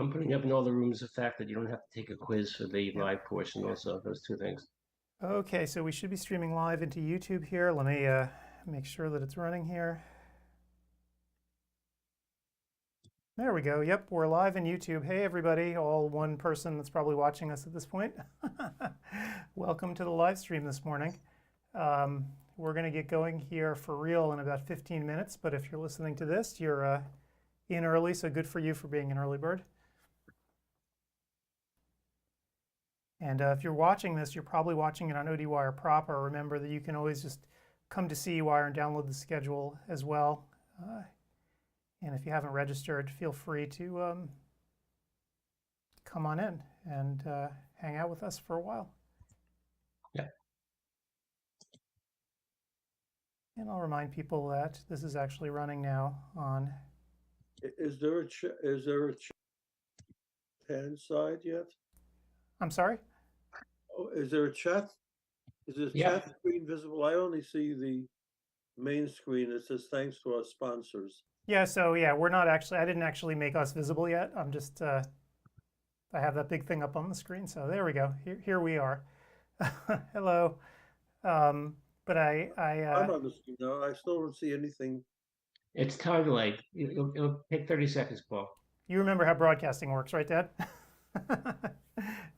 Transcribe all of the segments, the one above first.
I'm putting up in all the rooms the fact that you don't have to take a quiz for the live portion also, those two things. Okay, so we should be streaming live into YouTube here. Let me make sure that it's running here. There we go. Yep, we're live in YouTube. Hey, everybody, all one person that's probably watching us at this point. Welcome to the live stream this morning. We're going to get going here for real in about 15 minutes, but if you're listening to this, you're in early, so good for you for being an early bird. And if you're watching this, you're probably watching it on ODwire proper. Remember that you can always just come to CEwire and download the schedule as well. And if you haven't registered, feel free to come on in and hang out with us for a while. Yeah. And I'll remind people that this is actually running now on. Is there a hand side yet? I'm sorry? Oh, is there a chat? Is the Yeah. chat screen visible? I only see the main screen. It says thanks to our sponsors. Yeah, so yeah, we're not actually, I didn't actually make us visible yet. I'm just, I have that big thing up on the screen. So there we go. Here we are. Hello. But I'm on the screen now. I still don't see anything. It's time delay. It'll take 30 seconds, Paul. You remember how broadcasting works, right, Dad?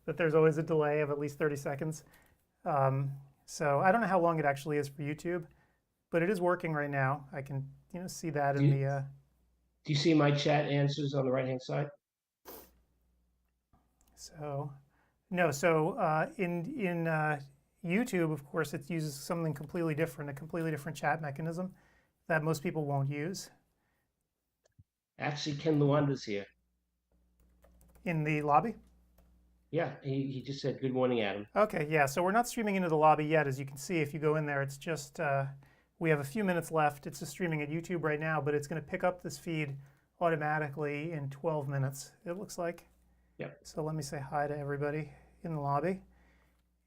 That there's always a delay of at least 30 seconds. So I don't know how long it actually is for YouTube, but it is working right now. I can see that in the. Do you see my chat answers on the right-hand side? So, no. So in YouTube, of course, it uses something completely different, a completely different chat mechanism that most people won't use. Actually, Ken Luanda's here. In the lobby? Yeah, he just said, good morning, Adam. Okay, yeah, so we're not streaming into the lobby yet. As you can see, if you go in there, it's just, we have a few minutes left. It's just streaming at YouTube right now, but it's going to pick up this feed automatically in 12 minutes, it looks like. Yep. So let me say hi to everybody in the lobby.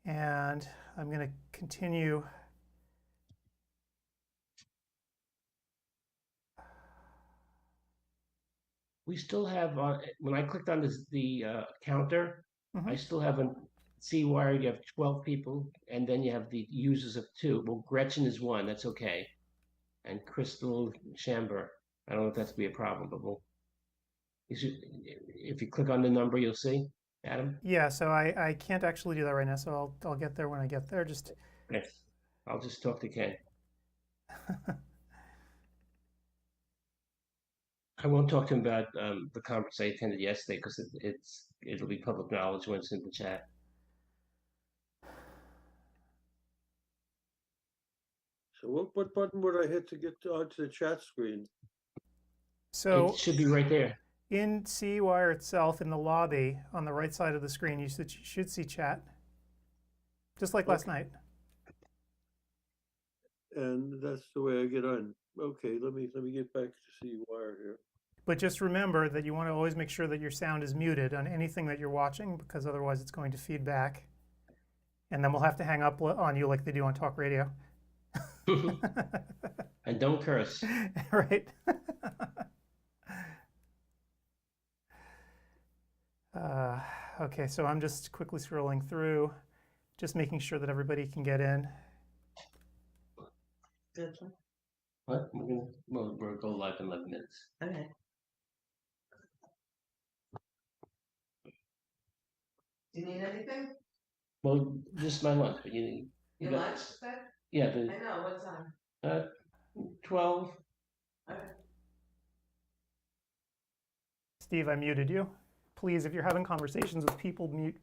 And I'm going to continue. We still have, when I clicked on the counter, I still have a CEwire. You have 12 people, and then you have the users of 2. Well, Gretchen is 1. That's okay. And Crystal Chamber. I don't know if that's be a problem, but if you click on the number, you'll see, Adam. Yeah, so I can't actually do that right now, so I'll get there when I get there. Just. Yes. I'll just talk to Ken. I won't talk to him about the conference I attended yesterday because it'll be public knowledge when it's in the chat. So what button would I hit to get onto the chat screen? So it should be right there. In CEwire itself, in the lobby, on the right side of the screen, you should see chat, just like last night. And that's the way I get on. Okay, let me get back to CEwire here. But just remember that you want to always make sure that your sound is muted on anything that you're watching, because otherwise it's going to feed back. And then we'll have to hang up on you like they do on talk radio. And don't curse. Right. Okay, so I'm just quickly scrolling through, just making sure that everybody can get in. What? We'll go live in 11 minutes. Okay. Do you need anything? Well, just my lunch, but you Your got, lunch, Beth? yeah, I know, what time? 12. Okay. Steve, I muted you. Please, if you're having conversations with people, mute.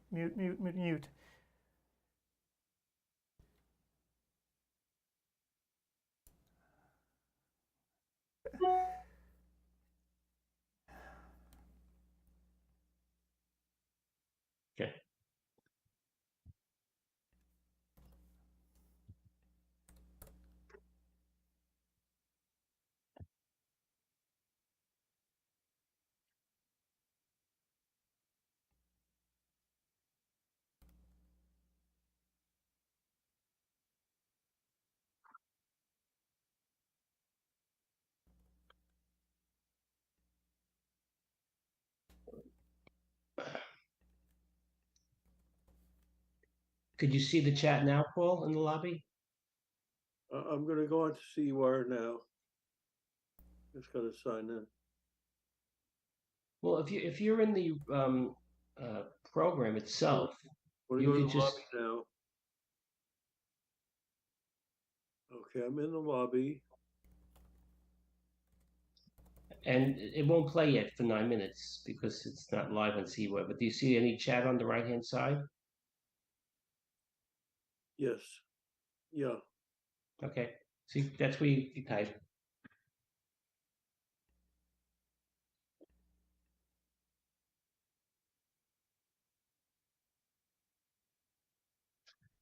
Okay. Could you see the chat now, Paul, in the lobby? I'm gonna go on to CEwire now. Just gotta sign in. Well, if you're in the program itself, Wanna you go to could the just lobby now? Okay, I'm in the lobby. and it won't play yet for 9 minutes because it's not live on CWeb. But do you see any chat on the right-hand side? Yes. Yeah. Okay. See, that's where you type.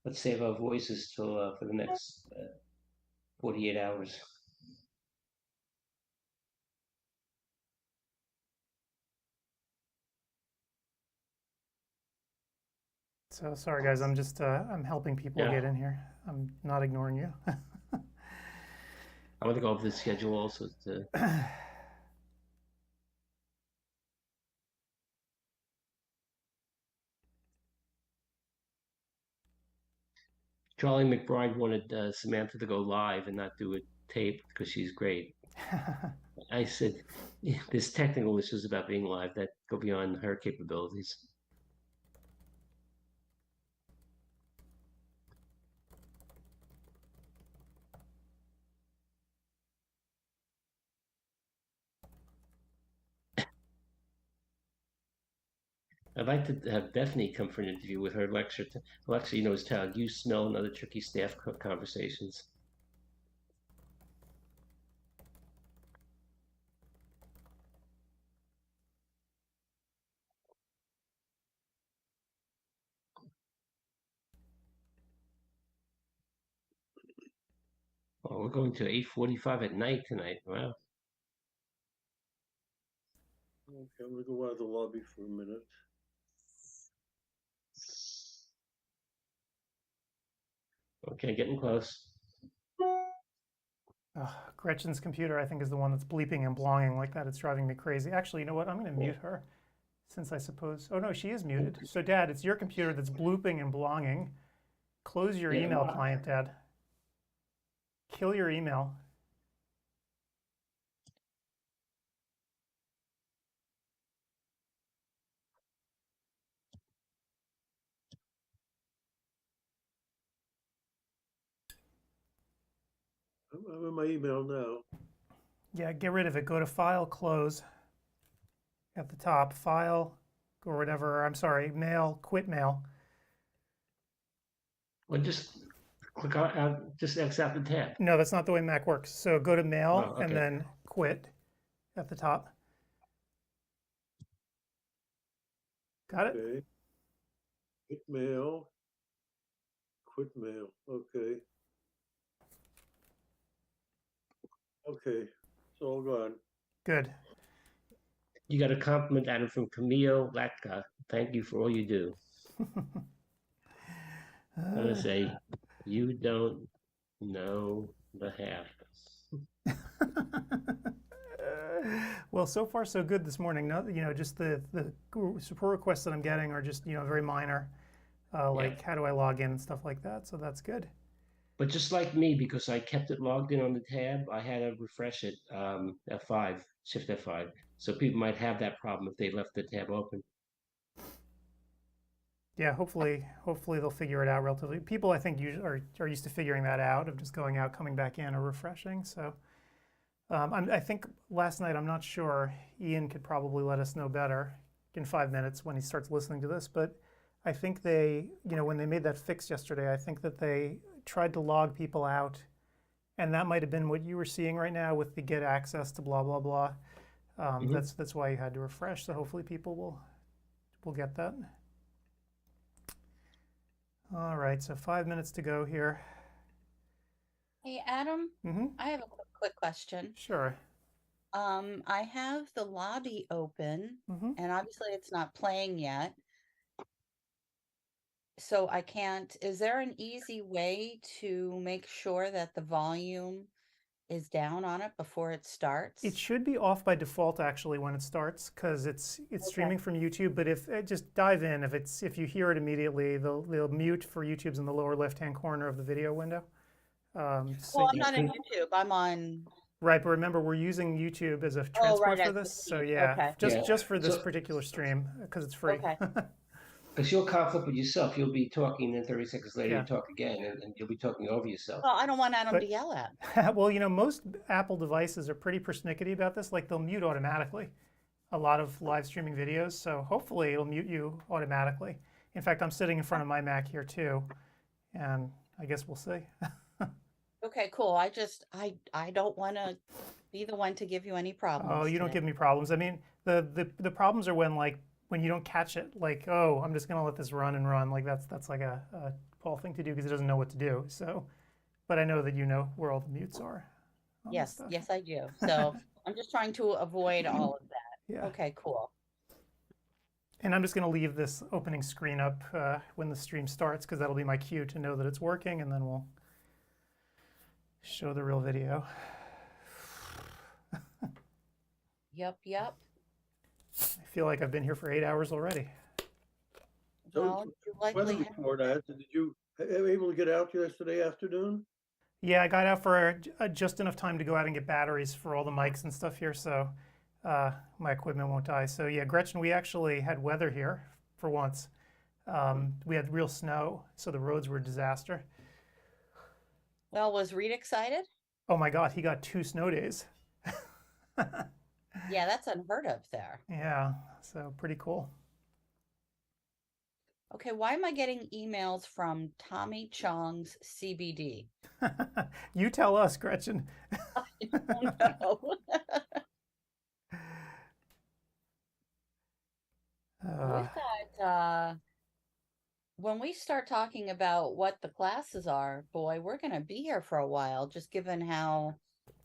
Let's save our voices till for the next 48 hours. So sorry, guys. I'm just I'm helping people Yeah. get in here. I'm not ignoring you. I want to go over the schedule also. Charlie McBride wanted Samantha to go live and not do a tape because she's great. I said, there's technical issues about being live that go beyond her capabilities. I'd like to have Bethany come for an interview with her lecture. Alexa, you know, is titled "You Smell and Other Tricky Staff Conversations." Oh, we're going to 8:45 at night tonight. Wow. Okay, I'm gonna go out of the lobby for a minute. Okay, getting close. Gretchen's computer, I think, is the one that's bleeping and blonging like that. It's driving me crazy. Actually, you know what? I'm going to mute her since I suppose... Oh, no, she is muted. So, Dad, it's your computer that's blooping and blonging. Close your Yeah, email well, client, Dad. Kill your email. I'm in my email now. Yeah, get rid of it. Go to File, Close. At the top, File, or whatever. I'm sorry, Mail, Quit Mail. well, just click out, just X out the tab. No, that's not the way Mac works. So go to Mail Oh, and okay. then Quit at the top. Got it? Okay. Quit mail. Quit mail. Okay. Okay. It's all gone. Good. You got a compliment, Adam, from Camille Latka. Thank you for all you do. I'm gonna say, you don't know the half. Well, so far so good this morning. No, just the support requests that I'm getting are just very minor, like how do I log in and stuff like that. So that's good. But just like me, because I kept it logged in on the tab, I had to refresh it F5, Shift F5. So people might have that problem if they left the tab open. Yeah, hopefully they'll figure it out relatively. People I think usually are used to figuring that out of just going out, coming back in, or refreshing. So I think last night, I'm not sure, Ian could probably let us know better in 5 minutes when he starts listening to this, but I think they, when they made that fix yesterday, I think that they tried to log people out, and that might have been what you were seeing right now with the get access to blah, blah, blah. That's why you had to refresh, so hopefully people will get that. All right, so 5 minutes to go here. Hey, Adam, I have a quick question. Sure. I have the lobby open, and obviously it's not playing yet. So I can't, is there an easy way to make sure that the volume is down on it before it starts? It should be off by default actually when it starts because it's Okay. streaming from YouTube. But if just dive in, if you hear it immediately, they'll mute for YouTube's in the lower left-hand corner of the video window. Well, I'm not in YouTube. I'm on. Right, but remember we're using YouTube as a Oh, transport right, for as the this. So feed. yeah, Okay. just for this So, particular stream because it's free. Okay. because you'll conflict with yourself, you'll be talking, and then 30 seconds later Yeah. you talk again, and you'll be talking over yourself. Well, I don't want Adam But- to yell at. Well, most Apple devices are pretty persnickety about this. Like they'll mute automatically a lot of live streaming videos. So hopefully it'll mute you automatically. In fact, I'm sitting in front of my Mac here too, and I guess we'll see. Okay, cool. I don't want to be the one to give you any problems. Oh, you don't today. give me problems. I mean, the problems are when you don't catch it. Like, oh, I'm just gonna let this run and run. Like that's like a Paul thing to do because it doesn't know what to do. So, but I know that you know where all the mutes are. on this Yes, stuff. yes, I do. So I'm just trying to avoid all of that. Yeah. Okay, cool. And I'm just going to leave this opening screen up when the stream starts because that'll be my cue to know that it's working, and then we'll show the real video. Yep, yep. I feel like I've been here for 8 hours already. So, Well, you weather likely have. report, did you able to get out yesterday afternoon? Yeah, I got out for just enough time to go out and get batteries for all the mics and stuff here, so my equipment won't die. So yeah, Gretchen, we actually had weather here for once. We had real snow, so the roads were a disaster. Well, was Reed excited? Oh my God, he got 2 snow days. Yeah, that's unheard of there. Yeah, so pretty cool. Okay, why am I getting emails from Tommy Chong's CBD? You tell us, Gretchen. I don't know. We've got, when we start talking about what the classes are, boy, we're going to be here for a while, just given how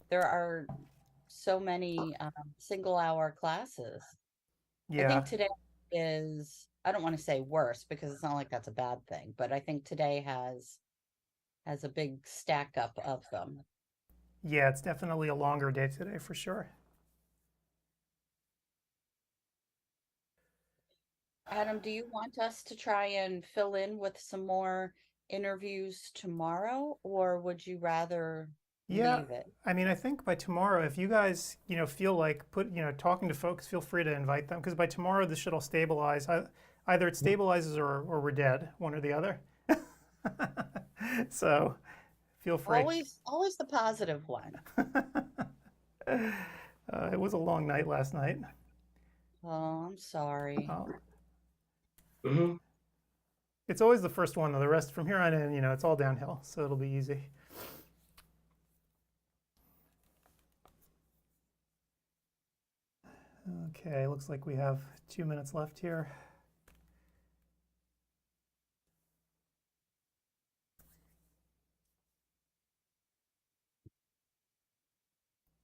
there are so many single-hour classes. I yeah, think today is, I don't want to say worse because it's not like that's a bad thing, but I think today has a big stack up of them. yeah, it's definitely a longer day today for sure. Adam, do you want us to try and fill in with some more interviews tomorrow, or would you rather Yeah, leave it? I mean, I think by tomorrow, if you guys, feel like talking to folks, feel free to invite them because by tomorrow this should all stabilize. Either it stabilizes or we're dead, one or the other. So feel free. Always the positive one. It was a long night last night. Oh, I'm sorry. Mm-hmm. It's always the first one, though. The rest from here on in, it's all downhill, so it'll be easy. Okay, looks like we have 2 minutes left here.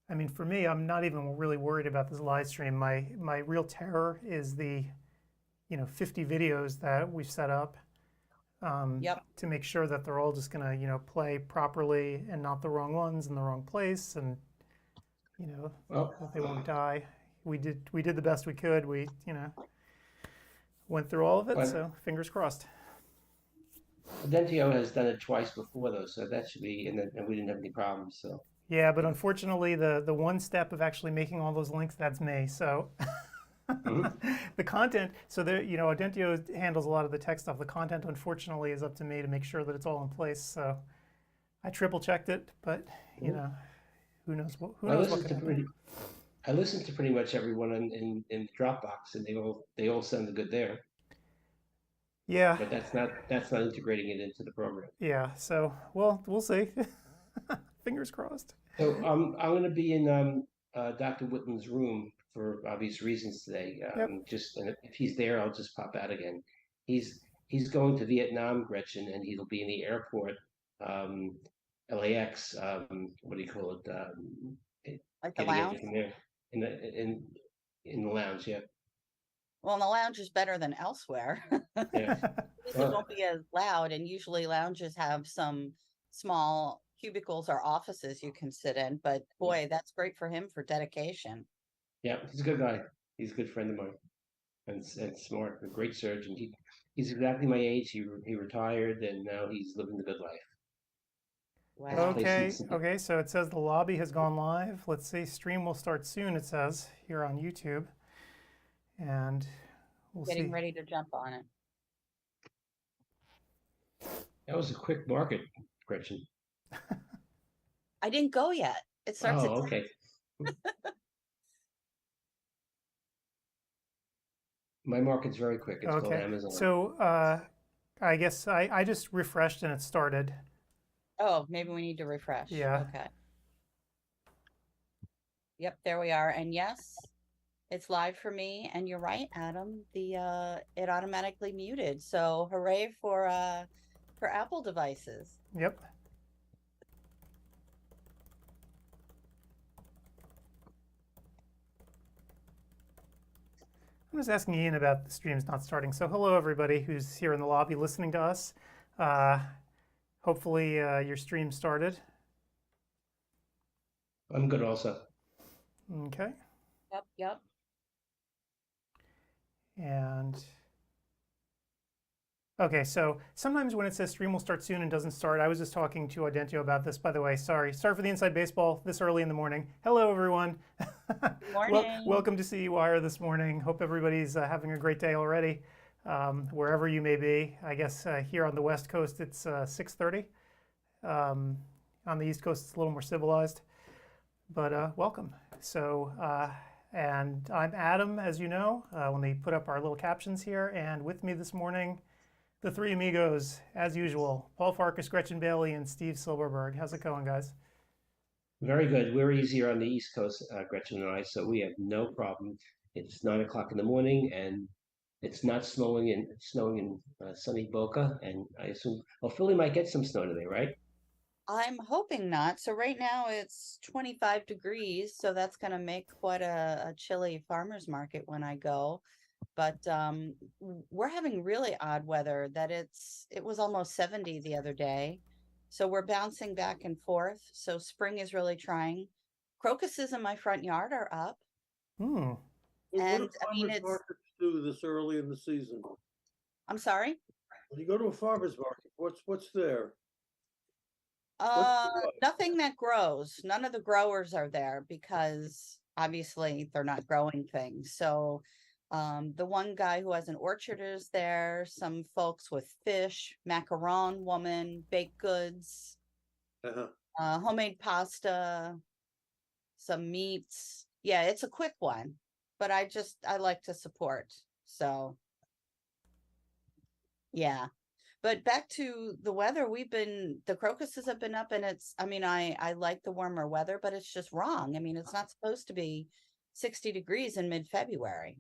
I mean, for me, I'm not even really worried about this live stream. My real terror is the, 50 videos that we've set up Yep. to make sure that they're all just gonna, play properly and not the wrong ones in the wrong place, and Well, that they won't die. We did the best we could. We, went through all of it, Right. so fingers crossed. Dentio has done it twice before, though, so that should be, and we didn't have any problems. So Yeah, but unfortunately, the one step of actually making all those links, that's me. So the content, so there, Audentio handles a lot of the tech stuff. The content, unfortunately, is up to me to make sure that it's all in place. So I triple checked it, but who knows what I can listen to happen. I listen to pretty much everyone in Dropbox, and they all sound good there. Yeah, But that's not integrating it into the program. yeah. So we'll see. Fingers crossed. So I'm going to be in Dr. Whitman's room for obvious reasons today. And if he's there, I'll just pop out again. He's going to Vietnam, Gretchen, and he'll be in the airport, LAX. What do you call it? Like the Getting lounge? everything there in the lounge. Yeah. Well, the lounge is better than elsewhere. Yeah. It won't be as loud, and usually lounges have some small cubicles or offices you can sit in, but boy, that's great for him for dedication. Yeah, he's a good guy. He's a good friend of mine, and smart, a great surgeon. He's exactly my age. He retired, and now he's living the good life. Wow. Okay, so it says the lobby has gone live. Let's see, stream will start soon, it says, here on YouTube. And we'll Getting see. ready to jump on it. That was a quick market, Gretchen. I didn't go yet. It starts at Oh, okay. My market's very quick. It's called Okay, Amazon. so I guess I just refreshed and it started. Oh, maybe we need to refresh. Yeah. Okay. Yep, there we are. And yes, it's live for me. And you're right, Adam. It automatically muted. So hooray for Apple devices. Yep. I'm just asking Ian about the streams not starting. So hello everybody who's here in the lobby listening to us. Hopefully your stream started. I'm good also. Okay. Yep. And okay, so sometimes when it says stream will start soon and doesn't start, I was just talking to Audentio about this, by the way. Sorry for the inside baseball this early in the morning. Hello, everyone. Good morning. Welcome to CEwire this morning. Hope everybody's having a great day already, wherever you may be. I guess here on the West Coast, it's 6:30. On the East Coast, it's a little more civilized, but welcome. So, and I'm Adam, as you know. Let me put up our little captions here. And with me this morning, the three amigos, as usual, Paul Farkas, Gretchen Bailey, and Steve Silverberg. How's it going, guys? Very good. We're easier on the East Coast, Gretchen and I, so we have no problem. It's 9 o'clock in the morning, and it's not snowing in sunny Boca, and I assume Philly might get some snow today, right? I'm hoping not. So right now it's 25 degrees, so that's going to make quite a chilly farmer's market when I go. But we're having really odd weather that it was almost 70 the other day. So we're bouncing back and forth. So spring is really trying. Crocuses in my front yard are up. Hmm. What And do I mean, farmers markets do this early in the season? I'm sorry. When you go to a farmer's market, what's there? What's Nothing that grows. None of the growers are there because obviously they're not growing things. So the one guy who has an orchard is there, some folks with fish, macaron woman, baked goods, homemade pasta, some meats. Yeah, it's a quick one, but I like to support. So yeah. But back to the weather, the crocuses have been up and I like the warmer weather, but it's just wrong. I mean, it's not supposed to be 60 degrees in mid-February,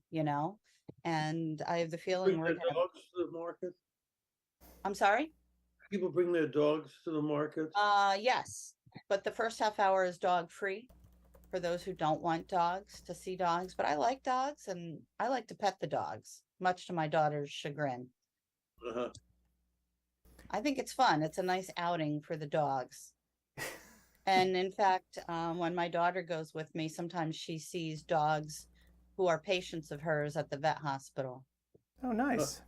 and I have the feeling Bring their dogs to the market? I'm sorry? People bring their dogs to the market? Yes, but the first half hour is dog free for those who don't want dogs to see dogs, but I like dogs and I like to pet the dogs, much to my daughter's chagrin. I think it's fun. It's a nice outing for the dogs. And in fact, when my daughter goes with me, sometimes she sees dogs who are patients of hers at the vet hospital. Oh, nice.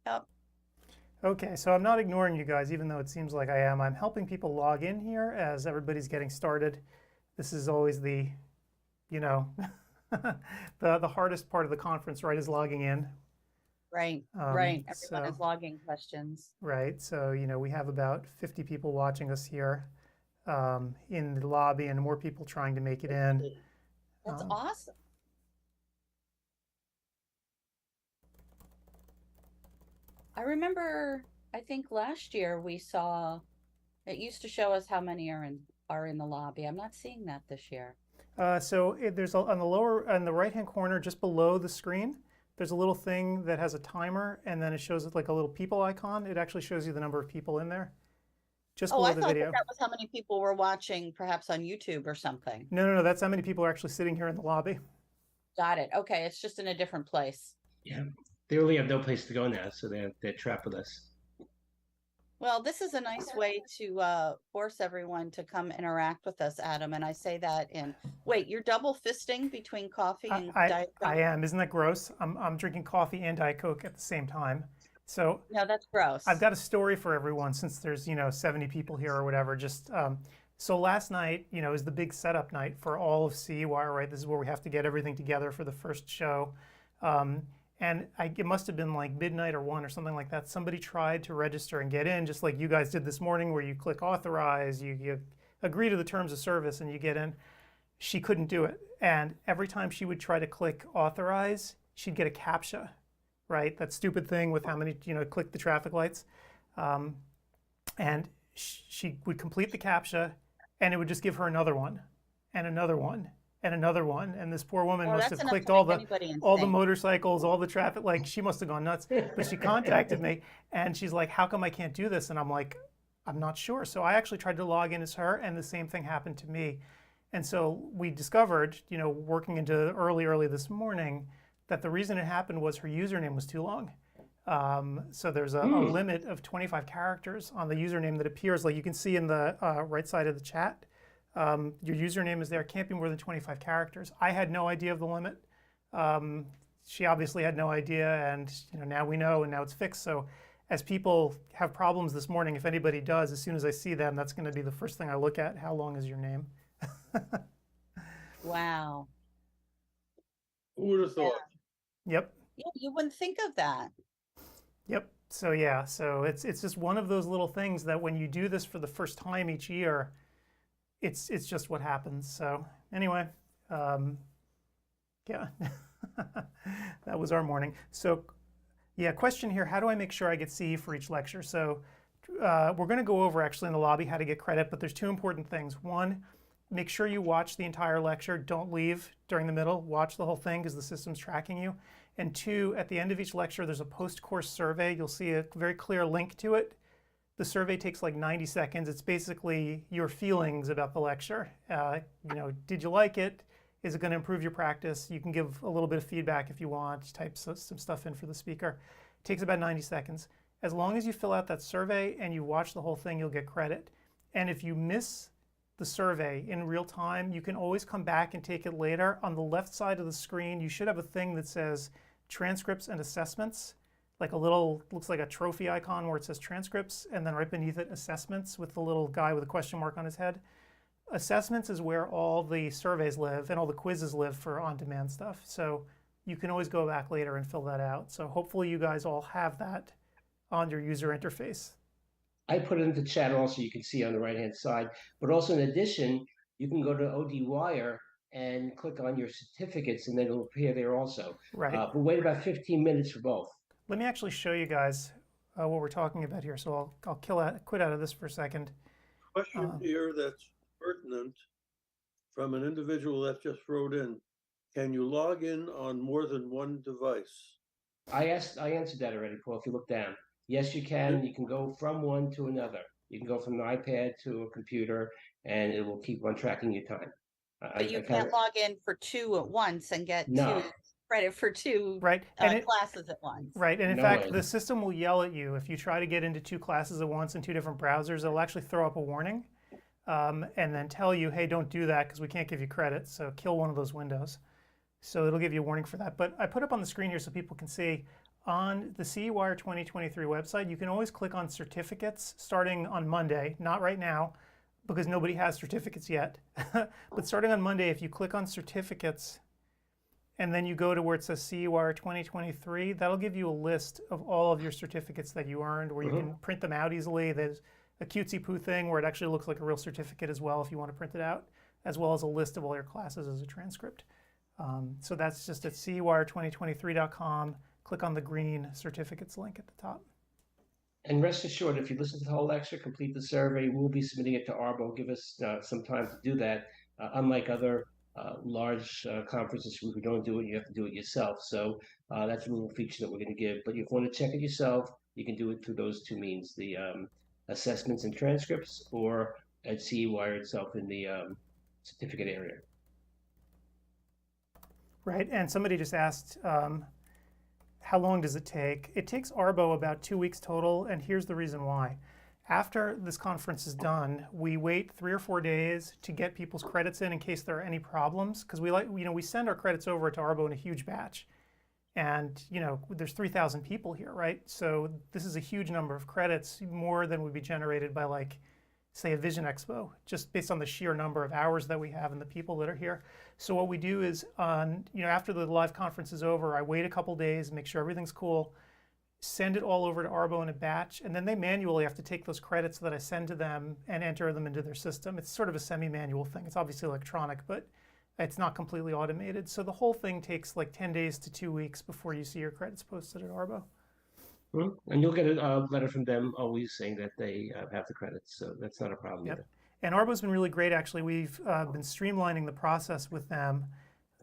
Yep. Okay, so I'm not ignoring you guys, even though it seems like I am. I'm helping people log in here as everybody's getting started. This is always the, the hardest part of the conference, right, is logging in. Right. Everyone is logging questions. Right. So, we have about 50 people watching us here in the lobby and more people trying to make it in. That's awesome. I remember, I think last year we saw, it used to show us how many are in the lobby. I'm not seeing that this year. There's on the right-hand corner, just below the screen, there's a little thing that has a timer, and then it shows it like a little people icon. It actually shows you the number of people in there, just below the video. That was how many people were watching, perhaps on YouTube or something. No. That's how many people are actually sitting here in the lobby. Got it. Okay, it's just in a different place. Yeah, they really have no place to go now, so they're trapped with us. Well, this is a nice way to force everyone to come interact with us, Adam. And I say that in, wait, you're double fisting between coffee and Diet Coke? I am. Isn't that gross? I'm drinking coffee and Diet Coke at the same time. So No, that's I've gross. got a story for everyone since there's, 70 people here or whatever. Just so last night, is the big setup night for all of CEwire, right? This is where we have to get everything together for the first show. And it must have been like midnight or 1 or something like that. Somebody tried to register and get in, just like you guys did this morning, where you click authorize, you agree to the terms of service, and you get in. She couldn't do it. And every time she would try to click authorize, she'd get a CAPTCHA, right? That stupid thing with how many, click the traffic lights. And she would complete the CAPTCHA, and it would just give her another one, and another one, and another one. And this poor woman Well, must that's have enough clicked to all make the anybody all the insane. motorcycles, all the traffic. Like, she must have gone nuts. But she contacted me, and she's like, "How come I can't do this?" And I'm like, "I'm not sure." So I actually tried to log in as her, and the same thing happened to me. And so we discovered, working into early this morning, that the reason it happened was her username was too long. So there's a limit of 25 characters on the username that appears, like you can see in the right side of the chat. Your username is there. It can't be more than 25 characters. I had no idea of the limit. She obviously had no idea, and now we know, and now it's fixed. So as people have problems this morning, if anybody does, as soon as I see them, that's going to be the first thing I look at. How long is your name? Wow. Who would have thought? Yep. Yeah, you wouldn't think of that. Yep. So yeah, so it's just one of those little things that when you do this for the first time each year, it's just what happens. So anyway, yeah, that was our morning. So yeah, question here: how do I make sure I get CE for each lecture? So we're going to go over actually in the lobby how to get credit, but there's 2 important things. One, make sure you watch the entire lecture. Don't leave during the middle. Watch the whole thing because the system's tracking you. And 2, at the end of each lecture, there's a post-course survey. You'll see a very clear link to it. The survey takes like 90 seconds. It's basically your feelings about the lecture. Did you like it? Is it going to improve your practice? You can give a little bit of feedback if you want. Type some stuff in for the speaker. It takes about 90 seconds. As long as you fill out that survey and you watch the whole thing, you'll get credit. And if you miss the survey in real time, you can always come back and take it later. On the left side of the screen, you should have a thing that says transcripts and assessments, like a little, looks like a trophy icon where it says transcripts, and then right beneath it, assessments with the little guy with a question mark on his head. Assessments is where all the surveys live and all the quizzes live for on-demand stuff. So you can always go back later and fill that out. So hopefully you guys all have that on your user interface. I put it into chat also, you can see on the right-hand side. But also in addition, you can go to ODwire and click on your certificates, and then it'll appear there also. Right. But wait about 15 minutes for both. Let me actually show you guys what we're talking about here. So I'll quit out of this for a second. Question here that's pertinent from an individual that just wrote in. Can you log in on more than one device? I answered that already, Paul, if you look down. Yes, you can. You can go from one to another. You can go from an iPad to a computer, and it will keep on tracking your time. But you can't log in for 2 at once and get No. 2 credit for 2 Right. classes at once. Right. And in No fact, way. the system will yell at you if you try to get into 2 classes at once in 2 different browsers. It'll actually throw up a warning and then tell you, hey, don't do that because we can't give you credit. So kill one of those windows. So it'll give you a warning for that. But I put up on the screen here so people can see on the CEwire2023 website, you can always click on certificates starting on Monday, not right now because nobody has certificates yet. But starting on Monday, if you click on certificates and then you go to where it says CEwire 2023, that'll give you a list of all of your certificates that you earned where you can print them out easily. There's a cutesy poo thing where it actually looks like a real certificate as well if you want to print it out, as well as a list of all your classes as a transcript. So that's just at CEwire2023.com. Click on the green certificates link at the top. And rest assured, if you listen to the whole lecture, complete the survey, we'll be submitting it to Arbo. Give us some time to do that. Unlike other large conferences where we don't do it, you have to do it yourself. So that's a little feature that we're going to give. But if you want to check it yourself, you can do it through those 2 means, the assessments and transcripts, or at CEwire itself in the certificate area. Right, and somebody just asked, how long does it take? It takes Arbo about 2 weeks total, and here's the reason why. After this conference is done, we wait 3 or 4 days to get people's credits in case there are any problems, because we send our credits over to Arbo in a huge batch. And there's 3,000 people here, right? So this is a huge number of credits, more than would be generated by, like, say, a Vision Expo, just based on the sheer number of hours that we have and the people that are here. So what we do is, after the live conference is over, I wait a couple days, make sure everything's cool, send it all over to Arbo in a batch, and then they manually have to take those credits that I send to them and enter them into their system. It's sort of a semi-manual thing. It's obviously electronic, but it's not completely automated. So the whole thing takes like 10 days to 2 weeks before you see your credits posted at Arbo. And you'll get a letter from them always saying that they have the credits, so that's not a problem either. And Arbo's been really great, actually. We've been streamlining the process with them,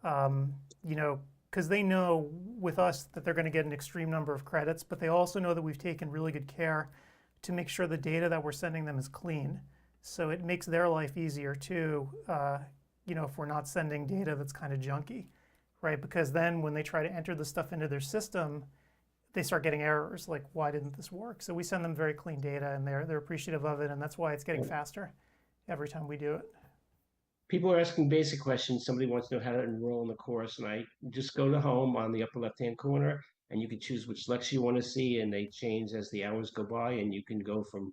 because they know with us that they're going to get an extreme number of credits, but they also know that we've taken really good care to make sure the data that we're sending them is clean. So it makes their life easier too, if we're not sending data that's kind of junky, right? Because then when they try to enter the stuff into their system, they start getting errors like, why didn't this work? So we send them very clean data, and they're appreciative of it, and that's why it's getting faster every time we do it. People are asking basic questions. Somebody wants to know how to enroll in the course, and I just go to home on the upper left-hand corner, and you can choose which lecture you want to see, and they change as the hours go by, and you can go from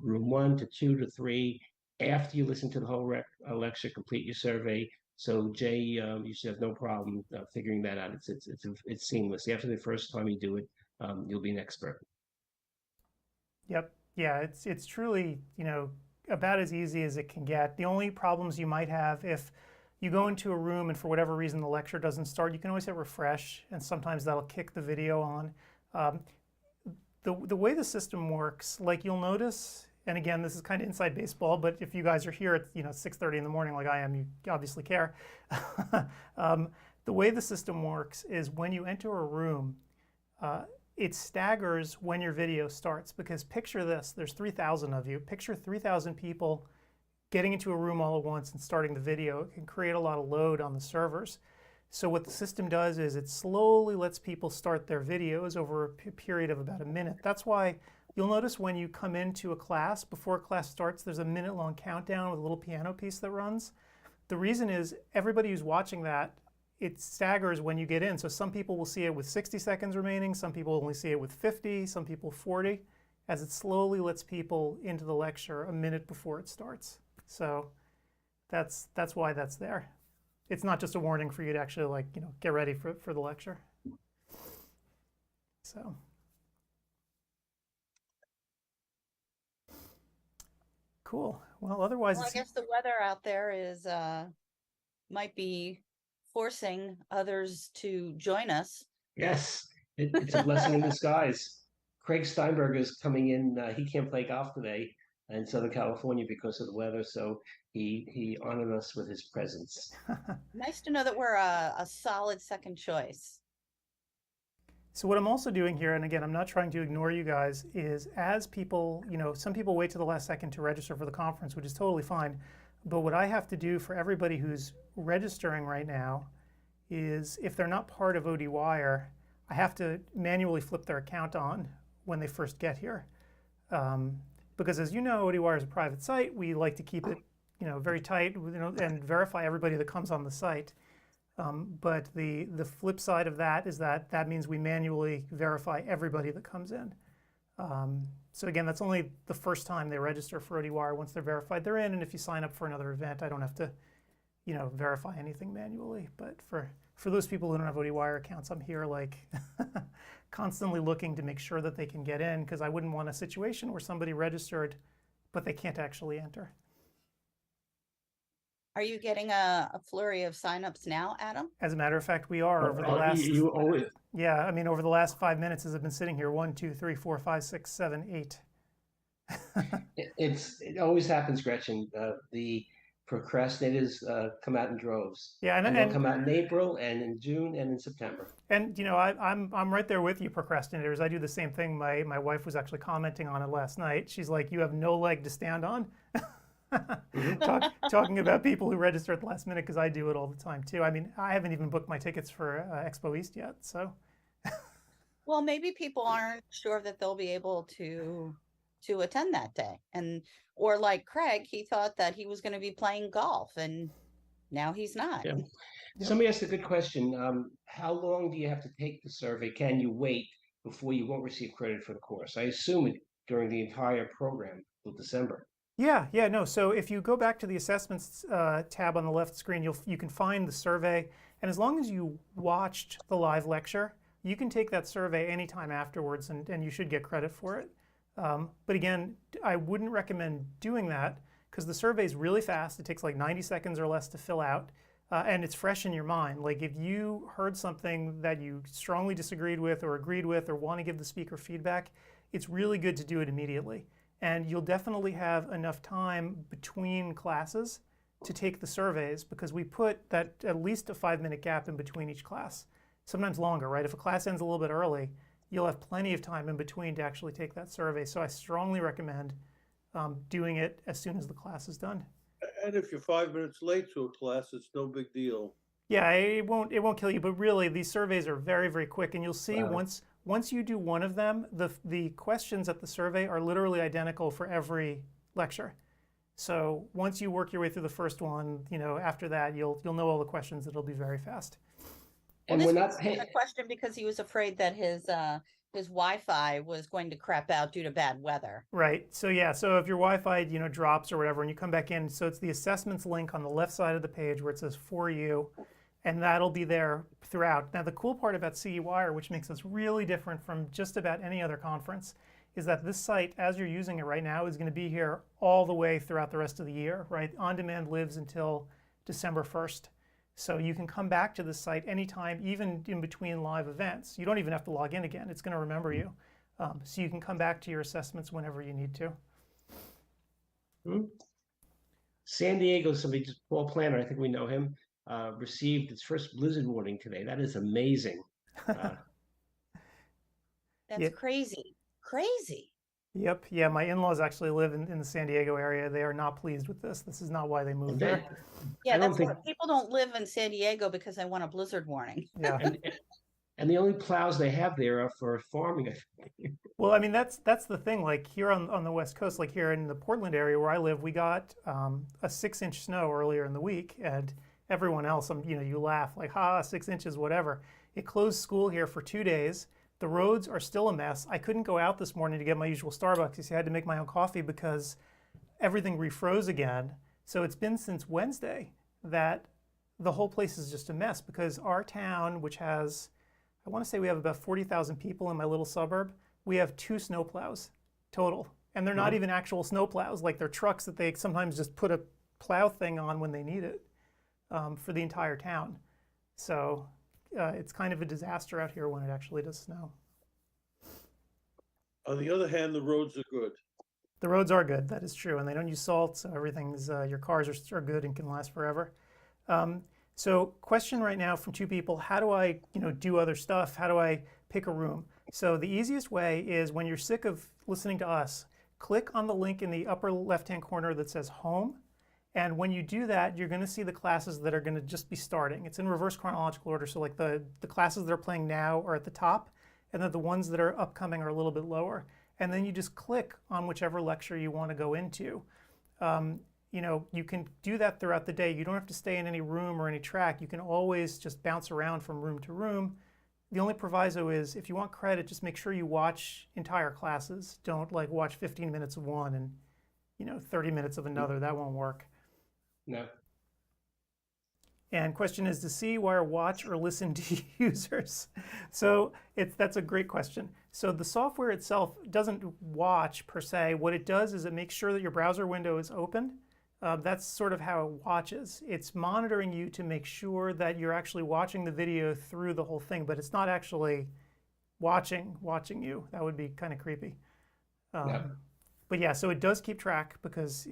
room 1 to 2 to 3 after you listen to the whole lecture, complete your survey. So Jay, you should have no problem figuring that out. It's seamless. After the first time you do it, you'll be an expert. Yep. Yeah, it's truly, about as easy as it can get. The only problems you might have if you go into a room and for whatever reason the lecture doesn't start, you can always hit refresh, and sometimes that'll kick the video on. The way the system works, like you'll notice, and again, this is kind of inside baseball, but if you guys are here at 6:30 in the morning like I am, you obviously care. The way the system works is when you enter a room, it staggers when your video starts, because picture this, there's 3,000 of you. Picture 3,000 people getting into a room all at once and starting the video. It can create a lot of load on the servers. So what the system does is it slowly lets people start their videos over a period of about a minute. That's why you'll notice when you come into a class, before a class starts, there's a minute-long countdown with a little piano piece that runs. The reason is everybody who's watching that, it staggers when you get in. So some people will see it with 60 seconds remaining, some people only see it with 50, some people 40, as it slowly lets people into the lecture a minute before it starts. So that's why that's there. It's not just a warning for you to actually get ready for the lecture. So. Cool. Well, otherwise, I guess the weather out there is might be forcing others to join us. Yes, it's a blessing in disguise. Craig Steinberg is coming in. He can't play golf today in Southern California because of the weather, so he honored us with his presence. Nice to know that we're a solid second choice. So what I'm also doing here, and again, I'm not trying to ignore you guys, is as people, some people wait to the last second to register for the conference, which is totally fine. But what I have to do for everybody who's registering right now is, if they're not part of ODwire, I have to manually flip their account on when they first get here. Because as you know, ODwire is a private site. We like to keep it, very tight, and verify everybody that comes on the site. But the flip side of that is that means we manually verify everybody that comes in. So again, that's only the first time they register for ODwire. Once they're verified, they're in. And if you sign up for another event, I don't have to, verify anything manually. But for those people who don't have ODwire accounts, I'm here constantly looking to make sure that they can get in, because I wouldn't want a situation where somebody registered, but they can't actually enter. Are you getting a flurry of signups now, Adam? As a matter of fact, we are over the last. You always. Yeah, I mean, over the last 5 minutes as I've been sitting here, 1, 2, 3, 4, 5, 6, 7, 8. It always happens, Gretchen. The procrastinators come out in droves. Yeah, and they'll come out in April and in June and in September. And I'm right there with you, procrastinators. I do the same thing. My wife was actually commenting on it last night. She's like, "You have no leg to stand on." Talking about people who register at the last minute, because I do it all the time too. I mean, I haven't even booked my tickets for Expo East yet, so. Well, maybe people aren't sure that they'll be able to to attend that day. And or like Craig, he thought that he was going to be playing golf, and now he's not. Yeah. Yep. Somebody asked a good question. How long do you have to take the survey? Can you wait before you won't receive credit for the course? I assume it during the entire program till December. Yeah, yeah, no. So if you go back to the assessments tab on the left screen, you can find the survey, and as long as you watched the live lecture, you can take that survey anytime afterwards, and you should get credit for it. But again, I wouldn't recommend doing that because the survey is really fast. It takes like 90 seconds or less to fill out, and it's fresh in your mind. Like if you heard something that you strongly disagreed with or agreed with or want to give the speaker feedback, it's really good to do it immediately. And you'll definitely have enough time between classes to take the surveys because we put that at least a 5-minute gap in between each class, sometimes longer, right? If a class ends a little bit early, you'll have plenty of time in between to actually take that survey. So I strongly recommend doing it as soon as the class is done. And if you're 5 minutes late to a class, it's no big deal. Yeah, it won't kill you, but really these surveys are very, very quick, and you'll see Wow. once you do one of them, the questions at the survey are literally identical for every lecture. So once you work your way through the first one, after that you'll know all the questions. It'll be very fast. And Well, we're this not was paying. a question because he was afraid that his Wi-Fi was going to crap out due to bad weather. Right. So yeah. So if your Wi-Fi drops or whatever, and you come back in, so it's the assessments link on the left side of the page where it says "For You," and that'll be there throughout. Now the cool part about CEwire, which makes us really different from just about any other conference, is that this site, as you're using it right now, is going to be here all the way throughout the rest of the year. Right. On Demand lives until December 1st. So you can come back to this site anytime, even in between live events. You don't even have to log in again. It's going to remember you. So you can come back to your assessments whenever you need to. San Diego, Paul Planner, I think we know him, received its first blizzard warning today. That is amazing. That's Yeah. crazy. Crazy. Yep. Yeah, my in-laws actually live in the San Diego area. They are not pleased with this. This is not why they moved there. Yeah, I don't that's think what, people don't live in San Diego because they want a blizzard warning. Yeah. and the only plows they have there are for farming. Well, I mean, that's the thing. Like here on the West Coast, like here in the Portland area where I live, we got a 6-inch snow earlier in the week, and everyone else, you laugh like, ha, 6 inches, whatever. It closed school here for 2 days. The roads are still a mess. I couldn't go out this morning to get my usual Starbucks. You see, I had to make my own coffee because everything refroze again. So it's been since Wednesday that the whole place is just a mess because our town, which has, I want to say we have about 40,000 people in my little suburb, we have 2 snowplows total. And they're not even actual snowplows, like they're trucks that they sometimes just put a plow thing on when they need it for the entire town. So it's kind of a disaster out here when it actually does snow. On the other hand, the roads are good. The roads are good, that is true, and they don't use salt, so everything's, your cars are good and can last forever. So question right now from 2 people, how do I do other stuff? How do I pick a room? So the easiest way is when you're sick of listening to us, click on the link in the upper left-hand corner that says Home. And when you do that, you're going to see the classes that are going to just be starting. It's in reverse chronological order. So like the classes that are playing now are at the top, and then the ones that are upcoming are a little bit lower. And then you just click on whichever lecture you want to go into. You can do that throughout the day. You don't have to stay in any room or any track. You can always just bounce around from room to room. The only proviso is if you want credit, just make sure you watch entire classes. Don't like watch 15 minutes of one and 30 minutes of another. That won't work. No. And question is, does CEwire watch or listen to users? So that's a great question. So the software itself doesn't watch per se. What it does is it makes sure that your browser window is open. That's sort of how it watches. It's monitoring you to make sure that you're actually watching the video through the whole thing, but it's not actually watching you. That would be kind of creepy. But yeah, so it does keep track because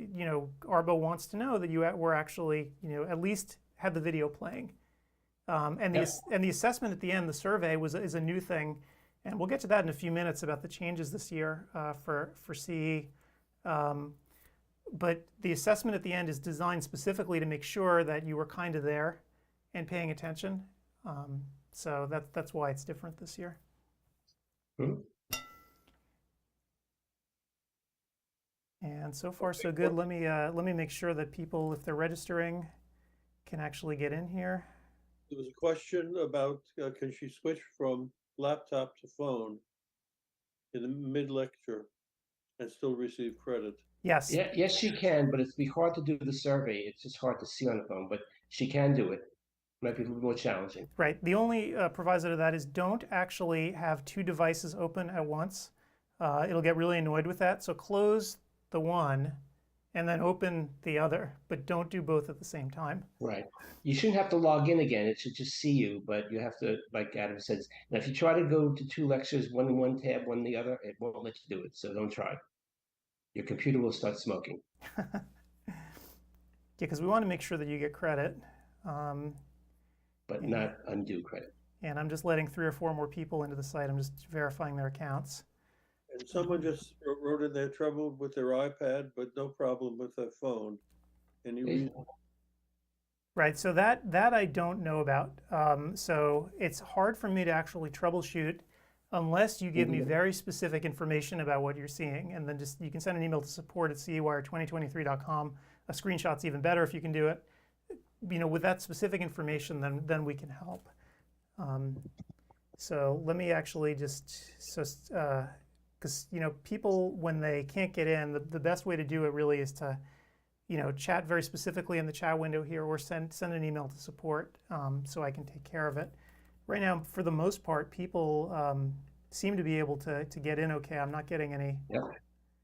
Arbo wants to know that you were actually at least had the video playing. And the assessment at the end, the survey is a new thing, and we'll get to that in a few minutes about the changes this year for CE. But the assessment at the end is designed specifically to make sure that you were kind of there and paying attention. So that's why it's different this year. And so far, so good. Let me make sure that people, if they're registering, can actually get in here. There was a question about, can she switch from laptop to phone in the mid-lecture and still receive credit? Yes. Yeah, yes, she can, but it'd be hard to do the survey. It's just hard to see on the phone, but she can do it. Might be a little more challenging. Right. The only proviso to that is don't actually have two devices open at once. It'll get really annoyed with that. So close the one and then open the other, but don't do both at the same time. Right. You shouldn't have to log in again. It should just see you, but you have to, like Adam says, now if you try to go to two lectures, one in one tab, one in the other, it won't let you do it. So don't try. Your computer will start smoking. Yeah, because we want to make sure that you get credit. But not undue credit. And I'm just letting 3 or 4 more people into the site. I'm just verifying their accounts. And someone just wrote in their trouble with their iPad, but no problem with their phone. Any reason? Right, so that I don't know about. So it's hard for me to actually troubleshoot unless you give me very specific information about what you're seeing. And then just you can send an email to support@CEwire2023.com. A screenshot's even better if you can do it. You know, with that specific information, then we can help. So let me actually just, because you know, people when they can't get in, the best way to do it really is to, you know, chat very specifically in the chat window here, or send an email to support so I can take care of it. Right now, for the most part, people seem to be able to get in okay. I'm not getting any. Yep,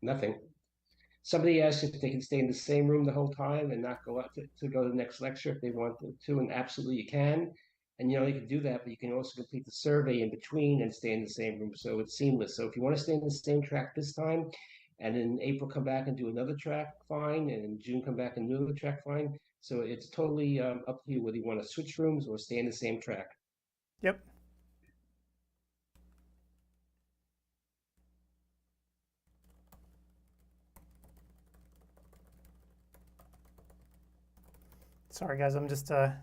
nothing. Somebody asked if they can stay in the same room the whole time and not go out to go to the next lecture if they want to, and absolutely you can. And you know, you can do that, but you can also complete the survey in between and stay in the same room, so it's seamless. So if you want to stay in the same track this time, and in April come back and do another track, fine, and in June come back and do another track, fine. So it's totally up to you whether you want to switch rooms or stay in the same track. Yep. Sorry, guys, I'm just so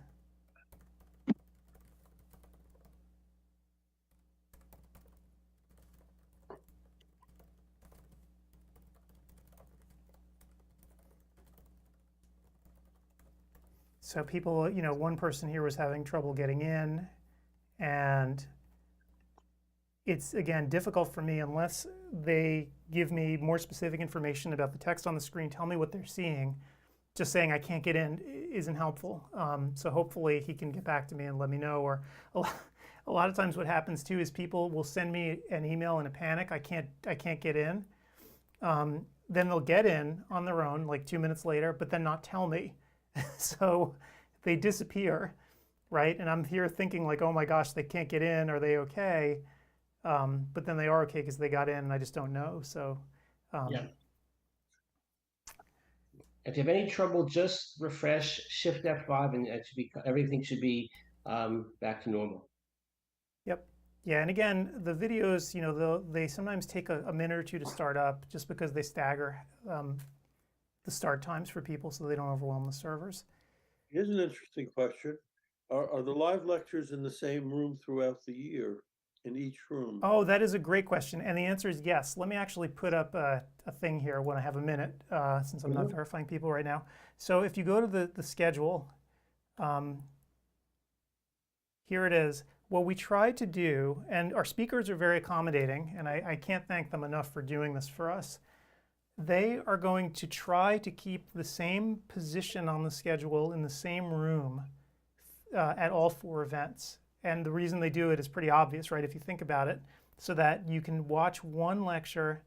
people, you know, one person here was having trouble getting in, and it's, again, difficult for me unless they give me more specific information about the text on the screen, tell me what they're seeing. Just saying I can't get in isn't helpful. So hopefully he can get back to me and let me know. Or a lot of times what happens too is people will send me an email in a panic, I can't get in. Then they'll get in on their own like 2 minutes later, but then not tell me. So they disappear, right? And I'm here thinking like, oh my gosh, they can't get in, are they okay? But then they are okay because they got in and I just don't know. So yeah. If you have any trouble, just refresh, shift F5, and it should be, everything should be back to normal. Yep. Yeah, and again, the videos, you know, they sometimes take a minute or two to start up just because they stagger the start times for people so they don't overwhelm the servers. Here's an interesting question. Are the live lectures in the same room throughout the year, in each room? Oh, that is a great question. And the answer is yes. Let me actually put up a thing here when I have a minute, since I'm not verifying people right now. So if you go to the schedule, here it is. What we try to do, and our speakers are very accommodating, and I can't thank them enough for doing this for us. They are going to try to keep the same position on the schedule in the same room at all 4 events. And the reason they do it is pretty obvious, right? If you think about it, so that you can watch one lecture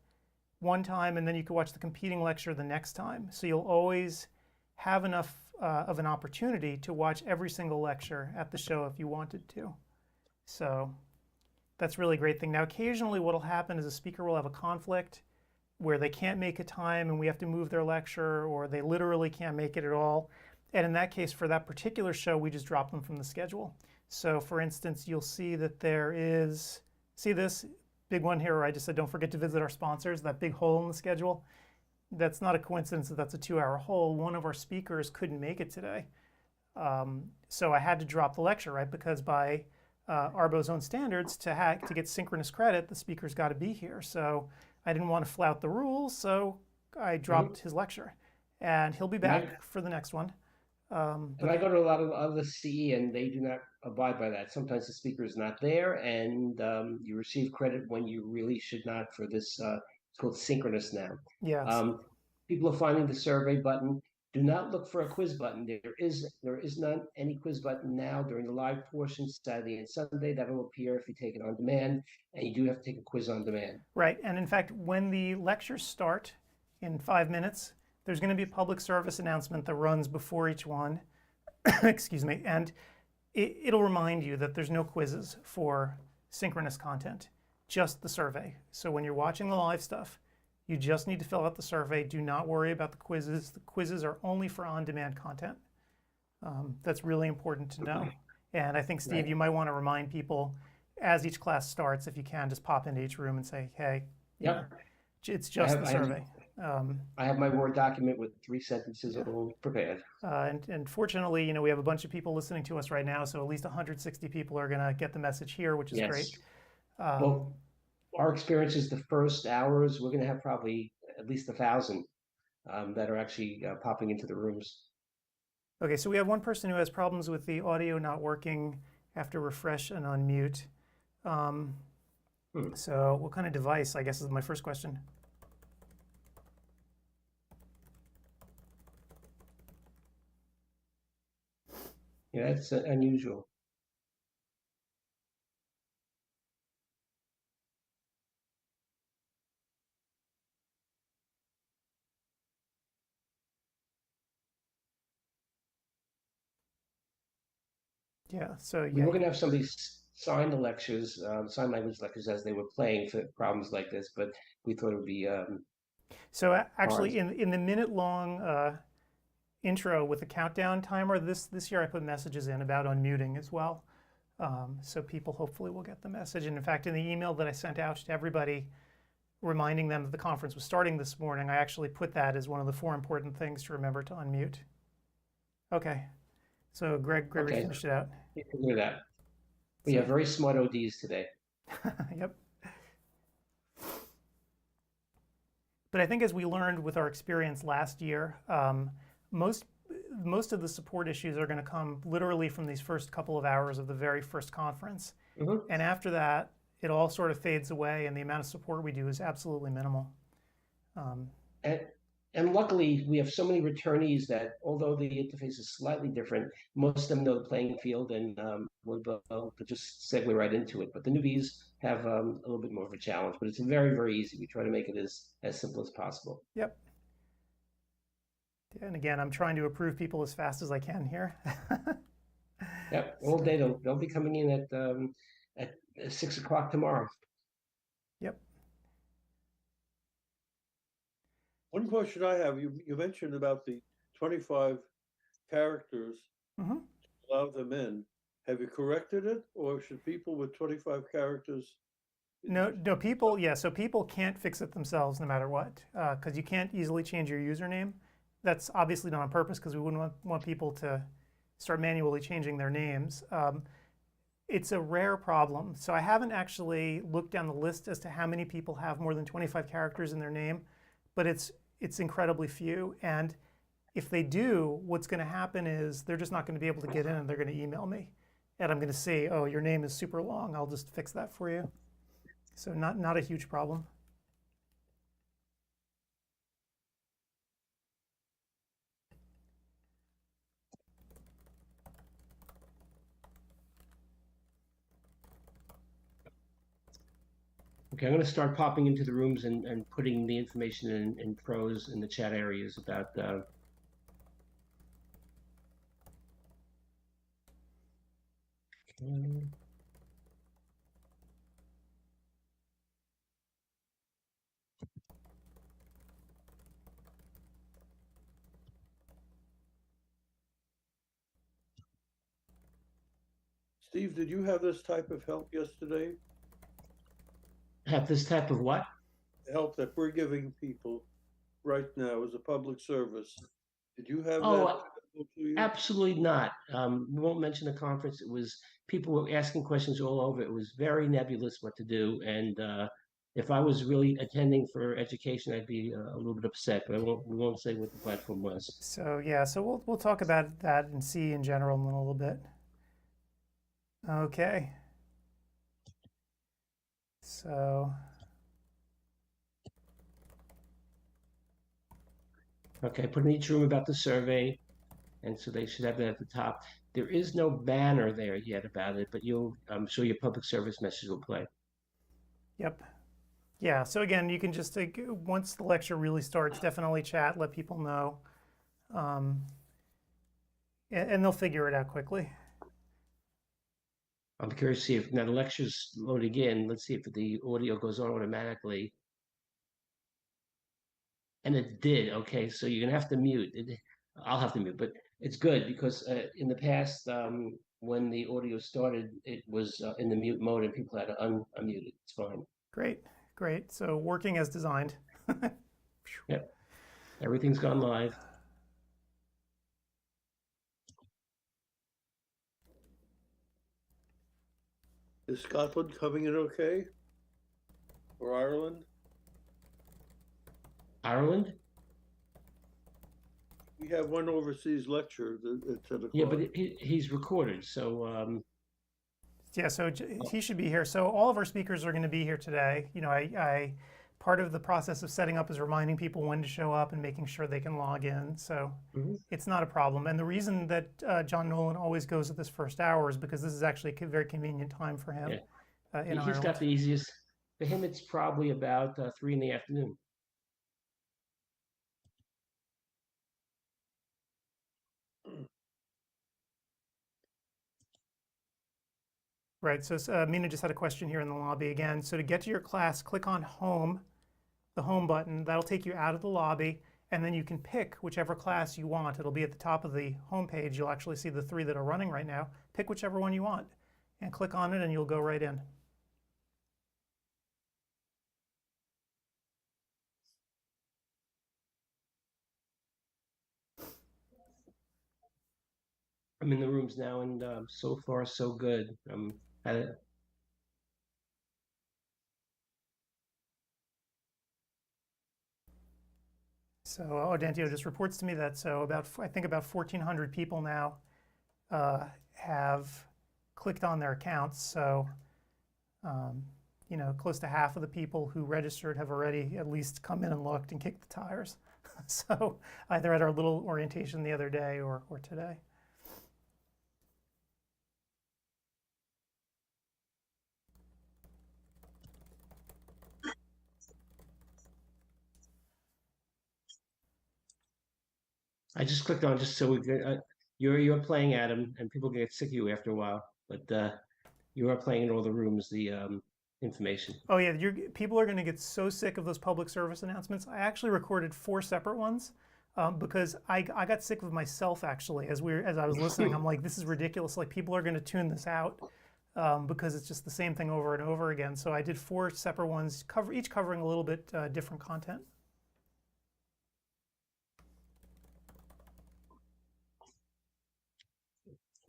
one time and then you can watch the competing lecture the next time. So you'll always have enough of an opportunity to watch every single lecture at the show if you wanted to. So that's really a great thing. Now, occasionally what will happen is a speaker will have a conflict where they can't make a time and we have to move their lecture, or they literally can't make it at all. And in that case, for that particular show, we just drop them from the schedule. So for instance, you'll see that there is, see this big one here where I just said, don't forget to visit our sponsors, that big hole in the schedule. That's not a coincidence that that's a 2-hour hole. One of our speakers couldn't make it today. So I had to drop the lecture, right? Because by Arbo's own standards, to get synchronous credit, the speaker's got to be here. So I didn't want to flout the rules, so I dropped his lecture, and he'll be back for the next one. And I go to a lot of other CE, and they do not abide by that. Sometimes the speaker is not there, and you receive credit when you really should not for this. It's called synchronous now. Yes. People are finding the survey button. Do not look for a quiz button. There is not any quiz button now during the live portion, Saturday and Sunday. That will appear if you take it on demand, and you do have to take a quiz on demand. Right, and in fact, when the lectures start in 5 minutes, there's going to be a public service announcement that runs before each one. Excuse me, and it'll remind you that there's no quizzes for synchronous content, just the survey. So when you're watching the live stuff, you just need to fill out the survey. Do not worry about the quizzes. The quizzes are only for on-demand content. That's really important to know. And I think, Steve, you might want to remind people as each class starts, if you can, just pop into each room and say, hey, it's just the survey. I have my Word document with 3 sentences all prepared. And fortunately, we have a bunch of people listening to us right now, so at least 160 people are going to get the message here, which is great. Well, our experience is the first hours, we're going to have probably at least 1,000 that are actually popping into the rooms. Okay, so we have one person who has problems with the audio not working after refresh and unmute. So what kind of device, I guess, is my first question. Yeah, that's unusual. Yeah, so we were going to have somebody sign the lectures, sign language lectures as they were playing for problems like this, but we thought it would be so actually in the minute-long intro with the countdown timer, this year I put messages in about unmuting as well. So people hopefully will get the message. And in fact, in the email that I sent out to everybody reminding them that the conference was starting this morning, I actually put that as one of the 4 important things to remember to unmute. Okay. So Gregory finished it out. You can do that. We have very smart ODs today. Yep. But I think as we learned with our experience last year, most of the support issues are going to come literally from these first couple of hours of the very first conference. And after that, it all sort of fades away, and the amount of support we do is absolutely minimal. And luckily, we have so many returnees that although the interface is slightly different, most of them know the playing field and will just segue right into it. But the newbies have a little bit more of a challenge, but it's very, very easy. We try to make it as simple as possible. Yep. And again, I'm trying to approve people as fast as I can here. Yep, all day. They'll be coming in at 6 o'clock tomorrow. Yep. One question I have, you mentioned about the 25 characters, allow them in. Have you corrected it, or should people with 25 characters? No, people, so people can't fix it themselves no matter what, because you can't easily change your username. That's obviously not on purpose, because we wouldn't want people to start manually changing their names. It's a rare problem. So I haven't actually looked down the list as to how many people have more than 25 characters in their name, but it's incredibly few. And if they do, what's going to happen is they're just not going to be able to get in, and they're going to email me. And I'm going to say, oh, your name is super long. I'll just fix that for you. So not a huge problem. Okay, I'm going to start popping into the rooms and putting the information in pros in the chat areas about Steve, did you have this type of help yesterday? have this type of what? Help that we're giving people right now as a public service. Did you have Oh, that? Absolutely not. We won't mention the conference. It was people were asking questions all over. It was very nebulous what to do, and If I was really attending for education, I'd be a little bit upset, but we won't say what the platform was. So yeah, so we'll talk about that and see in general in a little bit. Okay. So. Okay, put in each room about the survey, and so they should have that at the top. There is no banner there yet about it, but I'm sure your public service message will play. Yep. Yeah, so again, you can just, once the lecture really starts, definitely chat, let people know. And they'll figure it out quickly. I'm curious to see if, now the lecture's loading in, let's see if the audio goes on automatically. And it did, okay, so you're gonna have to mute. I'll have to mute, but it's good because in the past, when the audio started, it was in the mute mode and people had to unmute it. It's fine. Great, great. So working as designed. Yep, everything's gone live. Is Scotland coming in okay? Or Ireland? Ireland? We have one overseas lecture at 10 o'clock. Yeah, but he's recorded, so yeah, so he should be here. So all of our speakers are going to be here today. You know, I part of the process of setting up is reminding people when to show up and making sure they can log in. So it's not a problem. And the reason that John Nolan always goes at this first hour is because this is actually a very convenient time for him. Yeah. He's got the easiest. For him, it's probably about 3 in the afternoon. Right, so Mina just had a question here in the lobby again. So to get to your class, click on Home, the Home button. That'll take you out of the lobby, and then you can pick whichever class you want. It'll be at the top of the home page. You'll actually see the 3 that are running right now. Pick whichever one you want, and click on it, and you'll go right in. I'm in the rooms now, and so far so good. So Odantio just reports to me that I think about 1,400 people now have clicked on their accounts. So you know, close to half of the people who registered have already at least come in and looked and kicked the tires. So either at our little orientation the other day or today. I just clicked on just so we could. You're playing Adam, and people get sick of you after a while. But you are playing in all the rooms the information. Oh yeah, people are going to get so sick of those public service announcements. I actually recorded 4 separate ones because I got sick of myself actually as I was listening. I'm like, this is ridiculous. Like people are going to tune this out because it's just the same thing over and over again. So I did 4 separate ones, each covering a little bit different content.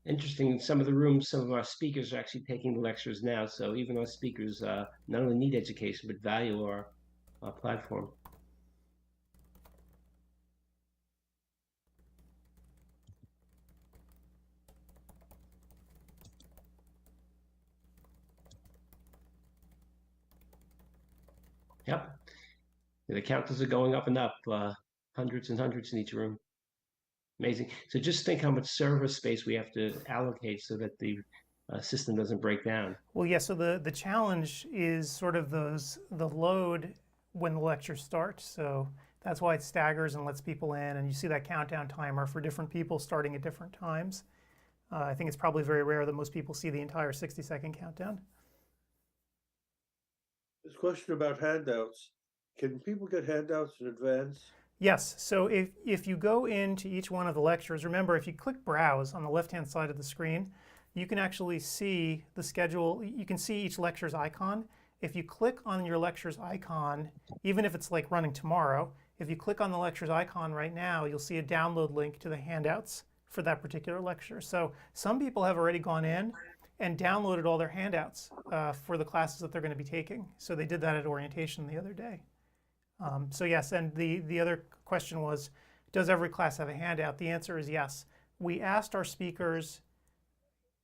Interesting. Some of the rooms, some of our speakers are actually taking the lectures now. So even our speakers not only need education but value our platform. Yep. The counters are going up and up, hundreds and hundreds in each room. Amazing. So just think how much server space we have to allocate so that the system doesn't break down. Well, yeah, so the challenge is sort of the load when the lecture starts. So that's why it staggers and lets people in, and you see that countdown timer for different people starting at different times. I think it's probably very rare that most people see the entire 60-second countdown. This question about handouts. Can people get handouts in advance? Yes, so if you go into each one of the lectures, remember if you click Browse on the left-hand side of the screen, you can actually see the schedule. You can see each lecture's icon. If you click on your lecture's icon, even if it's like running tomorrow, if you click on the lecture's icon right now, you'll see a download link to the handouts for that particular lecture. So some people have already gone in and downloaded all their handouts for the classes that they're going to be taking. So they did that at orientation the other day. So yes, and the other question was, does every class have a handout? The answer is yes. We asked our speakers,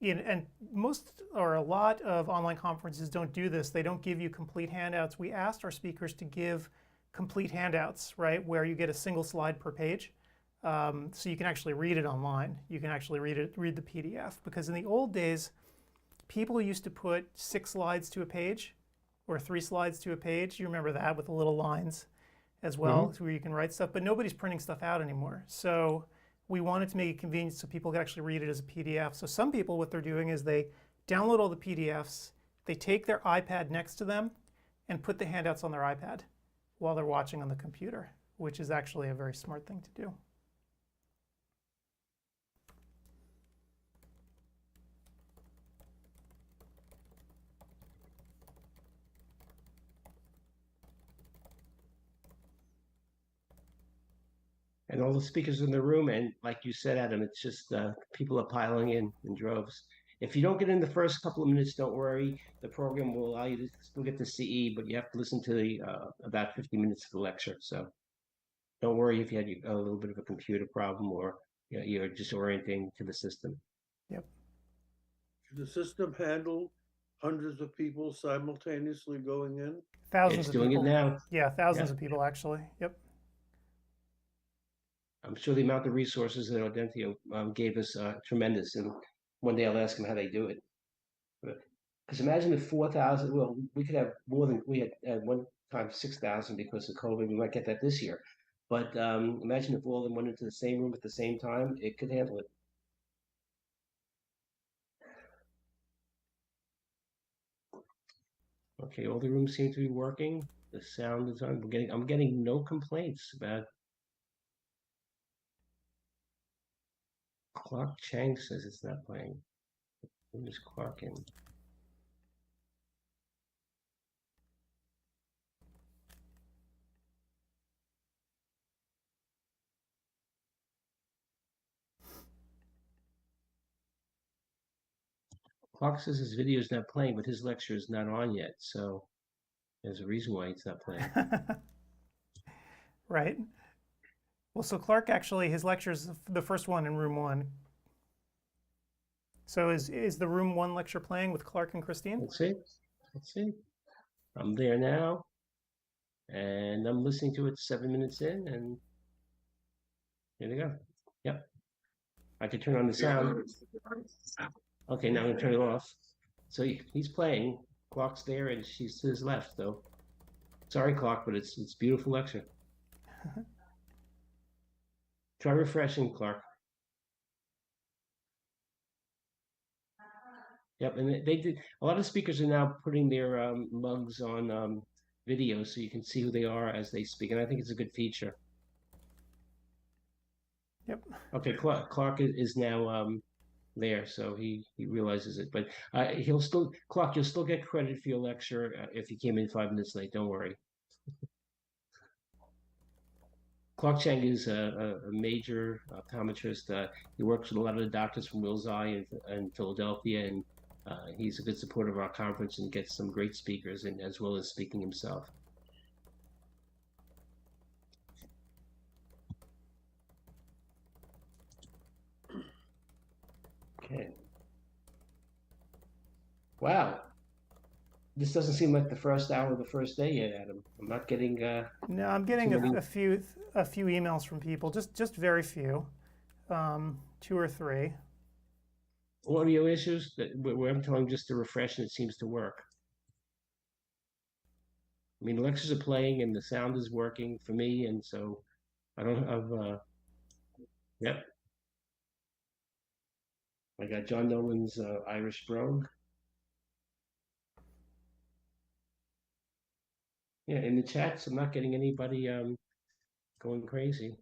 and most or a lot of online conferences don't do this. They don't give you complete handouts. We asked our speakers to give complete handouts, right, where you get a single slide per page. So you can actually read it online. You can actually read the PDF. Because in the old days, people used to put 6 slides to a page or 3 slides to a page. You remember that with the little lines as well, where you can write stuff. But nobody's printing stuff out anymore. So we wanted to make it convenient so people could actually read it as a PDF. So some people, what they're doing is they download all the PDFs, they take their iPad next to them, and put the handouts on their iPad while they're watching on the computer, which is actually a very smart thing to do. And all the speakers in the room, and like you said, Adam, it's just people are piling in droves. If you don't get in the first couple of minutes, don't worry. The program will allow you to still get the CE, but you have to listen to the about 50 minutes of the lecture. So don't worry if you had a little bit of a computer problem or you're disorienting to the system. Yep. Can the system handle hundreds of people simultaneously going in? Thousands It's of doing people. it now. Yeah, thousands of people actually. Yep. I'm sure the amount of resources that Audentio gave us tremendous, and one day I'll ask them how they do it. Because imagine if 4,000, well, we could have more than, we had at one time 6,000 because of COVID. We might get that this year. But imagine if all of them went into the same room at the same time, it could handle it. Okay, all the rooms seem to be working. The sound is on. I'm getting no complaints about. Clark Chang says it's not playing. Who is Clark in? Clark says his video is not playing, but his lecture is not on yet. So there's a reason why it's not playing. Right. Well, so Clark actually, his lecture is the first one in room 1. So is the room 1 lecture playing with Clark and Christine? Let's see. Let's see. I'm there now. And I'm listening to it 7 minutes in, and here we go. Yep. I could turn on the sound. Okay, now I'm gonna turn it off. So he's playing. Clark's there, and she's to his left. So sorry, Clark, but it's beautiful lecture. Try refreshing, Clark. Yep, and they did. A lot of speakers are now putting their mugs on video, so you can see who they are as they speak, and I think it's a good feature. Yep. Okay, Clark is now there, so he realizes it. But Clark, you'll still get credit for your lecture if you came in 5 minutes late. Don't worry. Clark Chang is a major optometrist. He works with a lot of the doctors from Wills Eye in Philadelphia, and he's a good supporter of our conference and gets some great speakers, and as well as speaking himself. Okay. Wow. This doesn't seem like the first hour of the first day yet, Adam. I'm not getting. No, I'm getting a few emails from people, just very few, 2 or 3. Audio issues where I'm telling just to refresh and it seems to work. I mean, the lectures are playing and the sound is working for me, and so I don't have. Yep. I got John Nolan's Irish Brogue. Yeah, in the chats, I'm not getting anybody going crazy,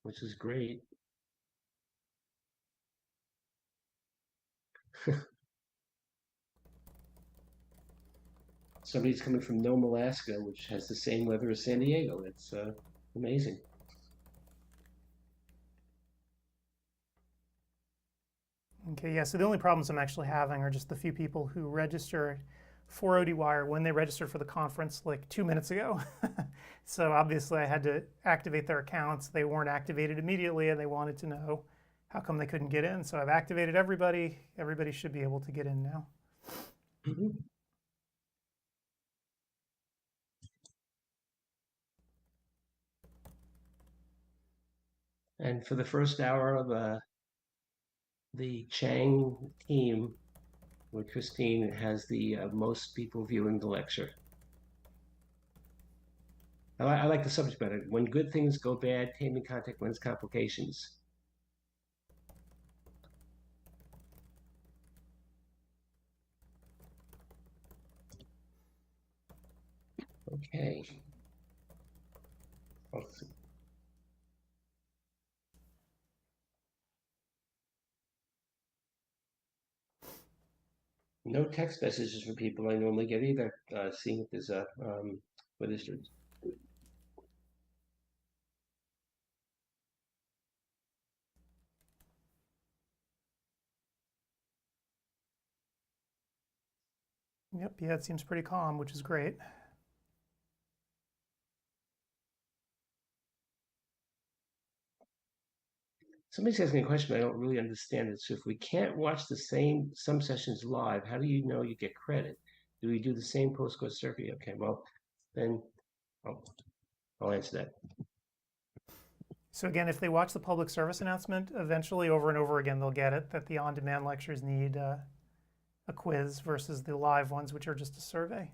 which is great. Somebody's coming from Nome, Alaska, which has the same weather as San Diego. It's amazing. Okay, yeah, so the only problems I'm actually having are just the few people who register for ODwire when they registered for the conference like 2 minutes ago. So obviously I had to activate their accounts. They weren't activated immediately and they wanted to know how come they couldn't get in. So I've activated everybody. Everybody should be able to get in now. Mm-hmm. And for the first hour of the Chang team with Christine has the most people viewing the lecture. I like the subject matter. When good things go bad, taming contact lens complications. Okay. Let's see. No text messages from people I normally get either. Seeing if there's a what is it? Yep, yeah, it seems pretty calm, which is great. Somebody's asking a question, but I don't really understand it. So if we can't watch some sessions live, how do you know you get credit? Do we do the same postcode survey? Okay, well, then I'll answer that. So again, if they watch the public service announcement, eventually over and over again, they'll get it, that the on-demand lectures need a quiz versus the live ones, which are just a survey.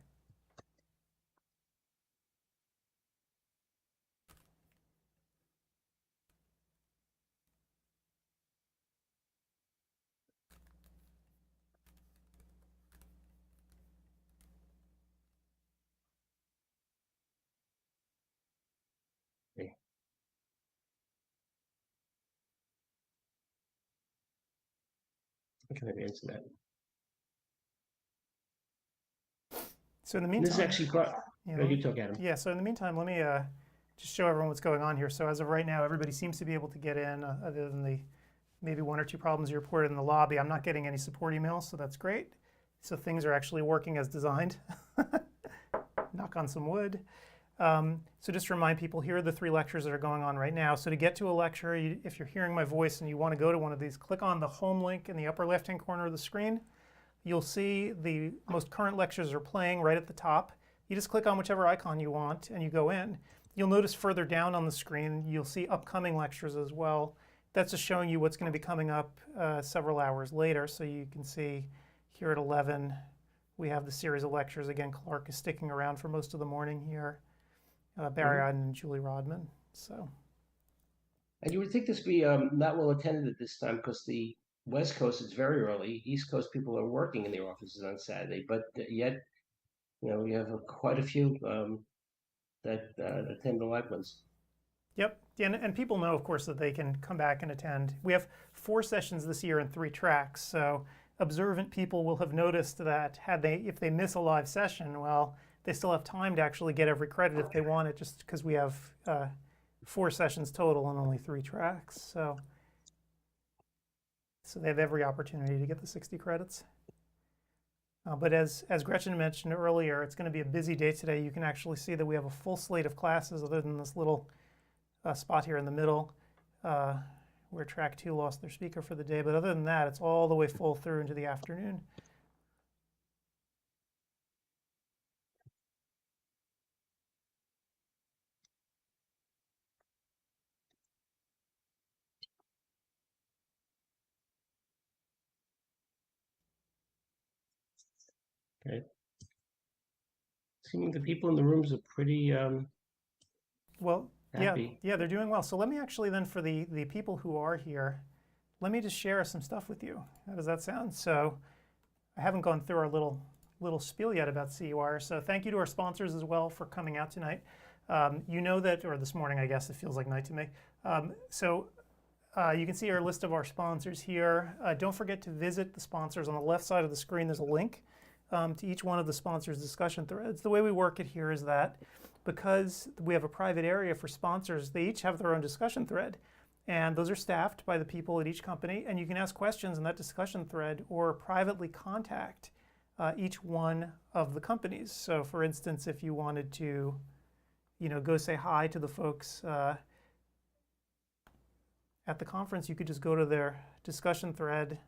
Okay. I can answer that. So in the meantime, This is actually you talk, Adam. Yeah, so in the meantime, let me just show everyone what's going on here. So as of right now, everybody seems to be able to get in, other than the maybe 1 or 2 problems you reported in the lobby. I'm not getting any support emails, so that's great. So things are actually working as designed. Knock on some wood. So just to remind people, here are the 3 lectures that are going on right now. So to get to a lecture, if you're hearing my voice and you want to go to one of these, click on the home link in the upper left-hand corner of the screen. You'll see the most current lectures are playing right at the top. You just click on whichever icon you want and you go in. You'll notice further down on the screen, you'll see upcoming lectures as well. That's just showing you what's going to be coming up several hours later. So you can see here at 11, we have the series of lectures. Again, Clark is sticking around for most of the morning here. Barry Iden and Julie Rodman. So. And you would think this would be not well attended at this time because the West Coast is very early. East Coast people are working in their offices on Saturday, but yet, we have quite a few that attend the live ones. Yep, and people know, of course, that they can come back and attend. We have 4 sessions this year and 3 tracks, so observant people will have noticed that if they miss a live session, well, they still have time to actually get every credit if they want it, just because we have 4 sessions total and only 3 tracks. So they have every opportunity to get the 60 credits. But as Gretchen mentioned earlier, it's going to be a busy day today. You can actually see that we have a full slate of classes other than this little spot here in the middle where track 2 lost their speaker for the day. But other than that, it's all the way full through into the afternoon. Okay. Seeming the people in the rooms are pretty well, happy. Yeah, they're doing well. So let me actually then, for the people who are here, let me just share some stuff with you. How does that sound? So I haven't gone through our little spiel yet about CEwire. So thank you to our sponsors as well for coming out tonight. You know that, or this morning, I guess it feels like night to me. You can see our list of our sponsors here. Don't forget to visit the sponsors. On the left side of the screen, there's a link to each one of the sponsors' discussion threads. The way we work it here is that because we have a private area for sponsors, they each have their own discussion thread. And those are staffed by the people at each company. And you can ask questions in that discussion thread or privately contact each one of the companies. So for instance, if you wanted to, go say hi to the folks at the conference, you could just go to their discussion thread,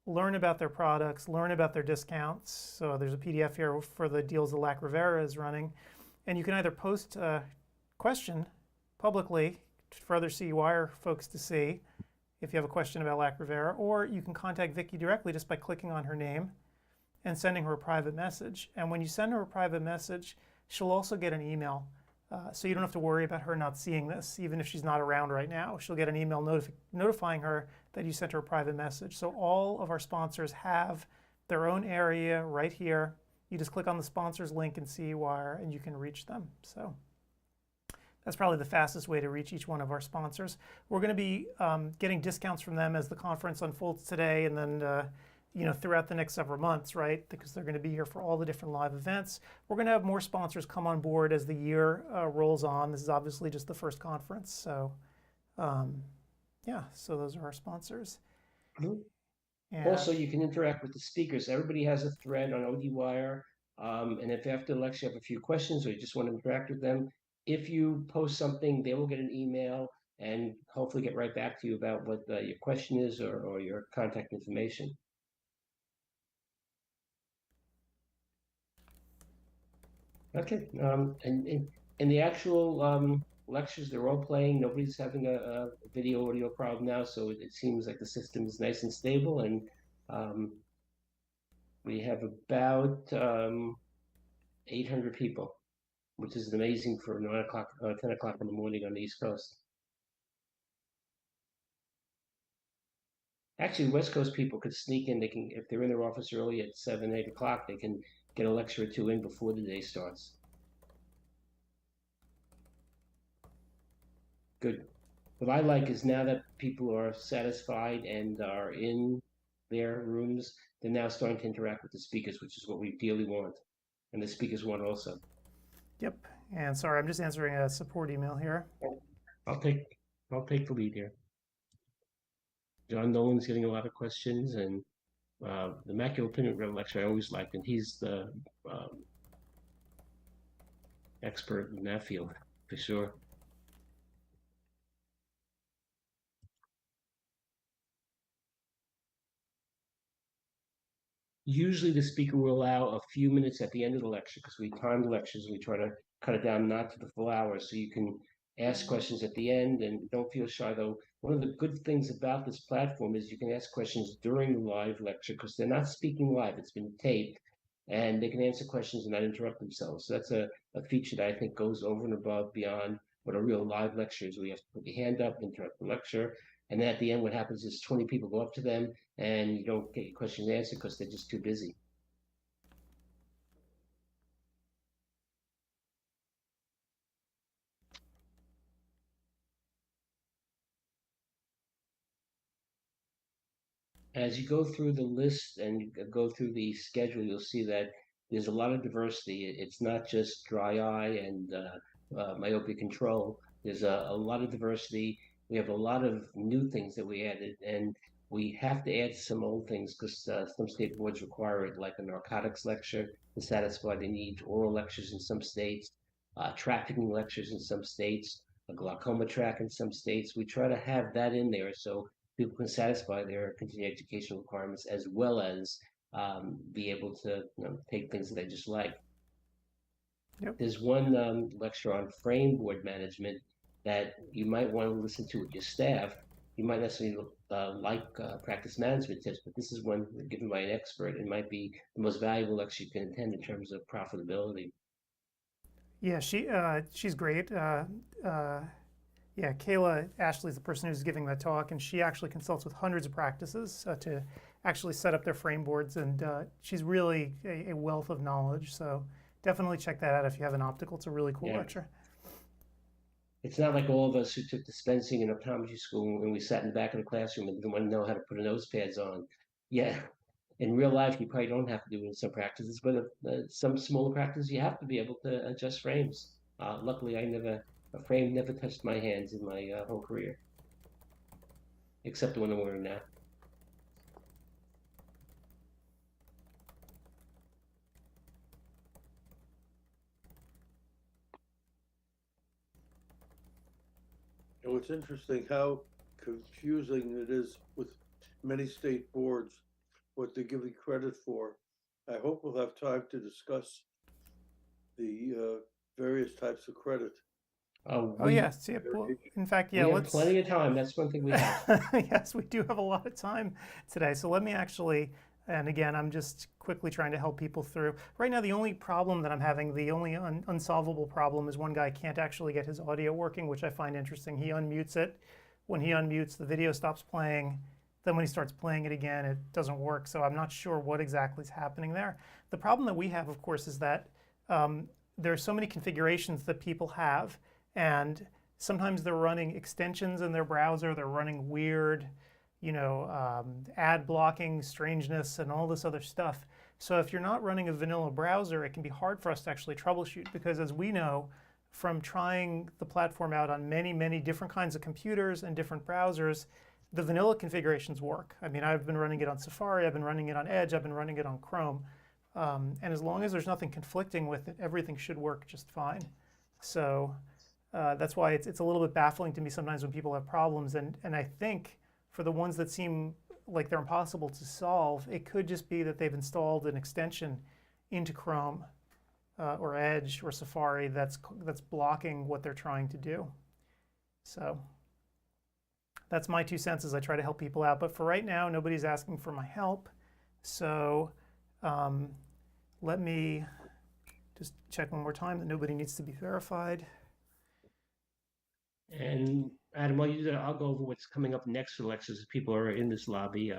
learn about their products, learn about their discounts. So there's a PDF here for the deals that Lac Rivera is running. And you can either post a question publicly for other CEwire folks to see if you have a question about Lac Rivera, or you can contact Vicki directly just by clicking on her name and sending her a private message. And when you send her a private message, she'll also get an email. So you don't have to worry about her not seeing this, even if she's not around right now. She'll get an email notifying her that you sent her a private message. So all of our sponsors have their own area right here. You just click on the sponsors link in CEwire and you can reach them. So that's probably the fastest way to reach each one of our sponsors. We're going to be getting discounts from them as the conference unfolds today and then throughout the next several months, right? Because they're going to be here for all the different live events. We're going to have more sponsors come on board as the year rolls on. This is obviously just the first conference. So so those are our sponsors. Mm-hmm. And also, you can interact with the speakers. Everybody has a thread on ODwire. And if after the lecture you have a few questions or you just want to interact with them, if you post something, they will get an email and hopefully get right back to you about what your question is or your contact information. Okay, and the actual lectures, they're all playing. Nobody's having a video audio problem now, so it seems like the system is nice and stable. And we have about 800 people, which is amazing for 9 o'clock, 10 o'clock in the morning on the East Coast. Actually, West Coast people could sneak in. They can, if they're in their office early at 7, 8 o'clock, they can get a lecture or two in before the day starts. Good. What I like is now that people are satisfied and are in their rooms, they're now starting to interact with the speakers, which is what we ideally want. And the speakers want also. Yep. And sorry, I'm just answering a support email here. I'll take the lead here. John Nolan's getting a lot of questions, and the macular pigment lecture I always liked, and he's the expert in that field for sure. Usually the speaker will allow a few minutes at the end of the lecture because we time the lectures. We try to cut it down not to the full hour, so you can ask questions at the end and don't feel shy. Though one of the good things about this platform is you can ask questions during the live lecture because they're not speaking live. It's been taped, and they can answer questions and not interrupt themselves. So that's a feature that I think goes over and above beyond what a real live lecture is. We have to put your hand up, interrupt the lecture. And then at the end, what happens is 20 people go up to them and you don't get your questions answered because they're just too busy. As you go through the list and you go through the schedule, you'll see that there's a lot of diversity. It's not just dry eye and myopia control. There's a lot of diversity. We have a lot of new things that we added, and we have to add some old things because some state boards require it, like a narcotics lecture to satisfy the needs, oral lectures in some states, trafficking lectures in some states, a glaucoma track in some states. We try to have that in there so people can satisfy their continuing education requirements as well as be able to take things that they just like. Yep. There's one lecture on frame board management that you might want to listen to with your staff. You might necessarily like practice management tips, but this is one given by an expert. It might be the most valuable lecture you can attend in terms of profitability. Yeah, she's great. Yeah, Kayla Ashley is the person who's giving that talk, and she actually consults with hundreds of practices to actually set up their frame boards, and she's really a wealth of knowledge. So definitely check that out if you have an optical. It's a really cool lecture. It's not like all of us who took dispensing in optometry school when we sat in the back of the classroom and didn't want to know how to put a nose pads on. Yeah, in real life, you probably don't have to do it in some practices, but some smaller practices, you have to be able to adjust frames. Luckily, I never A frame never touched my hands in my whole career, except the one I'm wearing now. It's interesting how confusing it is with many state boards, what they're giving credit for. I hope we'll have time to discuss the various types of credit. Oh yes, yeah, well, in fact, yeah, we have plenty of time. That's one thing we have. Yes, we do have a lot of time today. So let me actually, and again, I'm just quickly trying to help people through. Right now, the only problem that I'm having, the only unsolvable problem is one guy can't actually get his audio working, which I find interesting. He unmutes it. When he unmutes, the video stops playing. Then when he starts playing it again, it doesn't work. So I'm not sure what exactly is happening there. The problem that we have, of course, is that there are so many configurations that people have. And sometimes they're running extensions in their browser. They're running weird, ad blocking, strangeness, and all this other stuff. So if you're not running a vanilla browser, it can be hard for us to actually troubleshoot because, as we know from trying the platform out on many, many different kinds of computers and different browsers, the vanilla configurations work. I mean, I've been running it on Safari, I've been running it on Edge, I've been running it on Chrome. And as long as there's nothing conflicting with it, everything should work just fine. So that's why it's a little bit baffling to me sometimes when people have problems. And I think for the ones that seem like they're impossible to solve, it could just be that they've installed an extension into Chrome or Edge or Safari that's blocking what they're trying to do. So that's my 2 cents as I try to help people out. But for right now, nobody's asking for my help. So let me just check one more time that nobody needs to be verified. And Adam, while you do that, I'll go over what's coming up next for lectures if people are in this lobby.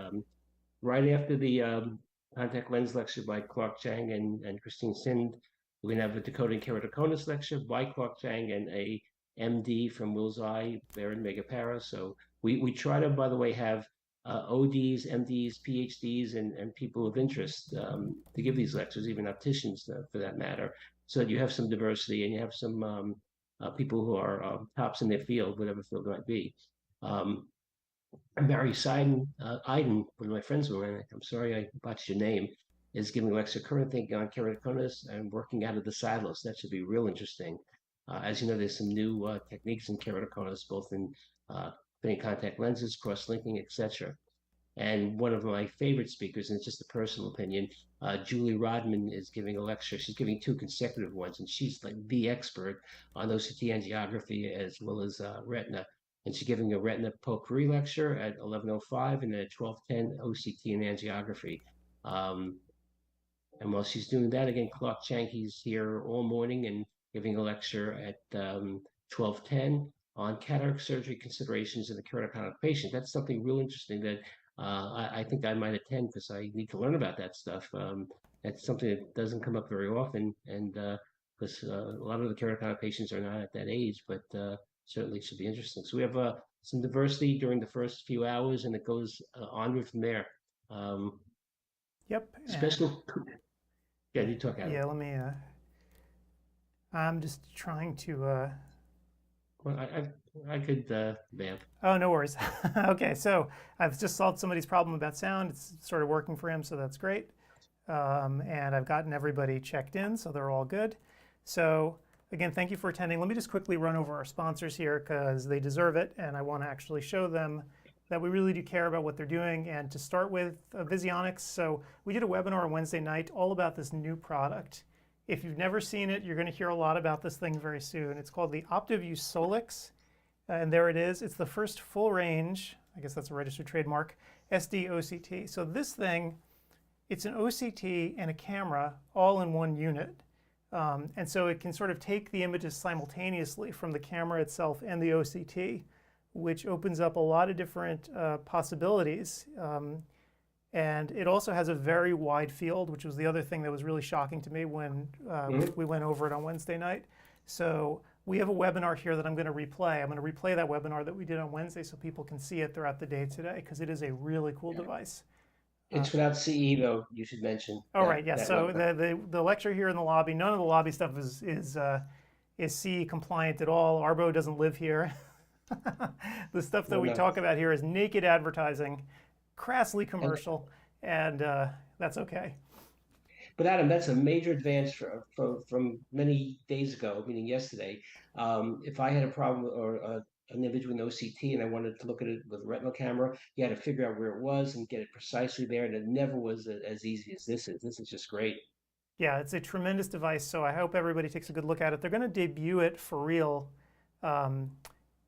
Right after the contact lens lecture by Clark Chang and Christine Sind, we're going to have a decoding keratoconus lecture by Clark Chang and a MD from Will's Eye there in Megapara. So we try to, by the way, have ODs, MDs, PhDs, and people of interest to give these lectures, even opticians for that matter, so that you have some diversity and you have some people who are tops in their field, whatever field it might be. Barry Iden, one of my friends, I'm sorry I botched your name, is giving a lecture current thinking on keratoconus and working out of the silos. That should be real interesting. As you know, there's some new techniques in keratoconus, both in fitting contact lenses, cross-linking, etc. And one of my favorite speakers, and it's just a personal opinion, Julie Rodman is giving a lecture. She's giving 2 consecutive ones, and she's like the expert on OCT angiography as well as retina. And she's giving a retina potpourri lecture at 11:05 and at 12:10 OCT and angiography. And while she's doing that, again, Clark Chang, he's here all morning and giving a lecture at 12:10 on cataract surgery considerations in the keratoconic patient. That's something real interesting that I think I might attend because I need to learn about that stuff. That's something that doesn't come up very often, and because a lot of the keratoconic patients are not at that age, but certainly should be interesting. So we have some diversity during the first few hours, and it goes onward from there. Yep. Special. Yeah, you talk out. Yeah, let me. I'm just trying to. Well, I could vamp. Oh, no worries. Okay, so I've just solved somebody's problem about sound. It's sort of working for him, so that's great. And I've gotten everybody checked in, so they're all good. So again, thank you for attending. Let me just quickly run over our sponsors here because they deserve it, and I want to actually show them that we really do care about what they're doing. And to start with, Visionix. So we did a webinar on Wednesday night all about this new product. If you've never seen it, you're going to hear a lot about this thing very soon. It's called the OptiView Solix, and there it is. It's the first full range, I guess that's a registered trademark, SD OCT. So this thing, it's an OCT and a camera all in one unit. And so it can sort of take the images simultaneously from the camera itself and the OCT, which opens up a lot of different possibilities. And it also has a very wide field, which was the other thing that was really shocking to me when we went over it on Wednesday night. So we have a webinar here that I'm going to replay. I'm going to replay that webinar that we did on Wednesday so people can see it throughout the day today, because it is a really cool device. It's without CE, though, you should mention. Oh, right, yeah. So the lecture here in the lobby, none of the lobby stuff is is CE compliant at all. Arbo doesn't live here. The stuff that we talk about here is naked advertising, crassly commercial, and that's okay. But Adam, that's a major advance from many days ago, meaning yesterday. If I had a problem or an image with OCT and I wanted to look at it with a retinal camera, you had to figure out where it was and get it precisely there, and it never was as easy as this is. This is just great. Yeah, it's a tremendous device, so I hope everybody takes a good look at it. They're going to debut it for real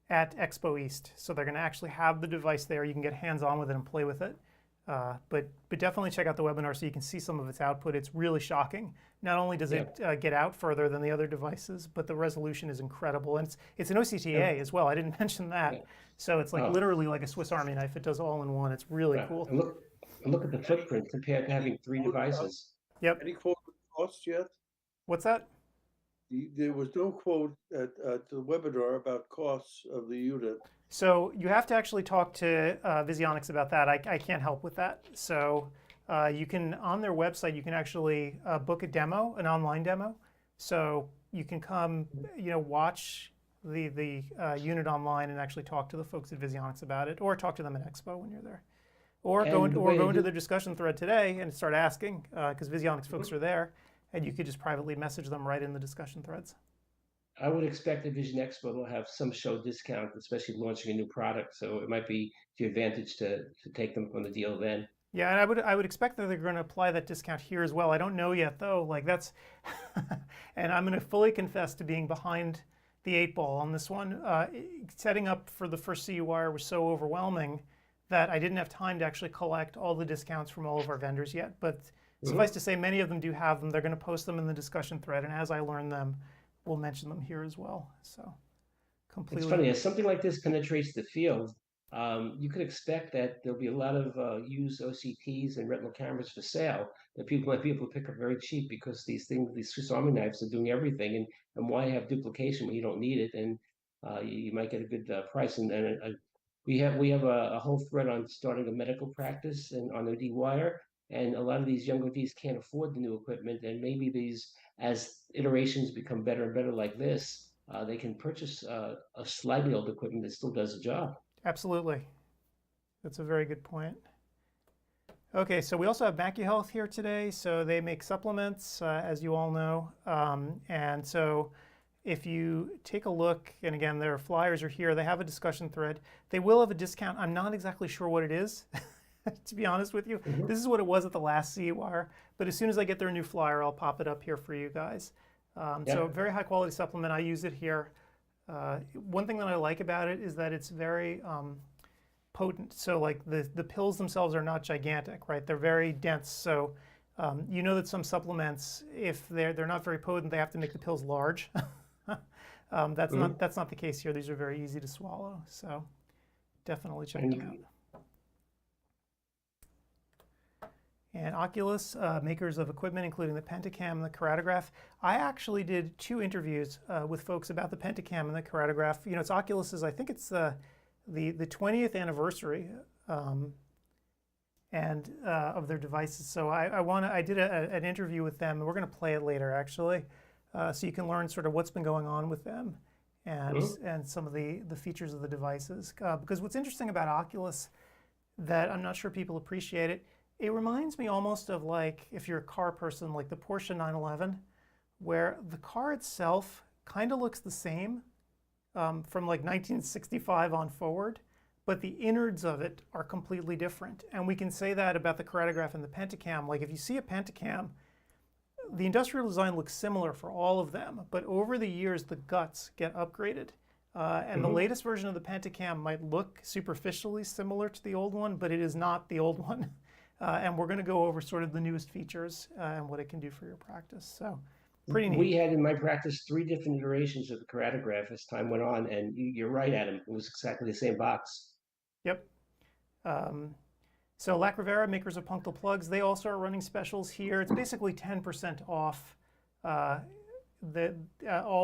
at Expo East, so they're going to actually have the device there. You can get hands-on with it and play with it. But definitely check out the webinar so you can see some of its output. It's really shocking. Not only does it get out further than the other devices, but the resolution is incredible. And it's an OCTA as well. I didn't mention that. So it's like literally like a Swiss Army knife. It does all in one. It's really cool. And look at the footprint compared to having 3 devices. Yep. Any quote costs yet? What's that? There was no quote at the webinar about costs of the unit. So you have to actually talk to Visionics about that. I can't help with that. So you can, on their website, you can actually book a demo, an online demo. So you can come, watch the unit online and actually talk to the folks at Visionics about it, or talk to them at Expo when you're there. Or go into their discussion thread today and start asking, because Visionics folks are there, and you could just privately message them right in the discussion threads. I would expect the Vision Expo will have some show discount, especially launching a new product. So it might be to your advantage to take them on the deal then. Yeah, and I would expect that they're going to apply that discount here as well. I don't know yet though. Like that's, and I'm going to fully confess to being behind the 8 ball on this one. Setting up for the first CEwire was so overwhelming that I didn't have time to actually collect all the discounts from all of our vendors yet. But suffice to say, many of them do have them. They're going to post them in the discussion thread, and as I learn them, we'll mention them here as well. So completely. It's funny, as something like this penetrates the field, you could expect that there'll be a lot of used OCTs and retinal cameras for sale that people might be able to pick up very cheap, because these Swiss Army knives are doing everything, and why have duplication when you don't need it? And you might get a good price. And we have a whole thread on starting a medical practice and on ODwire, and a lot of these young ODs can't afford the new equipment, and maybe these, as iterations become better and better like this, they can purchase a slightly old equipment that still does the job. Absolutely. That's a very good point. Okay, so we also have MacuHealth here today. So they make supplements, as you all know. And so if you take a look, and again, their flyers are here. They have a discussion thread. They will have a discount. I'm not exactly sure what it is, to be honest with you. This is what it was at the last CEwire. But as soon as I get their new flyer, I'll pop it up here for you guys. So very high quality supplement. I use it here. One thing that I like about it is that it's very potent. So like the pills themselves are not gigantic, right? They're very dense. So you know that some supplements, if they're not very potent, they have to make the pills large. That's not the case here. These are very easy to swallow. So definitely check them out. And Oculus, makers of equipment, including the Pentacam and the Keratograph. I actually did 2 interviews with folks about the Pentacam and the Keratograph. It's Oculus's, I think it's the 20th anniversary of their devices. So I did an interview with them, and we're going to play it later, actually, so you can learn sort of what's been going on with them and some of the features of the devices. Because what's interesting about Oculus that I'm not sure people appreciate it reminds me almost of, like, if you're a car person, like the Porsche 911, where the car itself kind of looks the same from like 1965 on forward, but the innards of it are completely different. And we can say that about the Keratograph and the Pentacam. Like if you see a Pentacam, the industrial design looks similar for all of them, but over the years the guts get upgraded. And the latest version of the Pentacam might look superficially similar to the old one, but it is not the old one. And we're going to go over sort of the newest features and what it can do for your practice. So pretty neat. We had in my practice 3 different iterations of the Keratograph as time went on, and you're right, Adam. It was exactly the same box. Yep. So La Rivera, makers of punctal plugs, they also are running specials here. It's basically 10% off all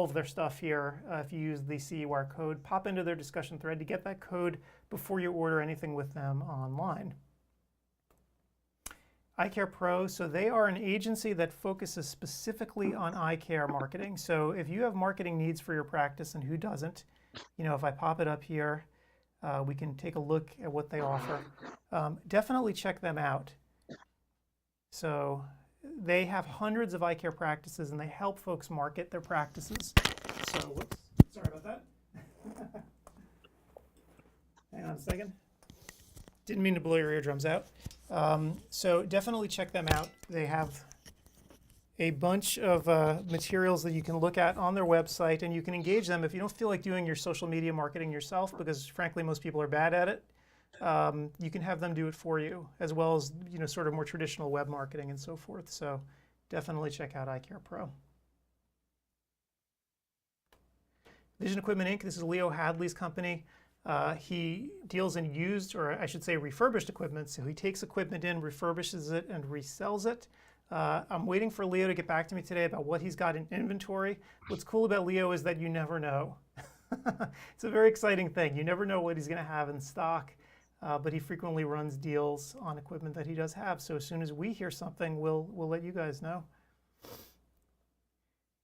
of their stuff here if you use the CEwire code. Pop into their discussion thread to get that code before you order anything with them online. Eye Care Pro, so they are an agency that focuses specifically on eye care marketing. So if you have marketing needs for your practice, and who doesn't, if I pop it up here, we can take a look at what they offer. Definitely check them out. So they have hundreds of eye care practices, and they help folks market their practices. So, whoops, sorry about that. Hang on a second. Didn't mean to blow your eardrums out. So definitely check them out. They have a bunch of materials that you can look at on their website, and you can engage them if you don't feel like doing your social media marketing yourself, because frankly most people are bad at it. You can have them do it for you, as well as sort of more traditional web marketing and so forth. So definitely check out Eye Care Pro. Vision Equipment Inc. This is Leo Hadley's company. He deals in used, or I should say refurbished equipment. So he takes equipment in, refurbishes it, and resells it. I'm waiting for Leo to get back to me today about what he's got in inventory. What's cool about Leo is that you never know. It's a very exciting thing. You never know what he's going to have in stock, but he frequently runs deals on equipment that he does have. So as soon as we hear something, we'll let you guys know.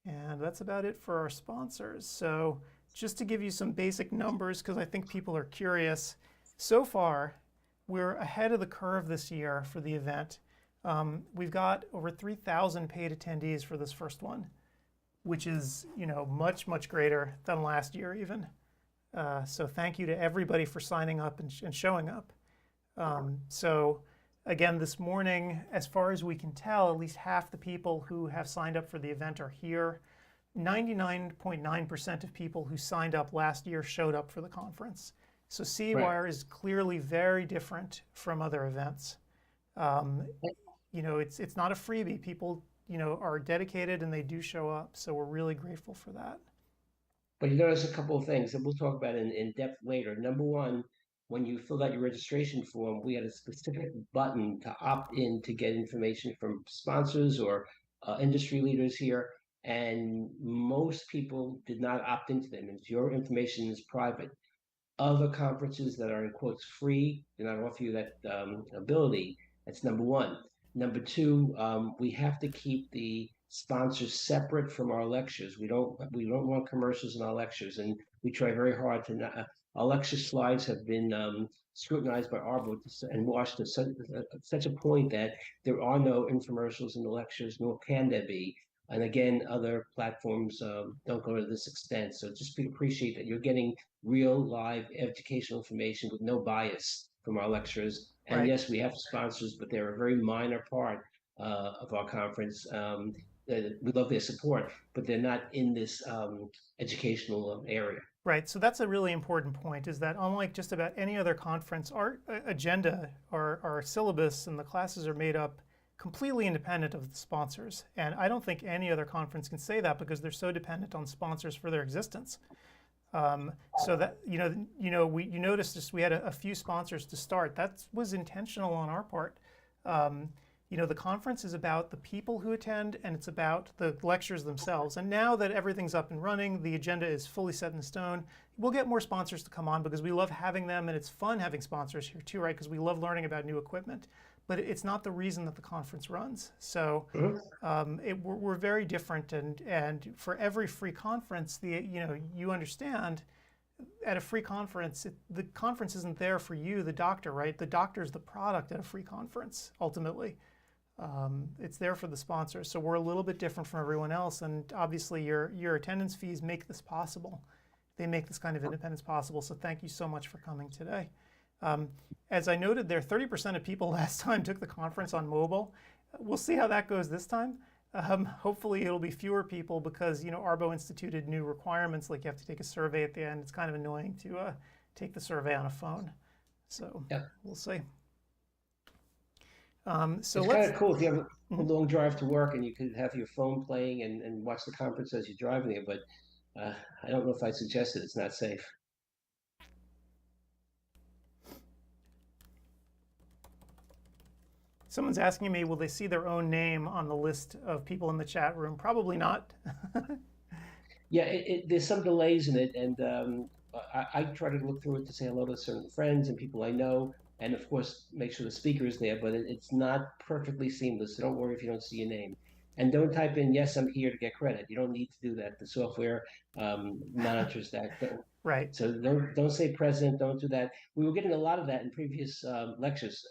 And that's about it for our sponsors. So just to give you some basic numbers, because I think people are curious, so far we're ahead of the curve this year for the event. We've got over 3,000 paid attendees for this first one, which is much, much greater than last year even. So thank you to everybody for signing up and showing up. So again, this morning, as far as we can tell, at least half the people who have signed up for the event are here. 99.9% of people who signed up last year showed up for the conference. So CEwire is clearly very different from other events. It's not a freebie. People, are dedicated and they do show up. So we're really grateful for that. But there's a couple of things that we'll talk about in depth later. Number one, when you filled out your registration form, we had a specific button to opt in to get information from sponsors or industry leaders here. And most people did not opt into them. And your information is private. Other conferences that are in quotes free do not offer you that ability. That's number one. Number two, we have to keep the sponsors separate from our lectures. We don't want commercials in our lectures, and we try very hard to not. Our lecture slides have been scrutinized by Arbo and washed to such a point that there are no infomercials in the lectures, nor can there be. And again, other platforms don't go to this extent. So just appreciate that you're getting real live educational information with no bias from our lecturers. And yes, we have sponsors, but they're a very minor part of our conference. We love their support, but they're not in this educational area. Right, so that's a really important point, is that unlike just about any other conference, our agenda, our syllabus and the classes are made up completely independent of the sponsors. And I don't think any other conference can say that, because they're so dependent on sponsors for their existence. So that, you noticed just we had a few sponsors to start. That was intentional on our part. The conference is about the people who attend, and it's about the lectures themselves. And now that everything's up and running, the agenda is fully set in stone, we'll get more sponsors to come on, because we love having them, and it's fun having sponsors here too, right? Because we love learning about new equipment. But it's not the reason that the conference runs. So we're very different, and for every free conference, you understand, at a free conference, the conference isn't there for you, the doctor, right? The doctor's the product at a free conference, ultimately. It's there for the sponsors. So we're a little bit different from everyone else, and obviously your attendance fees make this possible. They make this kind of independence possible. So thank you so much for coming today. As I noted there, 30% of people last time took the conference on mobile. We'll see how that goes this time. Hopefully it'll be fewer people, because Arbo instituted new requirements, like you have to take a survey at the end. It's kind of annoying to take the survey on a phone. So we'll see. It's kind of cool if you have a long drive to work and you could have your phone playing and watch the conference as you're driving there, but I don't know if I suggest it. It's not safe. Someone's asking me, will they see their own name on the list of people in the chat room? Probably not. Yeah, there's some delays in it, and I try to look through it to say hello to certain friends and people I know. and of course make sure the speaker is there, but it's not perfectly seamless, so don't worry if you don't see your name. And don't type in, yes, I'm here to get credit. You don't need to do that. The software monitors that. Right. So don't say present, don't do that. We were getting a lot of that in previous lectures,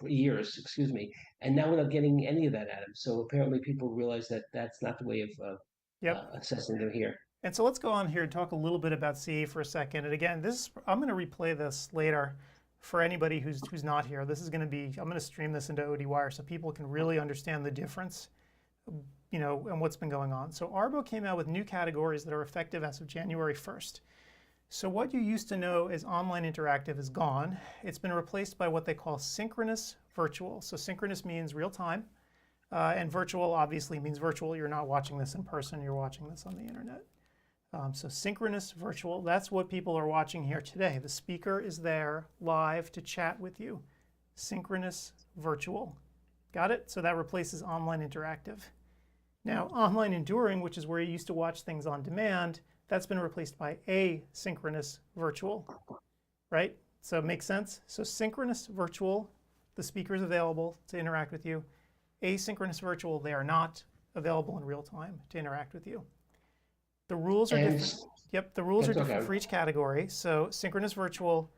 years, excuse me, and now we're not getting any of that, Adam. So apparently people realize that that's not the way of Yep. assessing them here. And so let's go on here and talk a little bit about CE for a second. And again, I'm going to replay this later for anybody who's not here. This is going to be, I'm going to stream this into ODwire so people can really understand the difference, and what's been going on. So Arbo came out with new categories that are effective as of January 1st. So what you used to know as online interactive is gone. It's been replaced by what they call synchronous virtual. So synchronous means real time, and virtual obviously means virtual. You're not watching this in person, you're watching this on the internet. So synchronous virtual, that's what people are watching here today. The speaker is there live to chat with you. Synchronous virtual. Got it? So that replaces online interactive. Now online enduring, which is where you used to watch things on demand, that's been replaced by asynchronous virtual, right? So it makes sense. So synchronous virtual, the speaker is available to interact with you. Asynchronous virtual, they are not available in real time to interact with you. The rules are different. Yep, the rules are different for each category. So synchronous virtual,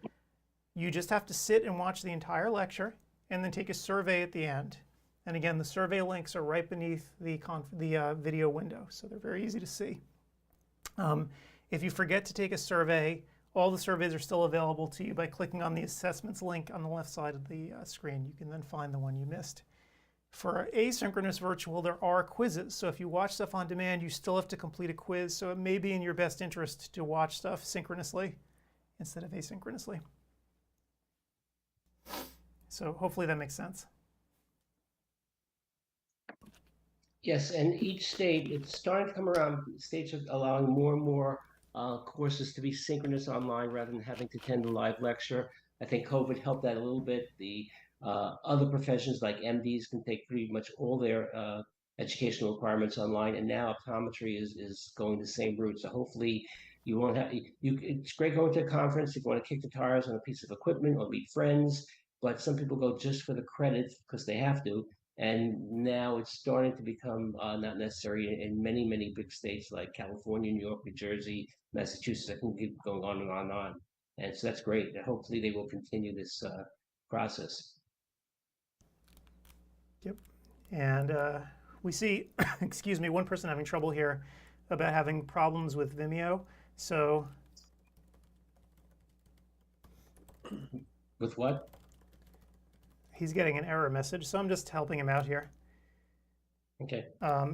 you just have to sit and watch the entire lecture and then take a survey at the end. And again, the survey links are right beneath the video window, so they're very easy to see. If you forget to take a survey, all the surveys are still available to you by clicking on the assessments link on the left side of the screen. You can then find the one you missed. For asynchronous virtual, there are quizzes. So if you watch stuff on demand, you still have to complete a quiz. So it may be in your best interest to watch stuff synchronously instead of asynchronously. So hopefully that makes sense. Yes, and each state, it's starting to come around. States are allowing more and more courses to be synchronous online rather than having to attend a live lecture. I think COVID helped that a little bit. The other professions like MDs can take pretty much all their educational requirements online, and now optometry is going the same route. So hopefully you won't have, it's great going to a conference if you want to kick the tires on a piece of equipment or meet friends, but some people go just for the credit because they have to. And now it's starting to become not necessary in many, many big states like California, New York, New Jersey, Massachusetts. I can keep going on and on and on. And so that's great. And hopefully they will continue this process. Yep. And we see, excuse me, one person having trouble here about having problems with Vimeo. So. With what? He's getting an error message, so I'm just helping him out here. Okay.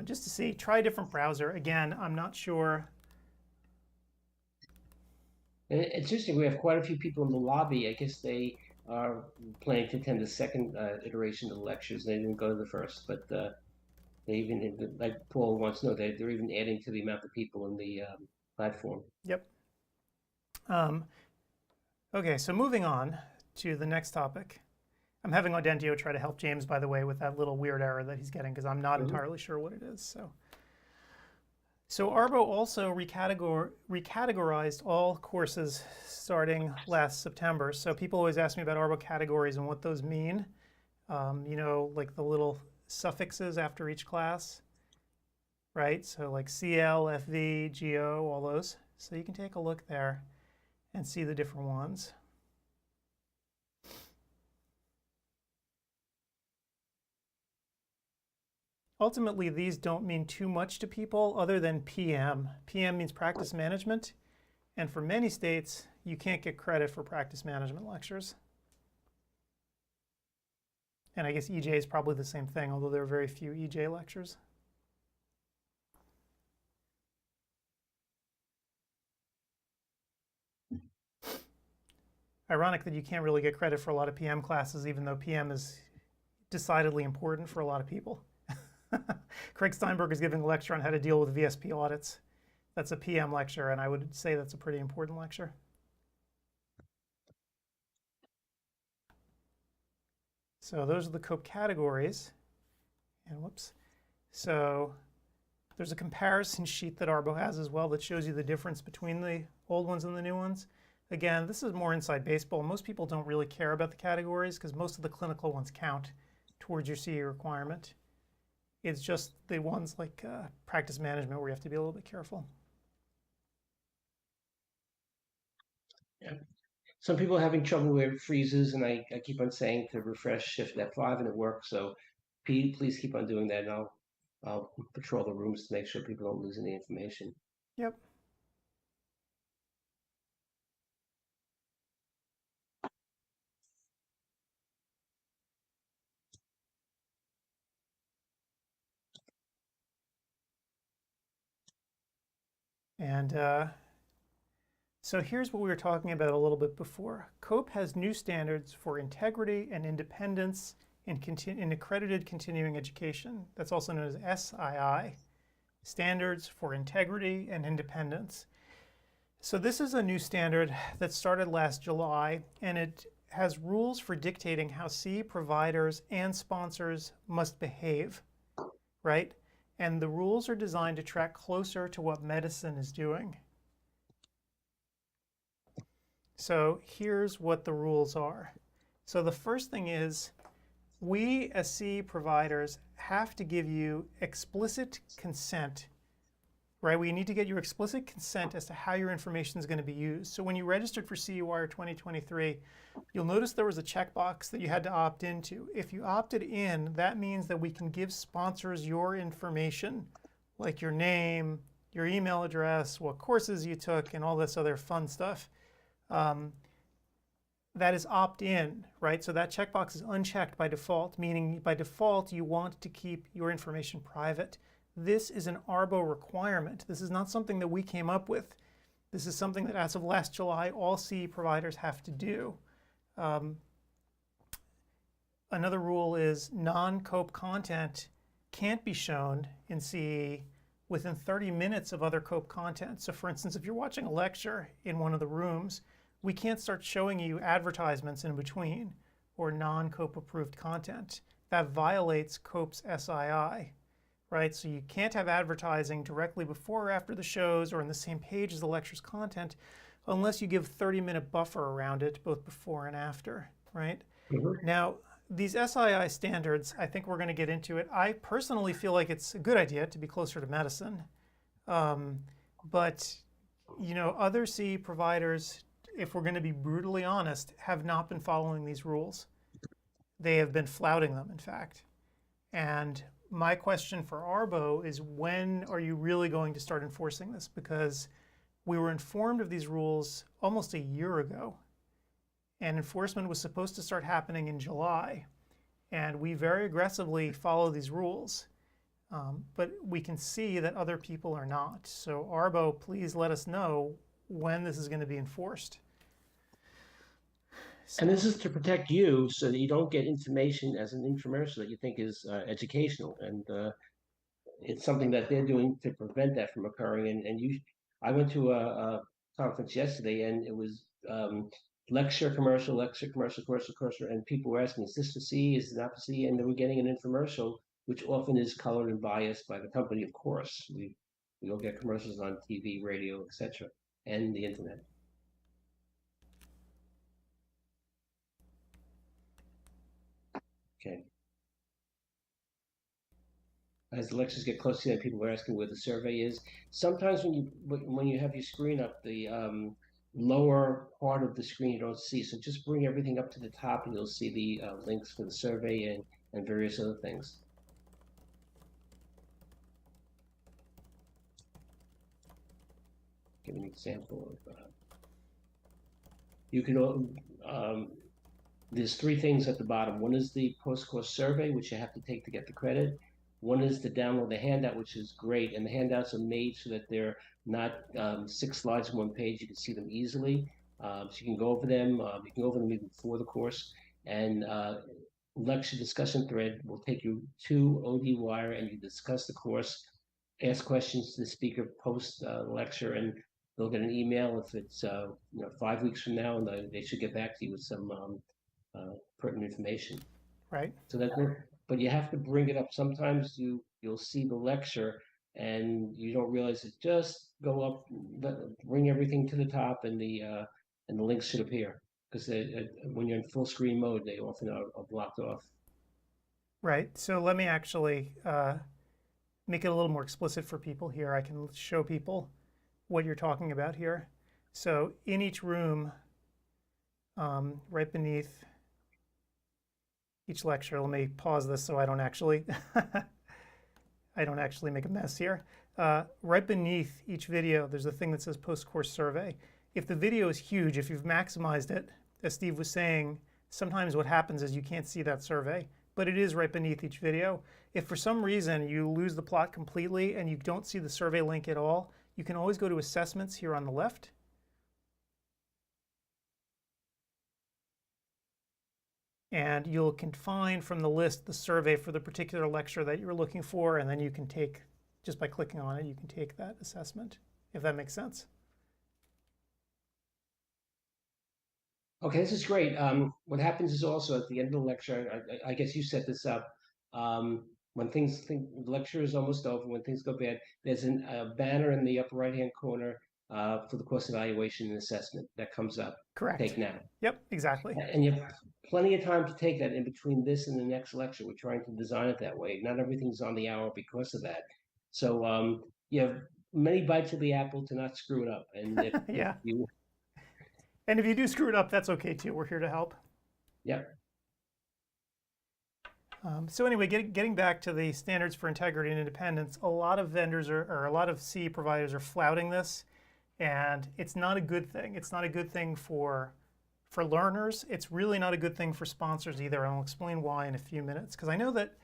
Just to see, try a different browser. Again, I'm not sure. And it's interesting, we have quite a few people in the lobby. I guess they are planning to attend the second iteration of the lectures. They didn't go to the first, but they even, like Paul wants to know, they're even adding to the amount of people in the platform. Yep. Okay, so moving on to the next topic. I'm having Audentio try to help James, by the way, with that little weird error that he's getting, because I'm not entirely sure what it is. So Arbo also recategorized all courses starting last September. So people always ask me about Arbo categories and what those mean. Like the little suffixes after each class, right? So like CL, FV, GO, all those. So you can take a look there and see the different ones. Ultimately, these don't mean too much to people other than PM. PM means practice management. And for many states, you can't get credit for practice management lectures. And I guess EJ is probably the same thing, although there are very few EJ lectures. Ironic that you can't really get credit for a lot of PM classes, even though PM is decidedly important for a lot of people. Craig Steinberg is giving a lecture on how to deal with VSP audits. That's a PM lecture, and I would say that's a pretty important lecture. So those are the COPE categories. And whoops. So there's a comparison sheet that Arbo has as well that shows you the difference between the old ones and the new ones. Again, this is more inside baseball. Most people don't really care about the categories because most of the clinical ones count towards your CE requirement. It's just the ones like practice management where you have to be a little bit careful. Yeah. Some people are having trouble where it freezes, and I keep on saying to refresh shift F5, and it works. So please keep on doing that, and I'll patrol the rooms to make sure people don't lose any information. Yep. And so here's what we were talking about a little bit before. COPE has new standards for integrity and independence in accredited continuing education. That's also known as SII, Standards for Integrity and Independence. So this is a new standard that started last July, and it has rules for dictating how CE providers and sponsors must behave, right? And the rules are designed to track closer to what medicine is doing. So here's what the rules are. So the first thing is, we as CE providers have to give you explicit consent, right? We need to get your explicit consent as to how your information is going to be used. So when you registered for CEwire 2023, you'll notice there was a checkbox that you had to opt into. If you opted in, that means that we can give sponsors your information, like your name, your email address, what courses you took, and all this other fun stuff. That is opt-in, right? So that checkbox is unchecked by default, meaning by default you want to keep your information private. This is an ARBO requirement. This is not something that we came up with. This is something that as of last July, all CE providers have to do. Another rule is non-COPE content can't be shown in CE within 30 minutes of other COPE content. So for instance, if you're watching a lecture in one of the rooms, we can't start showing you advertisements in between or non-COPE approved content. That violates COPE's SII, right? So you can't have advertising directly before or after the shows or on the same page as the lecture's content unless you give a 30-minute buffer around it, both before and after, right? Mm-hmm. Now, these SII standards, I think we're going to get into it. I personally feel like it's a good idea to be closer to medicine. But, you know, other CE providers, if we're going to be brutally honest, have not been following these rules. They have been flouting them, in fact. And my question for ARBO is, when are you really going to start enforcing this? Because we were informed of these rules almost a year ago, and enforcement was supposed to start happening in July. And we very aggressively follow these rules. But we can see that other people are not. So ARBO, please let us know when this is going to be enforced. And this is to protect you so that you don't get information as an infomercial that you think is educational. And it's something that they're doing to prevent that from occurring. And I went to a conference yesterday, and it was lecture, commercial, and people were asking, is this for C? Is it not for C? And they were getting an infomercial, which often is colored and biased by the company, of course. We all get commercials on TV, radio, etc., and the internet. Okay. As the lectures get closer, and people are asking where the survey is. Sometimes when you have your screen up, the lower part of the screen you don't see. So just bring everything up to the top, and you'll see the links for the survey and various other things. Give an example of you can. There's three things at the bottom. One is the post-course survey, which you have to take to get the credit. One is to download the handout, which is great. And the handouts are made so that they're not 6 slides on one page. You can see them easily. So you can go over them. You can go over them even before the course. And lecture discussion thread will take you to ODwire, and you discuss the course, ask questions to the speaker post lecture, and they'll get an email if it's 5 weeks from now, and they should get back to you with some pertinent information. Right. So that, but you have to bring it up. Sometimes you'll see the lecture and you don't realize it. Just go up, bring everything to the top, and and the links should appear, because when you're in full screen mode, they often are blocked off. Right. So let me actually make it a little more explicit for people here. I can show people what you're talking about here. So in each room, right beneath each lecture, let me pause this so I don't actually make a mess here. Right beneath each video, there's a thing that says post-course survey. If the video is huge, if you've maximized it, as Steve was saying, sometimes what happens is you can't see that survey, but it is right beneath each video. If for some reason you lose the plot completely and you don't see the survey link at all, you can always go to assessments here on the left. And you can find from the list the survey for the particular lecture that you're looking for, and then you can take, just by clicking on it, you can take that assessment, if that makes sense. Okay, this is great. What happens is also at the end of the lecture, I guess you set this up, when the lecture is almost over, when things go bad, there's a banner in the upper right-hand corner for the course evaluation and assessment that comes up. Correct. Take now. Yep, exactly. And you have plenty of time to take that in between this and the next lecture. We're trying to design it that way. Not everything's on the hour because of that. So you have many bites of the apple to not screw it up. And if, yeah. And if you do screw it up, that's okay too. We're here to help. Yeah. So anyway, getting back to the standards for integrity and independence, a lot of vendors or a lot of CE providers are flouting this, and it's not a good thing. It's not a good thing for learners. It's really not a good thing for sponsors either. And I'll explain why in a few minutes, because I know that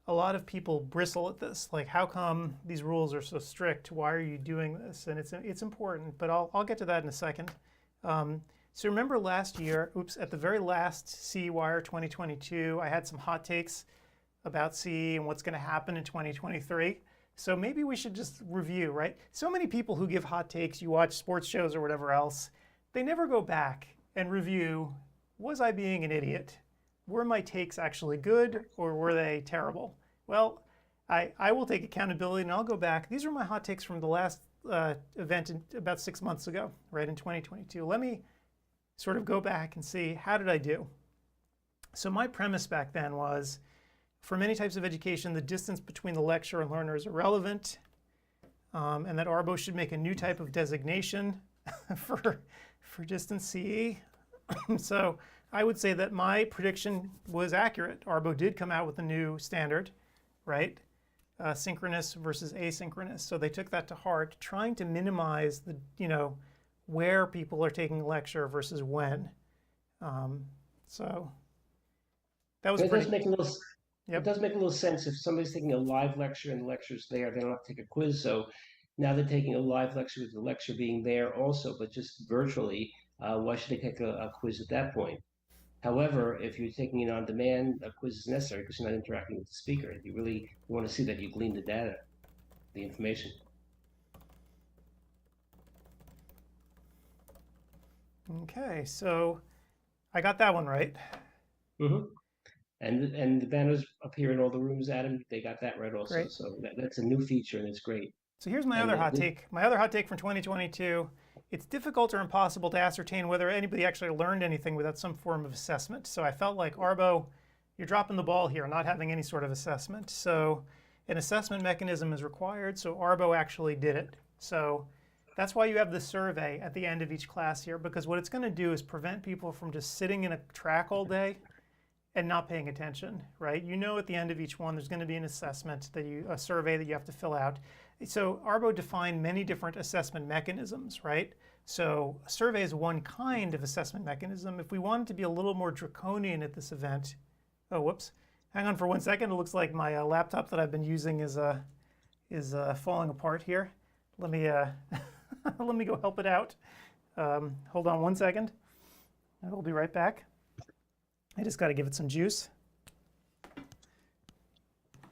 a lot of people bristle at this. Like, how come these rules are so strict? Why are you doing this? And it's important, but I'll get to that in a second. So remember last year, at the very last CEwire 2022, I had some hot takes about CE and what's going to happen in 2023. So maybe we should just review, right? So many people who give hot takes, you watch sports shows or whatever else, they never go back and review, was I being an idiot? Were my takes actually good or were they terrible? Well, I will take accountability and I'll go back. These are my hot takes from the last event about 6 months ago, right, in 2022. Let me sort of go back and see, how did I do? So my premise back then was, for many types of education, the distance between the lecturer and learner is irrelevant, and that ARBO should make a new type of designation for distance CE. So I would say that my prediction was accurate. ARBO did come out with a new standard, right? Synchronous versus asynchronous. So they took that to heart, trying to minimize the, where people are taking a lecture versus when. So that was pretty. It does make a little sense if somebody's taking a live lecture and the lecture's there, they don't have to take a quiz. So now they're taking a live lecture with the lecture being there also, but just virtually. Why should they take a quiz at that point? However, if you're taking it on demand, a quiz is necessary because you're not interacting with the speaker. You really want to see that you glean the data, the information. Okay, so I got that one right. Mm-hmm. And the banners appear in all the rooms, Adam. They got that right also. Great. So that's a new feature and it's great. So here's my other hot take. My other hot take from 2022. It's difficult or impossible to ascertain whether anybody actually learned anything without some form of assessment. So I felt like, ARBO, you're dropping the ball here, not having any sort of assessment. So an assessment mechanism is required, so ARBO actually did it. So that's why you have the survey at the end of each class here, because what it's going to do is prevent people from just sitting in a track all day and not paying attention, right? At the end of each one, there's going to be an assessment, a survey that you have to fill out. So ARBO defined many different assessment mechanisms, right? So a survey is one kind of assessment mechanism. If we wanted to be a little more draconian at this event, oh, whoops, hang on for 1 second. It looks like my laptop that I've been using is falling apart here. Let me let me go help it out. Hold on 1 second. I'll be right back. I just got to give it some juice.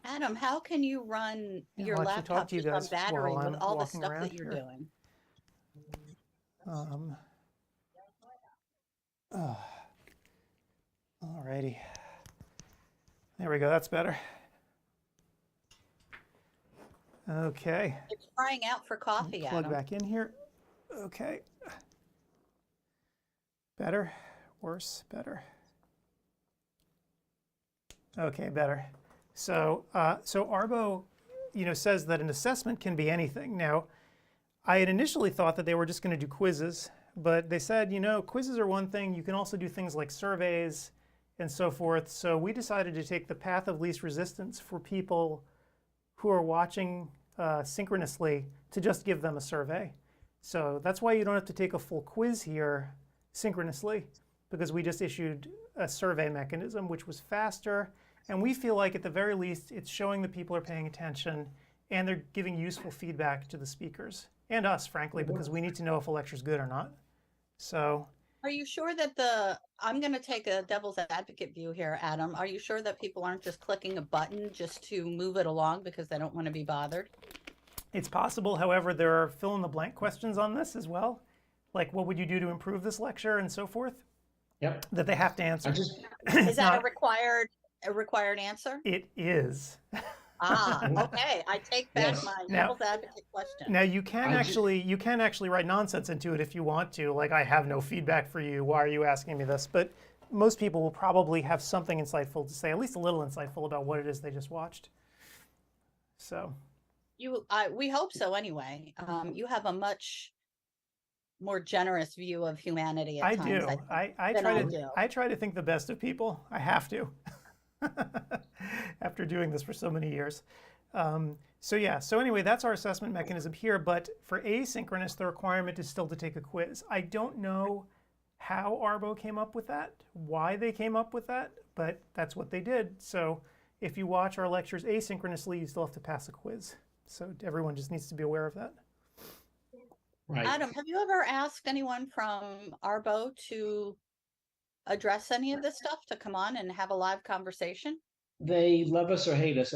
Adam, how can you run your laptop just on battery with all the stuff that you're doing? Alrighty. There we go. That's better. Okay. It's crying out for coffee, Adam. Plug back in here. Okay. Better? Worse? Better? Okay, better. So, so Arbo, says that an assessment can be anything. Now, I had initially thought that they were just going to do quizzes, but they said, quizzes are one thing. You can also do things like surveys and so forth. So we decided to take the path of least resistance for people who are watching synchronously to just give them a survey. So that's why you don't have to take a full quiz here synchronously, because we just issued a survey mechanism, which was faster. And we feel like at the very least, it's showing that people are paying attention and they're giving useful feedback to the speakers and us, frankly, because we need to know if a lecture's good or not. So. Are you sure that I'm going to take a devil's advocate view here, Adam. Are you sure that people aren't just clicking a button just to move it along because they don't want to be bothered? It's possible. However, there are fill-in-the-blank questions on this as well. Like, what would you do to improve this lecture and so forth? Yep. That they have to answer. Is that a required answer? It is. Okay. I take back my devil's advocate question. Now you can actually write nonsense into it if you want to. Like, I have no feedback for you. Why are you asking me this? But most people will probably have something insightful to say, at least a little insightful about what it is they just watched. So. We hope so anyway. You have a much more generous view of humanity at times. I try to think the best of people. I have to. After doing this for so many years. So anyway, that's our assessment mechanism here, but for asynchronous, the requirement is still to take a quiz. I don't know how Arbo came up with that, why they came up with that, but that's what they did. So if you watch our lectures asynchronously, you still have to pass a quiz. So everyone just needs to be aware of that. Right. Adam, have you ever asked anyone from Arbo to address any of this stuff, to come on and have a live conversation? They love us or hate us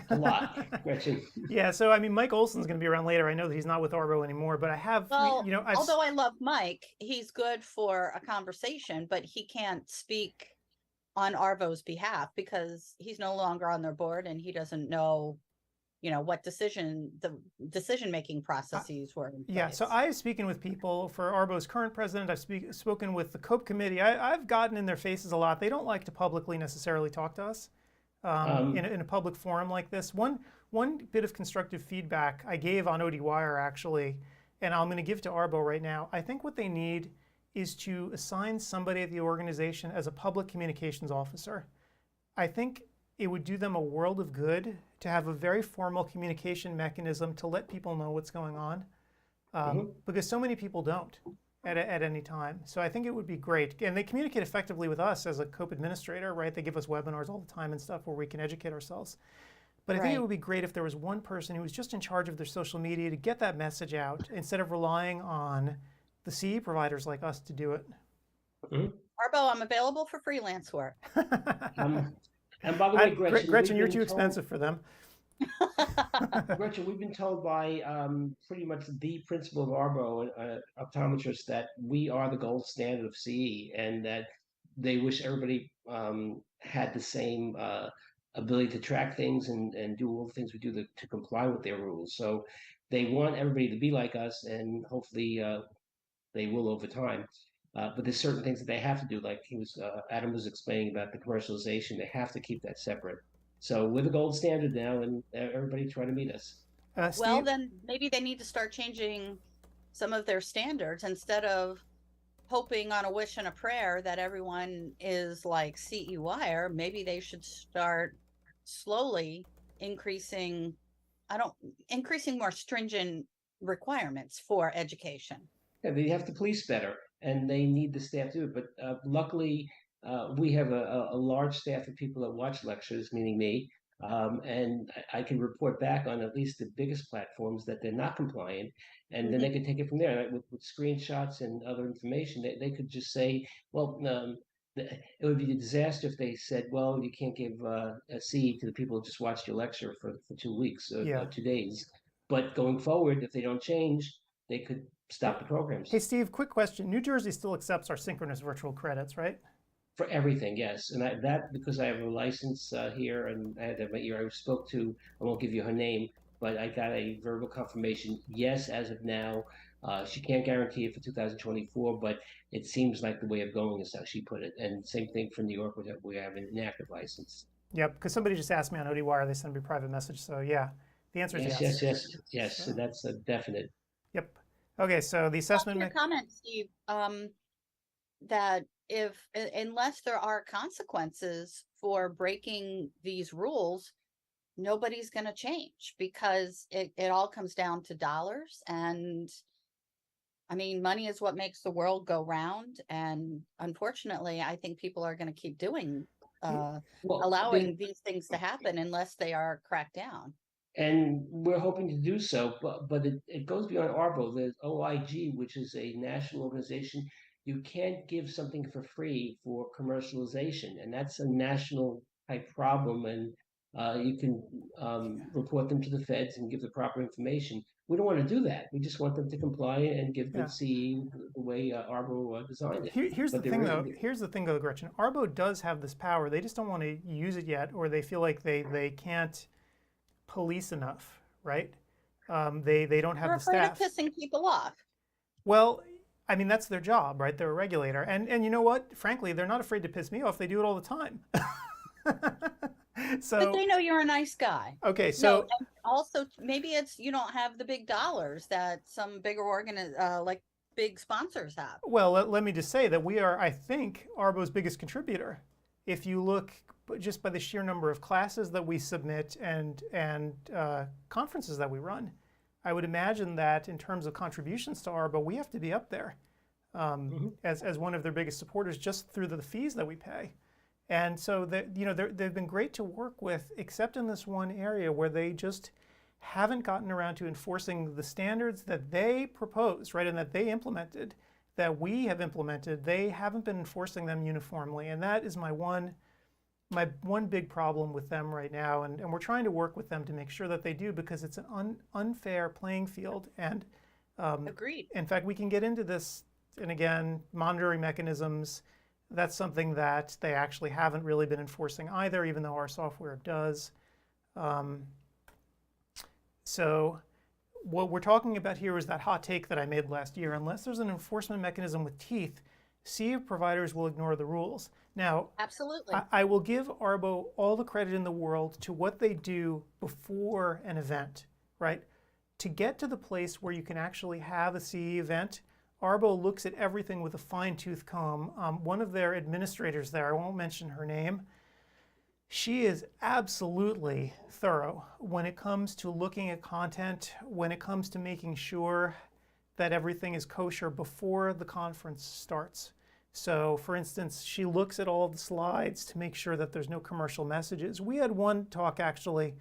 a lot, Gretchen. Yeah, so I mean, Mike Olson's going to be around later. I know that he's not with Arbo anymore, but I have, although I love Mike, he's good for a conversation, but he can't speak on Arbo's behalf because he's no longer on their board and he doesn't know what the decision-making processes were in place. Yeah, so I've spoken with people for Arbo's current president. I've spoken with the COPE committee. I've gotten in their faces a lot. They don't like to publicly necessarily talk to us in a public forum like this. One bit of constructive feedback I gave on ODwire, actually, and I'm going to give to Arbo right now. I think what they need is to assign somebody at the organization as a public communications officer. I think it would do them a world of good to have a very formal communication mechanism to let people know what's going on, because so many people don't at any time. So I think it would be great. And they communicate effectively with us as a COPE administrator, right? They give us webinars all the time and stuff where we can educate ourselves. But I think it would be great if there was one person who was just in charge of their social media to get that message out instead of relying on the CE providers like us to do it. Arbo, I'm available for freelance work. And by the way, Gretchen, you're too expensive for them. Gretchen, we've been told by pretty much the principal of Arbo, optometrist, that we are the gold standard of CE, and that they wish everybody had the same ability to track things and do all the things we do to comply with their rules. So they want everybody to be like us, and hopefully they will over time. But there's certain things that they have to do, like Adam was explaining about the commercialization. They have to keep that separate. So we're the gold standard now, and everybody try to meet us. Well, then maybe they need to start changing some of their standards instead of hoping on a wish and a prayer that everyone is like CEwire. Maybe they should start slowly increasing more stringent requirements for education. Yeah, they have to police better, and they need the staff to do it. But luckily, we have a large staff of people that watch lectures, meaning me, and I can report back on at least the biggest platforms that they're not compliant, and then they can take it from there. With screenshots and other information, they could just say, well, it would be a disaster if they said, well, you can't give a C to the people who just watched your lecture for 2 weeks or 2 days. But going forward, if they don't change, they could stop the programs. Hey, Steve, quick question. New Jersey still accepts our synchronous virtual credits, right? For everything, yes. And that because I have a license here, and I had that I spoke to, I won't give you her name, but I got a verbal confirmation. Yes, as of now, She can't guarantee it for 2024, but it seems like the way of going is how she put it. And same thing for New York, we have an inactive license. Yep, because somebody just asked me on ODwire, they sent me a private message. So yeah, the answer is yes. Yes. So that's a definite. Yep. Okay, so the assessment. Your comment, Steve, that unless there are consequences for breaking these rules, nobody's going to change, because it all comes down to dollars. And I mean, money is what makes the world go round. And unfortunately, I think people are going to keep doing, allowing these things to happen unless they are cracked down. And we're hoping to do so, but it goes beyond ARBO. There's OIG, which is a national organization. You can't give something for free for commercialization, and that's a national type problem. And you can report them to the feds and give the proper information. We don't want to do that. We just want them to comply and give good CE the way ARBO designed it. Here's the thing, though. Here's the thing, though, Gretchen. ARBO does have this power. They just don't want to use it yet, or they feel like they can't police enough, right? They don't have the staff. They're afraid of pissing people off. Well, I mean, that's their job, right? They're a regulator. And you know what? Frankly, they're not afraid to piss me off. They do it all the time. But they know you're a nice guy. Okay, so and also maybe it's you don't have the big dollars that some bigger like big sponsors have. Well, let me just say that we are, I think, ARBO's biggest contributor. If you look just by the sheer number of classes that we submit and conferences that we run, I would imagine that in terms of contributions to ARBO, we have to be up there as one of their biggest supporters, just through the fees that we pay. And so they've been great to work with, except in this one area where they just haven't gotten around to enforcing the standards that they proposed, right, and that they implemented, that we have implemented. They haven't been enforcing them uniformly, and that is my one big problem with them right now. And we're trying to work with them to make sure that they do, because it's an unfair playing field. And agreed. In fact, we can get into this, and again, monitoring mechanisms. That's something that they actually haven't really been enforcing either, even though our software does. So what we're talking about here is that hot take that I made last year. Unless there's an enforcement mechanism with teeth, CE providers will ignore the rules. Now, absolutely, I will give ARBO all the credit in the world to what they do before an event, right? To get to the place where you can actually have a CE event, ARBO looks at everything with a fine-tooth comb. One of their administrators there, I won't mention her name, she is absolutely thorough when it comes to looking at content, when it comes to making sure that everything is kosher before the conference starts. So, for instance, she looks at all the slides to make sure that there's no commercial messages. We had one talk, actually,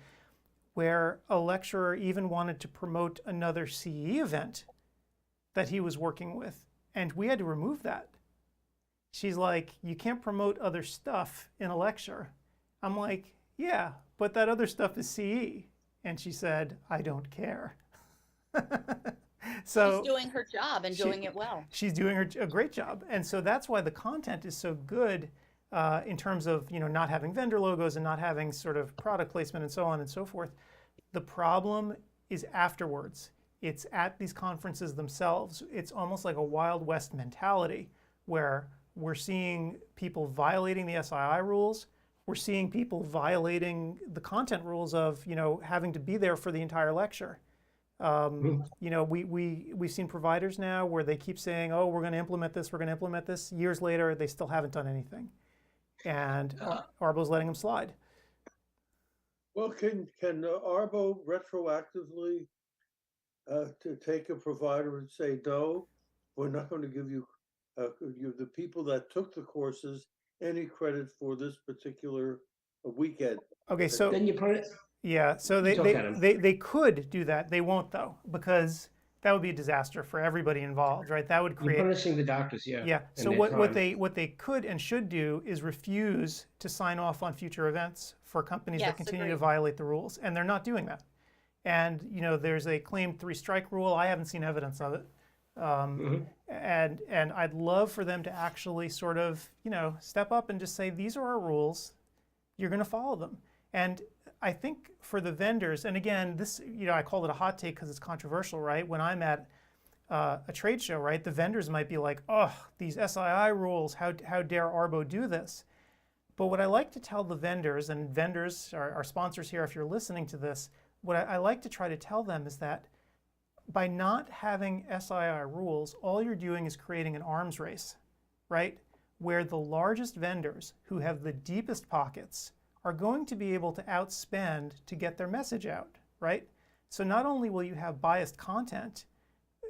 where a lecturer even wanted to promote another CE event that he was working with, and we had to remove that. She's like, you can't promote other stuff in a lecture. I'm like, yeah, but that other stuff is CE. And she said, I don't care. So she's doing her job and doing it well. She's doing a great job. And so that's why the content is so good in terms of not having vendor logos and not having sort of product placement and so on and so forth. The problem is afterwards. It's at these conferences themselves. It's almost like a Wild West mentality where we're seeing people violating the SII rules. We're seeing people violating the content rules of having to be there for the entire lecture. We've seen providers now where they keep saying, oh, we're going to implement this, we're going to implement this. Years later, they still haven't done anything. And ARBO's letting them slide. Well, can ARBO retroactively to take a provider and say, no, we're not going to give you the people that took the courses any credit for this particular weekend? Okay, so then you put it. Yeah, so they could do that. They won't, though, because that would be a disaster for everybody involved, right? That would create. You're punishing the doctors, yeah. Yeah. So what they could and should do is refuse to sign off on future events for companies that continue to violate the rules, and they're not doing that. And there's a claimed 3-strike rule. I haven't seen evidence of it, and I'd love for them to actually sort of step up and just say, these are our rules. You're going to follow them. And I think for the vendors, and again, this I called it a hot take because it's controversial, right? When I'm at a trade show, right? The vendors might be like, oh, these SII rules, how dare Arbo do this? But what I like to tell the vendors, and vendors are our sponsors here if you're listening to this, what I like to try to tell them is that by not having SII rules, all you're doing is creating an arms race, right? Where the largest vendors who have the deepest pockets are going to be able to outspend to get their message out, right? So not only will you have biased content,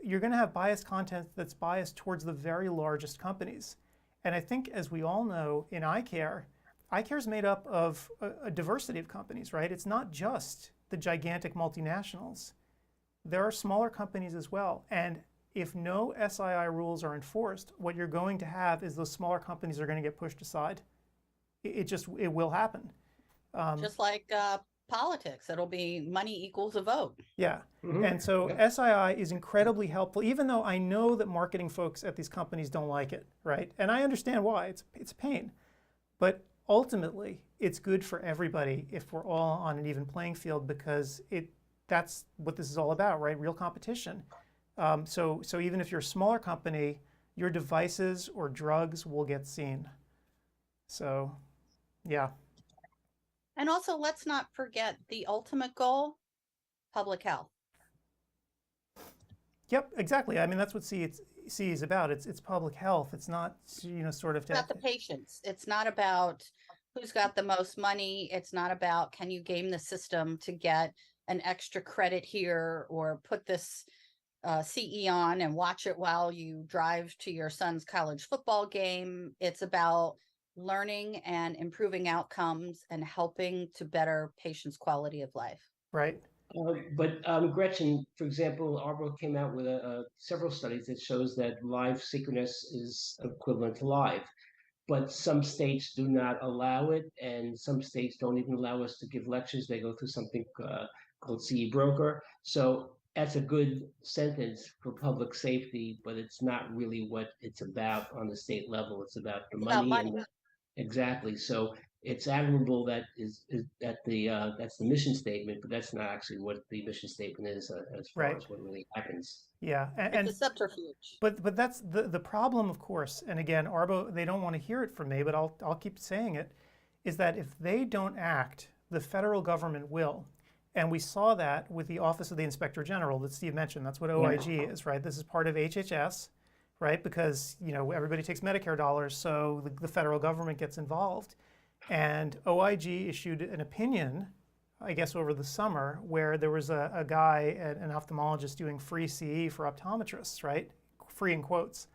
you're going to have biased content that's biased towards the very largest companies. And I think, as we all know, in eye care is made up of a diversity of companies, right? It's not just the gigantic multinationals. There are smaller companies as well. And if no SII rules are enforced, what you're going to have is those smaller companies are going to get pushed aside. It will happen. Just like politics, it'll be money equals a vote. Yeah. And so SII is incredibly helpful, even though I know that marketing folks at these companies don't like it, right? And I understand why. It's a pain. But ultimately, it's good for everybody if we're all on an even playing field, because that's what this is all about, right? Real competition. So even if you're a smaller company, your devices or drugs will get seen. So, yeah. And also, let's not forget the ultimate goal, public health. Yep, exactly. I mean, that's what CE is about. It's public health. It's not, sort of... It's about the patients. It's not about who's got the most money. It's not about, can you game the system to get an extra credit here, or put this CE on and watch it while you drive to your son's college football game. It's about learning and improving outcomes and helping to better patients' quality of life. Right. But Gretchen, for example, Arbo came out with several studies that shows that live synchronous is equivalent to live. But some states do not allow it, and some states don't even allow us to give lectures. They go through something called CE broker. So that's a good sentence for public safety, but it's not really what it's about on the state level. It's about the money. And exactly. So it's admirable that that's the mission statement, but that's not actually what the mission statement is as far as what really happens. Yeah, it's a subterfuge. But that's the problem, of course. And again, Arbo, they don't want to hear it from me, but I'll keep saying it. Is that if they don't act, the federal government will. And we saw that with the Office of the Inspector General that Steve mentioned. That's what OIG is, right? This is part of HHS, right? Because everybody takes Medicare dollars, so the federal government gets involved. And OIG issued an opinion, I guess over the summer, where there was a guy, an ophthalmologist, doing free CE for optometrists, right? Free in quotes.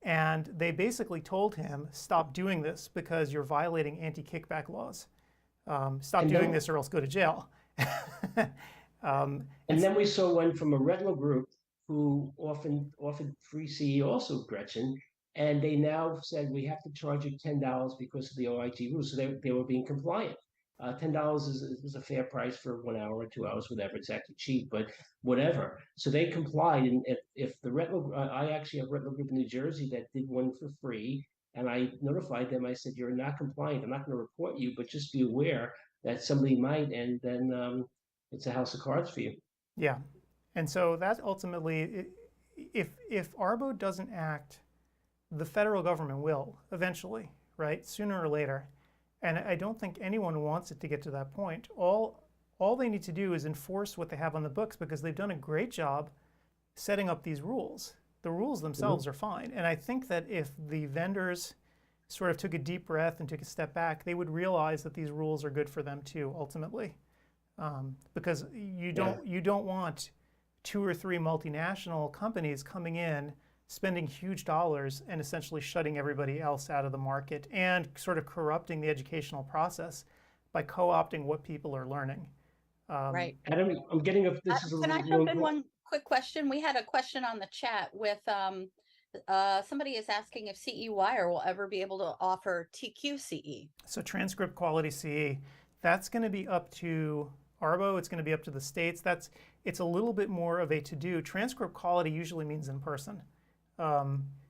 And they basically told him, stop doing this because you're violating anti-kickback laws. Stop doing this or else go to jail. And then we saw one from a retinal group who offered free CE also, Gretchen, and they now said we have to charge you $10 because of the OIG rules. So they were being compliant. $10 is a fair price for 1 hour or 2 hours, whatever. It's actually cheap, but whatever. So they complied. And if the retinal, I actually have a retinal group in New Jersey that did one for free, and I notified them. I said, you're not compliant. I'm not going to report you, but just be aware that somebody might, and then it's a house of cards for you. Yeah, and so that ultimately, if Arbo doesn't act, the federal government will eventually, right? Sooner or later. And I don't think anyone wants it to get to that point. All they need to do is enforce what they have on the books, because they've done a great job setting up these rules. The rules themselves are fine. And I think that if the vendors sort of took a deep breath and took a step back, they would realize that these rules are good for them too, ultimately. Because you don't want 2 or 3 multinational companies coming in, spending huge dollars and essentially shutting everybody else out of the market and sort of corrupting the educational process by co-opting what people are learning. Right. Adam, I'm getting Can I jump in one quick question? We had a question on the chat with somebody is asking if CEwire will ever be able to offer TQCE. So transcript quality CE, that's going to be up to Arbo. It's going to be up to the states. It's a little bit more of a to-do. Transcript quality usually means in person.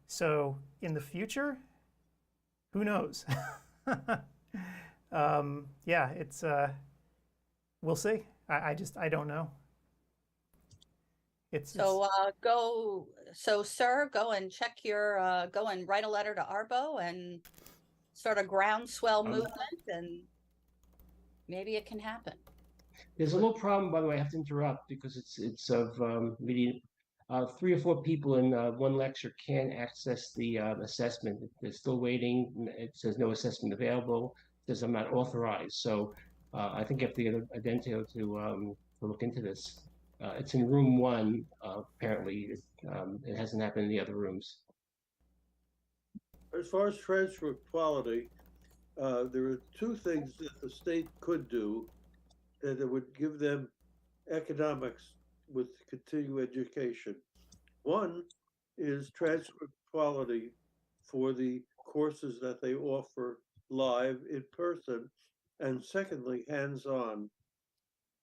So in the future, who knows? Yeah, it's we'll see. I don't know. So sir, go and check your, go and write a letter to Arbo and start a groundswell movement, and maybe it can happen. There's a little problem, by the way. I have to interrupt because it's of meeting. 3 or 4 people in one lecture can't access the assessment. They're still waiting. It says no assessment available. It says I'm not authorized. So I think you have to get Adentio to look into this. It's in room 1. Apparently, it hasn't happened in the other rooms. As far as transfer quality, there are 2 things that the state could do that it would give them economics with continuing education. One is transfer quality for the courses that they offer live in person, and secondly, hands-on,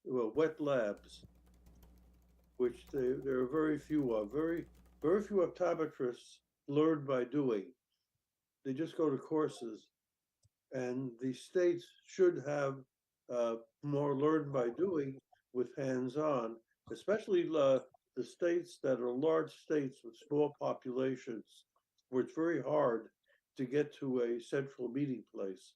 wet labs, which there are very few of. Very few optometrists learn by doing. They just go to courses, and the states should have more learn by doing with hands-on, especially the states that are large states with small populations, where it's very hard to get to a central meeting place.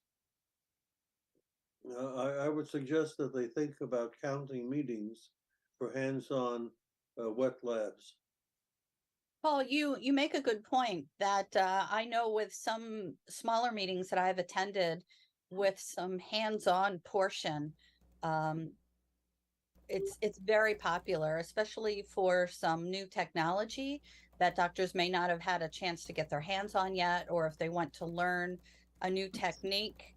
I would suggest that they think about counting meetings for hands-on wet labs. Paul, you make a good point that I know with some smaller meetings that I've attended with some hands-on portion, it's very popular, especially for some new technology that doctors may not have had a chance to get their hands on yet, or if they want to learn a new technique,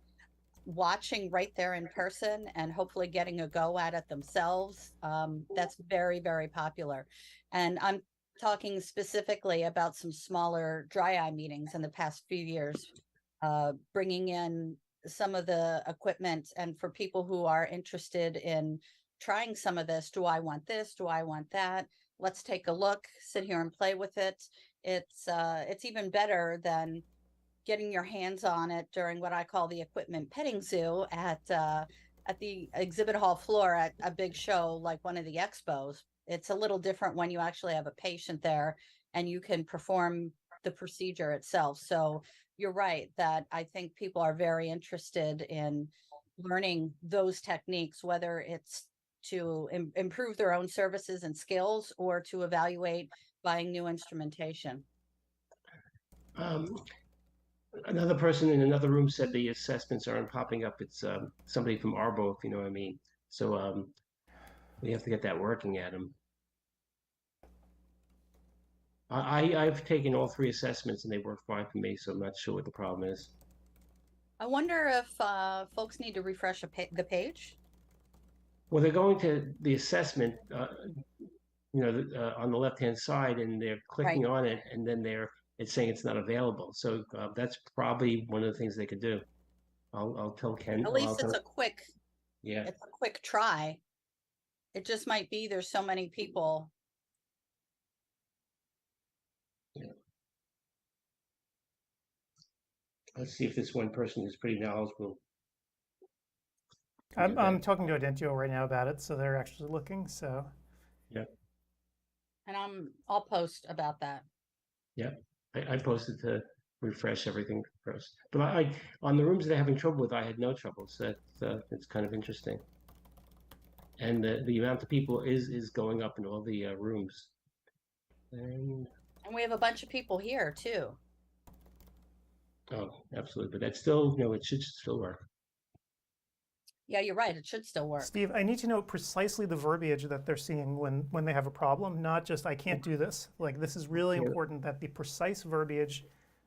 watching right there in person and hopefully getting a go at it themselves. That's very, very popular. And I'm talking specifically about some smaller dry eye meetings in the past few years, bringing in some of the equipment, and for people who are interested in trying some of this, do I want this? Do I want that? Let's take a look, sit here and play with it. It's even better than getting your hands on it during what I call the equipment petting zoo at the exhibit hall floor at a big show like one of the expos. It's a little different when you actually have a patient there and you can perform the procedure itself. So you're right that I think people are very interested in learning those techniques, whether it's to improve their own services and skills or to evaluate buying new instrumentation. Another person in another room said the assessments aren't popping up. It's somebody from Arbo, if you know what I mean. So we have to get that working at them. I've taken all 3 assessments and they work fine for me, so I'm not sure what the problem is. I wonder if folks need to refresh the page. Well, they're going to the assessment, on the left-hand side, and they're clicking on it, and then it's saying it's not available. So that's probably one of the things they could do. I'll tell Ken. At least it's a quick, yeah, it's a quick try. It just might be there's so many people. Yeah. Let's see if this one person is pretty knowledgeable. I'm talking to Adentio right now about it, so they're actually looking. So yeah, and I'll post about that. Yeah, I posted to refresh everything first, but I on the rooms that I'm having trouble with, I had no trouble. So it's kind of interesting, and the amount of people is going up in all the rooms, and we have a bunch of people here too. Oh, absolutely, but that's still it should still work. Yeah, you're right. It should still work. Steve, I need to know precisely the verbiage that they're seeing when they have a problem, not just I can't do this. Like, this is really important that the precise verbiage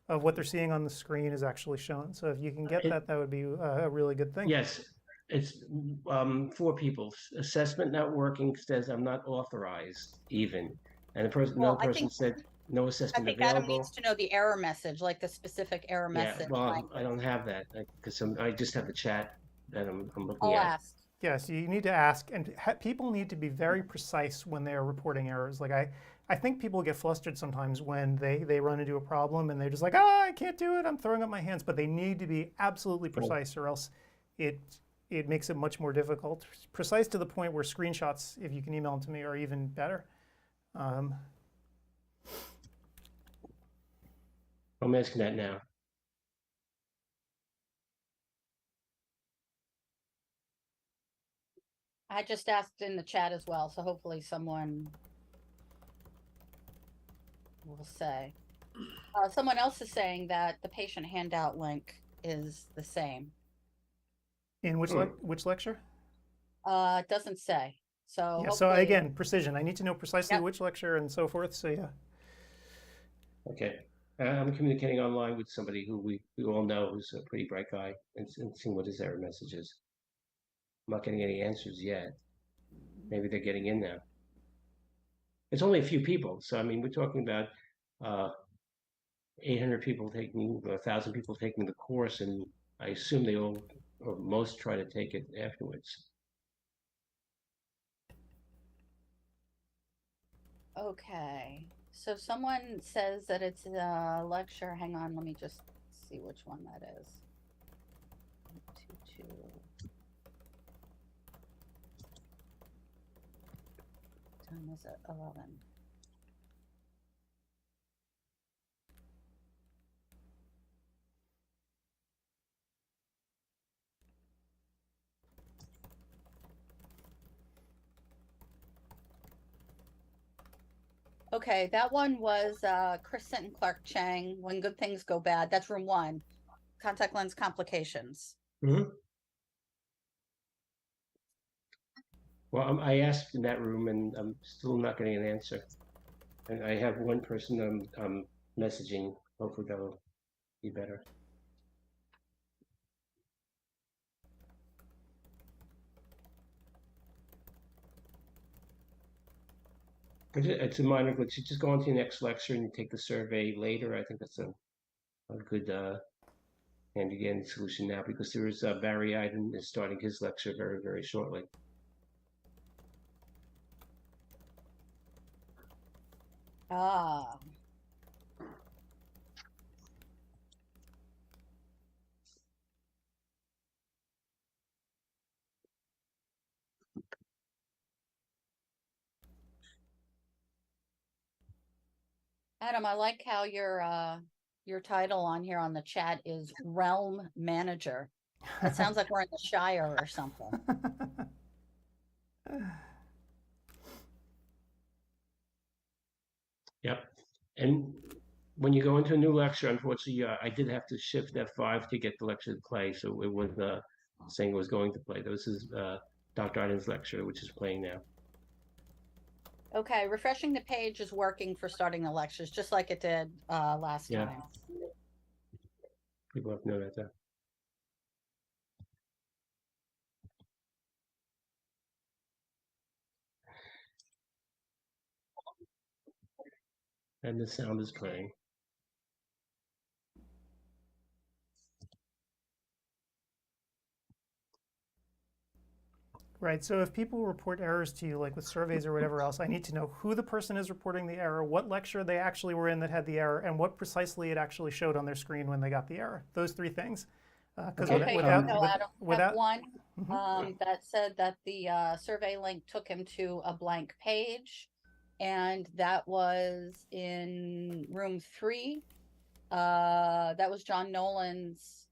of what they're seeing on the screen is actually shown. So if you can get that would be a really good thing. Yes, it's 4 people. Assessment not working, says I'm not authorized even, and another person said no assessment available. I think Adam needs to know the error message, like the specific error message. Yeah, well, I don't have that because I just have the chat that I'm looking I'll at. ask. Yes, you need to ask, and people need to be very precise when they are reporting errors. Like I think people get flustered sometimes when they run into a problem and they're just like, I can't do it, I'm throwing up my hands. But they need to be absolutely precise, or else it makes it much more difficult. Precise to the point where screenshots, if you can email them to me, are even better. Um, I'm asking that now. I just asked in the chat as well, so hopefully someone will say. Someone else is saying that the patient handout link is the same. in which lecture? It doesn't say. So Yeah, so hopefully, again, precision. I need to know precisely Yep. which lecture and so forth. So yeah. Okay. I'm communicating online with somebody who we all know who's a pretty bright guy and seeing what his error message is. I'm not getting any answers yet. Maybe they're getting in now. It's only a few people. So, I mean, we're talking about 800 people taking, 1,000 people taking the course, and I assume they all, or most, try to take it afterwards. okay. So someone says that it's a lecture. Hang on, let me just see which one that is. 22. Time is it? 11. Okay, that one was Chris and Clark Chang, When Good Things Go Bad. That's room 1. Contact lens complications. Mm-hmm. Well, I asked in that room, and I'm still not getting an answer. And I have one person I'm messaging. Hopefully that'll be better. It's a minor glitch. You just go on to your next lecture and you take the survey later. I think that's a good hand-to-hand solution now, because there is Barry Iden is starting his lecture very, very shortly. Ah. Adam, I like how your title on here on the chat is Realm Manager. That sounds like we're in the Shire or something. Yep. And when you go into a new lecture, unfortunately, I did have to shift F5 to get the lecture to play. So it was saying it was going to play. This is Dr. Iden's lecture, which is playing now. Okay, refreshing the page is working for starting the lectures, just like it did last time. People have to know that. And the sound is playing. Right, so if people report errors to you, like with surveys or whatever else, I need to know who the person is reporting the error, what lecture they actually were in that had the error, and what precisely it actually showed on their screen when they got the error. Those 3 things. Okay, without Adam, have one Mhm. that said that the survey link took him to a blank page, and that was in room 3. That was John Nolan's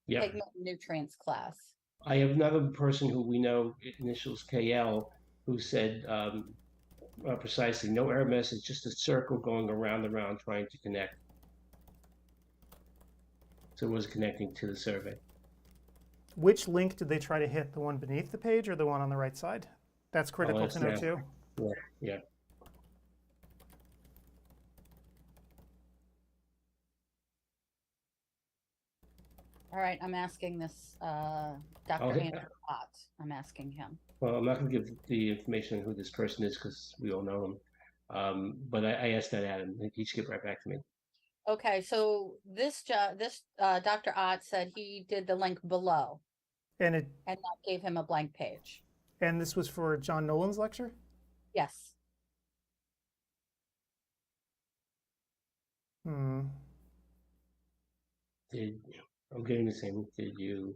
pigment nutrients class. I have another person who we know, initials KL, who said precisely, no error message, just a circle going around and around trying to connect. So it was connecting to the survey. Which link did they try to hit? The one beneath the page or the one on the right side? That's critical to know too. Yeah. All right, I'm asking this Dr. Andrew Ott. I'm asking him. Well, I'm not going to give the information on who this person is because we all know him. But I asked that Adam. He should get right back to me. Okay, so this Dr. Ott said he did the link below, and that gave him a blank page. And this was for John Nolan's lecture? Yes. I'm getting the same. Did you?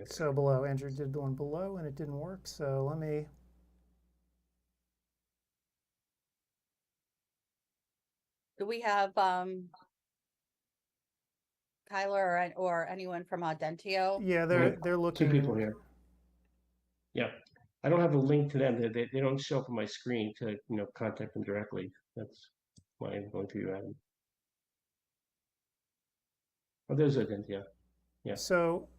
So below, Andrew did the one below and it didn't work. So let me Do we have Kyler or anyone from Audentio? Yeah, Yeah, they're looking. 2 people here. Yeah, I don't have a link to them. They don't show up on my screen to contact them directly. That's why I'm going through Adam. Oh, there's Adentia. Yeah. So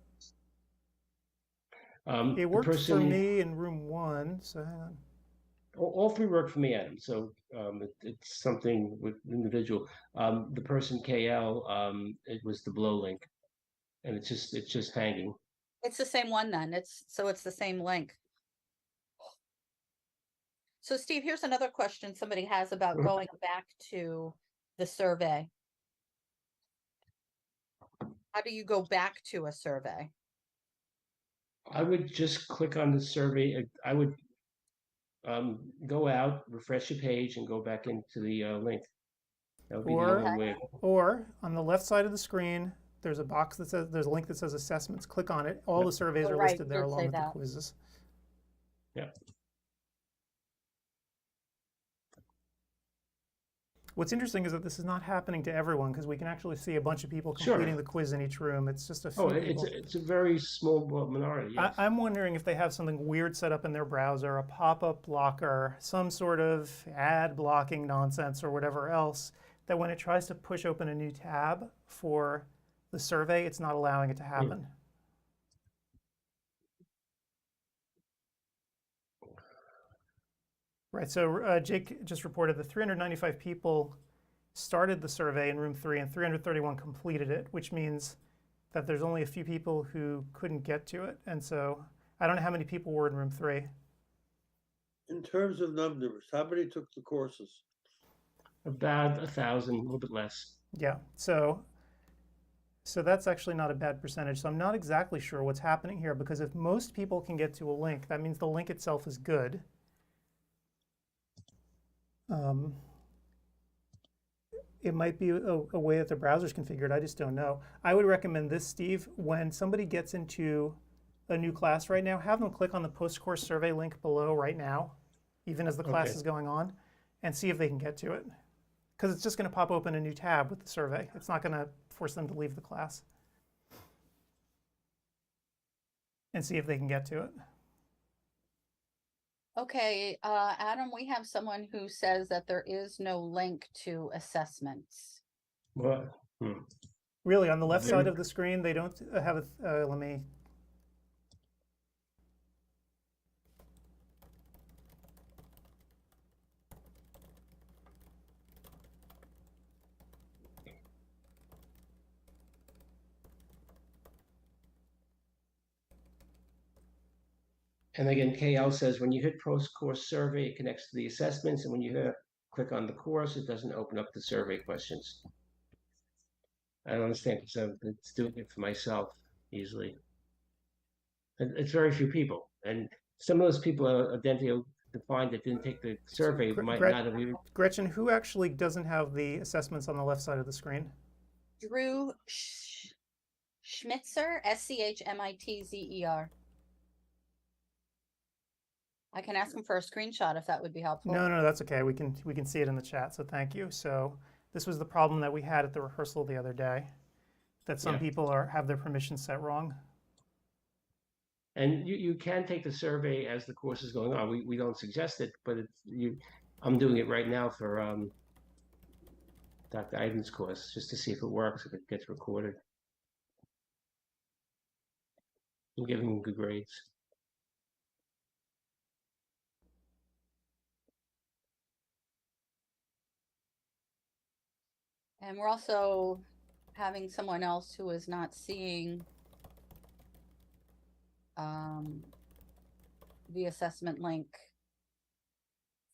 it The worked for person, me in room 1. So hang on. all 3 work for me, Adam. So it's something with individual. The person KL, it was the blow link, and it's just hanging. It's the same one then. It's the same link. So Steve, here's another question somebody has about going back to the survey. How do you go back to a survey? I would just click on the survey. I would go out, refresh your page, and go back into the link. That would be the only way. Or on the left side of the screen, there's a box that says, there's a link that says assessments. Click on it. All the surveys are listed there along with the quizzes. Yeah. What's interesting is that this is not happening to everyone because we can actually see a bunch of people completing the quiz in each room. It's just a few people. It's a very small minority. Yes. I'm wondering if they have something weird set up in their browser, a pop-up blocker, some sort of ad blocking nonsense or whatever else, that when it tries to push open a new tab for the survey, it's not allowing it to happen. Right, so Jake just reported that 395 people started the survey in room 3 and 331 completed it, which means that there's only a few people who couldn't get to it. And so I don't know how many people were in room 3. In terms of numbers, how many took the courses? About 1,000, a little bit less. Yeah, so that's actually not a bad percentage. So I'm not exactly sure what's happening here, because if most people can get to a link, that means the link itself is good. It might be a way that the browser's configured. I just don't know. I would recommend this, Steve. When somebody gets into a new class right now, have them click on the post-course survey link below right now, even as the class is going on, and see if they can get to it. Because it's just going to pop open a new tab with the survey. It's not going to force them to leave the class. And see if they can get to it. Okay, Adam, we have someone who says that there is no link to assessments. What? Really, on the left side of the screen, they don't have a, let me. And again, KL says when you hit post-course survey, it connects to the assessments, and when you click on the course, it doesn't open up the survey questions. I don't understand, so it's doing it for myself easily. And it's very few people, and some of those people are Audentio defined that didn't take the survey might not have even. Gretchen, who actually doesn't have the assessments on the left side of the screen? Drew Schmitzer, Schmitzer. I can ask him for a screenshot if that would be helpful. No, that's okay. We can see it in the chat, so thank you. So this was the problem that we had at the rehearsal the other day, that some people have their permissions set wrong. And you can take the survey as the course is going on. We don't suggest it, but I'm doing it right now for Dr. Iden's course, just to see if it works, if it gets recorded. I'm giving him good grades. And we're also having someone else who is not seeing the assessment link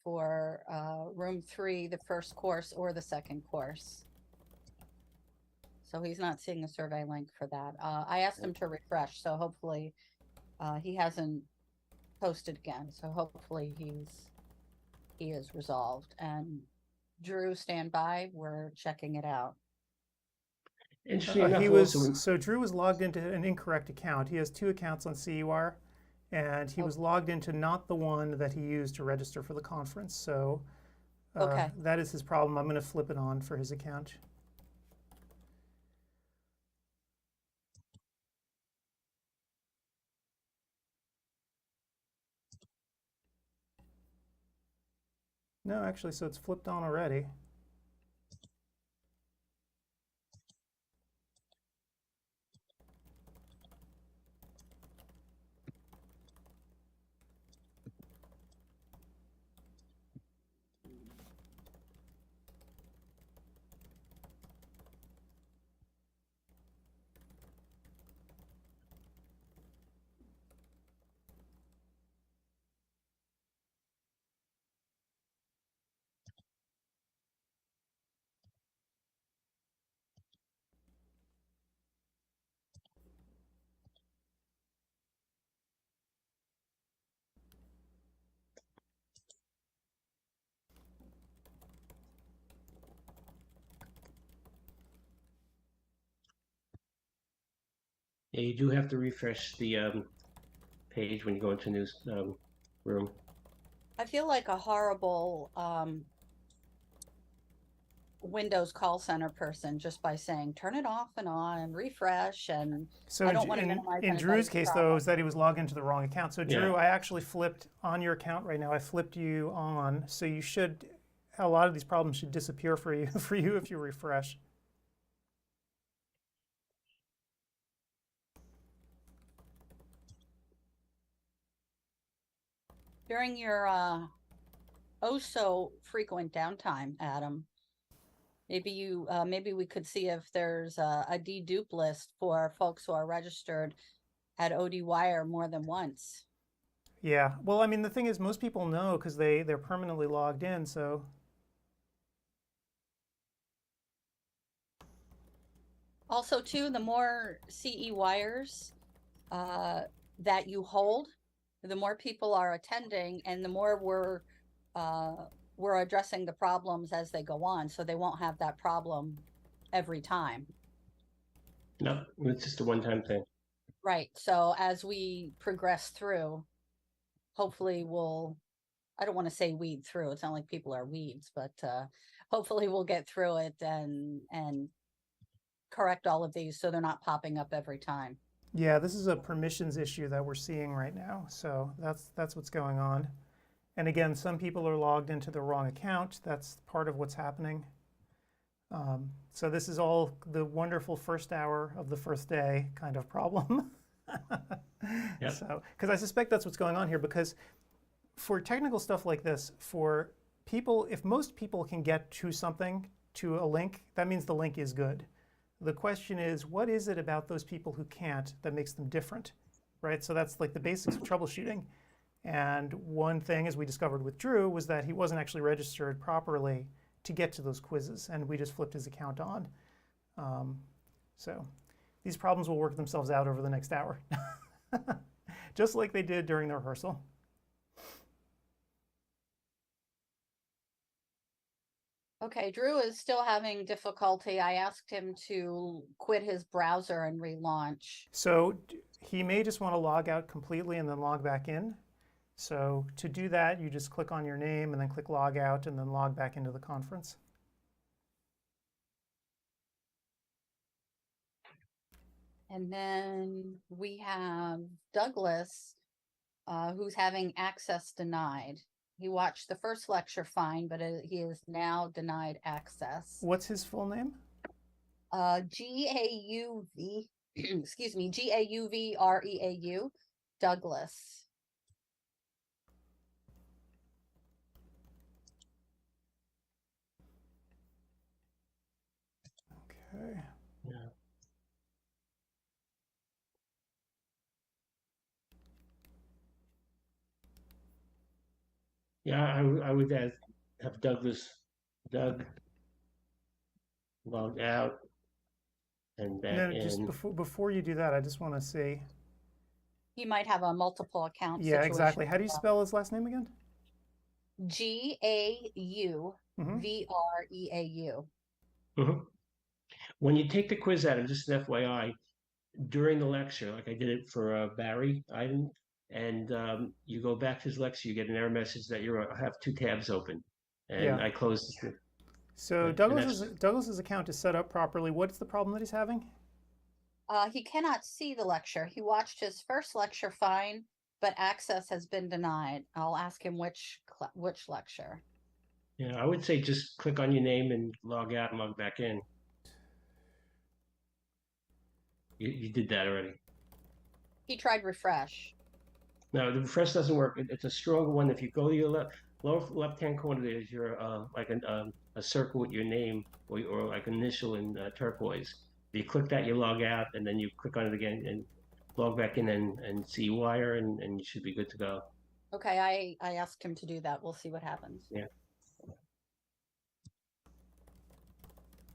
for room 3, the first course or the second course. So he's not seeing the survey link for that. I asked him to refresh, so hopefully he hasn't posted again. So hopefully he is resolved. And Drew, stand by. We're checking it out. Interesting enough, so Drew was logged into an incorrect account. He has 2 accounts on CEwire, and he was logged into not the one that he used to register for the conference. So Okay. That is his problem. I'm going to flip it on for his account. No, actually, so it's flipped on already. Yeah, you do have to refresh the page when you go into a new room. I feel like a horrible Windows call center person just by saying turn it off and on and refresh, and So I don't want to minimize in anybody's Drew's case, problem. though, is that he was logged into the wrong account. So Drew, Yeah. I actually flipped on your account right now. I flipped you on, so you should. A lot of these problems should disappear for you if you refresh. During your oh so frequent downtime, Adam, maybe we could see if there's a dedupe list for folks who are registered at ODwire more than once. Yeah. Well, I mean, the thing is, most people know because they're permanently logged in. So Also, too, the more CE wires that you hold, the more people are attending, and the more we're addressing the problems as they go on, so they won't have that problem every time. No, it's just a one-time thing. Right. So as we progress through, hopefully I don't want to say weed through. It's not like people are weeds, but hopefully we'll get through it and correct all of these so they're not popping up every time. yeah, this is a permissions issue that we're seeing right now. So that's what's going on. And again, some people are logged into the wrong account. That's part of what's happening. So this is all the wonderful first hour of the first day kind of problem. Yep. So, because I suspect that's what's going on here, because for technical stuff like this, for people, if most people can get to something, to a link, that means the link is good. The question is, what is it about those people who can't that makes them different, right? So that's like the basics of troubleshooting. And one thing, as we discovered with Drew, was that he wasn't actually registered properly to get to those quizzes, and we just flipped his account on. So these problems will work themselves out over the next hour, just like they did during the rehearsal. Okay, Drew is still having difficulty. I asked him to quit his browser and relaunch. So he may just want to log out completely and then log back in. So to do that, you just click on your name and then click log out and then log back into the conference. And then we have Douglas, who's having access denied. He watched the first lecture fine, but he is now denied access. What's his full name? G-A-U-V, excuse me, G-A-U-V-R-E-A-U, Douglas. Okay. Yeah. Yeah, I would have Doug logged out and back No, in. just before you do that, I just want to see. He might have a multiple account Yeah, situation. exactly. How do you spell his last name again? G-A-U-V-R-E-A-U. Mm-hmm. When you take the quiz out, and just an FYI, during the lecture, like I did it for Barry and you go back to his lecture, you get an error message that you have two tabs open. and I closed the. So Douglas's account is set up properly. What's the problem that he's having? He cannot see the lecture. He watched his first lecture fine, but access has been denied. I'll ask him which lecture. Yeah, I would say just click on your name and log out and log back in. You did that already. He tried refresh. No, the refresh doesn't work. It's a stronger one. If you go to your lower left-hand corner, there's your like a circle with your name or like initial in turquoise. You click that, you log out, and then you click on it again and log back in and CEwire, and you should be good to go. Okay, I asked him to do that. We'll see what happens. Yeah.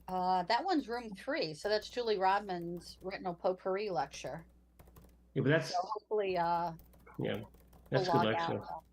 That one's room 3, so that's Julie Rodman's retinal potpourri lecture. Yeah, but that's so hopefully yeah, that's we'll good log lecture. out.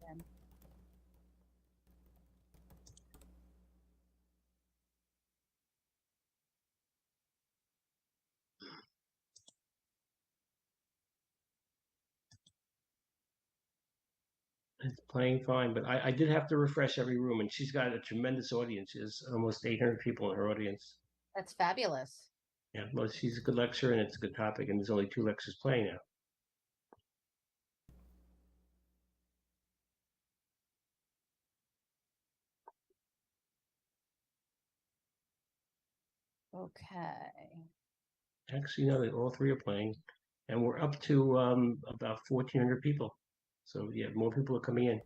It's playing fine, but I did have to refresh every room, and she's got a tremendous audience. She has almost 800 people in her audience. That's fabulous. Yeah, well, she's a good lecturer, and it's a good topic, and there's only 2 lectures playing now. Okay. Actually, no, all 3 are playing, and we're up to about 1,400 people. So yeah, more people are coming in.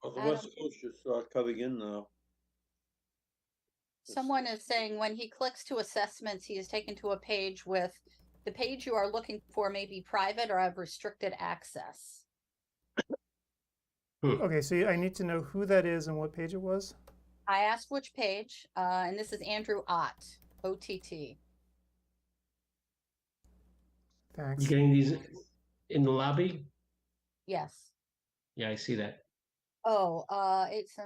Well, the West Coast should start coming in now. Someone is saying when he clicks to assessments, he is taken to a page with the page you are looking for may be private or have restricted access. Okay, so I need to know who that is and what page it was. I asked which page, and this is Andrew Ott, OTT. Thanks. You getting these in the lobby? Yes. Yeah, I see that. Oh, it's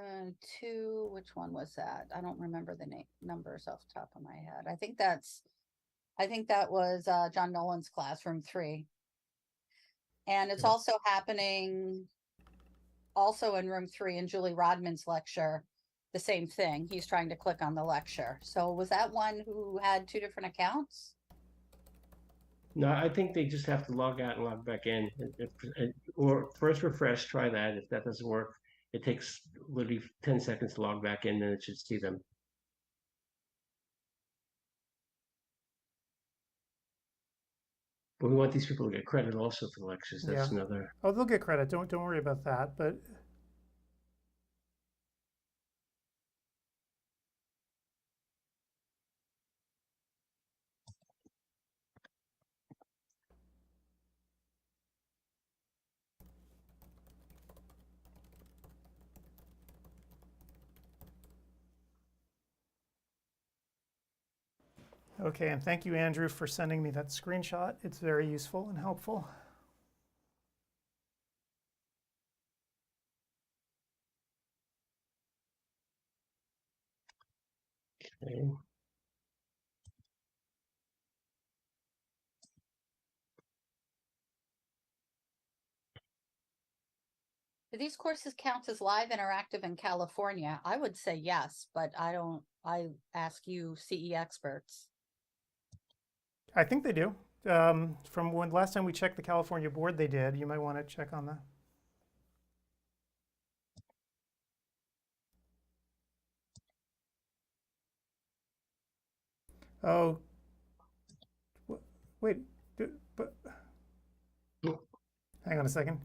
2. Which one was that? I don't remember the numbers off the top of my head. I think that was John Nolan's class, room 3. And it's also happening also in room 3 in Julie Rodman's lecture. The same thing. He's trying to click on the lecture. So was that one who had 2 different accounts? No, I think they just have to log out and log back in, or first refresh. Try that. If that doesn't work, it takes literally 10 seconds to log back in, then it should see them. But we want these people to get credit also for the lectures. That's another. Oh, they'll get credit. Don't worry about that. But okay, and thank you, Andrew, for sending me that screenshot. It's very useful and helpful. Okay. Do these courses count as live interactive in California? I would say yes, but I ask you CE experts. I think they do. From when last time we checked the California board, they did. You might want to check on that. Oh, wait, but hang on a second.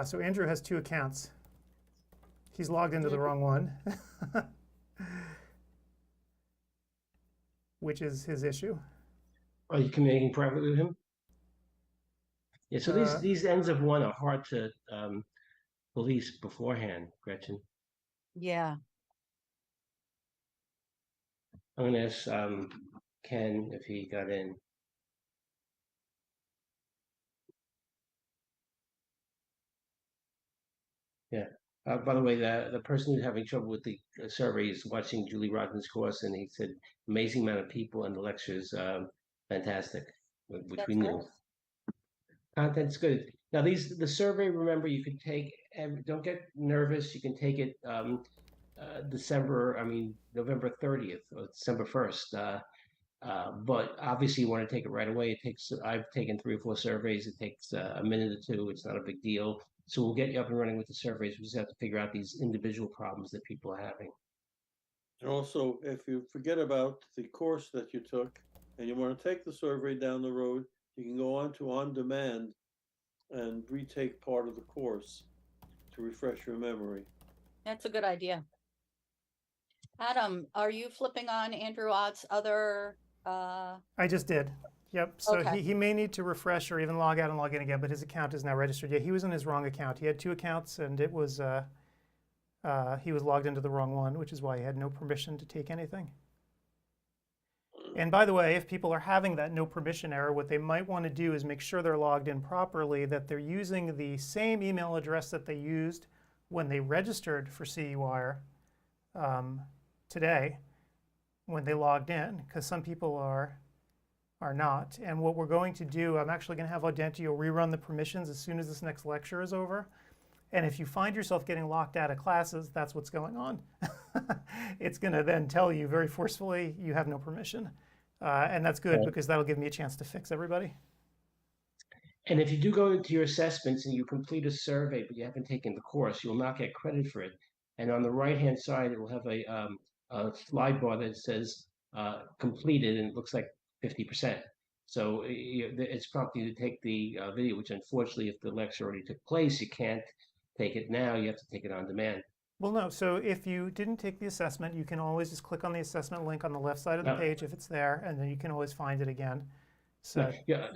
So Andrew has 2 accounts. He's logged into the wrong one, which is his issue. Are you communicating privately with him? Yeah, so these ends of one are hard to police beforehand, Gretchen. Yeah. I'm gonna ask Ken if he got in. Yeah. By the way, the person who's having trouble with the survey is watching Julie Rodden's course, and he said amazing amount of people and the lectures, fantastic, which That's we knew. great. Content's good. Now the survey, remember, you could take, don't get nervous. You can take it November 30th or December 1st. But obviously you want to take it right away. I've taken 3 or 4 surveys. It takes a minute or 2. It's not a big deal. So we'll get you up and running with the surveys. We just have to figure out these individual problems that people are having. And also, if you forget about the course that you took and you want to take the survey down the road, you can go on demand and retake part of the course to refresh your memory. That's a good idea. Adam, are you flipping on Andrew Ott's other? I just did. Yep. So Okay. he may need to refresh or even log out and log in again, but his account is now registered. Yeah, he was in his wrong account. He had 2 accounts, and it was he was logged into the wrong one, which is why he had no permission to take anything. And by the way, if people are having that no permission error, what they might want to do is make sure they're logged in properly, that they're using the same email address that they used when they registered for CEwire today, when they logged in, because some people are not. And what we're going to do, I'm actually going to have Audentio rerun the permissions as soon as this next lecture is over. And if you find yourself getting locked out of classes, that's what's going on. It's going to then tell you very forcefully you have no permission. And that's good because that'll give me a chance to fix everybody. And if you do go into your assessments and you complete a survey, but you haven't taken the course, you'll not get credit for it. And on the right-hand side, it will have a slide bar that says completed, and it looks like 50%. So it's prompting you to take the video, which unfortunately, if the lecture already took place, you can't take it now. You have to take it on demand. Well, no. So if you didn't take the assessment, you can always just click on the assessment link on the left side of the page if it's there, and then you can always find it again. So yeah,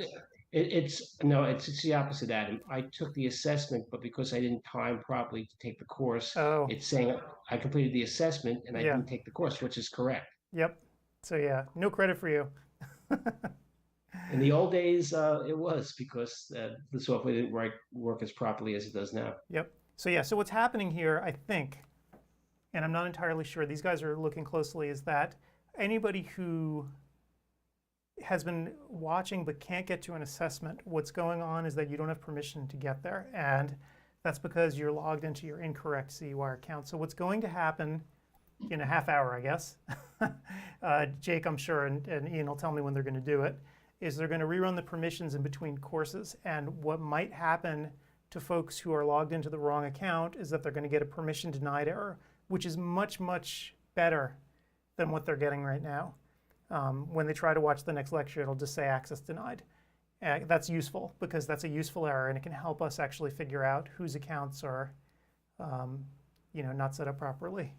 it's the opposite, Adam. I took the assessment, but because I didn't time properly to take the course, it's saying I completed the assessment and I didn't take the course, which is correct. Yep. So yeah, no credit for you. In the old days, it was because the software didn't work as properly as it does now. Yep. So yeah, so what's happening here, I think, and I'm not entirely sure, these guys are looking closely, is that anybody who has been watching but can't get to an assessment, what's going on is that you don't have permission to get there. And that's because you're logged into your incorrect CEwire account. So what's going to happen in a half hour, I guess, Jake, I'm sure, and Ian will tell me when they're going to do it, is they're going to rerun the permissions in between courses. And what might happen to folks who are logged into the wrong account is that they're going to get a permission denied error, which is much, much better than what they're getting right now. When they try to watch the next lecture, it'll just say access denied. That's useful because that's a useful error, and it can help us actually figure out whose accounts are not set up properly.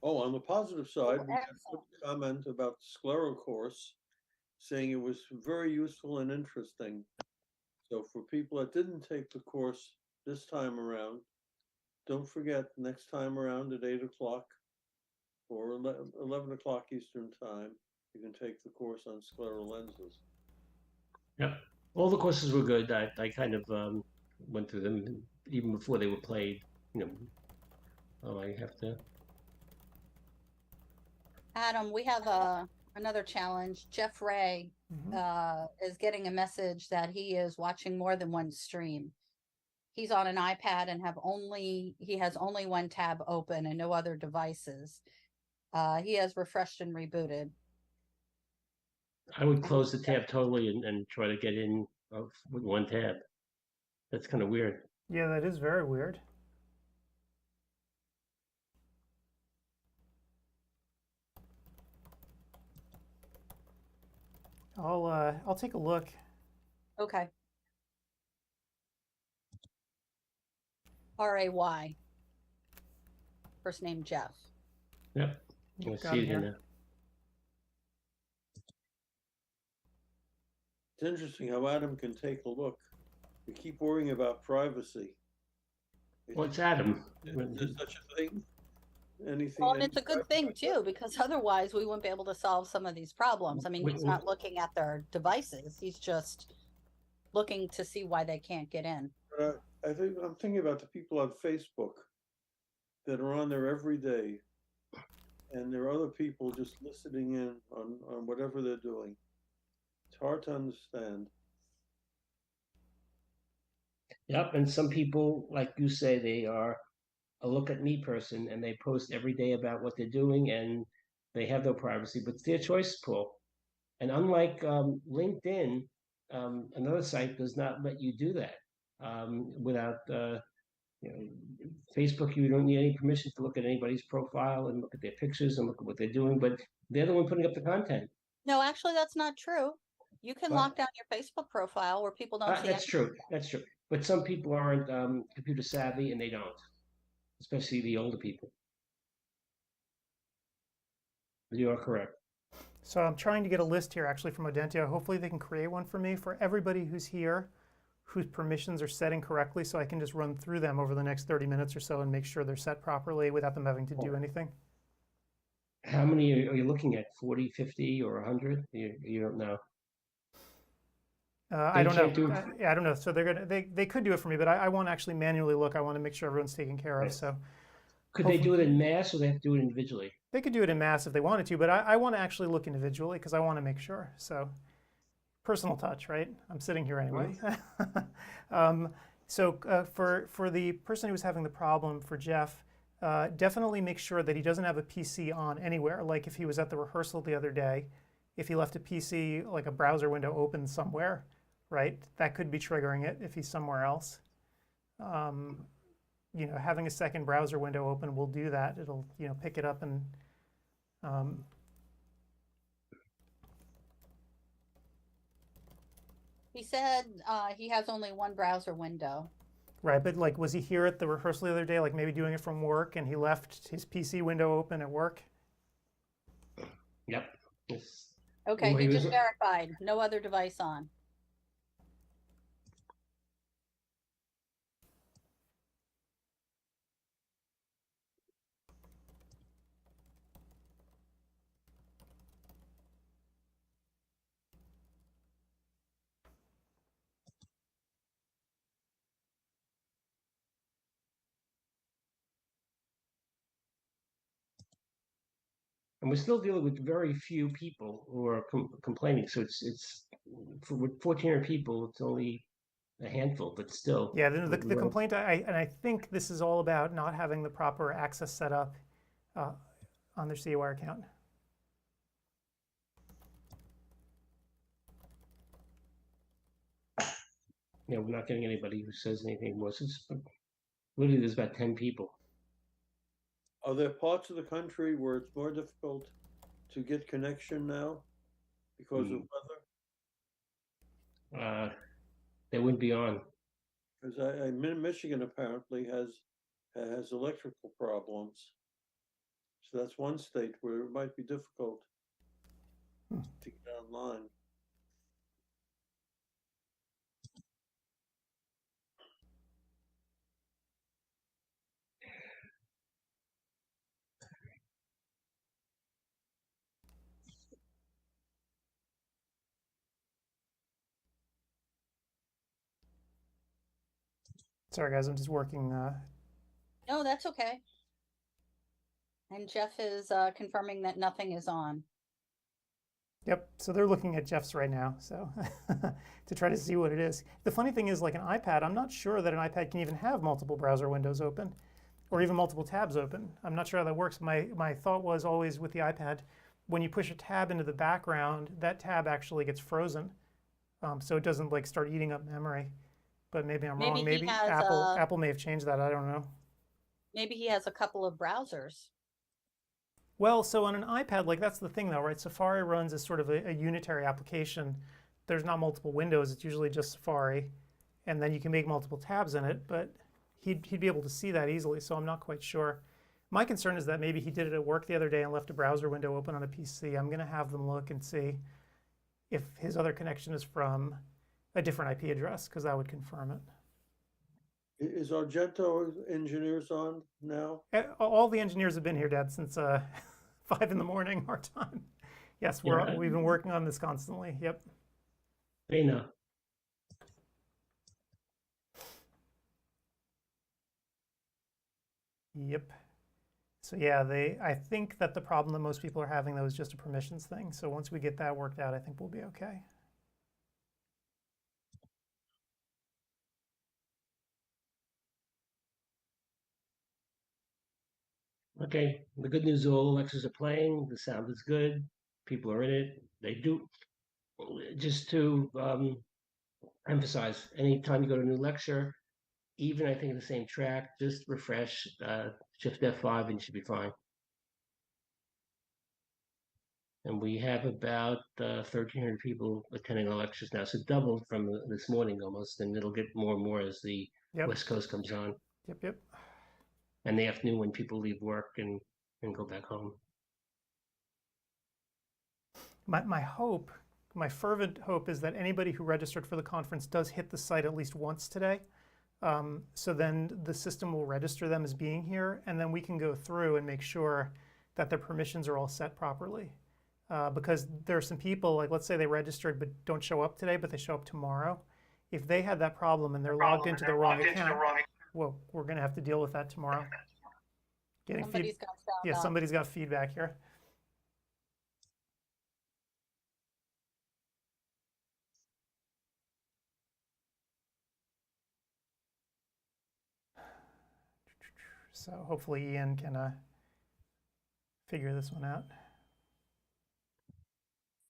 Oh, on the positive side, we got a comment about the Sclero course, saying it was very useful and interesting. So for people that didn't take the course this time around, don't forget next time around at 8 o'clock or 11 o'clock Eastern time, you can take the course on scleral lenses. Yeah, all the courses were good. I kind of went through them even before they were played. I have to. Adam, we have another challenge. Jeff Ray is getting a message that he is watching more than one stream. He's on an iPad and he has only one tab open and no other devices. He has refreshed and rebooted. I would close the tab totally and try to get in with one tab. That's kind of weird. Yeah, that is very weird. I'll take a look. Okay. R-A-Y. First name Jeff. Yep. Yep, I got see him it here here. now. It's interesting how Adam can take a look. We keep worrying about privacy. What's Adam? Is there such a thing? Anything? Well, and any it's a good privacy thing like too, that? because otherwise we wouldn't be able to solve some of these problems. I mean, he's not looking at their devices. He's just looking to see why they can't get in. But I think I'm thinking about the people on Facebook that are on there every day, and there are other people just listening in on whatever they're doing. It's hard to understand. Yep, and some people, like you say, they are a look at me person, and they post every day about what they're doing, and they have no privacy, but it's their choice, Paul. And unlike LinkedIn, another site does not let you do that without you know, Facebook. You don't need any permission to look at anybody's profile and look at their pictures and look at what they're doing, but they're the one putting up the content. No, actually, that's not true. You can What? lock down your Facebook profile where people don't see That's true. That's true. But some people aren't computer savvy, and they don't, especially the older people. You are correct. So I'm trying to get a list here actually from Odentio. Hopefully they can create one for me for everybody who's here, whose permissions are set incorrectly, so I can just run through them over the next 30 minutes or so and make sure they're set properly without them having to do anything. How many are you looking at? 40, 50, or 100? You don't know. I don't know. I don't know. So they could do it for me, but I want to actually manually look. I want to make sure everyone's taken care of. Right. So could they do it in mass, or they have to do it individually? They could do it in mass if they wanted to, but I want to actually look individually because I want to make sure. So personal touch, right? I'm sitting here anyway. For the person who was having the problem, for Jeff, definitely make sure that he doesn't have a PC on anywhere. Like if he was at the rehearsal the other day, if he left a PC, like a browser window open somewhere, right? That could be triggering it if he's somewhere else. You know, having a second browser window open will do that. It'll, you know, pick it up and He said he has only one browser window. right, but like, was he here at the rehearsal the other day, like maybe doing it from work, and he left his PC window open at work? Yep. Yes. Okay, he just verified. No other device on. And we're still dealing with very few people who are complaining. So it's with 1,400 people, it's only a handful, but still. Yeah, the complaint, and I think this is all about not having the proper access set up on their CEwire account. Yeah, we're not getting anybody who says anything more. Since literally there's about 10 people. Are there parts of the country where it's more difficult to get connection now because of weather? They wouldn't be on. Because Michigan apparently has electrical problems. So that's one state where it might be difficult to get online. Sorry, guys, I'm just working. No, that's okay. And Jeff is confirming that nothing is on. Yep, so they're looking at Jeff's right now, so to try to see what it is. The funny thing is, like an iPad, I'm not sure that an iPad can even have multiple browser windows open or even multiple tabs open. I'm not sure how that works. My thought was always with the iPad, when you push a tab into the background, that tab actually gets frozen, so it doesn't like start eating up memory. but maybe I'm Maybe wrong. he Maybe has Apple may have changed that. I don't know. maybe he has a couple of browsers. Well, so on an iPad, like that's the thing though, right? Safari runs as sort of a unitary application. There's not multiple windows. It's usually just Safari, and then you can make multiple tabs in it. But he'd be able to see that easily. So I'm not quite sure. My concern is that maybe he did it at work the other day and left a browser window open on a PC. I'm going to have them look and see if his other connection is from a different IP address, because that would confirm it. Is Argento engineers on now? All the engineers have been here, Dad, since 5 in the morning our time. Yes, we've been working on this constantly. Yep. They know. Yep. So yeah, I think that the problem that most people are having though is just a permissions thing. So once we get that worked out, I think we'll be okay. Okay, the good news is all lectures are playing. The sound is good. People are in it. They do. Just to emphasize, anytime you go to a new lecture, even I think the same track, just refresh, shift F5 and you should be fine. And we have about 1,300 people attending our lectures now, so doubled from this morning almost, and it'll get more and more as the West Coast comes on. Yep. And the afternoon when people leave work and go back home. My hope, my fervent hope is that anybody who registered for the conference does hit the site at least once today. So then the system will register them as being here, and then we can go through and make sure that their permissions are all set properly. Because there are some people, like let's say they registered but don't show up today, but they show up tomorrow. If they had that problem and they're logged into the wrong account, well, we're going to have to deal with that tomorrow. Somebody's got feedback here. So hopefully Ian can figure this one out.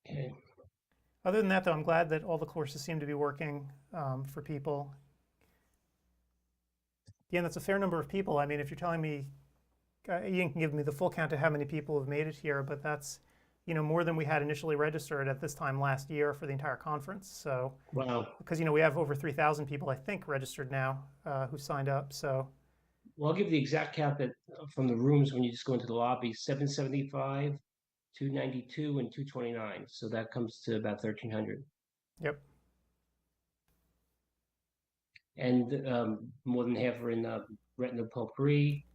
Okay. Other than that, though, I'm glad that all the courses seem to be working for people. Again, that's a fair number of people. I mean, if you're telling me, Ian can give me the full count of how many people have made it here, but that's more than we had initially registered at this time last year for the entire conference. So, wow. Because we have over 3,000 people, I think, registered now who signed up. So, well, I'll give the exact count that from the rooms when you just go into the lobby: 775, 292, and 229. So that comes to about 1,300. Yep. And more than half are in retina potpourri.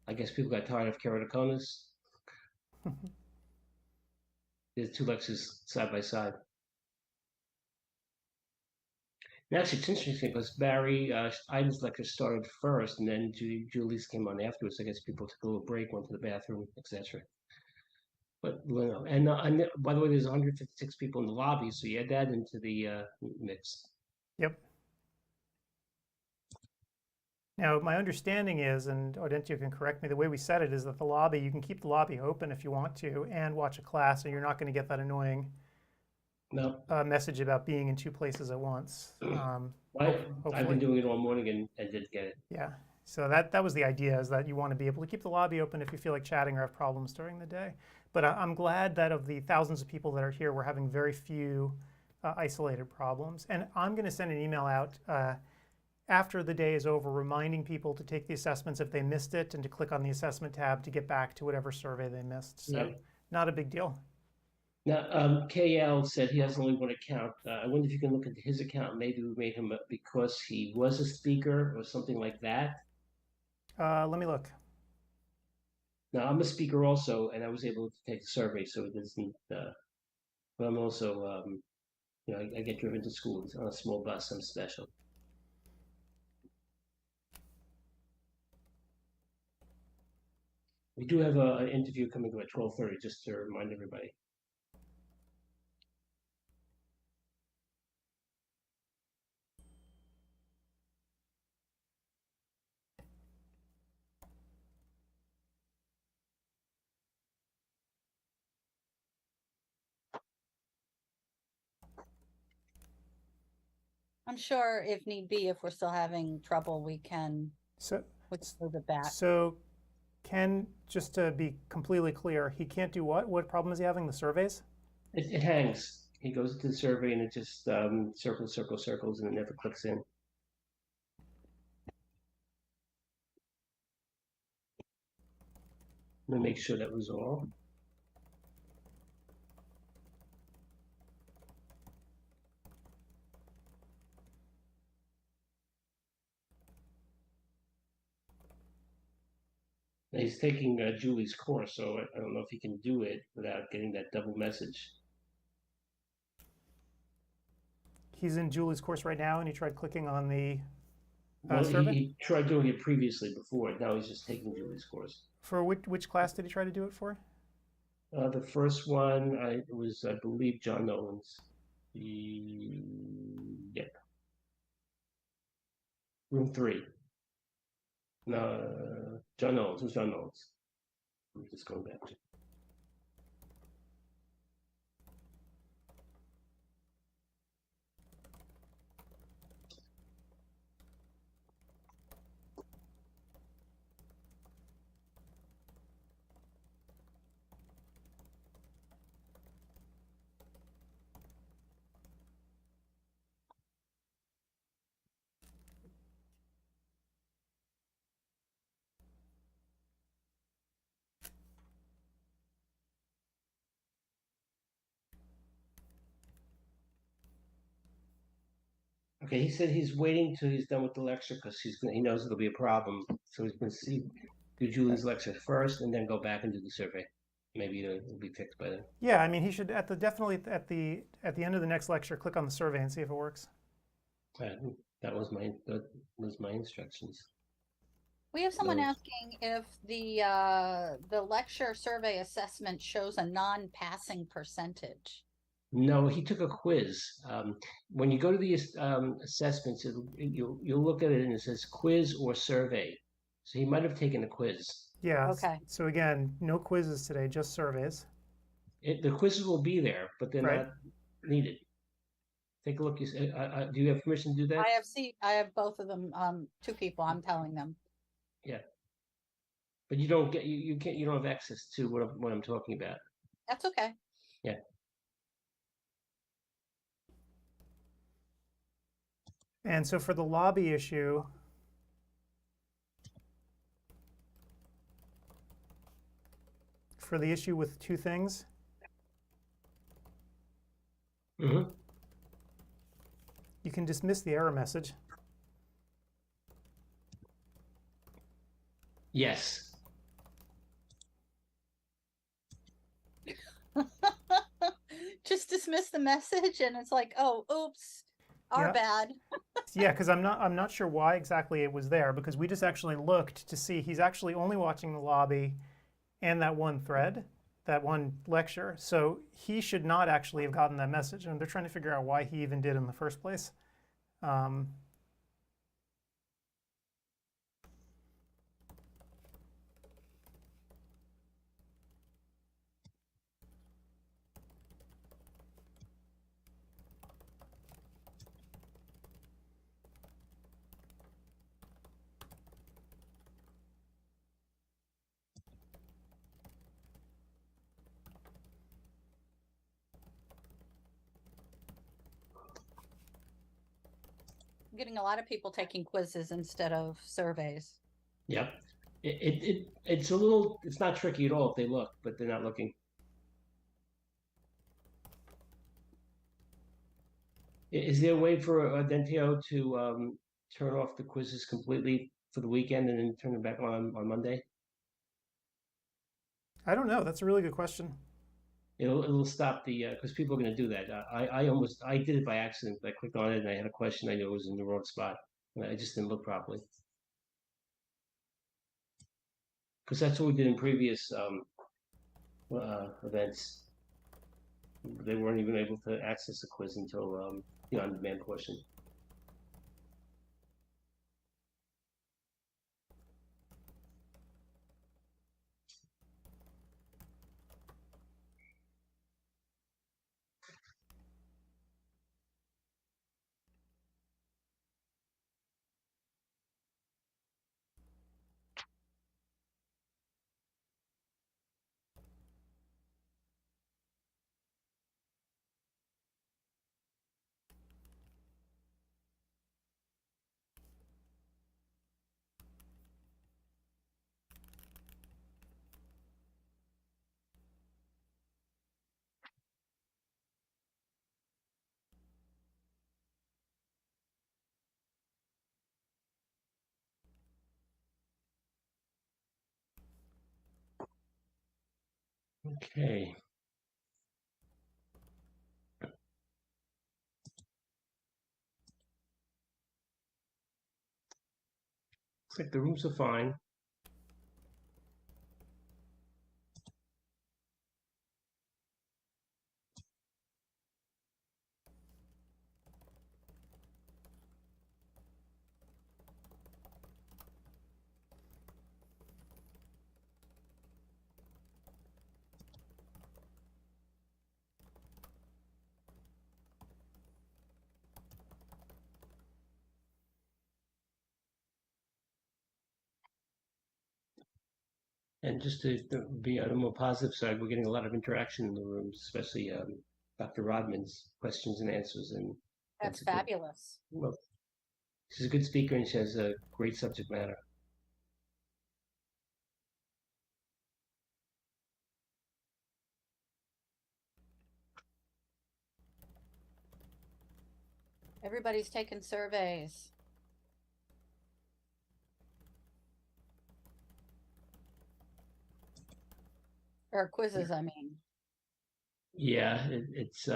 I guess people got tired of keratoconus. There's 2 lectures side by side. And actually, it's interesting because Barry Iden's lecture started first, and then Julie's came on afterwards. I guess people took a little break, went to the bathroom, etc. But and by the way, there's 156 people in the lobby, so you add that into the mix. Yep. Now, my understanding is, and Audencio can correct me, the way we set it is that the lobby, you can keep the lobby open if you want to and watch a class, and you're not going to get that annoying message about being in 2 places at once. I've been doing it all morning and didn't get it. Yeah, so that was the idea, is that you want to be able to keep the lobby open if you feel like chatting or have problems during the day. But I'm glad that of the thousands of people that are here, we're having very few isolated problems. And I'm going to send an email out after the day is over, reminding people to take the assessments if they missed it and to click on the assessment tab to get back to whatever survey they missed. So not a big deal. Now, KL said he has only one account. I wonder if you can look into his account. Maybe we made him because he was a speaker or something like that. Let me look. Now, I'm a speaker also, and I was able to take the survey, so it doesn't. But I'm also, I get driven to school on a small bus. I'm special. We do have an interview coming up at 12:30, just to remind everybody. I'm sure if need be, if we're still having trouble, we can move it back. So Ken, just to be completely clear, he can't do what? What problem is he having? The surveys? It hangs. He goes to the survey and it just circles, and it never clicks in. Let me make sure that was all. Now he's taking Julie's course, so I don't know if he can do it without getting that double message. He's in Julie's course right now, and he tried clicking on the Well, survey? he tried doing it previously before. Now he's just taking Julie's course. For which class did he try to do it for? The first one was, I believe, John Nolan's. Yep. Room 3. No, John Nolan's. Who's John Nolan's? I'm just going back. Okay, he said he's waiting till he's done with the lecture because he knows it'll be a problem. So he's going to do Julie's lecture first and then go back and do the survey. Maybe it'll be fixed by then. Yeah, I mean, he should definitely at the end of the next lecture click on the survey and see if it works. That was my instructions. We have someone asking if the lecture survey assessment shows a non-passing percentage. No, he took a quiz. When you go to the assessments, you'll look at it and it says quiz or survey. So he might have taken a quiz. Yeah. Okay. So again, no quizzes today, just surveys. The quizzes will be there, but they're not needed. Take a look. Do you have permission to do that? I have both of them. 2 people. I'm telling them. Yeah. But you don't get you don't have access to what I'm talking about. That's okay. Yeah. And so for the lobby issue, for the issue with 2 things, Mm-hmm. you can dismiss the error message. Yes. Just dismiss the message and it's like, oh, oops, our bad. Yeah, because I'm not sure why exactly it was there, because we just actually looked to see he's actually only watching the lobby and that one thread, that one lecture. So he should not actually have gotten that message, and they're trying to figure out why he even did in the first place. I'm getting a lot of people taking quizzes instead of surveys. Yep. It's a little. It's not tricky at all if they look, but they're not looking. Is there a way for Dentio to turn off the quizzes completely for the weekend and then turn them back on Monday? I don't know. That's a really good question. It'll stop the because people are going to do that. I did it by accident. I clicked on it and I had a question. I knew it was in the wrong spot, and I just didn't look properly. Because that's what we did in previous events. They weren't even able to access the quiz until the on-demand portion. Okay. Looks like the rooms are fine. And just to be on a more positive side, we're getting a lot of interaction in the rooms, especially Dr. Rodman's questions and answers. And That's a good, fabulous. well, she's a good speaker and she has a great subject matter. Everybody's taking surveys. Or quizzes, I mean. Yeah, it's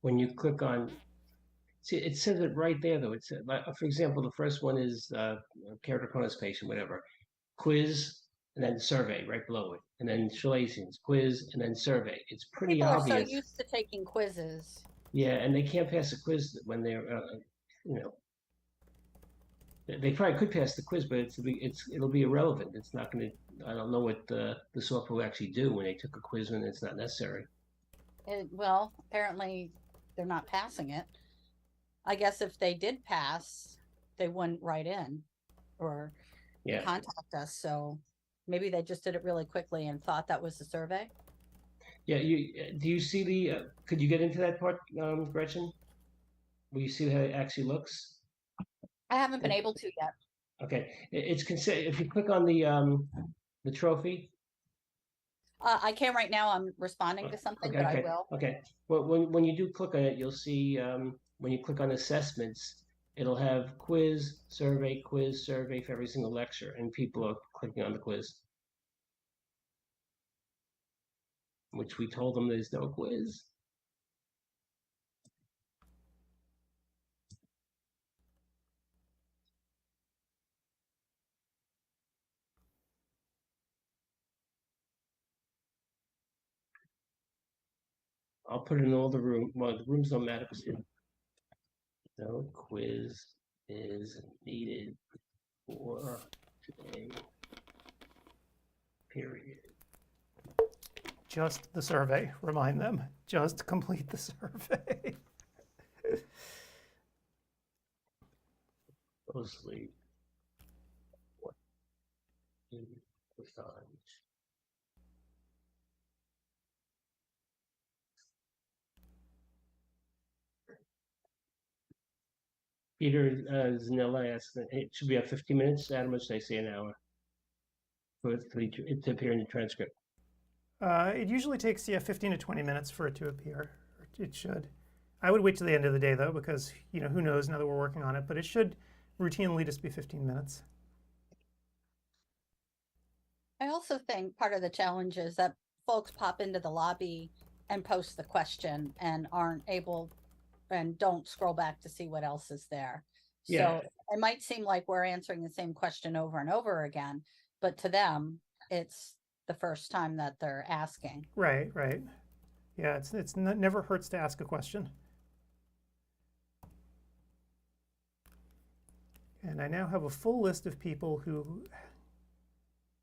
when you click on, see, it says it right there though. It's like, for example, the first one is keratoconus patient, whatever, quiz and then survey right below it, and then Schlesian's quiz and then survey. It's pretty People are so obvious. used to taking quizzes. Yeah, and they can't pass a quiz when they're, you know, they probably could pass the quiz, but it'll be irrelevant. It's not going to. I don't know what the software will actually do when they took a quiz when it's not necessary. Well, apparently they're not passing it. I guess if they did pass, they wouldn't write in or contact us. So maybe they just did it really quickly and thought that was the survey. Yeah, do you see the? Could you get into that part, Gretchen? Will you see how it actually looks? I haven't been able to yet. Okay, it's consider if you click on the trophy. I can right now. I'm responding to something, but I will. Okay. Well, when you do click on it, you'll see when you click on assessments, it'll have quiz, survey for every single lecture, and people are clicking on the quiz, which we told them there's no quiz. I'll put it in all the room. Well, the rooms don't matter because no quiz is needed for today. Period. Just the survey. Remind them. Just complete the survey. Mostly what in the sun. Peter Zanella asked that it should be up 15 minutes. Adam, much they say an hour for it to appear in the transcript. It usually takes 15 to 20 minutes for it to appear. It should. I would wait till the end of the day though, because who knows now that we're working on it. But it should routinely just be 15 minutes. I also think part of the challenge is that folks pop into the lobby and post the question and aren't able and don't scroll back to see what else is there. Yeah. So it might seem like we're answering the same question over and over again, but to them, it's the first time that they're asking. Right. Yeah, it never hurts to ask a question. And I now have a full list of people who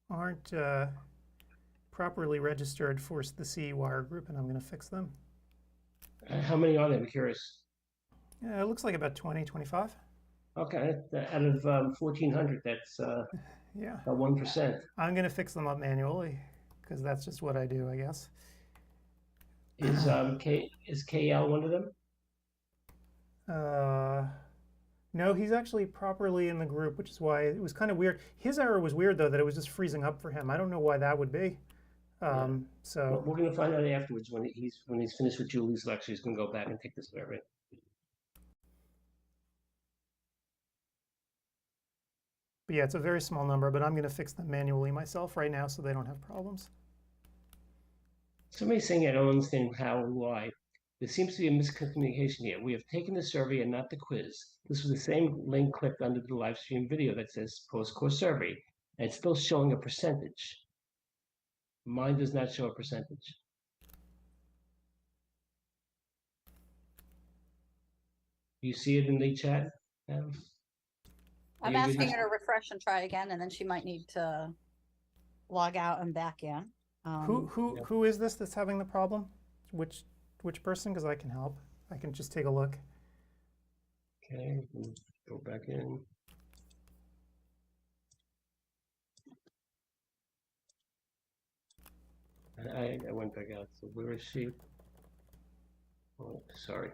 aren't properly registered for the CEwire group, and I'm going to fix them. How many are there? I'm curious. Yeah, it looks like about 20, 25. Okay, out of 1,400, that's yeah, about 1%. I'm going to fix them up manually because that's just what I do, I guess. Is KL one of them? No, he's actually properly in the group, which is why it was kind of weird. His error was weird though, that it was just freezing up for him. I don't know why that would be. So we're going to find out afterwards when he's finished with Julie's lecture. He's going to go back and take the survey. But yeah, it's a very small number, but I'm going to fix them manually myself right now so they don't have problems. Somebody's saying I don't understand how and why. There seems to be a miscommunication here. We have taken the survey and not the quiz. This was the same link clicked under the live stream video that says post-course survey, and it's still showing a percentage. Mine does not show a percentage. You see it in the chat? I'm asking her to refresh and try again, and then she might need to log out and back in. Who is this that's having the problem? Which person? Because I can help. I can just take a look. Okay, go back in. I went back out. So where is she? Oh, sorry.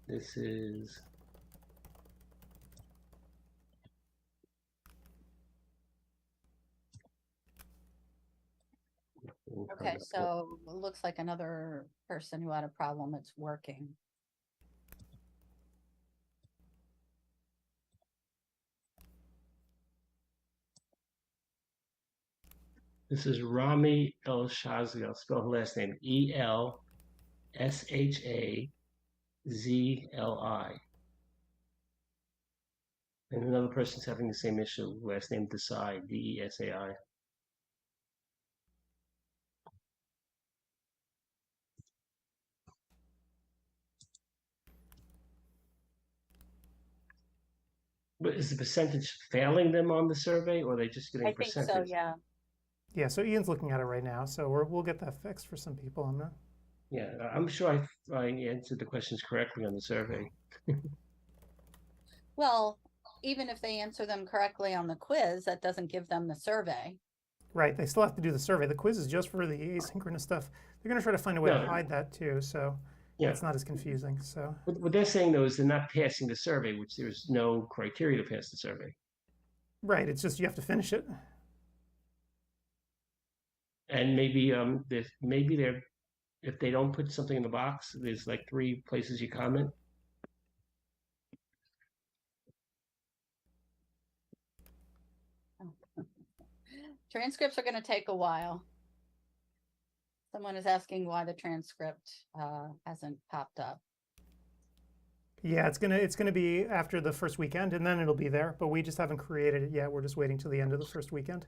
This is Okay, so it looks like another person who had a problem. It's working. This is Rami El Shazli. I'll spell her last name ELSHAZLI. And another person's having the same issue, last name Desai, DESAI. But is the percentage failing them on the survey, or are they just getting I think percentage? so, yeah. Yeah, so Ian's looking at it right now, so we'll get that fixed for some people. I'm not. Yeah, I'm sure I answered the questions correctly on the survey. Well, even if they answer them correctly on the quiz, that doesn't give them the survey. Right, they still have to do the survey. The quiz is just for the asynchronous stuff. They're going to try to find a way to hide that too, so it's not as confusing. So what they're saying though is they're not passing the survey, which there's no criteria to pass the survey. Right, it's just you have to finish it. And maybe they're if they don't put something in the box, there's like 3 places you comment. Transcripts are going to take a while. Someone is asking why the transcript hasn't popped up. Yeah, it's gonna be after the first weekend, and then it'll be there. But we just haven't created it yet. We're just waiting till the end of the first weekend.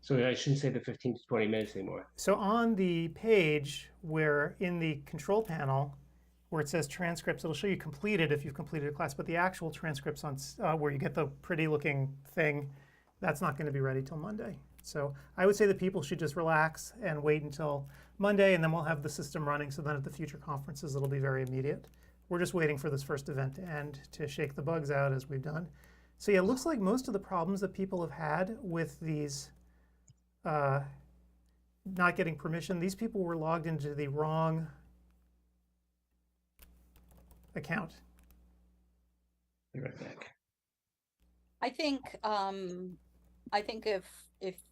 So I shouldn't say the 15 to 20 minutes anymore. So on the page where in the control panel, where it says transcripts, it'll show you completed if you've completed a class. But the actual transcripts on where you get the pretty looking thing, that's not going to be ready till Monday. So I would say that people should just relax and wait until Monday, and then we'll have the system running. So then at the future conferences, it'll be very immediate. We're just waiting for this first event to end to shake the bugs out as we've done. So yeah, it looks like most of the problems that people have had with these not getting permission, these people were logged into the wrong account. Be right back. I think if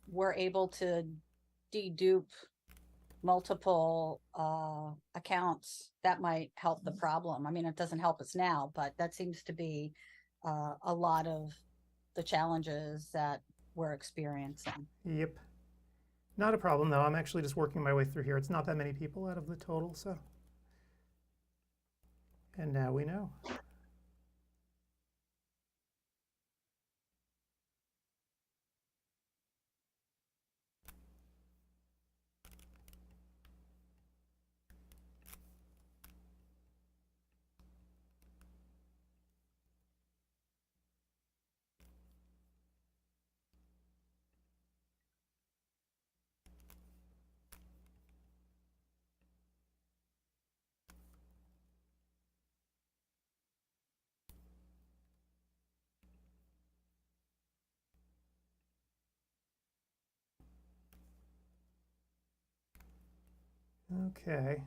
we're able to dedupe multiple accounts, that might help the problem. I mean, it doesn't help us now, but that seems to be a lot of the challenges that we're experiencing. Yep. Not a problem though. I'm actually just working my way through here. It's not that many people out of the total, so. And now we know. Okay.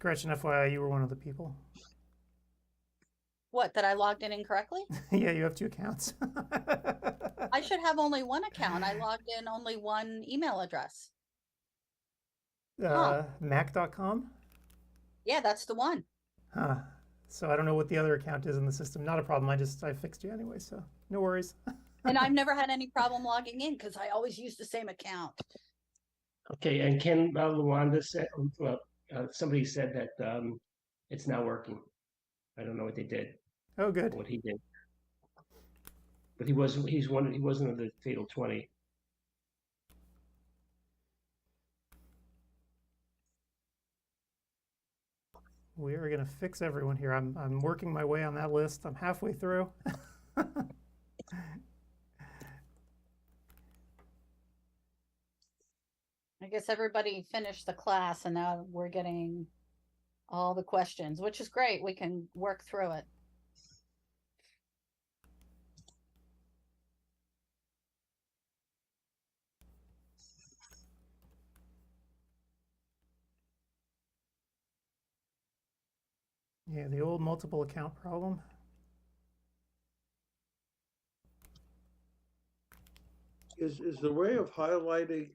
Gretchen, FYI, you were one of the people. What, that I logged in incorrectly? Yeah, you have 2 accounts. I should have only one account. I logged in only one email address. Mac.com? Yeah, that's the one. Huh. So I don't know what the other account is in the system. Not a problem. I fixed you anyway, so no worries. And I've never had any problem logging in because I always use the same account. Okay, and Ken Luanda said, somebody said that it's not working. I don't know what they did. Oh, good. What he did, but he wasn't. He wasn't of the fatal 20. We are going to fix everyone here. I'm working my way on that list. I'm halfway through. I guess everybody finished the class and now we're getting all the questions, which is great. We can work through it. Yeah, the old multiple account problem. Is the way of highlighting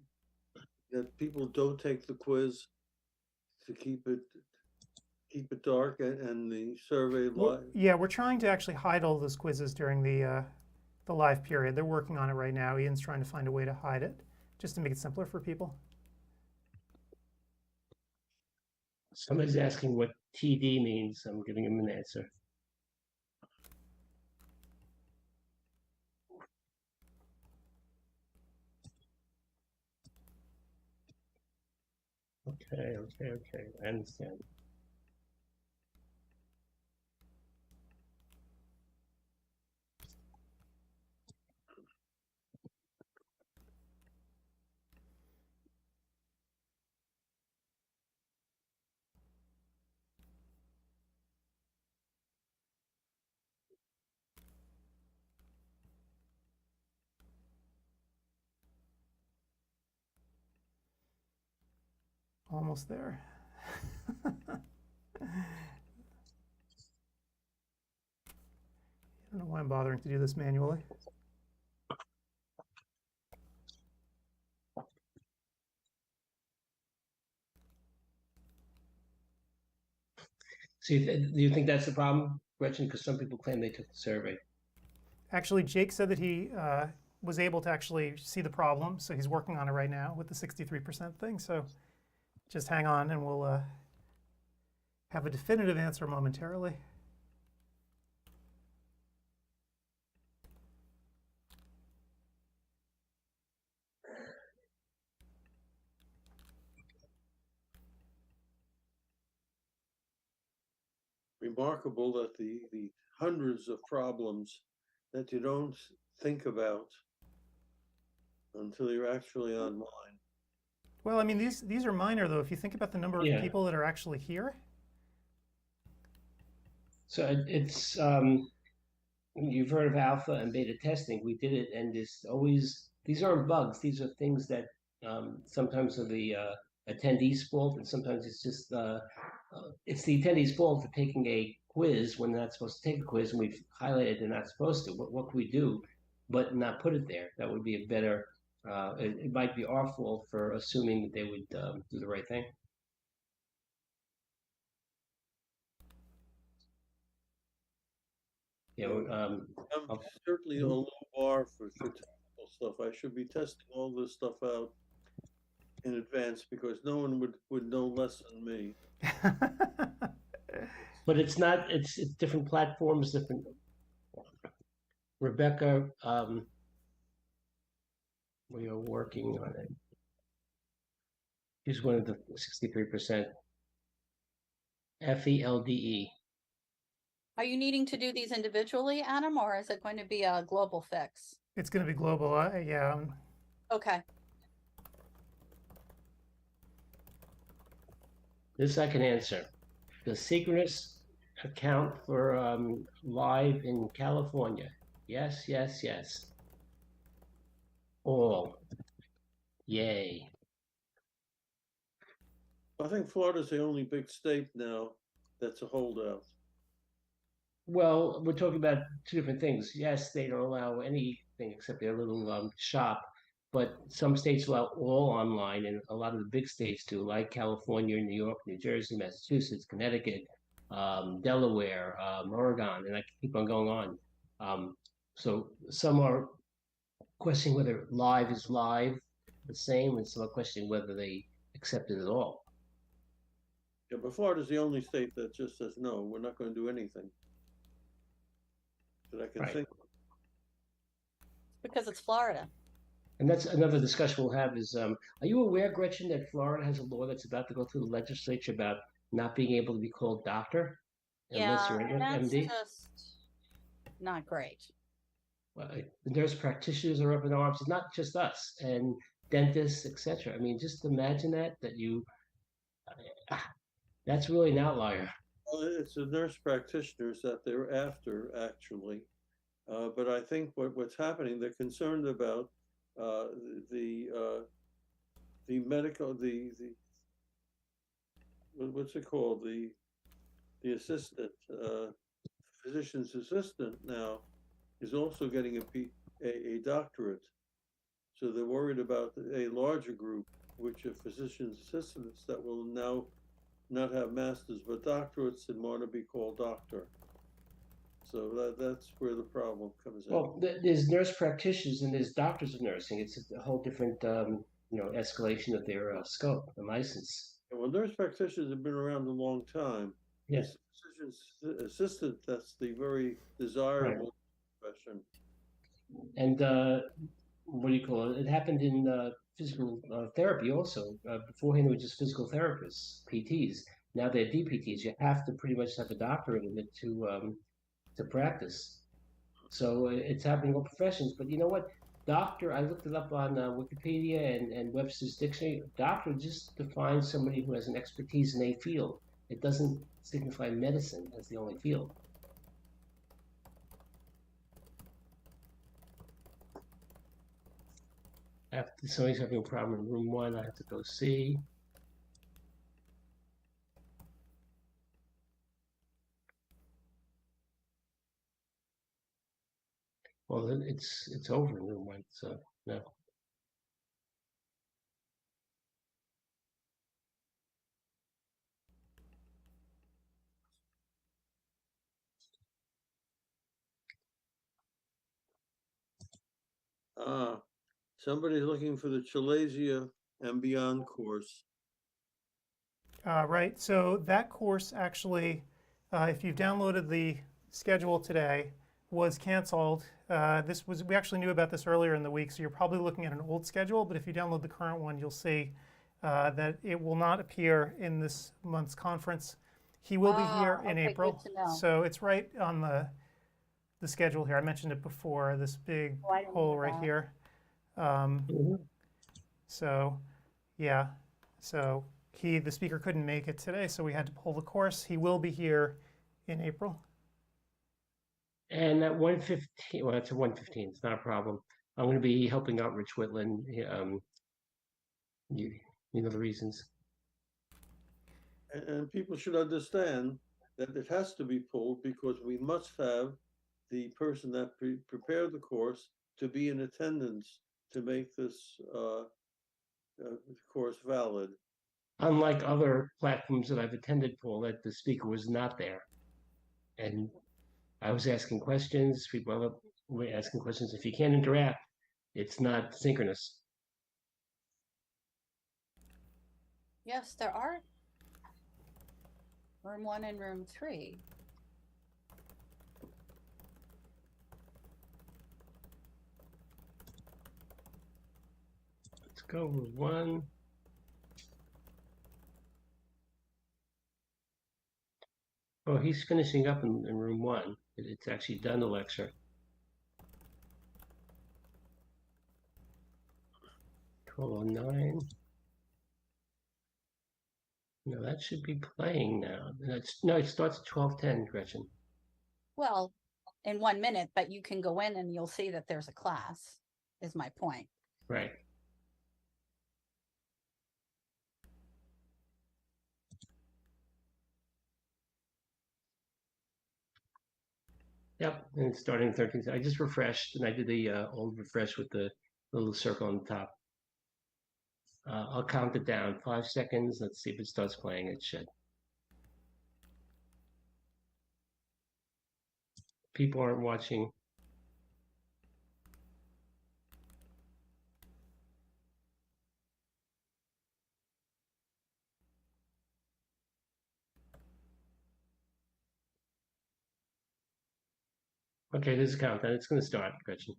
that people don't take the quiz to keep it dark and the survey live? Yeah, we're trying to actually hide all those quizzes during the live period. They're working on it right now. Ian's trying to find a way to hide it, just to make it simpler for people. Somebody's asking what TD means. I'm giving him an answer. Okay. I understand. Almost there. I don't know why I'm bothering to do this manually. So do you think that's the problem, Gretchen? Because some people claim they took the survey. Actually, Jake said that he was able to actually see the problem, so he's working on it right now with the 63% thing. So just hang on and we'll have a definitive answer momentarily. Remarkable that the hundreds of problems that you don't think about until you're actually online. Well, I mean, these are minor, though. If you think about the number of people that are actually here. So it's you've heard of alpha and beta testing. We did it, and these aren't bugs. These are things that sometimes are the attendee's fault, and sometimes it's just it's the attendee's fault for taking a quiz when they're not supposed to take a quiz, and we've highlighted they're not supposed to. What can we do, but not put it there? That would be a better. It might be our fault for assuming that they would do the right thing. Yeah, I'm certainly a low bar for technical stuff. I should be testing all this stuff out in advance because no one would know less than me. But it's not. It's different platforms, different. Rebecca, we are working on it. She's one of the 63%. FELDE. Are you needing to do these individually, Adam, or is it going to be a global fix? It's going to be global, yeah. Okay. This I can answer. The synchronous account for live in California. Yes. All. Yay. I think Florida's the only big state now that's a holdout. Well, we're talking about two different things. Yes, they don't allow anything except their little shop, but some states allow all online, and a lot of the big states do, like California, New York, New Jersey, Massachusetts, Connecticut, Delaware, Oregon, and I can keep on going on. So some are questioning whether live is live the same, and some are questioning whether they accept it at all. Yeah, but Florida's the only state that just says, no, we're not going to do anything that I can Right. think. Because it's Florida. And that's another discussion we'll have is, are you aware, Gretchen, that Florida has a law that's about to go through the legislature about not being able to be called doctor unless you're an That's MD? just not great. Well, the nurse practitioners are up in arms. It's not just us and dentists, etc. I mean, just imagine that you, that's really an outlier. Well, it's the nurse practitioners that they're after, actually. But I think what's happening, they're concerned about the medical, what's it called? The assistant, physician's assistant now is also getting a doctorate. So they're worried about a larger group, which are physician's assistants that will now not have masters but doctorates and want to be called doctor. So that's where the problem comes in. Well, there's nurse practitioners and there's doctors of nursing. It's a whole different, escalation of their scope and license. Well, nurse practitioners have been around a long time. Yes. Physician's assistant, that's the very desirable profession. And what do you call it? It happened in physical therapy also. Beforehand, it was just physical therapists, PTs. Now they're DPTs. You have to pretty much have a doctorate in it to practice. So it's happening in all professions. But you know what? Doctor, I looked it up on Wikipedia and Webster's Dictionary. Doctor just defines somebody who has an expertise in a field. It doesn't signify medicine as the only field. After somebody's having a problem in room 1, I have to go see. Well, it's over in room 1, so no. Somebody's looking for the Chalasia and Beyond course. Right, so that course actually, if you've downloaded the schedule today, was canceled. We actually knew about this earlier in the week, so you're probably looking at an old schedule, but if you download the current one, you'll see that it will not appear in this month's conference. He will be here in April, good to know. so it's right on the schedule here. I mentioned it before, this big I didn't hole know right that. here. So, yeah, so the speaker couldn't make it today, so we had to pull the course. He will be here in April. And at 1:15, well, that's at 1:15. It's not a problem. I'm going to be helping out Rich Whitland. You know the reasons. And people should understand that it has to be pulled because we must have the person that prepared the course to be in attendance to make this course valid. Unlike other platforms that I've attended, Paul, that the speaker was not there. And I was asking questions. People were asking questions. If you can't interact, it's not synchronous. Yes, there are room 1 and room 3. Let's go with 1. Oh, he's finishing up in room 1. It's actually done the lecture. 12:09. No, that should be playing now. No, it starts at 12:10, Gretchen. Well, in 1 minute, but you can go in and you'll see that there's a class, is my point. Right. Yep, and it's starting 13th. I just refreshed, and I did the old refresh with the little circle on the top. I'll count it down. 5 seconds. Let's see if it starts playing. It should. People aren't watching. Okay, there's a countdown. It's going to start, Gretchen.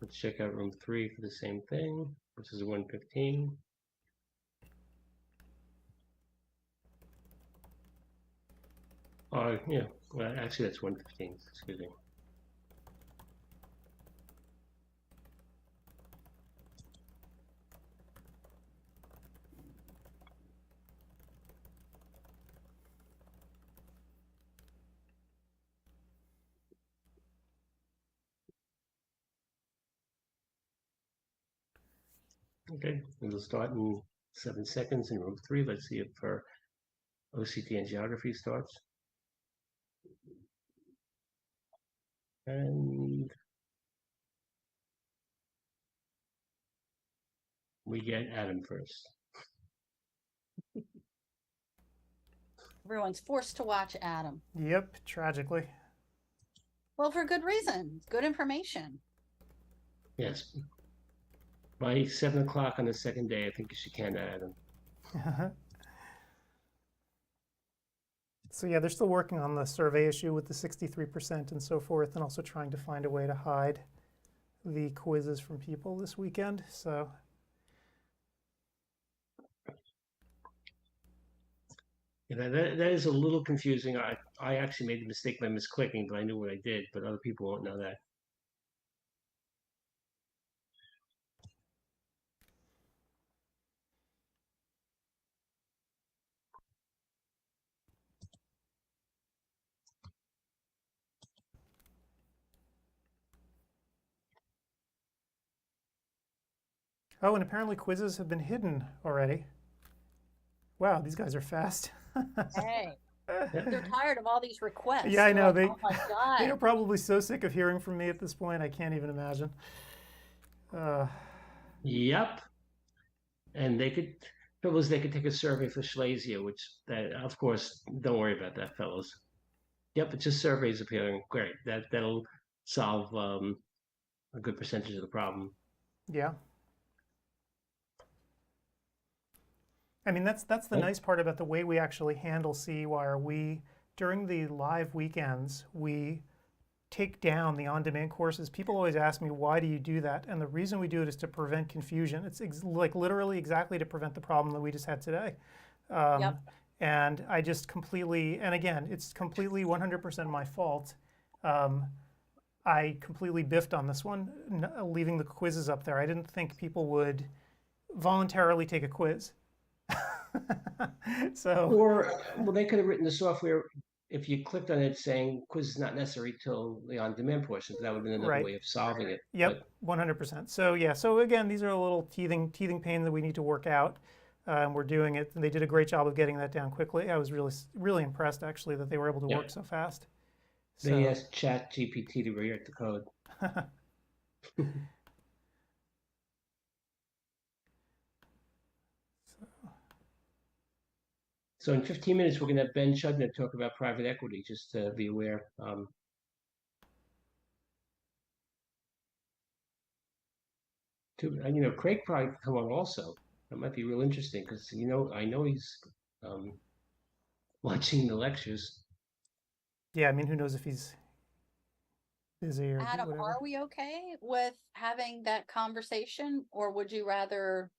Let's check out room 3 for the same thing. This is 1:15. Oh, yeah. Well, actually, that's 1:15. Excuse me. Okay, it'll start in 7 seconds in room 3. Let's see if her OCT and geography starts. And we get Adam first. Everyone's forced to watch Adam. Yep, tragically. Well, for good reason. Good information. Yes. By 7 o'clock on the second day, I think she can Adam. So yeah, they're still working on the survey issue with the 63% and so forth, and also trying to find a way to hide the quizzes from people this weekend. So yeah, that is a little confusing. I actually made the mistake by misclicking, but I knew what I did, but other people won't know that. oh, and apparently quizzes have been hidden already. Wow, these guys are fast. Hey, they're tired of all these requests. Yeah, I know. Like, oh my God. They are probably so sick of hearing from me at this point. I can't even imagine. Yep. And they could, trouble is they could take a survey for Schlesier, which, that of course, don't worry about that, fellas. Yep, it's just surveys appearing. Great. That'll solve a good percentage of the problem. Yeah. I mean, that's the nice part about the way we actually handle CEwire. During the live weekends, we take down the on-demand courses. People always ask me, why do you do that? And the reason we do it is to prevent confusion. It's like literally exactly to prevent the problem that we just had today. Yep. And I just completely, and again, it's completely 100% my fault. I completely biffed on this one, leaving the quizzes up there. I didn't think people would voluntarily take a quiz. Or, well, they could have written the software if you clicked on it saying quiz is not necessary till the on-demand portion. That would have been another way of solving it. Yep, 100%. So yeah, so again, these are a little teething pain that we need to work out. We're doing it. They did a great job of getting that down quickly. I was really impressed actually that they were able to work so fast. They asked ChatGPT to rewrite the code. So in 15 minutes, we're going to have Ben Chudner talk about private equity, just to be aware. Craig probably could come on also. That might be real interesting because, I know he's watching the lectures. Yeah, I mean, who knows if he's busy or Adam, whatever. are we okay with having that conversation, or would you rather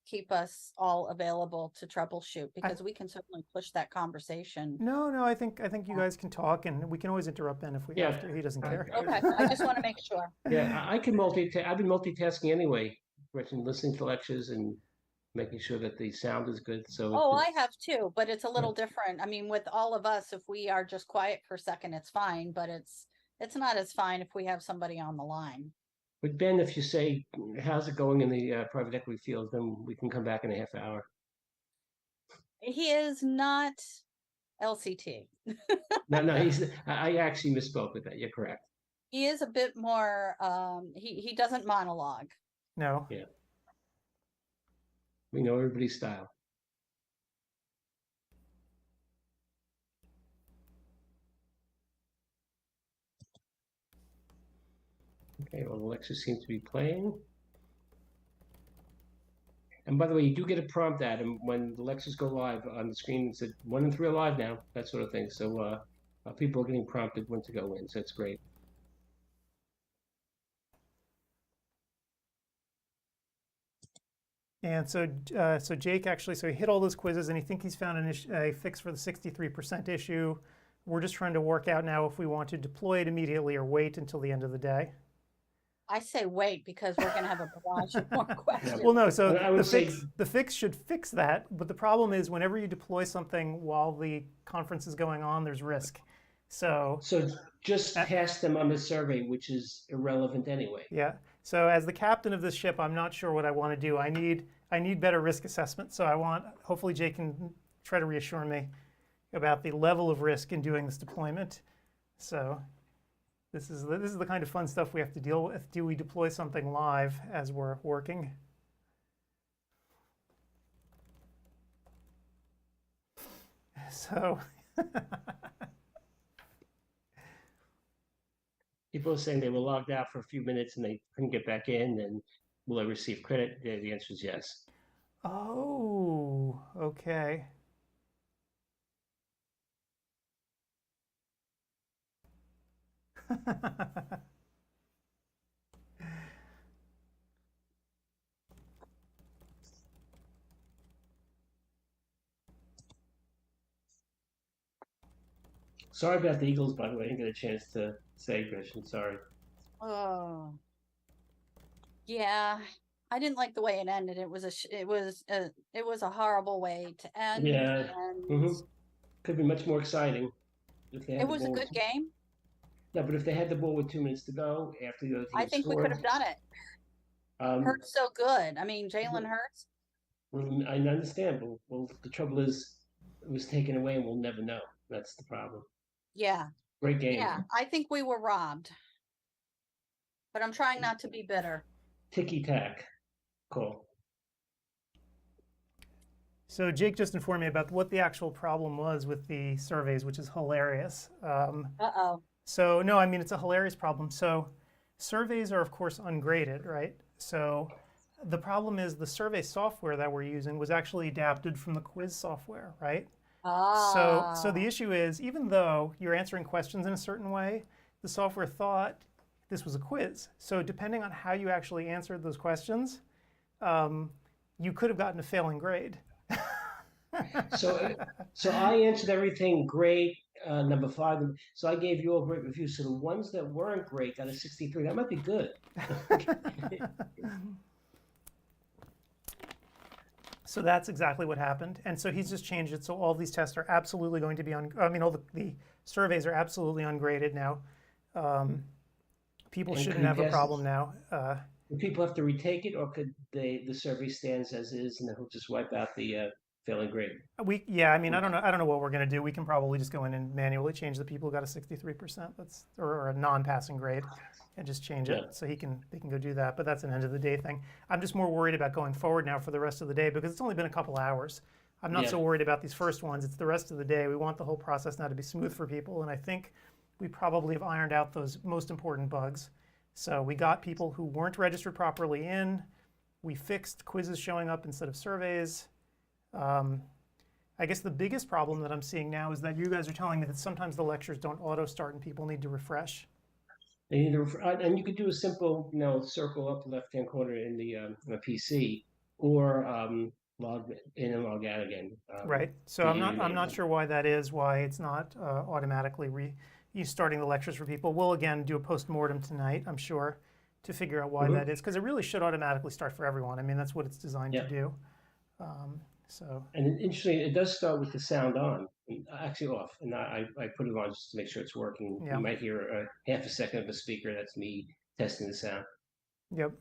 keep us all available to troubleshoot? Because we can certainly push that conversation. No, I think you guys can talk, and we can always interrupt Ben if we have to. He doesn't care. Okay, I just want to make sure. Yeah, I can multitask. I've been multitasking anyway, Gretchen, listening to lectures and making sure that the sound is good. So I have too, but it's a little different. I mean, with all of us, if we are just quiet for a second, it's fine, but it's not as fine if we have somebody on the line. But Ben, if you say, how's it going in the private equity field, then we can come back in a half hour. He is not LCT. No, I actually misspoke with that. You're correct. He is a bit more, he doesn't monologue. No. Yeah. We know everybody's style. Okay, well, the lecture seems to be playing. And by the way, you do get a prompt, Adam, when the lectures go live on the screen. It said 1 and 3 are live now, that sort of thing. So people are getting prompted when to go in. So it's great. And so Jake actually, so he hit all those quizzes and he thinks he's found a fix for the 63% issue. We're just trying to work out now if we want to deploy it immediately or wait until the end of the day. I say wait because we're going to have a barrage of more questions. Well, no, so I would say the fix should fix that, but the problem is whenever you deploy something while the conference is going on, there's risk. So just pass them on the survey, which is irrelevant anyway. Yeah. So as the captain of this ship, I'm not sure what I want to do. I need better risk assessment. So hopefully Jake can try to reassure me about the level of risk in doing this deployment. So this is the kind of fun stuff we have to deal with. Do we deploy something live as we're working? So people are saying they were logged out for a few minutes and they couldn't get back in, and will they receive credit? The answer is yes. Oh, okay. Sorry about the Eagles, by the way. I didn't get a chance to say, Gretchen. Sorry. Oh, yeah. I didn't like the way it ended. It was a horrible way to end. Yeah. And could be much more exciting. It was a good game. Yeah, but if they had the ball with 2 minutes to go after the other team I think scored, we could have done it. Hurts so good. I mean, Jalen Hurts. Well, I understand, but well, the trouble is, it was taken away, and we'll never know. That's the problem. Yeah. Great game. Yeah, I think we were robbed. But I'm trying not to be bitter. Ticky-tack. Cool. So Jake just informed me about what the actual problem was with the surveys, which is hilarious. Uh-oh. So no, I mean, it's a hilarious problem. So surveys are, of course, ungraded, right? So the problem is the survey software that we're using was actually adapted from the quiz software, right? Ah. So the issue is, even though you're answering questions in a certain way, the software thought this was a quiz. So depending on how you actually answered those questions, you could have gotten a failing grade. So I answered everything great, number 5. So I gave you a great review. So the ones that weren't great got a 63. That might be good. So that's exactly what happened. And so he's just changed it. So all these tests are absolutely going to be all the surveys are absolutely ungraded now. People shouldn't have a problem now. Do people have to retake it, or could the survey stands as is, and then he'll just wipe out the failing grade? I mean, I don't know what we're going to do. We can probably just go in and manually change the people who got a 63%, or a non-passing grade, and just change it. So they can go do that. But that's an end of the day thing. I'm just more worried about going forward now for the rest of the day, because it's only been a couple hours. I'm not so worried about these first ones. It's the rest of the day. We want the whole process now to be smooth for people, and I think we probably have ironed out those most important bugs. So we got people who weren't registered properly in. We fixed quizzes showing up instead of surveys. I guess the biggest problem that I'm seeing now is that you guys are telling me that sometimes the lectures don't auto-start and people need to refresh. They need to and you could do a simple, circle up the left-hand corner in the PC, or log in and log out again. Right. So I'm not sure why that is. Why it's not automatically starting the lectures for people. We'll again do a post-mortem tonight, I'm sure, to figure out why that is, because it really should automatically start for everyone. I mean, that's what it's designed to do. And interestingly, it does start with the sound on, actually off, and I put it on just to make sure it's working. You might hear a half a second of a speaker. That's me testing the sound. Yep.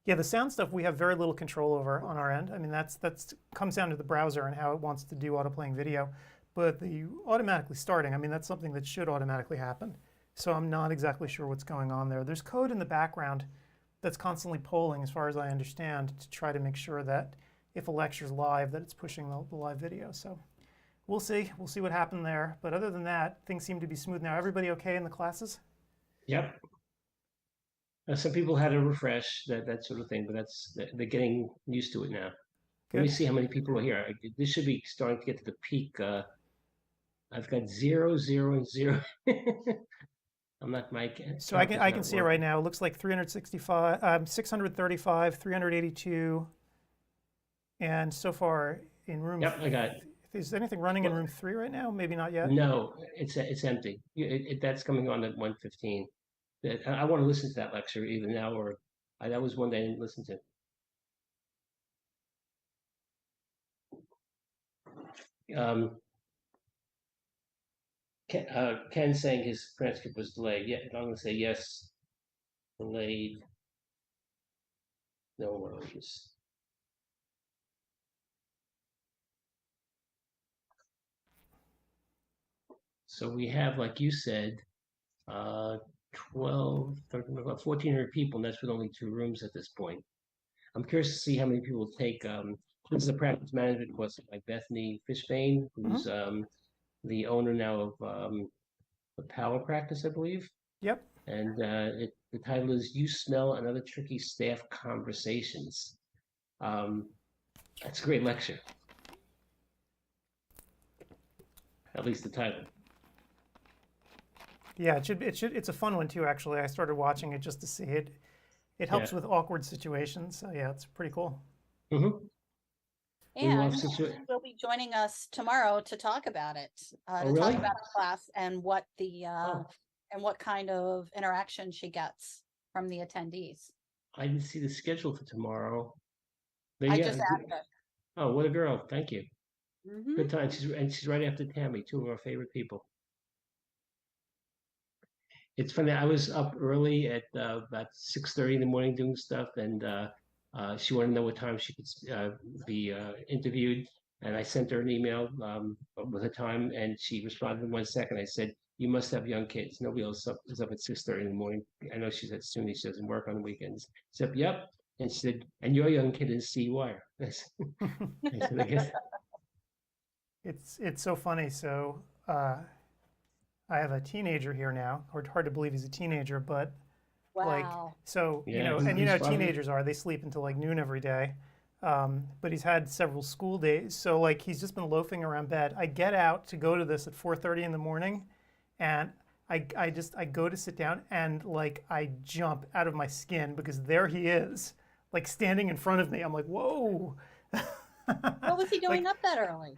Yeah, the sound stuff we have very little control over on our end. I mean, that's comes down to the browser and how it wants to do auto-playing video. But the automatically starting, I mean, that's something that should automatically happen. So I'm not exactly sure what's going on there. There's code in the background that's constantly polling, as far as I understand, to try to make sure that if a lecture's live, that it's pushing the live video. So we'll see. We'll see what happened there. But other than that, things seem to be smooth now. Everybody okay in the classes? Yep. Some people had to refresh that sort of thing, but they're getting used to it now. Let me Good. see how many people are here. This should be starting to get to the peak. I've got 0, 0, and 0. I'm not Mike. So I can see it right now. It looks like 365, 635, 382, and so far in room. Yep, I got it. Is anything running in room 3 right now? Maybe not yet. No, it's empty. That's coming on at 1:15. I want to listen to that lecture either now or that was one that I didn't listen to. Ken saying his transcript was delayed. Yeah, I'm going to say yes, delayed. No worries. So we have, like you said, 12, 13, about 1,400 people, and that's with only 2 rooms at this point. I'm curious to see how many people take. This is a practice management course by Bethany Fishbane, who's the owner now of the Power Practice, I believe. Yep. And the title is "You Smell and Other Tricky Staff Conversations." That's a great lecture. At least the title. Yeah, it's a fun one too, actually. I started watching it just to see it. It helps with awkward situations. So yeah, it's pretty cool. Mm-hmm. And will be joining us tomorrow to talk about it, to talk about the class and what the and what kind of interaction she gets from the attendees. I didn't see the schedule for tomorrow. I just asked her. Oh, what a girl! Thank you. Mm-hmm. Good time. She's right after Tammy, 2 of our favorite people. It's funny. I was up early at about 6:30 in the morning doing stuff, and she wanted to know what time she could be interviewed. And I sent her an email with a time, and she responded in 1 second. I said, "You must have young kids. Nobody else is up at 6:30 in the morning." I know she's at SUNY. She doesn't work on the weekends. She said, "Yep." And she said, "And your young kid is CEwire." I said, "I guess." It's so funny. So I have a teenager here now. Hard to believe he's a teenager, but like so you know, and you know how teenagers are. They sleep until like noon every day. But he's had several school days, so like he's just been loafing around bed. I get out to go to this at 4:30 in the morning, and I go to sit down and like I jump out of my skin because there he is, like standing in front of me. I'm like, whoa. What was he doing up that early?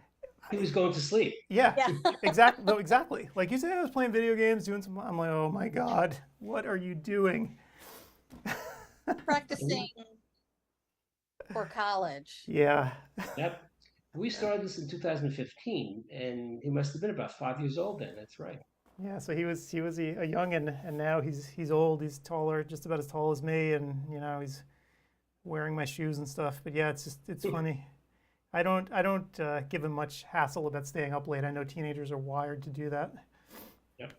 He was going to sleep. Yeah. Exactly. No, exactly. Like you said, I was playing video games, doing some. I'm like, oh my God, what are you doing? Practicing for college. Yeah. Yep. We started this in 2015, and he must have been about 5 years old then. That's right. Yeah. So he was a youngin, and now he's old. He's taller, just about as tall as me, and you know he's wearing my shoes and stuff. But yeah, it's funny. I don't give him much hassle about staying up late. I know teenagers are wired to do that. Yep.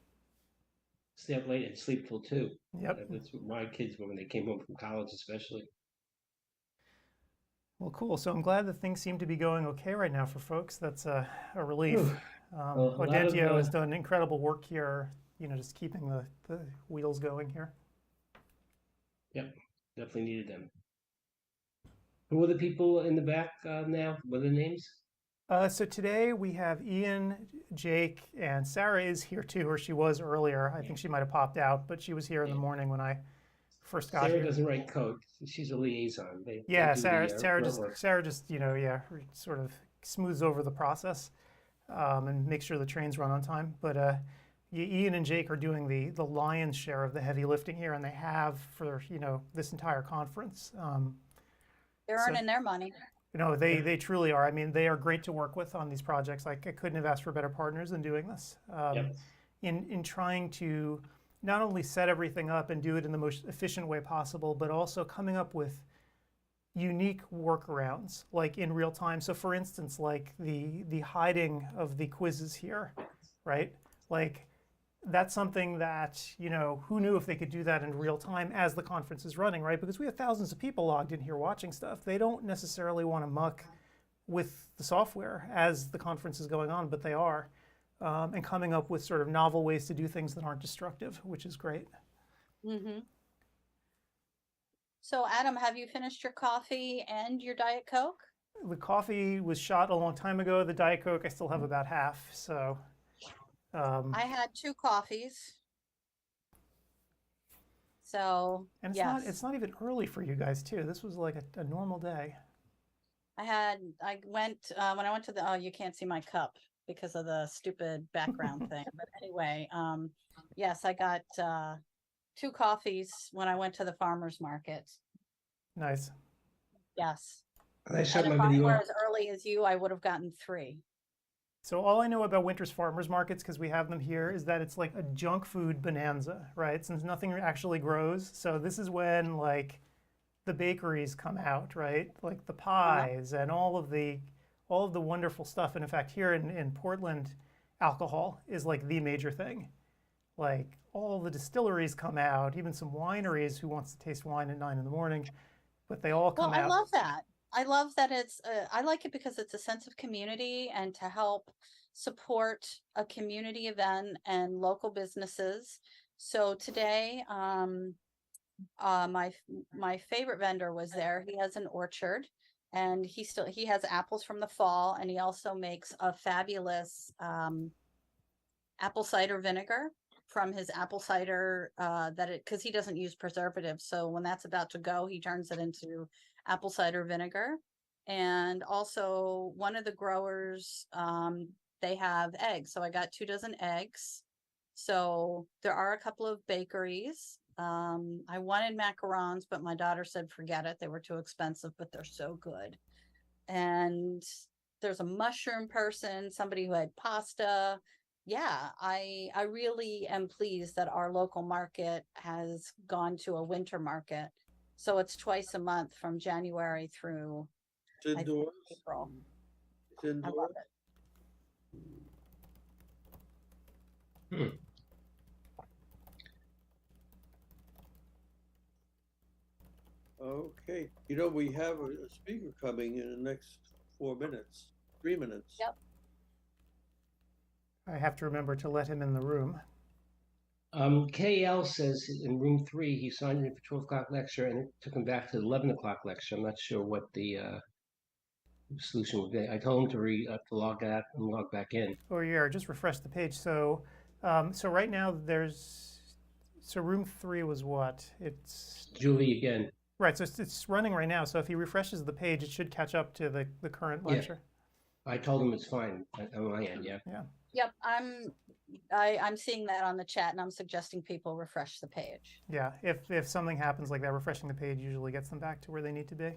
Stay up late and sleep till 2. Yep. That's what my kids were when they came home from college, especially. Well, cool. So I'm glad that things seem to be going okay right now for folks. That's a relief. Audentio has done incredible work here, you know, just keeping the wheels going here. Yep, definitely needed them. Who are the people in the back now? What are the names? So today we have Ian, Jake, and Sarah is here too, or she was earlier. I think she might have popped out, but she was here in the morning when I first got here. Sarah doesn't write code. She's a liaison. Sarah just, you know, sort of smooths over the process and makes sure the trains run on time. But Ian and Jake are doing the lion's share of the heavy lifting here, and they have for, you know, this entire conference. They're earning their money. You know, they truly are. I mean, they are great to work with on these projects. Like, I couldn't have asked for better partners in doing this. In trying to not only set everything up and do it in the most efficient way possible, but also coming up with unique workarounds, like in real time. So for instance, like the hiding of the quizzes here, right? Like that's something that, who knew if they could do that in real time as the conference is running, right? Because we have thousands of people logged in here watching stuff. They don't necessarily want to muck with the software as the conference is going on, but they are, and coming up with sort of novel ways to do things that aren't destructive, which is great. Mm-hmm. So, Adam, have you finished your coffee and your Diet Coke? The coffee was shot a long time ago. The Diet Coke, I still have about half. So I had 2 coffees. So, and yes. it's not even early for you guys too. This was like a normal day. I went when I went to the, oh, you can't see my cup because of the stupid background thing. But anyway, yes, I got 2 coffees when I went to the farmer's market. Nice. Yes. And I set And my if I video were up. as early as you, I would have gotten 3. So all I know about Winter's farmers markets, because we have them here, is that it's like a junk food bonanza, right? Since nothing actually grows. So this is when like the bakeries come out, right? Like the pies and all of the wonderful stuff. And in fact, here in Portland, alcohol is like the major thing. Like all the distilleries come out, even some wineries who wants to taste wine at 9 in the morning, but they all come Well, I out. love that. I love that it's, I like it because it's a sense of community and to help support a community event and local businesses. So today, my favorite vendor was there. He has an orchard and he has apples from the fall, and he also makes a fabulous apple cider vinegar from his apple cider because he doesn't use preservatives. So when that's about to go, he turns it into apple cider vinegar. And also one of the growers, they have eggs. So I got 2 dozen eggs. So there are a couple of bakeries. I wanted macarons, but my daughter said, forget it. They were too expensive, but they're so good. And there's a mushroom person, somebody who had pasta. Yeah, I really am pleased that our local market has gone to a winter market. So it's twice a month from January through It's indoors. April. It's indoors. I love it. Hmm. Okay. We have a speaker coming in the next 4 minutes, 3 minutes. Yep. I have to remember to let him in the room. KL says in room 3 he signed in for 12 o'clock lecture and it took him back to the 11 o'clock lecture. I'm not sure what the solution would be. I told him to log out and log back in. Oh yeah, just refresh the page. So right now so room 3 was what? It's Julie again. right. So it's running right now. So if he refreshes the page, it should catch up to the current lecture. I told him it's fine on my end. Yeah. Yeah. Yep, I'm seeing that on the chat, and I'm suggesting people refresh the page. Yeah. If something happens like that, refreshing the page usually gets them back to where they need to be.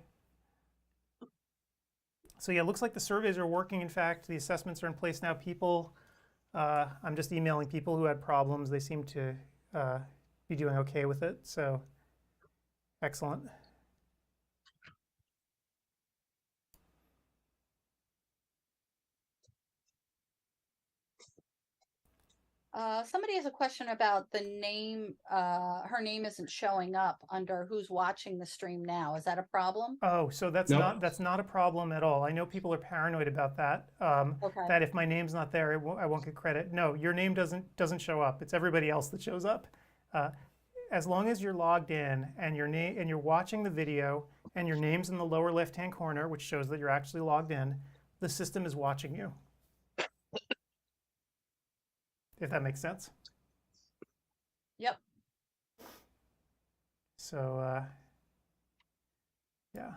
So yeah, it looks like the surveys are working. In fact, the assessments are in place now. People, I'm just emailing people who had problems. They seem to be doing okay with it. So excellent. Somebody has a question about the name. Her name isn't showing up under who's watching the stream now. Is that a problem? Oh, so that's No. not a problem at all. I know people are paranoid about that. Okay. That if my name's not there, I won't get credit. No, your name doesn't show up. It's everybody else that shows up. As long as you're logged in and you're watching the video and your name's in the lower left-hand corner, which shows that you're actually logged in, the system is watching you. If that makes sense. Yep. So, yeah.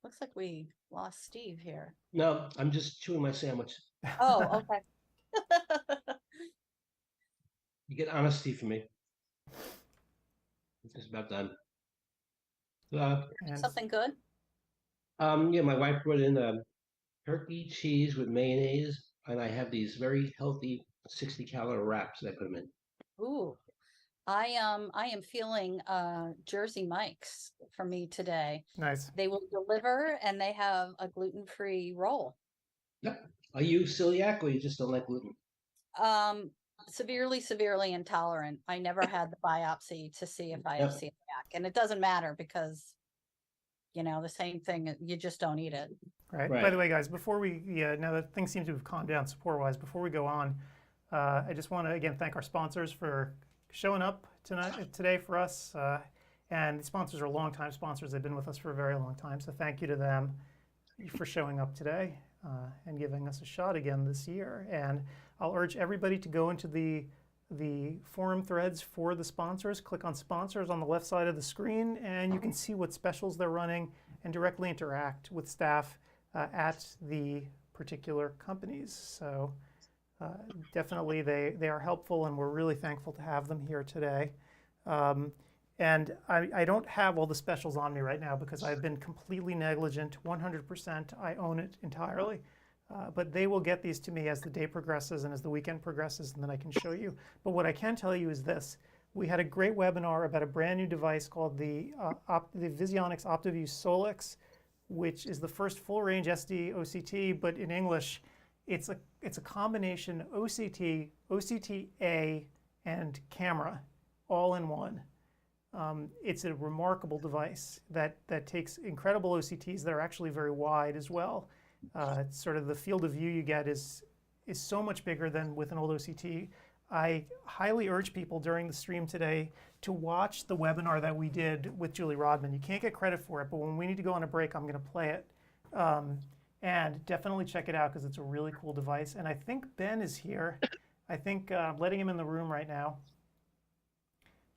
Looks like we lost Steve here. No, I'm just chewing my sandwich. Oh, okay. You get honesty from me. It's just about done. And Something good? Yeah, my wife brought in turkey cheese with mayonnaise, and I have these very healthy 60-calorie wraps that I put them in. Ooh. I am feeling Jersey Mike's for me today. Nice. They will deliver, and they have a gluten-free roll. Yep. Are you celiac or you just don't like gluten? Severely intolerant. I never had the biopsy to see if I have Yep. celiac, and it doesn't matter because, you know, the same thing, you just don't eat it. Right. Right. By the way, guys, before we, now that things seem to have calmed down support-wise, before we go on, I just want to, again, thank our sponsors for showing up today for us. And the sponsors are longtime sponsors. They've been with us for a very long time. So thank you to them for showing up today and giving us a shot again this year. And I'll urge everybody to go into the forum threads for the sponsors. Click on sponsors on the left side of the screen, and you can see what specials they're running and directly interact with staff at the particular companies. So definitely they are helpful, and we're really thankful to have them here today. And I don't have all the specials on me right now because I've been completely negligent, 100%. I own it entirely. But they will get these to me as the day progresses and as the weekend progresses, and then I can show you. But what I can tell you is this. We had a great webinar about a brand new device called the Visionix OptiView Solix, which is the first full-range SD OCT, but in English, it's a combination OCT, OCTA, and camera, all in one. It's a remarkable device that takes incredible OCTs that are actually very wide as well. It's sort of the field of view you get is so much bigger than with an old OCT. I highly urge people during the stream today to watch the webinar that we did with Julie Rodman. You can't get credit for it, but when we need to go on a break, I'm going to play it. And definitely check it out because it's a really cool device. And I think Ben is here. I think I'm letting him in the room right now.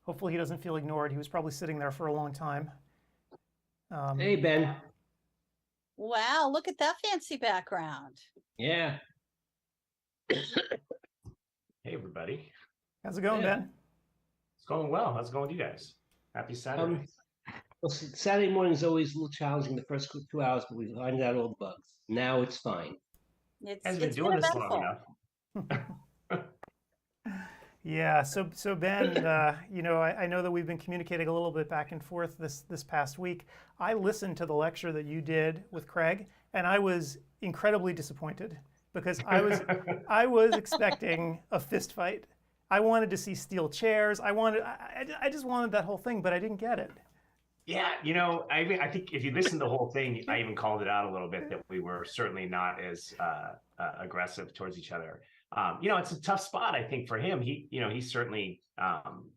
Hopefully he doesn't feel ignored. He was probably sitting there for a long time. Hey, Ben. Wow, look at that fancy background. Yeah. Hey, everybody. How's it going, Yeah. Ben? It's going well. How's it going with you guys? Happy Saturday. Well, Saturday morning is always a little challenging the first 2 hours, but we ironed out all the bugs. Now it's fine. Has been doing this long enough. Yeah, so Ben, you know, I know that we've been communicating a little bit back and forth this past week. I listened to the lecture that you did with Craig, and I was incredibly disappointed because I was expecting a fist fight. I wanted to see steel chairs. I just wanted that whole thing, but I didn't get it. Yeah, you know, I think if you listen to the whole thing, I even called it out a little bit that we were certainly not as aggressive towards each other. You know, it's a tough spot, I think, for him. He's certainly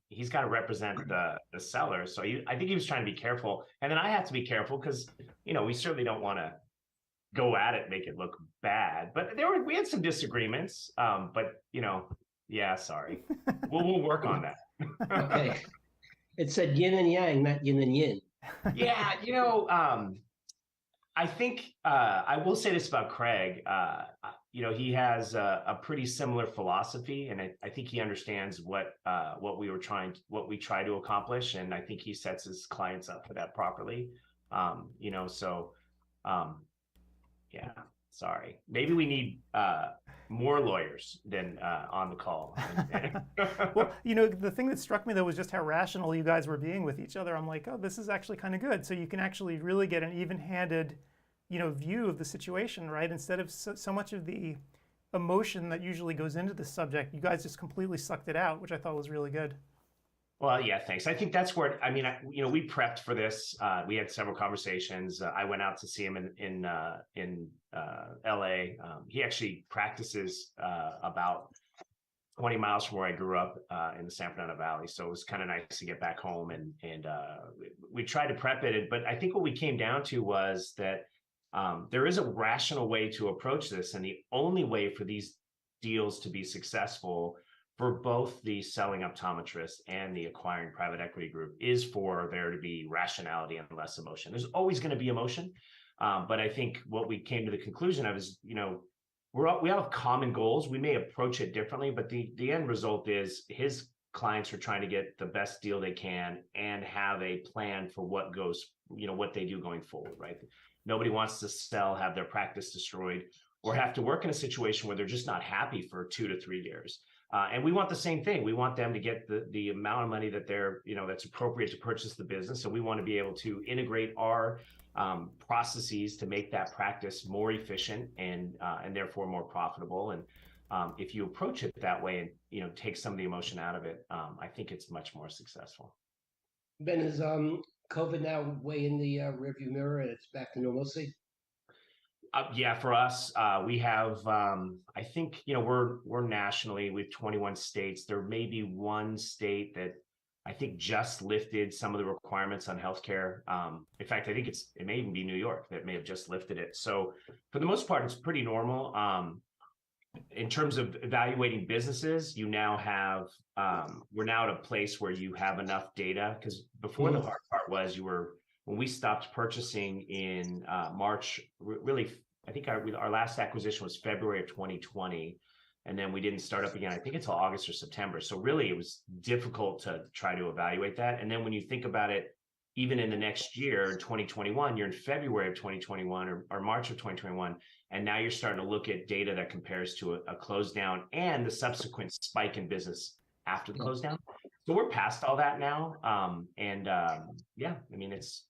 he's got to represent the seller. So I think he was trying to be careful, and then I have to be careful because we certainly don't want to go at it, make it look bad. But we had some disagreements. But yeah, sorry, we'll work on that. Okay. It said yin and yang, not yin and yin. Yeah, I think I will say this about Craig. He has a pretty similar philosophy, and I think he understands what we try to accomplish, and I think he sets his clients up for that properly. Yeah. Sorry. Maybe we need more lawyers than on the call. Well, the thing that struck me, though, was just how rational you guys were being with each other. I'm like, oh, this is actually kind of good. So you can actually really get an even-handed, view of the situation, right? Instead of so much of the emotion that usually goes into the subject, you guys just completely sucked it out, which I thought was really good. Well, yeah, thanks. I think that's where, we prepped for this. We had several conversations. I went out to see him in LA. He actually practices about 20 miles from where I grew up in the San Fernando Valley. So it was kind of nice to get back home and we tried to prep it. But I think what we came down to was that there is a rational way to approach this. And the only way for these deals to be successful for both the selling optometrist and the acquiring private equity group is for there to be rationality and less emotion. There's always going to be emotion. But I think what we came to the conclusion of is, we have common goals. We may approach it differently, but the end result is his clients are trying to get the best deal they can and have a plan for what goes, what they do going forward, right? Nobody wants to have their practice destroyed or have to work in a situation where they're just not happy for 2 to 3 years. And we want the same thing. We want them to get the amount of money that they're, that's appropriate to purchase the business. And we want to be able to integrate our processes to make that practice more efficient and therefore more profitable. And if you approach it that way and take some of the emotion out of it, I think it's much more successful. Ben, is COVID now way in the rearview mirror and it's back to normalcy? Yeah, for us, we have, I think, we're nationally with 21 states. There may be one state that I think just lifted some of the requirements on healthcare. In fact, I think it may even be New York that may have just lifted it. So for the most part, it's pretty normal. In terms of evaluating businesses, you now have, we're now at a place where you have enough data, because before the hard part was when we stopped purchasing in March, really, I think our last acquisition was February of 2020. And then we didn't start up again, I think, until August or September. So really, it was difficult to try to evaluate that. And then when you think about it, even in the next year, 2021, you're in February of 2021 or March of 2021. And now you're starting to look at data that compares to a close down and the subsequent spike in business after the close down. So we're past all that now. Yeah, I mean, it's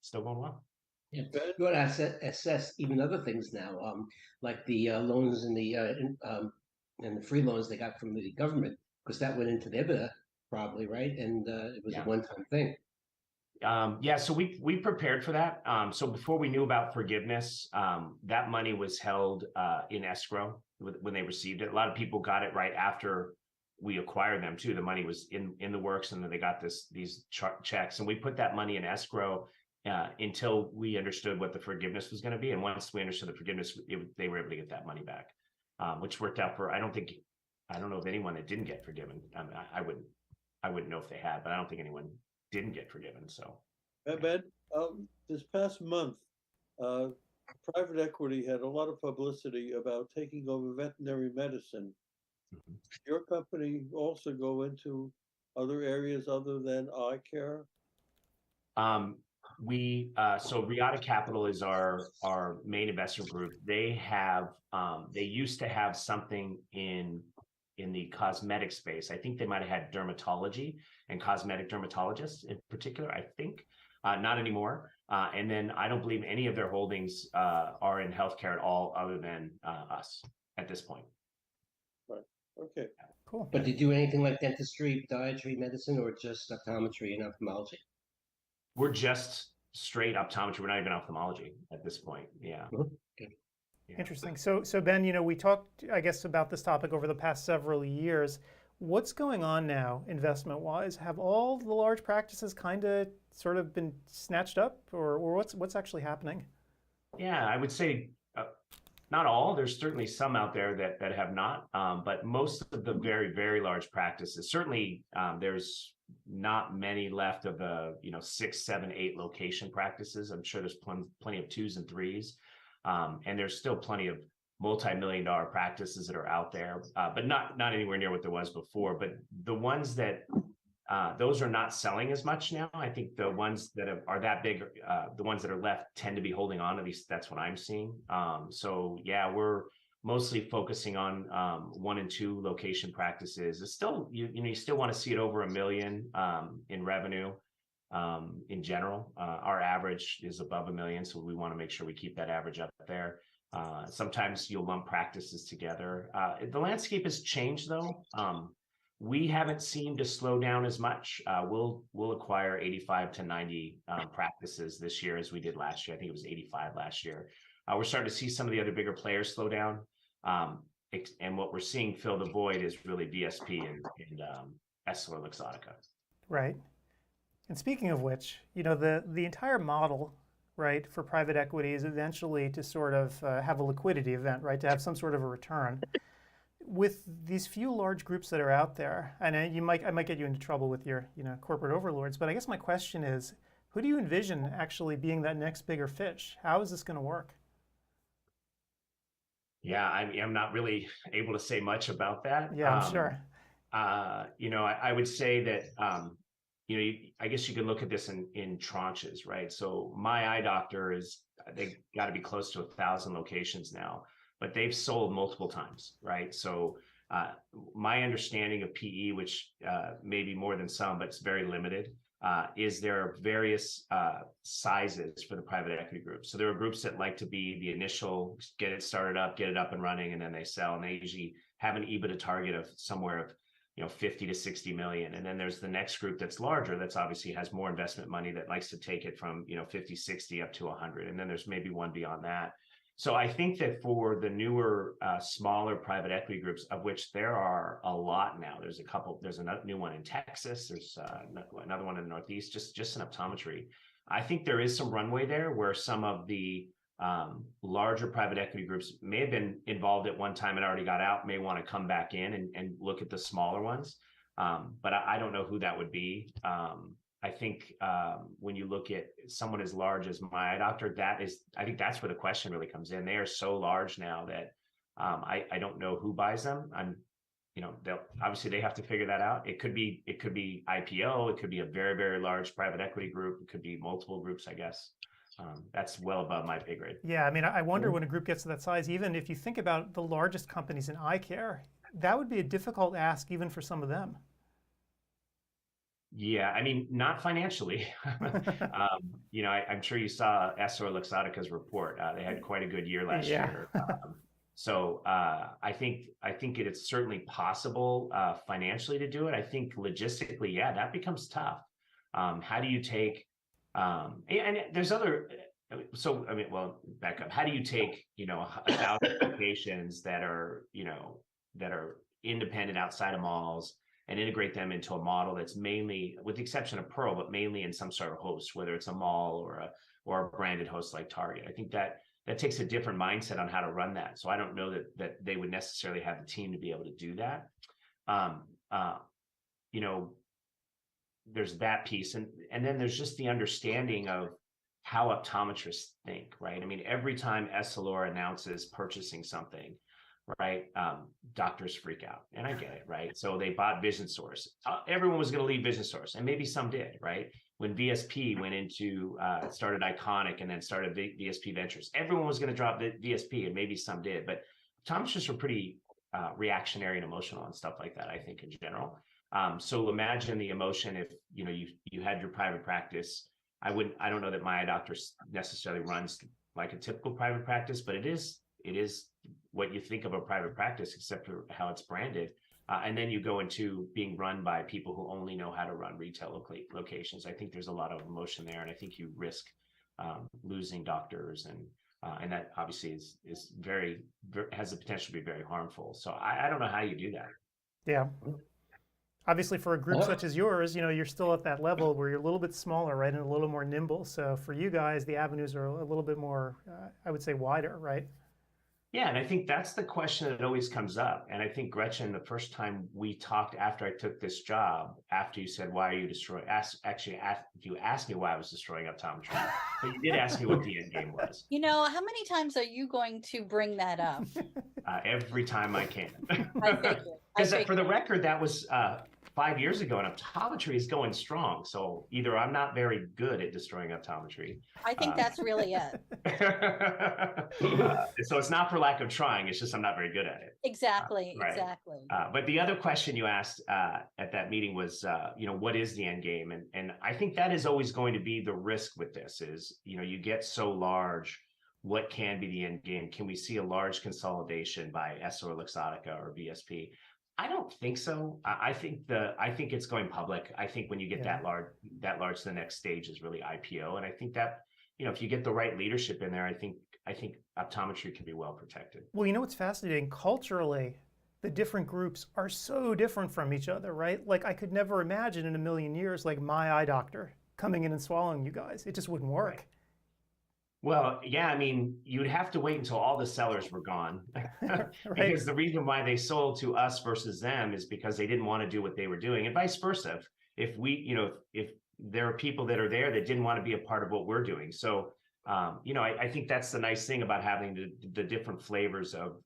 still going well. Yeah, you want to assess even other things now, like the loans and the free loans they got from the government, because that went into the EBITDA probably, right? And it was a one-time thing. Yeah, so we prepared for that. So before we knew about forgiveness, that money was held in escrow when they received it. A lot of people got it right after we acquired them too. The money was in the works, and then they got these checks, and we put that money in escrow until we understood what the forgiveness was going to be. And once we understood the forgiveness, they were able to get that money back, which worked out for, I don't know of anyone that didn't get forgiven. I wouldn't know if they had, but I don't think anyone didn't get forgiven. So, Ben, this past month, private equity had a lot of publicity about taking over veterinary medicine. Does your company also go into other areas other than eye care? So Riata Capital is our main investment group. They used to have something in the cosmetic space. I think they might have had dermatology and cosmetic dermatologists in particular, I think. Not anymore. And then I don't believe any of their holdings are in healthcare at all other than us at this point. Right. Okay. Cool. But do you do anything like dentistry, podiatry, medicine, or just optometry and ophthalmology? We're just straight optometry. We're not even ophthalmology at this point. Yeah. Okay. Yeah. Interesting. So Ben, we talked, I guess, about this topic over the past several years. What's going on now, investment-wise? Have all the large practices kind of sort of been snatched up, or what's actually happening? Yeah, I would say not all. There's certainly some out there that have not, but most of the very, very large practices, certainly there's not many left of the 6, 7, 8 location practices. I'm sure there's plenty of 2s and 3s, and there's still plenty of multi-million-dollar practices that are out there, but not anywhere near what there was before. But the ones that those are not selling as much now. I think the ones that are that big, the ones that are left tend to be holding on. At least that's what I'm seeing. So yeah, we're mostly focusing on 1 and 2 location practices. It's still you still want to see it over $1 million in revenue. In general, our average is above $1 million, so we want to make sure we keep that average up there. Sometimes you'll lump practices together. The landscape has changed though. We haven't seemed to slow down as much. We'll acquire 85 to 90 practices this year as we did last year. I think it was 85 last year. We're starting to see some of the other bigger players slow down. And what we're seeing fill the void is really VSP and EssilorLuxottica. Right. And speaking of which, the entire model, right, for private equity is eventually to sort of have a liquidity event, right, to have some sort of a return. With these few large groups that are out there, and I might get you into trouble with your corporate overlords, but I guess my question is, who do you envision actually being that next bigger fish? How is this going to work? Yeah, I'm not really able to say much about that. Yeah, I'm sure. I would say that I guess you can look at this in tranches, right? So my eye doctor is they got to be close to 1,000 locations now, but they've sold multiple times, right? So my understanding of PE, which may be more than some, but it's very limited, is there are various sizes for the private equity groups. So there are groups that like to be the initial, get it started up, get it up and running, and then they sell, and they usually have an EBITDA target of somewhere of 50 to 60 million. And then there's the next group that's larger, that's obviously has more investment money, that likes to take it from 50, 60 up to 100. And then there's maybe one beyond that. So I think that for the newer, smaller private equity groups, of which there are a lot now, there's a couple, there's a new one in Texas, there's another one in the Northeast, just in optometry. I think there is some runway there where some of the larger private equity groups may have been involved at one time and already got out, may want to come back in and look at the smaller ones. But I don't know who that would be. I think when you look at someone as large as my eye doctor, I think that's where the question really comes in. They are so large now that I don't know who buys them. They'll obviously they have to figure that out. It could be IPO. It could be a very, very large private equity group. It could be multiple groups, I guess. That's well above my pay grade. Yeah, I mean, I wonder when a group gets to that size, even if you think about the largest companies in eye care, that would be a difficult ask even for some of them. Yeah, I mean, not financially. I'm sure you saw EssilorLuxottica's report. They had quite a good year last year. So I think it is certainly possible financially to do it. I think logistically, yeah, that becomes tough. How do you take, and there's other, so, I mean, well, back up. How do you take, 1,000 locations that are independent outside of malls and integrate them into a model that's mainly, with the exception of Pearl, but mainly in some sort of host, whether it's a mall or a branded host like Target. I think that takes a different mindset on how to run that. So I don't know that they would necessarily have the team to be able to do that. There's that piece. And then there's just the understanding of how optometrists think, right? I mean, every time Essilor announces purchasing something, right, doctors freak out, and I get it, right? So they bought Vision Source. Everyone was going to leave Vision Source, and maybe some did, right? When VSP went into, started Iconic and then started VSP Ventures, everyone was going to drop the VSP, and maybe some did, but optometrists are pretty reactionary and emotional and stuff like that, I think, in general. So imagine the emotion if, you had your private practice. I don't know that my eye doctor necessarily runs like a typical private practice, but it is what you think of a private practice, except for how it's branded. And then you go into being run by people who only know how to run retail locations. I think there's a lot of emotion there, and I think you risk losing doctors, and that obviously is very, has the potential to be very harmful. So I don't know how you do that. Yeah. Obviously, for a group such as yours, you're still at that level where you're a little bit smaller, right, and a little more nimble. So for you guys, the avenues are a little bit more, I would say, wider, right? Yeah, and I think that's the question that always comes up. And I think, Gretchen, the first time we talked after I took this job, after you said, why are you destroying, you asked me why I was destroying optometry, but you did ask me what the end game was. How many times are you going to bring that up? Every time I can. I figured. Because for the record, that was 5 years ago, and optometry is going strong. So either I'm not very good at destroying optometry. I think that's really it. So it's not for lack of trying. It's just I'm not very good at it. Exactly. Right. Exactly. But the other question you asked at that meeting was, what is the end game? And I think that is always going to be the risk with this is, you get so large. What can be the end game? Can we see a large consolidation by EssilorLuxottica or VSP? I don't think so. I think it's going public. I think when you get that large, the next stage is really IPO. And I think that, if you get the right leadership in there, I think optometry can be well protected. Well, what's fascinating, culturally, the different groups are so different from each other, right? Like I could never imagine in a million years, like my eye doctor coming in and swallowing you guys. It just wouldn't work. Right. Well, yeah, I mean, you'd have to wait until all the sellers were gone. Right. Because the reason why they sold to us versus them is because they didn't want to do what they were doing, and vice versa. If there are people that are there that didn't want to be a part of what we're doing. So, I think that's the nice thing about having the different flavors of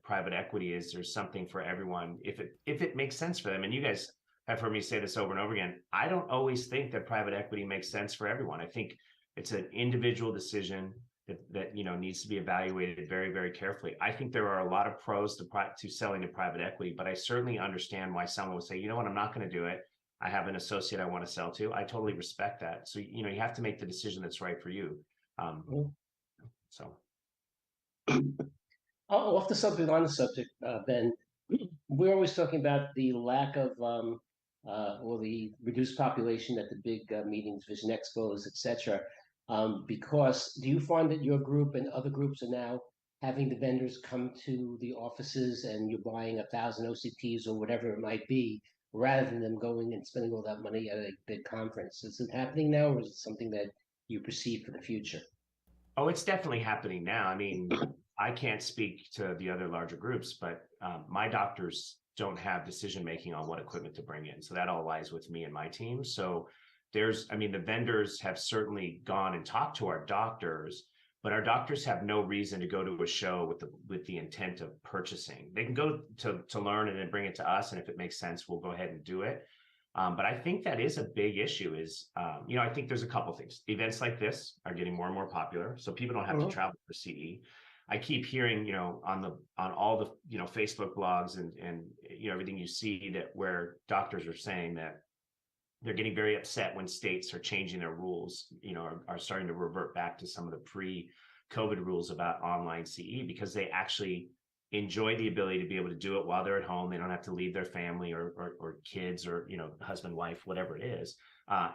private equity is there's something for everyone if it makes sense for them. And you guys have heard me say this over and over again. I don't always think that private equity makes sense for everyone. I think it's an individual decision. that needs to be evaluated very, very carefully. I think there are a lot of pros to selling to private equity, but I certainly understand why someone would say, you know what, I'm not going to do it. I have an associate I want to sell to. I totally respect that. So you have to make the decision that's right for you. So. Off the subject, on the subject, Ben, we're always talking about the lack of or the reduced population at the big meetings, Vision Expos, etc. Because do you find that your group and other groups are now having the vendors come to the offices and you're buying 1,000 OCTs or whatever it might be, rather than them going and spending all that money at a big conference? Is it happening now, or is it something that you perceive for the future? Oh, it's definitely happening now. I mean, I can't speak to the other larger groups, but my doctors don't have decision making on what equipment to bring in. So that all lies with me and my team. So the vendors have certainly gone and talked to our doctors, but our doctors have no reason to go to a show with the intent of purchasing. They can go to learn and then bring it to us. And if it makes sense, we'll go ahead and do it. But I think that is a big issue I think there's a couple things. Events like this are getting more and more popular, so people don't have to travel for CE. I keep hearing, on all the, Facebook blogs and everything you see that where doctors are saying that they're getting very upset when states are changing their rules, are starting to revert back to some of the pre-COVID rules about online CE, because they actually enjoy the ability to be able to do it while they're at home. They don't have to leave their family or kids or husband, wife, whatever it is,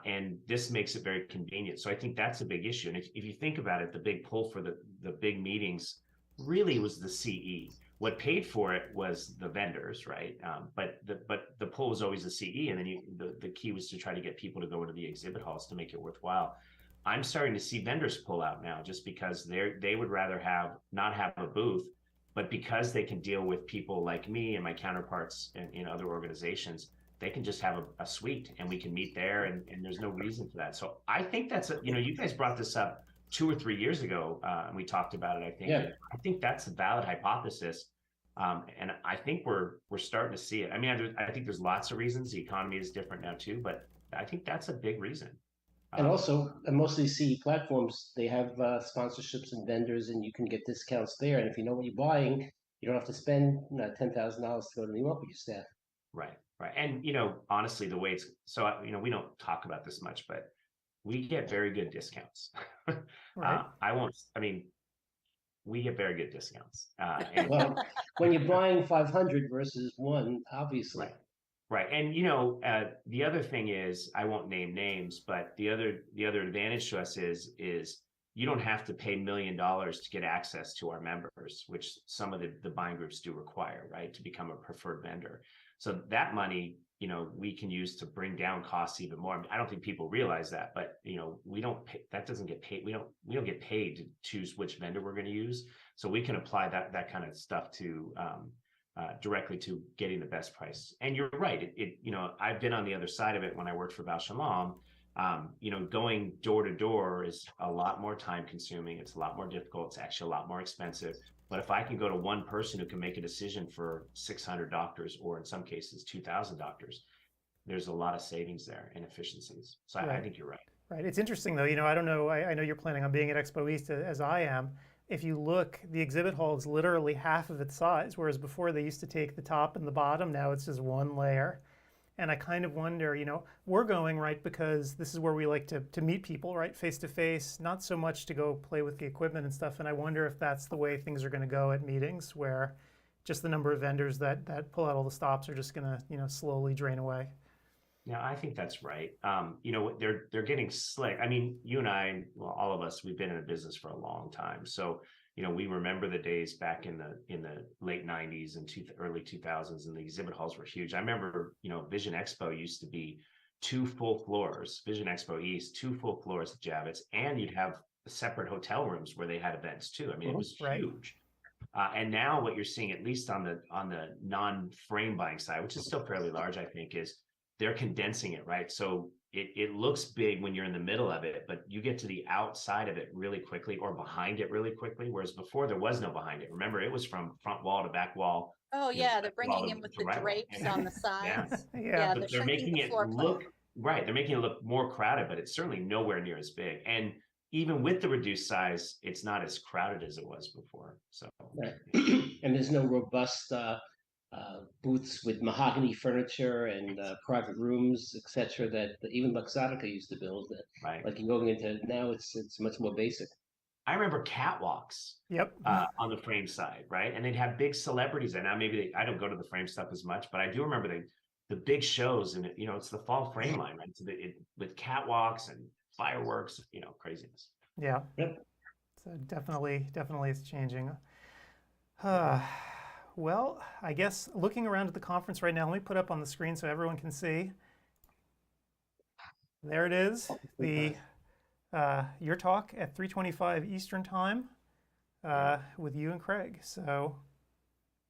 and this makes it very convenient. So I think that's a big issue. And if you think about it, the big pull for the big meetings really was the CE. What paid for it was the vendors, right? But the pull was always the CE, and then the key was to try to get people to go into the exhibit halls to make it worthwhile. I'm starting to see vendors pull out now just because they would rather not have a booth, but because they can deal with people like me and my counterparts in other organizations, they can just have a suite and we can meet there, and there's no reason for that. So I think that's you guys brought this up 2 or 3 years ago, and we talked about it. I think I think that's a valid hypothesis, and I think we're starting to see it. I mean, I think there's lots of reasons. The economy is different now too, but I think that's a big reason. And also, most of these CE platforms, they have sponsorships and vendors, and you can get discounts there. And if you know what you're buying, you don't have to spend $10,000 to go to New York with your staff. Right. And, honestly, the way it's so, we don't talk about this much, but we get very good discounts. Right. We get very good discounts. Well, when you're buying 500 versus one, obviously. Right. And, the other thing is, I won't name names, but the other advantage to us is you don't have to pay $1 million to get access to our members, which some of the buying groups do require, right, to become a preferred vendor. So that money, we can use to bring down costs even more. I don't think people realize that, but we don't pay, that doesn't get paid. We don't get paid to choose which vendor we're going to use. So we can apply that kind of stuff to directly to getting the best price. And you're right. I've been on the other side of it when I worked for Bausch & Lomb. Going door to door is a lot more time consuming. It's a lot more difficult. It's actually a lot more expensive. But if I can go to one person who can make a decision for 600 doctors, or in some cases 2,000 doctors, there's a lot of savings there and efficiencies. So I think you're right. Right. It's interesting though. I don't know. I know you're planning on being at Expo East as I am. If you look, the exhibit hall is literally half of its size, whereas before they used to take the top and the bottom. Now it's just one layer. And I kind of wonder, we're going, right, because this is where we like to meet people, right, face to face, not so much to go play with the equipment and stuff. And I wonder if that's the way things are going to go at meetings, where just the number of vendors that pull out all the stops are just going to, slowly drain away. Yeah, I think that's right. They're getting slick. I mean, you and I, well, all of us, we've been in the business for a long time. So, we remember the days back in the late 90s and early 2000s, and the exhibit halls were huge. I remember, Vision Expo used to be 2 full floors, Vision Expo East, 2 full floors at Javits, and you'd have separate hotel rooms where they had events too. I mean, it was huge. And now what you're seeing, at least on the non-frame buying side, which is still fairly large, I think, is they're condensing it, right? So it looks big when you're in the middle of it, but you get to the outside of it really quickly, or behind it really quickly, whereas before there was no behind it. Remember, it was from front wall to back wall. Oh yeah, they're bringing in with the drapes on the sides. Yeah, they're making it look right. They're making it look more crowded, but it's certainly nowhere near as big. And even with the reduced size, it's not as crowded as it was before. So, Right. And there's no robust booths with mahogany furniture and private rooms, etc. That even Luxottica used to build. That right. like you're going into now, it's much more basic. I remember catwalks. Yep. On the frame side, right? And they'd have big celebrities. And now I don't go to the frame stuff as much, but I do remember the big shows, and it's the fall frame line, right? So with catwalks and fireworks, craziness. Yeah. Yep. So definitely it's changing. Well, I guess looking around at the conference right now, let me put up on the screen so everyone can see. There it is, your talk at 3:25 Eastern Time with you and Craig. So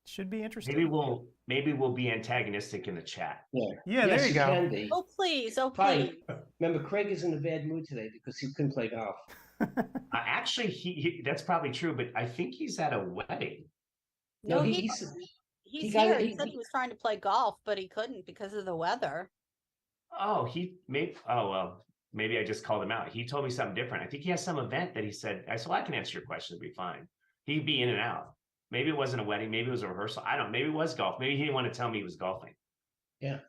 it should be interesting. Maybe we'll be antagonistic in the chat. Yeah, yes, there you go. Can be. Oh please, Fine. Remember, Craig is in a bad mood today because he couldn't play golf. Actually, he that's probably true, but I think he's at a wedding. No, he's here. He said he was trying to play golf, but he couldn't because of the weather. Oh, well, maybe I just called him out. He told me something different. I think he has some event that he said, I can answer your question, it'll be fine. He'd be in and out. Maybe it wasn't a wedding, maybe it was a rehearsal. I don't know, maybe it was golf. Maybe he didn't want to tell me he was golfing. Yeah.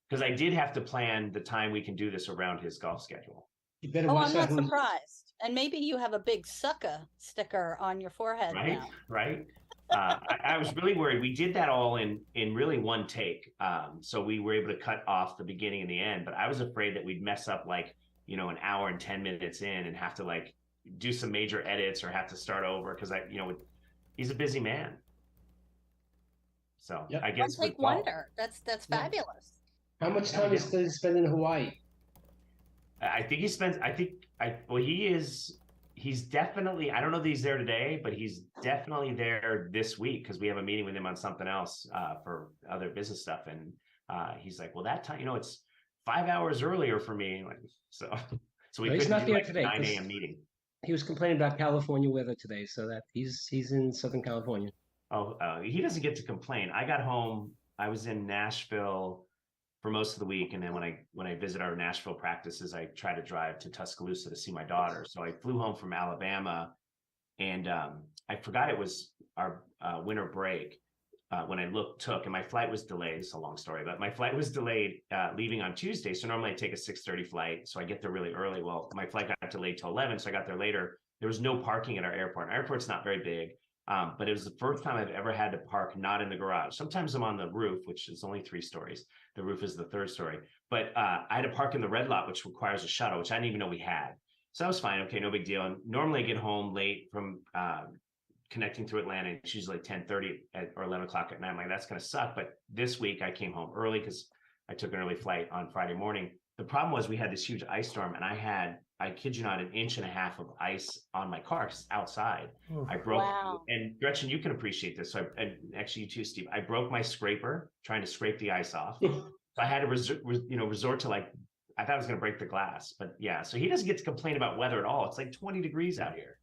Because I did have to plan the time we can do this around his golf schedule. You better I'm not surprised. And maybe you have a big sucker sticker on your forehead now. Right. I was really worried. We did that all in really one take. So we were able to cut off the beginning and the end, but I was afraid that we'd mess up an hour and 10 minutes in and have to do some major edits or have to start over because he's a busy man. So yep. I guess one take wonder. That's fabulous. How much time does he spend in Hawaii? I think he spends. He's definitely. I don't know that he's there today, but he's definitely there this week because we have a meeting with him on something else for other business stuff. And he's like, "Well, that time, it's 5 hours earlier for me." So we couldn't not do there today. 9 a.m. meeting. He was complaining about California weather today, so that he's in Southern California. Oh, he doesn't get to complain. I got home. I was in Nashville for most of the week, and then when I visit our Nashville practices, I try to drive to Tuscaloosa to see my daughter. So I flew home from Alabama, and I forgot it was our winter break when I took, and my flight was delayed. It's a long story, but my flight was delayed leaving on Tuesday. So normally I take a 6:30 flight, so I get there really early. Well, my flight got delayed till 11, so I got there later. There was no parking at our airport. Our airport's not very big. But it was the first time I've ever had to park not in the garage. Sometimes I'm on the roof, which is only 3 stories. The roof is the 3rd story. But I had to park in the red lot, which requires a shuttle, which I didn't even know we had. So that was fine. Okay, no big deal. And normally I get home late from connecting through Atlanta. It's usually 10:30 or 11 o'clock at night. I'm like, that's going to suck. But this week I came home early because I took an early flight on Friday morning. The problem was we had this huge ice storm, and I kid you not, 1.5 inches of ice on my car outside. Oof. I broke, and Gretchen, you can appreciate this. So and actually you too, Steve, I broke my scraper trying to scrape the ice off. So I had to resort to I thought I was going to break the glass, but yeah. So he doesn't get to complain about weather at all. It's 20 degrees out here.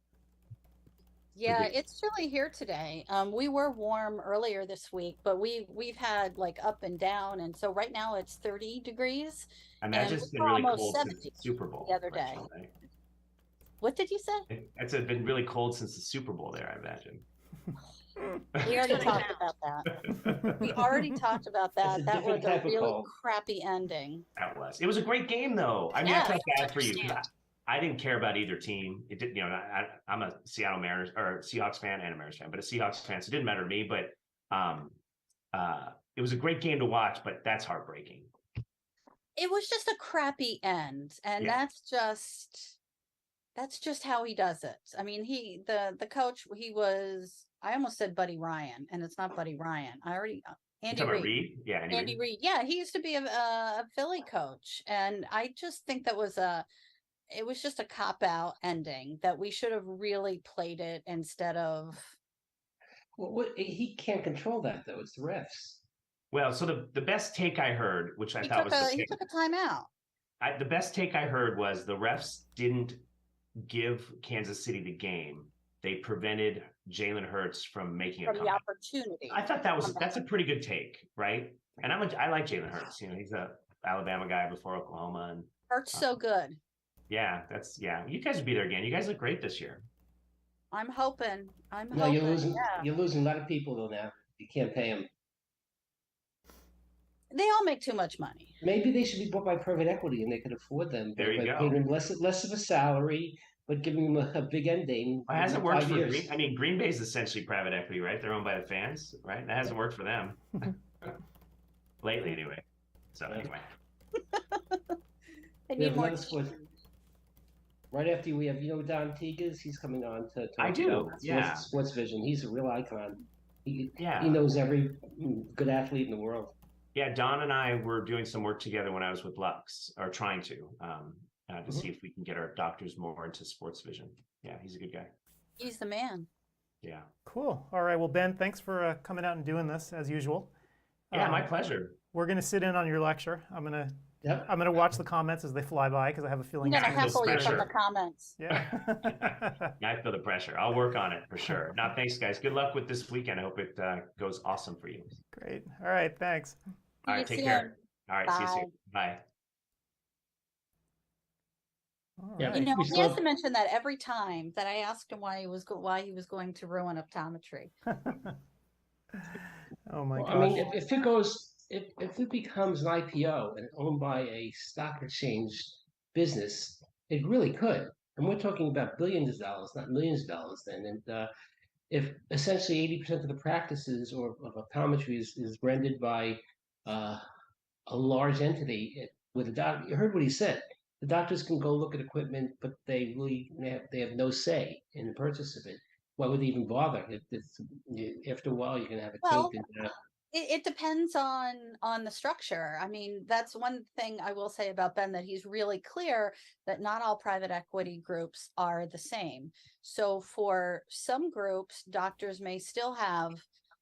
Yeah, it's chilly here today. We were warm earlier this week, but we've had up and down, and so right now it's 30 degrees. I imagine it's been really cold since the Super Bowl the other day. Right? What did you say? It's been really cold since the Super Bowl there, I imagine. We already talked about that. We already talked about that. That was a really crappy ending. That was. It was a great game, though. I mean, I felt bad for you. I didn't care about either team. It did, I'm a Seattle Mariners or Seahawks fan and a Mariners fan, but a Seahawks fan, so it didn't matter to me. But it was a great game to watch, but that's heartbreaking. It was just a crappy end, and that's just how he does it. I mean, the coach, I almost said Buddy Ryan, and it's not Buddy Ryan. Andy Reid. Yeah, Andy Reid. Yeah, he used to be a Philly coach, and I just think it was just a cop-out ending that we should have really played it instead of. Well, he can't control that though. It's the refs. Well, so the best take I heard, which I thought was he took a timeout. The best take I heard was the refs didn't give Kansas City the game. They prevented Jalen Hurts from making a comeback. The opportunity. I thought that's a pretty good take, right? And I like Jalen Hurts. He's a Alabama guy before Oklahoma, and Hurts so good. Yeah, you guys will be there again. You guys look great this year. I'm hoping. I'm No, hoping. you're losing a lot of people though now. You can't pay them. They all make too much money. Maybe they should be bought by private equity and they could afford them. There you by go. paying them less of a salary, but giving them a big end date. Well, it hasn't worked 5 for years. Green. I mean, Green Bay's essentially private equity, right? They're owned by the fans, right? That hasn't worked for them lately, anyway. So anyway, They We need have more. another sport. Right after we have, Don Teague is. He's coming on to talk I do, about yeah. Sports Vision. He's a real icon. He Yeah. knows every good athlete in the world. Yeah, Don and I were doing some work together when I was with Lux, or trying to see if we can get our doctors more into sports vision. Yeah, he's a good guy. He's the man. Yeah. Cool. All right. Well, Ben, thanks for coming out and doing this as usual. Yeah, my pleasure. We're going to sit in on your lecture. I'm going to watch the comments as they fly by because I have a feeling. I'm gonna I feel heckle you from the pressure. comments. Yeah. Yeah, I feel the pressure. I'll work on it for sure. Now, thanks, guys. Good luck with this weekend. I hope it goes awesome for you. Great. All right. Thanks. All right, take care. All right, see you soon. Bye. All Yeah, right. You know, We he still- has to mention that every time that I asked him why he was going to ruin optometry. Oh my Well, gosh. I mean, if it becomes an IPO and owned by a stock exchange business, it really could. And we're talking about billions of dollars, not millions of dollars. Then, and if essentially 80% of the practices or of optometry is rendered by a large entity with a doctor, you heard what he said. The doctors can go look at equipment, but they have no say in the purchase of it. Why would they even bother? After a while, you're going to have it Well, tainted. it depends on the structure. I mean, that's one thing I will say about Ben, that he's really clear that not all private equity groups are the same. So for some groups, doctors may still have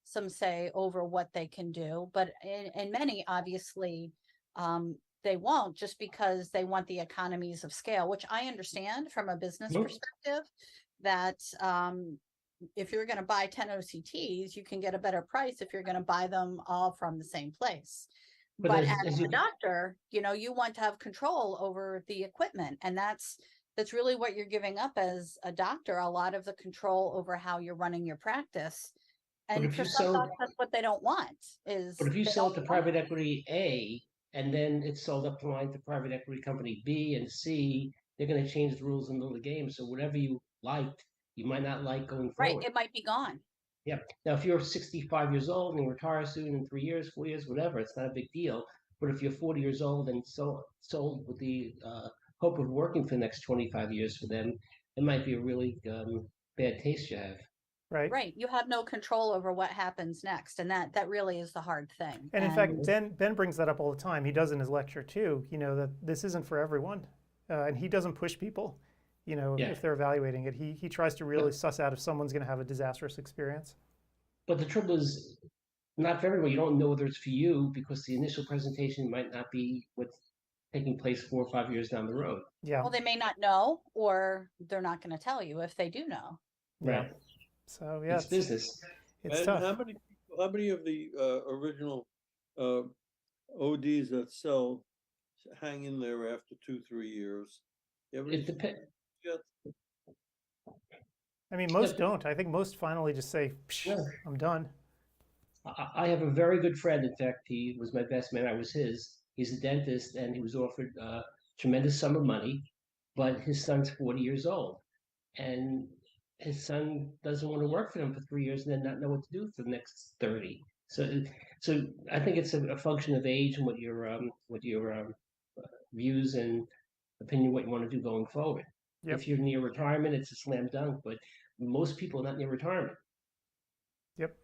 some say over what they can do, but in many, obviously, they won't, just because they want the economies of scale, which I understand from a business Yep. perspective, that if you're going to buy 10 OCTs, you can get a better price if you're going to buy them all from the same place. But as a doctor, you want to have control over the equipment, and that's really what you're giving up as a doctor, a lot of the control over how you're running your practice. And for some docs, that's what they don't want. But if you sell it to private equity A, and then it's sold up the line to private equity company B and C, they're going to change the rules in the middle of the game. So whatever you liked, you might not like going forward. Right, it might be gone. Yeah. Now, if you're 65 years old and you retire soon in 3 years, 4 years, whatever, it's not a big deal. But if you're 40 years old and sold with the hope of working for the next 25 years for them, it might be a really bad taste you have. Right. You have no control over what happens next, and that really is the hard thing. And in fact, Ben brings that up all the time. He does in his lecture too. That this isn't for everyone, and he doesn't push people. If they're evaluating it, he tries to really suss out if someone's going to have a disastrous experience. But the trouble is, not for everyone. You don't know whether it's for you because the initial presentation might not be what's taking place 4 or 5 years down the road. Yeah. Well, they may not know, or they're not going to tell you if they do know. Right. So yeah, it's business. It's tough. How many of the original ODs that sell hang in there after 2-3 years? It depends. I mean, most don't. I think most finally just say, I'm done. I have a very good friend. In fact, he was my best man. I was his. He's a dentist, and he was offered a tremendous sum of money, but his son's 40 years old, and his son doesn't want to work for him for 3 years and then not know what to do for the next 30. So I think it's a function of age and what your views and opinion, what you want to do going forward. Yep. If you're near retirement, it's a slam dunk, but most people are not near retirement. Yep.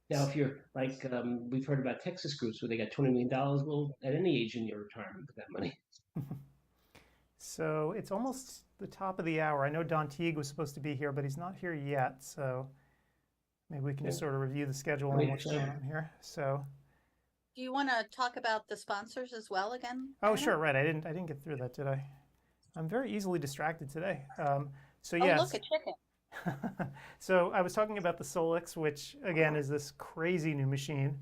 Now, if you're like, we've heard about Texas groups where they got $20 million, well, at any age in your retirement with that money. So it's almost the top of the hour. I know Don Teague was supposed to be here, but he's not here yet. So maybe we can just sort of review the schedule and what's going on here. So. Do you want to talk about the sponsors as well again? Oh, sure. Right. I didn't get through that, did I? I'm very easily distracted today. So Oh, yes. look, a chicken. So I was talking about the Solix, which again is this crazy new machine.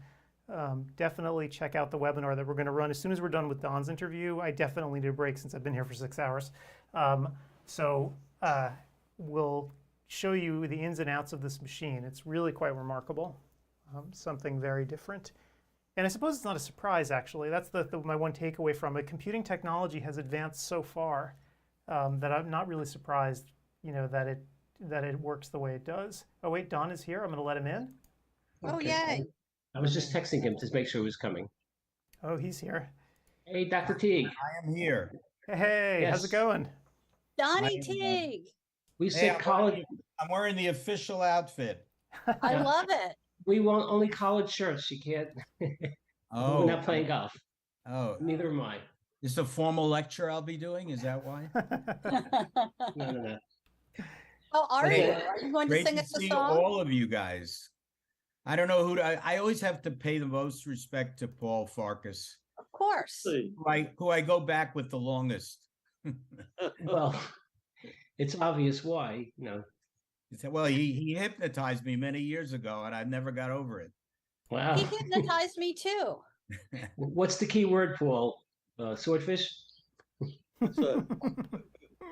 definitely check out the webinar that we're going to run as soon as we're done with Don's interview. I definitely need a break since I've been here for 6 hours. So we'll show you the ins and outs of this machine. It's really quite remarkable, something very different. And I suppose it's not a surprise, actually. That's my one takeaway from it. Computing technology has advanced so far that I'm not really surprised, that it works the way it does. Oh wait, Don is here. I'm going to let him in. Oh, Okay. yay. I was just texting him to make sure he was coming. Oh, he's here. Hey, Dr. Teague. I am here. Hey, how's it Yes. going? Donnie Teague. We Hey, said college. I'm wearing the official outfit. I love it. We want only college shirts. You can't. Oh, We're not playing golf. oh, Neither am I. this is a formal lecture I'll be doing. Is that why? No. How are Great. you? Are you going to Great sing to us a see song? all of you guys. I don't know who I always have to pay the most respect to Paul Farkas, Of course. See, who I go back with the longest. Well, it's obvious why. Well, he hypnotized me many years ago, and I never got over it. Wow. He hypnotized me too. What's the key word, Paul? Swordfish? so,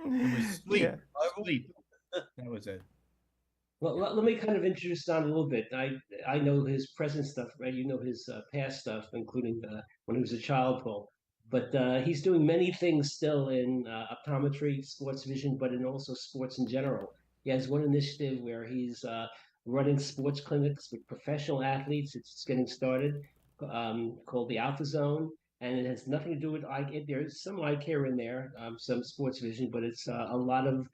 It was sleep. Yeah. Sleep. That was it. Well, let me kind of introduce Don a little bit. I know his present stuff, right? You know his past stuff, including when he was a child, Paul. But he's doing many things still in optometry, sports vision, but in also sports in general. He has one initiative where he's running sports clinics with professional athletes. It's getting started, called the Alpha Zone, and it has nothing to do with eye. There's some eye care in there, some sports vision, but it's a lot of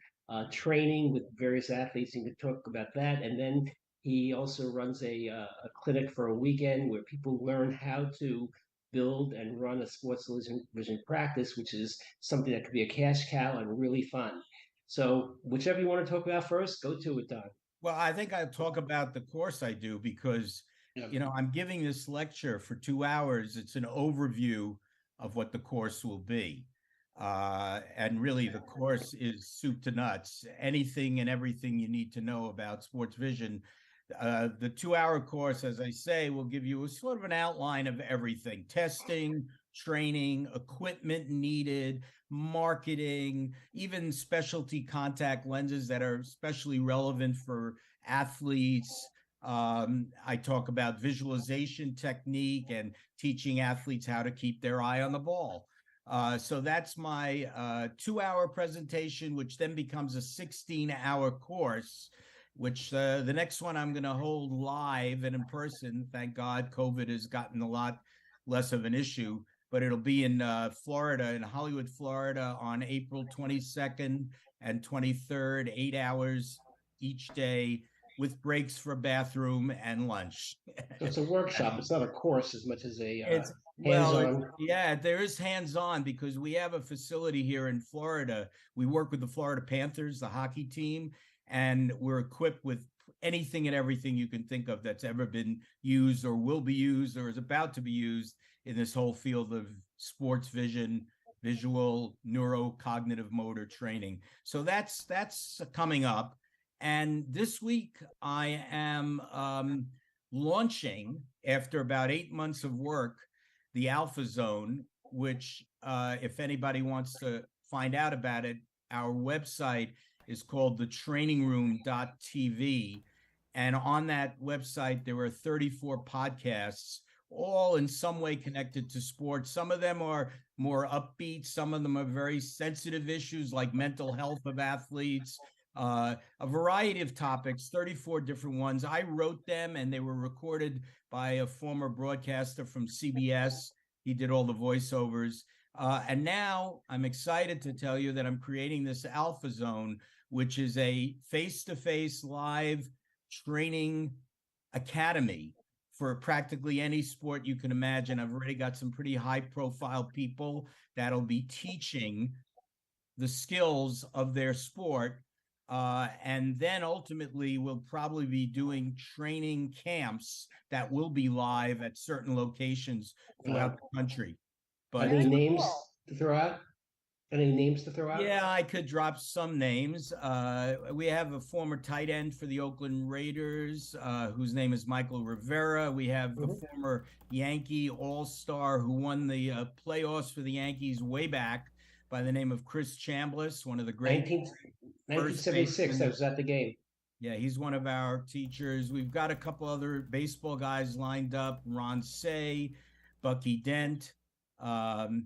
training with various athletes. You could talk about that. And then he also runs a clinic for a weekend where people learn how to build and run a sports vision practice, which is something that could be a cash cow and really fun. So whichever you want to talk about first, go to it, Don. Well, I think I'll talk about the course I do because, I'm giving this lecture for 2 hours. It's an overview of what the course will be. And really, the course is soup to nuts, anything and everything you need to know about sports vision. The 2-hour course, as I say, will give you a sort of an outline of everything: testing, training, equipment needed, marketing, even specialty contact lenses that are especially relevant for athletes. I talk about visualization technique and teaching athletes how to keep their eye on the ball. So that's my 2-hour presentation, which then becomes a 16-hour course, which the next one I'm going to hold live and in person. Thank God COVID has gotten a lot less of an issue, but it'll be in Florida, in Hollywood, Florida, on April 22nd and 23rd, 8 hours each day, with breaks for bathroom and lunch. So it's a workshop. It's not a course as much as a hands-on. Yeah, there is hands-on because we have a facility here in Florida. We work with the Florida Panthers, the hockey team, and we're equipped with anything and everything you can think of that's ever been used or will be used or is about to be used in this whole field of sports vision, visual, neurocognitive motor training. So that's coming up. And this week I am launching, after about 8 months of work, the Alpha Zone, which if anybody wants to find out about it, our website is called thetrainingroom.tv. And on that website, there are 34 podcasts, all in some way connected to sports. Some of them are more upbeat. Some of them are very sensitive issues like mental health of athletes, a variety of topics, 34 different ones. I wrote them and they were recorded by a former broadcaster from CBS. He did all the voiceovers. And now I'm excited to tell you that I'm creating this Alpha Zone, which is a face-to-face live training academy for practically any sport you can imagine. I've already got some pretty high-profile people that'll be teaching the skills of their sport. And then ultimately we'll probably be doing training camps that will be live at certain locations throughout the country. But any names to throw out? Any names to throw out? Yeah, I could drop some names. We have a former tight end for the Oakland Raiders, whose name is Michael Rivera. We have the former Yankee All-Star who won the playoffs for the Yankees way back by the name of Chris Chambliss, one of the great 1976. I was at the game. Yeah, he's one of our teachers. We've got a couple other baseball guys lined up: Ron Say, Bucky Dent, and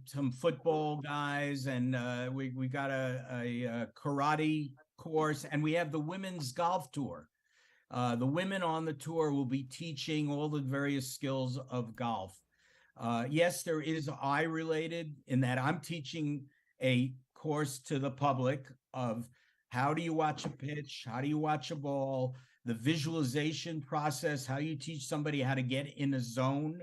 some football guys. And we got a karate course, and we have the women's golf tour. The women on the tour will be teaching all the various skills of golf. Yes, there is eye related in that I'm teaching a course to the public of how do you watch a pitch, how do you watch a ball, the visualization process, how you teach somebody how to get in a zone.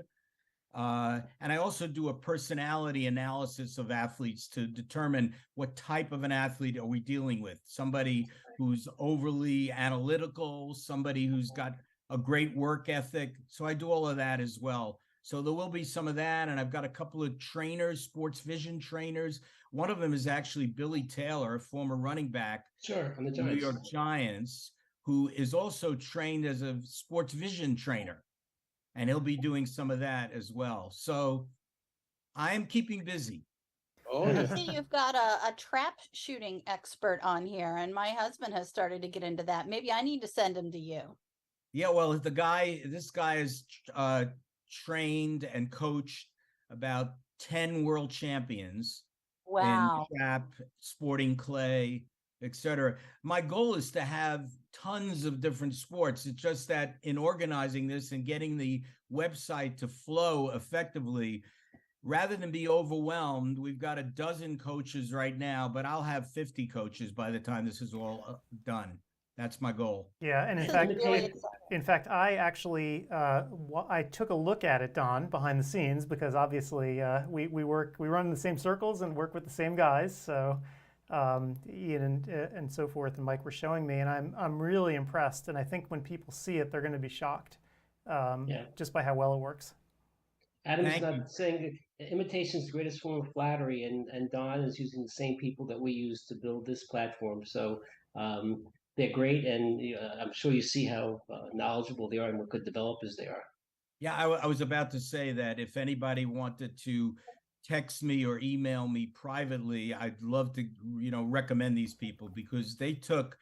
And I also do a personality analysis of athletes to determine what type of an athlete are we dealing with. Somebody who's overly analytical, somebody who's got a great work ethic. So I do all of that as well. So there will be some of that. And I've got a couple of trainers, sports vision trainers. One of them is actually Billy Taylor, a former running back on the Giants. New York Giants, who is also trained as a sports vision trainer. And he'll be doing some of that as well. So I am keeping busy. Oh, I yeah. see you've got a trap shooting expert on here, and my husband has started to get into that. Maybe I need to send him to you. Yeah, well, this guy is trained and coached about 10 world champions Wow. in trap, sporting clay, etc. My goal is to have tons of different sports. It's just that in organizing this and getting the website to flow effectively, rather than be overwhelmed, we've got a dozen coaches right now, but I'll have 50 coaches by the time this is all done. That's my goal. Yeah, and in fact, I actually I took a look at it, Don, behind the scenes, because obviously we run in the same circles and work with the same guys. So Ian and so forth, and Mike were showing me, and I'm really impressed. And I think when people see it, they're going to be shocked just by how well it works. Adam's not saying imitation is the greatest form of flattery, and Don is using the same people that we use to build this platform. So they're great, and I'm sure you see how knowledgeable they are and what good developers they are. Yeah, I was about to say that if anybody wanted to text me or email me privately, I'd love to, recommend these people, because they took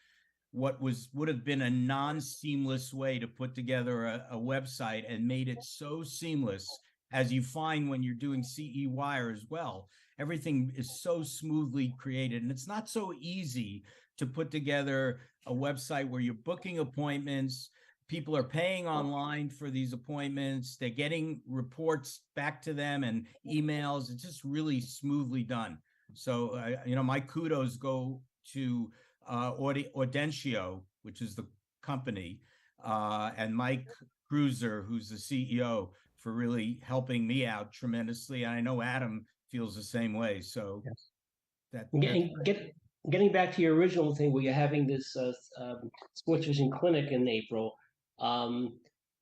what would have been a non-seamless way to put together a website and made it so seamless, as you find when you're doing CE Wire as well. Everything is so smoothly created, and it's not so easy to put together a website where you're booking appointments. People are paying online for these appointments. They're getting reports back to them and emails. It's just really smoothly done. So, my kudos go to Audencio, which is the company, and Mike Cruiser, who's the CEO, for really helping me out tremendously. And I know Adam feels the same way. So getting back to your original thing, where you're having this sports vision clinic in April.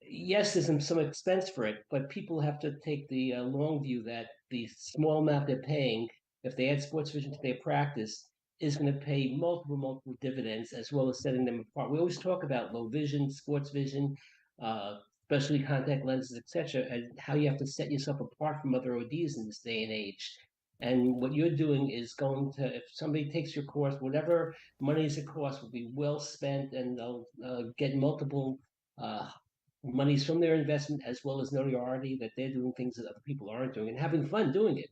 Yes, there's some expense for it, but people have to take the long view that the small amount they're paying, if they add sports vision to their practice, is going to pay multiple dividends, as well as setting them apart. We always talk about low vision, sports vision, especially contact lenses, etc., and how you have to set yourself apart from other ODs in this day and age. And what you're doing is going to, if somebody takes your course, whatever monies it costs will be well spent, and they'll get multiple monies from their investment, as well as notoriety that they're doing things that other people aren't doing and having fun doing it.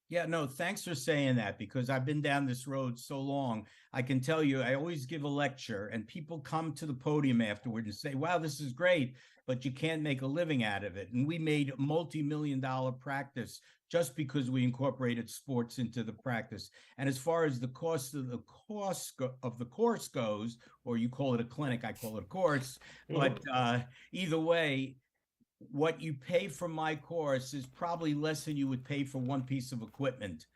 Yeah, no, thanks for saying that, because I've been down this road so long. I can tell you, I always give a lecture and people come to the podium afterward and say, wow, this is great, but you can't make a living out of it. And we made multi-million-dollar practice just because we incorporated sports into the practice. And as far as the cost of the course goes, or you call it a clinic, I call it a course, but either way, what you pay for my course is probably less than you would pay for one piece of equipment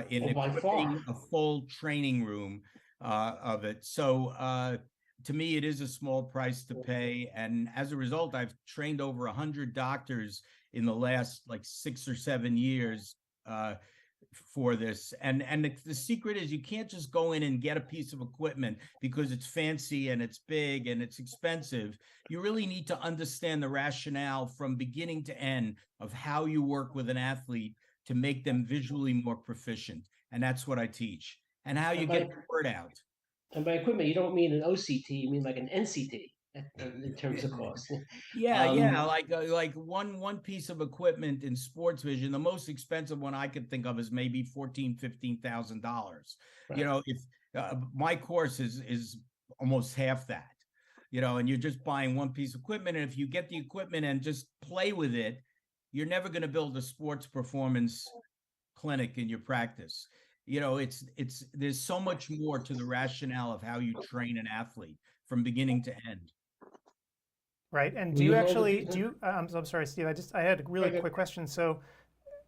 in equipping a full training room of it. So to me, it is a small price to pay. And as a result, I've trained over 100 doctors in the last 6 or 7 years for this. And the secret is you can't just go in and get a piece of equipment because it's fancy and it's big and it's expensive. You really need to understand the rationale from beginning to end of how you work with an athlete to make them visually more proficient. And that's what I teach. And how you get the word out. And by equipment, you don't mean an OCT, you mean like an NCT in terms of cost. Yeah, like one piece of equipment in sports vision, the most expensive one I could think of is maybe $15,000. Right. You know, if my course is almost half that, you know, and you're just buying one piece of equipment. And if you get the equipment and just play with it, you're never going to build a sports performance clinic in your practice. You know, there's so much more to the rationale of how you train an athlete from beginning to end. Right. And do you actually, I'm sorry, Steve, I had a really quick question. So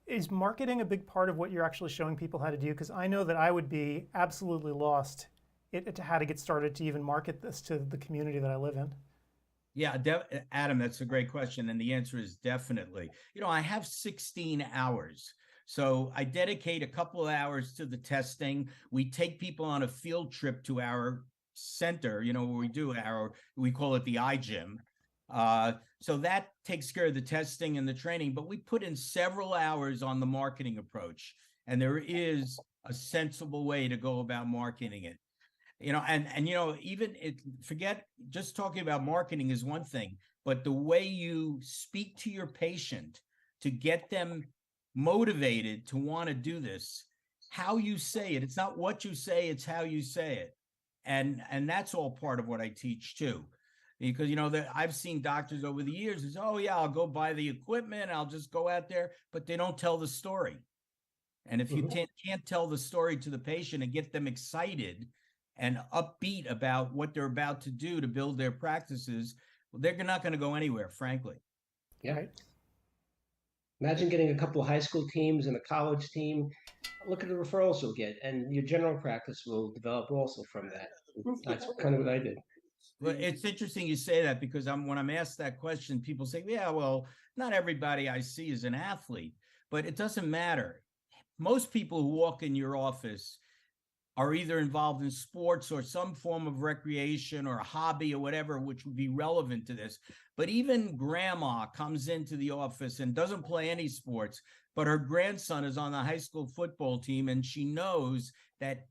is marketing a big part of what you're actually showing people how to do? Because I know that I would be absolutely lost to how to get started to even market this to the community that I live in. Yeah, Adam, that's a great question. And the answer is definitely. You know, I have 16 hours. So I dedicate a couple of hours to the testing. We take people on a field trip to our center, you know, where we call it the iGym. So that takes care of the testing and the training, but we put in several hours on the marketing approach, and there is a sensible way to go about marketing it. You know, and you know, forget just talking about marketing is one thing, but the way you speak to your patient to get them motivated to want to do this, how you say it. It's not what you say, it's how you say it. And that's all part of what I teach too. Because, you know, that I've seen doctors over the years is, oh yeah, I'll go buy the equipment, I'll just go out there, but they don't tell the story. And if you can't tell the story to the patient and get them excited and upbeat about what they're about to do to build their practices, well, they're not going to go anywhere, frankly. Yeah. Right. Imagine getting a couple of high school teams and a college team. Look at the referrals you'll get, and your general practice will develop also from that. That's kind of what I did. Well, it's interesting you say that, because when I'm asked that question, people say, yeah, well, not everybody I see is an athlete, but it doesn't matter. Most people who walk in your office are either involved in sports or some form of recreation or a hobby or whatever, which would be relevant to this. But even grandma comes into the office and doesn't play any sports, but her grandson is on the high school football team, and she knows that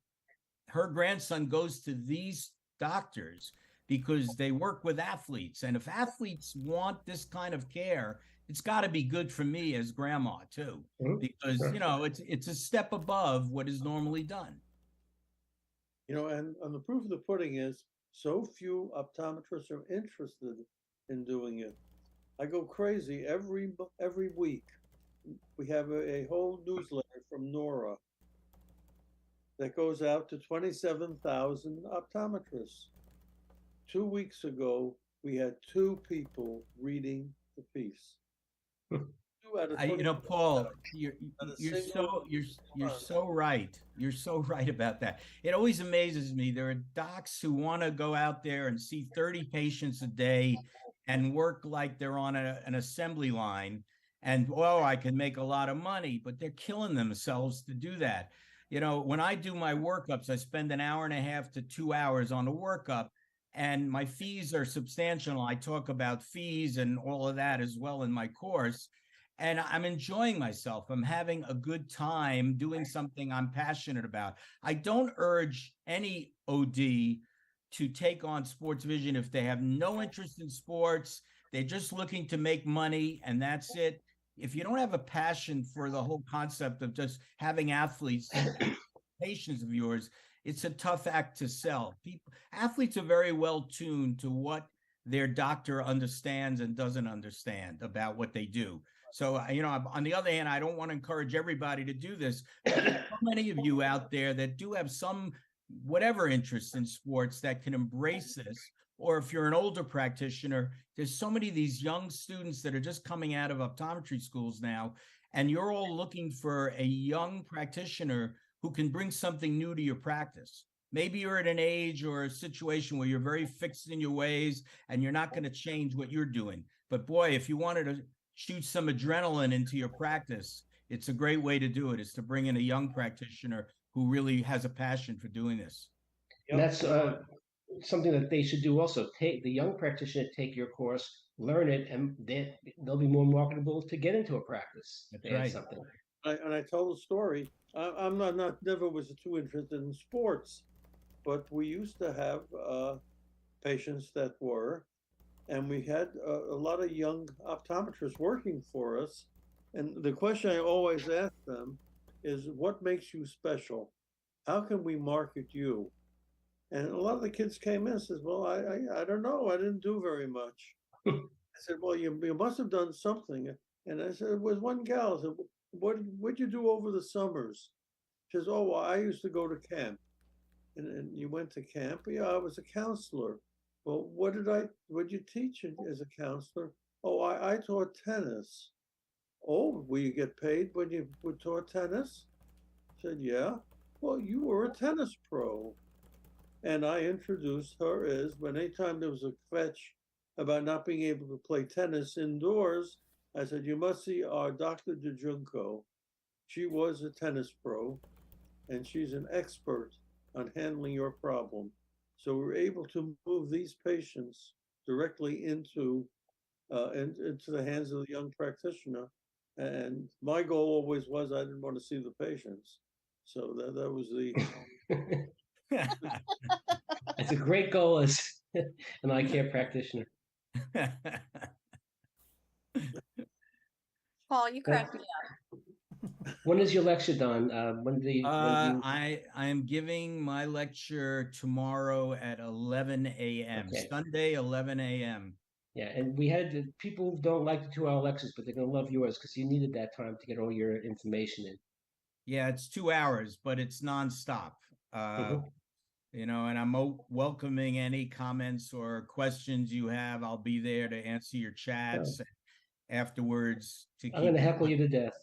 her grandson goes to these doctors because they work with athletes. And if athletes want this kind of care, it's got to be good for me as grandma too, because, you know, it's a step above what is normally done. You know, and the proof of the pudding is so few optometrists are interested in doing it. I go crazy every week. We have a whole newsletter from Nora that goes out to 27,000 optometrists. 2 weeks ago, we had 2 people reading the piece. 2 out of 20. You know, Paul, you're so right. You're so right about that. It always amazes me. There are docs who want to go out there and see 30 patients a day and work like they're on an assembly line, and I can make a lot of money, but they're killing themselves to do that. You know, when I do my workups, I spend an hour and a half to 2 hours on a workup, and my fees are substantial. I talk about fees and all of that as well in my course. And I'm enjoying myself. I'm having a good time doing something I'm passionate about. I don't urge any OD to take on sports vision if they have no interest in sports. They're just looking to make money, and that's it. If you don't have a passion for the whole concept of just having athletes, patients of yours, it's a tough act to sell. Athletes are very well tuned to what their doctor understands and doesn't understand about what they do. So, you know, on the other hand, I don't want to encourage everybody to do this, but there's so many of you out there that do have some whatever interest in sports that can embrace this. Or if you're an older practitioner, there's so many of these young students that are just coming out of optometry schools now, and you're all looking for a young practitioner who can bring something new to your practice. Maybe you're at an age or a situation where you're very fixed in your ways and you're not going to change what you're doing. But boy, if you wanted to shoot some adrenaline into your practice, it's a great way to do it, is to bring in a young practitioner who really has a passion for doing this. And that's something that they should do also. Take the young practitioner, take your course, learn it, and they'll be more marketable to get into a practice. That's They add right. something. And I told the story. I'm not never was too interested in sports, but we used to have patients that were, and we had a lot of young optometrists working for us. And the question I always ask them is, what makes you special? How can we market you? And a lot of the kids came in and says, well, I don't know. I didn't do very much. I said, well, you must have done something. And I said, it was one gal. I said, what'd you do over the summers? She says, oh, well, I used to go to camp. And you went to camp? Yeah, I was a counselor. Well, what'd you teach as a counselor? Oh, I taught tennis. Oh, will you get paid when you taught tennis? I said, yeah. Well, you were a tennis pro. And I introduced her as when anytime there was a fetch about not being able to play tennis indoors, I said, you must see our Dr. DeJunko. She was a tennis pro, and she's an expert on handling your problem. So we're able to move these patients directly into the hands of the young practitioner. And my goal always was I didn't want to see the patients. So that was the It's a great goal as an eye care practitioner. Paul, you cracked me up. When is your lecture done? When do you? I am giving my lecture tomorrow at 11 a.m. Okay. Sunday, 11 a.m. Yeah, and we had people don't like the 2-hour lectures, but they're gonna love yours because you needed that time to get all your information in. Yeah, it's 2 hours, but it's nonstop. You know, and I'm welcoming any comments or questions you have. I'll be there to answer your chats afterwards. I'm going to heckle you to death.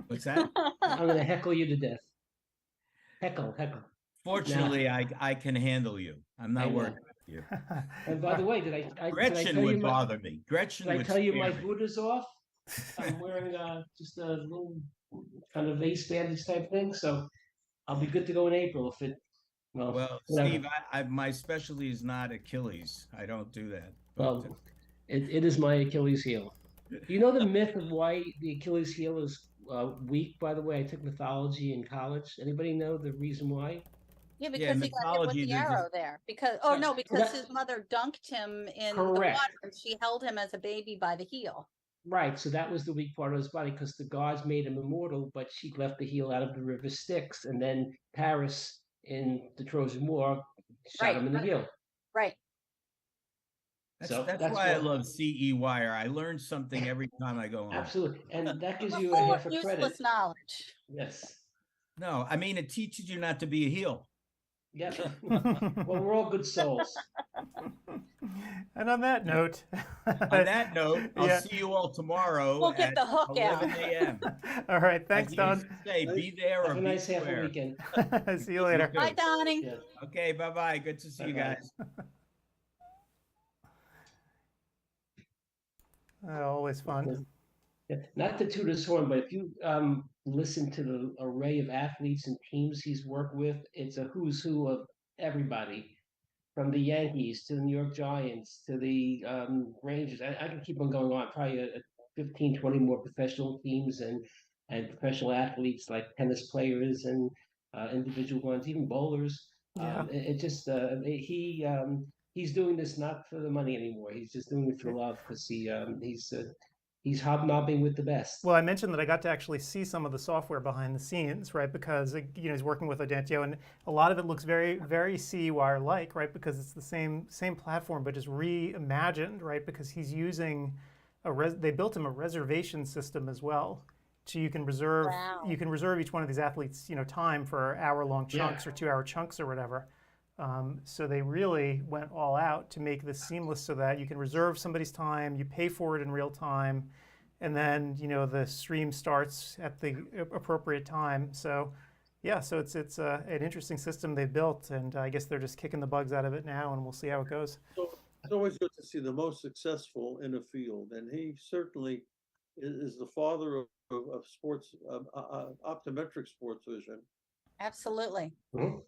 What's that? I'm going to heckle you to death. Heckle. Fortunately, I can handle you. I'm not worried about you. And by the way, Gretchen would bother me. Gretchen would. Did I tell you my boot is off? I'm wearing just a little kind of ace bandage type thing, so I'll be good to go in April if it. Well, Steve, my specialty is not Achilles. I don't do that. Well, it is my Achilles heel. Do you know the myth of why the Achilles heel is weak? By the way, I took mythology in college. Anybody know the reason why? Yeah, because he got hit with the arrow there. Because his mother dunked him in the water and she held him as a baby by the heel. Right, so that was the weak part of his body because the gods made him immortal, but she left the heel out of the river Styx, and then Paris in the Trojan War shot him in the heel. Right. That's why I love CEwire. I learn something every time I go on. Absolutely, and that gives you a half a credit. Useless knowledge. Yes. No, I mean it teaches you not to be a heel. Yeah. Well, we're all good souls. And on that note, I'll see you all tomorrow. We'll get the hook 11 a.m. All right, thanks, Don. Be there or have a nice half a weekend. See you later. Bye, Donnie. Yeah. Okay, bye-bye. Good to see you guys. Always fun. Yeah. Not to toot his horn, but if you listen to the array of athletes and teams he's worked with, it's a who's who of everybody, from the Yankees to the New York Giants to the Rangers. I can keep on going on. Probably 15, 20 more professional teams and professional athletes like tennis players and individual ones, even bowlers. Yeah. He's doing this not for the money anymore. He's just doing it for love because he's hobnobbing with the best. Well, I mentioned that I got to actually see some of the software behind the scenes, right? Because he's working with Odentio, and a lot of it looks very, very CEwire-like, right? Because it's the same platform, but just reimagined, right? Because he's using they built him a reservation system as well, so you can reserve each one of these athletes, time for hour-long chunks or 2-hour chunks or whatever. So they really went all out to make this seamless so that you can reserve somebody's time, you pay for it in real time, and then the stream starts at the appropriate time. So yeah, so it's an interesting system they built, and I guess they're just kicking the bugs out of it now, and we'll see how it goes. So it's always good to see the most successful in a field, and he certainly is the father of sports, optometric sports vision. Absolutely. Mhm.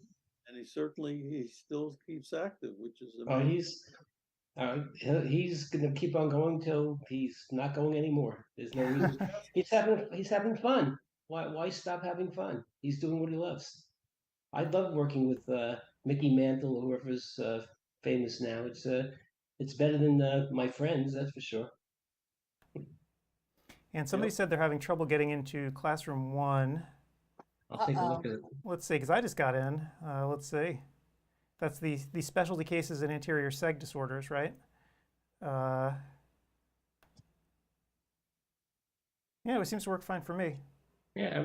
And he still keeps active, which is Oh, amazing. he's gonna keep on going till he's not going anymore. There's no reason. He's having fun. Why stop having fun? He's doing what he loves. I love working with Mickey Mantle or whoever's famous now. It's better than my friends, that's for sure. And somebody Yep. said they're having trouble getting into classroom 1. I'll take a look at it. Let's see, because I just got in. Let's see. That's the specialty cases and anterior seg disorders, right? Yeah, it seems to work fine for me. Yeah,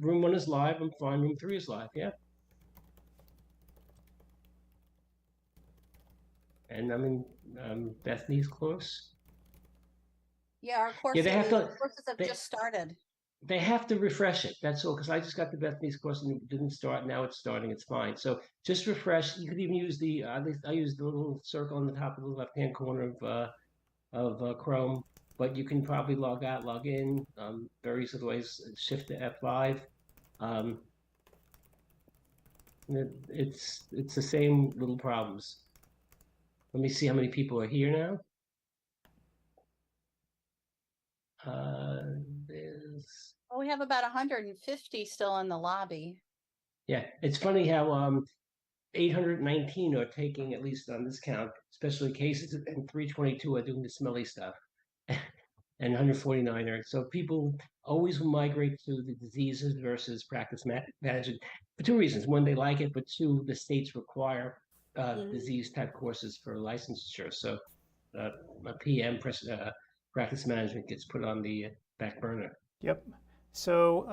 room 1 is live. I'm fine. Room 3 is live. Yeah. And I'm in Bethany's course. Yeah, our Yeah, they have to. courses have just started. They have to refresh it. That's all. Because I just got the Bethany's course and it didn't start. Now it's starting. It's fine. So just refresh. You could even use at least I use the little circle on the top of the left-hand corner of Chrome. But you can probably log out, log in. Various other ways. Shift to F5. It's the same little problems. Let me see how many people are here now. Well, we have about 150 still in the lobby. Yeah, it's funny how 819 are taking, at least on this count, specialty cases, and 322 are doing the smelly stuff, and 149 are. So people always will migrate to the diseases versus practice management for two reasons. One, they like it, but two, the states require disease type courses for licensure. So a PM practice management gets put on the back burner. Yep. So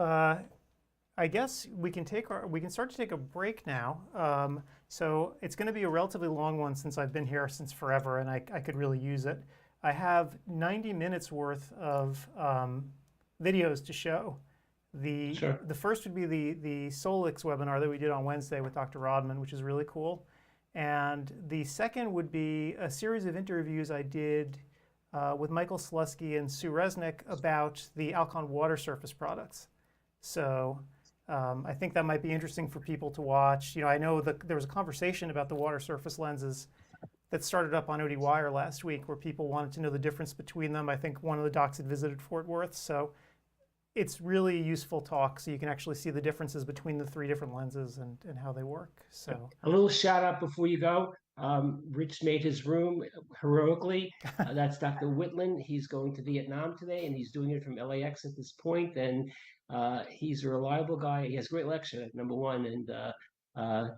I guess we can start to take a break now. So it's going to be a relatively long one since I've been here since forever, and I could really use it. I have 90 minutes worth of videos to show. The first would be the Solix webinar that we did on Wednesday with Dr. Rodman, which is really cool. And the second would be a series of interviews I did with Michael Slusky and Sue Resnick about the Alcon water surface products. So I think that might be interesting for people to watch. I know that there was a conversation about the water surface lenses that started up on ODwire last week where people wanted to know the difference between them. I think one of the docs had visited Fort Worth. So it's really a useful talk so you can actually see the differences between the 3 different lenses and how they work. So a little shout out before you go. Rich made his room heroically. That's Dr. Whitland. He's going to Vietnam today, and he's doing it from LAX at this point. And he's a reliable guy. He has a great lecture, number one, and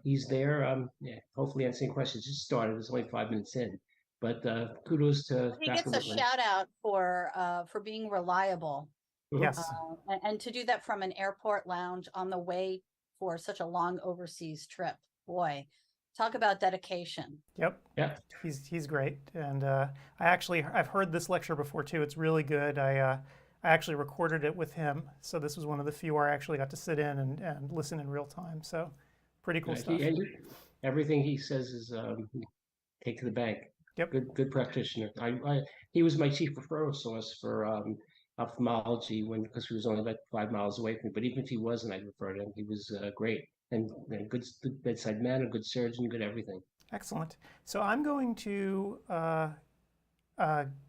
he's there. Yeah, hopefully answering questions. Just started. It's only 5 minutes in, but kudos to He Dr. gets a Whitland. shout out for being reliable. Yes. And to do that from an airport lounge on the way for such a long overseas trip. Boy, talk about dedication. Yep. Yeah. He's great. And I've heard this lecture before too. It's really good. I actually recorded it with him. So this was one of the few where I actually got to sit in and listen in real time. So pretty cool stuff. Everything he says is take to the bank. Yep. Good practitioner. He was my chief referral source for ophthalmology because he was only like 5 miles away from me. But even if he wasn't, I'd refer to him. He was great and good bedside manner, good surgeon, good everything. Excellent. So I'm going to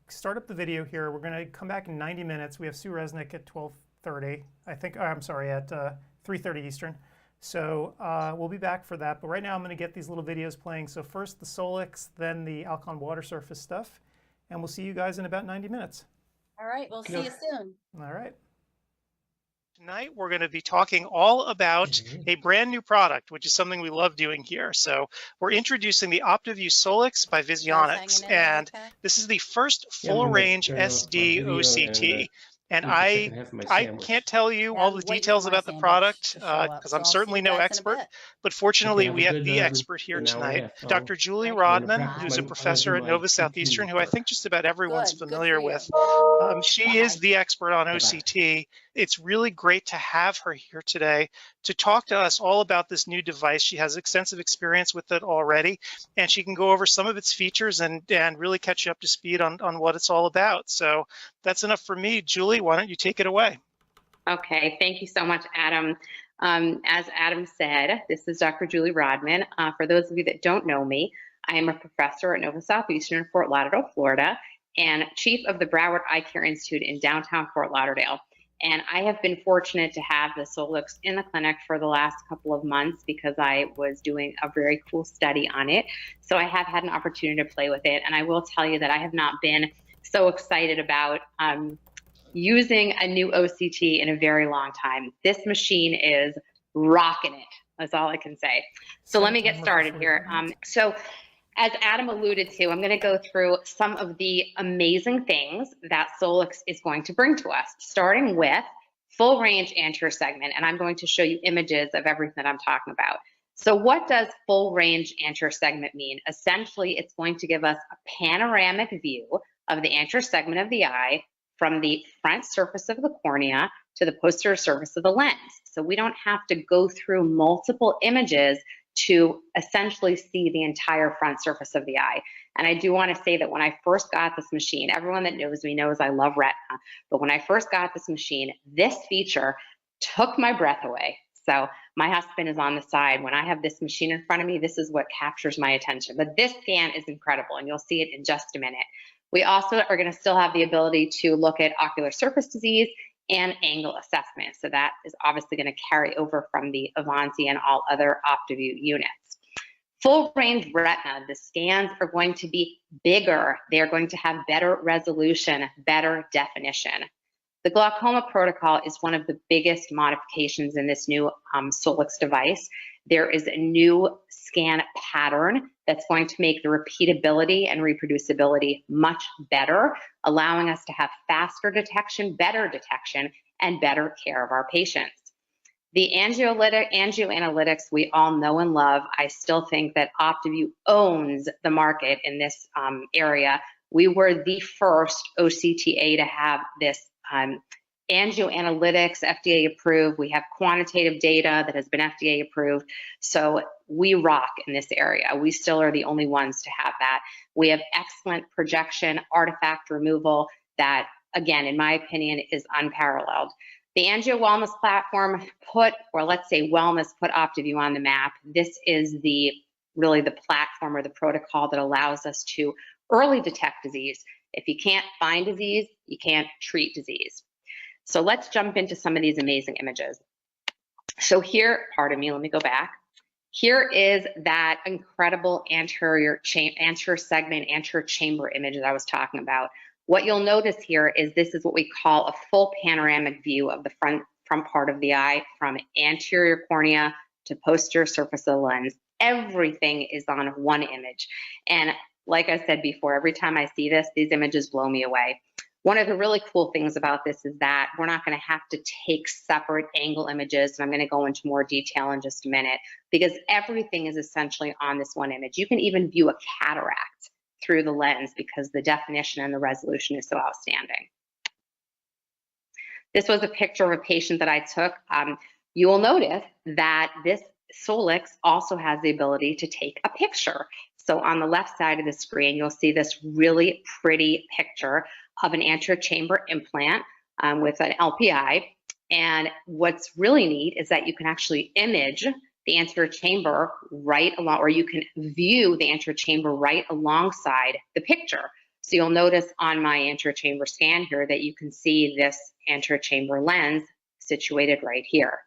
start up the video here. We're going to come back in 90 minutes. We have Sue Resnick at 12:30. I think. I'm sorry, at 3:30 Eastern. So we'll be back for that. But right now I'm going to get these little videos playing. So first the Solix, then the Alcon water surface stuff, and we'll see you guys in about 90 minutes. All right, we'll see you soon. All right. Tonight, we're going to be talking all about a brand new product, which is something we love doing here. So we're introducing the OptiView Solix by Visionix, and this is the first full-range SD OCT. And I can't tell you all the details about the product because I'm certainly no expert, but fortunately we have the expert here tonight, Dr. Julie Rodman, who's a professor at Nova Southeastern, who I think just about everyone's familiar with. She is the expert on OCT, it's really great to have her here today to talk to us all about this new device. She has extensive experience with it already, and she can go over some of its features and really catch you up to speed on what it's all about. So that's enough for me. Julie, why don't you take it away? Okay, thank you so much, Adam. As Adam said, this is Dr. Julie Rodman. For those of you that don't know me, I am a professor at Nova Southeastern in Fort Lauderdale, Florida, and chief of the Broward Eye Care Institute in downtown Fort Lauderdale. And I have been fortunate to have the Solix in the clinic for the last couple of months because I was doing a very cool study on it. So I have had an opportunity to play with it. And I will tell you that I have not been so excited about using a new OCT in a very long time. This machine is rocking it. That's all I can say. So let me get started here. So as Adam alluded to, I'm going to go through some of the amazing things that Solix is going to bring to us, starting with full range anterior segment. And I'm going to show you images of everything that I'm talking about. So what does full range anterior segment mean? Essentially, it's going to give us a panoramic view of the anterior segment of the eye from the front surface of the cornea to the posterior surface of the lens. So we don't have to go through multiple images to essentially see the entire front surface of the eye. And I do want to say that when I first got this machine, everyone that knows me knows I love retina, but when I first got this machine, this feature took my breath away. So my husband is on the side. When I have this machine in front of me, this is what captures my attention. But this scan is incredible, and you'll see it in just a minute. We also are going to still have the ability to look at ocular surface disease and angle assessment. So that is obviously going to carry over from the Avanti and all other OptiView units. Full range retina, the scans are going to be bigger. They're going to have better resolution, better definition. The glaucoma protocol is one of the biggest modifications in this new Solix device. There is a new scan pattern that's going to make the repeatability and reproducibility much better, allowing us to have faster detection, and better care of our patients. The angioanalytics we all know and love. I still think that OptiView owns the market in this area. We were the first OCTA to have this angioanalytics FDA approved. We have quantitative data that has been FDA approved. So we rock in this area. We still are the only ones to have that. We have excellent projection, artifact removal that, again, in my opinion, is unparalleled. The Angio Wellness platform put OptiView on the map. This is really the platform or the protocol that allows us to early detect disease. If you can't find disease, you can't treat disease. So let's jump into some of these amazing images. So here, pardon me, let me go back. Here is that incredible anterior segment, anterior chamber image that I was talking about. What you'll notice here is this is what we call a full panoramic view of the front part of the eye, from anterior cornea to posterior surface of the lens. Everything is on one image. And like I said before, every time I see this, these images blow me away. One of the really cool things about this is that we're not going to have to take separate angle images, and I'm going to go into more detail in just a minute, because everything is essentially on this one image. You can even view a cataract through the lens because the definition and the resolution is so outstanding. This was a picture of a patient that I took. You will notice that this Solix also has the ability to take a picture. So on the left side of the screen, you'll see this really pretty picture of an anterior chamber implant with an LPI. And what's really neat is that you can actually image the anterior chamber right along, or you can view the anterior chamber right alongside the picture. So you'll notice on my anterior chamber scan here that you can see this anterior chamber lens situated right here.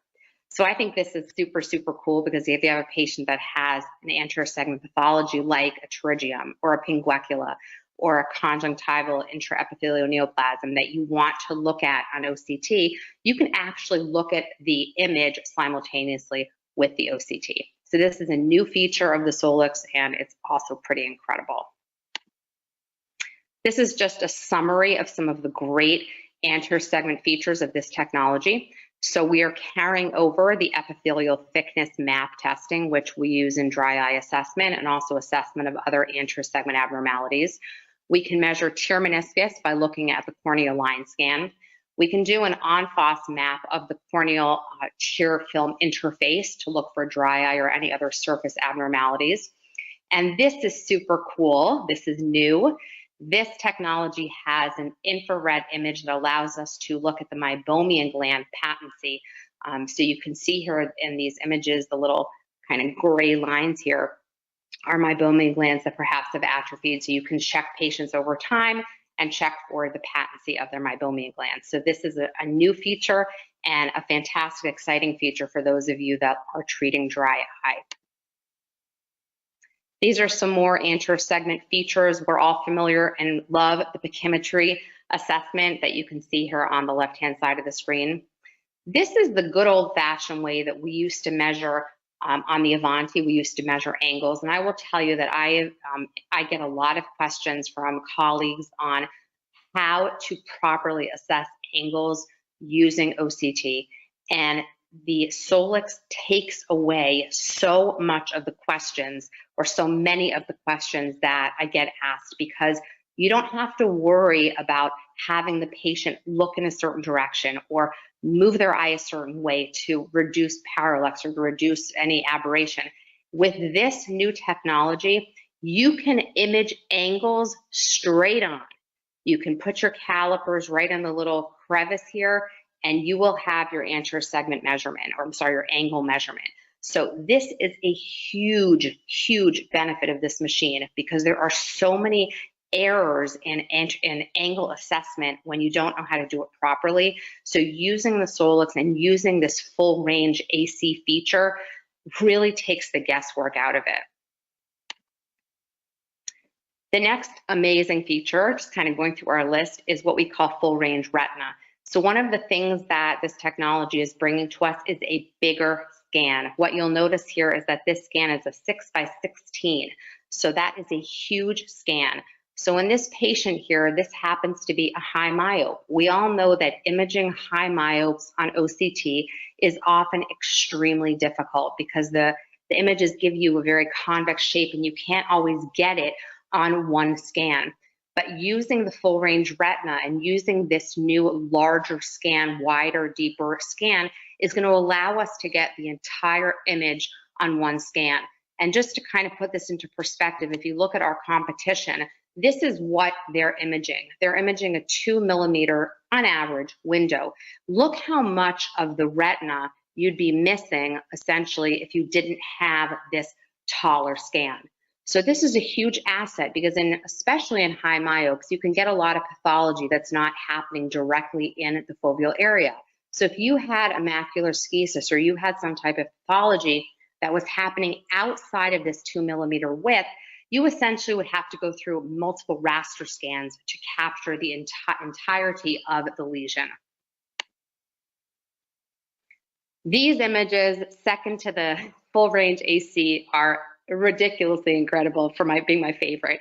So I think this is super, super cool, because if you have a patient that has an anterior segment pathology like a pterygium or a pinguecula or a conjunctival intraepithelial neoplasm that you want to look at on OCT, you can actually look at the image simultaneously with the OCT. So this is a new feature of the Solix, and it's also pretty incredible. This is just a summary of some of the great anterior segment features of this technology. So we are carrying over the epithelial thickness map testing, which we use in dry eye assessment and also assessment of other anterior segment abnormalities. We can measure tear meniscus by looking at the corneal line scan. We can do an on-FOSS map of the corneal tear film interface to look for dry eye or any other surface abnormalities. And this is super cool. This is new. This technology has an infrared image that allows us to look at the meibomian gland patency. So you can see here in these images, the little kind of gray lines here are meibomian glands that perhaps have atrophied. So you can check patients over time and check for the patency of their meibomian glands. So this is a new feature and a fantastic, exciting feature for those of you that are treating dry eye. These are some more anterior segment features. We're all familiar and love the pachymetry assessment that you can see here on the left-hand side of the screen. This is the good old-fashioned way that we used to measure on the Avanti. We used to measure angles, and I will tell you that I get a lot of questions from colleagues on how to properly assess angles using OCT, and the Solix takes away so much of the questions, or so many of the questions that I get asked, because you don't have to worry about having the patient look in a certain direction or move their eye a certain way to reduce parallax or to reduce any aberration. With this new technology, you can image angles straight on. You can put your calipers right in the little crevice here, and you will have your anterior segment measurement, or I'm sorry, your angle measurement. So this is a huge, huge benefit of this machine, because there are so many errors in angle assessment when you don't know how to do it properly. So using the Solix and using this full range AC feature really takes the guesswork out of it. The next amazing feature, just kind of going through our list, is what we call full range retina. So one of the things that this technology is bringing to us is a bigger scan. What you'll notice here is that this scan is a 6x16. So that is a huge scan. So in this patient here, this happens to be a high myope. We all know that imaging high myopes on OCT is often extremely difficult, because the images give you a very convex shape and you can't always get it on one scan. But using the full range retina and using this new larger scan, wider, deeper scan, is going to allow us to get the entire image on one scan. And just to kind of put this into perspective, if you look at our competition, this is what they're imaging. They're imaging a 2 millimeter on average window. Look how much of the retina you'd be missing essentially if you didn't have this taller scan. So this is a huge asset, because especially in high myopes, you can get a lot of pathology that's not happening directly in the foveal area. So if you had a macular schisis, or you had some type of pathology that was happening outside of this 2 millimeter width, you essentially would have to go through multiple raster scans to capture the entirety of the lesion. These images, second to the full range AC, are ridiculously incredible for being my favorite.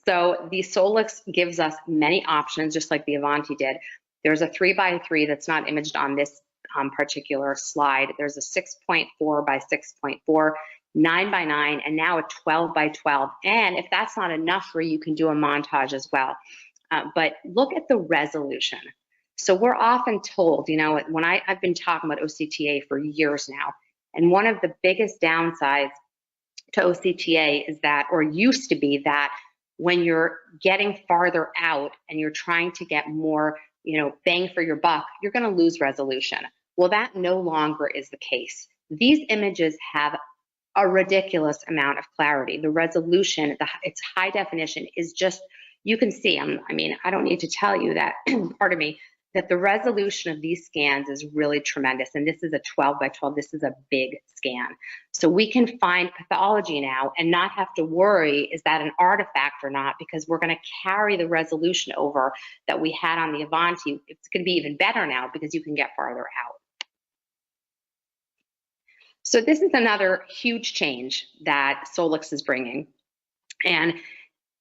So the Solix gives us many options, just like the Avanti did. There's a 3x3 that's not imaged on this particular slide. There's a 6.4 by 6.4, 9x9, and now a 12x12. And if that's not enough for you, can do a montage as well. But look at the resolution. So we're often told, you know, when I've been talking about OCTA for years now, and one of the biggest downsides to OCTA is that, or used to be that, when you're getting farther out and you're trying to get more, you know, bang for your buck, you're going to lose resolution. Well, that no longer is the case. These images have a ridiculous amount of clarity. The resolution, its high definition is just, you can see, I mean, I don't need to tell you that, pardon me, that the resolution of these scans is really tremendous. And this is a 12x12, this is a big scan. So we can find pathology now and not have to worry, is that an artifact or not, because we're gonna carry the resolution over that we had on the Avanti. It's gonna be even better now because you can get farther out. So this is another huge change that Solix is bringing. And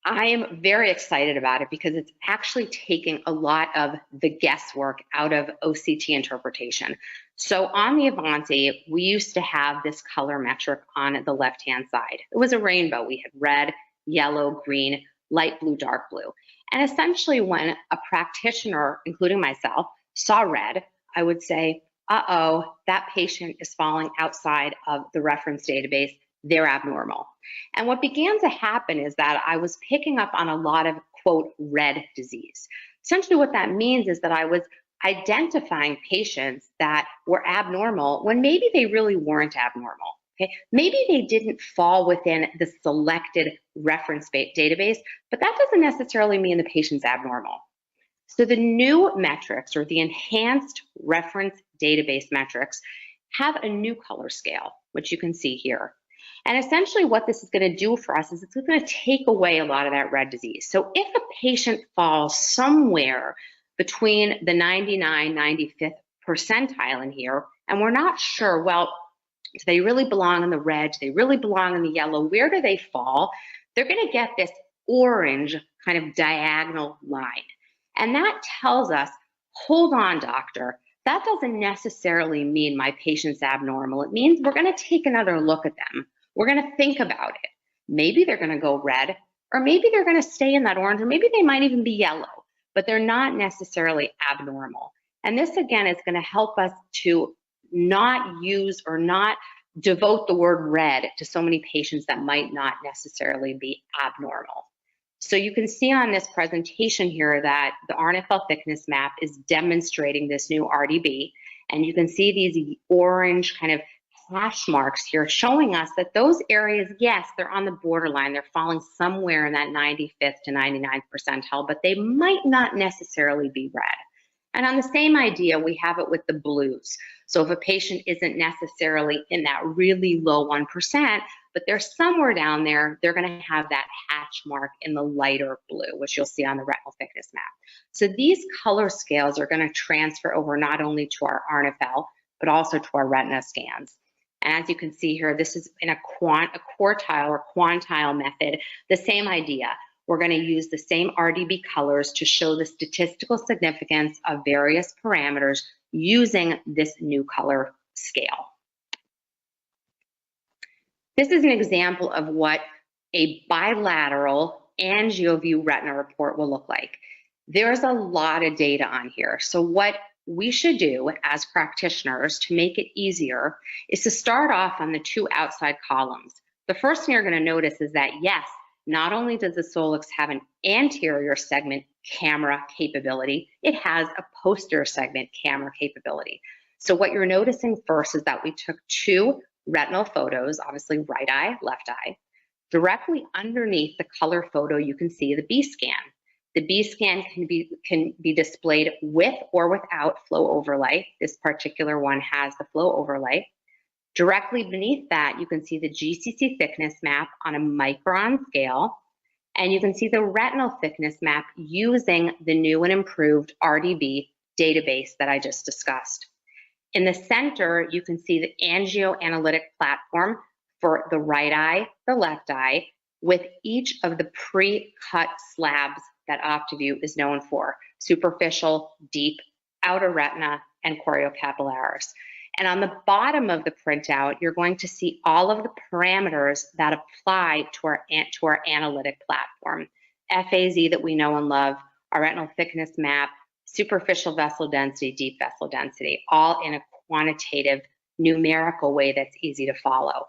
I am very excited about it because it's actually taking a lot of the guesswork out of OCT interpretation. So on the Avanti, we used to have this color metric on the left-hand side. It was a rainbow. We had red, yellow, green, light blue, dark blue. And essentially when a practitioner, including myself, saw red, I would say, uh-oh, that patient is falling outside of the reference database. They're abnormal. And what began to happen is that I was picking up on a lot of, quote, red disease. Essentially what that means is that I was identifying patients that were abnormal when maybe they really weren't abnormal. Okay? Maybe they didn't fall within the selected reference database, but that doesn't necessarily mean the patient's abnormal. So the new metrics, or the enhanced reference database metrics, have a new color scale, which you can see here. And essentially what this is going to do for us is it's going to take away a lot of that red disease. So if a patient falls somewhere between the 99, 95th percentile in here, and we're not sure, well, do they really belong in the red? Do they really belong in the yellow? Where do they fall? They're going to get this orange kind of diagonal line. And that tells us, hold on, doctor, that doesn't necessarily mean my patient's abnormal. It means we're going to take another look at them. We're going to think about it. Maybe they're going to go red, or maybe they're going to stay in that orange, or maybe they might even be yellow, but they're not necessarily abnormal. And this, again, is going to help us to not use or not devote the word red to so many patients that might not necessarily be abnormal. So you can see on this presentation here that the RNFL thickness map is demonstrating this new RDB, and you can see these orange kind of hash marks here showing us that those areas, yes, they're on the borderline, they're falling somewhere in that 95th to 99th percentile, but they might not necessarily be red. And on the same idea, we have it with the blues. So if a patient isn't necessarily in that really low 1%, but they're somewhere down there, they're going to have that hatch mark in the lighter blue, which you'll see on the retinal thickness map. So these color scales are going to transfer over not only to our RNFL, but also to our retina scans. And as you can see here, this is in a quartile or quantile method, the same idea. We're going to use the same RDB colors to show the statistical significance of various parameters using this new color scale. This is an example of what a bilateral AngioView retina report will look like. There's a lot of data on here. So what we should do as practitioners to make it easier is to start off on the two outside columns. The first thing you're going to notice is that, yes, not only does the Solix have an anterior segment camera capability, it has a posterior segment camera capability. So what you're noticing first is that we took two retinal photos, obviously right eye, left eye. Directly underneath the color photo, you can see the B scan. The B scan can be displayed with or without flow overlay. This particular one has the flow overlay. Directly beneath that, you can see the GCC thickness map on a micron scale, and you can see the retinal thickness map using the new and improved RDB database that I just discussed. In the center, you can see the angio analytic platform for the right eye, the left eye, with each of the pre-cut slabs that OptiView is known for: superficial, deep, outer retina, and choriocapillaris. And on the bottom of the printout, you're going to see all of the parameters that apply to our analytic platform. FAZ that we know and love, our retinal thickness map, superficial vessel density, deep vessel density, all in a quantitative, numerical way that's easy to follow.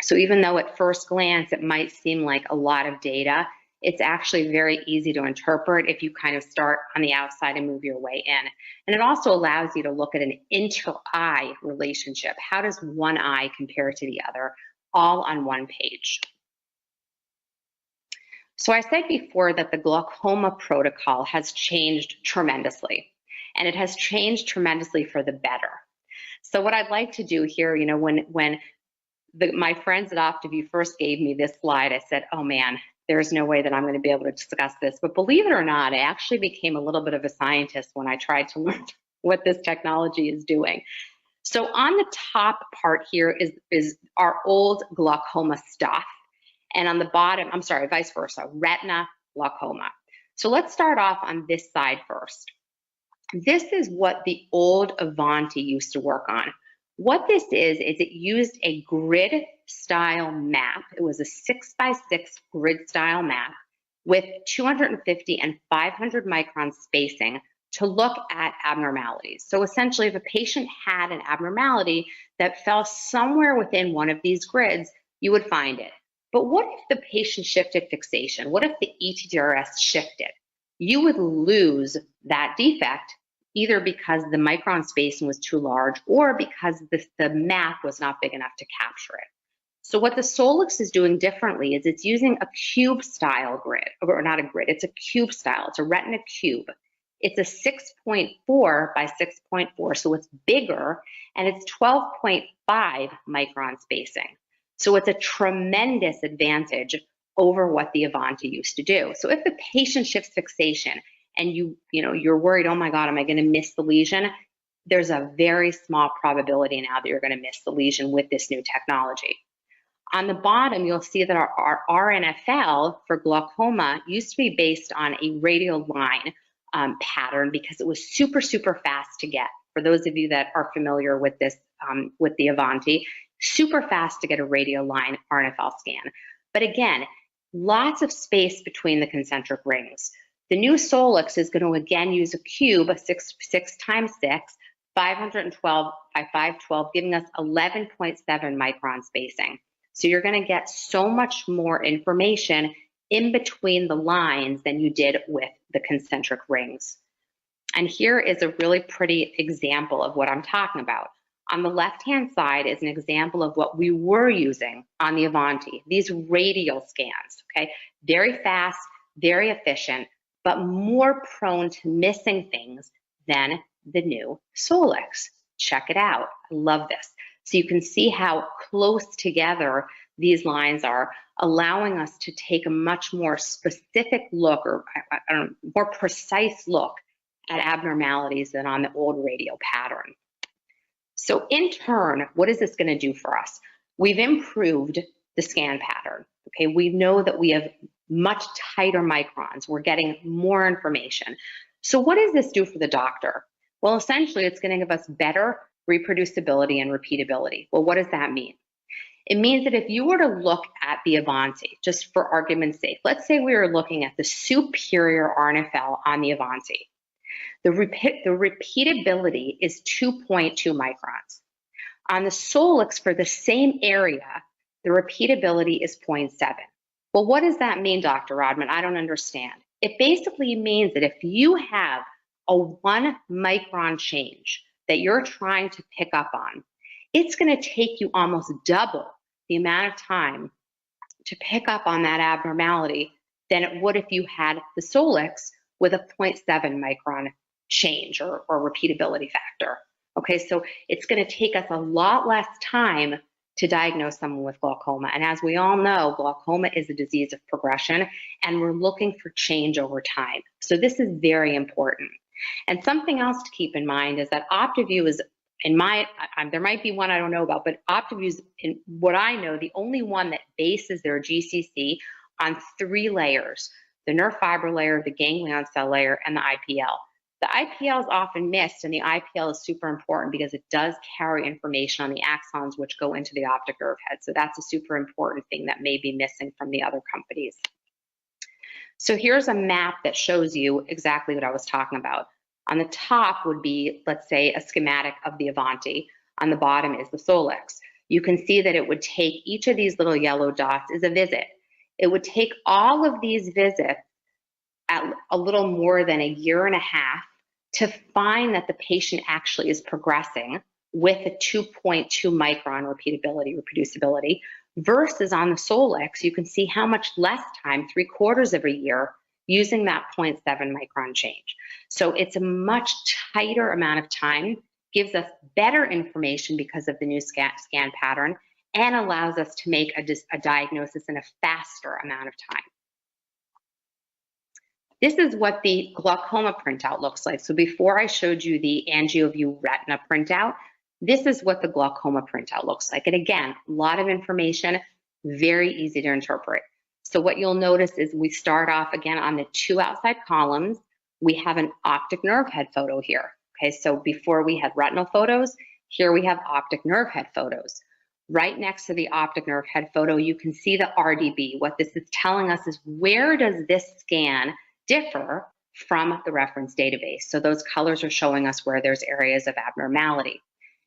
So even though at first glance it might seem like a lot of data, it's actually very easy to interpret if you kind of start on the outside and move your way in. And it also allows you to look at an inter-eye relationship. How does one eye compare to the other, all on one page? So I said before that the glaucoma protocol has changed tremendously, and it has changed tremendously for the better. So what I'd like to do here, you know, when my friends at OptiView first gave me this slide, I said, oh man, there's no way that I'm going to be able to discuss this. But believe it or not, I actually became a little bit of a scientist when I tried to learn what this technology is doing. So on the top part here is our old glaucoma stuff. And on the bottom, I'm sorry, vice versa, retina, glaucoma. So let's start off on this side first. This is what the old Avanti used to work on. What this is it used a grid style map. It was a 6x6 grid style map with 250 and 500 micron spacing to look at abnormalities. So essentially, if a patient had an abnormality that fell somewhere within one of these grids, you would find it. But what if the patient shifted fixation? What if the ETDRS shifted? You would lose that defect either because the micron spacing was too large or because the map was not big enough to capture it. So what the Solix is doing differently is it's using a cube style grid, or not a grid, it's a cube style, it's a retina cube. It's a 6.4 by 6.4, so it's bigger, and it's 12.5 micron spacing. So it's a tremendous advantage over what the Avanti used to do. So if the patient shifts fixation and you're worried, oh my God, am I going to miss the lesion? There's a very small probability now that you're going to miss the lesion with this new technology. On the bottom, you'll see that our RNFL for glaucoma used to be based on a radial line pattern because it was super, super fast to get. For those of you that are familiar with this, with the Avanti, super fast to get a radial line RNFL scan. But again, lots of space between the concentric rings. The new Solix is going to again use a cube, a 6 times 6, 512 by 512, giving us 11.7 micron spacing. So you're going to get so much more information in between the lines than you did with the concentric rings. And here is a really pretty example of what I'm talking about. On the left-hand side is an example of what we were using on the Avanti, these radial scans, okay? Very fast, very efficient, but more prone to missing things than the new Solix. Check it out. I love this. So you can see how close together these lines are, allowing us to take a much more specific look, or more precise look at abnormalities than on the old radial pattern. So in turn, what is this going to do for us? We've improved the scan pattern. Okay, we know that we have much tighter microns. We're getting more information. So what does this do for the doctor? Well, essentially, it's going to give us better reproducibility and repeatability. Well, what does that mean? It means that if you were to look at the Avanti, just for argument's sake, let's say we were looking at the superior RNFL on the Avanti. The repeatability is 2.2 microns. On the Solix for the same area, the repeatability is 0.7. Well, what does that mean, Dr. Rodman? I don't understand. It basically means that if you have a 1 micron change that you're trying to pick up on, it's going to take you almost double the amount of time to pick up on that abnormality than it would if you had the Solix with a 0.7 micron change or repeatability factor. Okay, so it's going to take us a lot less time to diagnose someone with glaucoma. And as we all know, glaucoma is a disease of progression, and we're looking for change over time. So this is very important. And something else to keep in mind is that OptiView is, there might be one I don't know about, but OptiView is, in what I know, the only one that bases their GCC on 3 layers: the nerve fiber layer, the ganglion cell layer, and the IPL. The IPL is often missed, and the IPL is super important because it does carry information on the axons which go into the optic nerve head. So that's a super important thing that may be missing from the other companies. So here's a map that shows you exactly what I was talking about. On the top would be, let's say, a schematic of the Avanti. On the bottom is the Solix. You can see that it would take each of these little yellow dots is a visit. It would take all of these visits at a little more than 1.5 years to find that the patient actually is progressing with a 2.2 micron reproducibility, versus on the Solix, you can see how much less time, 3/4 of a year, using that 0.7 micron change. So it's a much tighter amount of time, gives us better information because of the new scan pattern, and allows us to make a diagnosis in a faster amount of time. This is what the glaucoma printout looks like. So before I showed you the AngioView retina printout, this is what the glaucoma printout looks like. And again, a lot of information, very easy to interpret. So what you'll notice is we start off again on the 2 outside columns. We have an optic nerve head photo here. Okay, so before we had retinal photos, here we have optic nerve head photos. Right next to the optic nerve head photo, you can see the RDB. What this is telling us is, where does this scan differ from the reference database. So those colors are showing us where there's areas of abnormality.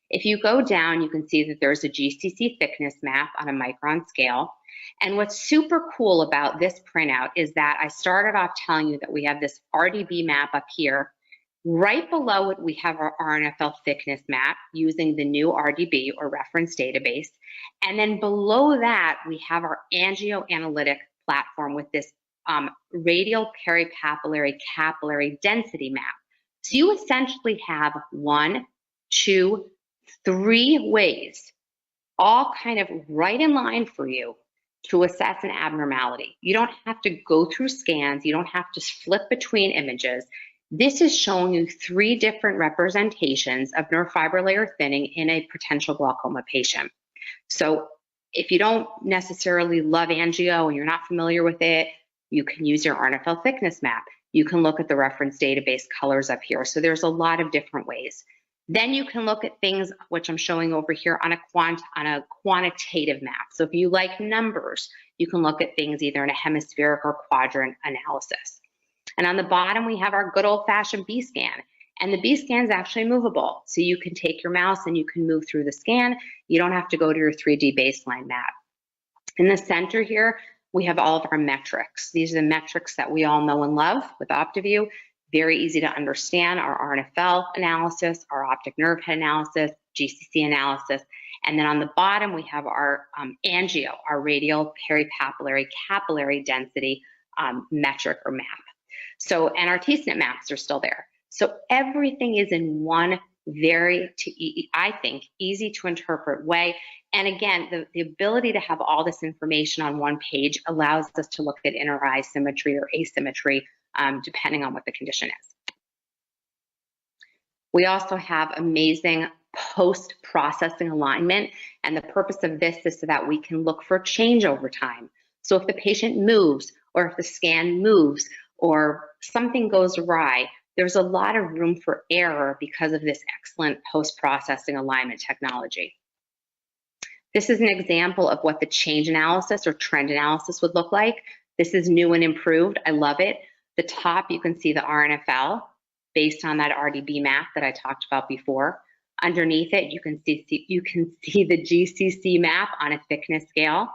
If you go down, you can see that there's a GCC thickness map on a micron scale. And what's super cool about this printout is that I started off telling you that we have this RDB map up here. Right below it, we have our RNFL thickness map using the new RDB or reference database. And then below that, we have our angioanalytic platform with this radial peripapillary capillary density map. So you essentially have 1, 2, 3 ways, all kind of right in line for you to assess an abnormality. You don't have to go through scans. You don't have to flip between images. This is showing you 3 different representations of nerve fiber layer thinning in a potential glaucoma patient. So if you don't necessarily love angio and you're not familiar with it, you can use your RNFL thickness map. You can look at the reference database colors up here. So there's a lot of different ways. Then you can look at things, which I'm showing over here on a quantitative map. So if you like numbers, you can look at things either in a hemispheric or quadrant analysis. And on the bottom, we have our good old-fashioned B-scan. And the B-scan is actually movable. So you can take your mouse and you can move through the scan. You don't have to go to your 3D baseline map. In the center here, we have all of our metrics. These are the metrics that we all know and love with OptiView. Very easy to understand, our RNFL analysis, our optic nerve head analysis, GCC analysis. And then on the bottom, we have our angio, our radial peripapillary capillary density metric or map. So, and our T-SNP maps are still there. So everything is in one very, I think, easy to interpret way. And again, the ability to have all this information on one page allows us to look at inter-eye symmetry or asymmetry, depending on what the condition is. We also have amazing post-processing alignment, and the purpose of this is so that we can look for change over time. So if the patient moves, or if the scan moves, or something goes awry, there's a lot of room for error because of this excellent post-processing alignment technology. This is an example of what the change analysis or trend analysis would look like. This is new and improved. I love it. The top, you can see the RNFL based on that RDB map that I talked about before. Underneath it, you can see the GCC map on a thickness scale.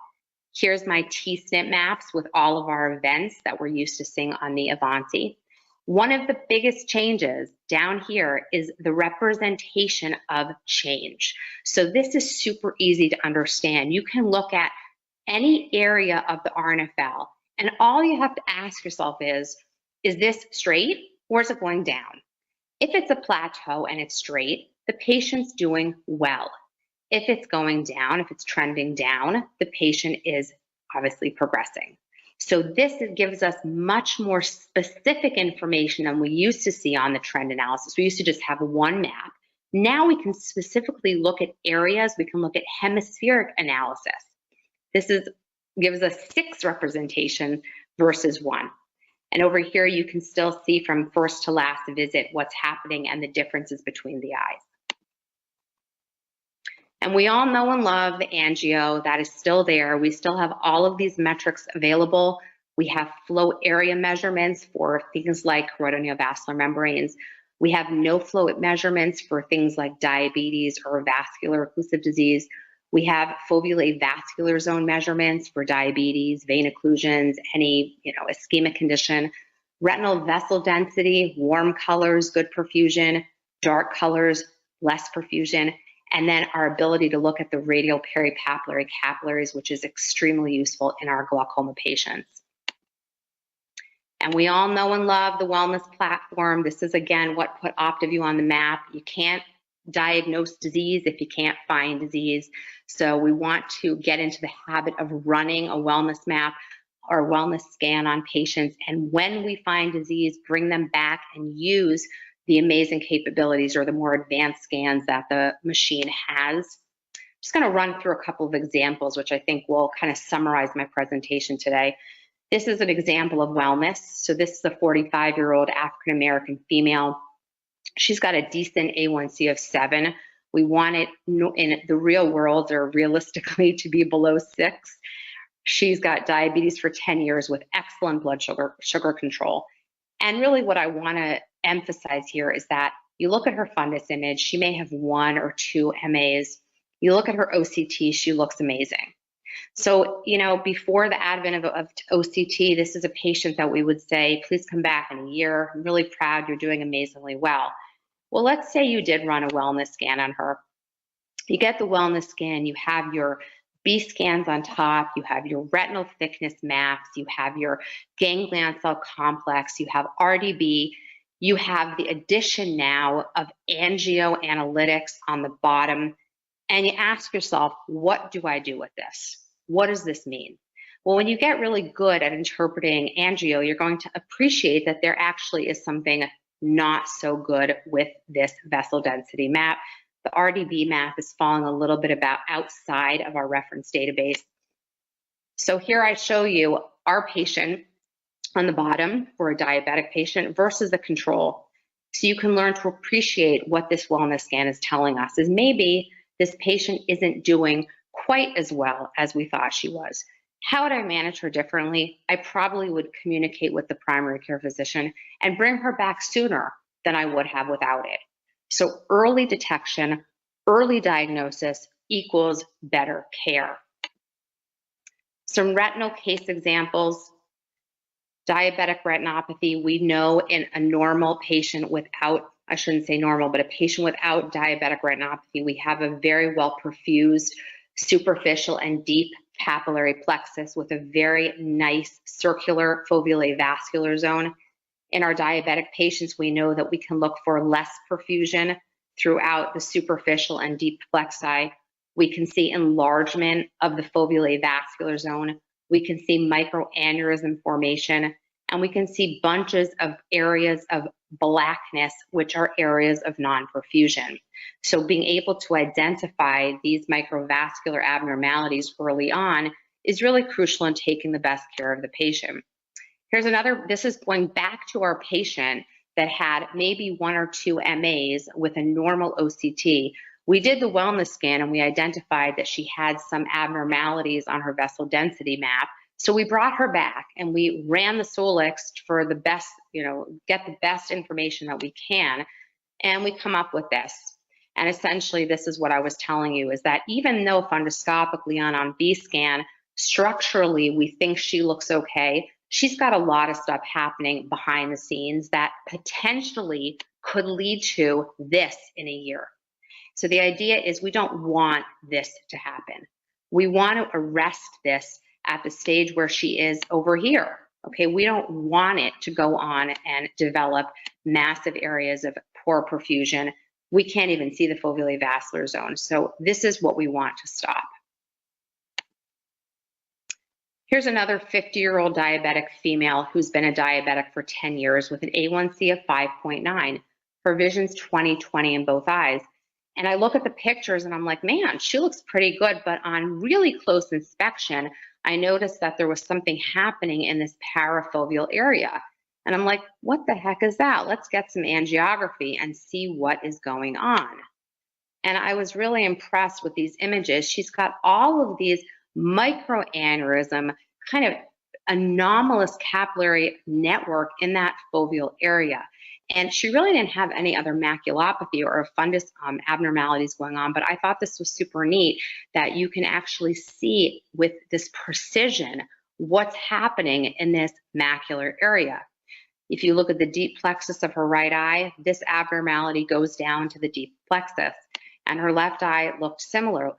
Here's my T-SNP maps with all of our events that we're used to seeing on the Avanti. One of the biggest changes down here is the representation of change. So this is super easy to understand. You can look at any area of the RNFL, and all you have to ask yourself is this straight or is it going down? If it's a plateau and it's straight, the patient's doing well. If it's going down, if it's trending down, the patient is obviously progressing. So this gives us much more specific information than we used to see on the trend analysis. We used to just have one map. Now we can specifically look at areas. We can look at hemispheric analysis. This gives us 6 representations versus 1. And over here, you can still see from first to last visit what's happening and the differences between the eyes. And we all know and love the angio. That is still there. We still have all of these metrics available. We have flow area measurements for things like choroidal neovascular membranes. We have no flow measurements for things like diabetes or vascular occlusive disease. We have fovule vascular zone measurements for diabetes, vein occlusions, any ischemic condition. Retinal vessel density, warm colors, good perfusion, dark colors, less perfusion. And then our ability to look at the radial peripapillary capillaries, which is extremely useful in our glaucoma patients. And we all know and love the wellness platform. This is, again, what put OptiView on the map. You can't diagnose disease if you can't find disease. So we want to get into the habit of running a wellness map or wellness scan on patients. And when we find disease, bring them back and use the amazing capabilities or the more advanced scans that the machine has. I'm just going to run through a couple of examples, which I think will kind of summarize my presentation today. This is an example of wellness. So this is a 45-year-old African-American female. She's got a decent A1C of 7. We want it in the real world or realistically to be below 6. She's got diabetes for 10 years with excellent blood sugar control. And really what I want to emphasize here is that you look at her fundus image, she may have 1 or 2 MAs. You look at her OCT, she looks amazing. So, you know, before the advent of OCT, this is a patient that we would say, please come back in a year. I'm really proud, you're doing amazingly well. Well, let's say you did run a wellness scan on her. You get the wellness scan, you have your B scans on top, you have your retinal thickness maps, you have your ganglion cell complex, you have RDB, you have the addition now of angioanalytics on the bottom, and you ask yourself, what do I do with this? What does this mean? Well, when you get really good at interpreting angio, you're going to appreciate that there actually is something not so good with this vessel density map. The RDB map is falling a little bit outside of our reference database. So here I show you our patient on the bottom for a diabetic patient versus the control. So you can learn to appreciate what this wellness scan is telling us is maybe this patient isn't doing quite as well as we thought she was. How would I manage her differently? I probably would communicate with the primary care physician and bring her back sooner than I would have without it. So early detection, early diagnosis equals better care. Some retinal case examples. Diabetic retinopathy, we know in a normal patient without, I shouldn't say normal, but a patient without diabetic retinopathy, we have a very well perfused superficial and deep capillary plexus with a very nice circular foveolae vascular zone. In our diabetic patients, we know that we can look for less perfusion throughout the superficial and deep plexi. We can see enlargement of the foveolae vascular zone. We can see microaneurysm formation, and we can see bunches of areas of blackness, which are areas of non-perfusion. So being able to identify these microvascular abnormalities early on is really crucial in taking the best care of the patient. Here's another, this is going back to our patient that had maybe 1 or 2 MAs with a normal OCT. We did the wellness scan and we identified that she had some abnormalities on her vessel density map. So we brought her back and we ran the Solix for the best, get the best information that we can. And we come up with this. And essentially, this is what I was telling you, is that even though fundoscopically on B scan, structurally, we think she looks okay, she's got a lot of stuff happening behind the scenes that potentially could lead to this in a year. So the idea is we don't want this to happen. We want to arrest this at the stage where she is over here. Okay, we don't want it to go on and develop massive areas of poor perfusion. We can't even see the foveolae vascular zone. So this is what we want to stop. Here's another 50-year-old diabetic female who's been a diabetic for 10 years with an A1C of 5.9. Her vision's 20/20 in both eyes. And I look at the pictures and I'm like, man, she looks pretty good. But on really close inspection, I noticed that there was something happening in this parafoveal area. And I'm like, what the heck is that? Let's get some angiography and see what is going on. And I was really impressed with these images. She's got all of these microaneurysm, kind of anomalous capillary network in that foveal area. And she really didn't have any other maculopathy or fundus abnormalities going on, but I thought this was super neat that you can actually see with this precision what's happening in this macular area. If you look at the deep plexus of her right eye, this abnormality goes down to the deep plexus. And her left eye looked similar,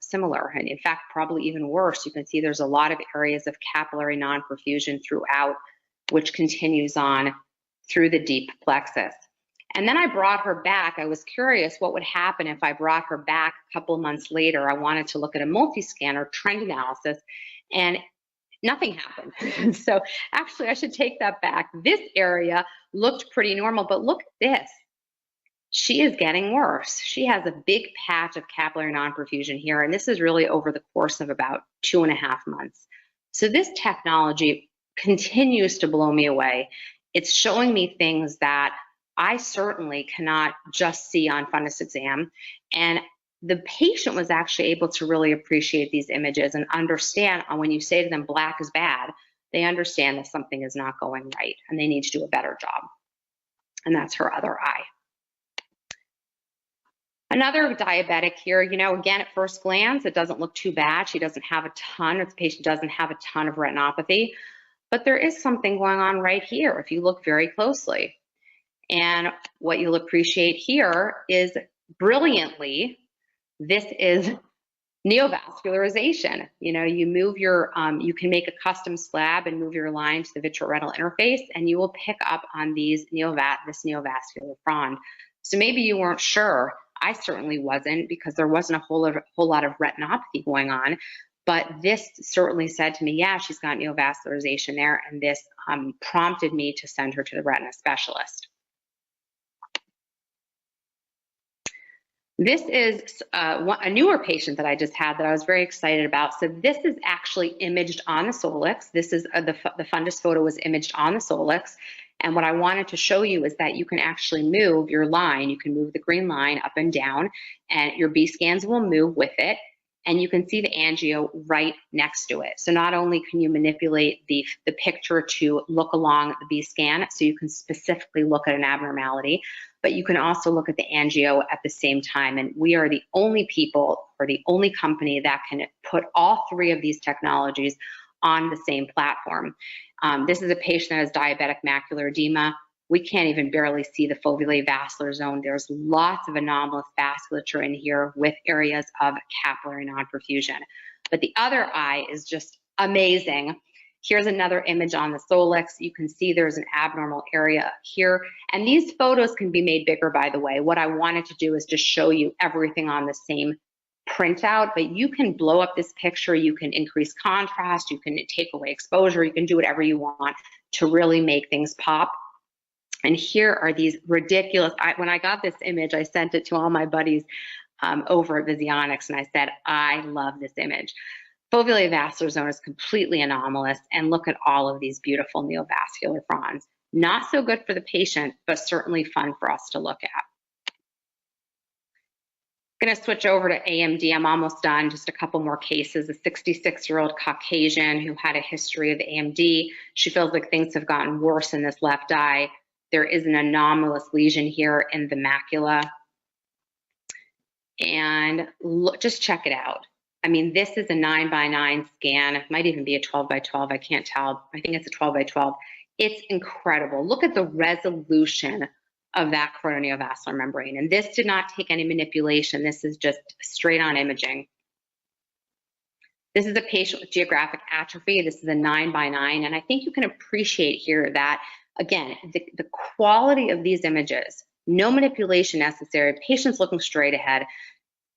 and in fact, probably even worse. You can see there's a lot of areas of capillary non-perfusion throughout, which continues on through the deep plexus. And then I brought her back. I was curious what would happen if I brought her back a couple months later. I wanted to look at a multi-scan or trend analysis, and nothing happened. So actually, I should take that back. This area looked pretty normal, but look at this. She is getting worse. She has a big patch of capillary non-perfusion here, and this is really over the course of about 2.5 months. So this technology continues to blow me away. It's showing me things that I certainly cannot just see on fundus exam, and the patient was actually able to really appreciate these images and understand when you say to them black is bad, they understand that something is not going right and they need to do a better job. and that's her other eye. Another diabetic here, you know, again, at first glance, it doesn't look too bad. She doesn't have a ton, this patient doesn't have a ton of retinopathy, but there is something going on right here if you look very closely. And what you'll appreciate here is brilliantly, this is neovascularization. You know, you move your, you can make a custom slab and move your line to the vitreoretinal interface, and you will pick up on these this neovascular frond. So maybe you weren't sure. I certainly wasn't, because there wasn't a whole lot of retinopathy going on. But this certainly said to me, yeah, she's got neovascularization there, and this prompted me to send her to the retina specialist. This is a newer patient that I just had that I was very excited about. So this is actually imaged on the Solix. This is the fundus photo was imaged on the Solix. And what I wanted to show you is that you can actually move your line. You can move the green line up and down, and your B scans will move with it. And you can see the angio right next to it. So not only can you manipulate the picture to look along the B scan, so you can specifically look at an abnormality, but you can also look at the angio at the same time. And we are the only people, or the only company, that can put all three of these technologies on the same platform. This is a patient that has diabetic macular edema. We can't even barely see the fovea vascular zone. There's lots of anomalous vasculature in here with areas of capillary non-perfusion. But the other eye is just amazing. Here's another image on the Solix. You can see there's an abnormal area here. And these photos can be made bigger, by the way. What I wanted to do is just show you everything on the same printout, but you can blow up this picture, you can increase contrast, you can take away exposure, you can do whatever you want to really make things pop. And here are these ridiculous, when I got this image, I sent it to all my buddies over at Visionics, and I said, I love this image. Fovea vascular zone is completely anomalous, and look at all of these beautiful neovascular fronds. Not so good for the patient, but certainly fun for us to look at. I'm going to switch over to AMD. I'm almost done. Just a couple more cases. A 66-year-old Caucasian who had a history of AMD. She feels like things have gotten worse in this left eye. There is an anomalous lesion here in the macula. And look, just check it out. I mean, this is a 9x9 scan. It might even be a 12x12. I can't tell. I think it's a 12x12. It's incredible. Look at the resolution of that choroneovascular membrane. And this did not take any manipulation. This is just straight on imaging. This is a patient with geographic atrophy. This is a 9x9. And I think you can appreciate here that, again, the quality of these images, no manipulation necessary, patients looking straight ahead,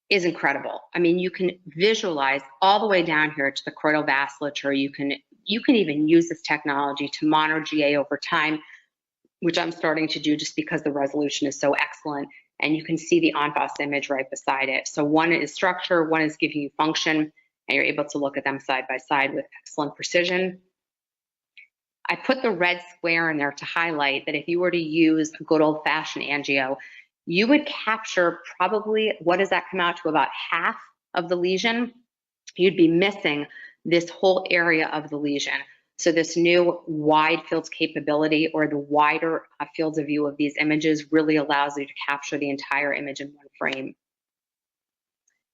is incredible. I mean, you can visualize all the way down here to the choroidal vasculature. You can even use this technology to monitor GA over time, which I'm starting to do just because the resolution is so excellent. And you can see the en face image right beside it. So one is structure, one is giving you function, and you're able to look at them side by side with excellent precision. I put the red square in there to highlight that if you were to use a good old-fashioned angio, you would capture probably, what does that come out to, about half of the lesion? You'd be missing this whole area of the lesion. So this new wide fields capability, or the wider fields of view of these images, really allows you to capture the entire image in one frame.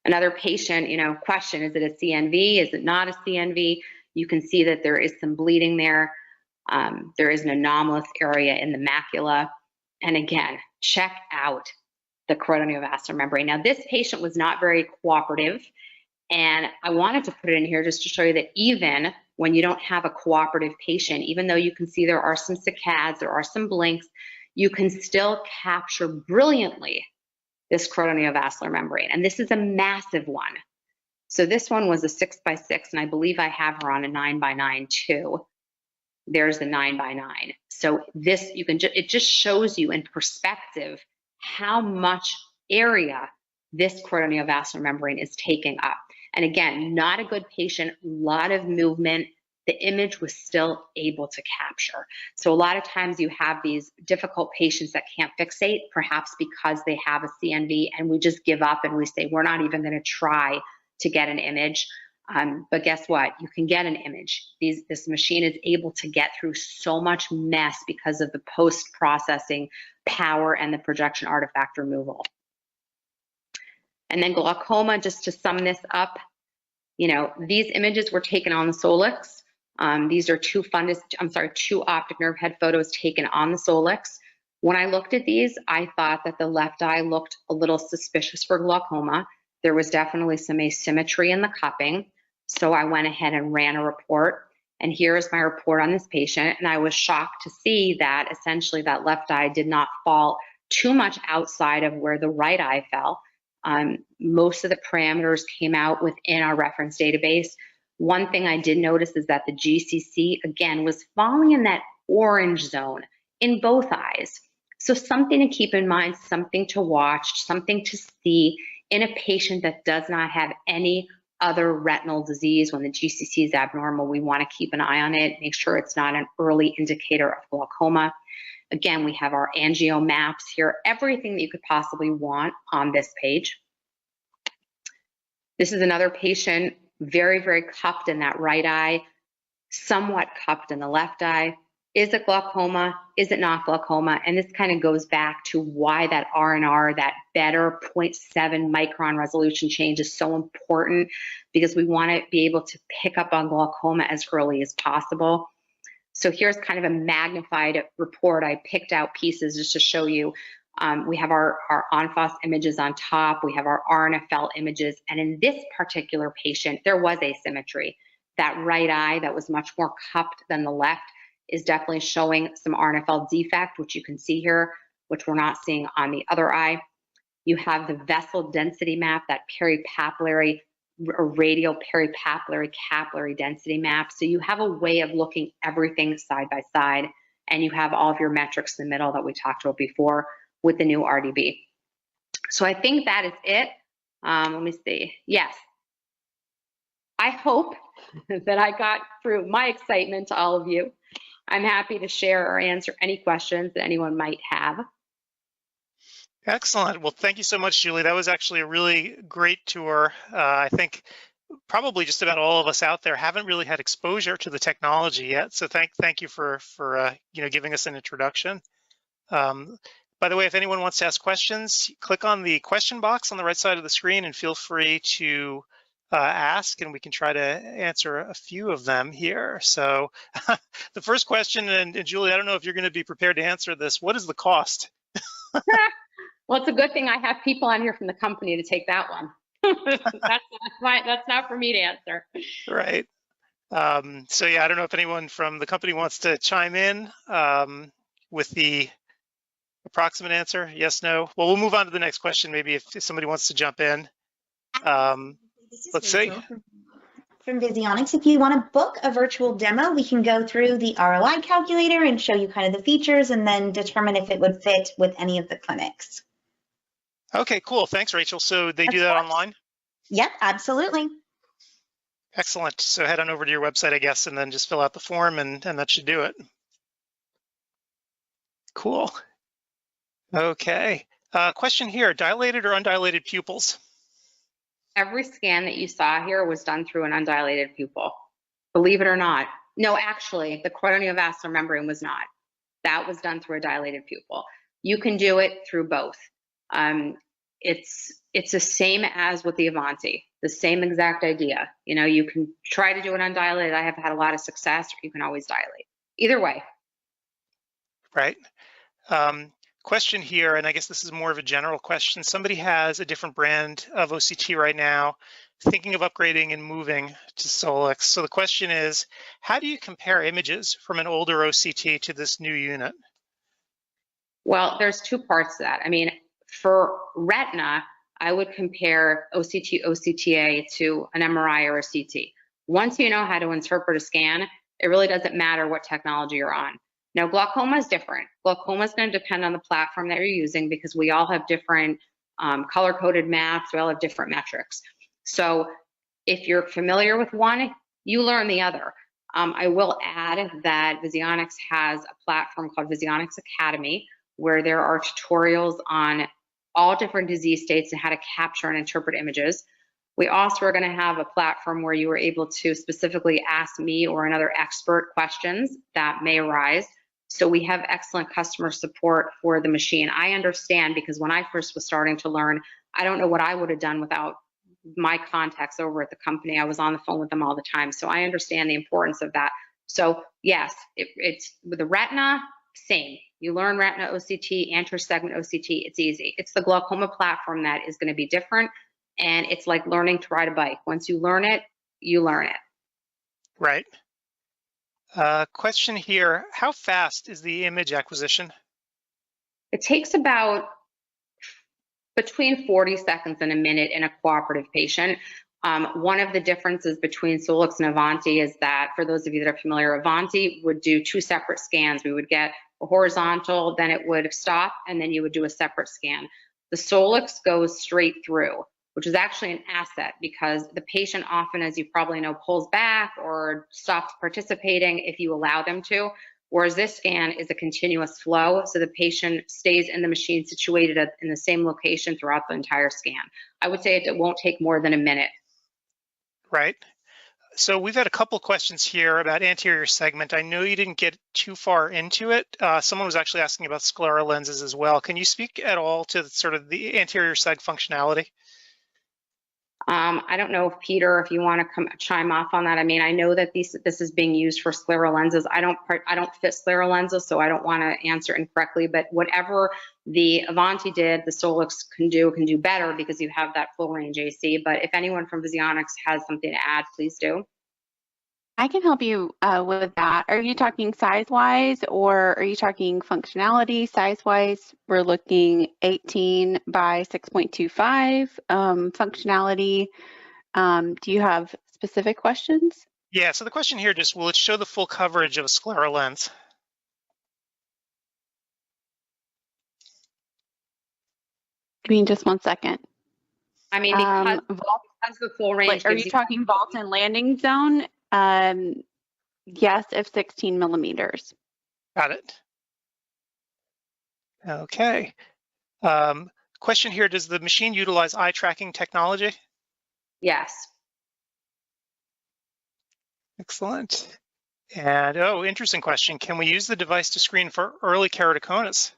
Another patient, question, is it a CNV? Is it not a CNV? You can see that there is some bleeding there. There is an anomalous area in the macula. And again, check out the choroneovascular membrane. Now, this patient was not very cooperative, and I wanted to put it in here just to show you that even when you don't have a cooperative patient, even though you can see there are some saccades, there are some blinks, you can still capture brilliantly this choroneovascular membrane. And this is a massive one. So this one was a 6x6, and I believe I have her on a 9x9 too. There's the 9x9. So this, it just shows you in perspective how much area this choroneovascular membrane is taking up. And again, not a good patient, a lot of movement. The image was still able to capture. So a lot of times you have these difficult patients that can't fixate, perhaps because they have a CNV, and we just give up and we say, we're not even going to try to get an image. But guess what? You can get an image. This machine is able to get through so much mess because of the post-processing power and the projection artifact removal. And then glaucoma, just to sum this up, you know, these images were taken on the Solix. These are two optic nerve head photos taken on the Solix. When I looked at these, I thought that the left eye looked a little suspicious for glaucoma. There was definitely some asymmetry in the cupping. So I went ahead and ran a report. And here is my report on this patient. And I was shocked to see that essentially that left eye did not fall too much outside of where the right eye fell. Most of the parameters came out within our reference database. One thing I did notice is that the GCC, again, was falling in that orange zone in both eyes. So something to keep in mind, something to watch, something to see in a patient that does not have any other retinal disease. When the GCC is abnormal, we want to keep an eye on it, make sure it's not an early indicator of glaucoma. Again, we have our angio maps here, everything that you could possibly want on this page. This is another patient, very, very cupped in that right eye, somewhat cupped in the left eye. Is it glaucoma? Is it not glaucoma? And this kind of goes back to why that R&R, that better 0.7 micron resolution change is so important, because we want to be able to pick up on glaucoma as early as possible. So here's kind of a magnified report. I picked out pieces just to show you. We have our on-phos images on top. We have our RNFL images. And in this particular patient, there was asymmetry. That right eye that was much more cupped than the left is definitely showing some RNFL defect, which you can see here, which we're not seeing on the other eye. You have the vessel density map, that peripapillary or radial peripapillary capillary density map. So you have a way of looking everything side by side, and you have all of your metrics in the middle that we talked about before with the new RDB. So I think that is it. Let me see. Yes. I hope that I got through my excitement to all of you. I'm happy to share or answer any questions that anyone might have. Excellent. Well, thank you so much, Julie. That was actually a really great tour. I think probably just about all of us out there haven't really had exposure to the technology yet. So thank you for giving us an introduction. By the way, if anyone wants to ask questions, click on the question box on the right side of the screen and feel free to ask, and we can try to answer a few of them here. So the first question, and Julie, I don't know if you're going to be prepared to answer this. What is the cost? Well, it's a good thing I have people on here from the company to take that one. That's not for me to answer. Right. So yeah, I don't know if anyone from the company wants to chime in with the approximate answer. Yes, no. Well, we'll move on to the next question. Maybe if somebody wants to jump in. Let's see. From Visionics, if you want to book a virtual demo, we can go through the ROI calculator and show you kind of the features and then determine if it would fit with any of the clinics. Okay, cool. Thanks, Rachel. So they do that online? Yep, absolutely. Excellent. So head on over to your website, I guess, and then just fill out the form, and that should do it. Cool. Okay. Question here, dilated or undilated pupils? Every scan that you saw here was done through an undilated pupil, believe it or not. No, actually, the chorioneovascular membrane was not. That was done through a dilated pupil. You can do it through both. It's the same as with the Avanti, the same exact idea. You know, you can try to do an undilated. I have had a lot of success. You can always dilate. Either way. Right. Question here, and I guess this is more of a general question. Somebody has a different brand of OCT right now, thinking of upgrading and moving to Solix. So the question is, how do you compare images from an older OCT to this new unit? Well, there's two parts to that. I mean, for retina, I would compare OCTA to an MRI or a CT. Once you know how to interpret a scan, it really doesn't matter what technology you're on. Now, glaucoma is different. Glaucoma is going to depend on the platform that you're using, because we all have different color-coded maps. We all have different metrics. So if you're familiar with one, you learn the other. I will add that Visionics has a platform called Visionics Academy, where there are tutorials on all different disease states and how to capture and interpret images. We also are going to have a platform where you are able to specifically ask me or another expert questions that may arise. So we have excellent customer support for the machine. I understand, because when I first was starting to learn, I don't know what I would have done without my contacts over at the company. I was on the phone with them all the time. So I understand the importance of that. So yes, it's with the retina, same. You learn retina OCT, anterior segment OCT, it's easy. It's the glaucoma platform that is going to be different. And it's like learning to ride a bike. Once you learn it, you learn it. Right. Question here, how fast is the image acquisition? It takes about between 40 seconds and a minute in a cooperative patient. One of the differences between Solix and Avanti is that, for those of you that are familiar, Avanti would do 2 separate scans. We would get a horizontal, then it would stop, and then you would do a separate scan. The Solix goes straight through, which is actually an asset, because the patient often, as you probably know, pulls back or stops participating if you allow them to, whereas this scan is a continuous flow, so the patient stays in the machine situated in the same location throughout the entire scan. I would say it won't take more than a minute. Right. So we've had a couple questions here about anterior segment. I know you didn't get too far into it. Someone was actually asking about scleral lenses as well. Can you speak at all to sort of the anterior seg functionality? I don't know if Peter, if you want to chime off on that. I mean, I know that this is being used for scleral lenses. I don't fit scleral lenses, so I don't want to answer incorrectly. But whatever the Avanti did, the Solix can do better, because you have that full range AC. But if anyone from Visionics has something to add, please do. I can help you with that. Are you talking size-wise, or are you talking functionality? Size-wise, we're looking 18 by 6.25. Functionality, do you have specific questions? Yeah, so the question here just, will it show the full coverage of a scleral lens? Give me just 1 second. I mean, because the full range. Are you talking vault and landing zone? Yes, if 16 millimeters. Got it. Okay. Question here, does the machine utilize eye tracking technology? Yes. Excellent. And, oh, interesting question. Can we use the device to screen for early keratoconus?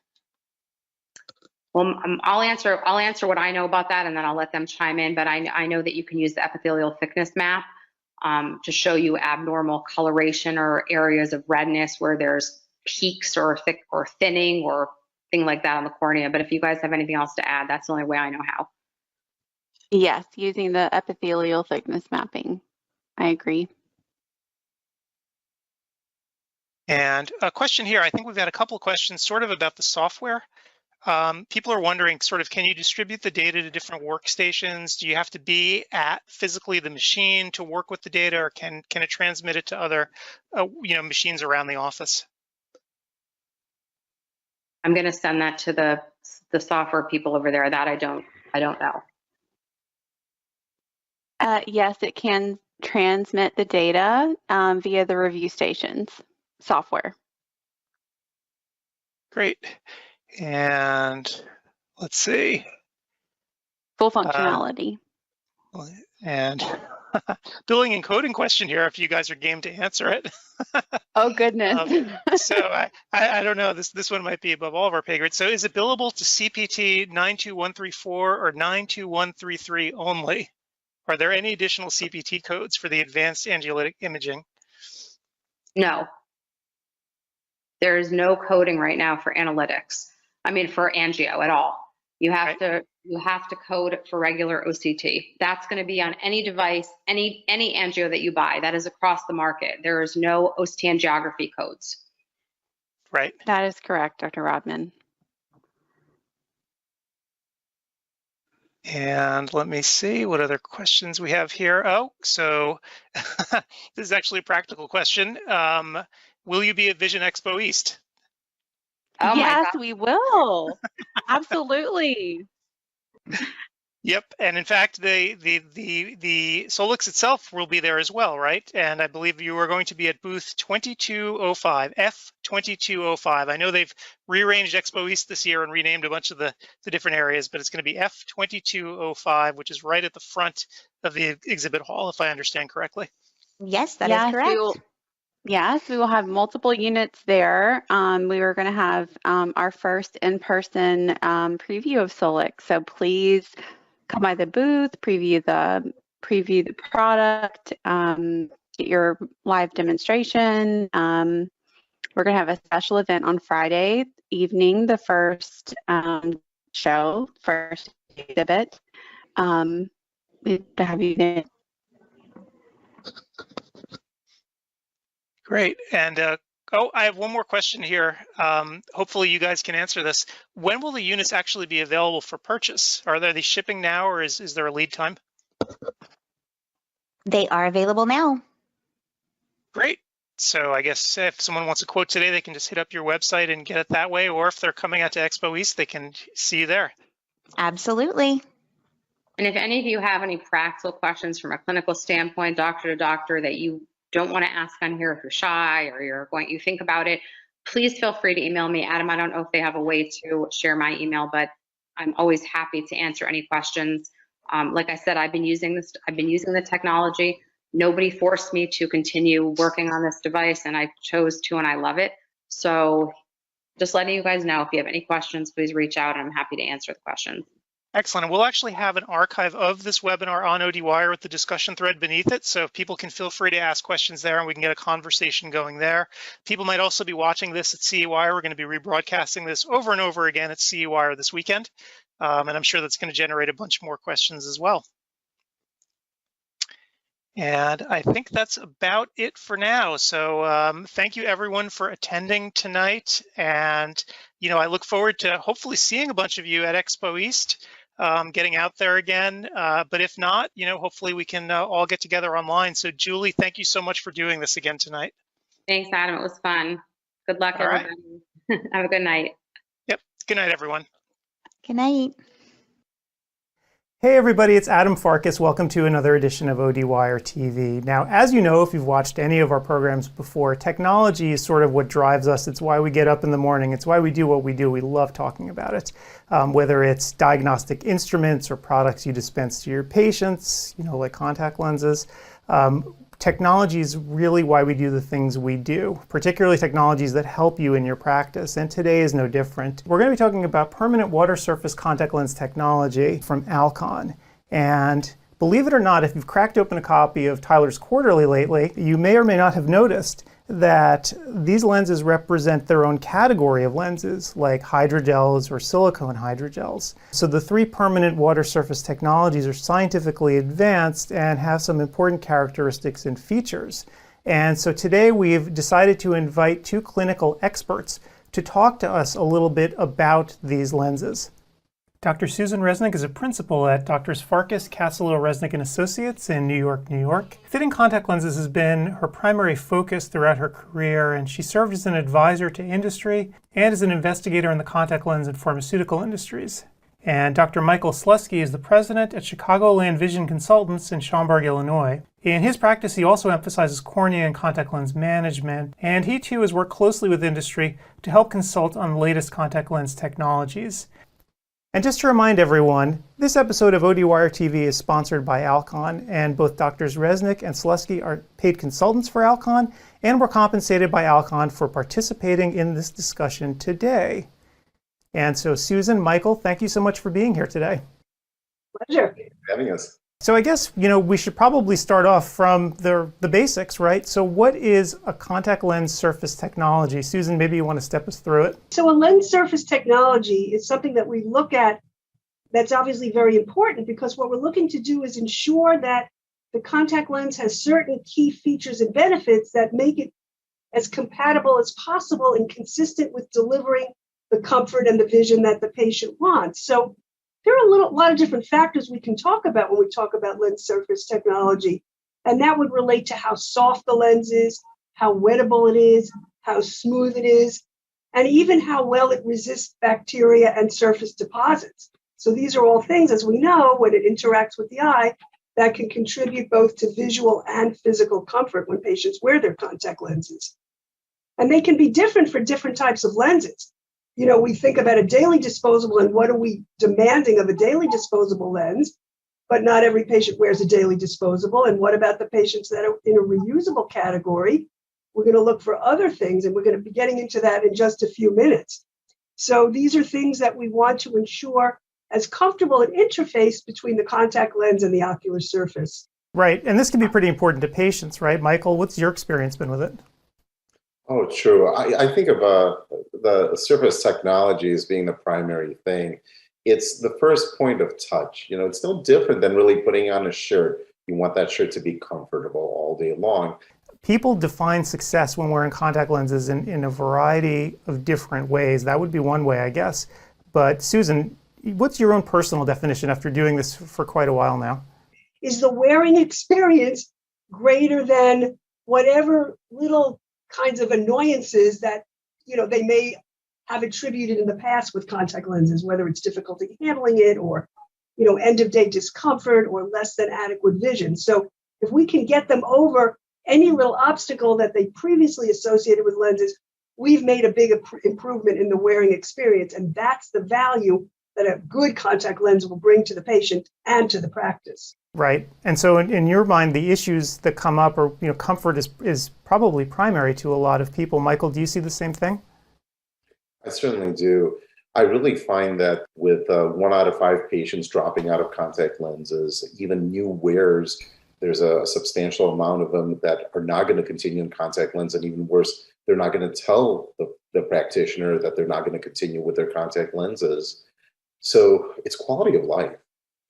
Well, I'll answer what I know about that, and then I'll let them chime in. But I know that you can use the epithelial thickness map to show you abnormal coloration or areas of redness where there's peaks or thick or thinning or thing like that on the cornea. But if you guys have anything else to add, that's the only way I know how. Yes, using the epithelial thickness mapping. I agree. And a question here, I think we've had a couple of questions sort of about the software. People are wondering sort of, can you distribute the data to different workstations? Do you have to be at physically the machine to work with the data, or can it transmit it to other machines around the office? I'm going to send that to the software people over there. That I don't know. Yes, it can transmit the data via the review stations software. Great. And let's see. Full functionality. And billing and coding question here, if you guys are game to answer it. Oh, goodness. So I don't know, this one might be above all of our pay grade. So is it billable to CPT 92134 or 92133 only? Are there any additional CPT codes for the advanced angiolytic imaging? No. There is no coding right now for analytics. I mean, for angio at all. You have to code for regular OCT. That's going to be on any device, any angio that you buy. That is across the market. There is no OCT angiography codes. Right. That is correct, Dr. Rodman. And let me see what other questions we have here. Oh, so this is actually a practical question. Will you be at Vision Expo East? Oh yes, we will. Absolutely. Yep, and in fact, the Solix itself will be there as well, right? And I believe you are going to be at booth 2205, F2205. I know they've rearranged Expo East this year and renamed a bunch of the different areas, but it's going to be F2205, which is right at the front of the exhibit hall, if I understand correctly. Yes, that is correct. Yes, we will have multiple units there. We were going to have our first in-person preview of Solix. So please come by the booth, preview the product, get your live demonstration. We're going to have a special event on Friday evening, the first first exhibit. To have you there. Great. And I have one more question here. Hopefully you guys can answer this. When will the units actually be available for purchase? Are they shipping now, or is there a lead time? They are available now. Great. So I guess if someone wants a quote today, they can just hit up your website and get it that way. Or if they're coming out to Expo East, they can see you there. Absolutely. And if any of you have any practical questions from a clinical standpoint, doctor to doctor, that you don't want to ask on here, if you're shy or you think about it, please feel free to email me. Adam, I don't know if they have a way to share my email, but I'm always happy to answer any questions. Like I said, I've been using the technology. Nobody forced me to continue working on this device, and I chose to, and I love it. So just letting you guys know, if you have any questions, please reach out, and I'm happy to answer the questions. Excellent. And we'll actually have an archive of this webinar on ODwire with the discussion thread beneath it. So people can feel free to ask questions there, and we can get a conversation going there. People might also be watching this at CEwire. We're going to be rebroadcasting this over and over again at CEwire this weekend. And I'm sure that's going to generate a bunch more questions as well. And I think that's about it for now. So thank you everyone for attending tonight. And, I look forward to hopefully seeing a bunch of you at Expo East, getting out there again. But if not, hopefully we can all get together online. So Julie, thank you so much for doing this again tonight. Thanks, Adam. It was fun. Good luck, all everybody. Right. Have a good night. Yep. Good night, everyone. Good night. Hey everybody, it's Adam Farkas. Welcome to another edition of ODwire TV. Now, as you know, if you've watched any of our programs before, technology is sort of what drives us. It's why we get up in the morning. It's why we do what we do. We love talking about it. Whether it's diagnostic instruments or products you dispense to your patients, like contact lenses. Technology is really why we do the things we do, particularly technologies that help you in your practice, and today is no different. We're going to be talking about permanent water surface contact lens technology from Alcon. And believe it or not, if you've cracked open a copy of Tyler's Quarterly lately, you may or may not have noticed that these lenses represent their own category of lenses, like hydrogels or silicone hydrogels. So the three permanent water surface technologies are scientifically advanced and have some important characteristics and features. And so today we've decided to invite two clinical experts to talk to us a little bit about these lenses. Dr. Susan Resnick is a principal at Drs. Farkas, Castillo, Resnick & Associates in New York, New York. Fitting contact lenses has been her primary focus throughout her career, and she served as an advisor to industry and as an investigator in the contact lens and pharmaceutical industries. And Dr. Michael Slusky is the president at Chicagoland Vision Consultants in Schaumburg, Illinois. In his practice, he also emphasizes cornea and contact lens management, and he too has worked closely with industry to help consult on the latest contact lens technologies. And just to remind everyone, this episode of ODwire TV is sponsored by Alcon, and both Drs. Resnick and Slusky are paid consultants for Alcon, and were compensated by Alcon for participating in this discussion today. And so Susan, Michael, thank you so much for being here today. Pleasure. Thank you for having us. So I guess, we should probably start off from the basics, right? So what is a contact lens surface technology? Susan, maybe you want to step us through it? So a lens surface technology is something that we look at that's obviously very important, because what we're looking to do is ensure that the contact lens has certain key features and benefits that make it as compatible as possible and consistent with delivering the comfort and the vision that the patient wants. So there are a lot of different factors we can talk about when we talk about lens surface technology. And that would relate to how soft the lens is, how wettable it is, how smooth it is, and even how well it resists bacteria and surface deposits. So these are all things, as we know, when it interacts with the eye, that can contribute both to visual and physical comfort when patients wear their contact lenses. And they can be different for different types of lenses. We think about a daily disposable and what are we demanding of a daily disposable lens, but not every patient wears a daily disposable. And what about the patients that are in a reusable category? We're going to look for other things, and we're going to be getting into that in just a few minutes. So these are things that we want to ensure as comfortable an interface between the contact lens and the ocular surface. Right, and this can be pretty important to patients, right? Michael, what's your experience been with it? Oh, true. I think of the surface technology as being the primary thing. It's the first point of touch. You know, it's no different than really putting on a shirt. You want that shirt to be comfortable all day long. People define success when wearing contact lenses in a variety of different ways. That would be one way, I guess. But Susan, what's your own personal definition after doing this for quite a while now? Is the wearing experience greater than whatever little kinds of annoyances that, you know, they may have attributed in the past with contact lenses, whether it's difficulty handling it or, you know, end of day discomfort or less than adequate vision. So if we can get them over any little obstacle that they previously associated with lenses, we've made a big improvement in the wearing experience. And that's the value that a good contact lens will bring to the patient and to the practice. Right. And so in your mind, the issues that come up, or, you know, comfort is probably primary to a lot of people. Michael, do you see the same thing? I certainly do. I really find that with 1 out of 5 patients dropping out of contact lenses, even new wearers, there's a substantial amount of them that are not going to continue in contact lens, and even worse, they're not going to tell the practitioner that they're not going to continue with their contact lenses. So it's quality of life.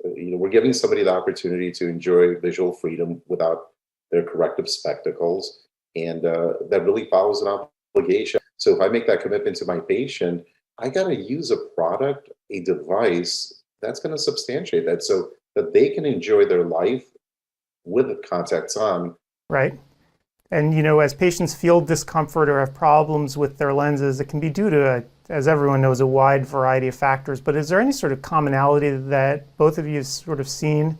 You know, we're giving somebody the opportunity to enjoy visual freedom without their corrective spectacles, and that really follows an obligation. So if I make that commitment to my patient, I got to use a product, a device that's going to substantiate that so that they can enjoy their life with the contacts on. Right. And, you know, as patients feel discomfort or have problems with their lenses, it can be due to, as everyone knows, a wide variety of factors. But is there any sort of commonality that both of you have sort of seen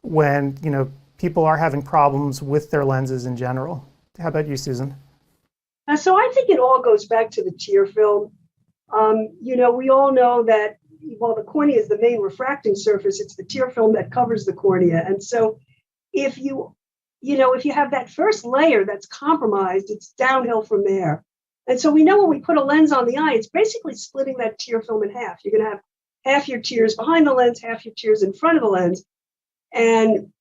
when, you know, people are having problems with their lenses in general? How about you, Susan? So I think it all goes back to the tear film. You know, we all know that while the cornea is the main refracting surface, it's the tear film that covers the cornea. And so if you have that first layer that's compromised, it's downhill from there. And so we know when we put a lens on the eye, it's basically splitting that tear film in half. You're going to have half your tears behind the lens, half your tears in front of the lens. And,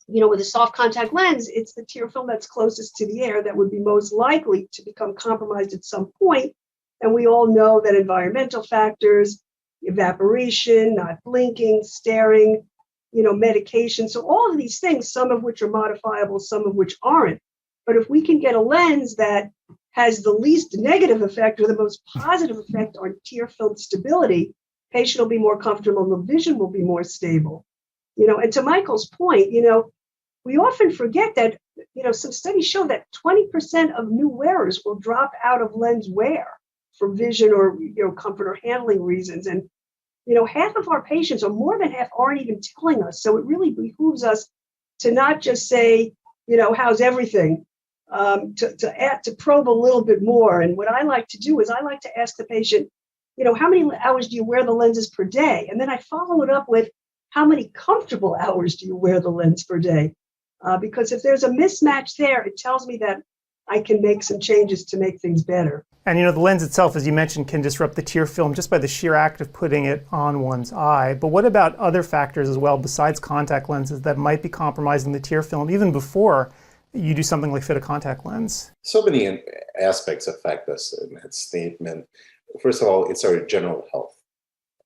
you know, with a soft contact lens, it's the tear film that's closest to the air that would be most likely to become compromised at some point. And we all know that environmental factors, evaporation, not blinking, staring, you know, medication. So all of these things, some of which are modifiable, some of which aren't. But if we can get a lens that has the least negative effect or the most positive effect on tear film stability, patient will be more comfortable, the vision will be more stable. You know, and to Michael's point, you know, we often forget that, you know, some studies show that 20% of new wearers will drop out of lens wear for vision or, you know, comfort or handling reasons. And, you know, half of our patients, or more than half, aren't even telling us. So it really behooves us to not just say, you know, how's everything, to probe a little bit more. And what I like to do is I like to ask the patient, you know, how many hours do you wear the lenses per day? And then I follow it up with, how many comfortable hours do you wear the lens per day? Because if there's a mismatch there, it tells me that I can make some changes to make things better. And, you know, the lens itself, as you mentioned, can disrupt the tear film just by the sheer act of putting it on one's eye. But what about other factors as well, besides contact lenses, that might be compromising the tear film even before you do something like fit a contact lens? So many aspects affect us in that statement. First of all, it's our general health.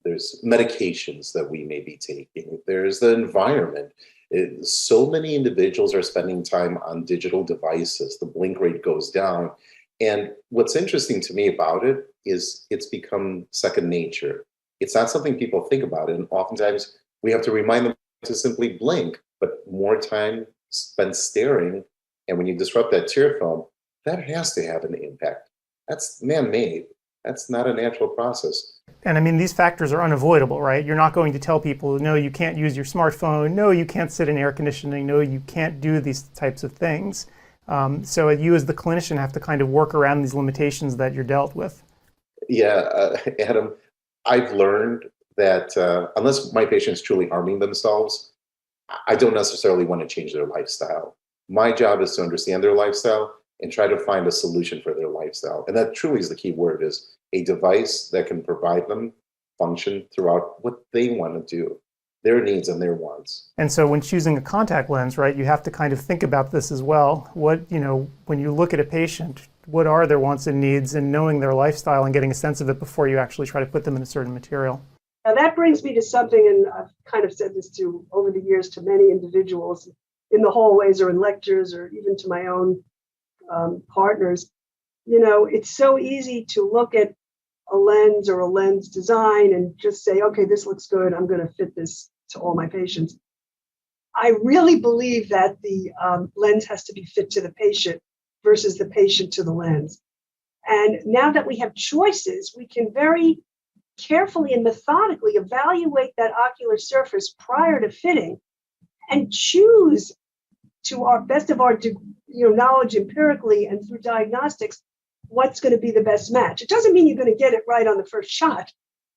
There's medications that we may be taking. There's the environment. So many individuals are spending time on digital devices. The blink rate goes down. And what's interesting to me about it is it's become second nature. It's not something people think about. And oftentimes we have to remind them to simply blink, but more time spent staring. And when you disrupt that tear film, that has to have an impact. That's man-made. That's not a natural process. And I mean, these factors are unavoidable, right? You're not going to tell people, no, you can't use your smartphone. No, you can't sit in air conditioning. No, you can't do these types of things. So you as the clinician have to kind of work around these limitations that you're dealt with. Yeah, Adam, I've learned that unless my patient's truly harming themselves, I don't necessarily want to change their lifestyle. My job is to understand their lifestyle and try to find a solution for their lifestyle. And that truly is the key word, is a device that can provide them function throughout what they want to do, their needs and their wants. And so when choosing a contact lens, right, you have to kind of think about this as well. What, when you look at a patient, what are their wants and needs, and knowing their lifestyle and getting a sense of it before you actually try to put them in a certain material. Now that brings me to something, and I've kind of said this to over the years to many individuals in the hallways or in lectures or even to my own partners. It's so easy to look at a lens or a lens design and just say, okay, this looks good, I'm going to fit this to all my patients. I really believe that the lens has to be fit to the patient versus the patient to the lens. And now that we have choices, we can very carefully and methodically evaluate that ocular surface prior to fitting and choose, to our best of our knowledge empirically and through diagnostics, what's going to be the best match. It doesn't mean you're going to get it right on the first shot,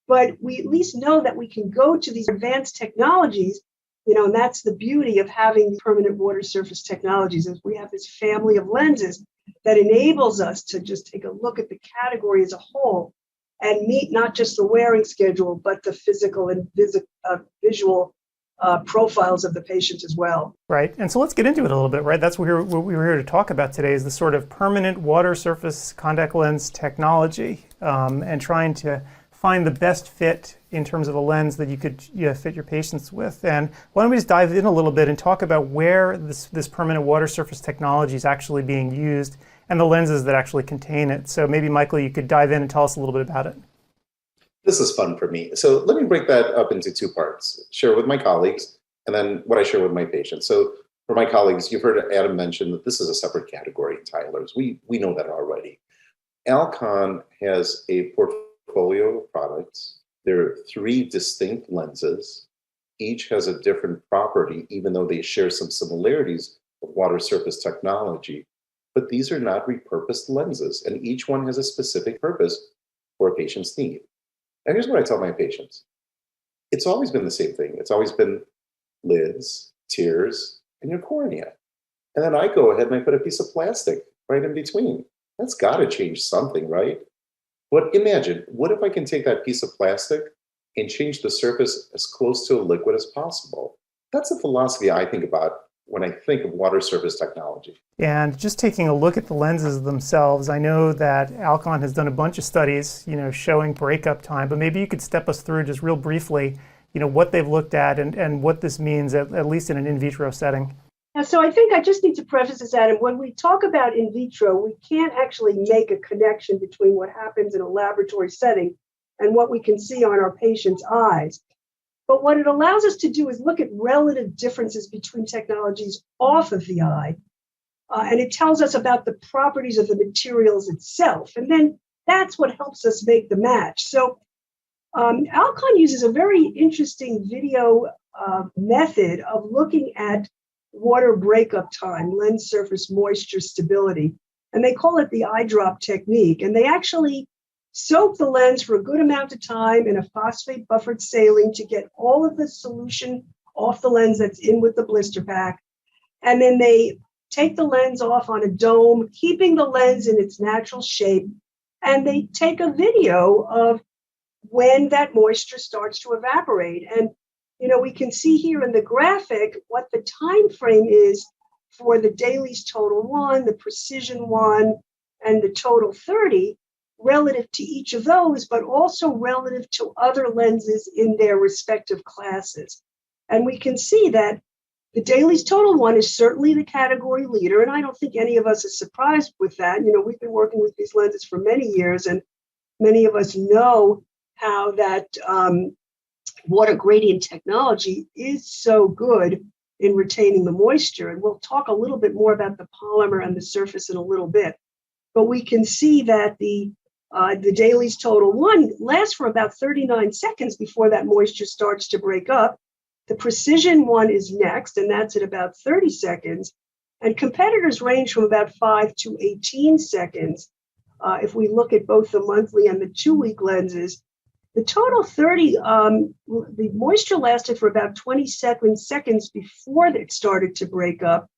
but we at least know that we can go to these advanced technologies, and that's the beauty of having permanent water surface technologies, is we have this family of lenses that enables us to just take a look at the category as a whole and meet not just the wearing schedule, but the physical and visual profiles of the patient as well. Right, and so let's get into it a little bit, right? That's what we were here to talk about today, is the sort of permanent water surface contact lens technology, and trying to find the best fit in terms of a lens that you could fit your patients with. And why don't we just dive in a little bit and talk about where this permanent water surface technology is actually being used and the lenses that actually contain it. So maybe, Michael, you could dive in and tell us a little bit about it. This is fun for me. So let me break that up into two parts, share with my colleagues, and then what I share with my patients. So for my colleagues, you've heard Adam mention that this is a separate category in Tyler's. We know that already. Alcon has a portfolio of products. There are 3 distinct lenses. Each has a different property, even though they share some similarities of water surface technology. But these are not repurposed lenses, and each one has a specific purpose for a patient's need. And here's what I tell my patients. It's always been the same thing. It's always been lids, tears, and your cornea. And then I go ahead and I put a piece of plastic right in between. That's got to change something, right? But imagine, what if I can take that piece of plastic and change the surface as close to a liquid as possible? That's the philosophy I think about when I think of water surface technology. And just taking a look at the lenses themselves, I know that Alcon has done a bunch of studies, showing breakup time, but maybe you could step us through just real briefly, what they've looked at and what this means, at least in an in vitro setting. So I think I just need to preface this, Adam. When we talk about in vitro, we can't actually make a connection between what happens in a laboratory setting and what we can see on our patient's eyes. But what it allows us to do is look at relative differences between technologies off of the eye. And it tells us about the properties of the materials itself. And then that's what helps us make the match. So Alcon uses a very interesting video method of looking at water breakup time, lens surface moisture stability. And they call it the eye drop technique. And they actually soak the lens for a good amount of time in a phosphate buffered saline to get all of the solution off the lens that's in with the blister pack. And then they take the lens off on a dome, keeping the lens in its natural shape. And they take a video of when that moisture starts to evaporate. And, we can see here in the graphic what the time frame is for the Dailies Total 1, the Precision 1, and the Total 30. Relative to each of those, but also relative to other lenses in their respective classes. And we can see that the Dailies Total 1 is certainly the category leader, and I don't think any of us is surprised with that. We've been working with these lenses for many years, and many of us know how that water gradient technology is so good in retaining the moisture. And we'll talk a little bit more about the polymer and the surface in a little bit. But we can see that the Dailies Total 1 lasts for about 39 seconds before that moisture starts to break up. The Precision 1 is next, and that's at about 30 seconds. And competitors range from about 5 to 18 seconds. If we look at both the monthly and the 2-week lenses, the Total 30, the moisture lasted for about 27 seconds before it started to break up.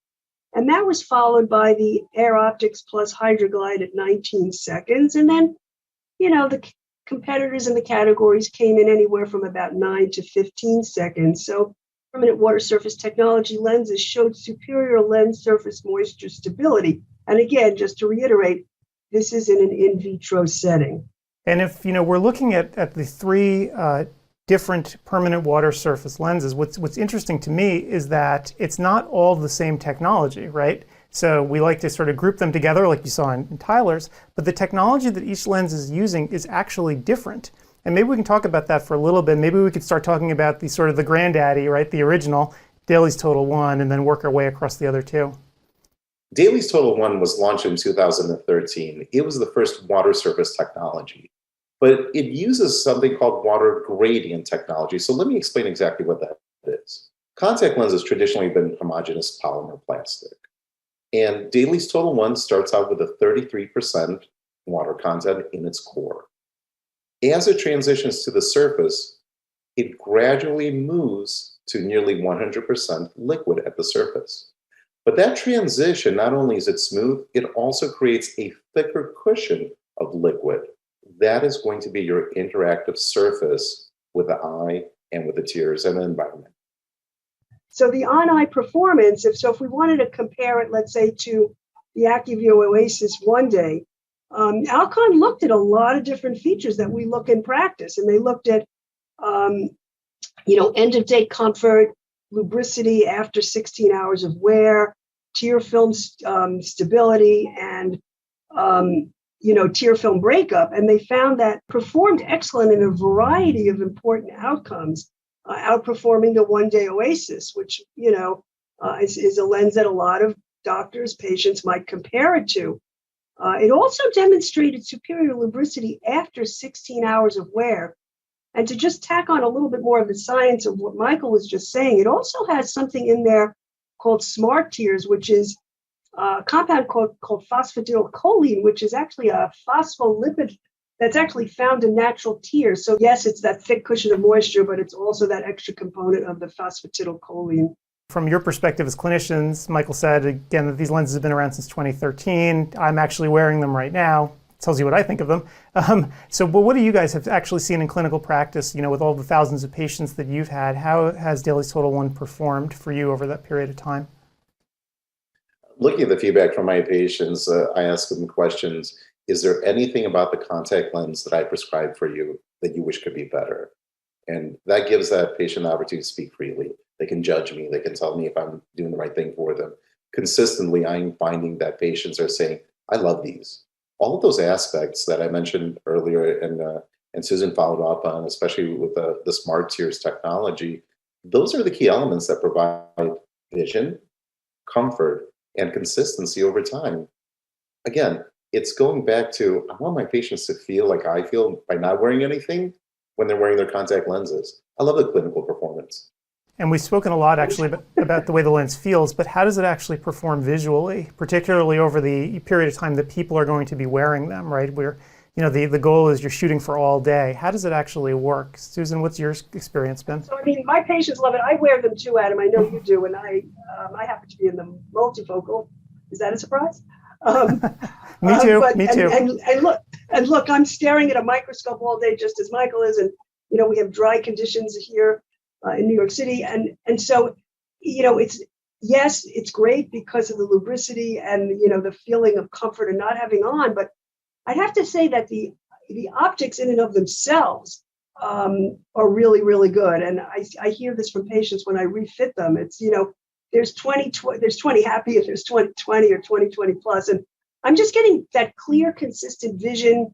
And that was followed by the Air Optics plus Hydroglide at 19 seconds. And then, the competitors in the categories came in anywhere from about 9 to 15 seconds. So permanent water surface technology lenses showed superior lens surface moisture stability. And again, just to reiterate, this is in an in vitro setting. And if we're looking at the three different permanent water surface lenses, what's interesting to me is that it's not all the same technology, right? So we like to sort of group them together like you saw in Tyler's, but the technology that each lens is using is actually different. And maybe we can talk about that for a little bit. Maybe we could start talking about the sort of the granddaddy, right? The original, Dailies Total One, and then work our way across the other two. Dailies Total One was launched in 2013. It was the first water surface technology, but it uses something called water gradient technology. So let me explain exactly what that is. Contact lens has traditionally been homogeneous polymer plastic. And Dailies Total One starts out with a 33% water content in its core. As it transitions to the surface, it gradually moves to nearly 100% liquid at the surface. But that transition, not only is it smooth, it also creates a thicker cushion of liquid. That is going to be your interactive surface with the eye and with the tears and the environment. So the on-eye performance, if we wanted to compare it, let's say, to the AccuView Oasis One Day, Alcon looked at a lot of different features that we look in practice, and they looked at, end-of-day comfort, lubricity after 16 hours of wear, tear film stability, and tear film breakup. And they found that performed excellent in a variety of important outcomes, outperforming the One Day Oasis, which is a lens that a lot of doctors, patients might compare it to. It also demonstrated superior lubricity after 16 hours of wear. And to just tack on a little bit more of the science of what Michael was just saying, it also has something in there called smart tears, which is a compound called phosphatidylcholine, which is actually a phospholipid that's actually found in natural tears. So yes, it's that thick cushion of moisture, but it's also that extra component of the phosphatidylcholine. From your perspective as clinicians, Michael said, again, that these lenses have been around since 2013. I'm actually wearing them right now. Tells you what I think of them. But what do you guys have actually seen in clinical practice, with all the thousands of patients that you've had? How has Dailies Total One performed for you over that period of time? Looking at the feedback from my patients, I ask them questions. Is there anything about the contact lens that I prescribed for you that you wish could be better? And that gives that patient the opportunity to speak freely. They can judge me. They can tell me if I'm doing the right thing for them. Consistently, I'm finding that patients are saying, I love these. All of those aspects that I mentioned earlier and Susan followed up on, especially with the smart tears technology, those are the key elements that provide vision, comfort, and consistency over time. Again, it's going back to, I want my patients to feel like I feel by not wearing anything when they're wearing their contact lenses. I love the clinical performance. And we've spoken a lot actually about the way the lens feels, but how does it actually perform visually, particularly over the period of time that people are going to be wearing them, right? Where, the goal is you're shooting for all day. How does it actually work? Susan, what's your experience been? So, my patients love it. I wear them too, Adam. I know you do. And I happen to be in the multifocal. Is that a surprise? Me too. Me too. And look, I'm staring at a microscope all day, just as Michael is. And, we have dry conditions here in New York City. And so, it's great because of the lubricity and, the feeling of comfort and not having on. But I'd have to say that the optics in and of themselves are really, really good. And I hear this from patients when I refit them. It's, there's 20 happy if there's 20/20 or 20/20 plus. And I'm just getting that clear, consistent vision,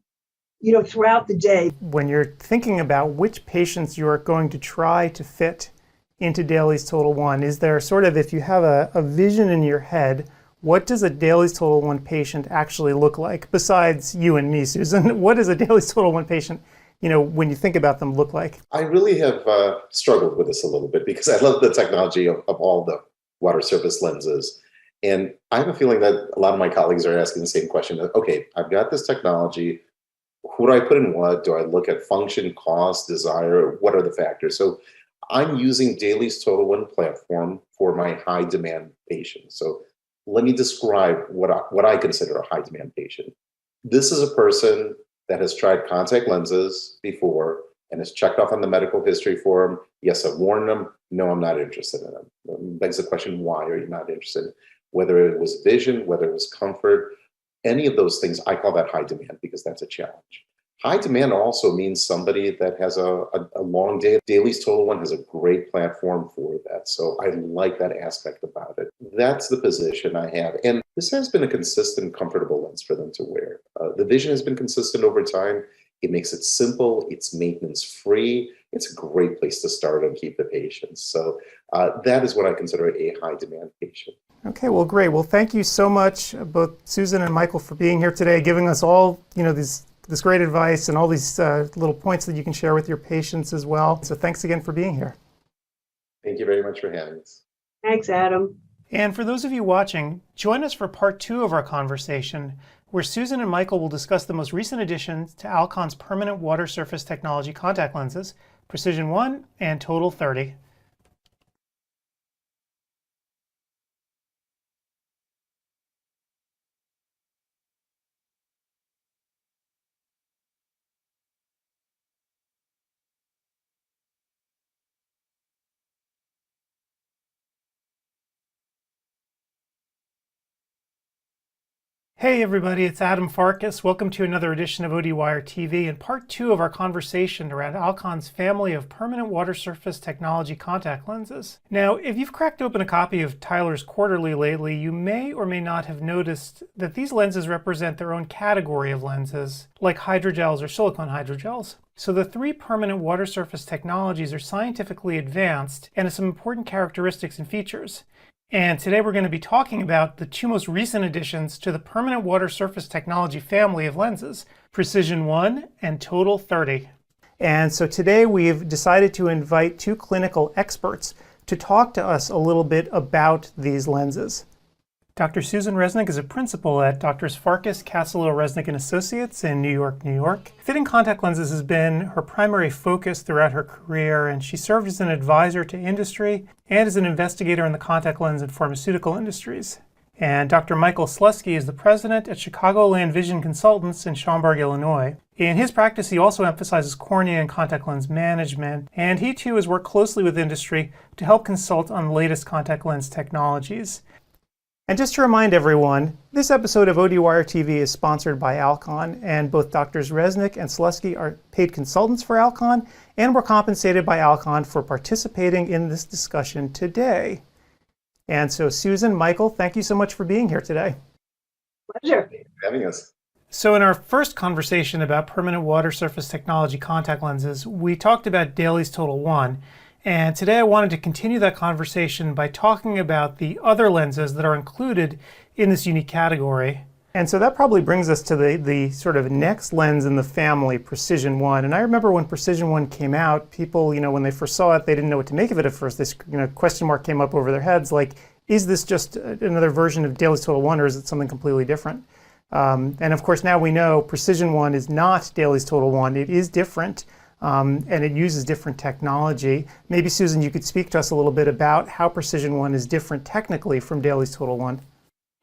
throughout the day. When you're thinking about which patients you are going to try to fit into Dailies Total One, is there sort of, if you have a vision in your head, what does a Dailies Total One patient actually look like? Besides you and me, Susan, what does a Dailies Total One patient, when you think about them, look like? I really have struggled with this a little bit because I love the technology of all the water surface lenses. And I have a feeling that a lot of my colleagues are asking the same question. Okay, I've got this technology. Who do I put in what? Do I look at function, cost, desire? What are the factors? So I'm using Dailies Total One platform for my high demand patients. So let me describe what I consider a high demand patient. This is a person that has tried contact lenses before and has checked off on the medical history form. Yes, I've worn them. No, I'm not interested in them. It begs the question, why are you not interested? Whether it was vision, whether it was comfort, any of those things, I call that high demand because that's a challenge. High demand also means somebody that has a long day. Dailies Total One has a great platform for that. So I like that aspect about it. That's the position I have. And this has been a consistent, comfortable lens for them to wear. The vision has been consistent over time. It makes it simple. It's maintenance free. It's a great place to start and keep the patients. So that is what I consider a high demand patient. Okay, well, great. Well, thank you so much, both Susan and Michael, for being here today, giving us all, this great advice and all these little points that you can share with your patients as well. So thanks again for being here. Thank you very much for having us. Thanks, Adam. And for those of you watching, join us for part 2 of our conversation, where Susan and Michael will discuss the most recent additions to Alcon's permanent water surface technology contact lenses, Precision 1 and Total 30. Hey everybody, it's Adam Farkas. Welcome to another edition of ODwire TV and part 2 of our conversation around Alcon's family of permanent water surface technology contact lenses. Now, if you've cracked open a copy of Tyler's Quarterly lately, you may or may not have noticed that these lenses represent their own category of lenses, like hydrogels or silicone hydrogels. So the 3 permanent water surface technologies are scientifically advanced and have some important characteristics and features. And today we're going to be talking about the 2 most recent additions to the permanent water surface technology family of lenses, Precision 1 and Total 30. And so today we've decided to invite 2 clinical experts to talk to us a little bit about these lenses. Dr. Susan Resnick is a principal at Drs. Farkas, Cassillo, Resnick & Associates in New York, New York. Fitting contact lenses has been her primary focus throughout her career, and she served as an advisor to industry and as an investigator in the contact lens and pharmaceutical industries. And Dr. Michael Slusky is the president at Chicagoland Vision Consultants in Schaumburg, Illinois. In his practice, he also emphasizes cornea and contact lens management, and he too has worked closely with industry to help consult on the latest contact lens technologies. And just to remind everyone, this episode of ODwire TV is sponsored by Alcon, and both Drs. Resnick and Slusky are paid consultants for Alcon, and were compensated by Alcon for participating in this discussion today. And so Susan, Michael, thank you so much for being here today. Pleasure. Thank you for having us. So in our first conversation about permanent water surface technology contact lenses, we talked about Dailies Total One. And today I wanted to continue that conversation by talking about the other lenses that are included in this unique category. And so that probably brings us to the sort of next lens in the family, Precision 1. And I remember when Precision 1 came out, people, when they first saw it, they didn't know what to make of it at first. This question mark came up over their heads, like, is this just another version of Dailies Total One, or is it something completely different? And of course now we know Precision 1 is not Dailies Total One. It is different. And it uses different technology. Maybe, Susan, you could speak to us a little bit about how Precision 1 is different technically from Dailies Total One.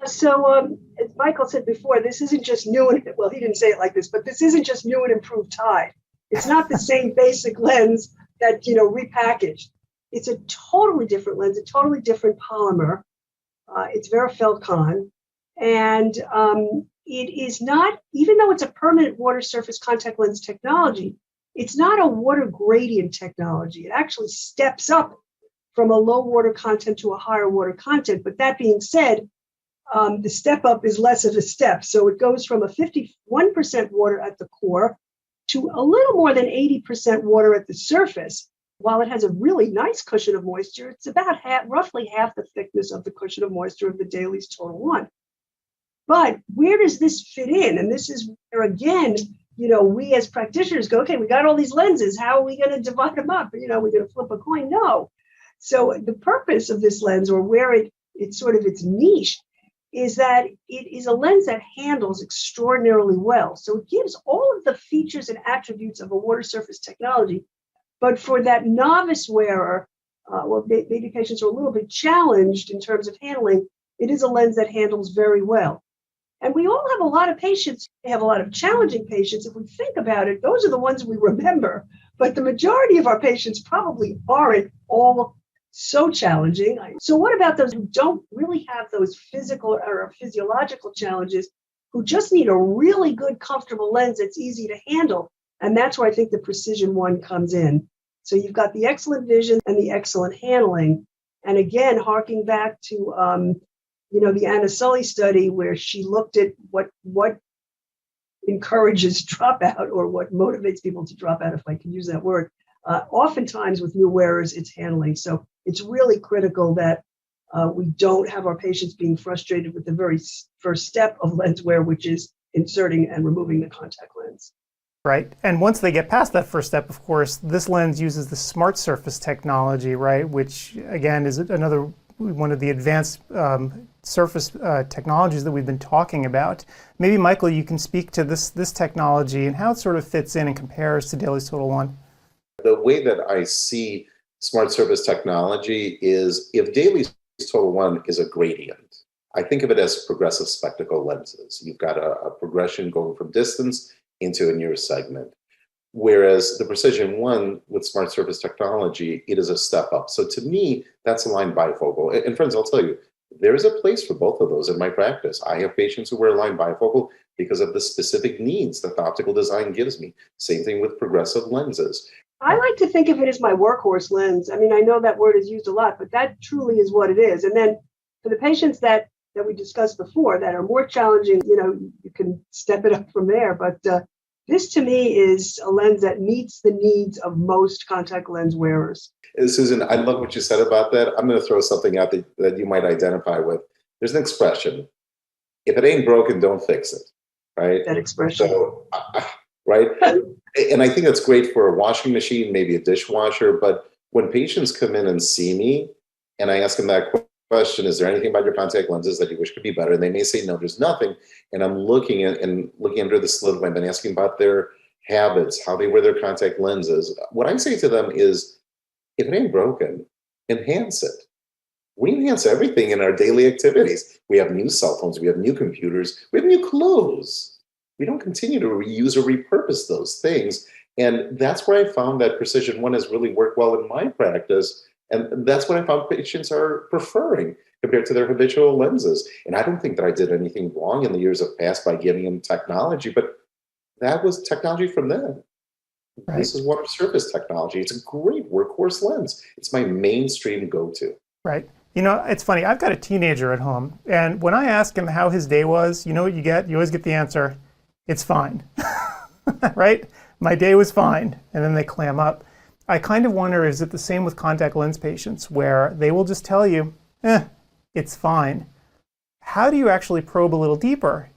So, as Michael said before, this isn't just new and, well, he didn't say it like this, but this isn't just new and improved Tide. It's not the same basic lens that, repackaged. It's a totally different lens, a totally different polymer. It's Verifelcon. And it is not, even though it's a permanent water surface contact lens technology, it's not a water gradient technology. It actually steps up from a low water content to a higher water content. But that being said, the step up is less of a step. So it goes from a 51% water at the core to a little more than 80% water at the surface. While it has a really nice cushion of moisture, it's about roughly half the thickness of the cushion of moisture of the Dailies Total One. But where does this fit in? And this is where, again, we as practitioners go, okay, we got all these lenses. How are we going to divide them up? We're going to flip a coin? No. So the purpose of this lens, or where it's sort of its niche, is that it is a lens that handles extraordinarily well. So it gives all of the features and attributes of a water surface technology. But for that novice wearer, maybe patients are a little bit challenged in terms of handling, it is a lens that handles very well. And we all have a lot of patients. We have a lot of challenging patients. If we think about it, those are the ones we remember. But the majority of our patients probably aren't all so challenging. So what about those who don't really have those physical or physiological challenges, who just need a really good, comfortable lens that's easy to handle? And that's where I think the Precision One comes in. So you've got the excellent vision and the excellent handling. And again, harking back to the Anna Sully study, where she looked at what encourages dropout, or what motivates people to drop out, if I can use that word. Oftentimes with new wearers, it's handling. So it's really critical that we don't have our patients being frustrated with the very first step of lens wear, which is inserting and removing the contact lens. Right. And once they get past that first step, of course, this lens uses the smart surface technology, right? Which, again, is another one of the advanced surface technologies that we've been talking about. Maybe, Michael, you can speak to this technology and how it sort of fits in and compares to Dailies Total One. The way that I see smart surface technology is, if Dailies Total One is a gradient, I think of it as progressive spectacle lenses. You've got a progression going from distance into a near segment. Whereas the Precision One with smart surface technology, it is a step up. So to me, that's aligned bifocal. And friends, I'll tell you, there's a place for both of those in my practice. I have patients who wear aligned bifocal because of the specific needs that the optical design gives me. Same thing with progressive lenses. I like to think of it as my workhorse lens. I mean, I know that word is used a lot, but that truly is what it is. And then for the patients that we discussed before that are more challenging, you can step it up from there. But this to me is a lens that meets the needs of most contact lens wearers. Susan, I love what you said about that. I'm going to throw something out that you might identify with. There's an expression: if it ain't broken, don't fix it. Right? That expression. So, right? And I think that's great for a washing machine, maybe a dishwasher. But when patients come in and see me and I ask them that question, is there anything about your contact lenses that you wish could be better? And they may say, no, there's nothing. And I'm looking under the slit lamp and asking about their habits, how they wear their contact lenses. What I say to them is, if it ain't broken, enhance it. We enhance everything in our daily activities. We have new cell phones, we have new computers, we have new clothes. We don't continue to reuse or repurpose those things. And that's where I found that Precision One has really worked well in my practice. And that's what I found patients are preferring compared to their habitual lenses. And I don't think that I did anything wrong in the years of past by giving them technology, but that was technology from them. Right. This is water surface technology. It's a great workhorse lens. It's my mainstream go-to. Right. It's funny. I've got a teenager at home, and when I ask him how his day was, you know what you get? You always get the answer, it's fine. Right? My day was fine. And then they clam up. I kind of wonder, is it the same with contact lens patients, where they will just tell you, it's fine. How do you actually probe a little deeper?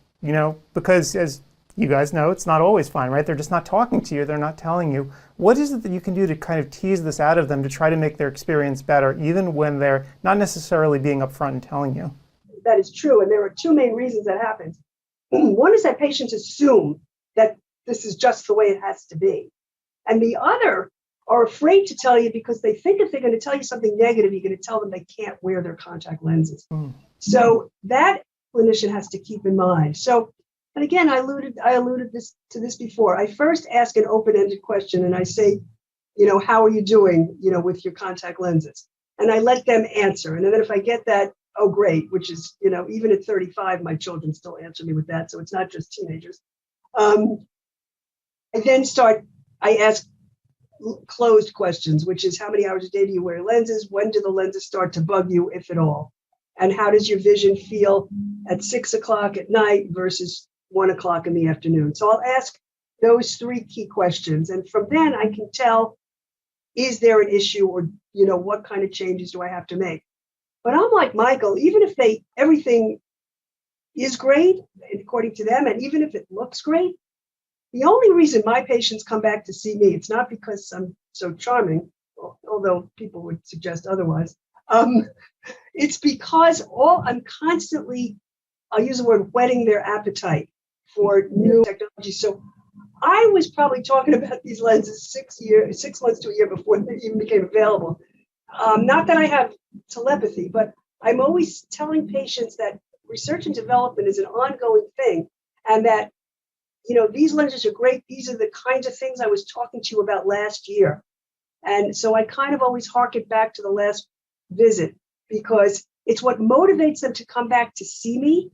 Because as you guys know, it's not always fine, right? They're just not talking to you. They're not telling you. What is it that you can do to kind of tease this out of them to try to make their experience better, even when they're not necessarily being upfront and telling you? That is true. And there are two main reasons that happens. One is that patients assume that this is just the way it has to be. And the other are afraid to tell you because they think if they're going to tell you something negative, you're going to tell them they can't wear their contact lenses. So that clinician has to keep in mind. So, and again, I alluded to this before. I first ask an open-ended question and I say, how are you doing, with your contact lenses? And I let them answer. And then if I get that, oh, great, which is, even at 35, my children still answer me with that. So it's not just teenagers. I ask closed questions, which is how many hours a day do you wear lenses? When do the lenses start to bug you, if at all? And how does your vision feel at 6 o'clock at night versus 1 o'clock in the afternoon? So I'll ask those three key questions. And from then I can tell, is there an issue or, what kind of changes do I have to make? But I'm like Michael, even if everything is great according to them, and even if it looks great, the only reason my patients come back to see me, it's not because I'm so charming, although people would suggest otherwise. It's because I'm constantly, I'll use the word, whetting their appetite for new technology. So I was probably talking about these lenses 6 months to a year before they even became available. Not that I have telepathy, but I'm always telling patients that research and development is an ongoing thing, and that, these lenses are great. These are the kinds of things I was talking to you about last year. And so I kind of always hark it back to the last visit, because it's what motivates them to come back to see me.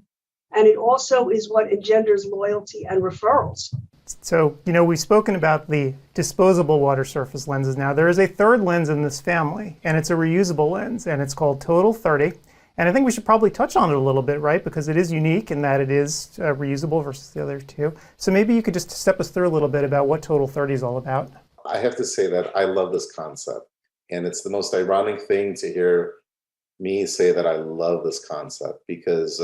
And it also is what engenders loyalty and referrals. So, we've spoken about the disposable water surface lenses now. There is a third lens in this family, and it's a reusable lens, and it's called Total 30. And I think we should probably touch on it a little bit, right? Because it is unique in that it is reusable versus the other two. So maybe you could just step us through a little bit about what Total 30 is all about. I have to say that I love this concept. And it's the most ironic thing to hear me say that I love this concept, because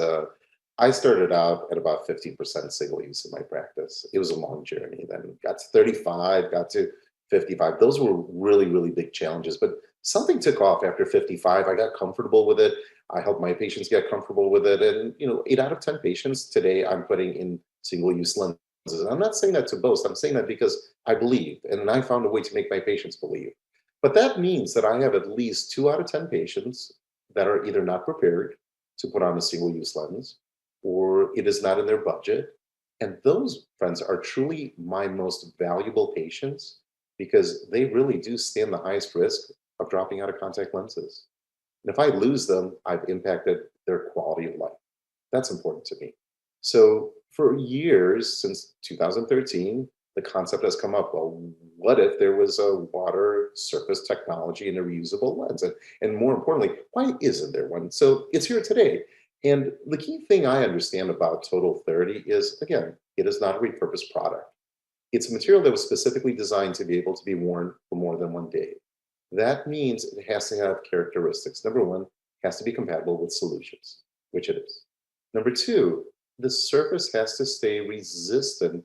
I started out at about 15% single use in my practice. It was a long journey. Then got to 35, got to 55. Those were really, really big challenges. But something took off after 55. I got comfortable with it. I helped my patients get comfortable with it. And, 8 out of 10 patients today I'm putting in single-use lenses. And I'm not saying that to boast. I'm saying that because I believe, and I found a way to make my patients believe. But that means that I have at least 2 out of 10 patients that are either not prepared to put on a single-use lens, or it is not in their budget. And those, friends, are truly my most valuable patients, because they really do stand the highest risk of dropping out of contact lenses. And if I lose them, I've impacted their quality of life. That's important to me. So for years, since 2013, the concept has come up, well, what if there was a water surface technology and a reusable lens? And more importantly, why isn't there one? So it's here today. And the key thing I understand about Total 30 is, again, it is not a repurposed product. It's a material that was specifically designed to be able to be worn for more than one day. That means it has to have characteristics. Number one, it has to be compatible with solutions, which it is. Number two, the surface has to stay resistant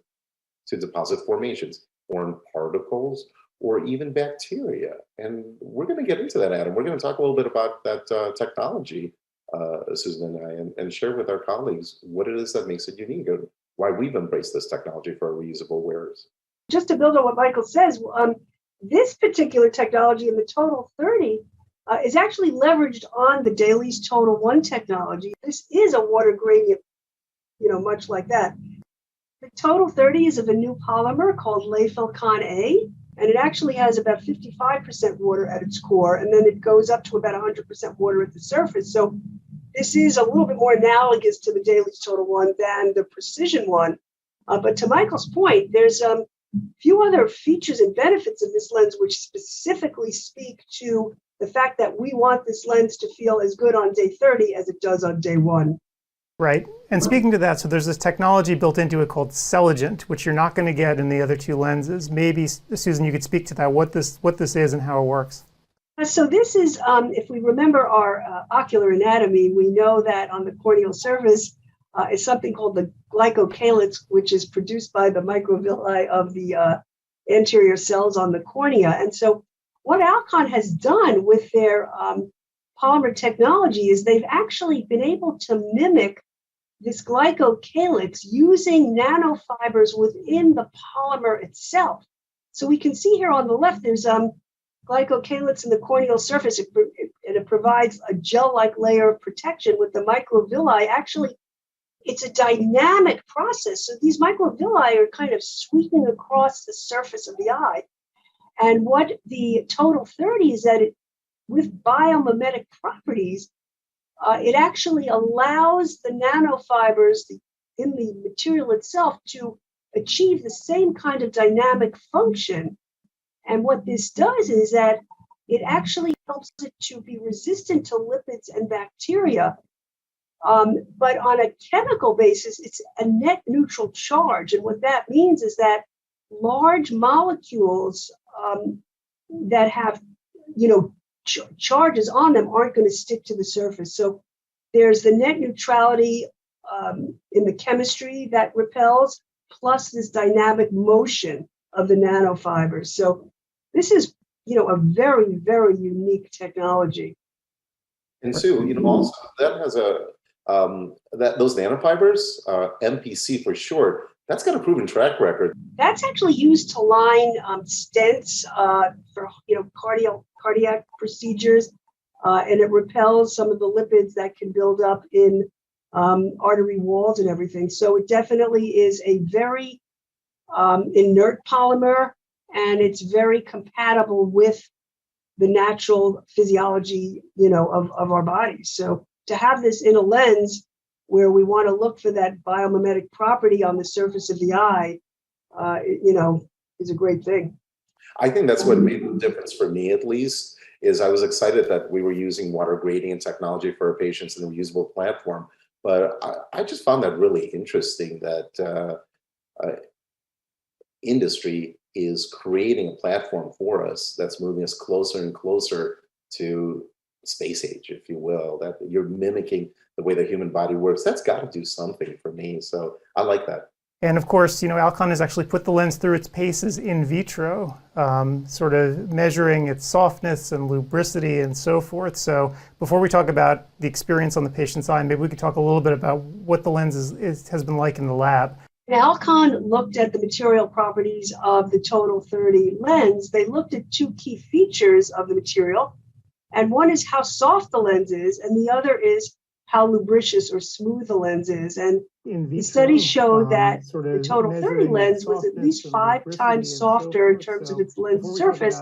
to deposit formations, foreign particles, or even bacteria. And we're going to get into that, Adam. We're going to talk a little bit about that technology, Susan and I, and share with our colleagues what it is that makes it unique and why we've embraced this technology for our reusable wearers. Just to build on what Michael says, this particular technology in the Total 30 is actually leveraged on the Daly's Total 1 technology. This is a water gradient, much like that. The Total 30 is of a new polymer called Layfilcon A, and it actually has about 55% water at its core, and then it goes up to about 100% water at the surface. So this is a little bit more analogous to the Daly's Total 1 than the Precision one. But to Michael's point, there's few other features and benefits of this lens which specifically speak to the fact that we want this lens to feel as good on day 30 as it does on day 1. Right. And speaking to that, so there's this technology built into it called Celigent, which you're not going to get in the other two lenses. Maybe, Susan, you could speak to that, what this is and how it works. So this is, if we remember our ocular anatomy, we know that on the corneal surface is something called the glycocalyx, which is produced by the microvilli of the anterior cells on the cornea. And so what Alcon has done with their polymer technology is they've actually been able to mimic this glycocalyx using nanofibers within the polymer itself. So we can see here on the left, there's glycocalyx in the corneal surface, and it provides a gel-like layer of protection with the microvilli. Actually, it's a dynamic process. So these microvilli are kind of sweeping across the surface of the eye. And what the Total 30 is that with biomimetic properties, it actually allows the nanofibers in the material itself to achieve the same kind of dynamic function. And what this does is that it actually helps it to be resistant to lipids and bacteria. But on a chemical basis, it's a net neutral charge. And what that means is that large molecules that have, charges on them aren't going to stick to the surface. So there's the net neutrality in the chemistry that repels, plus this dynamic motion of the nanofibers. So this is, a very, very unique technology. And Sue, also that has those nanofibers, MPC for short, that's got a proven track record. That's actually used to line stents for cardiac procedures. and it repels some of the lipids that can build up in artery walls and everything. So it definitely is a very inert polymer, and it's very compatible with the natural physiology, of our bodies. So to have this in a lens where we want to look for that biomimetic property on the surface of the eye, is a great thing. I think that's what made the difference for me, at least, is I was excited that we were using water gradient technology for our patients in a reusable platform. But I just found that really interesting that industry is creating a platform for us that's moving us closer and closer to space age, if you will, that you're mimicking the way the human body works. That's got to do something for me. So I like that. And of course, Alcon has actually put the lens through its paces in vitro, sort of measuring its softness and lubricity and so forth. So before we talk about the experience on the patient's eye, maybe we could talk a little bit about what the lens has been like in the lab. Alcon looked at the material properties of the Total 30 lens. They looked at two key features of the material, and one is how soft the lens is, and the other is how lubricious or smooth the lens is. And the studies showed that the Total 30 lens was at least 5 times softer in terms of its lens surface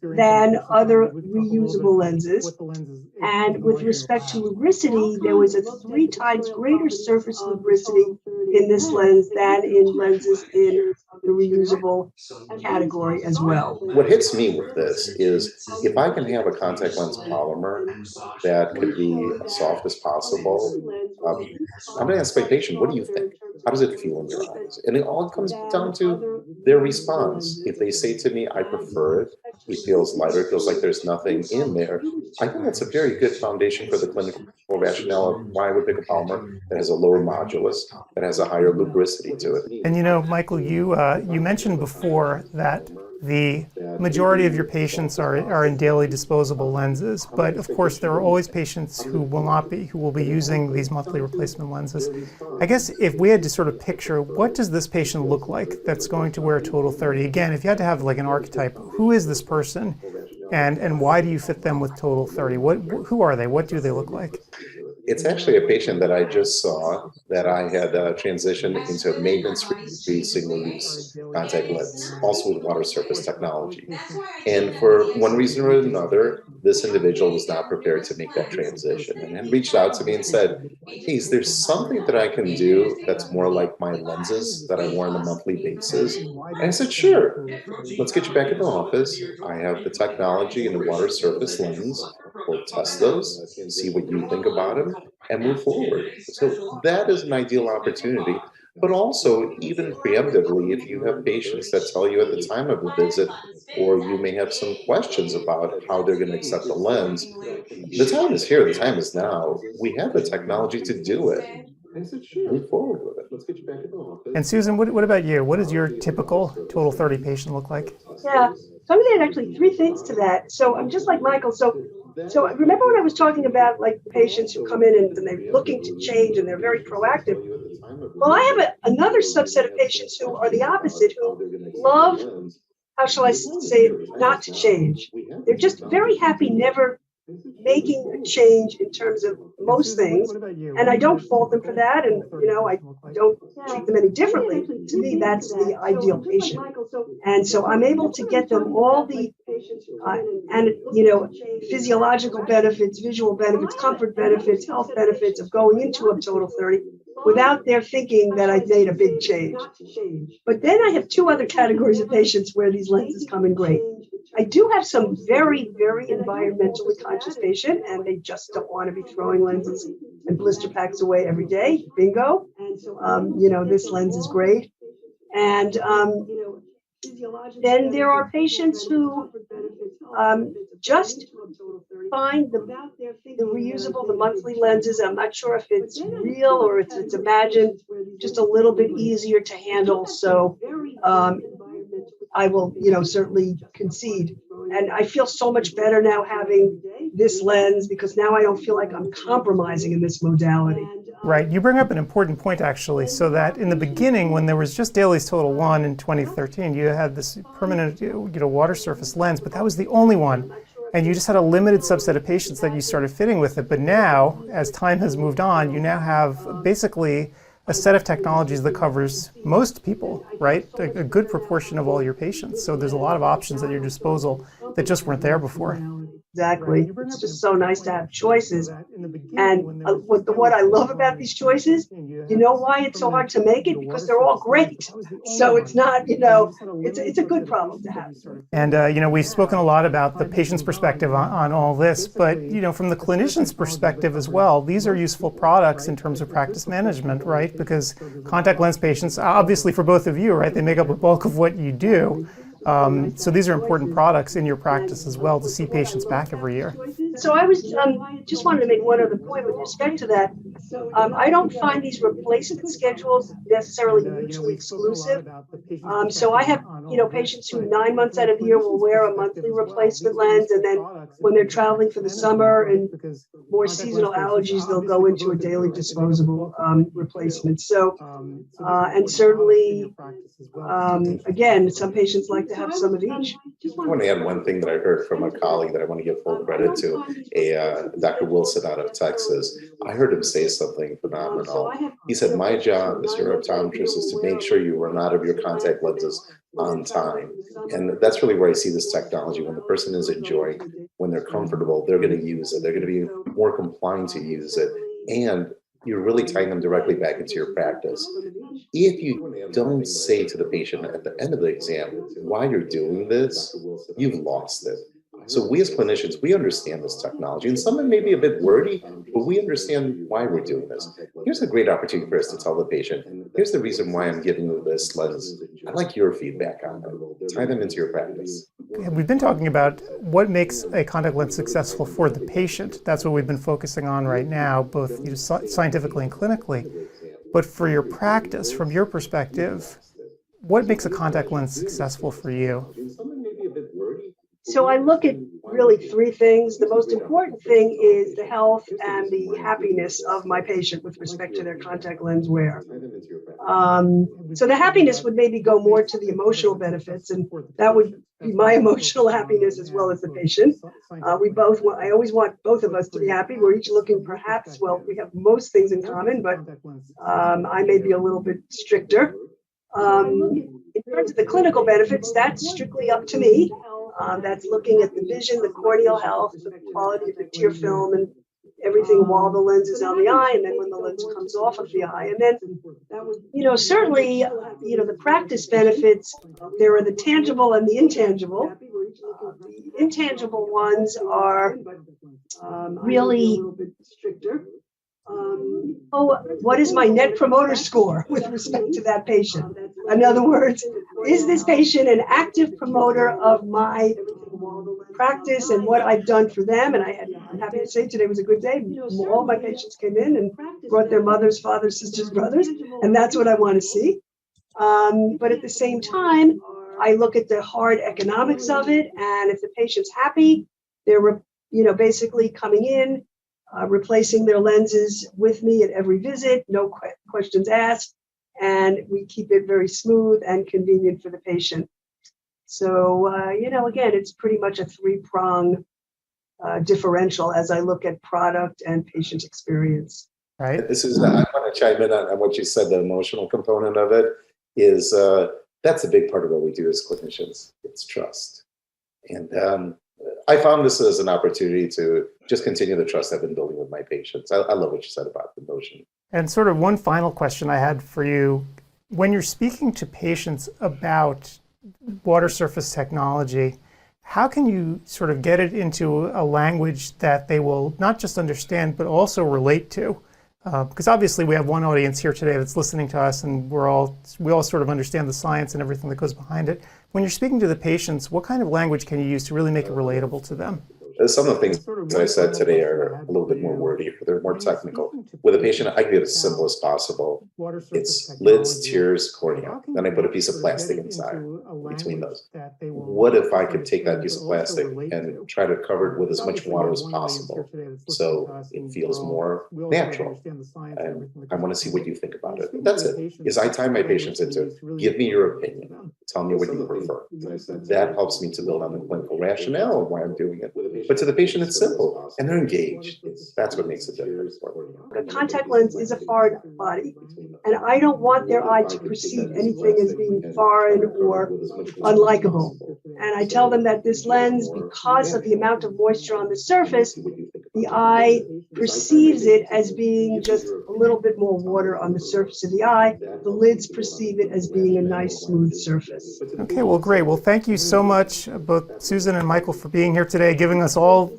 than other reusable lenses. And with respect to lubricity, there was a 3 times greater surface lubricity in this lens than in lenses in the reusable category as well. What hits me with this is if I can have a contact lens polymer that could be as soft as possible, I'm going to ask my patient, what do you think? How does it feel in your eyes? And it all comes down to their response. If they say to me, I prefer it, it feels lighter, it feels like there's nothing in there, I think that's a very good foundation for the clinical rationale of why I would pick a polymer that has a lower modulus, that has a higher lubricity to it. And Michael, you mentioned before that the majority of your patients are in daily disposable lenses, but of course there are always patients who will not be, who will be using these monthly replacement lenses. I guess if we had to sort of picture, what does this patient look like that's going to wear a Total 30? Again, if you had to have like an archetype, who is this person and why do you fit them with Total 30? Who are they? What do they look like? It's actually a patient that I just saw that I had transitioned into a maintenance-free single-use contact lens, also with water surface technology. And for one reason or another, this individual was not prepared to make that transition and reached out to me and said, hey, is there something that I can do that's more like my lenses that I wear on a monthly basis? And I said, sure, let's get you back in the office. I have the technology and the water surface lens. We'll test those, see what you think about them, and move forward. So that is an ideal opportunity. But also, even preemptively, if you have patients that tell you at the time of the visit, or you may have some questions about how they're going to accept the lens, the time is here, the time is now. We have the technology to do it. Move forward with it. Let's get you back in the office. And Susan, what about you? What does your typical Total 30 patient look like? Yeah, so I'm going to add actually 3 things to that. So I'm just like Michael. So remember when I was talking about like patients who come in and they're looking to change and they're very proactive? Well, I have another subset of patients who are the opposite, who love, how shall I say, not to change. They're just very happy never making a change in terms of most things, and I don't fault them for that, and I don't treat them any differently. To me, that's the ideal patient, and so I'm able to get them all the physiological benefits, visual benefits, comfort benefits, health benefits of going into a Total 30 without their thinking that I've made a big change. But then I have 2 other categories of patients where these lenses come in great. I do have some very, very environmentally conscious patient, and they just don't want to be throwing lenses and blister packs away every day. Bingo. This lens is great. And then there are patients who just find the reusable, the monthly lenses. I'm not sure if it's real or if it's imagined, just a little bit easier to handle. So I will, certainly concede. And I feel so much better now having this lens because now I don't feel like I'm compromising in this modality. Right. You bring up an important point, actually, so that in the beginning, when there was just Dailies Total 1 in 2013, you had this permanent, water surface lens, but that was the only one and you just had a limited subset of patients that you started fitting with it. But now, as time has moved on, you now have basically a set of technologies that covers most people, right? A good proportion of all your patients. So there's a lot of options at your disposal that just weren't there before. Exactly. It's just so nice to have choices. And what I love about these choices, you know why it's so hard to make it? Because they're all great. So it's not, you know, it's a good problem to have. And, you know, we've spoken a lot about the patient's perspective on all this, but, you know, from the clinician's perspective as well, these are useful products in terms of practice management, right? Because contact lens patients, obviously for both of you, right, they make up a bulk of what you do. So these are important products in your practice as well to see patients back every year. So I was just wanted to make one other point with respect to that. I don't find these replacement schedules necessarily mutually exclusive. So I have, you know, patients who 9 months out of the year will wear a monthly replacement lens, and then when they're traveling for the summer and more seasonal allergies, they'll go into a daily disposable replacement. So, and certainly, again, some patients like to have some of each. I want to add one thing that I heard from a colleague that I want to give full credit to, Dr. Wilson out of Texas. I heard him say something phenomenal. He said, my job as your optometrist is to make sure you run out of your contact lenses on time. And that's really where I see this technology. When the person is enjoying, when they're comfortable, they're going to use it. They're going to be more compliant to use it. And you're really tying them directly back into your practice. If you don't say to the patient at the end of the exam why you're doing this, you've lost it. So we as clinicians, we understand this technology, and some may be a bit wordy, but we understand why we're doing this. Here's a great opportunity for us to tell the patient, here's the reason why I'm giving you this lens. I'd like your feedback on it. Tie them into your practice. We've been talking about what makes a contact lens successful for the patient. That's what we've been focusing on right now, both scientifically and clinically. But for your practice, from your perspective, what makes a contact lens successful for you? So I look at really three things. The most important thing is the health and the happiness of my patient with respect to their contact lens wear. So the happiness would maybe go more to the emotional benefits, and that would be my emotional happiness as well as the patient. I always want both of us to be happy. We're each looking perhaps, well, we have most things in common, but I may be a little bit stricter. In terms of the clinical benefits, that's strictly up to me. That's looking at the vision, the corneal health, the quality of the tear film, and everything while the lens is on the eye, and then when the lens comes off of the eye. And then, you know, certainly, you know, the practice benefits, there are the tangible and the intangible. The intangible ones are really what is my net promoter score with respect to that patient? In other words, is this patient an active promoter of my practice and what I've done for them? And I'm happy to say today was a good day. All my patients came in and brought their mothers, fathers, sisters, brothers, and that's what I want to see. But at the same time, I look at the hard economics of it, and if the patient's happy, they're, you know, basically coming in, replacing their lenses with me at every visit, no questions asked, and we keep it very smooth and convenient for the patient. So, you know, again, it's pretty much a three-prong differential as I look at product and patient experience. Right. This is, I want to chime in on what you said, the emotional component of it is, that's a big part of what we do as clinicians. It's trust. And I found this as an opportunity to just continue the trust I've been building with my patients. I love what you said about the emotion. And sort of one final question I had for you. When you're speaking to patients about water surface technology, how can you sort of get it into a language that they will not just understand, but also relate to? Because obviously we have one audience here today that's listening to us, and we all sort of understand the science and everything that goes behind it. When you're speaking to the patients, what kind of language can you use to really make it relatable to them? Some of the things that I said today are a little bit more wordy, they're more technical. With a patient, I can get it as simple as possible. It's lids, tears, cornea. Then I put a piece of plastic inside. between those. What if I could take that piece of plastic and try to cover it with as much water as possible so it feels more natural? And I want to see what you think about it. That's it. Is I tie my patients into, give me your opinion. Tell me what you prefer. That helps me to build on the clinical rationale of why I'm doing it. But to the patient, it's simple and they're engaged. That's what makes a difference. A contact lens is a foreign body, and I don't want their eye to perceive anything as being foreign or unlikable. And I tell them that this lens, because of the amount of moisture on the surface, the eye perceives it as being just a little bit more water on the surface of the eye. The lids perceive it as being a nice, smooth surface. Okay, well, great. Well, thank you so much, both Susan and Michael, for being here today, giving us all,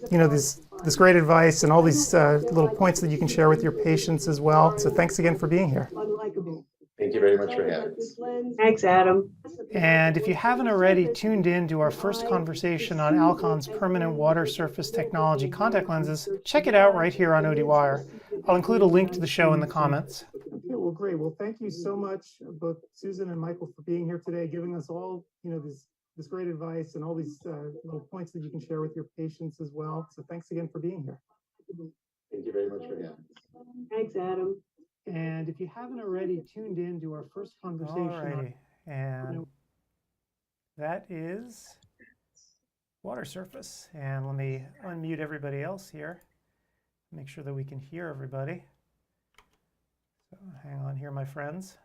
this great advice and all these little points that you can share with your patients as well. So thanks again for being here. Thank you very much for having us. Thanks, Adam. And if you haven't already tuned in to our first conversation on Alcon's permanent water surface technology contact lenses, check it out right here on ODwire. I'll include a link to the show in the comments. Okay, well, great. Well, thank you so much, both Susan and Michael, for being here today, giving us all, this great advice and all these little points that you can share with your patients as well. So thanks again for being here. Thank you very much for having us. Thanks, Adam. And if you haven't already tuned in to our first conversation, and that is water surface. And let me unmute everybody else here. Make sure that we can hear everybody. So hang on here, my friends.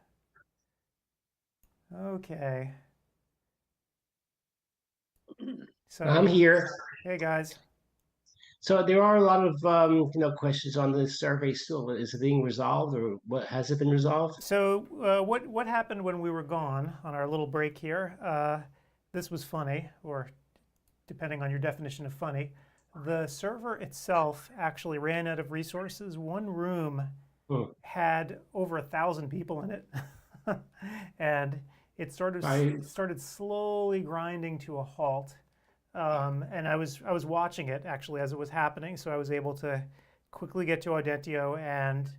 Okay. So I'm here. Hey, guys. So there are a lot of questions on this survey still. Is it being resolved, or what has it been resolved? So what happened when we were gone on our little break here? This was funny, or depending on your definition of funny. The server itself actually ran out of resources. One room had over 1,000 people in it, and it started slowly grinding to a halt. And I was watching it actually as it was happening, so I was able to quickly get to Audentio, and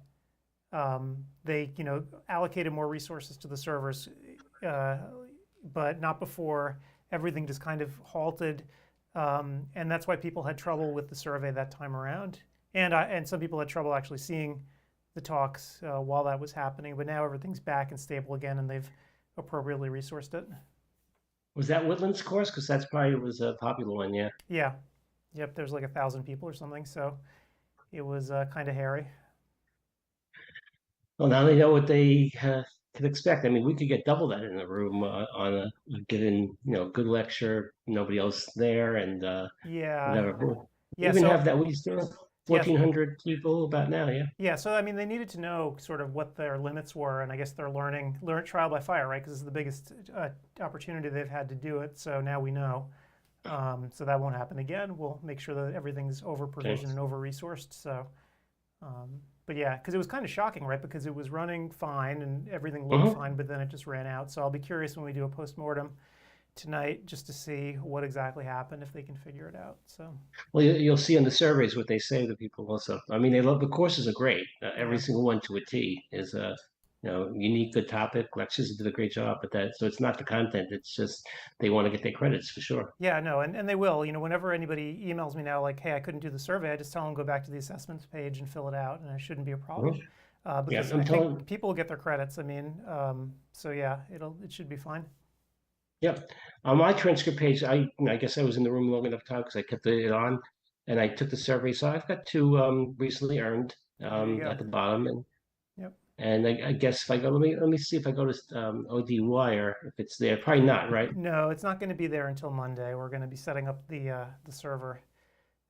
they allocated more resources to the servers, but not before everything just kind of halted, and that's why people had trouble with the survey that time around, and some people had trouble actually seeing the talks while that was happening. But now everything's back and stable again, and they've appropriately resourced it. Was that Woodland's course? Because that's probably was a popular one, yeah. Yeah. Yep, there's like 1,000 people or something, so it was kind of hairy. Well, now they know what they could expect. I mean, we could get double that in a room on a given, good lecture, nobody else there, and whatever. Even have that, we still 1,400 people about now, yeah. Yeah, so I mean, they needed to know sort of what their limits were, and I guess they're learn trial by fire, right? Because this is the biggest opportunity they've had to do it. So now we know. So that won't happen again. We'll make sure that everything's over provisioned and over resourced. So, but yeah, because it was kind of shocking, right? Because it was running fine and everything looked fine, but then it just ran out. So I'll be curious when we do a postmortem tonight just to see what exactly happened, if they can figure it out. So, well, you'll see in the surveys what they say to people also. I mean, they love the courses are great. Every single one to a T is a unique, good topic. Lectures did a great job, but so it's not the content. It's just they want to get their credits for sure. Yeah, no, and they will. Whenever anybody emails me now, like, hey, I couldn't do the survey, I just tell them go back to the assessments page and fill it out, and it shouldn't be a problem. Because I think people will get their credits. I mean, so yeah, it should be fine. Yep. On my transcript page, I guess I was in the room long enough time because I kept it on, and I took the survey. So I've got 2 recently earned at the bottom, and I guess if I go, let me see if I go to ODwire if it's there. Probably not, right? No, it's not going to be there until Monday. We're going to be setting up the server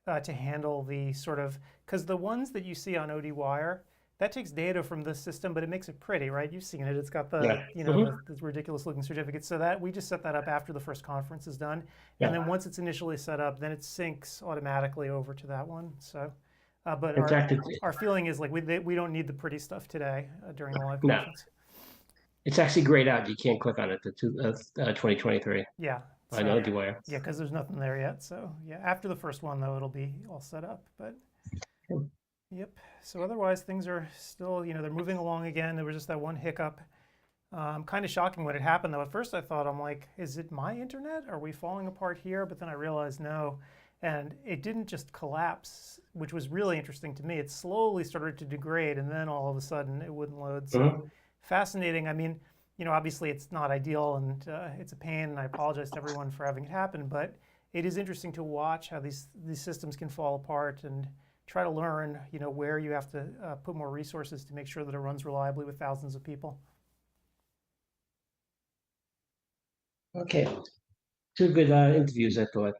to handle the sort of, because the ones that you see on ODwire, that takes data from this system, but it makes it pretty, right? You've seen it. It's got the the ridiculous looking certificates. So that we just set that up after the first conference is done, and then once it's initially set up, then it syncs automatically over to that one. So, but our feeling is like we don't need the pretty stuff today during the live conference. It's actually grayed out. You can't click on it. The 2023. Yeah. I know ODwire. Yeah, because there's nothing there yet. So yeah, after the first one though, it'll be all set up. But. Yep. So otherwise, things are still, they're moving along again. There was just that one hiccup Kind of shocking when it happened, though. At first I thought, I'm like, is it my internet? Are we falling apart here? But then I realized no. And it didn't just collapse, which was really interesting to me. It slowly started to degrade, and then all of a sudden it wouldn't load. So fascinating. I mean, you know, obviously it's not ideal, and it's a pain, and I apologize to everyone for having it happen, but it is interesting to watch how these systems can fall apart and try to learn, you know, where you have to put more resources to make sure that it runs reliably with thousands of people. Okay, 2 good interviews, I thought,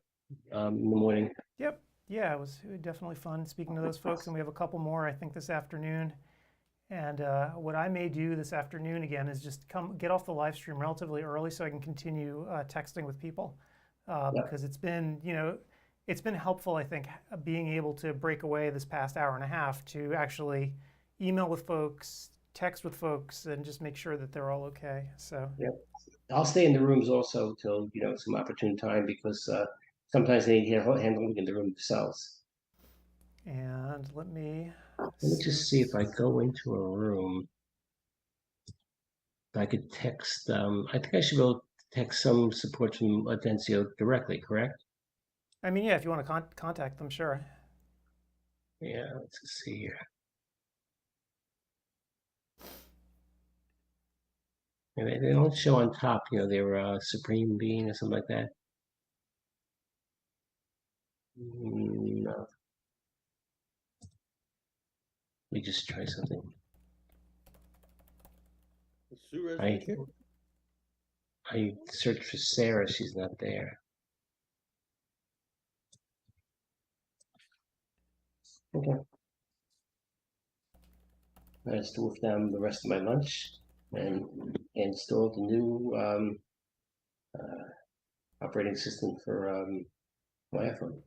in the morning. Yep. Yeah, it was definitely fun speaking to those folks, and we have a couple more, I think, this afternoon. And what I may do this afternoon again is just get off the live stream relatively early so I can continue texting with people, because it's been, you know, it's been helpful, I think, being able to break away this past hour and a half to actually email with folks, text with folks, and just make sure that they're all okay. So I'll stay in the rooms also till, you know, some opportune time, because sometimes they need handling in the room themselves. And let me just see if I go into a room, if I could text. I think I should go text some support from Audencio directly, correct? I mean, yeah, if you want to contact them, sure. Yeah, let's see here. And they don't show on top, you know, their supreme being or something like that. No. Let me just try something. I searched for Sarah. She's not there. Okay. I still with them the rest of my lunch and installed the new operating system for my iPhone.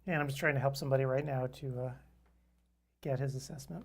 And I'm just trying to help somebody right now to get his assessment.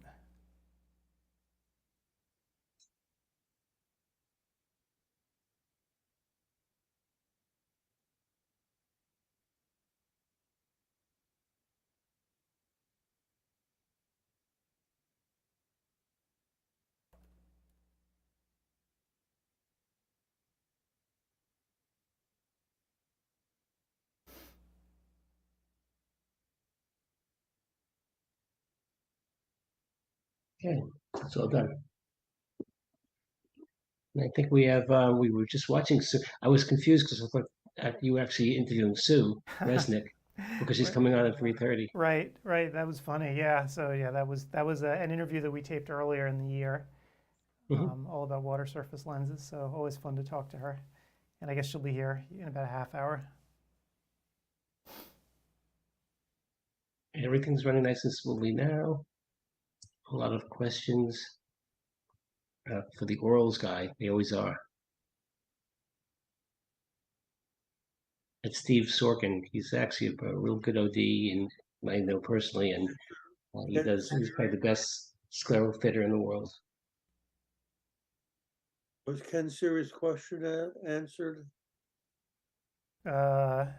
Okay, it's all done. And I think we have, we were just watching Sue. I was confused because I thought you were actually interviewing Sue Resnick because she's coming on at 3:30. Right. That was funny. Yeah. So yeah, that was an interview that we taped earlier in the year, all about water surface lenses. So always fun to talk to her. And I guess she'll be here in about a half hour. Everything's running nice and smoothly now. A lot of questions for the orals guy. They always are. It's Steve Sorkin. He's actually a real good OD, and I know personally, and he's probably the best scleral fitter in the world. Was Ken's serious question answered? Let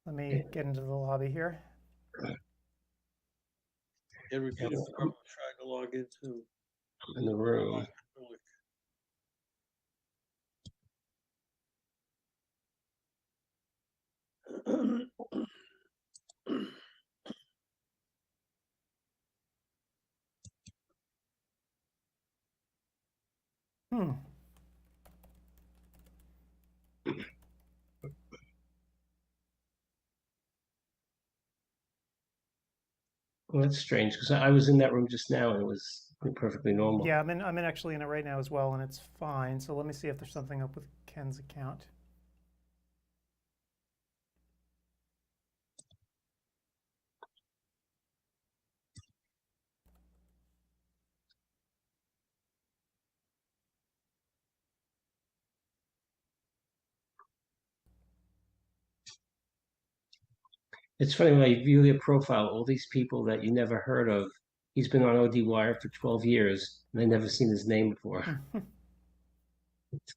me get into the lobby here. And repeat what I'm trying to log into. I'm in the room. Well, that's strange because I was in that room just now and it was perfectly normal. Yeah, I'm actually in it right now as well, and it's fine. So let me see if there's something up with Ken's account. It's funny when I view their profile, all these people that you never heard of. He's been on ODwire for 12 years, and I never seen his name before.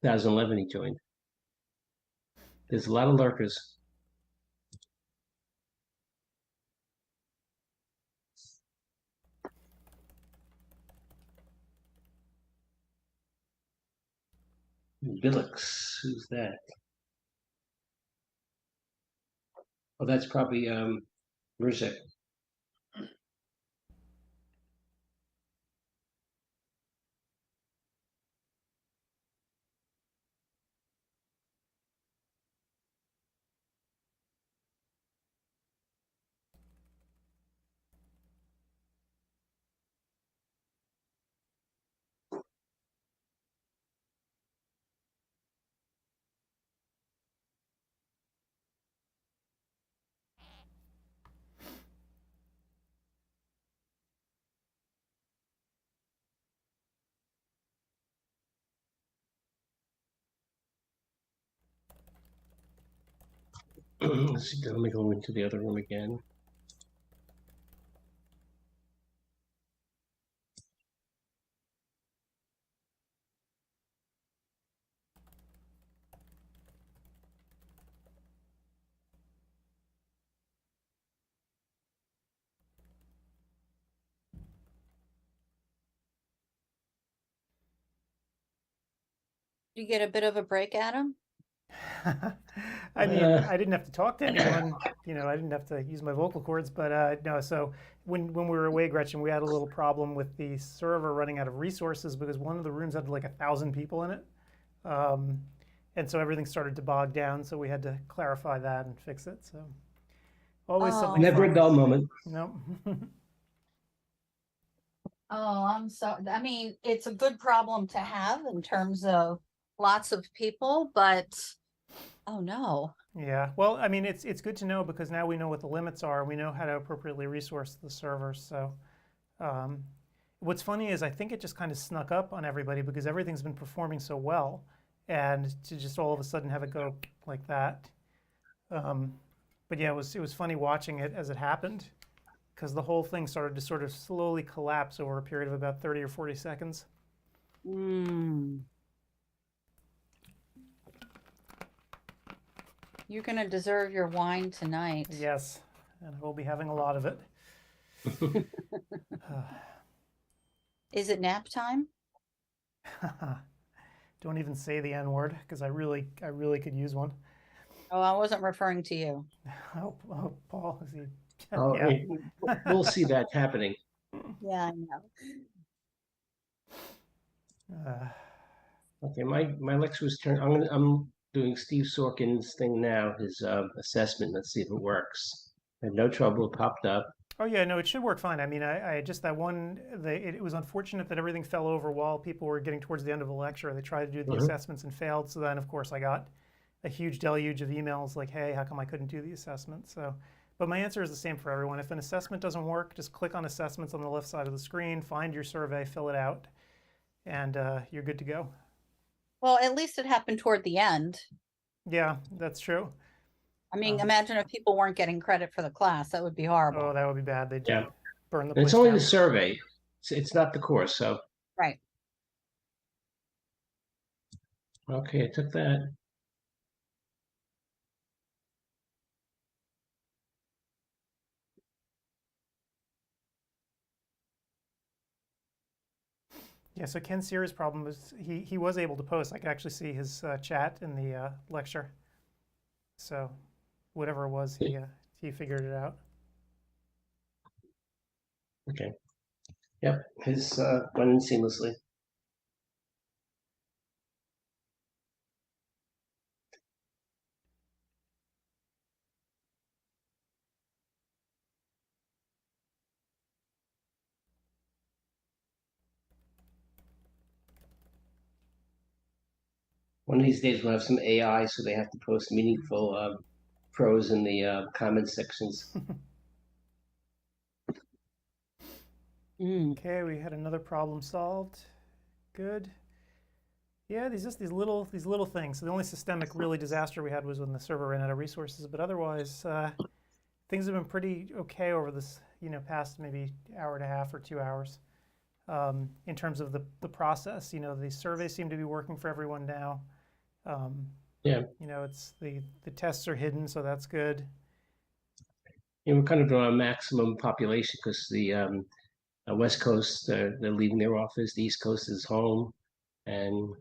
2011 he joined. There's a lot of lurkers. Billix, who's that? Oh, that's probably Rizek. Let's see, let me go into the other room again. You get a bit of a break, Adam? I mean, I didn't have to talk to anyone, you know, I didn't have to use my vocal cords, but no, so when we were away, Gretchen, we had a little problem with the server running out of resources because one of the rooms had like 1,000 people in it. And so everything started to bog down, so we had to clarify that and fix it, so always something Never fun. a dull moment. Nope. Oh, I'm sorry. I mean, it's a good problem to have in terms of lots of people, but oh no. Yeah, well, I mean, it's good to know because now we know what the limits are. We know how to appropriately resource the servers. So what's funny is I think it just kind of snuck up on everybody because everything's been performing so well. And to just all of a sudden have it go like that. But yeah, it was funny watching it as it happened because the whole thing started to sort of slowly collapse over a period of about 30 or 40 seconds. You're going to deserve your wine tonight. Yes, and I will be having a lot of it. Is it nap time? Don't even say the N word because I really could use one. Oh, I wasn't referring to you. Oh Paul, is he? Oh, Yeah. hey, we'll see that happening. Yeah, I know. Okay, my lecture was turned. I'm doing Steve Sorkin's thing now, his assessment. Let's see if it works. I had no trouble. It popped up. Oh yeah, no, it should work fine. I mean, I just that one. It was unfortunate that everything fell over while people were getting towards the end of the lecture. They tried to do the assessments and failed. So then, of course, I got a huge deluge of emails like, "Hey, how come I couldn't do the assessment?" So, but my answer is the same for everyone. If an assessment doesn't work, just click on assessments on the left side of the screen, find your survey, fill it out, and you're good to go. Well, at least it happened toward the end. Yeah, that's true. I mean, imagine if people weren't getting credit for the class. That would be horrible. Oh, that would be bad. They'd burn the place. It's only the survey. It's not the course, so. Right. Okay, I took that. Yeah, so Ken Sears' problem was he was able to post. I could actually see his chat in the lecture. So whatever it was, he figured it out. Okay. Yep, his went in seamlessly. One of these days we'll have some AI, so they have to post meaningful prose in the comment sections. Okay, we had another problem solved. Good. Yeah, these little things. So the only systemic really disaster we had was when the server ran out of resources, but otherwise things have been pretty okay over this past maybe hour and a half or 2 hours. in terms of the process. You know, the surveys seem to be working for everyone now. Yeah. You know, it's the tests are hidden, so that's good. Yeah, we're kind of on a maximum population because the West Coast, they're leaving their office. The East Coast is home, and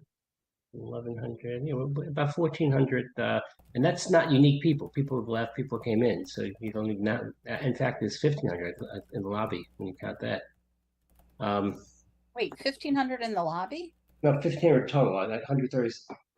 1,100, you know, about 1,400, and that's not unique people. People have left, people came in, so you don't even know. In fact, there's 1,500 in the lobby when you count that. Wait, 1,500 in the lobby? No, 1,500 total. 130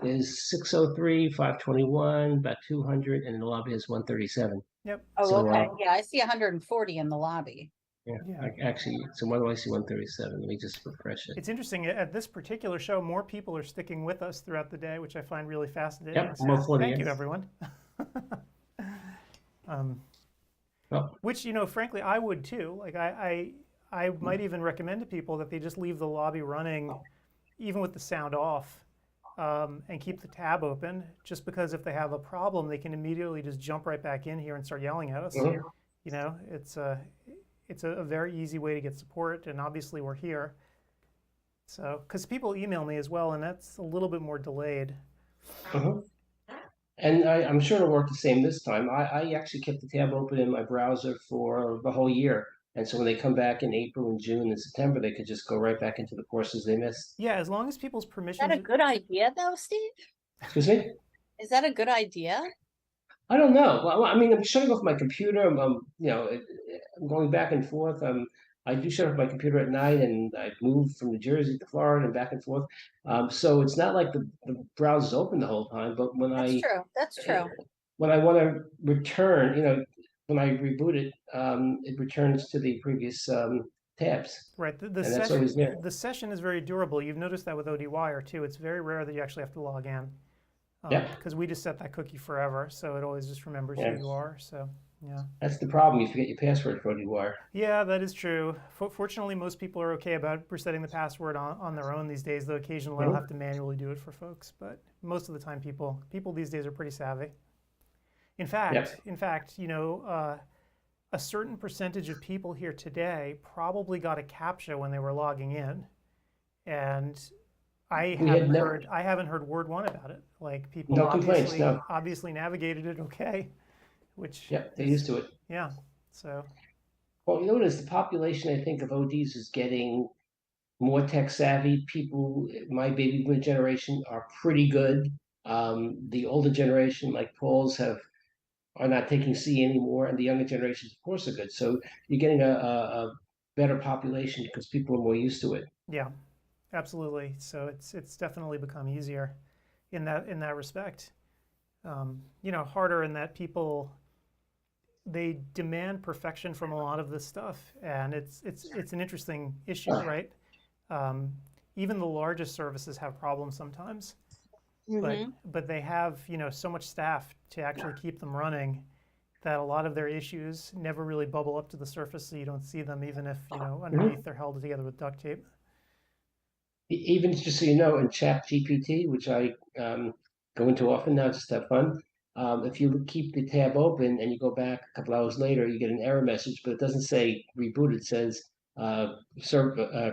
is 603, 521, about 200, and the lobby is 137. Yep. Oh, So, okay. Yeah, I see 140 in the lobby. Yeah. Actually, so why do I see 137? Let me just refresh it. It's interesting. At this particular show, more people are sticking with us throughout the day, which I find really fascinating. Yep, So thank you, everyone. Which, you know, frankly, I would too. Like, I might even recommend to people that they just leave the lobby running, even with the sound off, and keep the tab open, just because if they have a problem, they can immediately just jump right back in here and start yelling at us. You know, it's a very easy way to get support, and obviously we're here. So, because people email me as well, and that's a little bit more delayed. And I'm sure it'll work the same this time. I actually kept the tab open in my browser for the whole year. And so when they come back in April and June and September, they could just go right back into the courses they missed. Yeah, as long as people's permission. Is that a good idea, though, Steve? Excuse me? Is that a good idea? I don't know. Well, I mean, I'm shutting off my computer. I'm you know, I'm going back and forth. I do shut off my computer at night, and I move from New Jersey to Florida and back and forth. So it's not like the browser's open the whole time. But when That's true. When I want to return, you know, when I reboot it, it returns to the previous tabs. Right. The session is very durable. You've noticed that with ODwire too. It's very rare that you actually have to log in. Because we just set that cookie forever, so it always just remembers who you are. So, yeah. That's the problem. You forget your password for ODwire. Yeah, that is true. Fortunately, most people are okay about resetting the password on their own these days, though occasionally I'll have to manually do it for folks. But most of the time, people these days are pretty savvy. In fact, you know, a certain percentage of people here today probably got a CAPTCHA when they were logging in, and I haven't heard word one about it. Like, people obviously navigated it okay, which they're used to it. Yeah. So. Well, you notice the population, I think, of ODs is getting more tech savvy. People, my baby boomer generation, are pretty good. The older generation, like Paul's, are not taking C anymore, and the younger generations, of course, are good. So you're getting a better population because people are more used to it. Yeah. Absolutely. So it's definitely become easier in that respect. You know, harder in that people, they demand perfection from a lot of this stuff, and it's an interesting issue, right? Even the largest services have problems sometimes, but they have, you know, so much staff to actually keep them running that a lot of their issues never really bubble up to the surface, so you don't see them, even if, you know, underneath they're held together with duct tape. Even just so you know, in ChatGPT, which I go into often now just to have fun, if you keep the tab open and you go back a couple hours later, you get an error message, but it doesn't say reboot. It says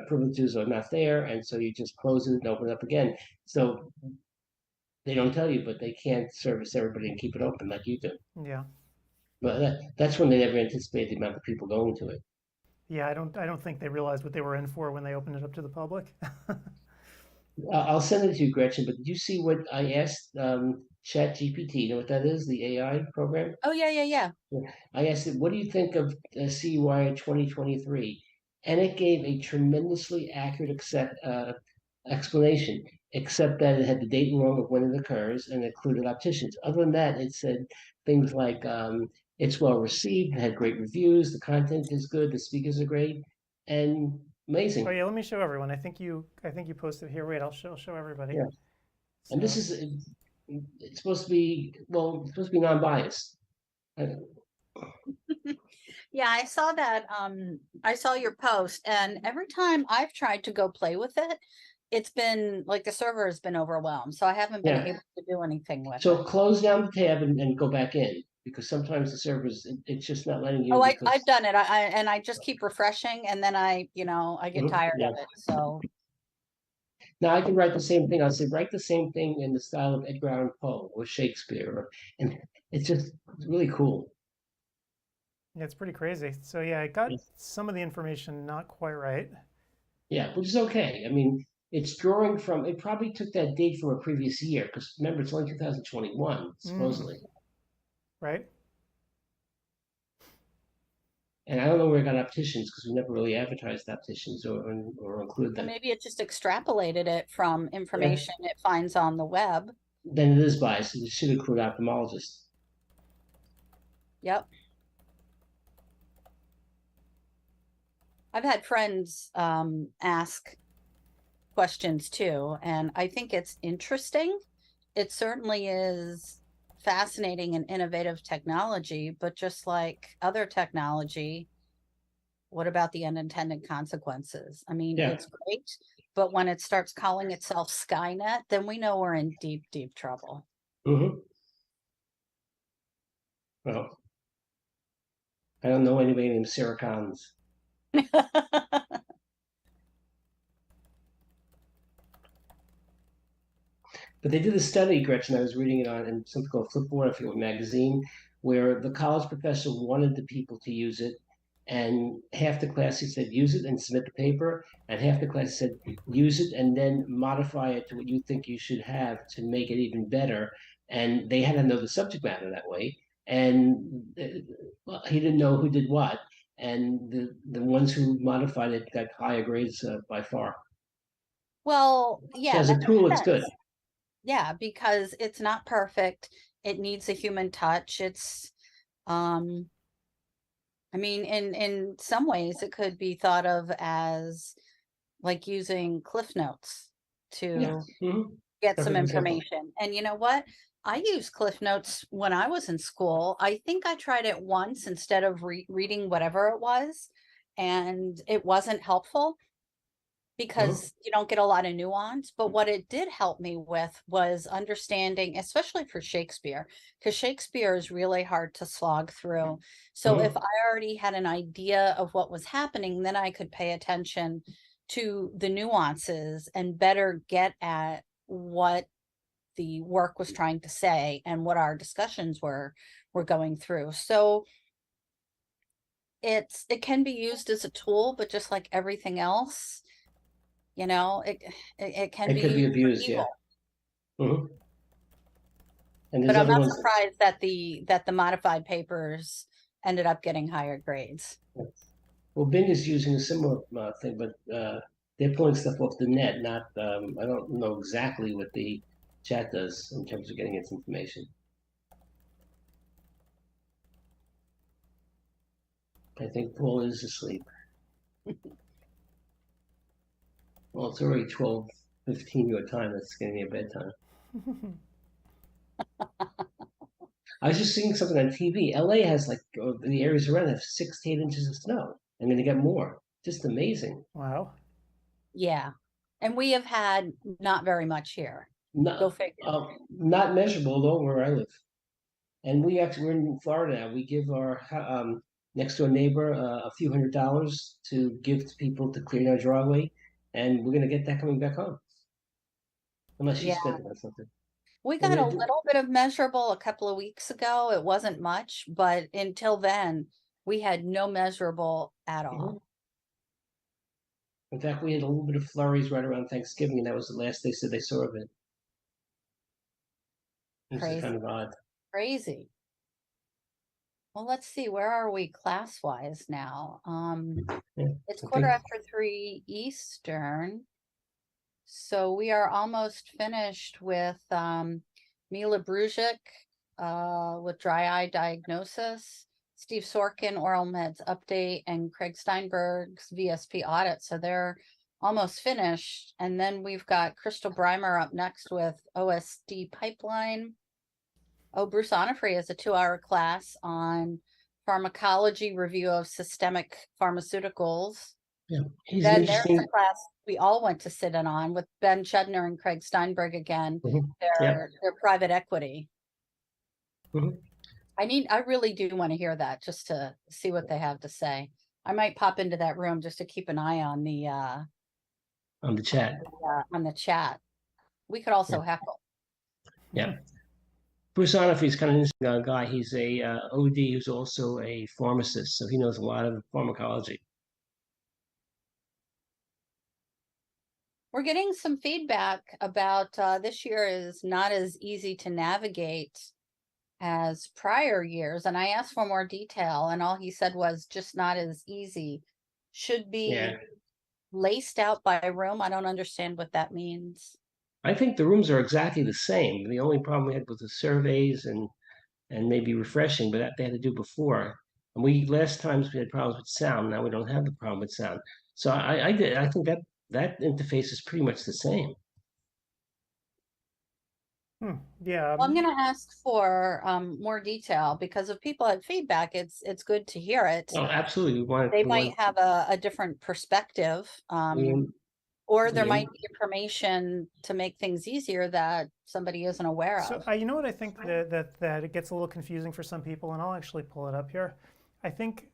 privileges are not there, and so you just close it and open it up again. So they don't tell you, but they can't service everybody and keep it open like you do. Yeah. But that's when they never anticipate the amount of people going to it. Yeah, I don't think they realized what they were in for when they opened it up to the public. I'll send it to you, Gretchen, but did you see what I asked ChatGPT? You know what that is, the AI program? Oh, yeah. I asked it, what do you think of CEwire2023? And it gave a tremendously accurate explanation, except that it had the date wrong of when it occurs and included opticians. Other than that, it said things like, it's well received, it had great reviews, the content is good, the speakers are great, and amazing. Oh yeah, let me show everyone. I think you posted here. Wait, I'll show everybody. Yeah. And this is, it's supposed to be, well, it's supposed to be non-biased. Yeah, I saw that. I saw your post, and every time I've tried to go play with it, it's been like the server has been overwhelmed, so I haven't been able to do anything with it. So close down the tab and go back in. because sometimes the servers, it's just not letting you. Oh, because... I've done it. I just keep refreshing, and then I get tired of it. So now I can write the same thing. I'll say write the same thing in the style of Edgar Allan Poe or Shakespeare, and it's really cool. Yeah, it's pretty crazy. So yeah, I got some of the information not quite right. Yeah, which is okay. I mean, it's drawing from, it probably took that date from a previous year, because remember, it's only 2021, supposedly. Right. And I don't know where it got opticians, because we never really advertised opticians or included them. well, maybe it just extrapolated it from information it finds on the web. Then it is biased. It should include ophthalmologists. Yep. I've had friends ask questions too, and I think it's interesting. It certainly is fascinating and innovative technology, but just like other technology, what about the unintended consequences? I mean, it's great, but when it starts calling itself Skynet, then we know we're in deep, deep trouble. Mm-hmm. Well, I don't know anybody named Sarah Collins. But they did a study, Gretchen, I was reading it on in something called Flipboard, I forget what magazine, where the college professor wanted the people to use it, and half the class he said use it and submit the paper, and half the class said use it and then modify it to what you think you should have to make it even better. And they had to know the subject matter that way. And he didn't know who did what. And the ones who modified it got higher grades by far. Well, yeah. So as a tool, it's good. Yeah, because it's not perfect. It needs a human touch. It's, I mean, in some ways, it could be thought of as like using Cliff Notes to get some information. And you know what? I used Cliff Notes when I was in school. I think I tried it once instead of reading whatever it was, and it wasn't helpful because you don't get a lot of nuance. But what it did help me with was understanding, especially for Shakespeare, because Shakespeare is really hard to slog through. So if I already had an idea of what was happening, then I could pay attention to the nuances and better get at what the work was trying to say and what our discussions were going through. So it can be used as a tool, but just like everything else, you know, it can be abused, evil. And but I'm not surprised that the modified papers ended up getting higher grades. Well, Bing is using a similar thing, but they're pulling stuff off the net. Not, I don't know exactly what the chat does in terms of getting its information. I think Paul is asleep. Well, it's already 12:15 your time. That's getting near bedtime. I was just seeing something on TV. LA has like the areas around have 6 to 8 inches of snow. I'm going to get more. Just amazing. Wow. Yeah, and we have had not very much here. Go figure. Not measurable though where I live. And we're in Florida now. We give our next door neighbor a few $100s to give to people to clean our driveway, and we're going to get that coming back home. Unless she spent it on something. We got a little bit of measurable a couple of weeks ago. It wasn't much, but until then, we had no measurable at all. In fact, we had a little bit of flurries right around Thanksgiving, and that was the last they said they saw of it. It's kind of odd. Crazy. Well, let's see. Where are we class-wise now? It's 3:15 Eastern. So we are almost finished with Mila Brujic with dry eye diagnosis, Steve Sorkin oral meds update, and Craig Steinberg's VSP audit. So they're almost finished. And then we've got Crystal Breimer up next with OSD pipeline. Oh, Bruce Onifrey has a 2-hour class on pharmacology review of systemic pharmaceuticals. Yeah, then there's a class we all went to sit in on with Ben Chudner and Craig Steinberg again. Their private equity. I really do want to hear that just to see what they have to say. I might pop into that room just to keep an eye on the chat. On the chat. We could also heckle. Yeah. Bruce Onoff is kind of an interesting guy. He's a OD who's also a pharmacist, so he knows a lot of pharmacology. We're getting some feedback about this year is not as easy to navigate as prior years. And I asked for more detail, and all he said was just not as easy. Should be laced out by room. I don't understand what that means. I think the rooms are exactly the same. The only problem we had was the surveys and maybe refreshing, but that they had to do before. And last times we had problems with sound. Now we don't have the problem with sound. So I think that interface is pretty much the same. Yeah. Well, I'm going to ask for more detail because if people have feedback, it's good to hear it. Oh, absolutely. They might have a different perspective, or there might be information to make things easier that somebody isn't aware of. So you know what I think that it gets a little confusing for some people, and I'll actually pull it up here. I think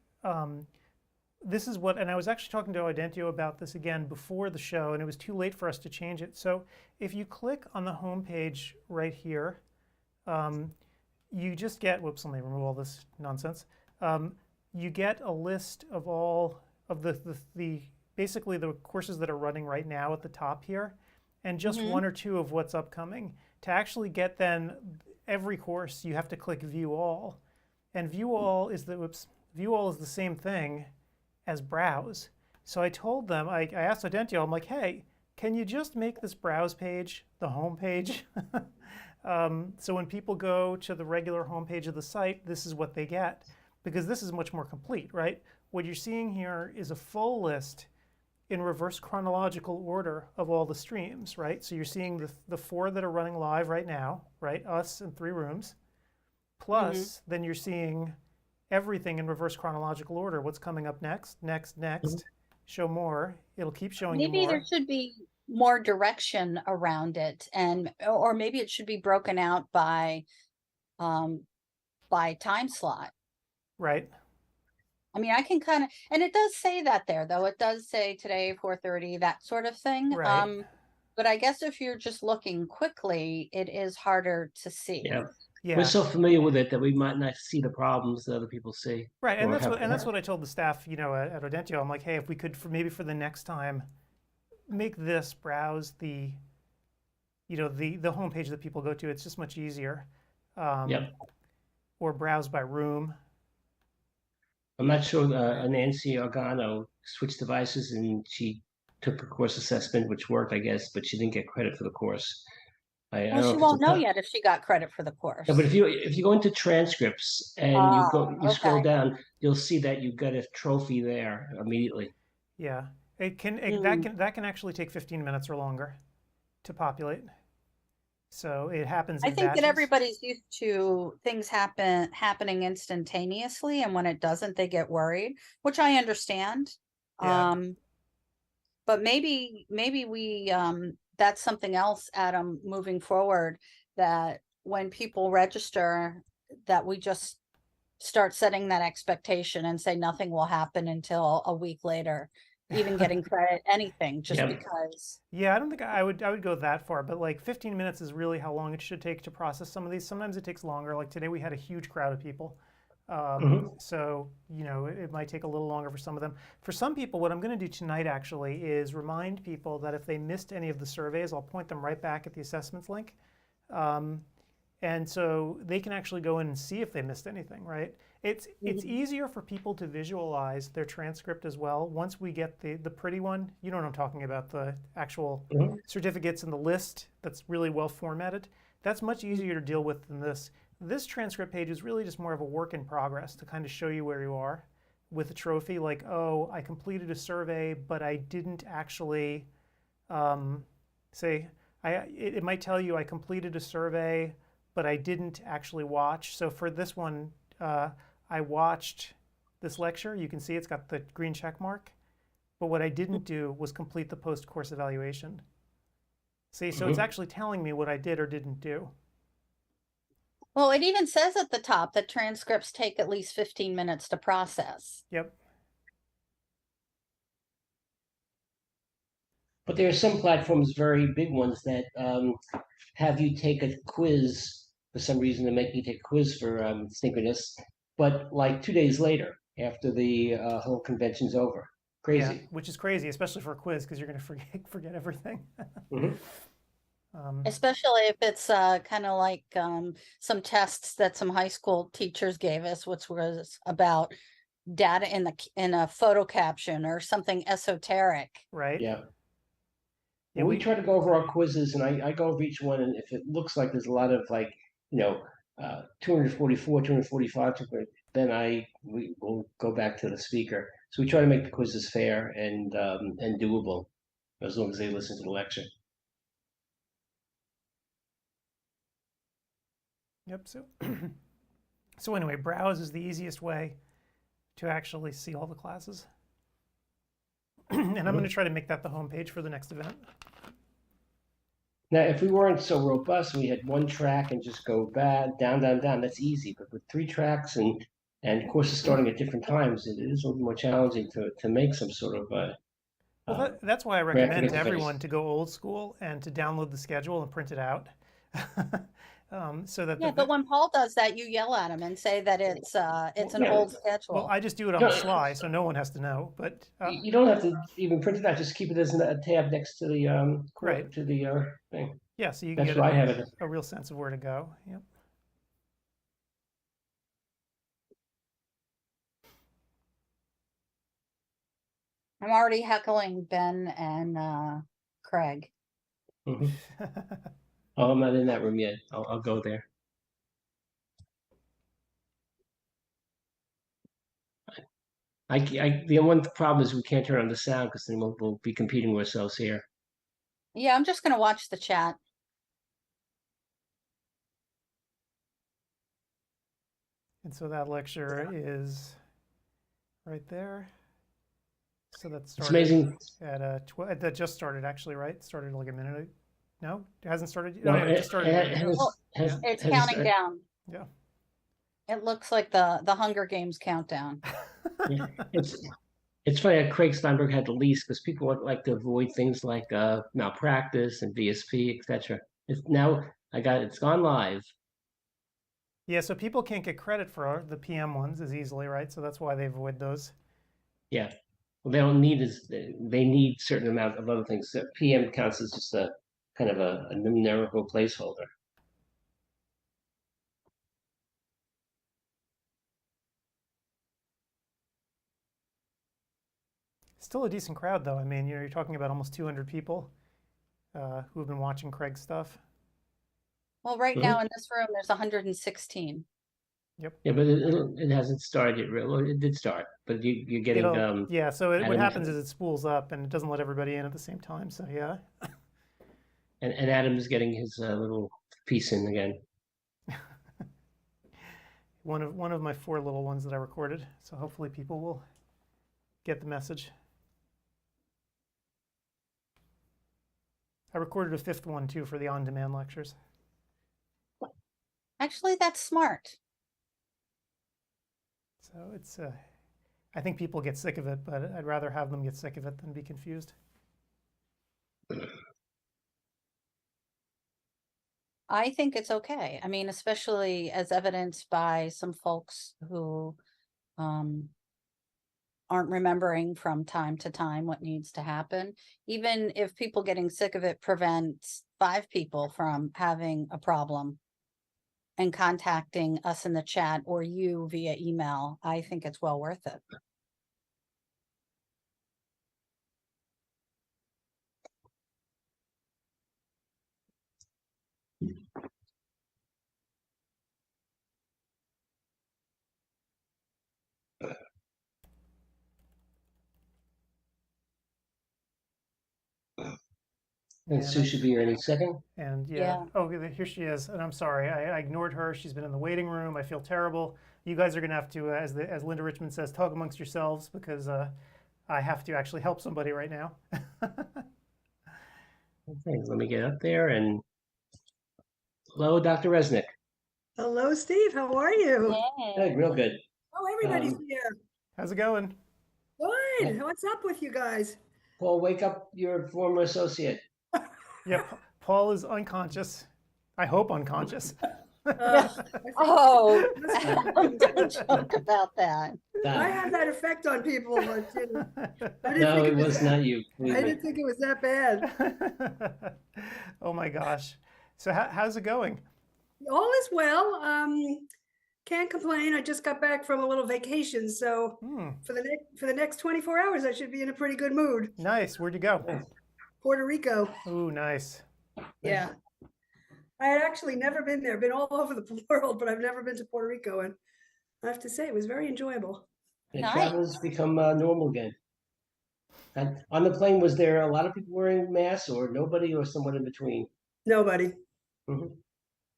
this is what, and I was actually talking to Audentio about this again before the show, and it was too late for us to change it. So if you click on the home page right here, you just get, whoops, let me remove all this nonsense. You get a list of all of the basically the courses that are running right now at the top here, and just one or two of what's upcoming. To actually get then every course, you have to click View All, and View All is the same thing as Browse. So I told them, I asked Audentio, I'm like, hey, can you just make this Browse page the home page? So when people go to the regular home page of the site, this is what they get, because this is much more complete, right? What you're seeing here is a full list in reverse chronological order of all the streams, right? So you're seeing the 4 that are running live right now, right? Us and 3 rooms. Plus, then you're seeing everything in reverse chronological order. What's coming up next, next, show more. It'll keep showing you more. Maybe there should be more direction around it, or maybe it should be broken out by time slot. Right. I mean, I can kind of, and it does say that there, though. It does say today, 4:30, that sort of thing. Right. But I guess if you're just looking quickly, it is harder to see. Yeah. We're so familiar with it that we might not see the problems that other people see. Right, and that's what I told the staff, at Audentio. I'm like, hey, if we could, maybe for the next time, make this Browse the homepage that people go to. It's just much easier. Or Browse by room. I'm not sure. Nancy Organo switched devices and she took a course assessment, which worked, I guess, but she didn't get credit for the course. Well, she won't know yet if she got credit for the course. No, but if you go into transcripts and you scroll down, you'll see that you've got a trophy there immediately. Yeah, that can actually take 15 minutes or longer to populate. So it happens. I think that everybody's used to things happening instantaneously, and when it doesn't, they get worried, which I understand. Yeah. But maybe we that's something else, Adam, moving forward, that when people register, that we just start setting that expectation and say nothing will happen until a week later, even getting credit, anything, just because. Yeah, I don't think I would go that far, but like 15 minutes is really how long it should take to process some of these. Sometimes it takes longer. Like today we had a huge crowd of people. So, it might take a little longer for some of them. For some people, what I'm going to do tonight actually is remind people that if they missed any of the surveys, I'll point them right back at the assessments link. And so they can actually go in and see if they missed anything, right? It's easier for people to visualize their transcript as well. Once we get the pretty one, you know what I'm talking about, the actual certificates and the list that's really well formatted. That's much easier to deal with than this. This transcript page is really just more of a work in progress to kind of show you where you are with a trophy, like, oh, I completed a survey, but I didn't actually it might tell you I completed a survey, but I didn't actually watch. So for this one, I watched this lecture. You can see it's got the green check mark, but what I didn't do was complete the post-course evaluation. See, so it's actually telling me what I did or didn't do. Well, it even says at the top that transcripts take at least 15 minutes to process. Yep. But there are some platforms, very big ones, that have you take a quiz for some reason. They make you take a quiz for synchronous, but like 2 days later, after the whole convention's over. Crazy. Yeah, which is crazy, especially for a quiz, because you're going to forget everything. Especially if it's kind of like some tests that some high school teachers gave us, which was about data in a photo caption or something esoteric. Right. Yeah. Yeah, we try to go over our quizzes, and I go over each one, and if it looks like there's a lot of 244, 245, then we will go back to the speaker. So we try to make the quizzes fair and doable, as long as they listen to the lecture. Yep. So anyway, browse is the easiest way to actually see all the classes. And I'm going to try to make that the homepage for the next event. Now, if we weren't so robust, we had one track and just go down, down, that's easy. But with 3 tracks and courses starting at different times, it is a little more challenging to make some sort of well, that's why I recommend to everyone to go old school and to download the schedule and print it out. So that but when Paul does that, you yell at him and say that it's an old schedule. Well, I just do it on the sly, so no one has to know. But you don't have to even print it out; just keep it as a tab next to the right to the thing. Yeah, so you can get a real sense of where to go. Yep. I'm already heckling Ben and Craig. Oh, I'm not in that room yet. I'll go there. The one problem is we can't turn on the sound because then we'll be competing with ourselves here. Yeah, I'm just going to watch the chat. And so that lecture is right there. So that started it's amazing. That just started actually, right? It started like a minute. No, it hasn't started. No, it just started. It's counting down. Yeah. It looks like the Hunger Games countdown. Yeah. It's funny that Craig Steinberg had the least because people like to avoid things like malpractice and VSP, etc. It's gone live. Yeah, so people can't get credit for the PM ones as easily, right? So that's why they avoid those. Yeah. Well, they don't need they need certain amount of other things. So PM counts as just a kind of a numerical placeholder. Still a decent crowd, though. I mean, you're talking about almost 200 people who've been watching Craig's stuff. Well, right now in this room, there's 116. Yep. Yeah, but it hasn't started yet. Well, it did start, but you're getting yeah. So what happens is it spools up and it doesn't let everybody in at the same time. So yeah. And Adam is getting his little piece in again. one of my 4 little ones that I recorded. So hopefully people will get the message. I recorded a 5th one too for the on-demand lectures. Actually, that's smart. So it's, I think people get sick of it, but I'd rather have them get sick of it than be confused. I think it's okay. I mean, especially as evidenced by some folks who aren't remembering from time to time what needs to happen. Even if people getting sick of it prevents 5 people from having a problem and contacting us in the chat or you via email, I think it's well worth it. And Sue should be here any second. And oh, here she is. And I'm sorry, I ignored her. She's been in the waiting room. I feel terrible. You guys are going to have to, as Linda Richmond says, tug amongst yourselves because I have to actually help somebody right now. Okay, let me get up there and hello, Dr. Resnick. Hello, Steve. How are you? Good, real good. Oh, everybody's here. How's it going? Good. Yeah. What's up with you guys? Paul, wake up your former associate. Yeah, Paul is unconscious. I hope unconscious. Oh, don't joke about that. I have that effect on people, but I didn't No, think it was not you. I believe me. didn't think it was that bad. Oh my gosh. So how's it going? All is well. Can't complain. I just got back from a little vacation, so for the next 24 hours, I should be in a pretty good mood. Nice. Where'd you go? Puerto Rico. Ooh, nice. Yeah. I had actually never been there. Been all over the world, but I've never been to Puerto Rico, and I have to say it was very enjoyable. Yeah, travel has become normal again. And on the plane, was there a lot of people wearing masks, or nobody, or someone in between? Nobody.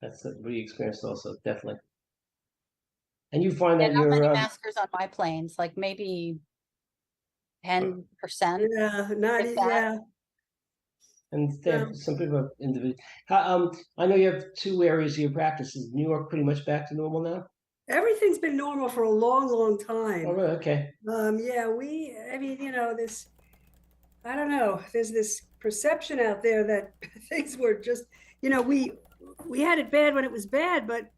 That's what we experienced also, definitely. And you find Yeah, that not you're many maskers on my planes, like maybe 10%. Yeah, not if that. yeah. and there some people have individual. I know you have two areas of your practice. Is New York pretty much back to normal now? Everything's been normal for a long, long time. Oh, really? Okay. Yeah, I mean, this, I don't know, there's this perception out there that things were just, we had it bad when it was bad, but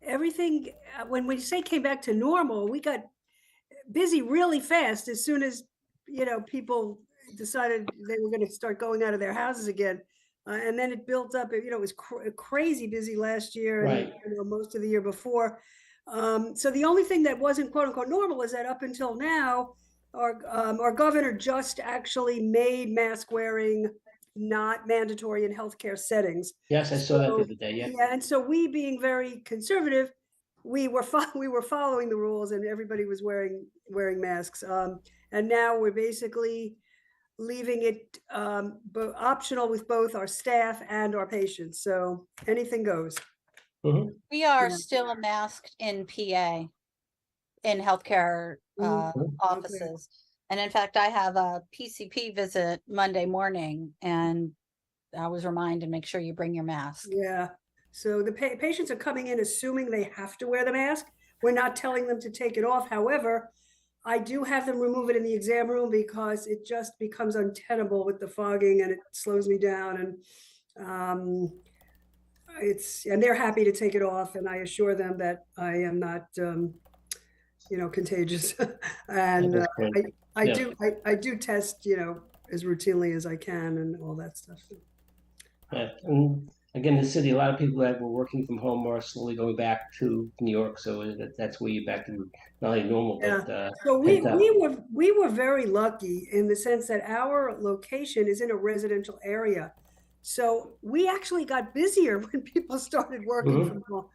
everything, when we say came back to normal, we got busy really fast as soon as, people decided they were going to start going out of their houses again. And then it built up, it was crazy busy last year and most of the year before. So the only thing that wasn't quote unquote normal is that up until now, our governor just actually made mask wearing not mandatory in healthcare settings. Yes, I saw that the other day. Yeah. Yeah, and so we, being very conservative, we were following the rules, and everybody was wearing masks. And now we're basically leaving it optional with both our staff and our patients. So anything goes. We are still masked in PA, in healthcare offices. And in fact, I have a PCP visit Monday morning, and I was reminded, make sure you bring your mask. Yeah. So the patients are coming in assuming they have to wear the mask. We're not telling them to take it off. However, I do have them remove it in the exam room because it just becomes untenable with the fogging, and it slows me down. And and they're happy to take it off, and I assure them that I am not, contagious. And I do test, as routinely as I can, and all that stuff. So. Yeah, and again, the city, a lot of people that were working from home are slowly going back to New York, so that's where you're back to not only normal, but so we were very lucky in the sense that our location is in a residential area, so we actually got busier when people started working from home,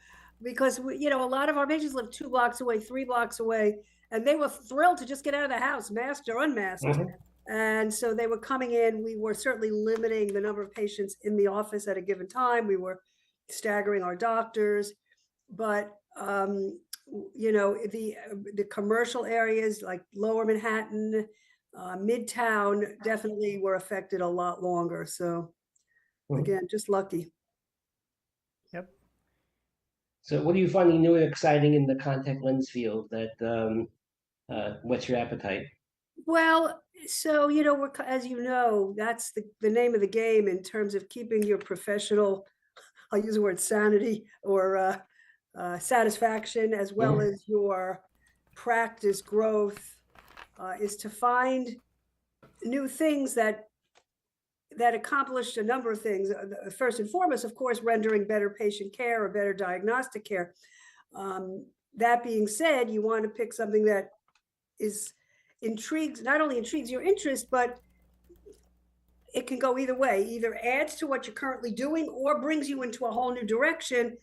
because a lot of our patients live 2 blocks away, 3 blocks away, and they were thrilled to just get out of the house, masked or unmasked. And so they were coming in. We were certainly limiting the number of patients in the office at a given time. We were staggering our doctors, but the commercial areas like Lower Manhattan, Midtown definitely were affected a lot longer. So again, just lucky. Yep. So what are you finding new and exciting in the contact lens field that whets your appetite? Well, so, as you know, that's the name of the game in terms of keeping your professional, I'll use the word sanity or satisfaction, as well as your practice growth, is to find new things that accomplish a number of things. First and foremost, of course, rendering better patient care or better diagnostic care. That being said, you want to pick something that not only intrigues your interest, but it can go either way, either adds to what you're currently doing or brings you into a whole new direction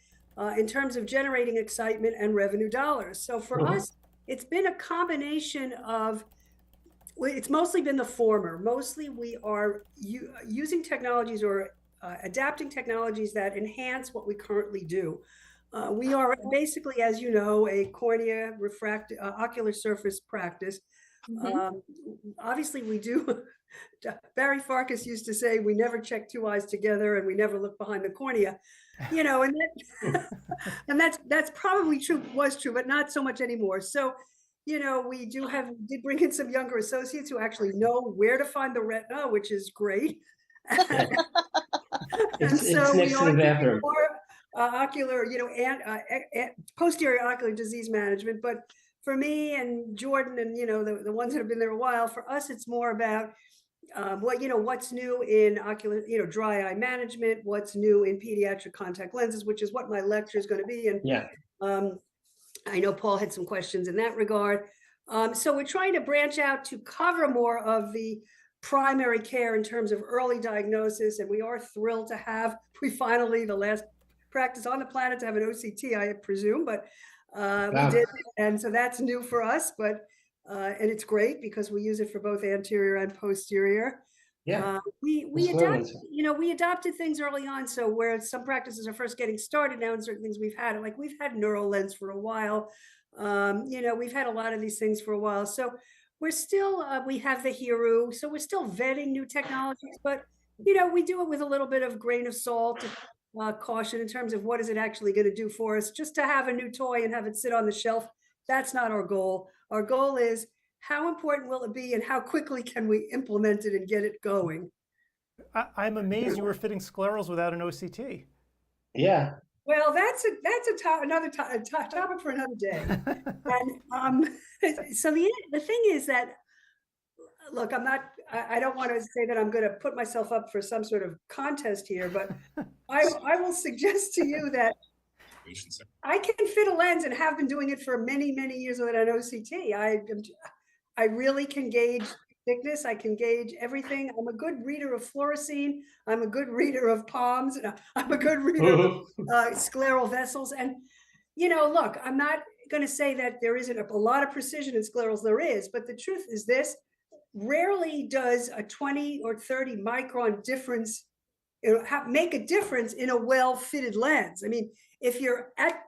in terms of generating excitement and revenue dollars. So for us, it's been a combination of, it's mostly been the former. Mostly we are using technologies or adapting technologies that enhance what we currently do. We are basically, as you know, a cornea refractive ocular surface practice. Obviously, we do. Barry Farkas used to say, we never check two eyes together and we never look behind the cornea, and that, and that's probably true, was true, but not so much anymore. So, we did bring in some younger associates who actually know where to find the retina, which is great. It's next to the bathroom. More ocular, posterior ocular disease management. But for me and Jordan and, the ones that have been there a while, for us, it's more about what's new in ocular, dry eye management, what's new in pediatric contact lenses, which is what my lecture is going to be. And I know Paul had some questions in that regard. So we're trying to branch out to cover more of the primary care in terms of early diagnosis. And we are thrilled to have, finally, the last practice on the planet to have an OCT, I presume, but we did. And so that's new for us, but and it's great because we use it for both anterior and posterior. We adopted things early on. So where some practices are first getting started now, and certain things we've had neural lens for a while. We've had a lot of these things for a while. So we're still, we have the Hiru. So we're still vetting new technologies, but, we do it with a little bit of grain of salt, caution in terms of what is it actually going to do for us. Just to have a new toy and have it sit on the shelf, that's not our goal. Our goal is how important will it be and how quickly can we implement it and get it going? I'm amazed you were fitting sclerals without an OCT. Yeah. Well, that's another topic for another day. And so the thing is that, look, I don't want to say that I'm going to put myself up for some sort of contest here, but I will suggest to you that I can fit a lens and have been doing it for many, many years without an OCT. I really can gauge thickness. I can gauge everything. I'm a good reader of fluorescein. I'm a good reader of palms. I'm a good reader of scleral vessels. And, look, I'm not going to say that there isn't a lot of precision in sclerals. There is, but the truth is this: rarely does a 20 or 30 micron difference make a difference in a well-fitted lens. I mean, if you're at,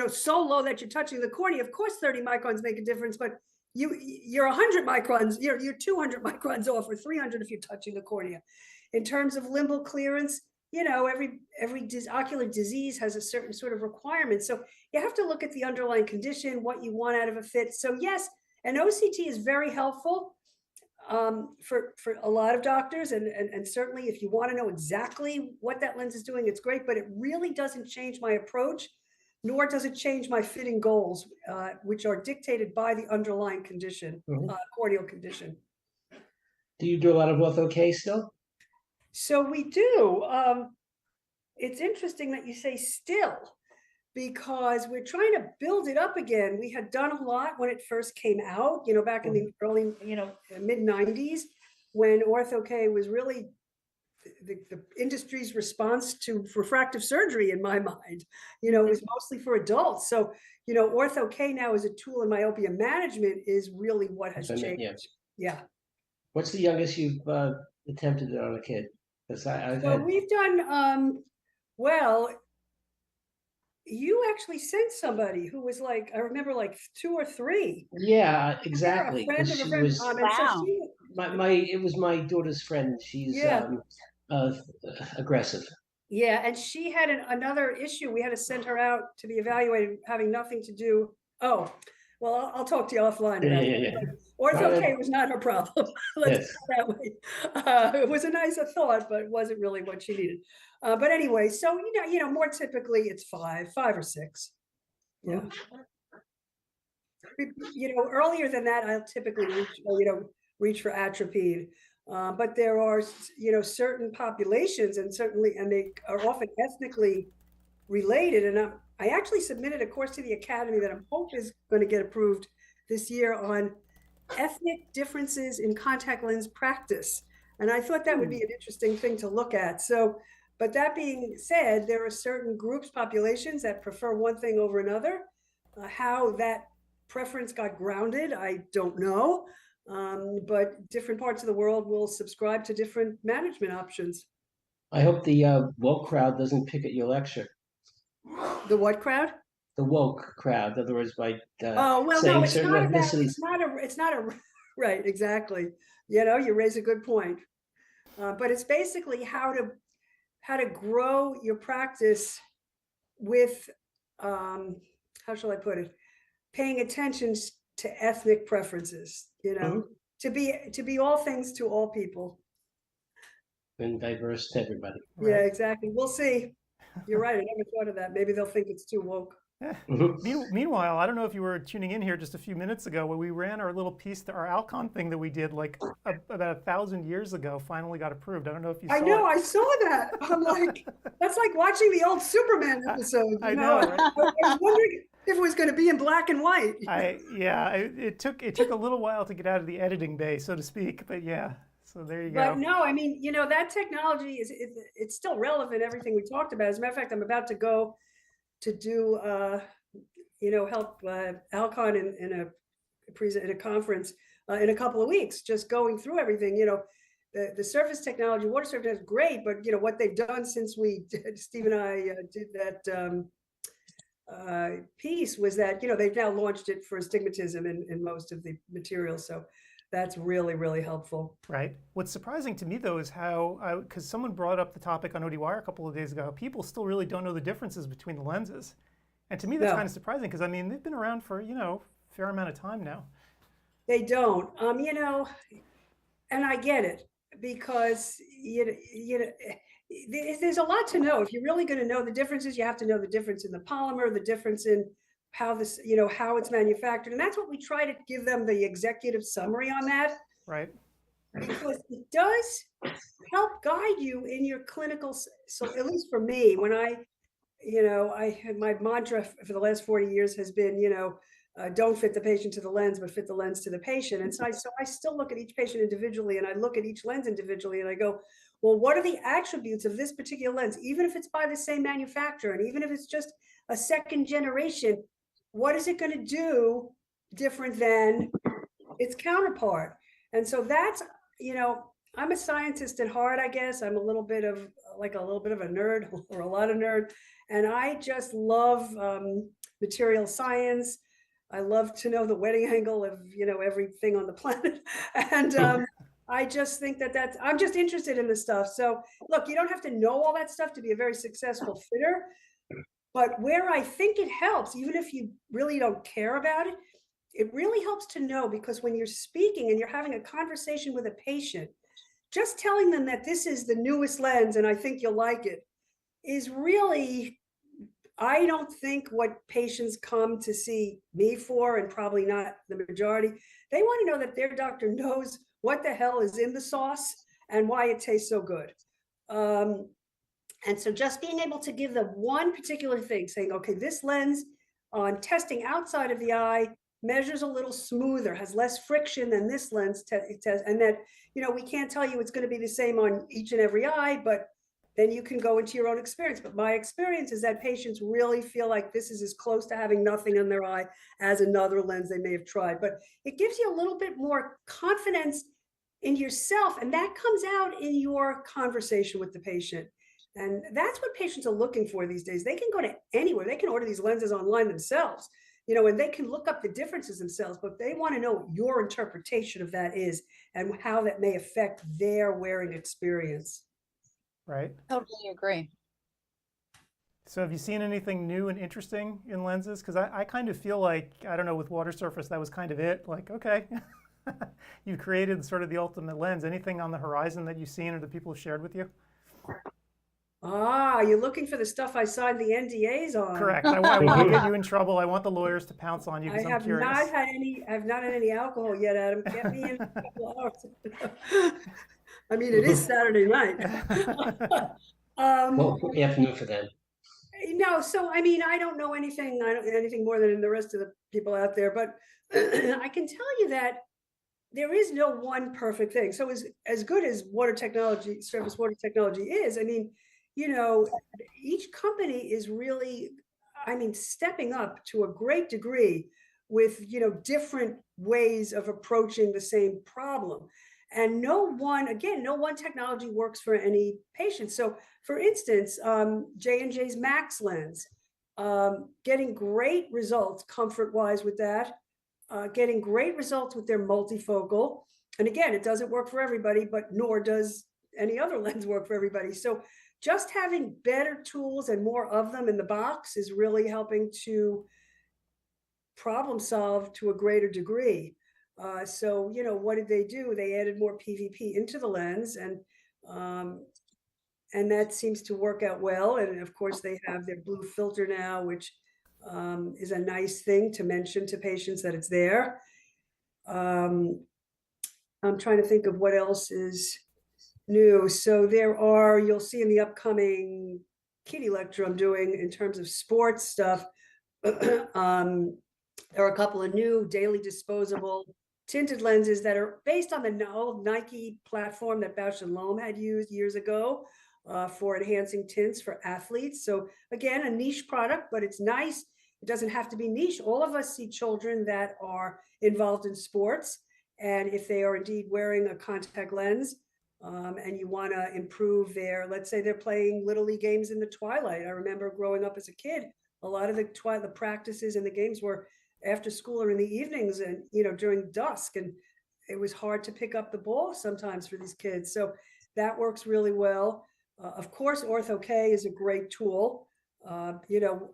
so low that you're touching the cornea, of course 30 microns make a difference, but you're 100 microns, you're 200 microns off, or 300 if you're touching the cornea. In terms of limbal clearance, every ocular disease has a certain sort of requirement. So you have to look at the underlying condition, what you want out of a fit. So yes, an OCT is very helpful for a lot of doctors. And certainly if you want to know exactly what that lens is doing, it's great, but it really doesn't change my approach, nor does it change my fitting goals, which are dictated by the underlying condition, corneal condition. Do you do a lot of ortho-K still? So we do. It's interesting that you say still, because we're trying to build it up again. We had done a lot when it first came out, back in the early, mid 90s, when ortho-K was really the industry's response to refractive surgery, in my mind. It was mostly for adults. So, ortho-K now as a tool in myopia management is really what has changed. Yeah. What's the youngest you've attempted it on a kid? So we've done, well, you actually sent somebody who was like, I remember, like 2 or 3. Yeah, exactly. A friend of a friend. Wow. It was my daughter's friend. She's aggressive. Yeah, and she had another issue. We had to send her out to be evaluated, having nothing to do. Oh, well, I'll talk to you offline about it. Ortho-K was not her problem. Let's put it that way. It was a nice thought, but it wasn't really what she needed. But anyway, so more typically it's 5 or 6. Yeah. Earlier than that, I'll typically reach for atropine. But there are certain populations, and they are often ethnically related. And I actually submitted a course to the Academy that I hope is going to get approved this year on ethnic differences in contact lens practice. And I thought that would be an interesting thing to look at. So, but that being said, there are certain groups, populations that prefer one thing over another. How that preference got grounded, I don't know. But different parts of the world will subscribe to different management options. I hope the woke crowd doesn't pick at your lecture. The what crowd? The woke crowd. In other words, by no, it's certain not ethnicities. it's not a Right, exactly. You raise a good point. But it's basically how to grow your practice with, how shall I put it, paying attention to ethnic preferences, to be all things to all people. And diverse to everybody. Yeah, Right. exactly. We'll see. You're right. I never thought of that. Maybe they'll think it's too woke. Meanwhile, I don't know if you were tuning in here just a few minutes ago when we ran our little piece, our Alcon thing that we did like about 1,000 years ago finally got approved. I don't know if you saw it. I know, I saw that. I'm like, that's like watching the old Superman episode. I know, right? I was wondering if it was going to be in black and white. It took a little while to get out of the editing bay, so to speak, but yeah. So there you go. But no, I mean, that technology it's still relevant, everything we talked about. As a matter of fact, I'm about to go to do, help Alcon in a conference in a couple of weeks, just going through everything. The surface technology, water surface is great, but what they've done since Steve and I did that piece was that they've now launched it for astigmatism in most of the materials. So that's really, really helpful. Right. What's surprising to me, though, is how, because someone brought up the topic on ODwire a couple of days ago, people still really don't know the differences between the lenses. And to me, that's kind of surprising because, I mean, they've been around for, a fair amount of time now. They don't, and I get it because, there's a lot to know. If you're really going to know the differences, you have to know the difference in the polymer, the difference in how this, how it's manufactured. And that's what we try to give them the executive summary on that. Right. Because it does help guide you in your clinical. So at least for me, when I had my mantra for the last 40 years has been, don't fit the patient to the lens, but fit the lens to the patient. And so I still look at each patient individually, and I look at each lens individually, and I go, well, what are the attributes of this particular lens? Even if it's by the same manufacturer, and even if it's just a second generation, what is it going to do different than its counterpart? And so that's, I'm a scientist at heart, I guess. I'm a little bit of a nerd or a lot of nerd. And I just love material science. I love to know the wetting angle of, everything on the planet. And I just think I'm just interested in this stuff. So look, you don't have to know all that stuff to be a very successful fitter. But where I think it helps, even if you really don't care about it, it really helps to know, because when you're speaking and you're having a conversation with a patient, just telling them that this is the newest lens and I think you'll like it is really, I don't think what patients come to see me for, and probably not the majority. They want to know that their doctor knows what the hell is in the sauce and why it tastes so good. And so just being able to give them one particular thing, saying, okay, this lens on testing outside of the eye measures a little smoother, has less friction than this lens test, and that, we can't tell you it's going to be the same on each and every eye, but then you can go into your own experience. But my experience is that patients really feel like this is as close to having nothing in their eye as another lens they may have tried. But it gives you a little bit more confidence in yourself, and that comes out in your conversation with the patient. And that's what patients are looking for these days. They can go to anywhere. They can order these lenses online themselves, and they can look up the differences themselves, but they want to know what your interpretation of that is and how that may affect their wearing experience. Right. Totally agree. So have you seen anything new and interesting in lenses? Because I kind of feel like, I don't know, with water surface, that was kind of it. Like, okay, you created sort of the ultimate lens. Anything on the horizon that you've seen or that people have shared with you? You're looking for the stuff I signed the NDAs on. Correct. I want to get you in trouble. I want the lawyers to pounce on you because I'm curious. I've not had any alcohol yet, Adam. Get me in a couple hours. I mean, it is Saturday night. Well, afternoon for them. No, so I mean, I don't know anything. I don't know anything more than the rest of the people out there, but I can tell you that there is no one perfect thing. So as good as water technology, surface water technology is, I mean, each company is really, stepping up to a great degree with, different ways of approaching the same problem. And no one technology works for any patient. So for instance, J&J's Max lens, getting great results comfort-wise with that. getting great results with their multifocal. And again, it doesn't work for everybody, but nor does any other lens work for everybody. So just having better tools and more of them in the box is really helping to problem solve to a greater degree. So, you know, what did they do? They added more PVP into the lens, and that seems to work out well. And of course, they have their blue filter now, which is a nice thing to mention to patients that it's there. I'm trying to think of what else is new. So there are, you'll see in the upcoming kitty lecture I'm doing in terms of sports stuff, there are a couple of new daily disposable tinted lenses that are based on the old Nike platform that Bausch & Lomb had used years ago for enhancing tints for athletes. So again, a niche product, but it's nice. It doesn't have to be niche. All of us see children that are involved in sports. And if they are indeed wearing a contact lens and you want to improve their, let's say they're playing Little League games in the twilight. I remember growing up as a kid, a lot of the practices and the games were after school or in the evenings and, you know, during dusk. And it was hard to pick up the ball sometimes for these kids. So that works really well. Of course, Ortho-K is a great tool. You know,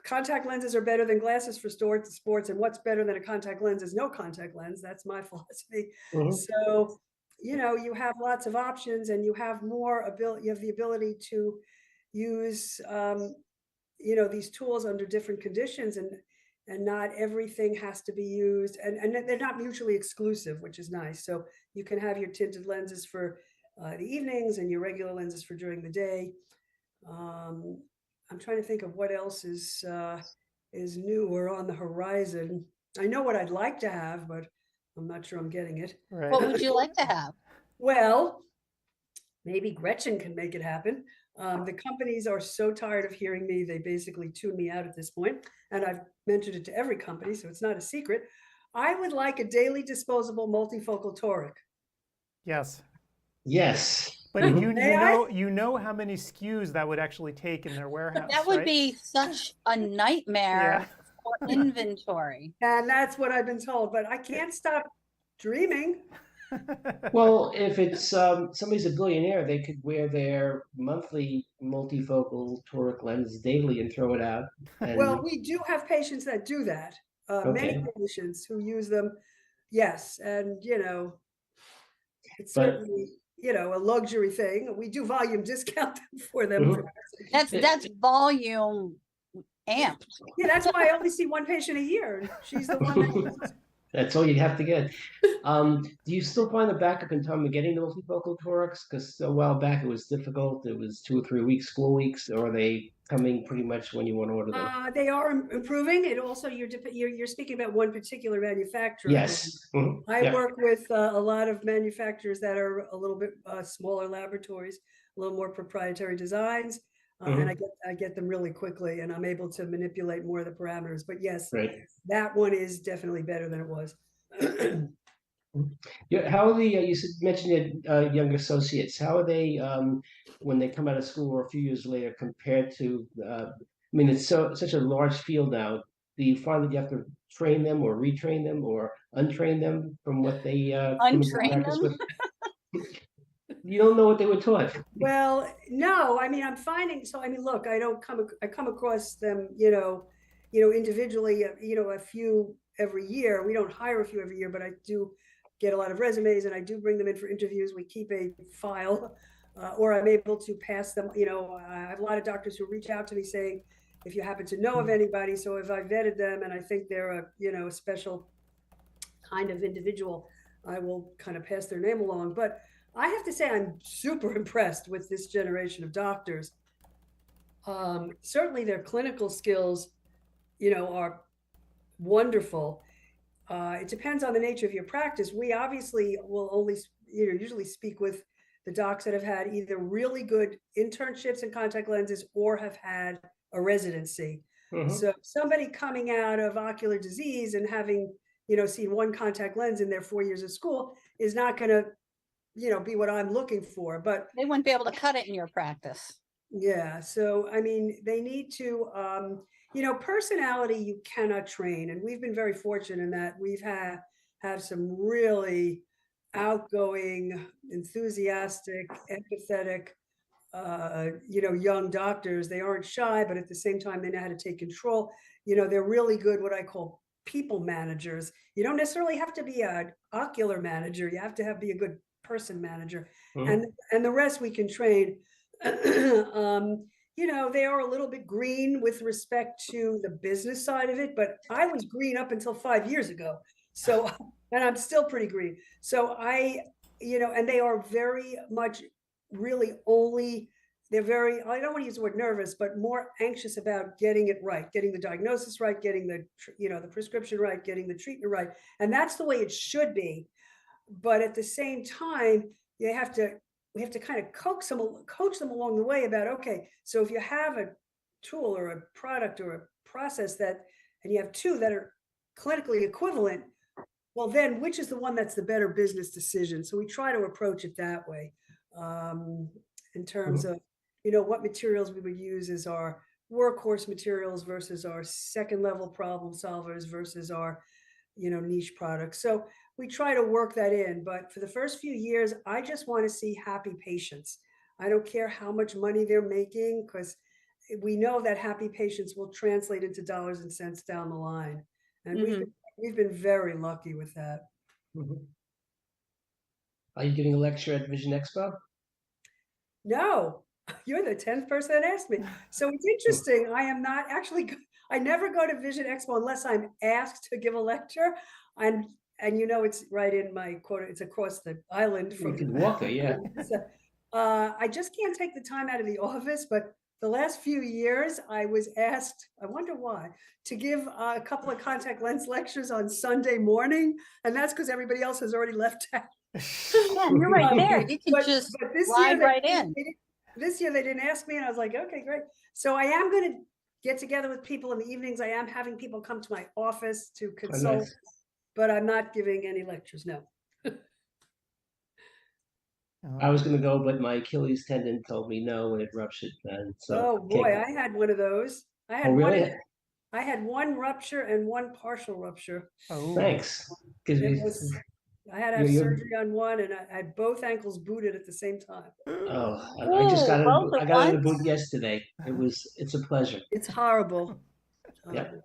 contact lenses are better than glasses for sports, and what's better than a contact lens is no contact lens. That's my philosophy. So, you know, you have lots of options, and you have more ability. You have the ability to use, you know, these tools under different conditions, and not everything has to be used, and they're not mutually exclusive, which is nice. So you can have your tinted lenses for the evenings and your regular lenses for during the day. I'm trying to think of what else is new or on the horizon. I know what I'd like to have, but I'm not sure I'm getting it. Right. What would you like to have? Well, maybe Gretchen can make it happen. The companies are so tired of hearing me, they basically tune me out at this point. And I've mentioned it to every company, so it's not a secret. I would like a daily disposable multifocal toric. Yes. Yes. But you know how many SKUs that would actually take in their warehouse. That would right? be such a nightmare for inventory. And that's what I've been told, but I can't stop dreaming. Well, if it's somebody's a billionaire, they could wear their monthly multifocal toric lens daily and throw it out. And... Well, we do have patients that do that. Many patients who use them. Yes. And, you know, it's certainly, you know, a luxury thing. We do volume discount for them. That's volume amped. Yeah, that's why I only see one patient a year. And she's the one that that's all you'd have to get. Do you still find the backup in time of getting the multifocal torics? Because a while back it was difficult. It was 2 or 3 weeks, school weeks, or are they coming pretty much when you want to order them? They are improving. It also, you're speaking about one particular manufacturer. Yes. I work with a lot of manufacturers that are a little bit smaller laboratories, a little more proprietary designs. And I get them really quickly, and I'm able to manipulate more of the parameters. But yes, that one is definitely better than it was. How are the you mentioned young associates? How are they when they come out of school or a few years later compared to? I mean, it's such a large field now. Do you find that you have to train them or retrain them or untrain them from what they untrain them? With? You don't know what they were taught. Well, no, I mean, I'm finding, so, I mean, look, I come across them, you know, individually, you know, a few every year. We don't hire a few every year, but I do get a lot of resumes, and I do bring them in for interviews. We keep a file, or I'm able to pass them, you know, I have a lot of doctors who reach out to me saying, if you happen to know of anybody. So if I vetted them and I think they're a, you know, a special kind of individual, I will kind of pass their name along. But I have to say, I'm super impressed with this generation of doctors. Certainly their clinical skills, you know, are wonderful. It depends on the nature of your practice. We obviously will only, you know, usually speak with the docs that have had either really good internships in contact lenses or have had a residency. So somebody coming out of ocular disease and having, you know, seen one contact lens in their 4 years of school is not going to, you know, be what I'm looking for. But they wouldn't be able to cut it in your practice. Yeah, so I mean, they need to, personality you cannot train, and we've been very fortunate in that we've have some really outgoing, enthusiastic, empathetic, young doctors. They aren't shy, but at the same time, they know how to take control. They're really good, what I call people managers. You don't necessarily have to be an ocular manager. You have to be a good person manager, and the rest we can train. They are a little bit green with respect to the business side of it, but I was green up until 5 years ago. So, and I'm still pretty green. So and they are very much really only, they're very, I don't want to use the word nervous, but more anxious about getting it right, getting the diagnosis right, getting the prescription right, getting the treatment right. And that's the way it should be. But at the same time, we have to kind of coach them along the way about, okay, so if you have a tool or a product or a process and you have two that are clinically equivalent, well, then which is the one that's the better business decision? So we try to approach it that way, in terms of, what materials we would use as our workhorse materials versus our second level problem solvers versus our, niche products. So we try to work that in, but for the first few years, I just want to see happy patients. I don't care how much money they're making, because we know that happy patients will translate into dollars and cents down the line. And we've been very lucky with that. Are you giving a lecture at Vision Expo? No, you're the 10th person that asked me. So it's interesting. I am not actually, I never go to Vision Expo unless I'm asked to give a lecture. And it's right in my quota. It's across the island from. You can walk there, yeah. I just can't take the time out of the office, but the last few years I was asked, I wonder why, to give a couple of contact lens lectures on Sunday morning. And that's because everybody else has already left town. Yeah, you're right there. You can just ride right in. This year they didn't ask me, and I was like, okay, great. So I am going to get together with people in the evenings. I am having people come to my office to consult, nice. But I'm not giving any lectures, no. I was going to go, but my Achilles tendon told me no when it ruptured. And so, oh boy, I had one of those. I had I had one rupture and one partial rupture. Oh, thanks. I had to have surgery on one, and I had both ankles booted at the same time. Oh, I just got I got a boot yesterday. It's a pleasure. It's horrible. Yep.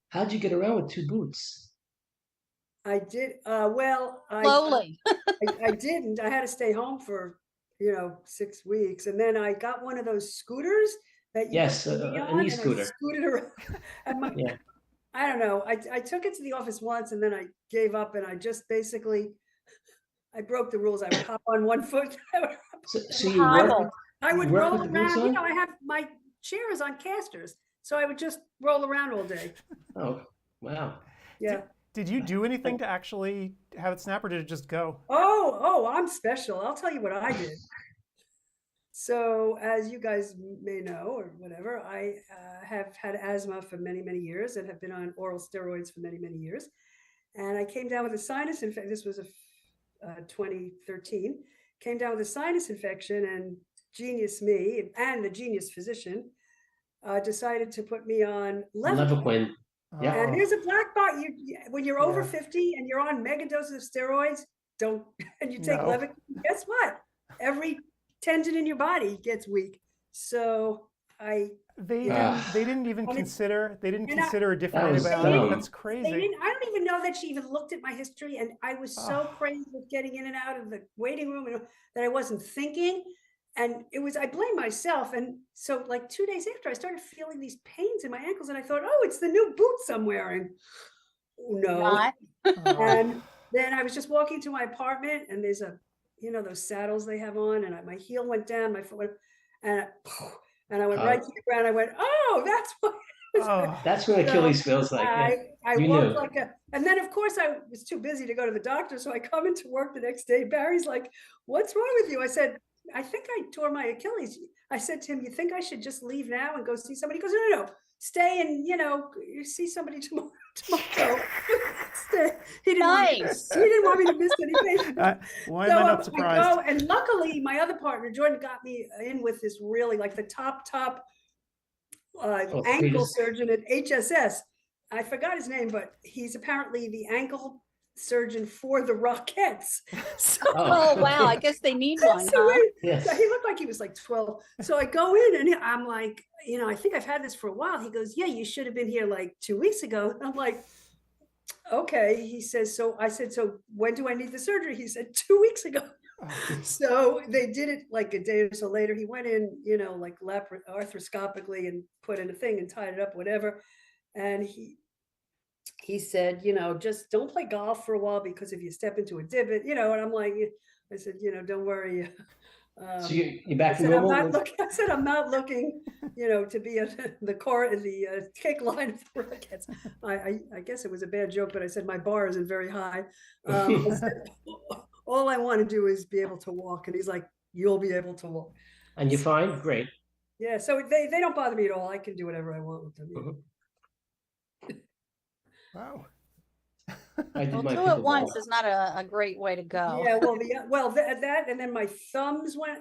How'd you get around with two boots? I did. Well, slowly. I didn't. I had to stay home for 6 weeks, and then I got one of those scooters that you an e-scooter. I scooted around. And I don't know. I took it to the office once, and then I gave up, and I just basically I broke the rules. I would hop on one foot. I would roll around. I have my chair is on casters, so I would just roll around all day. Oh, wow. Yeah. Did you do anything to actually have it snap, or did it just go? Oh, I'm special. I'll tell you what I did. So, as you guys may know, or whatever, I have had asthma for many, many years and have been on oral steroids for many, many years. And I came down with a sinus infection. This was 2013. Came down with a sinus infection, and genius me and the genius physician decided to put me on Levaquin. Yeah. And here's a black box. When you're over 50 and you're on mega doses of steroids, and you take Levaquin, guess what? Every tendon in your body gets weak. So they didn't even consider a different antibiotic. That's crazy. I don't even know that she even looked at my history, and I was so crazy with getting in and out of the waiting room that I wasn't thinking. And I blame myself. And so like 2 days after, I started feeling these pains in my ankles, and I thought, oh, it's the new boots I'm wearing. No. And then I was just walking to my apartment, and there's those saddles they have on, and my heel went down, my foot went, and I went right to the ground. I went, oh, that's what. That's what Achilles feels like. I walked like and then of course I was too busy to go to the doctor. So I come into work the next day. Barry's like, what's wrong with you? I said, I think I tore my Achilles. I said to him, you think I should just leave now and go see somebody? He goes, no, stay and, you see somebody tomorrow. Stay. He didn't want me to miss any patients. Why am I not surprised? I go, and luckily my other partner, Jordan, got me in with this really like the top ankle surgeon at HSS. I forgot his name, but he's apparently the ankle surgeon for the Rockettes. So, oh wow, I guess they need one. So, Yes. So he looked like he was like 12. So I go in and I'm like, I think I've had this for a while. He goes, yeah, you should have been here like 2 weeks ago. I'm like, okay. He says, so I said, so when do I need the surgery? He said 2 weeks ago. So they did it like a day or so later. He went in, like arthroscopically and put in a thing and tied it up, whatever. And he said, just don't play golf for a while because if you step into a divot, and I'm like, I said, don't worry. So you're back to normal? I said, I'm not looking, to be the kick line of the Rockets. I guess it was a bad joke, but I said, my bar isn't very high. I said, all I want to do is be able to walk. And he's like, you'll be able to walk. And you're fine? Great. Yeah. So they don't bother me at all. I can do whatever I want with them. Wow. Well, 2 at once is not a great way to go. Yeah, well, that and then my thumbs went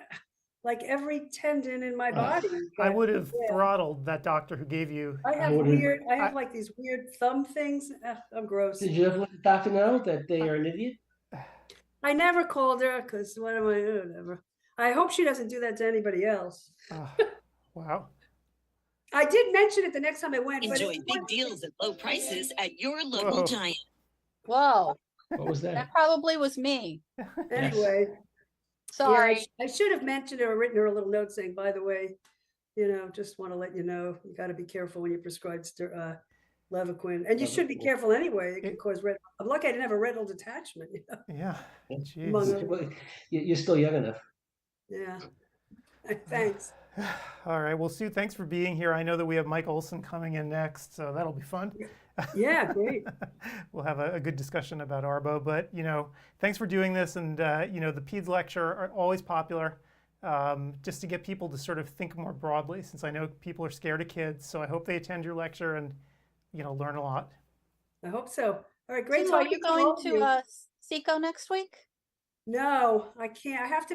like every tendon in my body. I would have throttled that doctor who gave you. I have like these weird thumb things. I'm gross. Did you ever let the doctor know that they are an idiot? I never called her because what am I doing? Never. I hope she doesn't do that to anybody else. Wow. I did mention it the next time I went. Enjoy big deals at low prices at your local Giant. Whoa. What was that? That probably was me. Anyway. Sorry. Yeah, I should have mentioned it or written her a little note saying, by the way, just want to let you know, you got to be careful when you prescribe Levaquin. And you should be careful anyway. It can cause I'm lucky I didn't have a retinal detachment. Yeah. You're still young enough. Yeah. Thanks. All right. Well, Sue, thanks for being here. I know that we have Mike Olson coming in next, so that'll be fun. Yeah, great. We'll have a good discussion about Arbo, but thanks for doing this. And the PEDS lecture are always popular, just to get people to sort of think more broadly, since I know people are scared of kids. So I hope they attend your lecture and learn a lot. I hope so. All right, great. So are you going to CECO next week? No, I can't. I have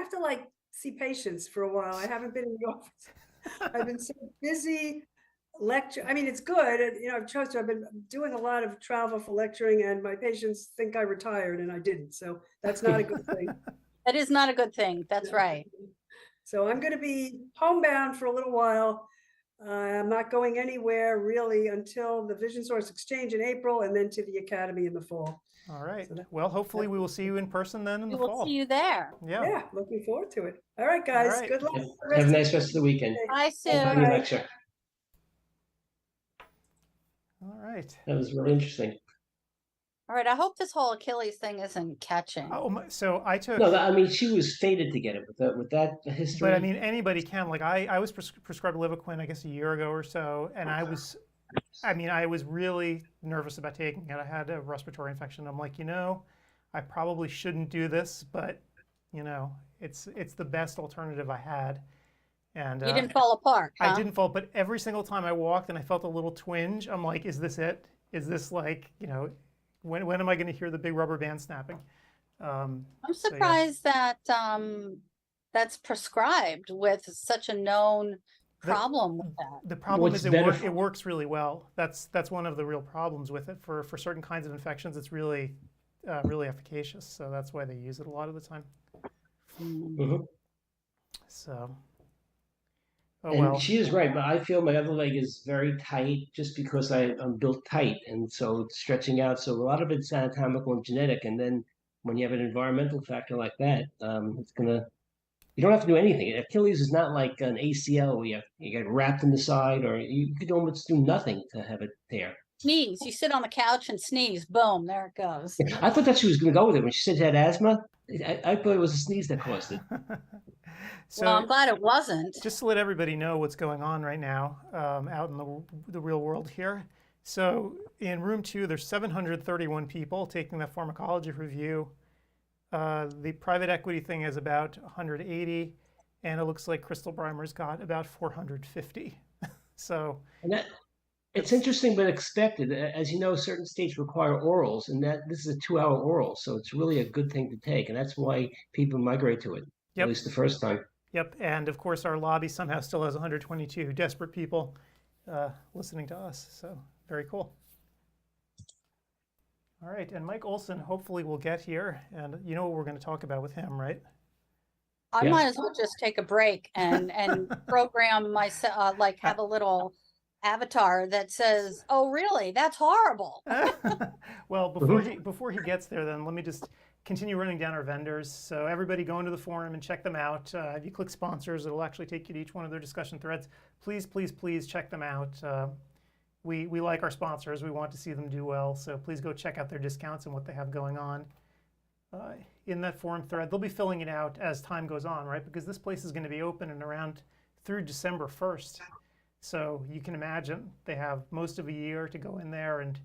to like see patients for a while. I haven't been in the office. I've been so busy. Lecture. I mean, it's good. I've been doing a lot of travel for lecturing, and my patients think I retired, and I didn't. So that's not a good thing. That is not a good thing. That's right. So I'm going to be homebound for a little while. I'm not going anywhere really until the Vision Source Exchange in April, and then to the Academy in the fall. All right. Well, hopefully we will see you in person then in the fall. We will see you there. Yeah. Yeah. Looking forward to it. All right, guys. All right. Good luck. Have a nice rest of the weekend. Bye, Sue. Thank you for your lecture. All right. That was really interesting. All right. I hope this whole Achilles thing isn't catching. Oh, so I took. No, I mean, she was fated to get it with that history. But I mean, anybody can. Like I was prescribed Levaquin, I guess, a year ago or so, and I was really nervous about taking it. I had a respiratory infection. I'm like, I probably shouldn't do this, but it's the best alternative I had. And you didn't fall apart. Huh? I didn't fall, but every single time I walked and I felt a little twinge, I'm like, is this it? Is this like, when am I going to hear the big rubber band snapping? I'm surprised that that's prescribed with such a known problem with that. The problem is it works really well. That's one of the real problems with it. For certain kinds of infections, it's really really efficacious. So that's why they use it a lot of the time. Mm-hmm. So. She is right, but I feel my other leg is very tight just because I'm built tight, and so it's stretching out. So a lot of it's anatomical and genetic, and then when you have an environmental factor like that, you don't have to do anything. Achilles is not like an ACL where you get wrapped in the side, or you could almost do nothing to have it tear. Sneeze. You sit on the couch and sneeze. Boom, there it goes. I thought that she was going to go with it when she said she had asthma. I thought it was a sneeze that caused it. So, well, I'm glad it wasn't. Just to let everybody know what's going on right now out in the real world here. So in room 2, there's 731 people taking the pharmacology review. The private equity thing is about 180, and it looks like Crystal Breimer's got about 450. So and that, it's interesting but expected. As you know, certain states require orals, and that this is a 2-hour oral, so it's really a good thing to take, and that's why people migrate to it. Yep. At least the first time. Yep, and of course our lobby somehow still has 122 desperate people listening to us, so very cool. All right, and Mike Olson hopefully will get here, and you know what we're going to talk about with him, right? I might as well just take a break and program myself, like have a little avatar that says, "Oh, really? That's horrible." Well, before he gets there, then let me just continue running down our vendors. So everybody go into the forum and check them out. If you click sponsors, it'll actually take you to each one of their discussion threads. Please, please, please check them out. We like our sponsors. We want to see them do well. So please go check out their discounts and what they have going on. In that forum thread, they'll be filling it out as time goes on, right? Because this place is going to be open and around through December 1st. So you can imagine they have most of a year to go in there and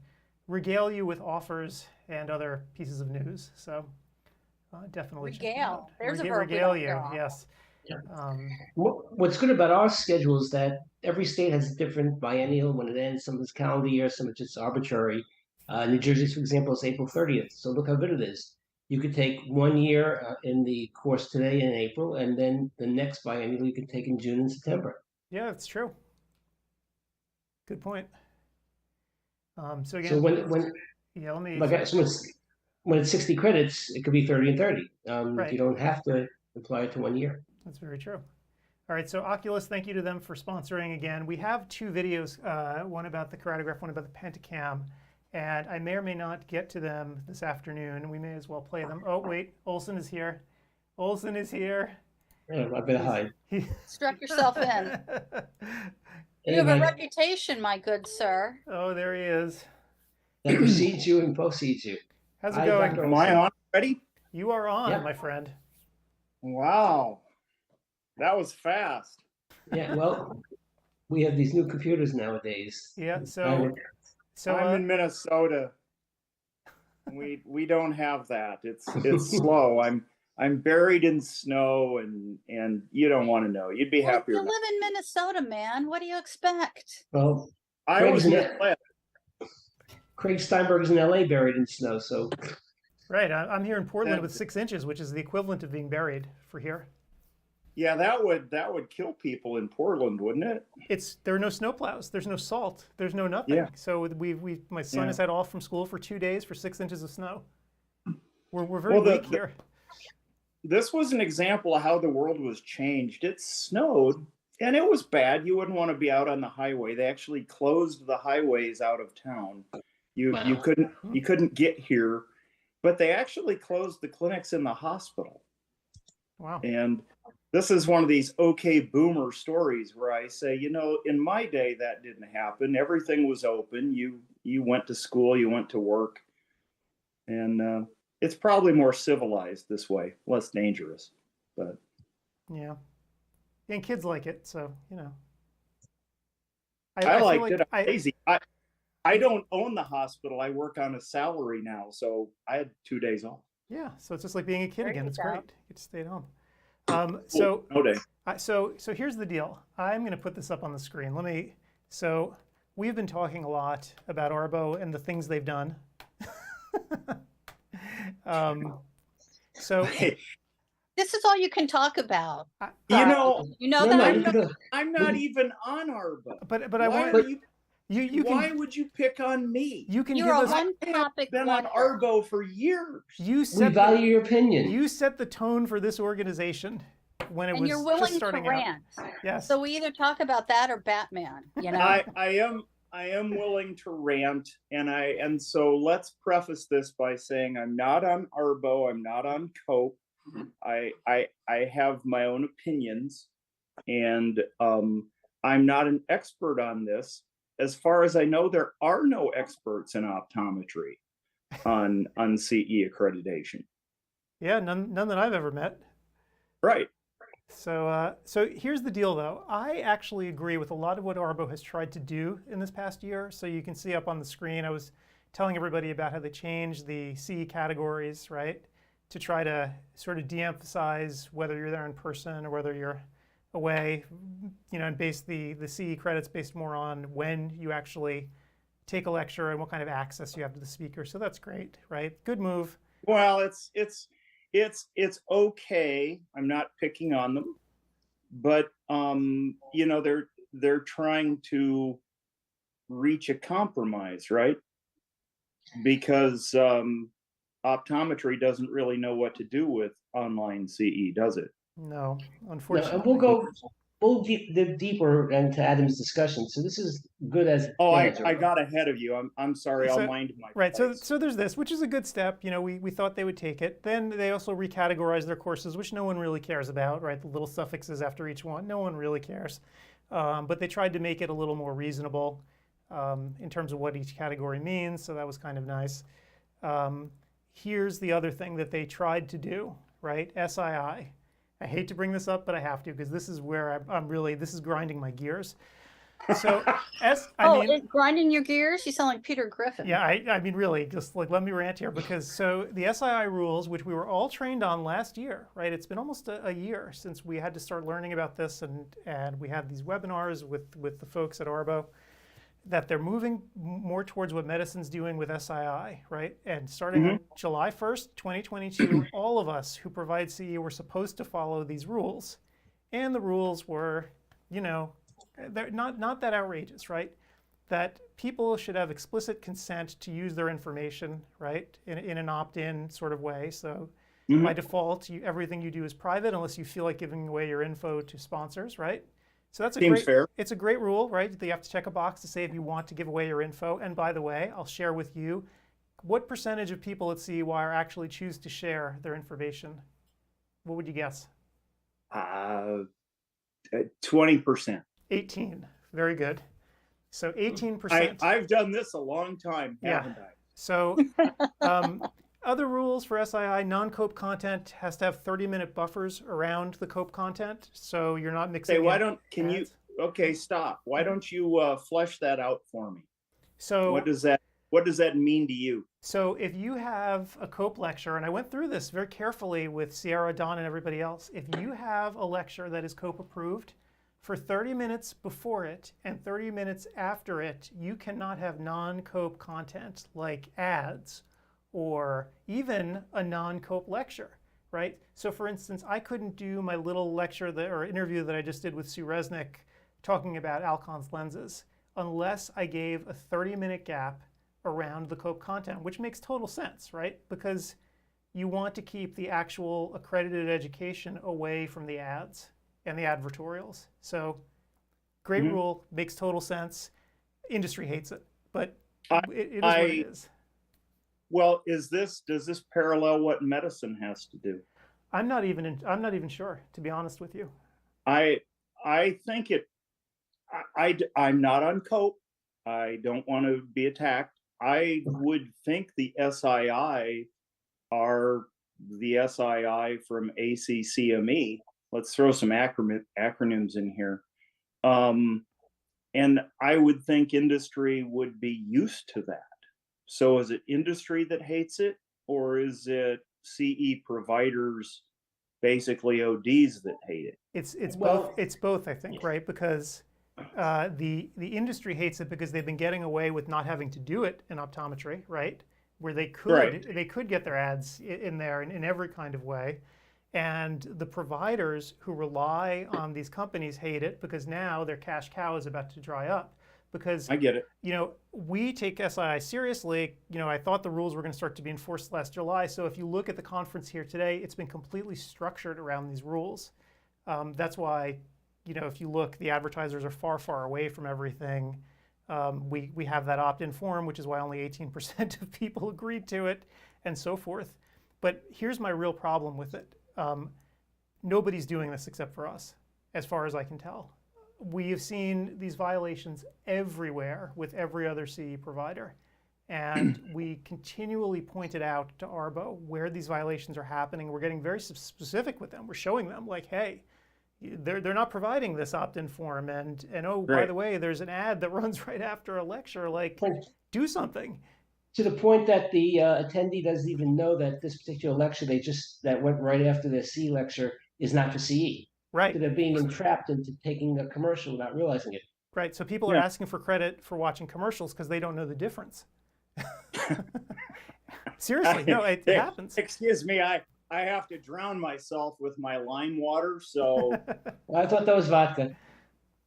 regale you with offers and other pieces of news. So definitely check them out. There's a verb. Regale you, yes. Yeah. What's good about our schedule is that every state has a different biennial when it ends. Some of it's calendar year, some of it's just arbitrary. New Jersey's, for example, is April 30th. So look how good it is. You could take 1 year in the course today in April, and then the next biennial you could take in June and September. Yeah, that's true. Good point. So again, so when yeah, let me. Like, so when it's 60 credits, it could be 30 and 30. Right. You don't have to apply it to 1 year. That's very true. All right, so Oculus, thank you to them for sponsoring again. We have 2 videos, one about the Karatograph, one about the Pentacam, and I may or may not get to them this afternoon. We may as well play them. Oh, wait, Olson is here. Olson is here. Yeah, I better hide. Struck yourself in. You have a reputation, my good sir. Oh, there he is. That precedes you and proceeds you. How's it going? Am I on already? You are on, my friend. Wow. That was fast. Yeah, well, we have these new computers nowadays. Yeah, so I'm in Minnesota. We don't have that. It's slow. I'm buried in snow, and you don't want to know. You'd be happier. You live in Minnesota, man. What do you expect? Well, I was Craig Steinberg's in LA buried in snow, so. Right, I'm here in Portland with 6 inches, which is the equivalent of being buried for here. Yeah, that would kill people in Portland, wouldn't it? There are no snowplows. There's no salt. There's no nothing. Yeah. So my son has had off from school for 2 days for 6 inches of snow. We're very weak here. This was an example of how the world was changed. It snowed, and it was bad. You wouldn't want to be out on the highway. They actually closed the highways out of town. You couldn't get here, but they actually closed the clinics in the hospital. Wow. And this is one of these okay boomer stories where I say, in my day that didn't happen. Everything was open. You went to school, you went to work, and it's probably more civilized this way, less dangerous, but yeah, and kids like it, so I liked it. I'm lazy. I don't own the hospital. I work on a salary now, so I had 2 days off. Yeah, so it's just like being a kid again. It's great. You get to stay at home. So here's the deal. I'm going to put this up on the screen. So we've been talking a lot about Arbo and the things they've done. This is all you can talk about. I'm not even on Arbo. But I want you. Why would you pick on me? You can You're give a us. one-topic been on Arbo for years. We value your opinion. You set the tone for this organization when it was you're willing just starting to rant. out. Yes. So we either talk about that or Batman. I am willing to rant, and so let's preface this by saying I'm not on Arbo. I'm not on Cope. I have my own opinions, and I'm not an expert on this. As far as I know, there are no experts in optometry on CE accreditation. Yeah, none that I've ever met. Right. So here's the deal, though. I actually agree with a lot of what Arbo has tried to do in this past year. So you can see up on the screen, I was telling everybody about how they changed the CE categories, right? to try to sort of de-emphasize whether you're there in person or whether you're away, and base the CE credits based more on when you actually take a lecture and what kind of access you have to the speaker. So that's great, right? Good move. Well, it's okay. I'm not picking on them, but they're trying to reach a compromise, right? Because optometry doesn't really know what to do with online CE, does it? No, No, unfortunately. and we'll dig deeper into Adam's discussion. So this is good as. Oh, I got ahead of you. I'm sorry. I'll mind my right. place. So there's this, which is a good step. We thought they would take it. Then they also recategorized their courses, which no one really cares about, right? The little suffixes after each one, no one really cares. But they tried to make it a little more reasonable in terms of what each category means. So that was kind of nice. Here's the other thing that they tried to do, right? SII. I hate to bring this up, but I have to because this is where this is grinding my gears. So it's grinding your gears? You sound like Peter Griffin. Yeah, I mean, really, just like let me rant here because so the SII rules, which we were all trained on last year, right? It's been almost a year since we had to start learning about this, and we had these webinars with the folks at Arbo, that they're moving more towards what medicine's doing with SII, right? And starting on July 1st, 2022, all of us who provide CE were supposed to follow these rules. And the rules were, they're not that outrageous, right? That people should have explicit consent to use their information, right? In an opt-in sort of way. So by default, everything you do is private unless you feel like giving away your info to sponsors, right? So that's fair. It's a great rule, right? You have to check a box to say if you want to give away your info. And by the way, I'll share with you, what percentage of people at CEwire actually choose to share their information? What would you guess? 20%. 18. Very good. So 18%. I've done this a long time, haven't I? So other rules for SII, non-COPE content has to have 30-minute buffers around the COPE content, so you're not mixing. Okay, stop. Why don't you flesh that out for me? So what does that mean to you? So if you have a COPE lecture, and I went through this very carefully with Sierra, Don, and everybody else, if you have a lecture that is COPE approved, for 30 minutes before it and 30 minutes after it, you cannot have non-COPE content like ads or even a non-COPE lecture, right? So for instance, I couldn't do my little lecture or interview that I just did with Sue Resnick talking about Alcon's lenses unless I gave a 30-minute gap around the COPE content, which makes total sense, right? Because you want to keep the actual accredited education away from the ads and the advertorials. So great rule, makes total sense. Industry hates it, but it is what it is. Well, does this parallel what medicine has to do? I'm not even sure, to be honest with you. I think I'm not on COPE. I don't want to be attacked. I would think the SII are the SII from ACCME. Let's throw some acronyms in here. And I would think industry would be used to that. So is it industry that hates it, or is it CE providers, basically ODs, that hate it? It's both, I think, right? Because the industry hates it because they've been getting away with not having to do it in optometry, right? Where they could get their ads in there in every kind of way. And the providers who rely on these companies hate it because now their cash cow is about to dry up. Because I get it. We take SII seriously. I thought the rules were going to start to be enforced last July. So if you look at the conference here today, it's been completely structured around these rules. That's why, if you look, the advertisers are far, far away from everything. We have that opt-in form, which is why only 18% of people agreed to it, and so forth. But here's my real problem with it. Nobody's doing this except for us, as far as I can tell. We have seen these violations everywhere with every other CE provider. And we continually pointed out to Arbo where these violations are happening. We're getting very specific with them. We're showing them like, hey, they're not providing this opt-in form. And oh, by the way, there's an ad that runs right after a lecture. Like, do something. to the point that the attendee doesn't even know that this particular lecture that went right after the CE lecture is not for CE. Right. So they're being entrapped into taking a commercial without realizing it. Right. So people are asking for credit for watching commercials because they don't know the difference. Seriously, no, it happens. Excuse me, I have to drown myself with my lime water, so. Well, I thought that was vodka.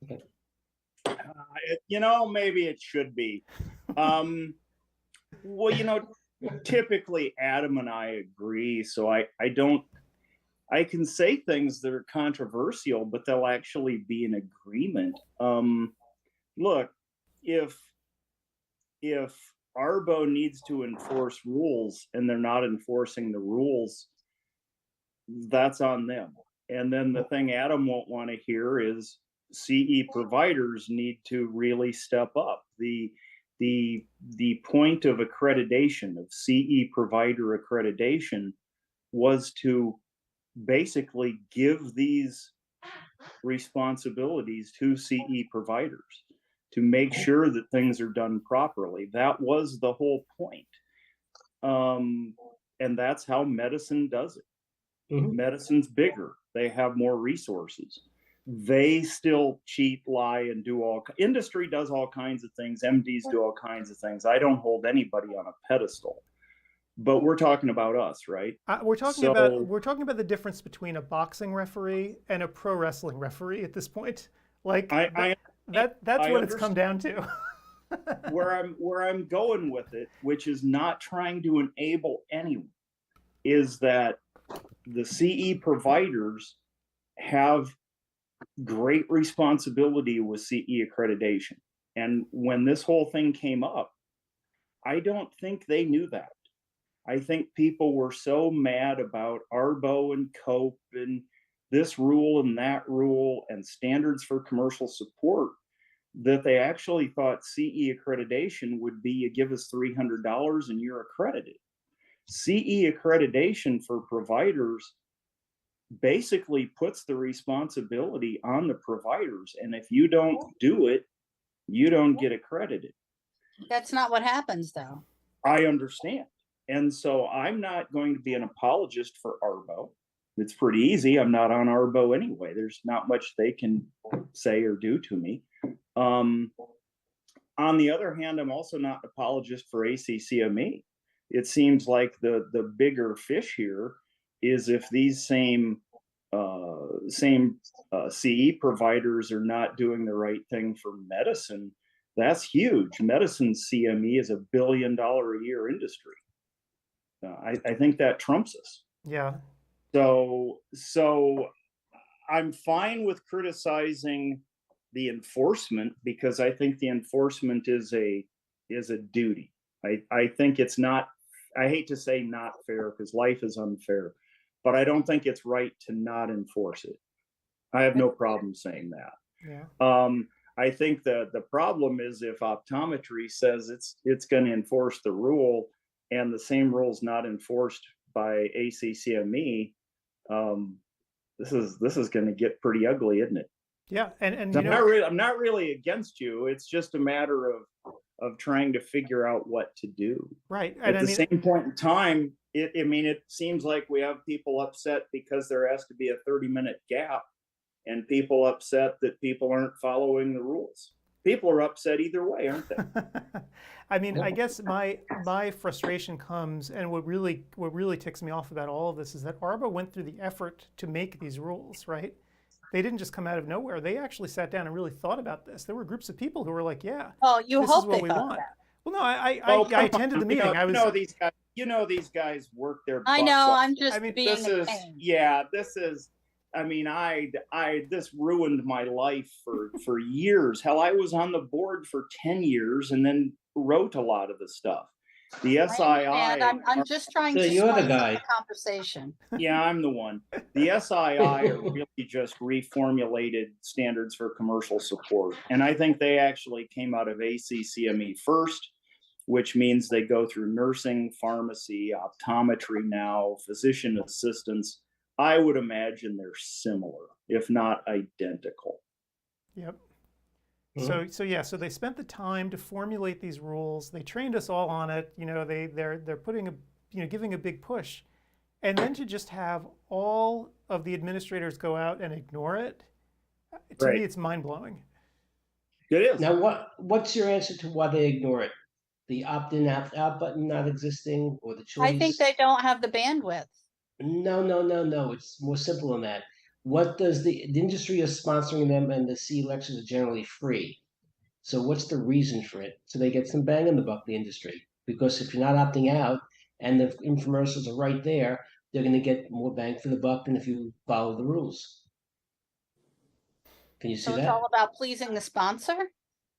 Okay. Maybe it should be. Well, typically Adam and I agree, so I can say things that are controversial, but they'll actually be in agreement. Look, if Arbo needs to enforce rules and they're not enforcing the rules, that's on them. And then the thing Adam won't want to hear is CE providers need to really step up. The point of accreditation, of CE provider accreditation, was to basically give these responsibilities to CE providers to make sure that things are done properly. That was the whole point. And that's how medicine does it. Mm-hmm. Medicine's bigger. They have more resources. They still cheat, lie, and industry does all kinds of things. MDs do all kinds of things. I don't hold anybody on a pedestal. But we're talking about us, right? We're talking about the difference between a boxing referee and a pro wrestling referee at this point. Like that's what it's come down to. where I'm going with it, which is not trying to enable anyone, is that the CE providers have great responsibility with CE accreditation. And when this whole thing came up, I don't think they knew that. I think people were so mad about Arbo and COPE and this rule and that rule and standards for commercial support that they actually thought CE accreditation would be you give us $300 and you're accredited. CE accreditation for providers basically puts the responsibility on the providers. And if you don't do it, you don't get accredited. That's not what happens, though. I understand. And so I'm not going to be an apologist for Arbo. It's pretty easy. I'm not on Arbo anyway. There's not much they can say or do to me. On the other hand, I'm also not an apologist for ACCME. It seems like the bigger fish here is if these same CE providers are not doing the right thing for medicine, that's huge. Medicine CME is $1 billion a year industry. I think that trumps us. Yeah. So I'm fine with criticizing the enforcement because I think the enforcement is a duty. I think it's not, I hate to say not fair because life is unfair, but I don't think it's right to not enforce it. I have no problem saying that. Yeah. I think that the problem is if optometry says it's going to enforce the rule and the same rule is not enforced by ACCME, this is going to get pretty ugly, isn't it? Yeah, and I'm not really against you. It's just a matter of trying to figure out what to do. Right. And at the same point in time, it seems like we have people upset because there has to be a 30-minute gap, and people upset that people aren't following the rules. People are upset either way, aren't they? I mean, I guess my frustration comes, and what really ticks me off about all of this is that Arbo went through the effort to make these rules, right? They didn't just come out of nowhere. They actually sat down and really thought about this. There were groups of people who were like, "Yeah, well, you this hope is what they we thought want." that. Well, no, I attended the meeting. These guys work their butts I know. off. I'm just being this a is pain. yeah. This is. I mean, this ruined my life for years. Hell, I was on the board for 10 years and then wrote a lot of the stuff. The SII. I'm just trying to you're the spice up guy. the conversation. Yeah, I'm the one. The SII are really just reformulated standards for commercial support. And I think they actually came out of ACCME first, which means they go through nursing, pharmacy, optometry now, physician assistants. I would imagine they're similar, if not identical. Yep. So yeah, so they spent the time to formulate these rules. They trained us all on it. You know, they're putting a, you know, giving a big push, and then to just have all of the administrators go out and ignore it, to me, it's mind blowing. It is. Now, what's your answer to why they ignore it? The opt-in, opt-out button not existing, or the choice? I think they don't have the bandwidth. No. It's more simple than that. What does the industry is sponsoring them, and the C lectures are generally free. So what's the reason for it? So they get some bang in the buck, the industry. Because if you're not opting out and the infomercials are right there, they're going to get more bang for the buck than if you follow the rules. Can you see So that? it's all about pleasing the sponsor?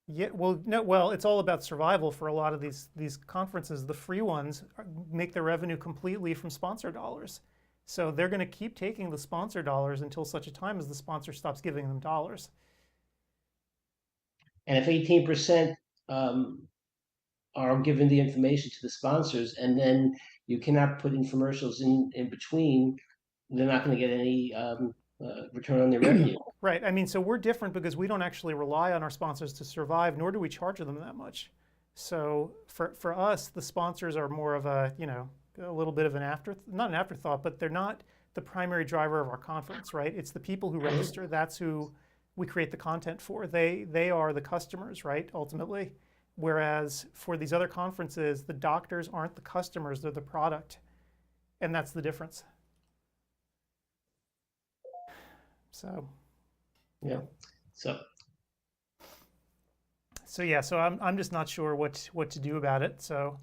Yeah, well, no, well, it's all about survival for a lot of these conferences. The free ones make their revenue completely from sponsor dollars. So they're going to keep taking the sponsor dollars until such a time as the sponsor stops giving them dollars. And if 18% are given the information to the sponsors, and then you cannot put infomercials in between, they're not going to get any return on their revenue. Right. I mean, so we're different because we don't actually rely on our sponsors to survive, nor do we charge them that much. So for us, the sponsors are more of a, you know, a little bit of an not an afterthought, but they're not the primary driver of our conference, right? It's the people who register. That's who we create the content for. They are the customers, right, ultimately. Whereas for these other conferences, the doctors aren't the customers, they're the product. And that's the difference. So, yeah. So yeah, so I'm just not sure what to do about it. So,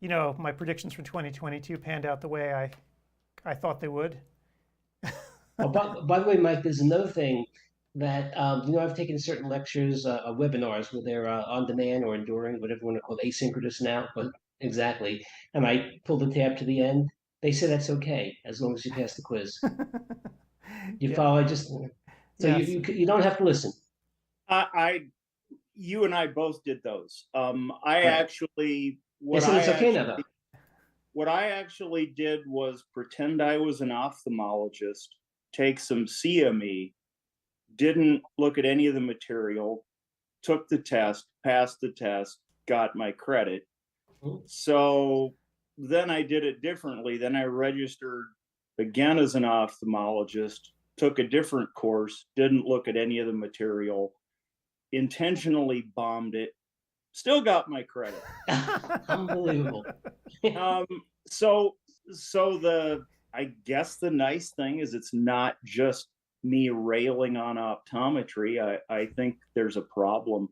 you know, my predictions for 2022 panned out the way I thought they would. Oh, by the way, Mike, there's another thing that you know, I've taken certain lectures, webinars where they're on demand or enduring, whatever you want to call it, asynchronous now, but exactly. And I pull the tab to the end. They say that's okay as long as you pass the quiz. You follow? I just so yes. you don't have to listen. You and I both did those. Right. Actually, what I actually did was pretend I was an ophthalmologist, take some CME, didn't look at any of the material, took the test, passed the test, got my credit. So then I did it differently. Then I registered again as an ophthalmologist, took a different course, didn't look at any of the material, intentionally bombed it, still got my credit. Unbelievable. So I guess the nice thing is it's not just me railing on optometry. I think there's a problem.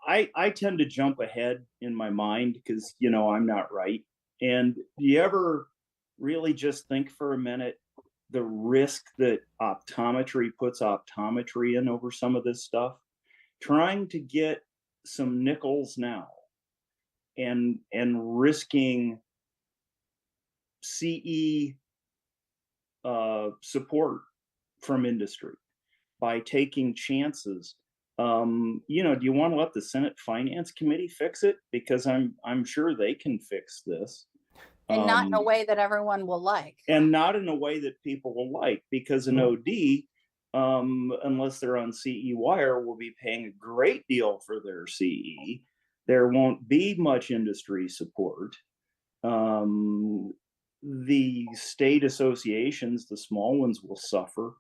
I tend to jump ahead in my mind because, you know, I'm not right. And do you ever really just think for a minute the risk that optometry puts optometry in over some of this stuff? Trying to get some nickels now and risking CE support from industry by taking chances. You know, do you want to let the Senate Finance Committee fix it? Because I'm sure they can fix this. And not in a way that everyone will like. And not in a way that people will like, because an OD, unless they're on CEwire, will be paying a great deal for their CE. There won't be much industry support. The state associations, the small ones, will suffer.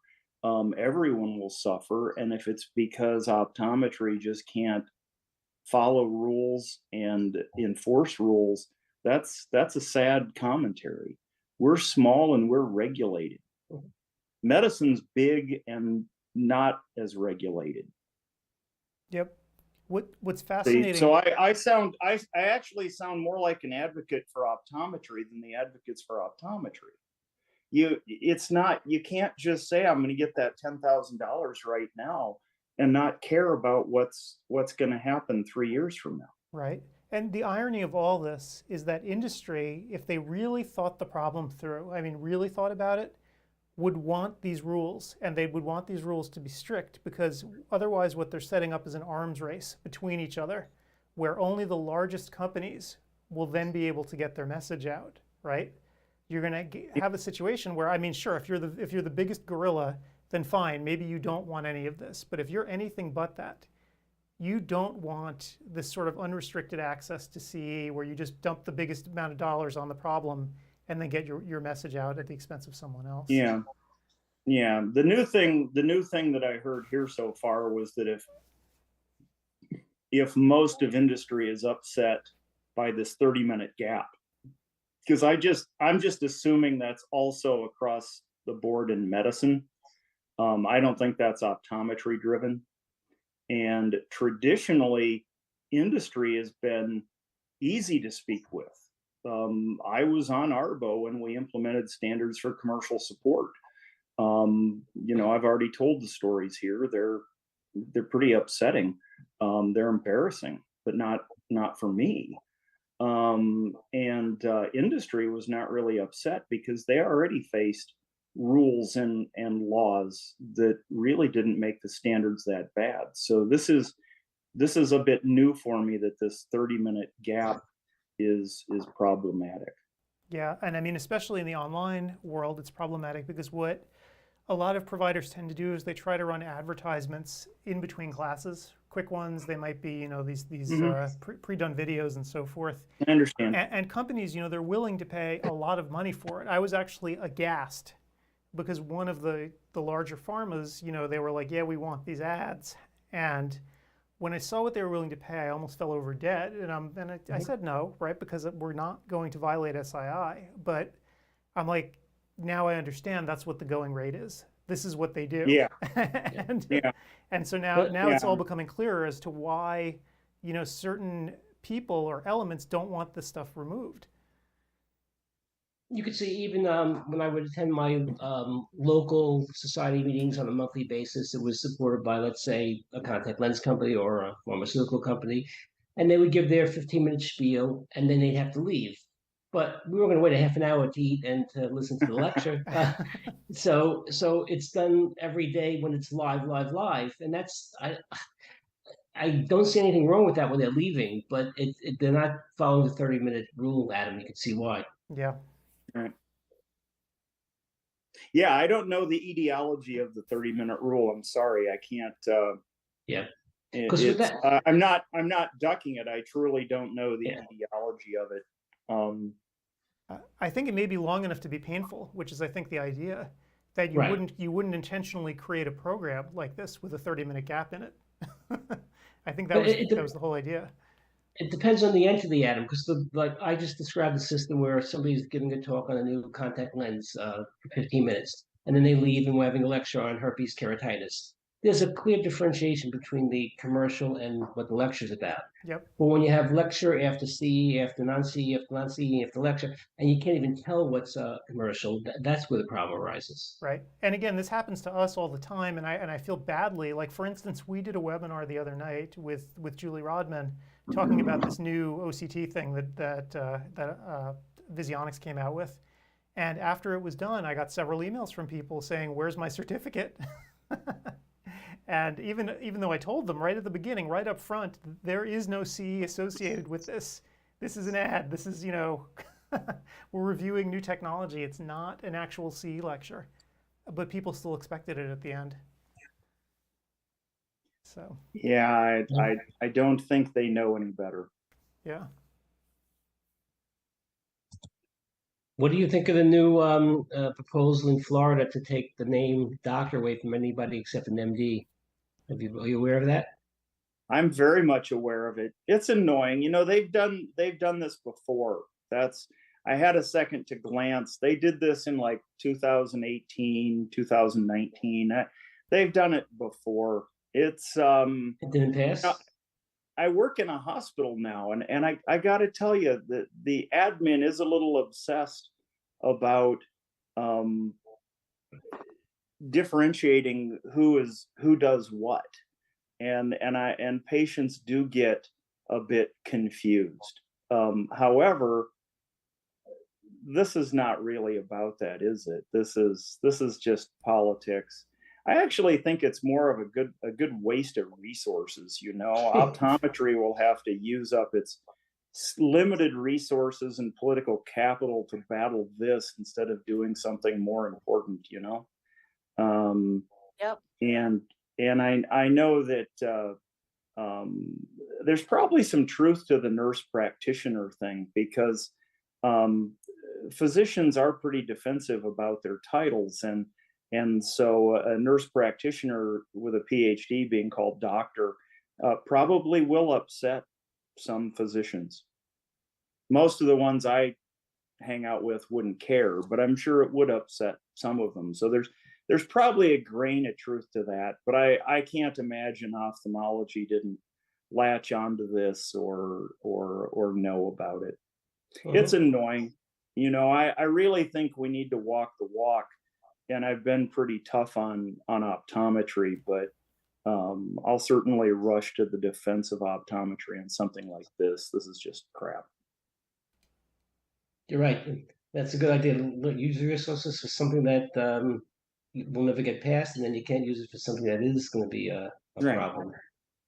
Everyone will suffer. And if it's because optometry just can't follow rules and enforce rules, that's a sad commentary. We're small and we're regulated. Medicine's big and not as regulated. Yep. What's fascinating? So I actually sound more like an advocate for optometry than the advocates for optometry. You can't just say I'm going to get that $10,000 right now and not care about what's going to happen 3 years from now. Right. And the irony of all this is that industry, if they really thought the problem through, I mean, really thought about it, would want these rules, and they would want these rules to be strict, because otherwise what they're setting up is an arms race between each other, where only the largest companies will then be able to get their message out, right? You're going to have a situation where, I mean, sure, if you're the biggest gorilla, then fine, maybe you don't want any of this. But if you're anything but that, you don't want this sort of unrestricted access to CE where you just dump the biggest amount of dollars on the problem and then get your message out at the expense of someone else. Yeah. Yeah. The new thing that I heard here so far was that if most of industry is upset by this 30-minute gap, because I'm just assuming that's also across the board in medicine. I don't think that's optometry driven. And traditionally, industry has been easy to speak with. I was on ARBO when we implemented standards for commercial support. I've already told the stories here. They're pretty upsetting. They're embarrassing, but not for me. Industry was not really upset because they already faced rules and laws that really didn't make the standards that bad. So this is a bit new for me, that this 30-minute gap is problematic. Yeah, and I mean, especially in the online world, it's problematic because what a lot of providers tend to do is they try to run advertisements in between classes, quick ones. They might be, these pre-done videos and so forth. I understand. And companies, they're willing to pay a lot of money for it. I was actually aghast because one of the larger pharmas, they were like, yeah, we want these ads. And when I saw what they were willing to pay, I almost fell over dead. And I said no, right? Because we're not going to violate SII. But I'm like, now I understand that's what the going rate is. This is what they do. Yeah. And so now it's all becoming clearer as to why, certain people or elements don't want this stuff removed. You could see even when I would attend my local society meetings on a monthly basis, it was supported by, let's say, a contact lens company or a pharmaceutical company, and they would give their 15-minute spiel, and then they'd have to leave. But we were going to wait a half an hour to eat and to listen to the lecture. So it's done every day when it's live, and that's I don't see anything wrong with that when they're leaving, but they're not following the 30-minute rule, Adam. You can see why. Yeah. Right. Yeah, I don't know the etiology of the 30-minute rule. I'm sorry, I can't. Yeah. I'm not ducking it. I truly don't know the etiology of it. I think it may be long enough to be painful, which is, I think, the idea that you wouldn't intentionally create a program like this with a 30-minute gap in it. I think that was the whole idea. It depends on the entity, Adam, because like I just described the system where somebody's giving a talk on a new contact lens for 15 minutes, and then they leave and we're having a lecture on herpes keratitis. There's a clear differentiation between the commercial and what the lecture's about. Yep. But when you have lecture after CE, after non-CE, after non-CE, after lecture, and you can't even tell what's commercial, that's where the problem arises. Right. And again, this happens to us all the time, and I feel badly. Like, for instance, we did a webinar the other night with Julie Rodman talking about this new OCT thing that Visionics came out with. And after it was done, I got several emails from people saying, "Where's my certificate?" And even though I told them right at the beginning, right up front, there is no CE associated with this. This is an ad. This is, we're reviewing new technology. It's not an actual CE lecture, but people still expected it at the end. So. Yeah, I don't think they know any better. Yeah. What do you think of the new proposal in Florida to take the name doctor away from anybody except an MD? Are you aware of that? I'm very much aware of it. It's annoying. They've done this before. I had a second to glance. They did this in like 2018, 2019. They've done it before. It didn't pass. I work in a hospital now, and I got to tell you that the admin is a little obsessed about differentiating who does what, and patients do get a bit confused. However, this is not really about that, is it? This is just politics. I actually think it's more of a good waste of resources. Optometry will have to use up its limited resources and political capital to battle this instead of doing something more important. Yep. And I know that there's probably some truth to the nurse practitioner thing, because physicians are pretty defensive about their titles, and so a nurse practitioner with a PhD being called doctor probably will upset some physicians. Most of the ones I hang out with wouldn't care, but I'm sure it would upset some of them. So there's probably a grain of truth to that, but I can't imagine ophthalmology didn't latch onto this or know about it. It's annoying. You know, I really think we need to walk the walk, and I've been pretty tough on optometry, but I'll certainly rush to the defense of optometry on something like this. This is just crap. You're right. That's a good idea. Use the resources for something that will never get passed, and then you can't use it for something that is going to be a problem.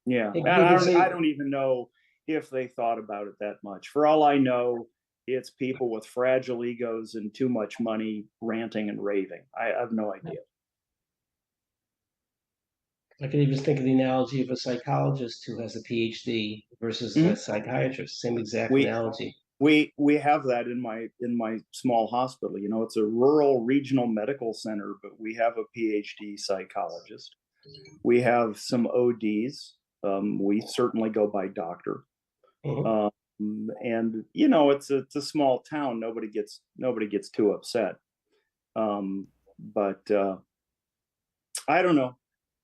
Yeah, Hey, and I don't even know if they thought about it that much. For all I know, it's people with fragile egos and too much money ranting and raving. I have no idea. I can even think of the analogy of a psychologist who has a PhD versus a psychiatrist. Same exact analogy. We have that in my small hospital. You know, it's a rural regional medical center, but we have a PhD psychologist. We have some ODs. We certainly go by doctor. And you know, it's a small town. Nobody gets too upset. But I don't know.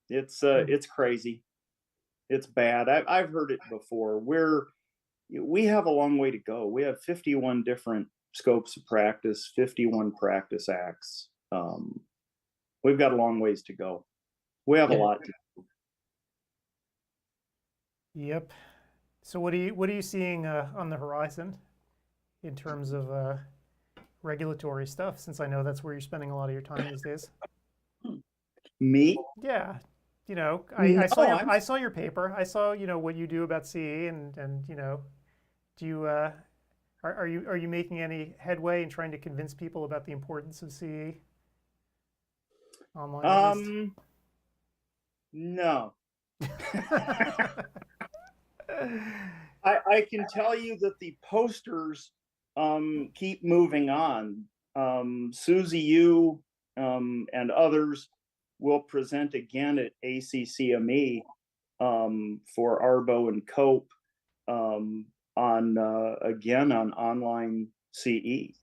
It's crazy. It's bad. I've heard it before. We have a long way to go. We have 51 different scopes of practice, 51 practice acts. We've got a long ways to go. We have a lot to do. Yep. So what are you seeing on the horizon in terms of regulatory stuff? Since I know that's where you're spending a lot of your time these days. Me? Yeah. You know, I saw your paper. I saw, you know, what you do about CE, and you know, do you are you making any headway in trying to convince people about the importance of CE online? No. I can tell you that the posters keep moving on. Susie Yu and others will present again at ACCME for Arbo and Cope on online CE.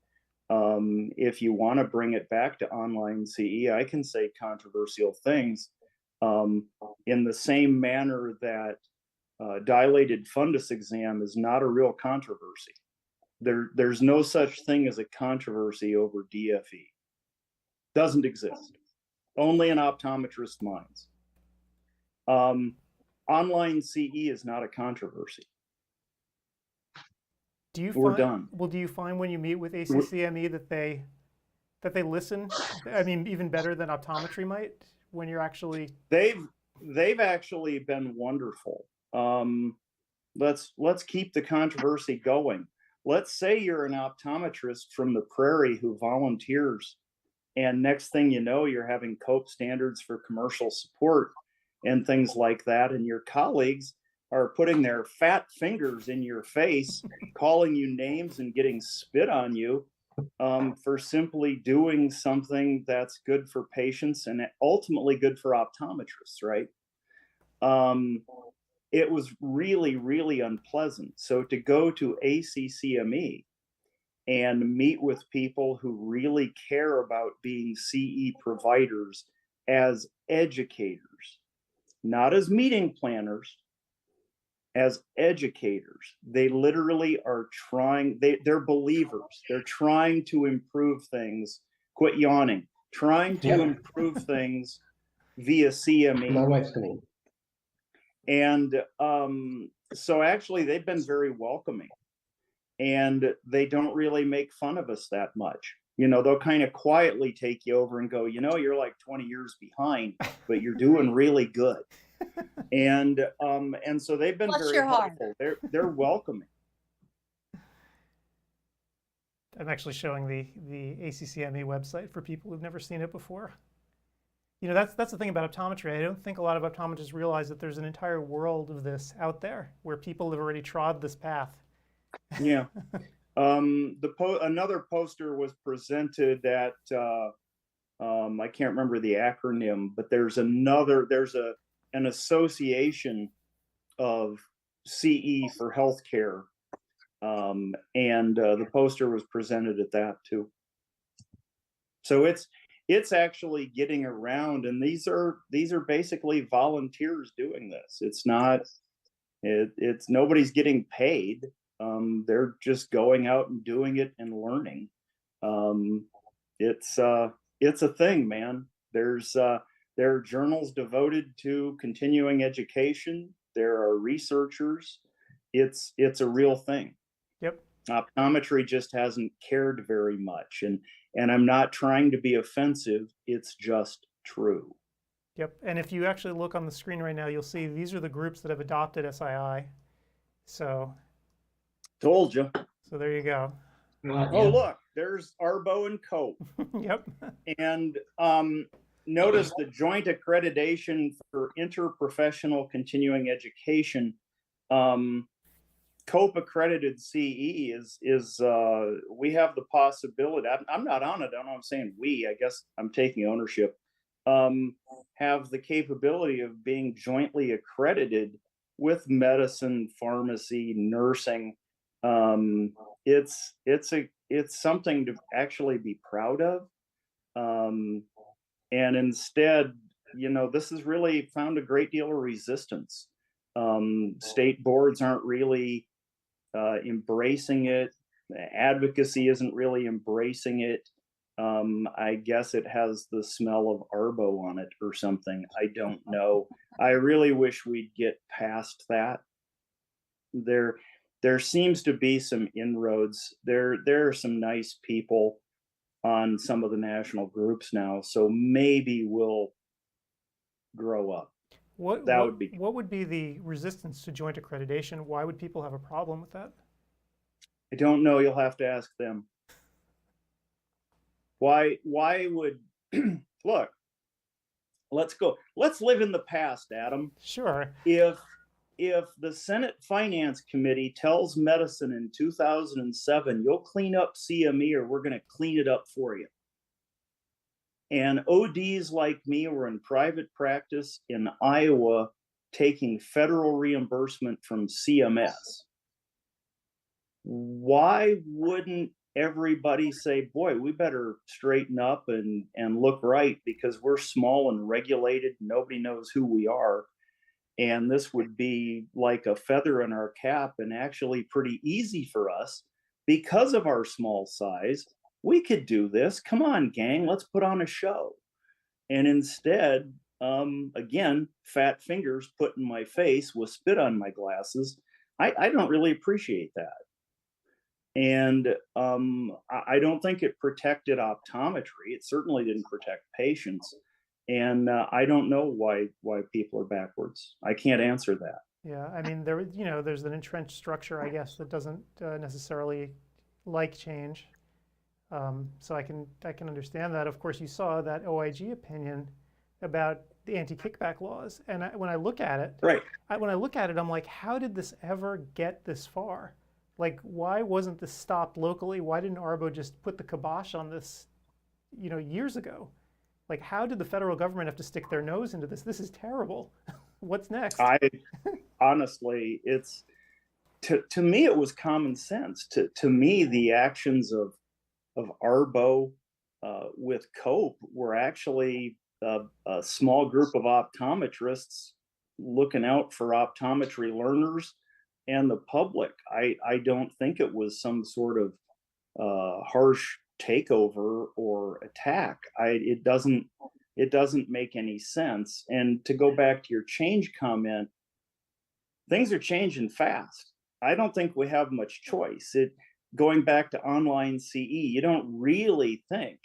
If you want to bring it back to online CE, I can say controversial things in the same manner that dilated fundus exam is not a real controversy. There's no such thing as a controversy over DFE. Doesn't exist. Only in optometrist minds. Online CE is not a controversy. We're done. Well, do you find when you meet with ACCME that they listen? I mean, even better than optometry might, when you're actually. They've actually been wonderful. Let's keep the controversy going. Let's say you're an optometrist from the prairie who volunteers, and next thing you know, you're having COPE standards for commercial support and things like that, and your colleagues are putting their fat fingers in your face, calling you names and getting spit on you for simply doing something that's good for patients and ultimately good for optometrists, right? It was really, really unpleasant. So to go to ACCME and meet with people who really care about being CE providers as educators, not as meeting planners, as educators. They literally are trying, they're believers. They're trying to improve things. Quit yawning. Trying to improve things via CME. My wife's coming. And so actually they've been very welcoming, and they don't really make fun of us that much. You know, they'll kind of quietly take you over and go, you know, you're like 20 years behind, but you're doing really good. And so they've been very helpful. They're welcoming. I'm actually showing the ACCME website for people who've never seen it before. You know, that's the thing about optometry. I don't think a lot of optometrists realize that there's an entire world of this out there where people have already trod this path. Yeah. Another poster was presented at I can't remember the acronym, but there's an association of CE for healthcare, and the poster was presented at that too. So it's actually getting around, and these are basically volunteers doing this. It's not it's nobody's getting paid. They're just going out and doing it and learning. It's a thing, man. There are journals devoted to continuing education. There are researchers. It's a real thing. Yep. Optometry just hasn't cared very much, and I'm not trying to be offensive. It's just true. Yep. And if you actually look on the screen right now, you'll see these are the groups that have adopted SII. So. Told you. So there you go. Oh, look, there's Arbo and Cope. Yep. And notice the joint accreditation for interprofessional continuing education. Cope accredited CE is we have the possibility. I'm not on it. I don't know. I'm saying we. I guess I'm taking ownership. Have the capability of being jointly accredited with medicine, pharmacy, nursing. It's something to actually be proud of. And instead, you know, this has really found a great deal of resistance. State boards aren't really embracing it. Advocacy isn't really embracing it. I guess it has the smell of Arbo on it or something. I don't know. I really wish we'd get past that. There seems to be some inroads. There are some nice people on some of the national groups now, so maybe we'll grow up. What would be the resistance to joint accreditation? Why would people have a problem with that? I don't know. You'll have to ask them. Why would look? Let's go. Let's live in the past, Adam. Sure. If the Senate Finance Committee tells medicine in 2007, you'll clean up CME or we're going to clean it up for you. And ODs like me were in private practice in Iowa taking federal reimbursement from CMS. Why wouldn't everybody say, boy, we better straighten up and look right because we're small and regulated. Nobody knows who we are. And this would be like a feather in our cap and actually pretty easy for us because of our small size. We could do this. Come on, gang, let's put on a show. And instead, again, fat fingers put in my face with spit on my glasses. I don't really appreciate that. And I don't think it protected optometry. It certainly didn't protect patients. And I don't know why people are backwards. I can't answer that. Yeah, I mean, there's an entrenched structure, I guess, that doesn't necessarily like change. So I can understand that. Of course, you saw that OIG opinion about the anti-kickback laws, and when I look at it, right? When I look at it, I'm like, how did this ever get this far? Like, why wasn't this stopped locally? Why didn't Arbo just put the kibosh on this, years ago? Like, how did the federal government have to stick their nose into this? This is terrible. What's next? Honestly, it's to me, it was common sense. To me, the actions of Arbo with Cope were actually a small group of optometrists looking out for optometry learners and the public. I don't think it was some sort of harsh takeover or attack. It doesn't make any sense. And to go back to your change comment, things are changing fast. I don't think we have much choice. Going back to online CE, you don't really think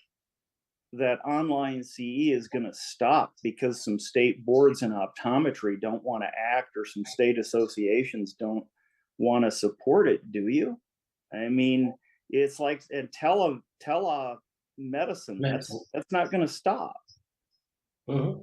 that online CE is going to stop because some state boards in optometry don't want to act or some state associations don't want to support it, do you? I mean, it's like telemedicine. That's not going to stop. Mm-hmm.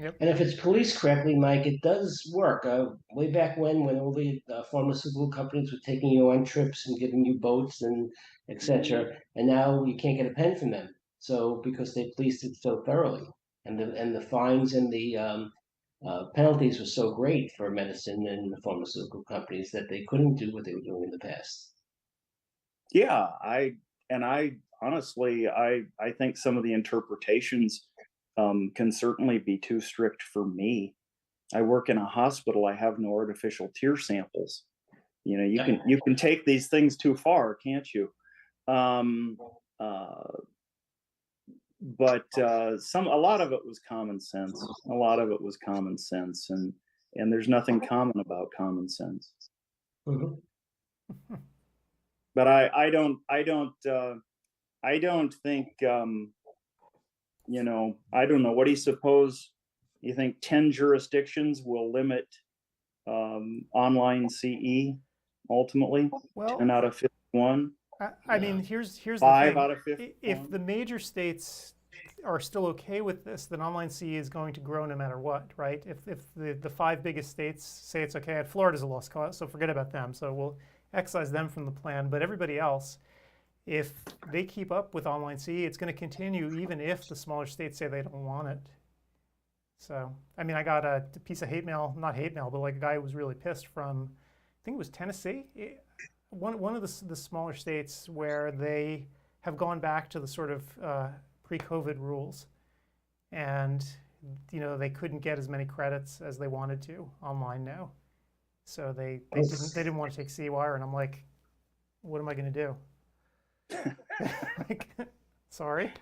Yep. And if it's policed correctly, Mike, it does work. Way back when all the pharmaceutical companies were taking you on trips and giving you boats and etc., and now you can't get a pen from them. So because they policed it so thoroughly, and the fines and the penalties were so great for medicine and the pharmaceutical companies that they couldn't do what they were doing in the past. Yeah, I honestly, I think some of the interpretations can certainly be too strict for me. I work in a hospital. I have no artificial tear samples. You know, you can take these things too far, can't you? But a lot of it was common sense. A lot of it was common sense, and there's nothing common about common sense. Mm-hmm. But I don't think you know, I don't know. What do you suppose? You think 10 jurisdictions will limit online CE ultimately? Well, 10 out of 51. I mean, here's the 5 thing. out of 51. If the major states are still okay with this, then online CE is going to grow no matter what, right? If the 5 biggest states say it's okay, Florida's a lost cause, so forget about them. So we'll excise them from the plan. But everybody else, if they keep up with online CE, it's going to continue even if the smaller states say they don't want it. So, I mean, I got a piece of hate mail, not hate mail, but like a guy who was really pissed from, I think it was Tennessee, one of the smaller states where they have gone back to the sort of pre-COVID rules, and you know they couldn't get as many credits as they wanted to online now, so they didn't want to take CEwire, and I'm like, what am I going to do? Like, sorry.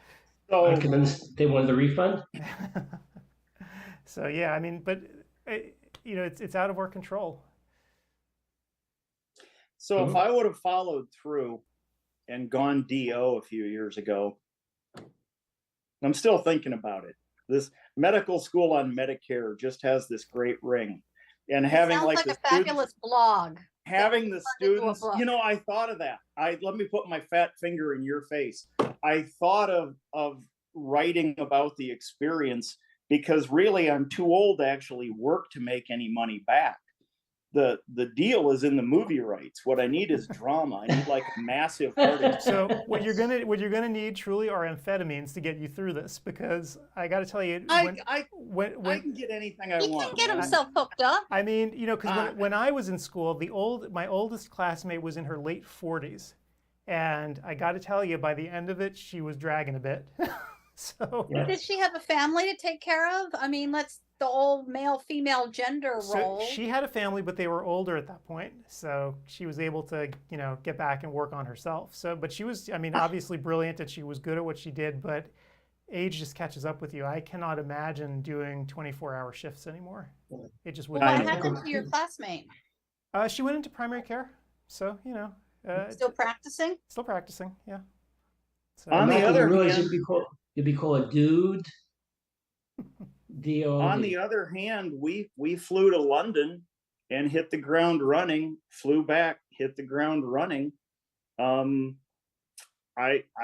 So I can understand they wanted the refund. So yeah, I mean, but you know, it's out of our control. So if I would have followed through and gone DO a few years ago, I'm still thinking about it. This medical school on Medicare just has this great ring, and having sounds like a fabulous blog. Having the students, you know, I thought of that. Let me put my fat finger in your face. I thought of writing about the experience because really I'm too old to actually work to make any money back. The deal is in the movie rights. What I need is drama. I need like a massive party. So what you're gonna need truly are amphetamines to get you through this, because I got to tell you, I can get anything I want. He can get himself hooked up. I mean, you know, because when I was in school, my oldest classmate was in her late 40s, and I got to tell you, by the end of it, she was dragging a bit. So did she have a family to take care of? I mean, that's the old male-female gender role. So she had a family, but they were older at that point, so she was able to, you know, get back and work on herself. So, but she was, I mean, obviously brilliant, and she was good at what she did, but age just catches up with you. I cannot imagine doing 24-hour shifts anymore. It just wouldn't. What happened to your classmate? She went into primary care, so you know. Still practicing? Still practicing, yeah. So, on the other hand, you'd be called a dude. On the other hand, we flew to London and hit the ground running, flew back, hit the ground running. I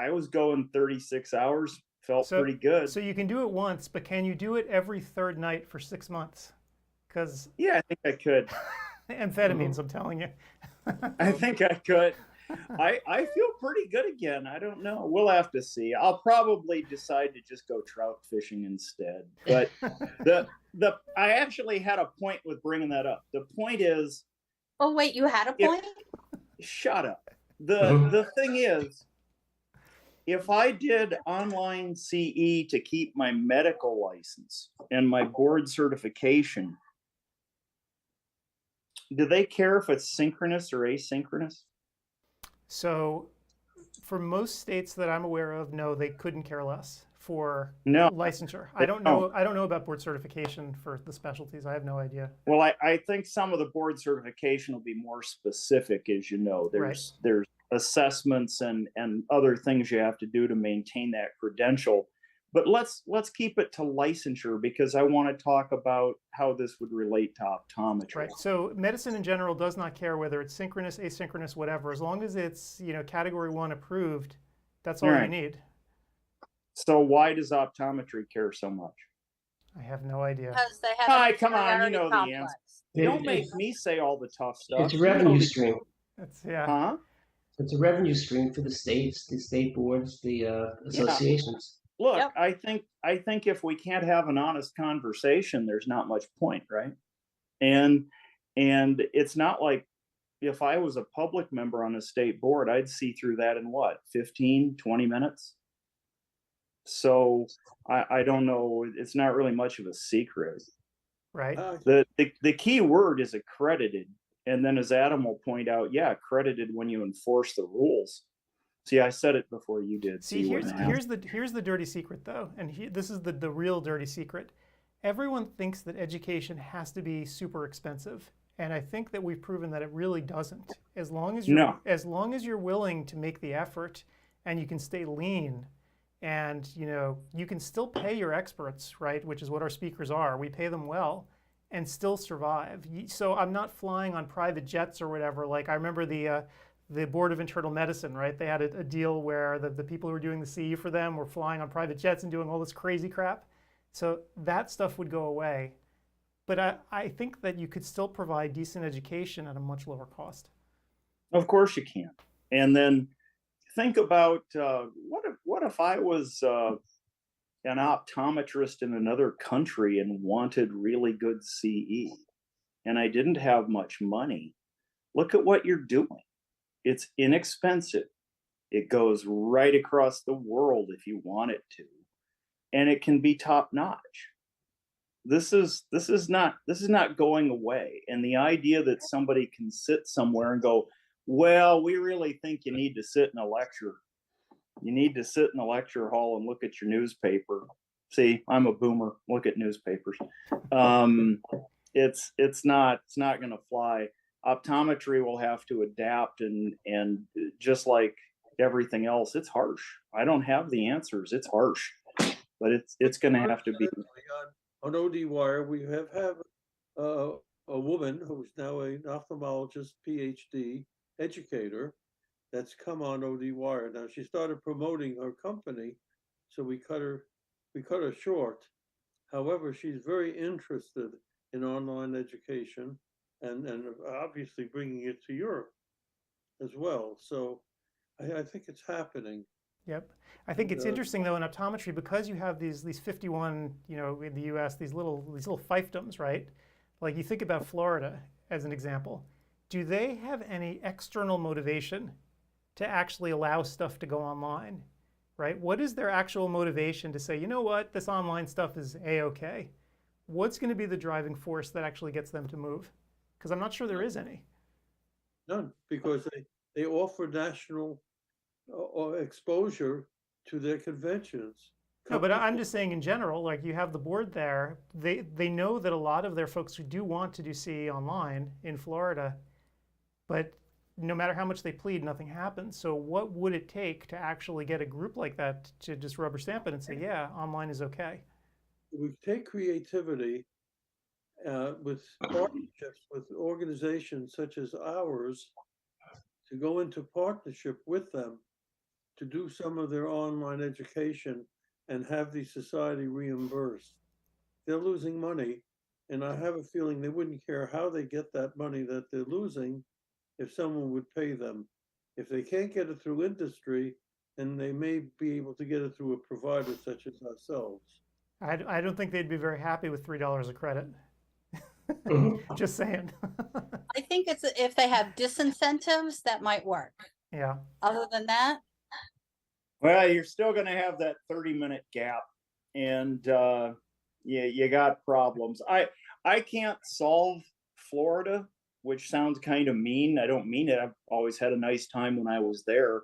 was going 36 hours, felt pretty good. So you can do it once, but can you do it every third night for 6 months? Because yeah, I think I could. Amphetamines, I'm telling you. I think I could. I feel pretty good again. I don't know. We'll have to see. I'll probably decide to just go trout fishing instead. But I actually had a point with bringing that up. The point is. Oh wait, you had a point? Shut up. The thing is, if I did online CE to keep my medical license and my board certification, do they care if it's synchronous or asynchronous? So for most states that I'm aware of, no, they couldn't care less for licensure. I don't know about board certification for the specialties. I have no idea. Well, I think some of the board certification will be more specific, as you know. There's assessments and other things you have to do to maintain that credential. But let's keep it to licensure, because I want to talk about how this would relate to optometry. Right. So medicine in general does not care whether it's synchronous, asynchronous, whatever. As long as it's, you know, Category 1 approved, that's all you need. So why does optometry care so much? I have no idea. Because they have Hi, an come on, you inferiority know the complex. answer. Don't make me say all the tough stuff. It's a You know revenue the- stream. That's yeah. Huh? It's a revenue stream for the states, the state boards, the associations. Look, Yep. I think if we can't have an honest conversation, there's not much point, right? And it's not like if I was a public member on a state board, I'd see through that in what, 15, 20 minutes? So I don't know. It's not really much of a secret. Right. The key word is accredited. And then as Adam will point out, yeah, accredited when you enforce the rules. See, I said it before you did. See, here's the dirty secret though, and this is the real dirty secret. Everyone thinks that education has to be super expensive, and I think that we've proven that it really doesn't. As long as you're willing to make the effort, and you can stay lean, and you can still pay your experts, right? Which is what our speakers are. We pay them well, and still survive. So I'm not flying on private jets or whatever. Like I remember the Board of Internal Medicine, right? They had a deal where the people who were doing the CE for them were flying on private jets and doing all this crazy crap. So that stuff would go away. But I think that you could still provide decent education at a much lower cost. Of course you can. And then think about what if I was an optometrist in another country and wanted really good CE and I didn't have much money. Look at what you're doing. It's inexpensive. It goes right across the world if you want it to, and it can be top notch. This is not going away. And the idea that somebody can sit somewhere and go, well, we really think you need to sit in a lecture. You need to sit in a lecture hall and look at your newspaper. See, I'm a boomer. Look at newspapers. It's not going to fly. Optometry will have to adapt, and just like everything else, it's harsh. I don't have the answers. It's harsh, but it's going to have to be. On ODwire, we have a woman who's now an ophthalmologist, PhD educator, that's come on ODwire. Now she started promoting her company, so we cut her short. However, she's very interested in online education and obviously bringing it to Europe as well. So I think it's happening. Yep. I think it's interesting though in optometry, because you have these 51, in the US, these little fiefdoms, right? Like you think about Florida as an example. Do they have any external motivation to actually allow stuff to go online, right? What is their actual motivation to say, you know what, this online stuff is A-okay? What's going to be the driving force that actually gets them to move? Because I'm not sure there is any. None, because they offer national exposure to their conventions. No, but I'm just saying in general, like you have the board there, they know that a lot of their folks who do want to do CE online in Florida, but no matter how much they plead, nothing happens. So what would it take to actually get a group like that to just rubber stamp it and say, yeah, online is okay? We take creativity with partnerships with organizations such as ours to go into partnership with them to do some of their online education and have the society reimbursed. They're losing money, and I have a feeling they wouldn't care how they get that money that they're losing if someone would pay them. If they can't get it through industry, then they may be able to get it through a provider such as ourselves. I don't think they'd be very happy with $3 a credit. Just saying. I think it's if they have disincentives, that might work. Yeah. Other than that, well, you're still going to have that 30-minute gap, and you got problems. I can't solve Florida, which sounds kind of mean. I don't mean it. I've always had a nice time when I was there,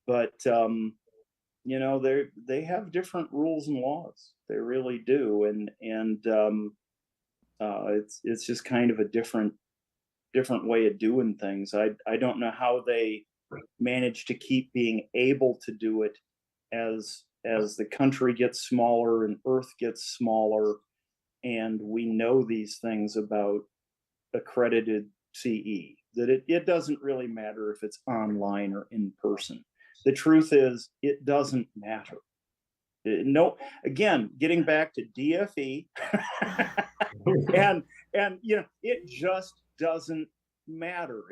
but they have different rules and laws. They really do, and it's just kind of a different way of doing things. I don't know how they manage to keep being able to do it as the country gets smaller and Earth gets smaller, and we know these things about accredited CE, that it doesn't really matter if it's online or in person. The truth is, it doesn't matter. No, again, getting back to DFE, and it just doesn't matter.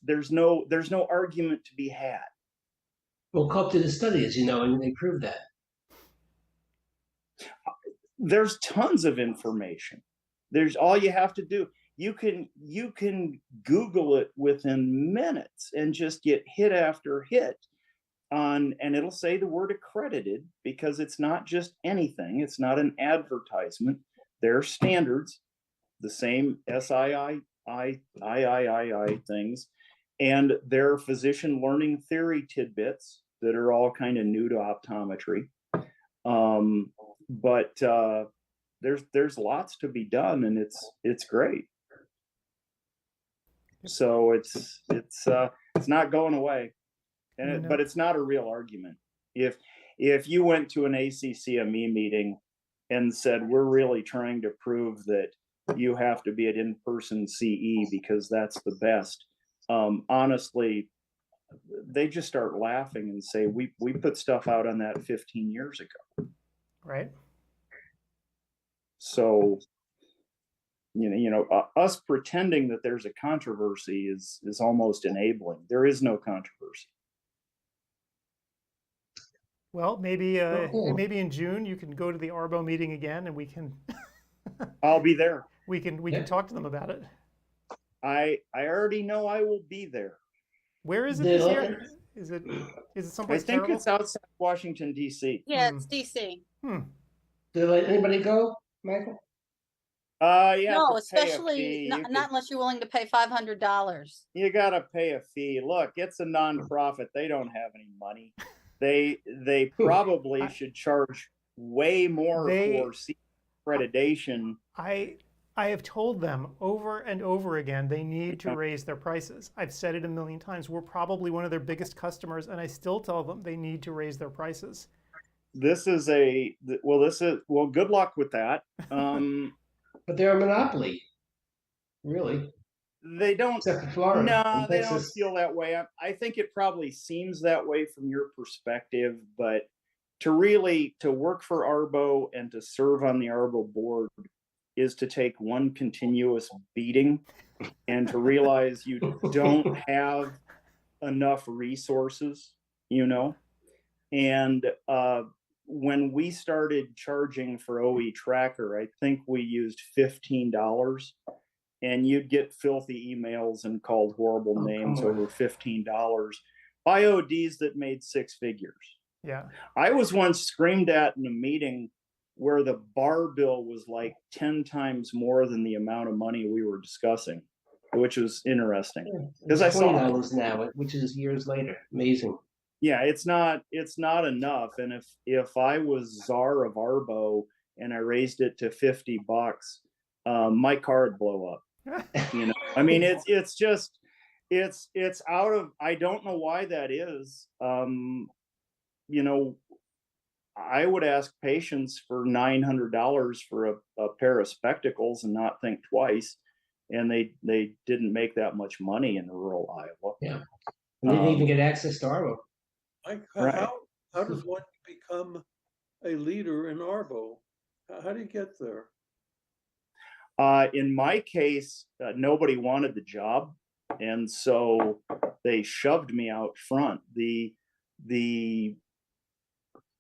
There's no argument to be had. We'll come to the study, as you know, and they prove that. There's tons of information. There's all you have to do. You can Google it within minutes and just get hit after hit on, and it'll say the word accredited, because it's not just anything. It's not an advertisement. There are standards, the same SII, III things, and there are physician learning theory tidbits that are all kind of new to optometry. But there's lots to be done, and it's great. So it's not going away, and but it's not a real argument. If you went to an ACCME meeting and said, we're really trying to prove that you have to be at in-person CE because that's the best, honestly, they just start laughing and say, we put stuff out on that 15 years ago. Right. So, us pretending that there's a controversy is almost enabling. There is no controversy. Well, maybe maybe in June you can go to the ARBO meeting again, and we can. I'll be there. We can talk to them about it. I already know I will be there. Where is it this year? Is it someplace I think terrible? it's outside Washington, D.C. Yeah, it's D.C. Did anybody go, Michael? Yeah. No, especially not unless you're willing to pay $500. You gotta pay a fee. Look, it's a nonprofit. They don't have any money. They probably should charge way more for accreditation. I have told them over and over again they need to raise their prices. I've said it a million times. We're probably one of their biggest customers, and I still tell them they need to raise their prices. Good luck with that. But they're a monopoly, really. They don't. Except for Florida. No, they don't feel that way. I think it probably seems that way from your perspective, but to work for ARBO and to serve on the ARBO board is to take one continuous beating and to realize you don't have enough resources, and when we started charging for OE Tracker, I think we used $15, and you'd get filthy emails and called horrible names over $15 by ODs that made six figures. Yeah. I was once screamed at in a meeting where the bar bill was like 10 times more than the amount of money we were discussing, which was interesting. Because I saw $20 now, which is years later. Amazing. Yeah, it's not enough. And if I was czar of ARBO and I raised it to $50, my car would blow up. I mean, it's out of, I don't know why that is. I would ask patients for $900 for a pair of spectacles and not think twice. And they didn't make that much money in rural Iowa. Yeah. And they didn't even get access to ARBO. How does one become a leader in ARBO? How do you get there? In my case, nobody wanted the job, and so they shoved me out front.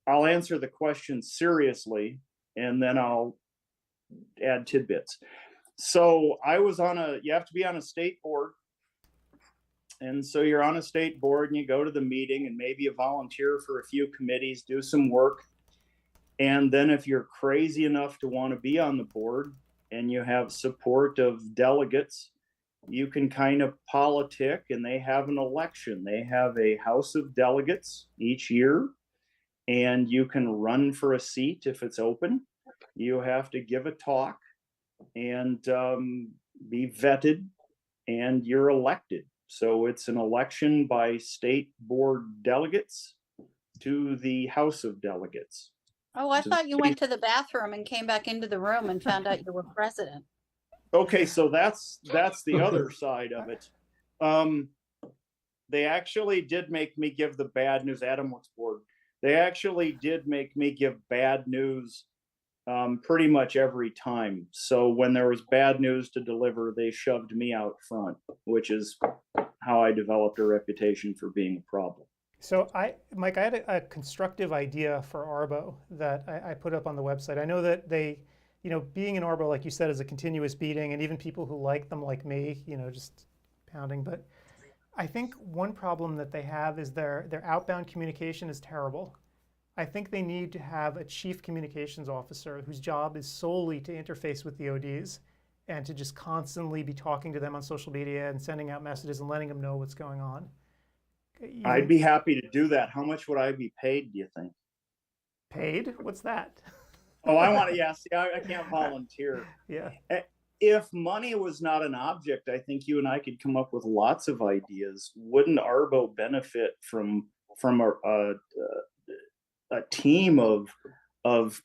I'll answer the question seriously, and then I'll add tidbits. So you have to be on a state board. And so you're on a state board and you go to the meeting and maybe you volunteer for a few committees, do some work. And then if you're crazy enough to want to be on the board and you have support of delegates, you can kind of politic, and they have an election. They have a House of Delegates each year, and you can run for a seat if it's open. You have to give a talk and be vetted, and you're elected. So it's an election by state board delegates to the House of Delegates. Oh, I thought you went to the bathroom and came back into the room and found out you were president. Okay, so that's the other side of it. They actually did make me give the bad news. Adam looks bored. They actually did make me give bad news pretty much every time. So when there was bad news to deliver, they shoved me out front, which is how I developed a reputation for being a problem. So Mike, I had a constructive idea for Arbo that I put up on the website. I know that they, being an Arbo, like you said, is a continuous beating, and even people who like them, like me, just pounding. But I think one problem that they have is their outbound communication is terrible. I think they need to have a chief communications officer whose job is solely to interface with the ODs and to just constantly be talking to them on social media and sending out messages and letting them know what's going on. I'd be happy to do that. How much would I be paid, do you think? Paid? What's that? Oh, I want to, yeah, see, I can't volunteer. Yeah. If money was not an object, I think you and I could come up with lots of ideas. Wouldn't Arbo benefit from a team of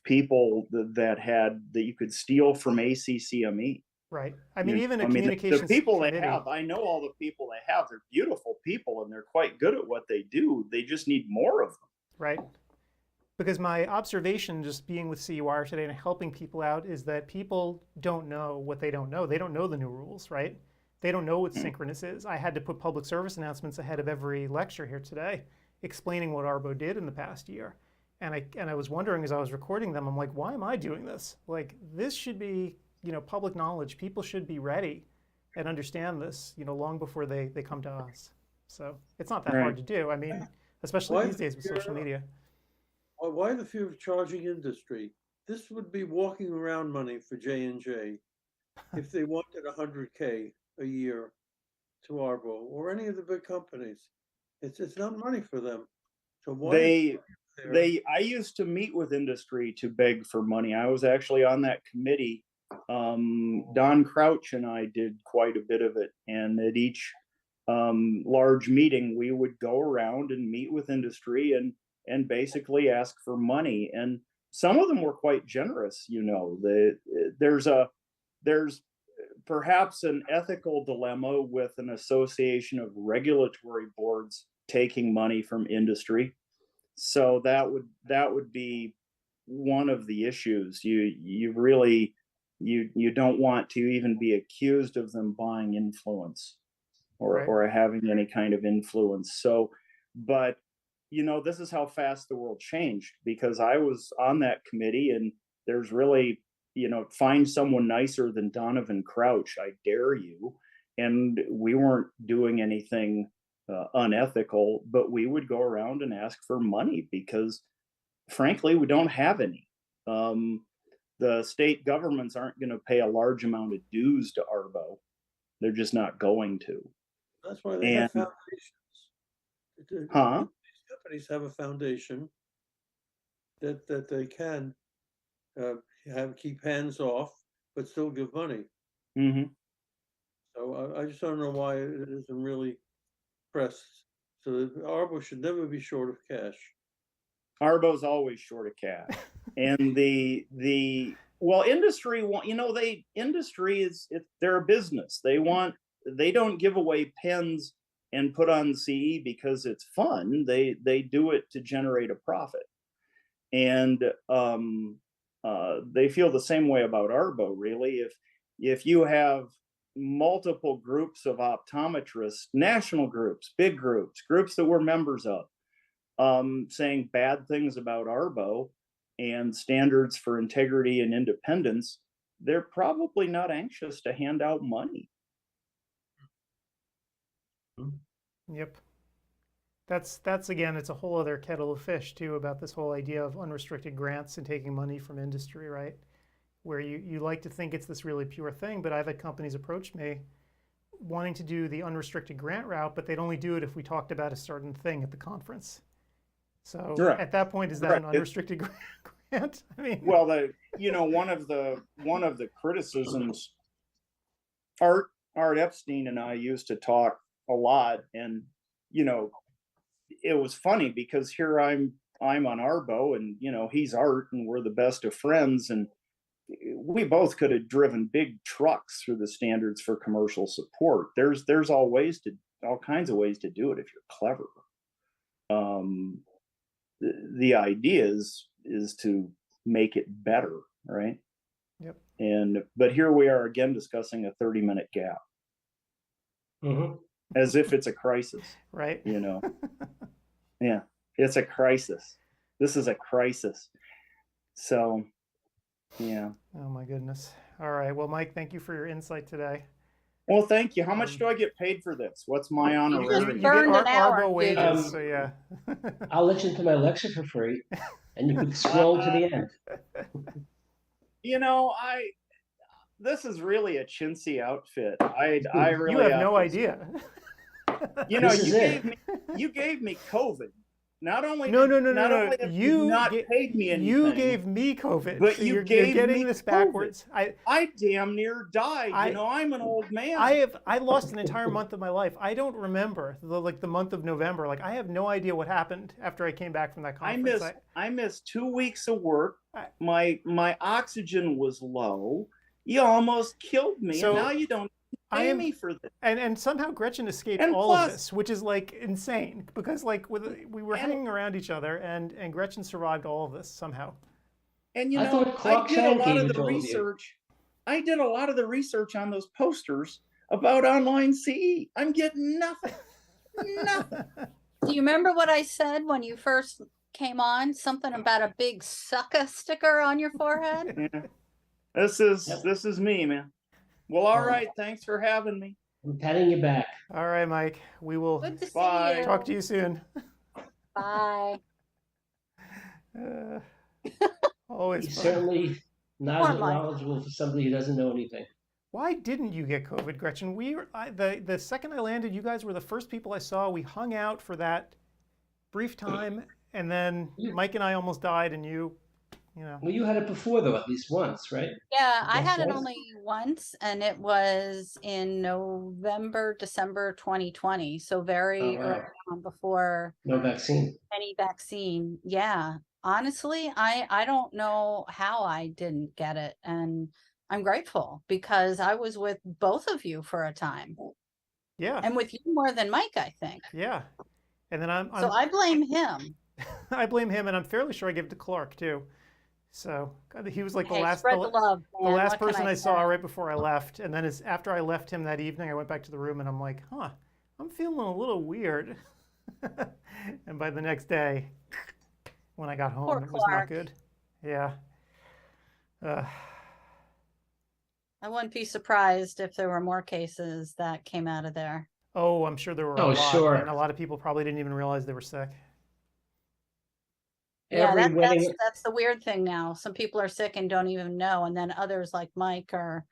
people that you could steal from ACCME? Right. I mean, even a communications the people committee. they have, I know all the people they have. They're beautiful people and they're quite good at what they do. They just need more of them. Right. Because my observation, just being with CEwire today and helping people out, is that people don't know what they don't know. They don't know the new rules, right? They don't know what synchronous is. I had to put public service announcements ahead of every lecture here today, explaining what Arbo did in the past year. And I was wondering as I was recording them, I'm like, why am I doing this? Like, this should be, public knowledge. People should be ready and understand this, long before they come to us. So it's not that hard to do. I mean, especially these days with social media. Why the fear of charging industry? This would be walking around money for J&J if they wanted $100K a year to Arbo or any of the big companies. It's not money for them. So why? I used to meet with industry to beg for money. I was actually on that committee. Don Crouch and I did quite a bit of it. And at each large meeting, we would go around and meet with industry and basically ask for money. And some of them were quite generous. There's perhaps an ethical dilemma with an association of regulatory boards taking money from industry. So that would be one of the issues. You really don't want to even be accused of them buying influence or having any kind of influence. So, but this is how fast the world changed, because I was on that committee and there's really, find someone nicer than Donovan Crouch, I dare you. And we weren't doing anything unethical, but we would go around and ask for money because frankly, we don't have any. The state governments aren't going to pay a large amount of dues to Arbo. They're just not going to. That's why they have foundations. Huh? These companies have a foundation that they can keep hands off, but still give money. Mm-hmm. So I just don't know why it isn't really pressed. So Arbo should never be short of cash. Arbo's always short of cash. And industry they're a business. They don't give away pens and put on CE because it's fun. They do it to generate a profit. And they feel the same way about Arbo, really. If you have multiple groups of optometrists, national groups, big groups that we're members of, saying bad things about Arbo and standards for integrity and independence, they're probably not anxious to hand out money. Yep. That's again, it's a whole other kettle of fish too, about this whole idea of unrestricted grants and taking money from industry, right? Where you like to think it's this really pure thing, but I've had companies approach me wanting to do the unrestricted grant route, but they'd only do it if we talked about a certain thing at the conference. So at that point, is that an unrestricted grant? I mean, well, one of the criticisms, Art Epstein and I used to talk a lot, and it was funny because here I'm on Arbo, and he's Art, and we're the best of friends, and we both could have driven big trucks through the standards for commercial support. There's all kinds of ways to do it if you're clever. the idea is to make it better, right? Yep. But here we are again discussing a 30-minute gap. As if it's a crisis. Right. You know. Yeah, it's a crisis. This is a crisis. So, yeah. Oh my goodness. All right. Well, Mike, thank you for your insight today. Well, thank you. How much do I get paid for this? What's my honorarium? You get Arbo wages, so yeah. I'll let you into my lecture for free, and you can scroll to the end. You know, this is really a chintzy outfit. I really you have no idea. You know, you gave me COVID. Not only no. You not paid me anything. You gave me COVID, but so you're getting this backwards. I damn near died. You know, I'm an old man. I lost an entire month of my life. I don't remember the month of November. Like, I have no idea what happened after I came back from that conference. I missed 2 weeks of work. My oxygen was low. You almost killed me, and now you don't pay me for this. And somehow Gretchen escaped all of this, which is like insane, because like we were hanging around each other, and Gretchen survived all of this somehow. And you know, I did a lot of the research. I did a lot of the research on those posters about online CE. I'm getting nothing. Nothing. Do you remember what I said when you first came on? Something about a big sucker sticker on your forehead? Yeah. This is me, man. Well, all right. Thanks for having me. I'm patting you back. All right, Mike. We will talk to you soon. Bye. Always He's fun. certainly not as knowledgeable for somebody who doesn't know anything. Why didn't you get COVID, Gretchen? The second I landed, you guys were the first people I saw. We hung out for that brief time, and then Mike and I almost died, and you know. Well, you had it before, though, at least once, right? Yeah, I had it only once, and it was in November, December 2020. So very early on, before no vaccine. Any vaccine. Yeah. Honestly, I don't know how I didn't get it. And I'm grateful because I was with both of you for a time. Yeah. And with you more than Mike, I think. Yeah. And then so I blame him. I blame him, and I'm fairly sure I give it to Clark too. So he was like the last person I saw right before I left. And then after I left him that evening, I went back to the room and I'm like, I'm feeling a little weird. And by the next day, when I got home, it was not good. Yeah. I wouldn't be surprised if there were more cases that came out of there. Oh, I'm sure there were a lot. Sure. And a lot of people probably didn't even realize they were sick. Yeah, that's the weird thing now. Some people are sick and don't even know, and then others like Mike are,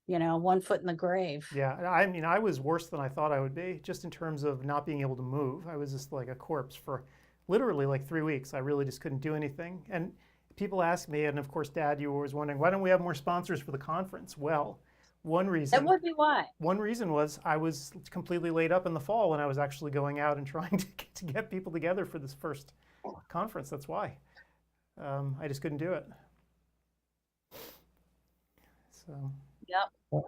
1 foot in the grave. Yeah, I mean, I was worse than I thought I would be, just in terms of not being able to move. I was just like a corpse for literally like 3 weeks. I really just couldn't do anything. And people ask me, and of course, Dad, you were always wondering, why don't we have more sponsors for the conference? Well, one reason. That would be why. One reason was I was completely laid up in the fall when I was actually going out and trying to get people together for this first conference. That's why. I just couldn't do it. So. Yep.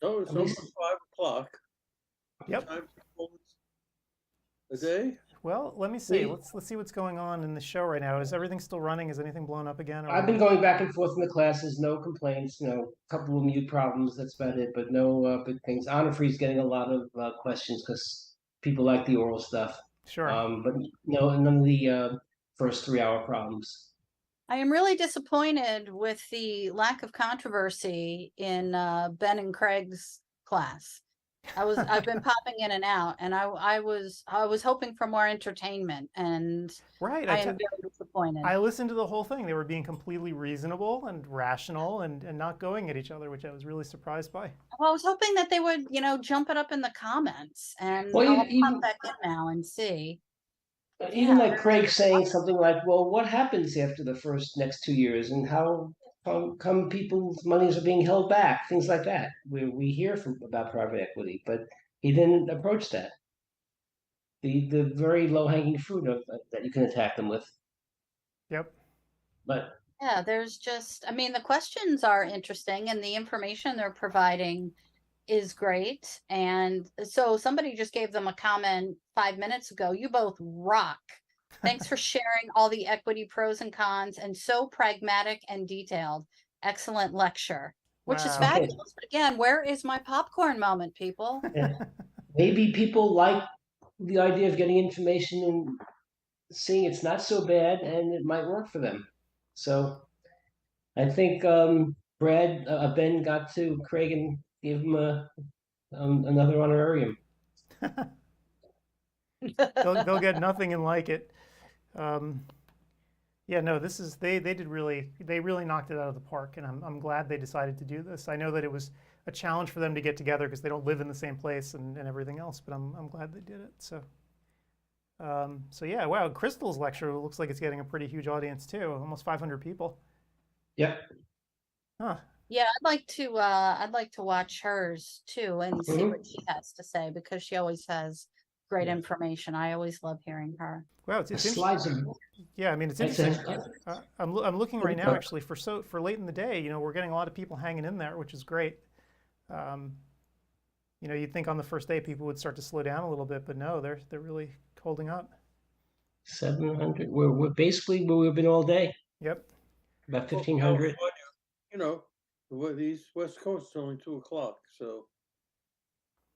So it's over 5 o'clock. Yep. Time a day. Well, let me see. Let's see what's going on in the show right now. Is everything still running? Is anything blown up again? I've been going back and forth in the classes. No complaints. A couple of mute problems. That's about it. But no big things. Honor-Free's getting a lot of questions because people like the oral stuff. Sure. But no, none of the first 3-hour problems. I am really disappointed with the lack of controversy in Ben and Craig's class. I've been popping in and out, and I was hoping for more entertainment, and I am very disappointed. I listened to the whole thing. They were being completely reasonable and rational and not going at each other, which I was really surprised by. Well, I was hoping that they would, jump it up in the comments, and I'll pop back in now and see. Even like Craig saying something like, well, what happens after the next 2 years, and how come people's monies are being held back, things like that. We hear about private equity, but he didn't approach that. The very low-hanging fruit that you can attack them with. Yep. But yeah, there's just, the questions are interesting, and the information they're providing is great. And so somebody just gave them a comment 5 minutes ago. You both rock. Thanks for sharing all the equity pros and cons and so pragmatic and detailed. Excellent lecture, which is Wow. fabulous. But again, where is my popcorn moment, people? Yeah. Maybe people like the idea of getting information and seeing it's not so bad and it might work for them. So I think Ben got to Craig and gave him another honorarium. They'll get nothing and like it. Yeah, no, this is they really knocked it out of the park, and I'm glad they decided to do this. I know that it was a challenge for them to get together because they don't live in the same place and everything else, but I'm glad they did it. So yeah, wow, Crystal's lecture looks like it's getting a pretty huge audience too, almost 500 people. Yep. Huh. Yeah, I'd like to watch hers too and see what she has to say, because she always has great information. I always love hearing her. Wow, it's slides interesting. Yeah, I mean, it's interesting. I'm looking right now actually for late in the day. You know, we're getting a lot of people hanging in there, which is great. You know, you'd think on the first day people would start to slow down a little bit, but no, they're really holding up. 700. We're basically where we've been all day. Yep. About 1,500. You know, the West Coast is only 2 o'clock, so.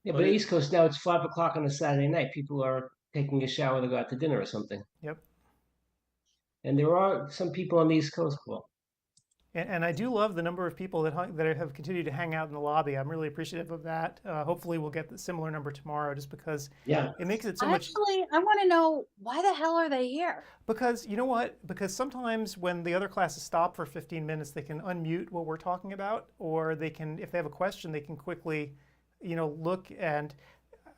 Yeah, but East Coast now it's 5 o'clock on a Saturday night. People are taking a shower to go out to dinner or something. Yep. And there are some people on the East Coast, Paul. And I do love the number of people that have continued to hang out in the lobby. I'm really appreciative of that. Hopefully we'll get the similar number tomorrow, just because it makes it so much. Actually, I want to know, why the hell are they here? Because you know what? Because sometimes when the other classes stop for 15 minutes, they can unmute what we're talking about, or they can, if they have a question, they can quickly, you know, look and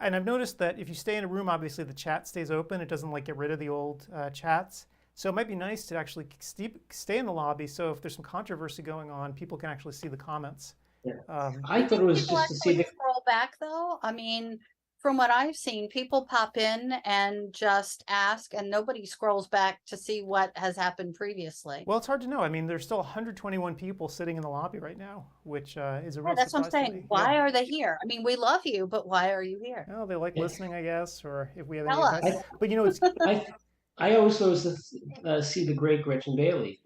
I've noticed that if you stay in a room, obviously the chat stays open. It doesn't like get rid of the old chats. So it might be nice to actually stay in the lobby, so if there's some controversy going on, people can actually see the comments. Yeah. I thought it was just to see the scroll back, though. I mean, from what I've seen, people pop in and just ask, and nobody scrolls back to see what has happened previously. Well, it's hard to know. I mean, there's still 121 people sitting in the lobby right now, which is a real That's what I'm surprise to saying. me. Why are they here? I mean, we love you, but why are you here? Oh, they like listening, I guess, or if we have Tell any us. But you know, it's I always was to see the great Gretchen Bailey.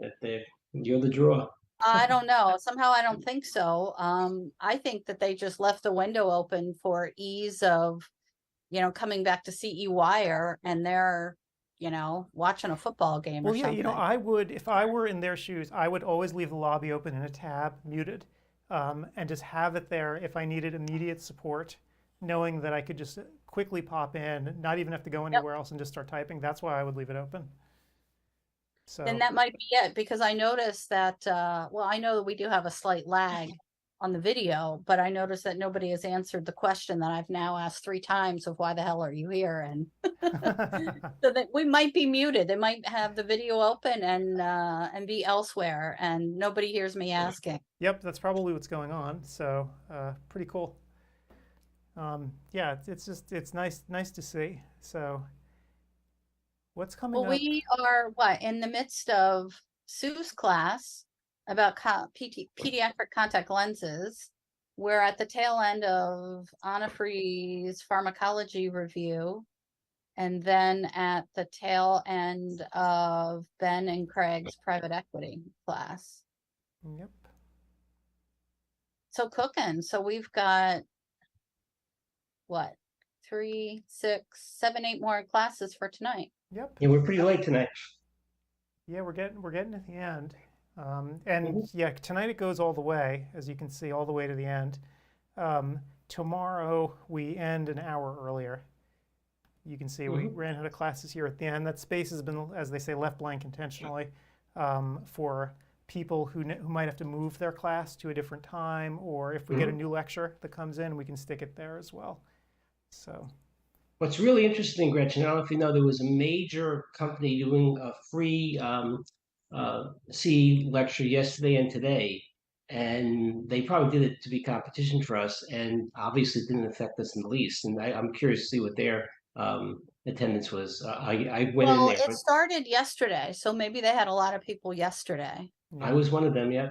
You're the draw. I don't know. Somehow I don't think so. I think that they just left the window open for ease of, you know, coming back to CEwire, and they're, you know, watching a football game or something. Well, yeah, you know, I would, if I were in their shoes, I would always leave the lobby open in a tab, muted, and just have it there if I needed immediate support, knowing that I could just quickly pop in, not even have to go anywhere else and just start typing. That's why I would leave it open. So then that might be it, because I noticed that, well, I know that we do have a slight lag on the video, but I noticed that nobody has answered the question that I've now asked 3 times of why the hell are you here? And so that we might be muted. They might have the video open and be elsewhere, and nobody hears me asking. Yep, that's probably what's going on. So pretty cool. Yeah, it's nice to see. So what's coming up? Well, we are in the midst of Sue's class about pediatric contact lenses. We're at the tail end of Anna Free's pharmacology review, and then at the tail end of Ben and Craig's private equity class. Yep. So cooking. So we've got 3, 6, 7, 8 more classes for tonight. Yep. Yeah, we're pretty late tonight. Yeah, we're getting to the end. And yeah, tonight it goes all the way, as you can see, all the way to the end. Tomorrow we end an hour earlier. You can see we ran out of classes here at the end. That space has been, as they say, left blank intentionally for people who might have to move their class to a different time, or if we get a new lecture that comes in, we can stick it there as well. So what's really interesting, Gretchen, I don't know if you know, there was a major company doing a free CE lecture yesterday and today, and they probably did it to be competition for us, and obviously it didn't affect us in the least. And I'm curious to see what their attendance was. I went in there. It started yesterday, so maybe they had a lot of people yesterday. I was one of them, yeah,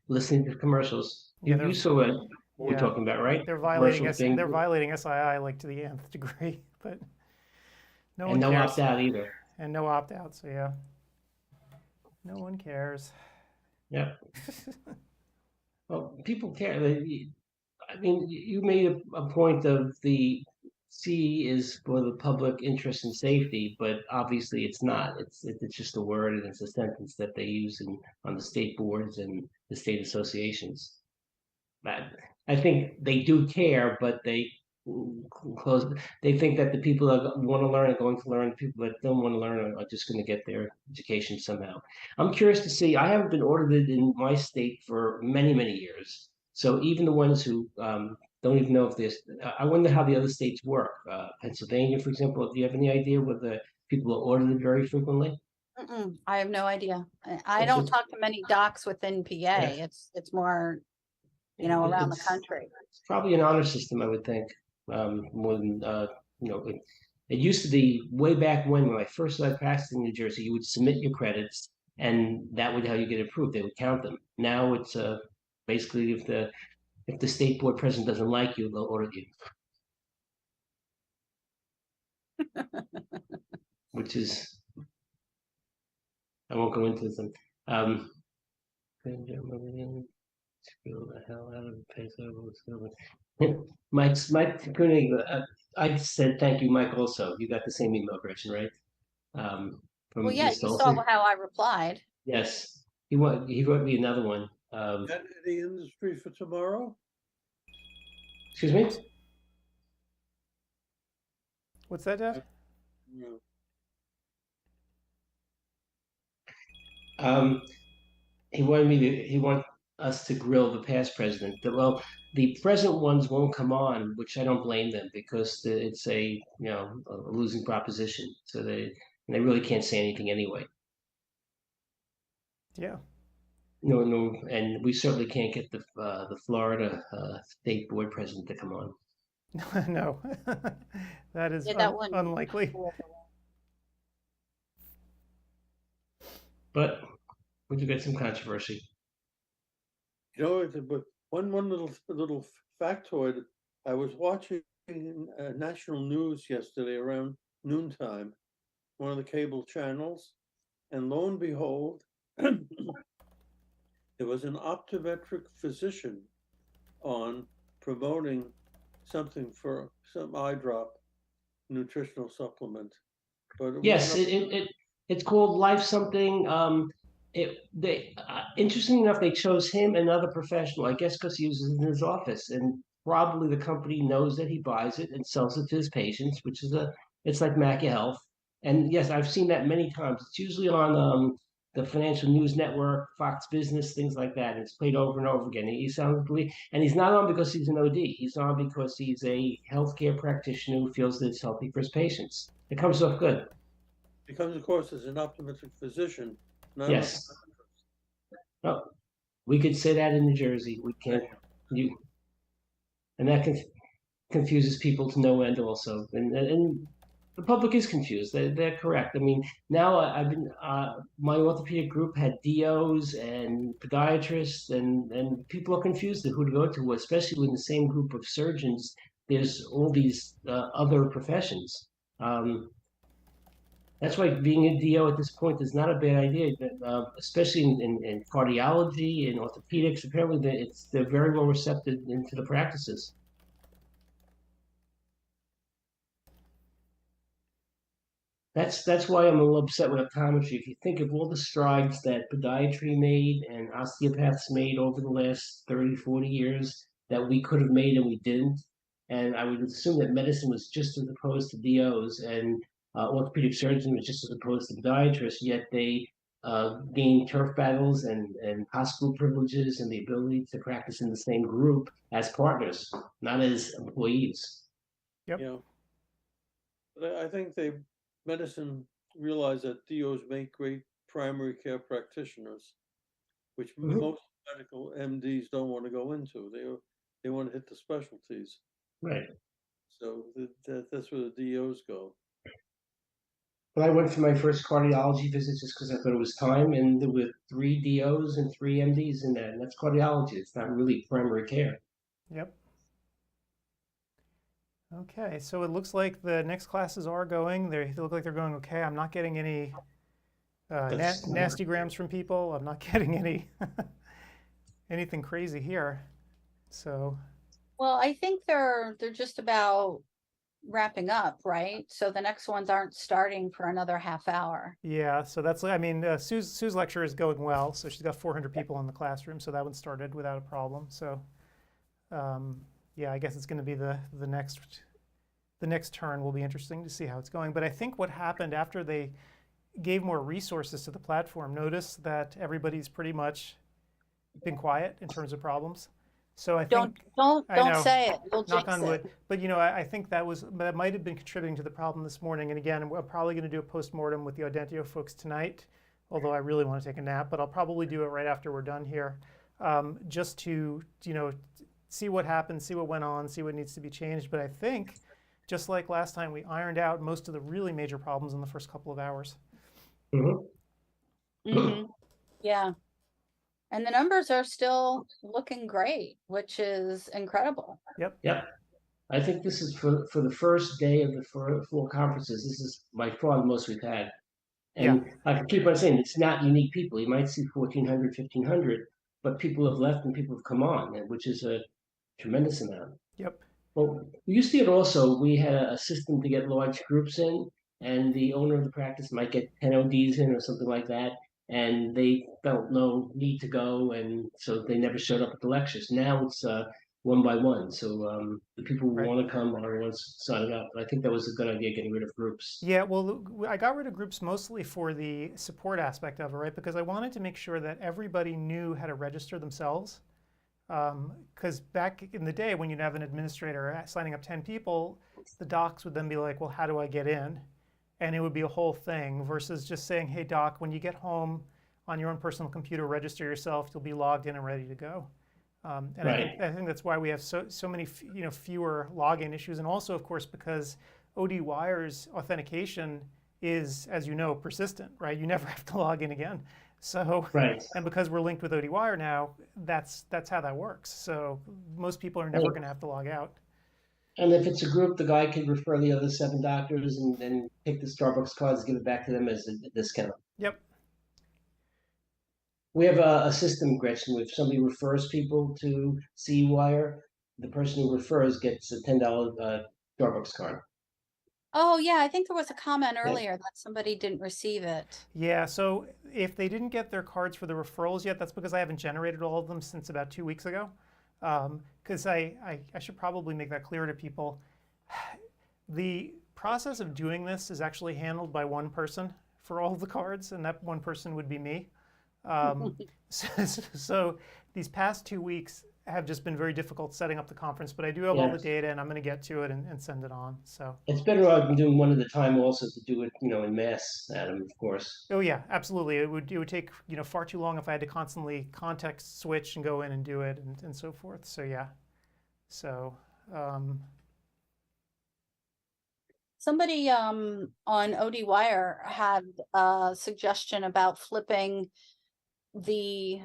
listening to commercials. Yeah, you saw what we're talking about, right? They're violating they're violating SII like to the nth degree, but no one cares. opt out either. and no opt-out. So yeah, no one cares. Yeah. Well, people care. I mean, you made a point of the C is for the public interest and safety, but obviously it's not. It's just a word and it's a sentence that they use on the state boards and the state associations. I think they do care, but they close. They think that the people that want to learn are going to learn. The people that don't want to learn are just going to get their education somehow. I'm curious to see. I haven't been audited in my state for many, many years. So even the ones who don't even know if this, I wonder how the other states work. Pennsylvania, for example. Do you have any idea whether people are audited very frequently? I have no idea. I don't talk to many docs within PA. Yeah. It's more, around the country. It's probably an honor system, I would think. More than it used to be way back when I first started practicing in New Jersey. You would submit your credits, and that would how you get approved. They would count them. Now it's basically if the state board president doesn't like you, they'll audit you. Which is, I won't go into them. The hell out of the peso. Mike Koenig, I said thank you, Mike. Also, you got the same email, Gretchen, right? From Well, yeah, you saw how I replied. Yes, he wrote me another one. That any industry for tomorrow? Excuse me. What's that, Dad? He wanted us to grill the past president. Well, the present ones won't come on, which I don't blame them because it's a losing proposition. So they really can't say anything anyway. Yeah. No, and we certainly can't get the Florida state board president to come on. No, that is unlikely. But we do get some controversy. But one little factoid. I was watching national news yesterday around noontime, one of the cable channels, and lo and behold, there was an optometric physician on promoting something for some eye drop nutritional supplement. But yes, it's called Life something. Interesting enough, they chose him, another professional, I guess, because he uses it in his office, and probably the company knows that he buys it and sells it to his patients, which is it's like Maca Health. And yes, I've seen that many times. It's usually on the Financial News Network, Fox Business, things like that. It's played over and over again. He sounds and he's not on because he's an OD. He's on because he's a healthcare practitioner who feels that it's healthy for his patients. It comes off good. He comes, of course, as an optometric physician. Yes. Oh, we could say that in New Jersey. We can't. And that confuses people to no end also. And the public is confused. They're correct. I mean, now I've been my orthopedic group had DOs and podiatrists, and people are confused at who to go to, especially in the same group of surgeons. There's all these other professions. That's why being a DO at this point is not a bad idea, especially in cardiology and orthopedics. Apparently, they're very well receptive into the practices. That's why I'm a little upset with optometry. If you think of all the strides that podiatry made and osteopaths made over the last 30, 40 years that we could have made and we didn't, and I would assume that medicine was just as opposed to DOs and orthopedic surgeon was just as opposed to podiatrists, yet they gained turf battles and hospital privileges and the ability to practice in the same group as partners, not as employees. Yep. But I think medicine realized that DOs make great primary care practitioners, which most medical MDs don't want to go into. They want to hit the specialties. Right. So that's where the DOs go. But I went for my first cardiology visit just because I thought it was time, and there were 3 DOs and 3 MDs in that, and that's cardiology. It's not really primary care. Yep. Okay, so it looks like the next classes are going. They look like they're going okay. I'm not getting any nasty grams from people. I'm not getting any anything crazy here. So. Well, I think they're just about wrapping up, right? So the next ones aren't starting for another half hour. Yeah, so that's, I mean, Sue's lecture is going well. So she's got 400 people in the classroom. So that one started without a problem. So yeah, I guess it's going to be the next turn will be interesting to see how it's going. But I think what happened after they gave more resources to the platform, notice that everybody's pretty much been quiet in terms of problems. So I think don't say it. You'll knock jinx on wood. it. But you know, I think that might have been contributing to the problem this morning. And again, we're probably going to do a postmortem with the Audentio folks tonight, although I really want to take a nap. But I'll probably do it right after we're done here, just to see what happened, see what went on, see what needs to be changed. But I think, just like last time, we ironed out most of the really major problems in the first couple of hours. Yeah. And the numbers are still looking great, which is incredible. Yep. I think this is for the first day of the four conferences. This is by far the most we've had. And I can keep on saying it's not unique people. You might see 1,400, 1,500, but people have left and people have come on, which is a tremendous amount. Yep. Well, you see it also. We had a system to get large groups in, and the owner of the practice might get 10 ODs in or something like that, and they felt no need to go, and so they never showed up at the lectures. Now it's one by one, so the people who want to come are the ones signing up. I think that was a good idea, getting rid of groups. Yeah, well, I got rid of groups mostly for the support aspect of it, right? Because I wanted to make sure that everybody knew how to register themselves. Because back in the day, when you'd have an administrator signing up 10 people, the docs would then be like, well, how do I get in? And it would be a whole thing versus just saying, hey, doc, when you get home on your own personal computer, register yourself, you'll be logged in and ready to go. And I think that's why we have so many fewer login issues. And also, of course, because ODwire's authentication is, as you know, persistent, right? You never have to log in again. So, and because we're linked with ODwire now, that's how that works. So most people are never going to have to log out. And if it's a group, the guy could refer the other 7 doctors and then take the Starbucks cards, give it back to them as a discount. Yep. We have a system, Gretchen. If somebody refers people to CEwire, the person who refers gets a $10 Starbucks card. Oh, yeah, I think there was a comment earlier that somebody didn't receive it. Yeah, so if they didn't get their cards for the referrals yet, that's because I haven't generated all of them since about 2 weeks ago. Because I should probably make that clear to people. The process of doing this is actually handled by one person for all of the cards, and that one person would be me. So these past 2 weeks have just been very difficult setting up the conference, but I do have all the data, and I'm going to get to it and send it on. So it's better rather than doing one at a time, also to do it, in mass, Adam, of course. Oh yeah, absolutely. It would take far too long if I had to constantly context switch and go in and do it and so forth. So yeah, so. Somebody on ODwire had a suggestion about flipping the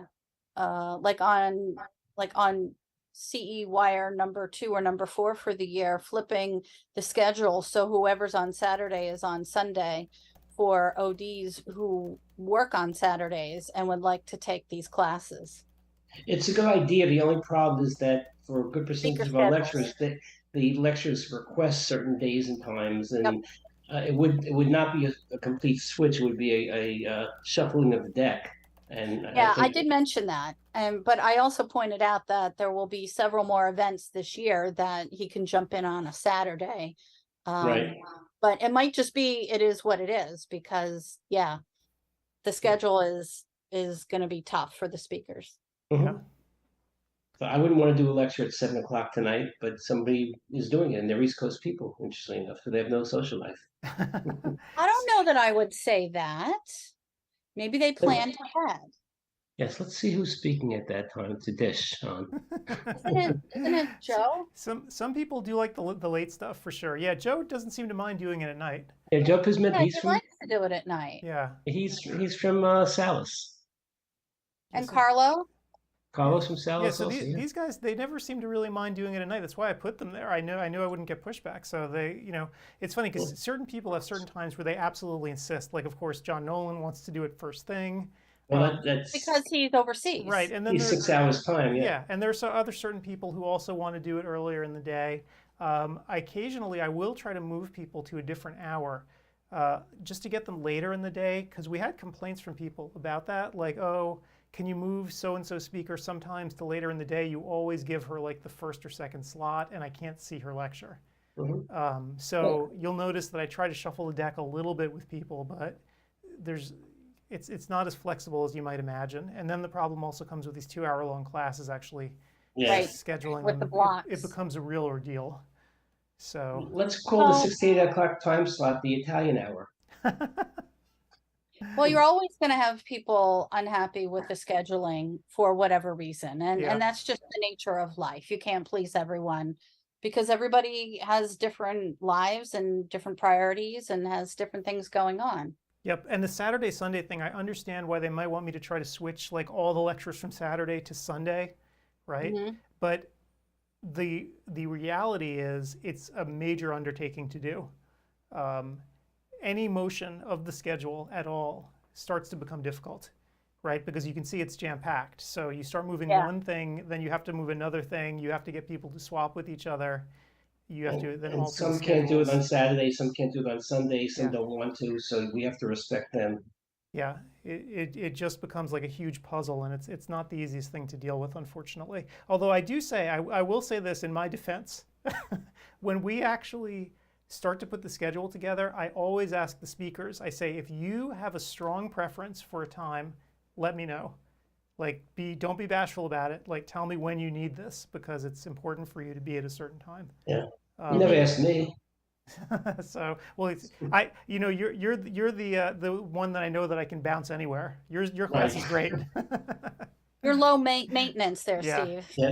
like on CEwire number 2 or number 4 for the year, flipping the schedule so whoever's on Saturday is on Sunday for ODs who work on Saturdays and would like to take these classes. It's a good idea. The only problem is that for a good percentage of our lecturers, the lecturers request certain days and times, and it would not be a complete switch. It would be a shuffling of the deck. And yeah, I did mention that, but I also pointed out that there will be several more events this year that he can jump in on a Saturday. But it might just be it is what it is, because the schedule is going to be tough for the speakers. Yeah. So I wouldn't want to do a lecture at 7 o'clock tonight, but somebody is doing it, and they're East Coast people, interestingly enough, so they have no social life. I don't know that I would say that. Maybe they planned ahead. Yes, let's see who's speaking at that time to dish on. Isn't it Joe? Some people do like the late stuff for sure. Yeah, Joe doesn't seem to mind doing it at night. Yeah, Joe Pismet, he likes to do it at night. Yeah. He's from Salis. And Carlo? Carlos from Yeah, Salas so also. these guys, they never seem to really mind doing it at night. That's why I put them there. I knew I wouldn't get pushback. So they, it's funny because certain people have certain times where they absolutely insist. Like, of course, John Nolan wants to do it first thing. Well, that's because he's overseas. Right, and then he's 6 hours time. Yeah. And there's other certain people who also want to do it earlier in the day. Occasionally, I will try to move people to a different hour, just to get them later in the day, because we had complaints from people about that, like, oh, can you move so-and-so speaker sometimes to later in the day? You always give her like the first or second slot, and I can't see her lecture. So you'll notice that I try to shuffle the deck a little bit with people, but it's not as flexible as you might imagine. And then the problem also comes with these 2-hour-long classes actually scheduling with them. the blocks. It becomes a real ordeal. So let's call the 6 to 8 o'clock time slot the Italian hour. Well, you're always going to have people unhappy with the scheduling for whatever reason. And that's just the nature of life. You can't please everyone because everybody has different lives and different priorities and has different things going on. Yep, and the Saturday, Sunday thing, I understand why they might want me to try to switch like all the lectures from Saturday to Sunday, right? But the reality is it's a major undertaking to do. Any motion of the schedule at all starts to become difficult, right? Because you can see it's jam-packed. So you start moving one thing, then you have to move another thing. You have to get people to swap with each other. You have to then alter some can't do it on Saturday, some can't do it on Sunday, some don't want to. So we have to respect them. Yeah, it just becomes like a huge puzzle, and it's not the easiest thing to deal with, unfortunately. Although I do say, I will say this in my defense, when we actually start to put the schedule together, I always ask the speakers, I say, if you have a strong preference for a time, let me know. Like, don't be bashful about it. Like, tell me when you need this, because it's important for you to be at a certain time. Yeah, you never asked me. So, well, you're the one that I know that I can bounce anywhere. Your class is great. You're low maintenance there, Steve. Yeah.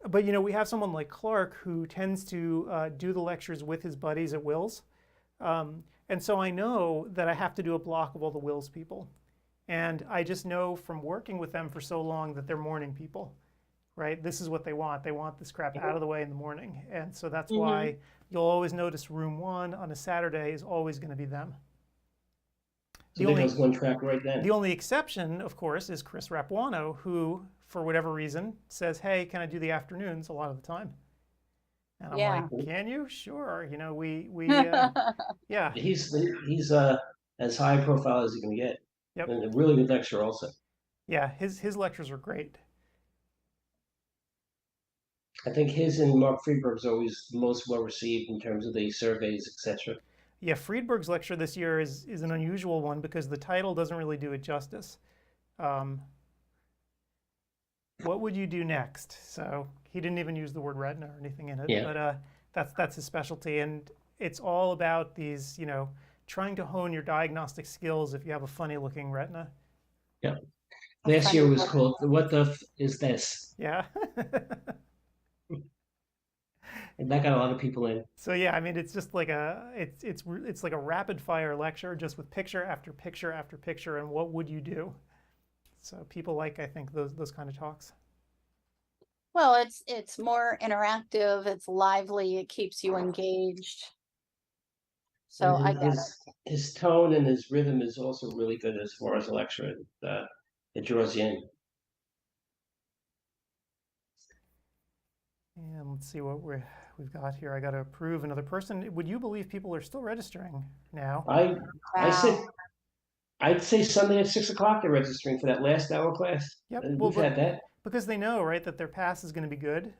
But we have someone like Clark who tends to do the lectures with his buddies at Wills, and so I know that I have to do a block of all the Wills people, and I just know from working with them for so long that they're morning people, right? This is what they want. They want this crap out of the way in the morning, and so that's why you'll always notice room 1 on a Saturday is always going to be them. So there goes one track right then. The only exception, of course, is Chris Rapuano, who, for whatever reason, says, hey, can I do the afternoons a lot of the time? And I'm like, can you? Sure. Yeah. He's as high profile as you can get. Yep. And a really good lecturer also. Yeah, his lectures are great. I think his and Mark Friedberg's always the most well received in terms of the surveys, etc. Yeah, Friedberg's lecture this year is an unusual one because the title doesn't really do it justice. What would you do next? So he didn't even use the word retina or anything in it, but that's his specialty, and it's all about these, trying to hone your diagnostic skills if you have a funny-looking retina. Yeah. Last year was called "What the F is this?" Yeah. And that got a lot of people in. So yeah, I mean, it's just like it's like a rapid fire lecture, just with picture after picture after picture, and what would you do? So people like, I think, those kind of talks. Well, it's more interactive. It's lively. It keeps you engaged. So his tone and his rhythm is also really good as far as a lecture. It draws you in. And let's see what we've got here. I got to approve another person. Would you believe people are still registering now? I'd say Sunday at 6 o'clock they're registering for that last hour class. Yep. We've had that. Because they know, right, that their pass is going to be good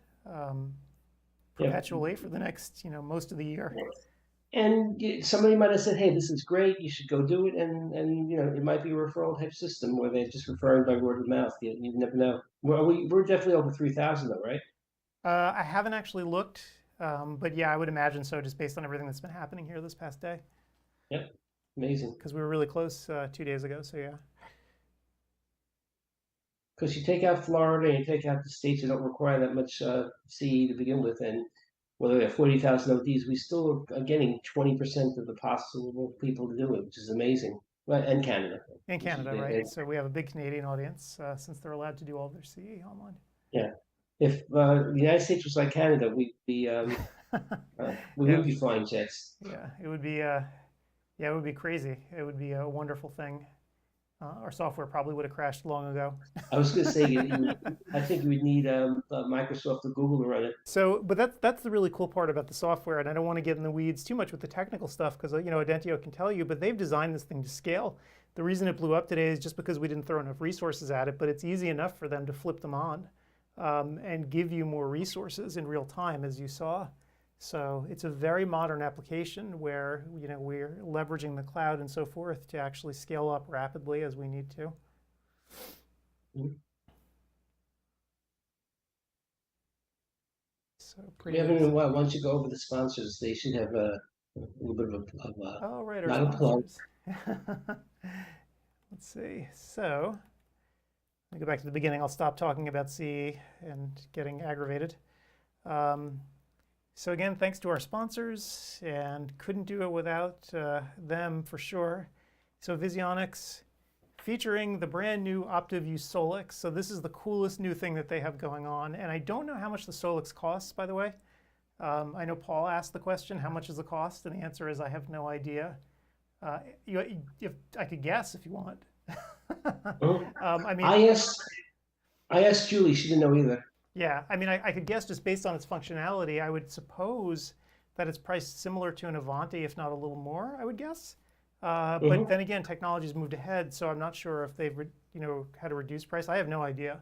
perpetually for the next, most of the year. And somebody might have said, hey, this is great, you should go do it. And it might be a referral type system where they're just referring by word of mouth. You never know. We're definitely over 3,000 though, right? I haven't actually looked, but yeah, I would imagine so, just based on everything that's been happening here this past day. Yep, amazing. Because we were really close 2 days ago, so yeah. Because you take out Florida and you take out the states that don't require that much CE to begin with, and whether they're 40,000 ODs, we still are getting 20% of the possible people to do it, which is amazing. Right, and Canada. In Canada, right? So we have a big Canadian audience since they're allowed to do all their CE online. Yeah. If the United States was like Canada, we would be flying jets. Yeah, it would be. Yeah, it would be crazy. It would be a wonderful thing. Our software probably would have crashed long ago. I was going to say, I think you would need Microsoft or Google to run it. So, but that's the really cool part about the software, and I don't want to get in the weeds too much with the technical stuff because Audentio can tell you, but they've designed this thing to scale. The reason it blew up today is just because we didn't throw enough resources at it, but it's easy enough for them to flip them on and give you more resources in real time, as you saw. So it's a very modern application where we're leveraging the cloud and so forth to actually scale up rapidly as we need to. So pretty. Once you go over the sponsors, they should have a little bit of oh, right, not a plug. Let's see. So let me go back to the beginning. I'll stop talking about CE and getting aggravated. So again, thanks to our sponsors, and couldn't do it without them for sure. So Visionix, featuring the brand new OptiView Solix. So this is the coolest new thing that they have going on. And I don't know how much the Solix costs, by the way. I know Paul asked the question, how much is the cost? And the answer is I have no idea. If I could guess if you want. I mean, I asked Julie, she didn't know either. Yeah, I mean, I could guess just based on its functionality. I would suppose that it's priced similar to an Avanti, if not a little more, I would guess. But then again, technology's moved ahead, so I'm not sure if they've had a reduced price. I have no idea,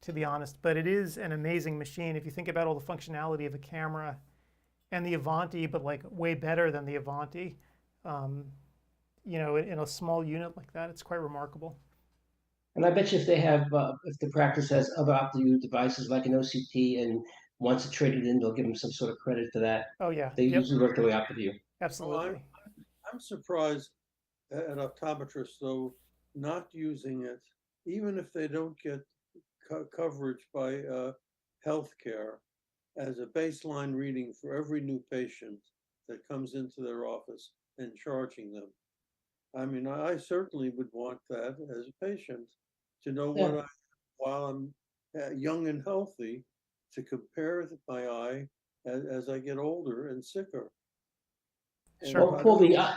to be honest. But it is an amazing machine. If you think about all the functionality of a camera and the Avanti, but like way better than the Avanti, in a small unit like that, it's quite remarkable. And I bet you if they have, if the practice has other OptiView devices like an OCT and wants to trade it in, they'll give them some sort of credit for that. Oh yeah, they usually work their way OptiView. Absolutely. Well, I'm surprised an optometrist, though, not using it, even if they don't get coverage by healthcare, as a baseline reading for every new patient that comes into their office and charging them. I mean, I certainly would want that as a patient to know what while I'm young and healthy, to compare my eye as I get older and sicker. Sure. Well, Paul, the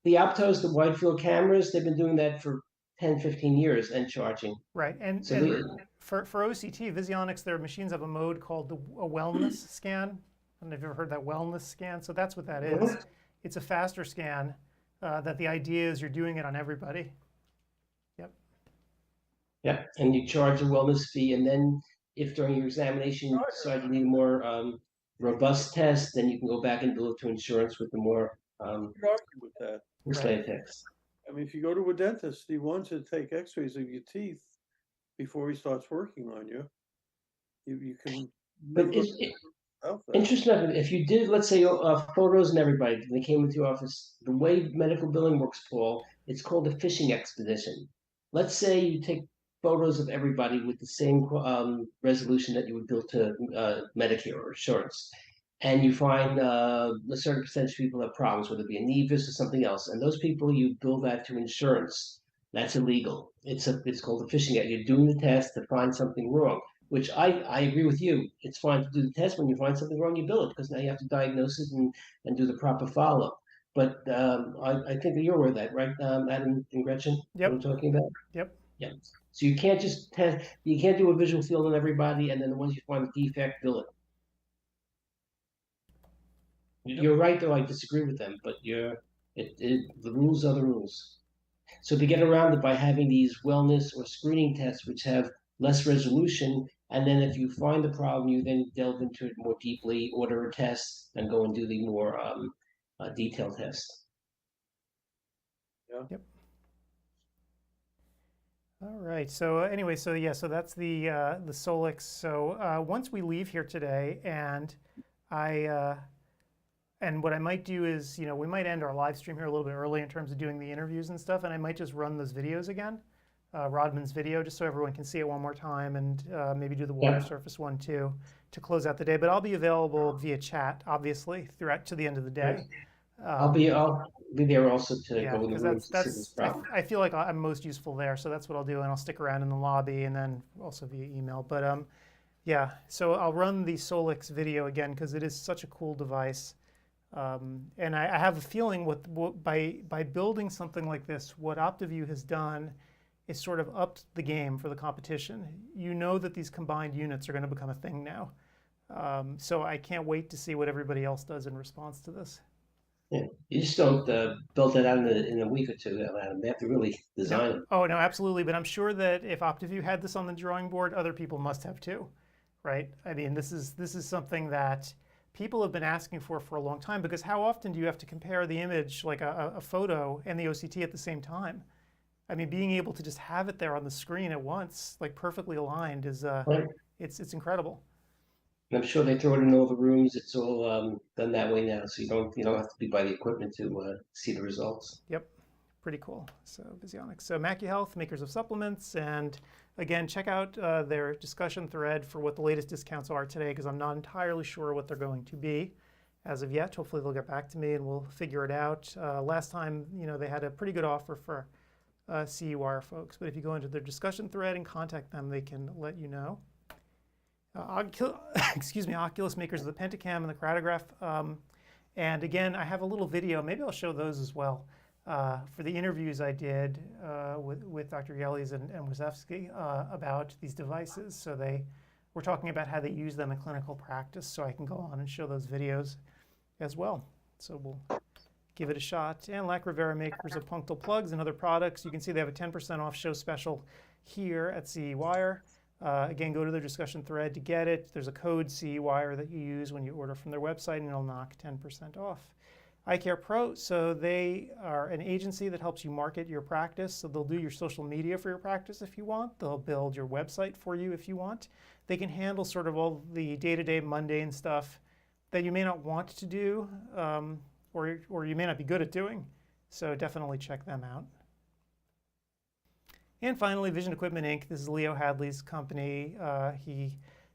Optos, the wide field cameras, they've been doing that for 10, 15 years and charging. Right. And, so for OCT, Visionix, their machines have a mode called a wellness scan. I don't know if you've ever heard that wellness scan. So that's what that is. It's a faster scan that the idea is you're doing it on everybody. Yep. Yeah. And you charge a wellness fee. And then if during your examination you decide you need a more robust test, then you can go back and bill it to insurance with the more with that. Text. I mean, if you go to a dentist, he wants to take x-rays of your teeth before he starts working on you. You can. But interesting enough, if you did, let's say, photos and everybody, and they came into your office, the way medical billing works, Paul, it's called a phishing expedition. Let's say you take photos of everybody with the same resolution that you would bill to Medicare or insurance, and you find a certain percentage of people have problems, whether it be a nevus or something else, and those people you bill that to insurance. That's illegal. It's called a phishing. You're doing the test to find something wrong, which I agree with you. It's fine to do the test. When you find something wrong, you bill it, because now you have to diagnose it and do the proper follow-up. But I think that you're aware of that, right, Adam and Gretchen? Yep. What I'm talking about? Yep. Yeah. So you can't just test. You can't do a visual field on everybody, and then the ones you find the defect, bill it. You're right, though. I disagree with them, but the rules are the rules. So to get around it by having these wellness or screening tests, which have less resolution, and then if you find the problem, you then delve into it more deeply, order a test, and go and do the more detailed test. Yeah. Yep. All right. So anyway, so that's the Solix. So once we leave here today, and and what I might do is, we might end our live stream here a little bit early in terms of doing the interviews and stuff, and I might just run those videos again, Rodman's video, just so everyone can see it one more time, and maybe do the water surface one too, to close out the day. But I'll be available via chat, obviously, throughout to the end of the day. be there also to Yeah, go in the because rooms to see this problem. I feel like I'm most useful there, so that's what I'll do, and I'll stick around in the lobby and then also via email. But yeah, so I'll run the Solix video again because it is such a cool device. And I have a feeling by building something like this, what OptiView has done is sort of upped the game for the competition. You know that these combined units are going to become a thing now. So I can't wait to see what everybody else does in response to this. Yeah. You just don't build that out in a week or two, Adam. They have to really design them. Oh, no, absolutely. But I'm sure that if OptiView had this on the drawing board, other people must have too, right? I mean, this is something that people have been asking for a long time, because how often do you have to compare the image, like a photo and the OCT at the same time? I mean, being able to just have it there on the screen at once, like perfectly aligned, is right. It's incredible. And I'm sure they throw it in all the rooms. It's all done that way now, so you don't have to be by the equipment to see the results. Yep, pretty cool. So Visionics. So MacuHealth, makers of supplements, and again, check out their discussion thread for what the latest discounts are today, because I'm not entirely sure what they're going to be as of yet. Hopefully they'll get back to me and we'll figure it out. Last time, they had a pretty good offer for CEwire folks, but if you go into their discussion thread and contact them, they can let you know. Oculus, makers of the Pentacam and the Chronograph. And again, I have a little video. Maybe I'll show those as well for the interviews I did with Dr. Yellies and Wazewski about these devices. So they were talking about how they use them in clinical practice. So I can go on and show those videos as well. So we'll give it a shot. And Lac Rivera, makers of punctal plugs and other products. You can see they have a 10% off show special here at CEwire. Again, go to their discussion thread to get it. There's a code CEwire that you use when you order from their website, and it'll knock 10% off. iCare Pro, so they are an agency that helps you market your practice. So they'll do your social media for your practice if you want. They'll build your website for you if you want. They can handle sort of all the day-to-day mundane stuff that you may not want to do, or you may not be good at doing. So definitely check them out. And finally, Vision Equipment Inc. This is Leo Hadley's company. He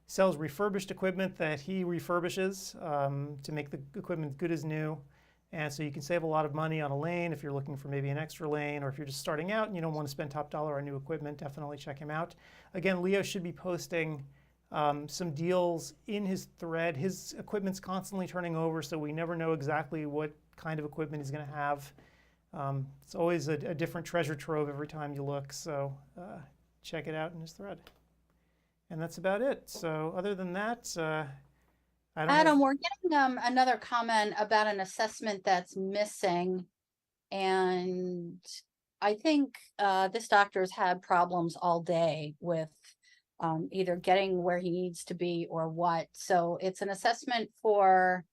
sells refurbished equipment that he refurbishes to make the equipment good as new. And so you can save a lot of money on a lane if you're looking for maybe an extra lane, or if you're just starting out and you don't want to spend top dollar on new equipment, definitely check him out. Again, Leo should be posting some deals in his thread. His equipment's constantly turning over, so we never know exactly what kind of equipment he's going to have. It's always a different treasure trove every time you look, so check it out in his thread. And that's about it. So other than that, Adam, we're getting another comment about an assessment that's missing. And I think this doctor's had problems all day with either getting where he needs to be or what. So it's an assessment for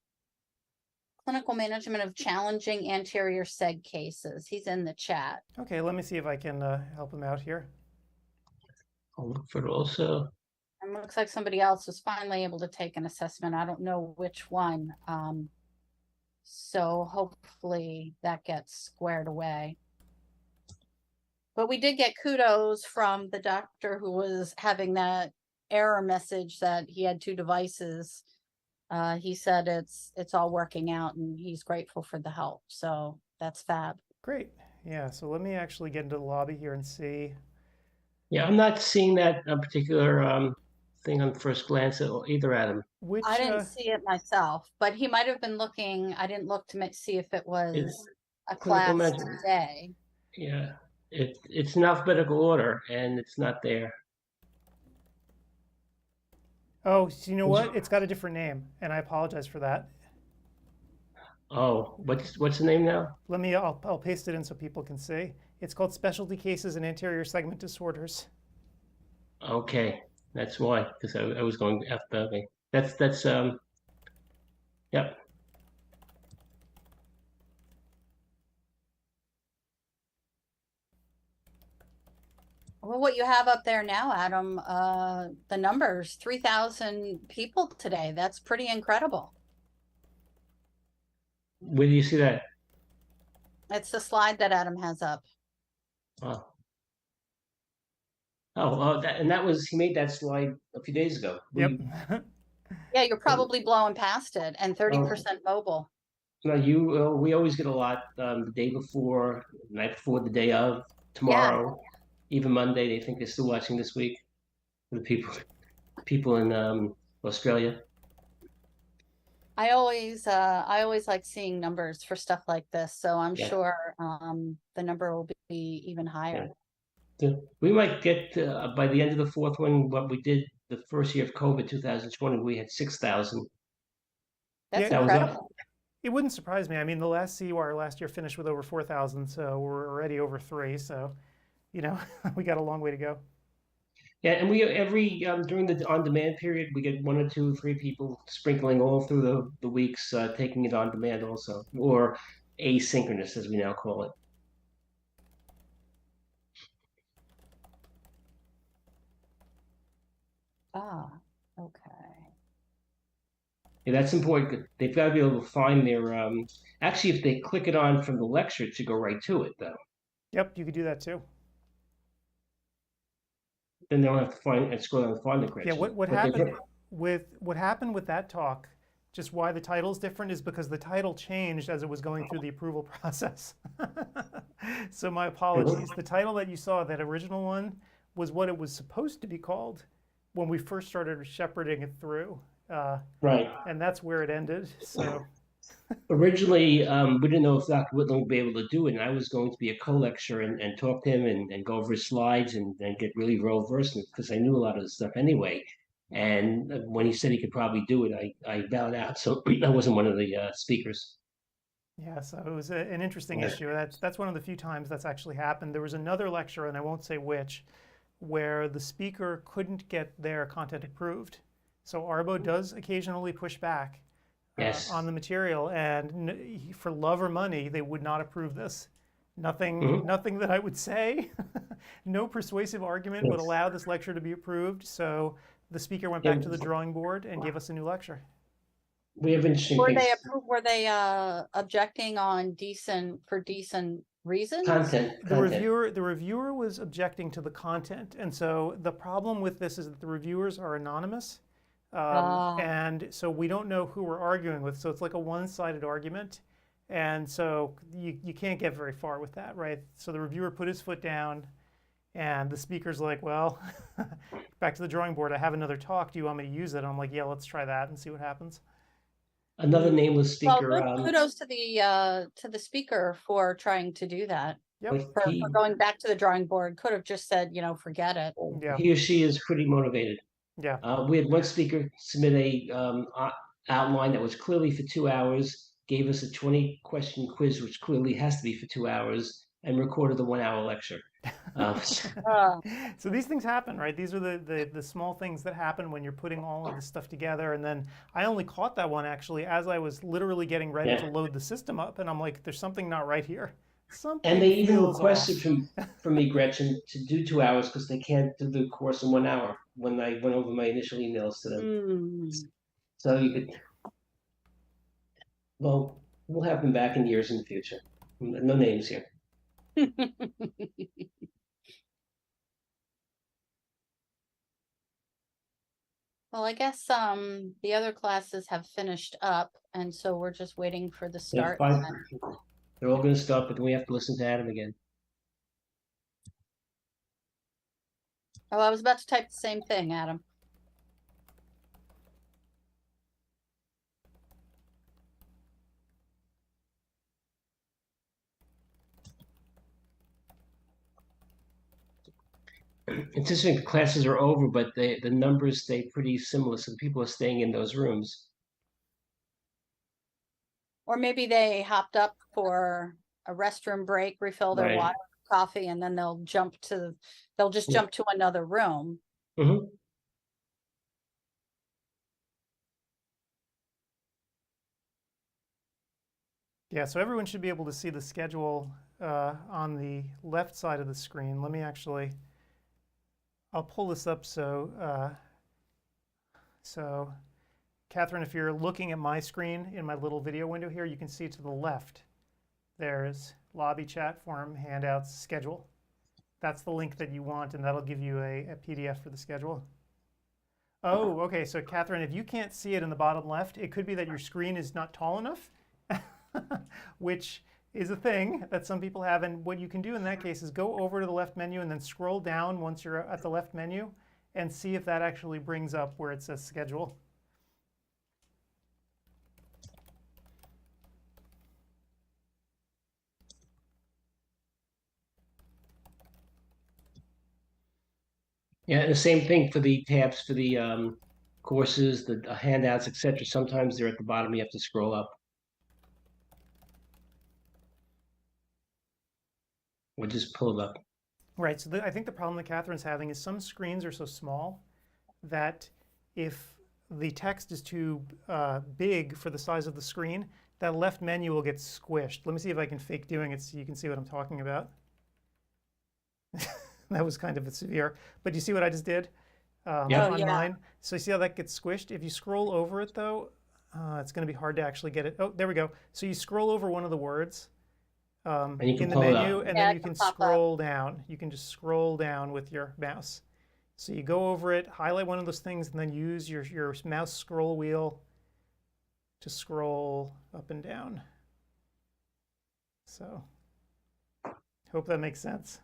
clinical management of challenging anterior seg cases. He's in the chat. Okay, let me see if I can help him out here. I'll look for it also. It looks like somebody else was finally able to take an assessment. I don't know which one. So hopefully that gets squared away. But we did get kudos from the doctor who was having that error message that he had two devices. He said it's all working out and he's grateful for the help. So that's fab. Great. Yeah, so let me actually get into the lobby here and see. Yeah, I'm not seeing that particular thing on first glance either, Adam. I didn't see it myself, but he might have been looking. I didn't look to see if it was a class today. Yeah, it's in alphabetical order and it's not there. Oh, so you know what? It's got a different name, and I apologize for that. Oh, what's the name now? I'll paste it in so people can see. It's called Specialty Cases and Anterior Segment Disorders. Okay, that's why, because I was going after. Okay, that's yep. Well, what you have up there now, Adam, the numbers, 3,000 people today. That's pretty incredible. Where do you see that? It's the slide that Adam has up. Oh. And that was, he made that slide a few days ago. Yep. Yeah, you're probably blowing past it, and 30% mobile. No, we always get a lot the day before, the night before, the day of, tomorrow, even Monday. They think they're still watching this week. The people in Australia. I always like seeing numbers for stuff like this, so I'm sure the number will be even higher. Yeah. We might get by the end of the fourth one what we did the first year of COVID, 2020. We had 6,000. That's Yeah, incredible. It wouldn't surprise me. I mean, the last CEwire last year finished with over 4,000, so we're already over 3. So, you know, we got a long way to go. Yeah, and we during the on-demand period, we get 1 or 2, 3 people sprinkling all through the weeks, taking it on demand also, or asynchronous as we now call it. Ah, okay. Yeah, that's important. They've got to be able to find their. Actually, if they click it on from the lecture, it should go right to it, though. Yep, you could do that too. Then they don't have to find and scroll down and find the Gretchen. Yeah, what happened with that talk, just why the title's different, is because the title changed as it was going through the approval process. So my apologies. The title that you saw, that original one, was what it was supposed to be called when we first started shepherding it through. Right. And that's where it ended. So originally, we didn't know if Dr. Whitlam would be able to do it, and I was going to be a co-lecturer and talk to him and go over his slides and get really well versed in it because I knew a lot of the stuff anyway. And when he said he could probably do it, I bowed out. So I wasn't one of the speakers. Yeah, so it was an interesting issue. That's one of the few times that's actually happened. There was another lecture, and I won't say which, where the speaker couldn't get their content approved. So Arbo does occasionally push back on the material, and for love or money, they would not approve this. Nothing that I would say, no persuasive argument would allow this lecture to be approved. So the speaker went back to the drawing board and gave us a new lecture. We have interesting Were they objecting on decent reasons? Content. The reviewer was objecting to the content, and so the problem with this is that the reviewers are anonymous, and so we don't know who we're arguing with. So it's like a one-sided argument, and so you can't get very far with that, right? So the reviewer put his foot down, and the speaker's like, "Well, back to the drawing board. I have another talk. Do you want me to use it?" And I'm like, "Yeah, let's try that and see what happens." Another nameless speaker. Well, kudos to the speaker for trying to do that. Yep. For going back to the drawing board, could have just said, forget it. Yeah. He or she is pretty motivated. Yeah. We had one speaker submit a outline that was clearly for 2 hours, gave us a 20-question quiz, which clearly has to be for 2 hours, and recorded the 1-hour lecture. So these things happen, right? These are the small things that happen when you're putting all of this stuff together. And then I only caught that one actually as I was literally getting ready to load the system up, and I'm like, there's something not right here. And they even requested from me, Gretchen, to do 2 hours because they can't do the course in 1 hour when I went over my initial emails to them. So you could, well, we'll have them back in years in the future. No names here. Well, I guess the other classes have finished up, and so we're just waiting for the start. They're all going to stop, but then we have to listen to Adam again. Oh, I was about to type the same thing, Adam. Anticipating the classes are over, but the numbers stay pretty similar, so people are staying in those rooms. Or maybe they hopped up for a restroom break, refill their water, coffee, and then they'll jump to another room. Yeah, so everyone should be able to see the schedule on the left side of the screen. Let me I'll pull this up so Catherine, if you're looking at my screen in my little video window here, you can see to the left, there's lobby chat, forum, handouts, schedule. That's the link that you want, and that'll give you a PDF for the schedule. Oh, okay, so Catherine, if you can't see it in the bottom left, it could be that your screen is not tall enough. which is a thing that some people have. And what you can do in that case is go over to the left menu and then scroll down once you're at the left menu and see if that actually brings up where it says schedule. Yeah, the same thing for the tabs for the courses, the handouts, etc. Sometimes they're at the bottom. You have to scroll up. Or just pull it up. Right. So I think the problem that Catherine's having is some screens are so small that if the text is too big for the size of the screen, that left menu will get squished. Let me see if I can fake doing it so you can see what I'm talking about. That was kind of severe. But do you see what I just did on mine? So you see how that gets squished? If you scroll over it, though, it's going to be hard to actually get it. Oh, there we go. So you scroll over one of the words in the menu, and then you can scroll down. You can just scroll down with your mouse. So you go over it, highlight one of those things, and then use your mouse scroll wheel to scroll up and down. So hope that makes sense.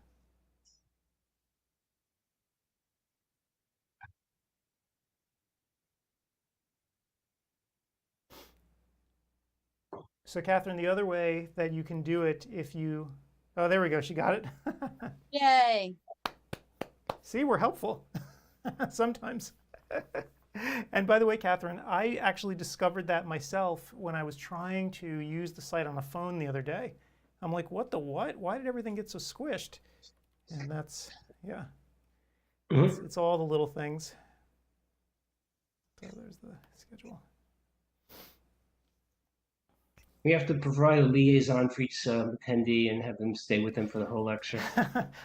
So Catherine, the other way that you can do it if you, oh, there we go, she got it. Yay. See, we're helpful sometimes. And by the way, Catherine, I actually discovered that myself when I was trying to use the site on a phone the other day. I'm like, what the what? Why did everything get so squished? And that's, yeah, it's all the little things. So there's the schedule. We have to provide a liaison for each attendee and have them stay with them for the whole lecture.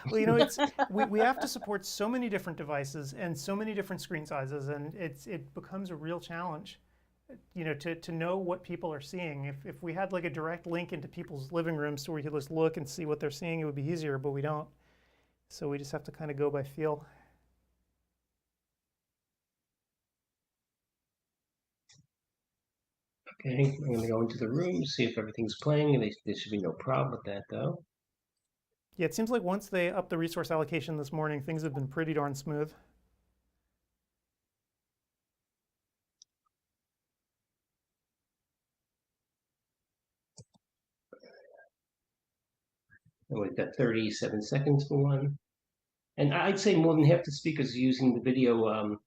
Well, you know, it's we have to support so many different devices and so many different screen sizes, and it becomes a real challenge, you know, to know what people are seeing. If we had like a direct link into people's living rooms so we could just look and see what they're seeing, it would be easier, but we don't. So we just have to kind of go by feel. Okay, I'm going to go into the room, see if everything's playing. There should be no problem with that, though. Yeah, it seems like once they upped the resource allocation this morning, things have been pretty darn smooth. And we've got 37 seconds for one. And I'd say more than half the speakers are using the video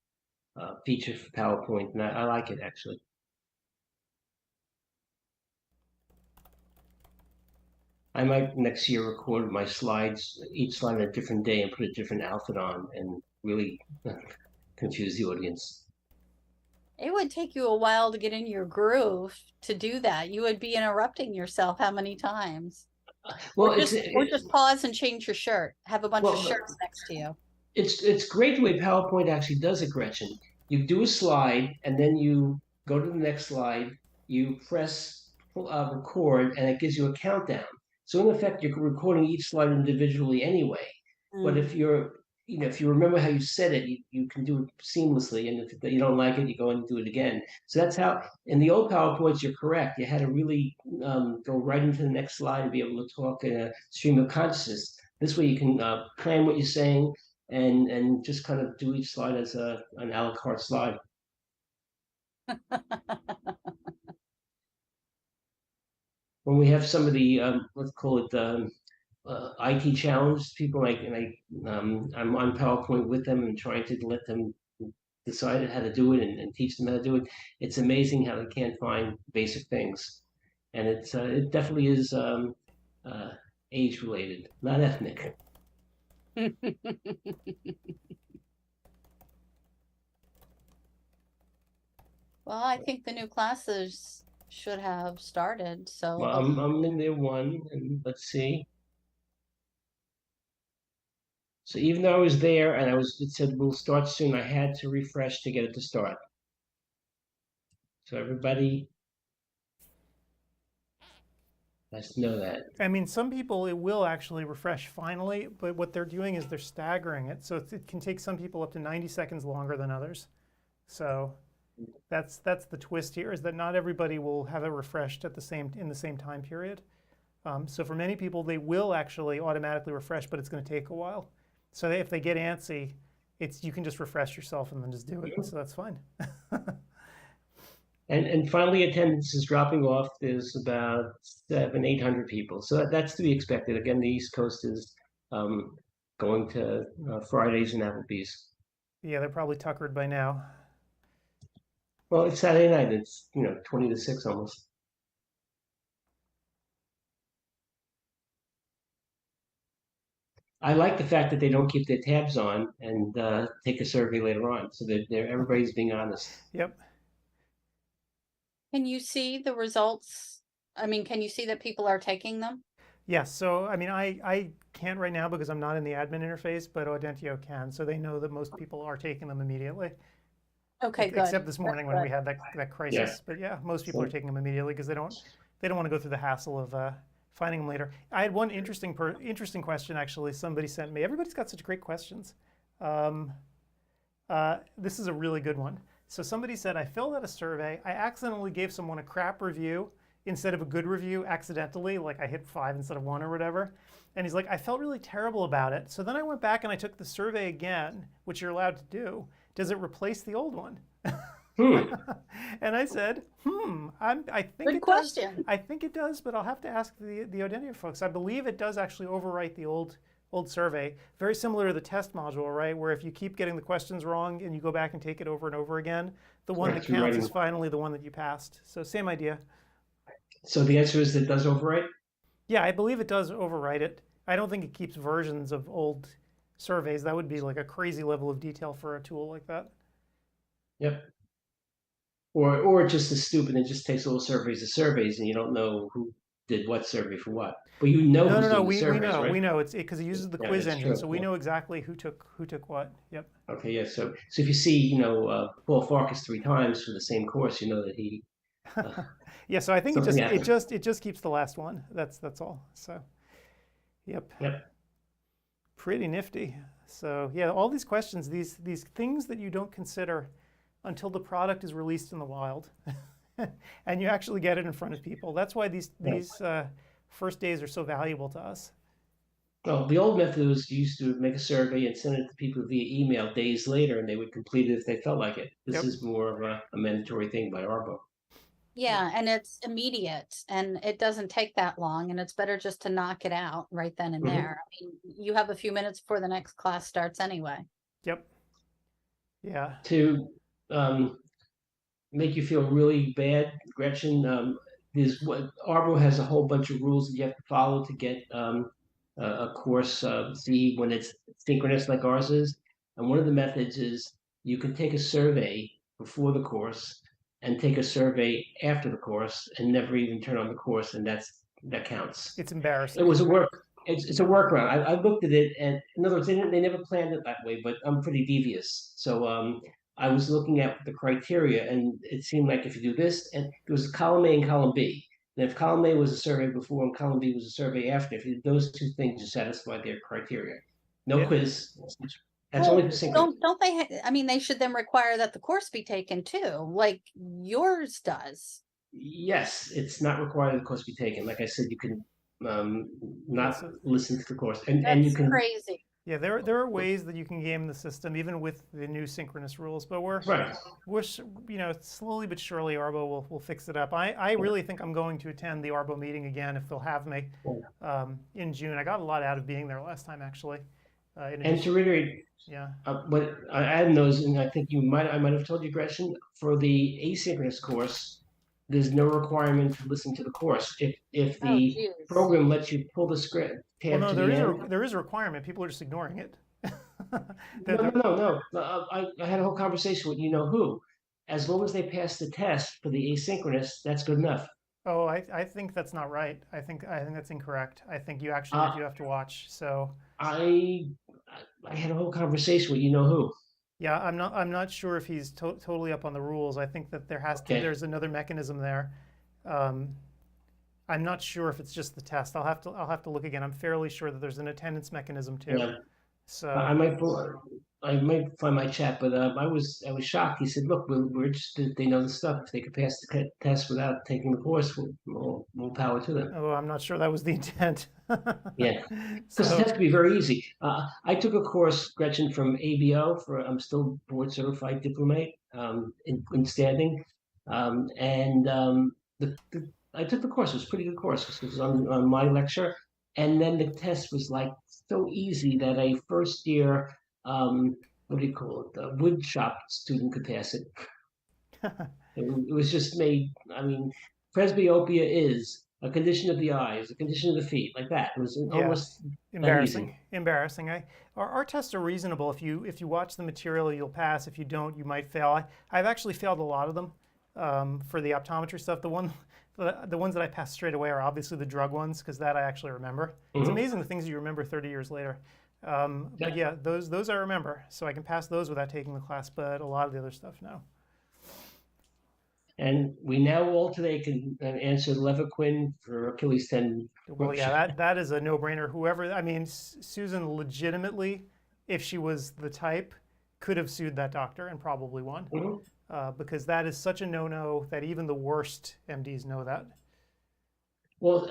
feature for PowerPoint, and I like it, actually. I might next year record my slides, each slide on a different day, and put a different outfit on and really confuse the audience. It would take you a while to get in your groove to do that. You would be interrupting yourself how many times? Well, or just pause and change your shirt. Have a bunch of shirts next to you. It's great the way PowerPoint actually does it, Gretchen. You do a slide, and then you go to the next slide. You press record, and it gives you a countdown. So in effect, you're recording each slide individually anyway. But if if you remember how you said it, you can do it seamlessly. And if you don't like it, you go and do it again. So that's how, in the old PowerPoints, you're correct. You had to really go right into the next slide and be able to talk in a stream of consciousness. This way you can plan what you're saying and just kind of do each slide as an a la carte slide. When we have some of the, let's call it IT challenge people, I'm on PowerPoint with them and trying to let them decide how to do it and teach them how to do it. It's amazing how they can't find basic things, and it definitely is age related, not ethnic. Well, I think the new classes should have started. So well, I'm in there one, and let's see. So even though I was there and it said we'll start soon, I had to refresh to get it to start. So everybody has to know that. I mean, some people, it will actually refresh finally, but what they're doing is they're staggering it. So it can take some people up to 90 seconds longer than others. So That's the twist here, is that not everybody will have it refreshed at in the same time period. So for many people, they will actually automatically refresh, but it's going to take a while. So if they get antsy, you can just refresh yourself and then just do it. So that's fine. And finally, attendance is dropping off. There's about 700-800 people. So that's to be expected. Again, the East Coast is going to Fridays and Applebee's. Yeah, they're probably tuckered by now. Well, it's Saturday night. It's 20 to 6 almost. I like the fact that they don't keep their tabs on and take a survey later on, so that everybody's being honest. Yep. Can you see the results? I mean, can you see that people are taking them? Yes. So, I mean, I can't right now because I'm not in the admin interface, but Audentio can. So they know that most people are taking them immediately. Okay, good. Except this morning when we had that crisis. Yeah. But yeah, most people are taking them immediately because they don't want to go through the hassle of finding them later. I had one interesting question actually. Somebody sent me. Everybody's got such great questions. This is a really good one. So somebody said, I filled out a survey. I accidentally gave someone a crap review instead of a good review accidentally, like I hit 5 instead of 1 or whatever. And he's like, I felt really terrible about it. So then I went back and I took the survey again, which you're allowed to do. Does it replace the old one? And I said, I think Good question. I think it does, but I'll have to ask the Audentio folks. I believe it does actually overwrite the old survey, very similar to the test module, right? Where if you keep getting the questions wrong and you go back and take it over and over again, the one that counts is finally the one that you passed. So same idea. So the answer is it does overwrite? Yeah, I believe it does overwrite it. I don't think it keeps versions of old surveys. That would be like a crazy level of detail for a tool like that. Yep. Or just as stupid and just takes all surveys of surveys and you don't know who did what survey for what. But you know who's doing the surveys, right? We know. It's because it uses the quiz engine, so we know exactly who took what. Yep. Okay, yeah. So if you see, Paul Farkas 3 times for the same course, you know that he. Yeah. So I think it just keeps the last one. That's all. So. Yep. Pretty nifty. So yeah, all these questions, these things that you don't consider until the product is released in the wild, and you actually get it in front of people. That's why these first days are so valuable to us. Well, the old method was you used to make a survey and send it to people via email days later, and they would complete it if they felt like it. This is more of a mandatory thing by Arbo. Yeah, and it's immediate, and it doesn't take that long, and it's better just to knock it out right then and there. I mean, you have a few minutes before the next class starts anyway. Yep. Yeah. To make you feel really bad, Gretchen, is what Arbo has a whole bunch of rules that you have to follow to get a course C when it's synchronous like ours is. And one of the methods is you can take a survey before the course and take a survey after the course and never even turn on the course, and that counts. It's embarrassing. It was it's a workaround. I looked at it, and in other words, they never planned it that way, but I'm pretty devious. So I was looking at the criteria, and it seemed like if you do this, and there was column A and column B. And if column A was a survey before and column B was a survey after, if you did those 2 things, you satisfy their criteria. No quiz. That's only for synchronous. Don't they? I mean, they should then require that the course be taken too, like yours does. Yes, it's not required that the course be taken. Like I said, you can not listen to the course, and you can. Crazy. Yeah, there are ways that you can game the system even with the new synchronous rules, but we're slowly but surely Arbo will fix it up. I really think I'm going to attend the Arbo meeting again if they'll have me in June. I got a lot out of being there last time actually. And to reiterate, but I add those, and I think I might have told you, Gretchen, for the asynchronous course, there's no requirement to listen to the course. If the program lets you pull the script tab to the end. There is a requirement. People are just ignoring it. No. I had a whole conversation with who. As long as they pass the test for the asynchronous, that's good enough. Oh, I think that's not right. I think that's incorrect. I think you actually do have to watch. So I had a whole conversation with who. Yeah, I'm not sure if he's totally up on the rules. I think that there's another mechanism there. I'm not sure if it's just the test. I'll have to look again. I'm fairly sure that there's an attendance mechanism too. So I might find my chat, but I was shocked. He said, "Look, we're interested. They know the stuff. If they could pass the test without taking the course, we'll power to them." Oh, I'm not sure that was the intent. Yeah, because it has to be very easy. I took a course, Gretchen, from ABO I'm still board certified diplomate in standing, and I took the course. It was a pretty good course. It was on my lecture, and then the test was like so easy that a first year what do you call it? The wood shop student could pass it. It was just made. I mean, presbyopia is a condition of the eyes, a condition of the feet, like that. It was almost embarrassing. Embarrassing. Our tests are reasonable. If you watch the material, you'll pass. If you don't, you might fail. I've actually failed a lot of them for the optometry stuff. The ones that I passed straight away are obviously the drug ones, because that I actually remember. It's amazing the things you remember 30 years later. But yeah, those I remember, so I can pass those without taking the class. But a lot of the other stuff, no. And we now all today can answer Levaquin for Achilles tendon. Well, yeah, that is a no-brainer. Whoever, I mean, Susan legitimately, if she was the type, could have sued that doctor and probably won. Because that is such a no-no that even the worst MDs know that. Well,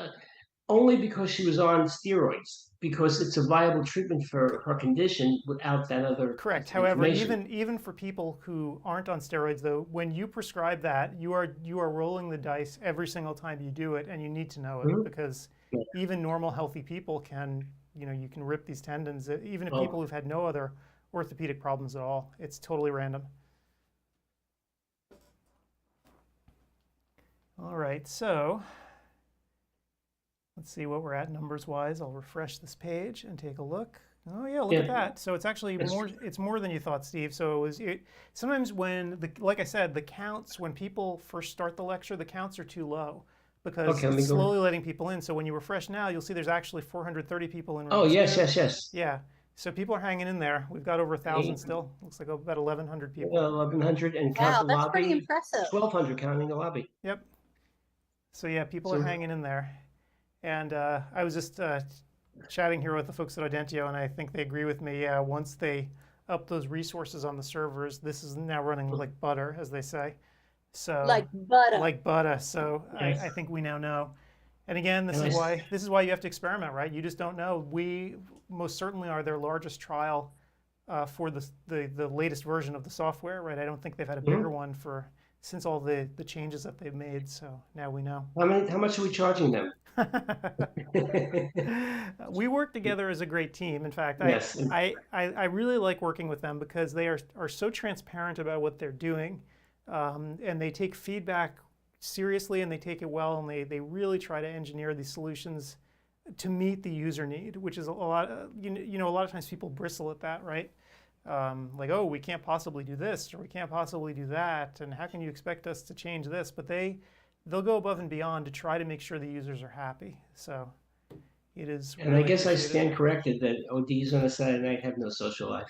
only because she was on steroids, because it's a viable treatment for her condition without that other. Correct. However, even for people who aren't on steroids, though, when you prescribe that, you are rolling the dice every single time you do it, and you need to know it, because even normal healthy people can, you can rip these tendons, even if people who've had no other orthopedic problems at all. It's totally random. All right, so let's see what we're at numbers-wise. I'll refresh this page and take a look. Oh yeah, look at that. So it's actually more. It's more than you thought, Steve. So sometimes when like I said, the counts when people first start the lecture, the counts are too low because it's slowly letting people in. So when you refresh now, you'll see there's actually 430 people in room. Oh yes. Yeah. So people are hanging in there. We've got over 1,000 still. Looks like about 1,100 people. 1,100 and count the lobby. That's pretty impressive. 1,200 counting the lobby. Yep. So yeah, people are hanging in there. And I was just chatting here with the folks at Audentio, and I think they agree with me. Once they up those resources on the servers, this is now running like butter, as they say. So like butter. Like butter. So yes. I think we now know. And again, this is why you have to experiment, right? You just don't know. We most certainly are their largest trial for the latest version of the software, right? I don't think they've had a bigger one since all the changes that they've made. So now we know. How much are we charging them? We work together as a great team. In fact, yes. I really like working with them because they are so transparent about what they're doing, and they take feedback seriously and they take it well, and they really try to engineer these solutions to meet the user need, which is a lot. A lot of times people bristle at that, right? Like, oh, we can't possibly do this, or we can't possibly do that, and how can you expect us to change this? But they'll go above and beyond to try to make sure the users are happy. So it is. And really I guess I stand corrected that ODs on a Saturday night have no social life.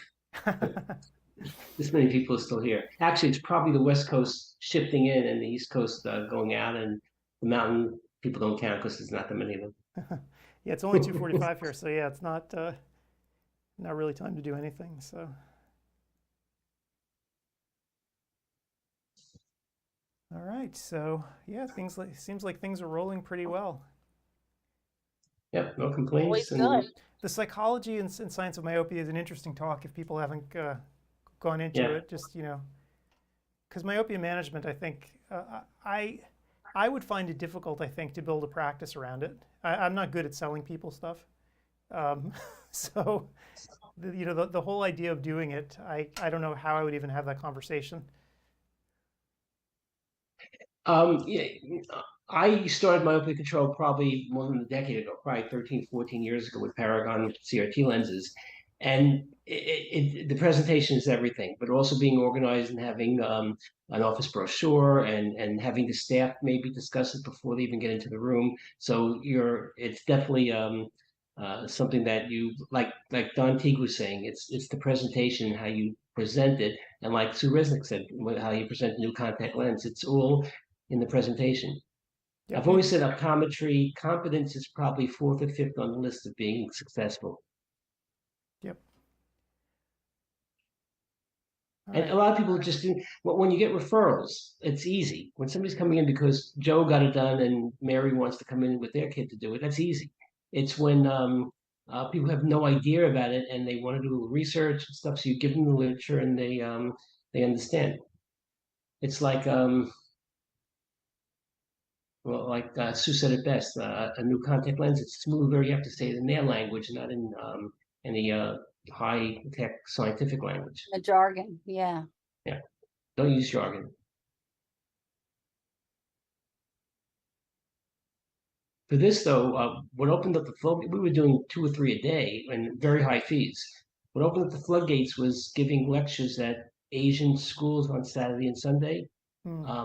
This many people are still here. Actually, it's probably the West Coast shifting in and the East Coast going out, and the mountain people don't count because there's not that many of them. Yeah, it's only 2:45 here, so yeah, it's not really time to do anything. So. All right, so yeah, seems like things are rolling pretty well. Yeah, no complaints. The psychology and science of myopia is an interesting talk if people haven't gone into it. Just because myopia management, I think I would find it difficult. I think to build a practice around it. I'm not good at selling people stuff, so the whole idea of doing it, I don't know how I would even have that conversation. I started myopia control probably more than a decade ago, probably 13, 14 years ago with Paragon CRT lenses. And the presentation is everything, but also being organized and having an office brochure and having the staff maybe discuss it before they even get into the room. So it's definitely something that you, like Don Teague was saying, it's the presentation, how you present it. And like Sue Resnick said, how you present a new contact lens, it's all in the presentation. Yep. I've always said optometry competence is probably 4th or 5th on the list of being successful. Yep. And a lot of people just do. When you get referrals, it's easy. When somebody's coming in because Joe got it done and Mary wants to come in with their kid to do it, that's easy. It's when people have no idea about it and they want to do a little research and stuff. So you give them the literature and they understand. It's like well, like Sue said it best. A new contact lens. It's smoother. You have to say it in their language, not in any high tech scientific language. The jargon, yeah. Yeah, don't use jargon. For this, though, what opened up the flood, we were doing 2 or 3 a day and very high fees. What opened up the floodgates was giving lectures at Asian schools on Saturday and Sunday.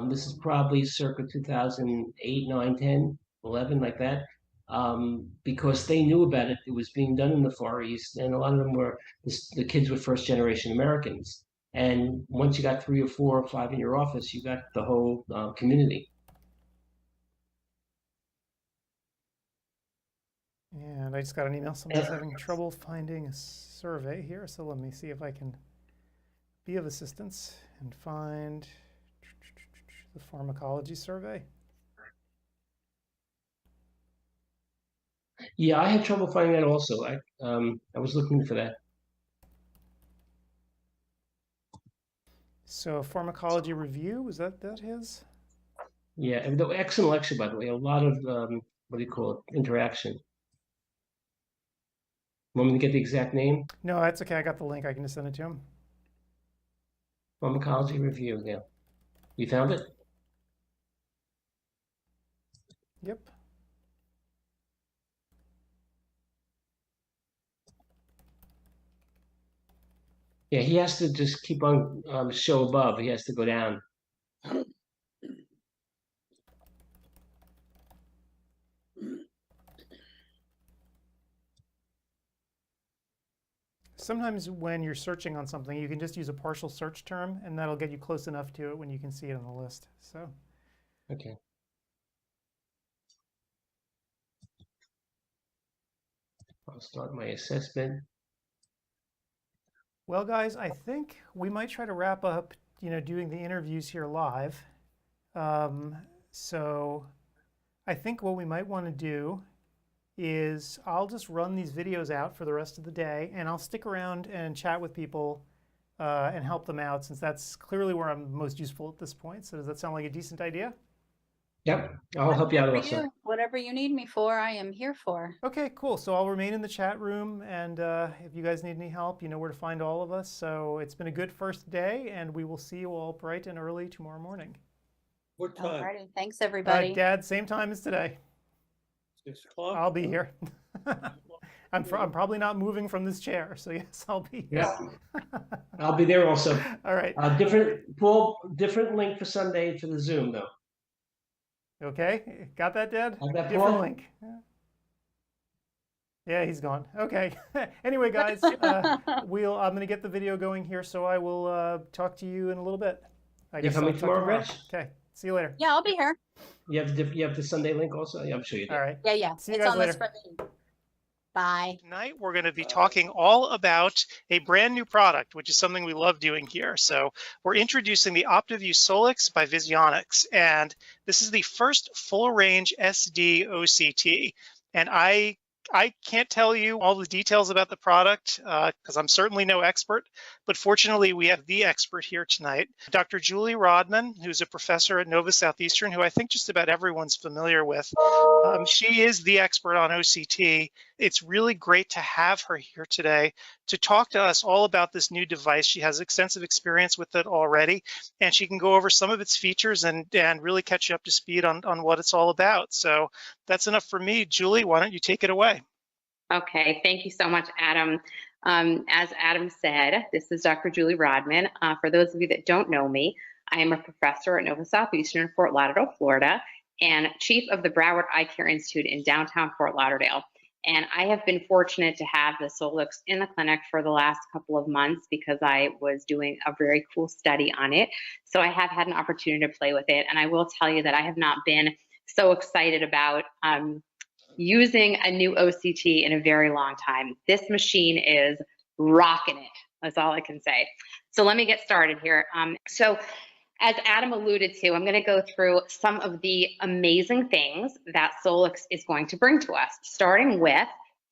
This is probably circa 2008, 9, 10, 11, like that. Because they knew about it. It was being done in the Far East, and a lot of them were, the kids were first-generation Americans. And once you got 3 or 4 or 5 in your office, you got the whole community. And I just got an email. Somebody's having trouble finding a survey here. So let me see if I can be of assistance and find the pharmacology survey. Yeah, I had trouble finding that also. I was looking for that. So pharmacology review, was that his? Yeah, and the excellent lecture, by the way. A lot of what do you call it? Interaction. Want me to get the exact name? No, that's okay. I got the link. I can just send it to him. Pharmacology review. Yeah, you found it? Yep. Yeah, he has to just keep on show above. He has to go down. Sometimes when you're searching on something, you can just use a partial search term, and that'll get you close enough to it when you can see it on the list. So. Okay. I'll start my assessment. Well, guys, I think we might try to wrap up, doing the interviews here live. So I think what we might want to do is I'll just run these videos out for the rest of the day, and I'll stick around and chat with people and help them out, since that's clearly where I'm most useful at this point. So does that sound like a decent idea? Yep, I'll help you out also. Whatever you need me for, I am here for. Okay, cool. So I'll remain in the chat room, and if you guys need any help, you know where to find all of us. So it's been a good first day, and we will see you all bright and early tomorrow morning. What time? Alrighty, thanks everybody. Dad, same time as today. 6 o'clock? I'll be here. I'm probably not moving from this chair, so yes, I'll be here. Yeah, I'll be there also. All right. Different link for Sunday for the Zoom though. Okay, got that, Dad? That different link. Yeah, he's gone. Okay. Anyway, guys, I'm going to get the video going here, so I will talk to you in a little bit. You coming tomorrow, Rich? Okay. See you later. Yeah, I'll be here. You have the Sunday link also? Yeah, I'm sure you do. All right. Yeah. See you guys later. Bye. Tonight, we're going to be talking all about a brand new product, which is something we love doing here. So we're introducing the OptiView Solix by Visionix, and this is the first full range SD OCT. And I can't tell you all the details about the product because I'm certainly no expert, but fortunately we have the expert here tonight, Dr. Julie Rodman, who's a professor at Nova Southeastern, who I think just about everyone's familiar with. She is the expert on OCT. It's really great to have her here today to talk to us all about this new device. She has extensive experience with it already, and she can go over some of its features and really catch you up to speed on what it's all about. So that's enough for me. Julie, why don't you take it away? Okay, thank you so much, Adam. As Adam said, this is Dr. Julie Rodman. For those of you that don't know me, I am a professor at Nova Southeastern in Fort Lauderdale, Florida, and chief of the Broward Eye Care Institute in downtown Fort Lauderdale. And I have been fortunate to have the Solix in the clinic for the last couple of months because I was doing a very cool study on it. So I have had an opportunity to play with it. And I will tell you that I have not been so excited about using a new OCT in a very long time. This machine is rocking it. That's all I can say. So let me get started here. So as Adam alluded to, I'm going to go through some of the amazing things that Solix is going to bring to us, starting with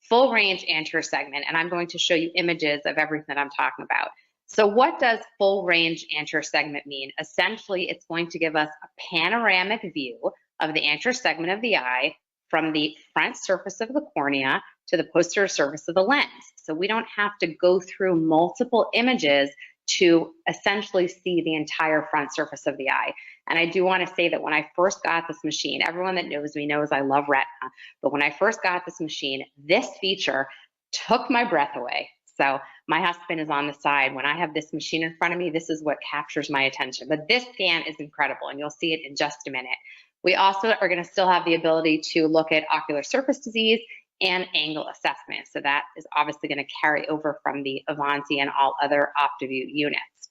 full range anterior segment. And I'm going to show you images of everything that I'm talking about. So what does full range anterior segment mean? Essentially, it's going to give us a panoramic view of the anterior segment of the eye from the front surface of the cornea to the posterior surface of the lens. So we don't have to go through multiple images to essentially see the entire front surface of the eye. And I do want to say that when I first got this machine, everyone that knows me knows I love retina, but when I first got this machine, this feature took my breath away. So my husband is on the side. When I have this machine in front of me, this is what captures my attention. But this scan is incredible, and you'll see it in just a minute. We also are going to still have the ability to look at ocular surface disease and angle assessment. So that is obviously going to carry over from the Avanti and all other OptiView units.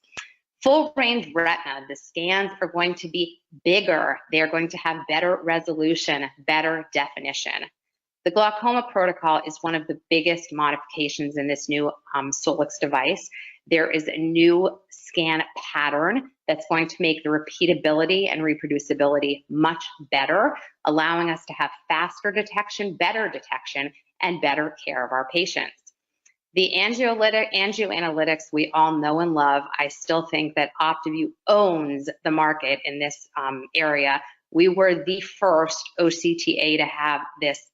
Full range retina, the scans are going to be bigger. They're going to have better resolution, better definition. The glaucoma protocol is one of the biggest modifications in this new Solix device. There is a new scan pattern that's going to make the repeatability and reproducibility much better, allowing us to have faster detection, and better care of our patients. The angioanalytics we all know and love. I still think that OptiView owns the market in this area. We were the first OCTA to have this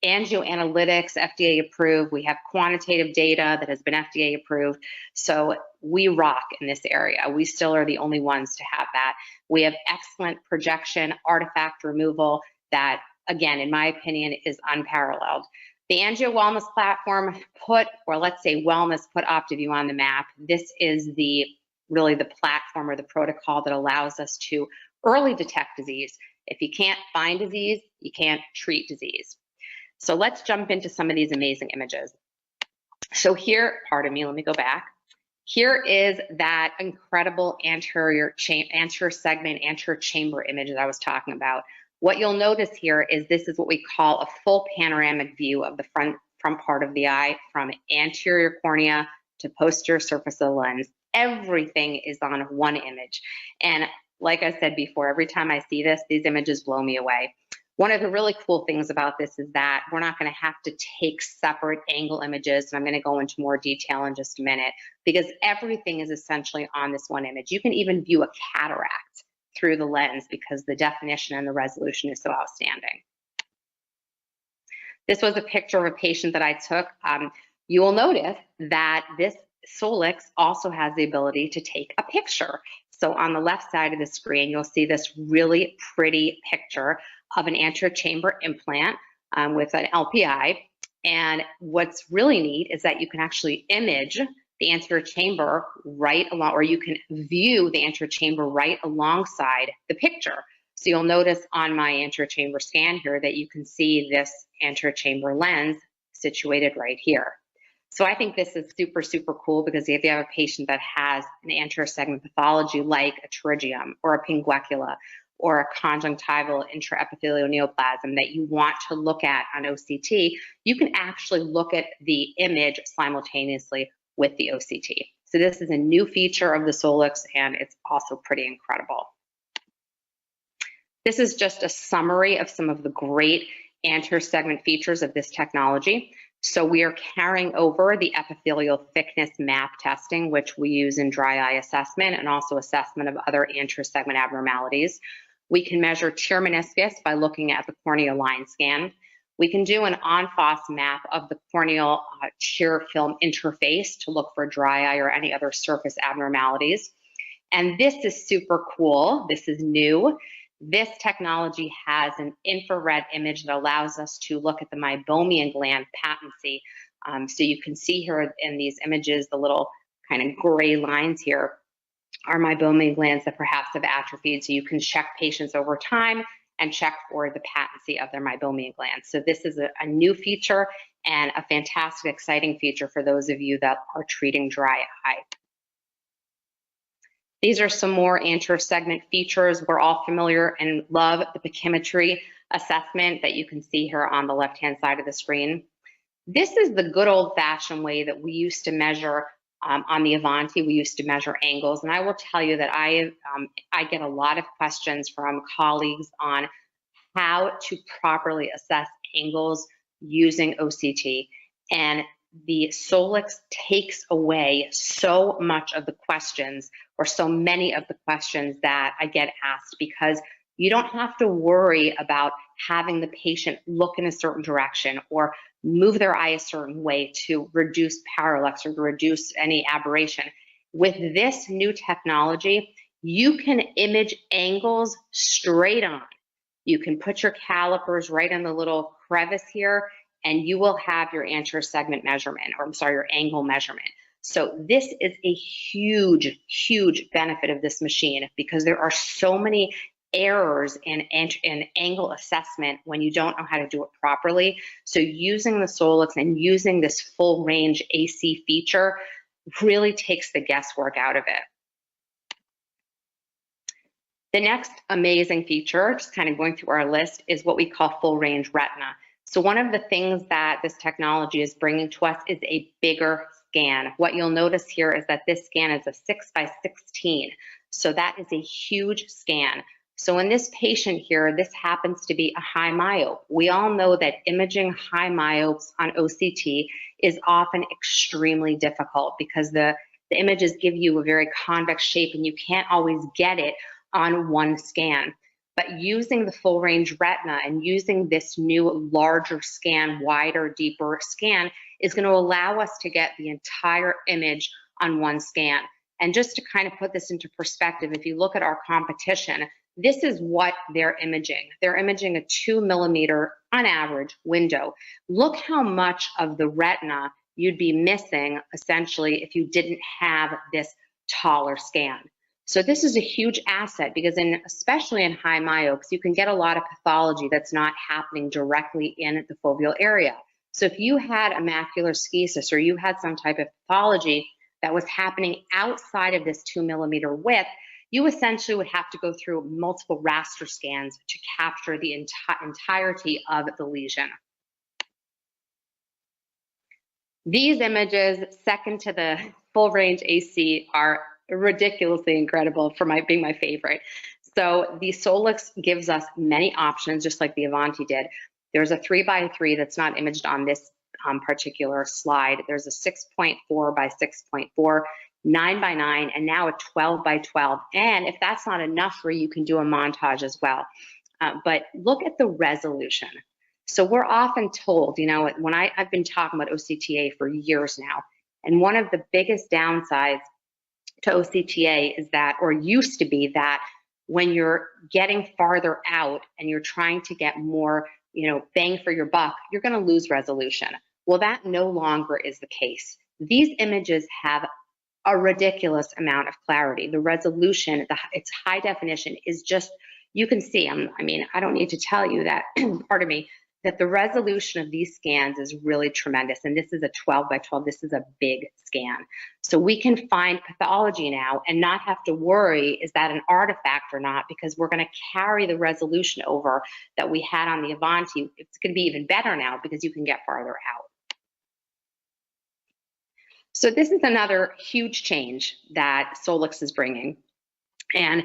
angioanalytics FDA approved. We have quantitative data that has been FDA approved. So we rock in this area. We still are the only ones to have that. We have excellent projection, artifact removal that, again, in my opinion, is unparalleled. The Angio Wellness platform put OptiView on the map. This is really the platform or the protocol that allows us to early detect disease. If you can't find disease, you can't treat disease. So let's jump into some of these amazing images. So here, pardon me, let me go back. Here is that incredible anterior segment, anterior chamber image that I was talking about. What you'll notice here is this is what we call a full panoramic view of the front part of the eye, from anterior cornea to posterior surface of the lens. Everything is on one image. And like I said before, every time I see this, these images blow me away. One of the really cool things about this is that we're not going to have to take separate angle images, and I'm going to go into more detail in just a minute, because everything is essentially on this one image. You can even view a cataract through the lens because the definition and the resolution is so outstanding. This was a picture of a patient that I took. You will notice that this Solix also has the ability to take a picture. So on the left side of the screen, you'll see this really pretty picture of an anterior chamber implant with an LPI. And what's really neat is that you can actually image the anterior chamber right along, or you can view the anterior chamber right alongside the picture. So you'll notice on my anterior chamber scan here that you can see this anterior chamber lens situated right here. So I think this is super, super cool, because if you have a patient that has an anterior segment pathology like a pterygium or a pinguecula or a conjunctival intraepithelial neoplasm that you want to look at on OCT, you can actually look at the image simultaneously with the OCT. So this is a new feature of the Solix, and it's also pretty incredible. This is just a summary of some of the great anterior segment features of this technology. So we are carrying over the epithelial thickness map testing, which we use in dry eye assessment and also assessment of other anterior segment abnormalities. We can measure tear meniscus by looking at the corneal line scan. We can do an en-face map of the corneal tear film interface to look for dry eye or any other surface abnormalities. And this is super cool. This is new. This technology has an infrared image that allows us to look at the meibomian gland patency. So you can see here in these images, the little kind of gray lines here are meibomian glands that perhaps have atrophied. So you can check patients over time and check for the patency of their meibomian glands. So this is a new feature and a fantastic, exciting feature for those of you that are treating dry eye. These are some more anterior segment features. We're all familiar and love the pachymetry assessment that you can see here on the left-hand side of the screen. This is the good old-fashioned way that we used to measure On the Avanti, we used to measure angles, and I will tell you that I get a lot of questions from colleagues on how to properly assess angles using OCT, and the Solix takes away so much of the questions, or so many of the questions that I get asked, because you don't have to worry about having the patient look in a certain direction or move their eye a certain way to reduce parallax or to reduce any aberration. With this new technology, you can image angles straight on. You can put your calipers right in the little crevice here, and you will have your anterior segment measurement, or I'm sorry, your angle measurement. So this is a huge, huge benefit of this machine, because there are so many errors in angle assessment when you don't know how to do it properly. So using the Solix and using this full range AC feature really takes the guesswork out of it. The next amazing feature, just kind of going through our list, is what we call full range retina. So one of the things that this technology is bringing to us is a bigger scan. What you'll notice here is that this scan is a 6x16. So that is a huge scan. So in this patient here, this happens to be a high myope. We all know that imaging high myopes on OCT is often extremely difficult, because the images give you a very convex shape and you can't always get it on one scan. But using the full range retina and using this new larger scan, wider, deeper scan, is going to allow us to get the entire image on one scan. And just to kind of put this into perspective, if you look at our competition, this is what they're imaging. They're imaging a 2 millimeter on average window. Look how much of the retina you'd be missing essentially if you didn't have this taller scan. So this is a huge asset, because especially in high myopes, you can get a lot of pathology that's not happening directly in the foveal area. So if you had a macular schisis, or you had some type of pathology that was happening outside of this 2 millimeter width, you essentially would have to go through multiple raster scans to capture the entirety of the lesion. These images, second to the full range AC, are ridiculously incredible for being my favorite. So the Solix gives us many options, just like the Avanti did. There's a 3x3 that's not imaged on this particular slide. There's a 6.4 by 6.4, 9x9, and now a 12x12. And if that's not enough for you, can do a montage as well. But look at the resolution. So we're often told, you know, when I've been talking about OCTA for years now, and one of the biggest downsides to OCTA is that, or used to be that, when you're getting farther out and you're trying to get more, you know, bang for your buck, you're going to lose resolution. Well, that no longer is the case. These images have a ridiculous amount of clarity. The resolution, its high definition is just, you can see, I mean, I don't need to tell you that, pardon me, that the resolution of these scans is really tremendous. And this is a 12x12, this is a big scan. So we can find pathology now and not have to worry, is that an artifact or not, because we're going to carry the resolution over that we had on the Avanti. It's going to be even better now because you can get farther out. So this is another huge change that Solix is bringing. And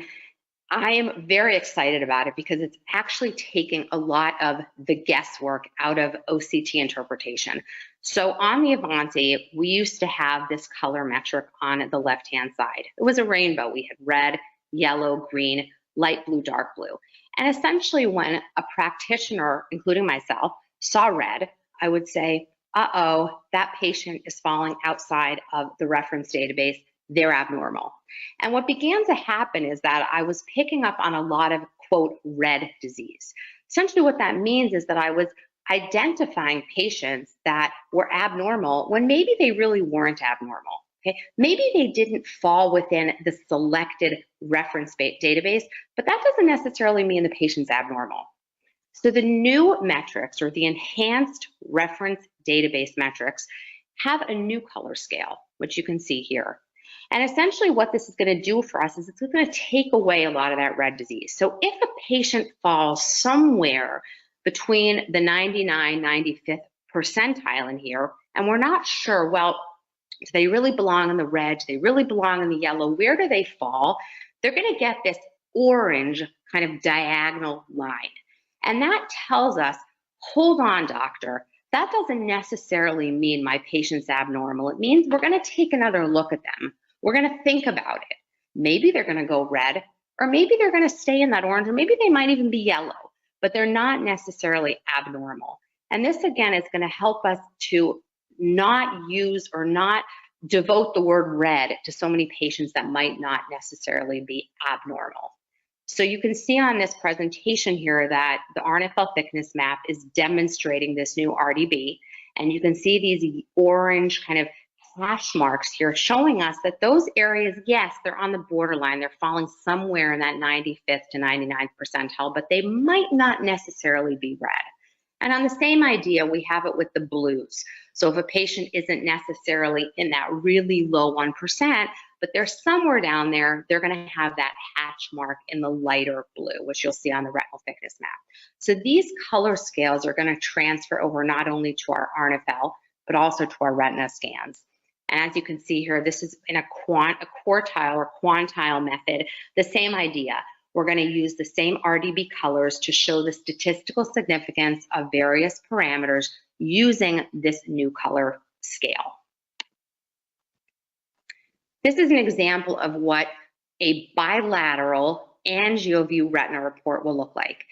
I am very excited about it because it's actually taking a lot of the guesswork out of OCT interpretation. So on the Avanti, we used to have this color metric on the left-hand side. It was a rainbow. We had red, yellow, green, light blue, dark blue. And essentially when a practitioner, including myself, saw red, I would say, uh-oh, that patient is falling outside of the reference database. They're abnormal. And what began to happen is that I was picking up on a lot of, quote, red disease. Essentially what that means is that I was identifying patients that were abnormal when maybe they really weren't abnormal. Okay? Maybe they didn't fall within the selected reference database, but that doesn't necessarily mean the patient's abnormal. So the new metrics, or the enhanced reference database metrics, have a new color scale, which you can see here. And essentially what this is going to do for us is it's going to take away a lot of that red disease. So if a patient falls somewhere between the 99, 95th percentile in here, and we're not sure, well, Do they really belong in the red? Do they really belong in the yellow? Where do they fall? They're going to get this orange kind of diagonal line. And that tells us, hold on, doctor, that doesn't necessarily mean my patient's abnormal. It means we're going to take another look at them. We're going to think about it. Maybe they're going to go red, or maybe they're going to stay in that orange, or maybe they might even be yellow, but they're not necessarily abnormal. And this, again, is going to help us to not use or not devote the word red to so many patients that might not necessarily be abnormal. So you can see on this presentation here that the RNFL thickness map is demonstrating this new RDB, and you can see these orange kind of hash marks here showing us that those areas, yes, they're on the borderline, they're falling somewhere in that 95th to 99th percentile, but they might not necessarily be red. And on the same idea, we have it with the blues. So if a patient isn't necessarily in that really low 1%, but they're somewhere down there, they're going to have that hatch mark in the lighter blue, which you'll see on the retinal thickness map. So these color scales are going to transfer over not only to our RNFL, but also to our retina scans. And as you can see here, this is in a quartile or quantile method, the same idea. We're going to use the same RDB colors to show the statistical significance of various parameters using this new color scale. This is an example of what a bilateral AngioView retina report will look like.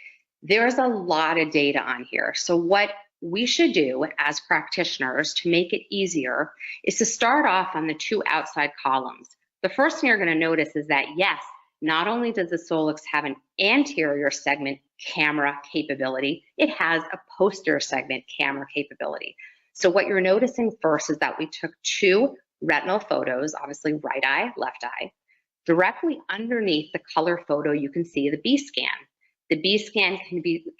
There's a lot of data on here. So what we should do as practitioners to make it easier is to start off on the two outside columns. The first thing you're going to notice is that, yes, not only does the Solix have an anterior segment camera capability, it has a posterior segment camera capability. So what you're noticing first is that we took two retinal photos, obviously right eye, left eye. Directly underneath the color photo, you can see the B-scan. The B-scan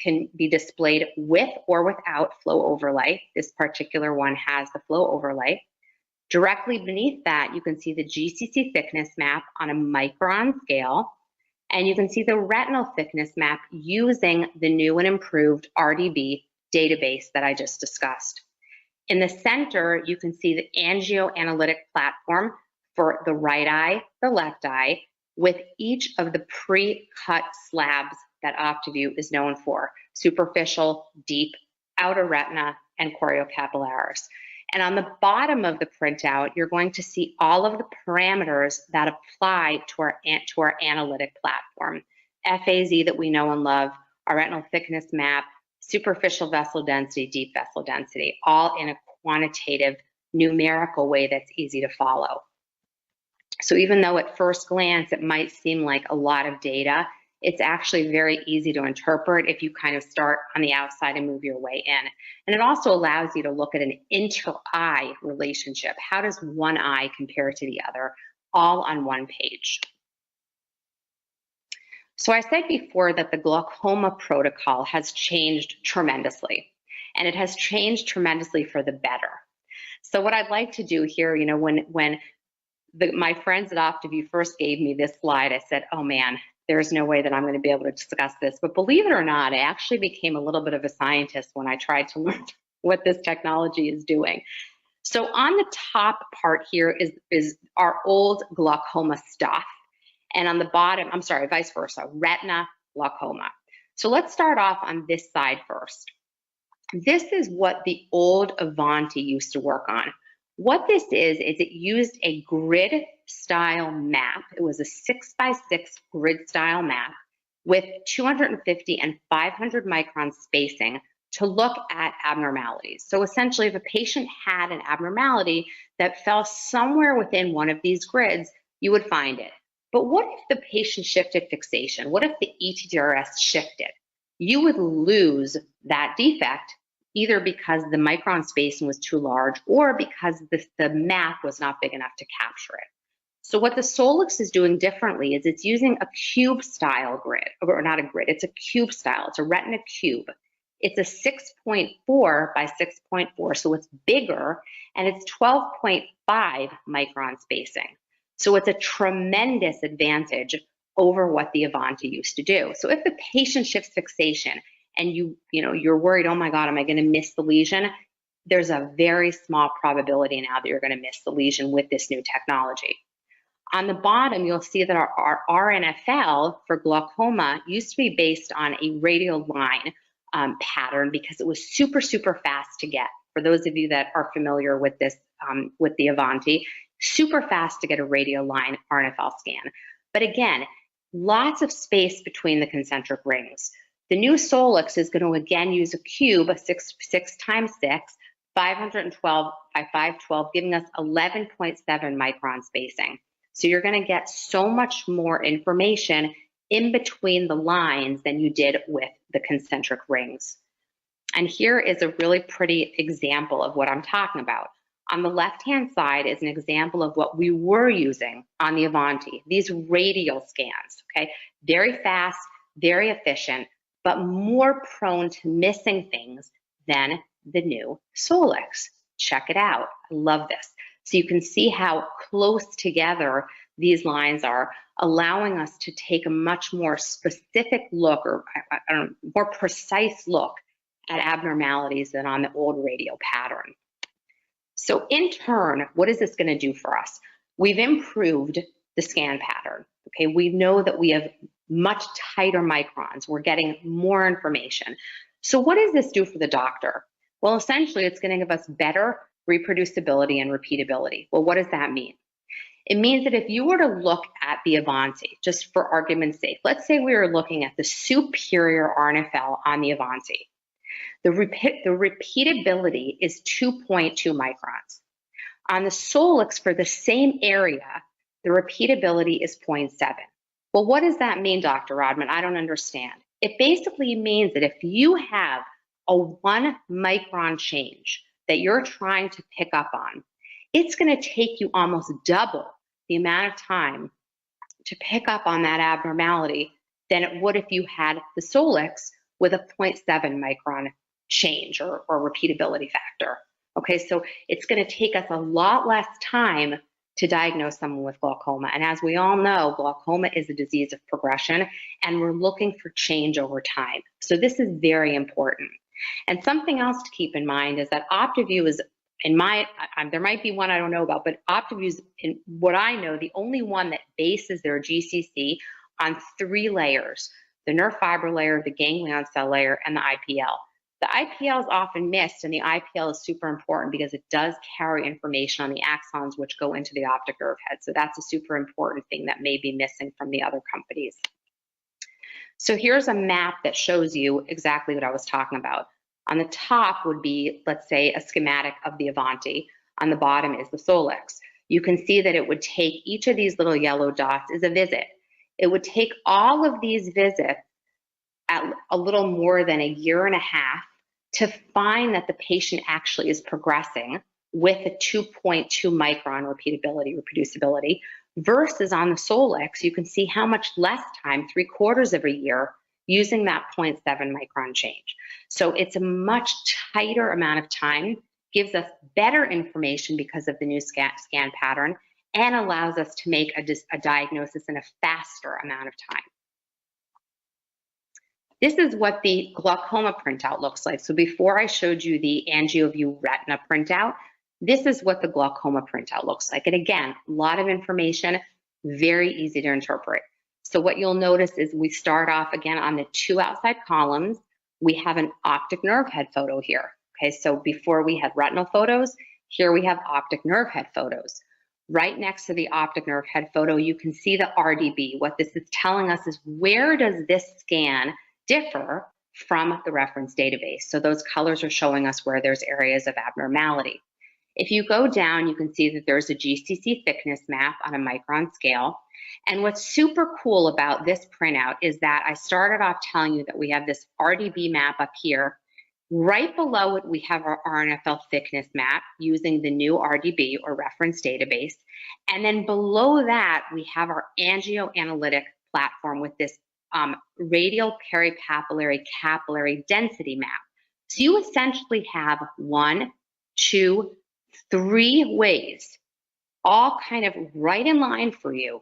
can be displayed with or without flow overlay. This particular one has the flow overlay. Directly beneath that, you can see the GCC thickness map on a micron scale, and you can see the retinal thickness map using the new and improved RDB database that I just discussed. In the center, you can see the angio analytic platform for the right eye, the left eye, with each of the pre-cut slabs that OptiView is known for: superficial, deep, outer retina, and choriocapillaris. And on the bottom of the printout, you're going to see all of the parameters that apply to our analytic platform. FAZ that we know and love, our retinal thickness map, superficial vessel density, deep vessel density, all in a quantitative, numerical way that's easy to follow. So even though at first glance it might seem like a lot of data, it's actually very easy to interpret if you kind of start on the outside and move your way in. And it also allows you to look at an inter-eye relationship. How does one eye compare to the other, all on one page? So I said before that the glaucoma protocol has changed tremendously, and it has changed tremendously for the better. So what I'd like to do here, you know, when my friends at OptiView first gave me this slide, I said, oh man, there's no way that I'm going to be able to discuss this. But believe it or not, I actually became a little bit of a scientist when I tried to learn what this technology is doing. So on the top part here is our old glaucoma stuff. And on the bottom, I'm sorry, vice versa, retina, glaucoma. So let's start off on this side first. This is what the old Avanti used to work on. What this is it used a grid style map. It was a 6x6 grid style map with 250 and 500 micron spacing to look at abnormalities. So essentially, if a patient had an abnormality that fell somewhere within one of these grids, you would find it. But what if the patient shifted fixation? What if the ETDRS shifted? You would lose that defect either because the micron spacing was too large or because the map was not big enough to capture it. So what the Solix is doing differently is it's using a cube style grid, or not a grid, it's a cube style, it's a retina cube. It's a 6.4 by 6.4, so it's bigger, and it's 12.5 micron spacing. So it's a tremendous advantage over what the Avanti used to do. So if the patient shifts fixation and you're worried, oh my God, am I going to miss the lesion? there's a very small probability now that you're going to miss the lesion with this new technology. On the bottom, you'll see that our RNFL for glaucoma used to be based on a radial line pattern because it was super, super fast to get. For those of you that are familiar with this, with the Avanti, super fast to get a radial line RNFL scan. But again, lots of space between the concentric rings. The new Solix is going to again use a cube, a 6 times 6, 512 by 512, giving us 11.7 micron spacing. So you're going to get so much more information in between the lines than you did with the concentric rings. And here is a really pretty example of what I'm talking about. On the left-hand side is an example of what we were using on the Avanti, these radial scans, okay? Very fast, very efficient, but more prone to missing things than the new Solix. Check it out. I love this. So you can see how close together these lines are, allowing us to take a much more specific look, or more precise look at abnormalities than on the old radial pattern. So in turn, what is this going to do for us? We've improved the scan pattern. Okay, we know that we have much tighter microns. We're getting more information. So what does this do for the doctor? Well, essentially, it's going to give us better reproducibility and repeatability. Well, what does that mean? It means that if you were to look at the Avanti, just for argument's sake, let's say we were looking at the superior RNFL on the Avanti. The repeatability is 2.2 microns. On the Solix for the same area, the repeatability is 0.7. Well, what does that mean, Dr. Rodman? I don't understand. It basically means that if you have a 1 micron change that you're trying to pick up on, it's going to take you almost double the amount of time to pick up on that abnormality than it would if you had the Solix with a 0.7 micron change or repeatability factor. Okay, so it's going to take us a lot less time to diagnose someone with glaucoma. And as we all know, glaucoma is a disease of progression, and we're looking for change over time. So this is very important. And something else to keep in mind is that OptiView is, there might be one I don't know about, but OptiView is, in what I know, the only one that bases their GCC on 3 layers: the nerve fiber layer, the ganglion cell layer, and the IPL. The IPL is often missed, and the IPL is super important because it does carry information on the axons which go into the optic nerve head. So that's a super important thing that may be missing from the other companies. So here's a map that shows you exactly what I was talking about. On the top would be, let's say, a schematic of the Avanti. On the bottom is the Solix. You can see that it would take each of these little yellow dots is a visit. It would take all of these visits at a little more than 1.5 years to find that the patient actually is progressing with a 2.2 micron reproducibility, versus on the Solix, you can see how much less time, 3/4 of a year, using that 0.7 micron change. So it's a much tighter amount of time, gives us better information because of the new scan pattern, and allows us to make a diagnosis in a faster amount of time. This is what the glaucoma printout looks like. So before I showed you the AngioView retina printout, this is what the glaucoma printout looks like. And again, a lot of information, very easy to interpret. So what you'll notice is we start off again on the 2 outside columns. We have an optic nerve head photo here. Okay, so before we had retinal photos, here we have optic nerve head photos. Right next to the optic nerve head photo, you can see the RDB. What this is telling us is, where does this scan differ from the reference database? So those colors are showing us where there's areas of abnormality. If you go down, you can see that there's a GCC thickness map on a micron scale. And what's super cool about this printout is that I started off telling you that we have this RDB map up here. Right below it, we have our RNFL thickness map using the new RDB or reference database. And then below that, we have our angioanalytic platform with this radial peripapillary capillary density map. So you essentially have 1, 2, 3 ways, all kind of right in line for you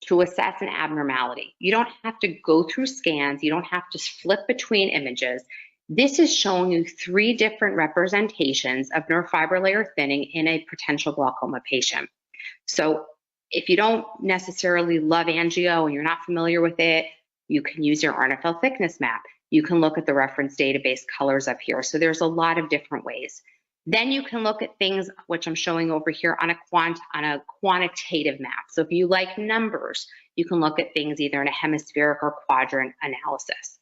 to assess an abnormality. You don't have to go through scans. You don't have to flip between images. This is showing you 3 different representations of nerve fiber layer thinning in a potential glaucoma patient. So if you don't necessarily love angio and you're not familiar with it, you can use your RNFL thickness map. You can look at the reference database colors up here. So there's a lot of different ways. Then you can look at things, which I'm showing over here, on a quantitative map. So if you like numbers, you can look at things either in a hemispheric or quadrant analysis.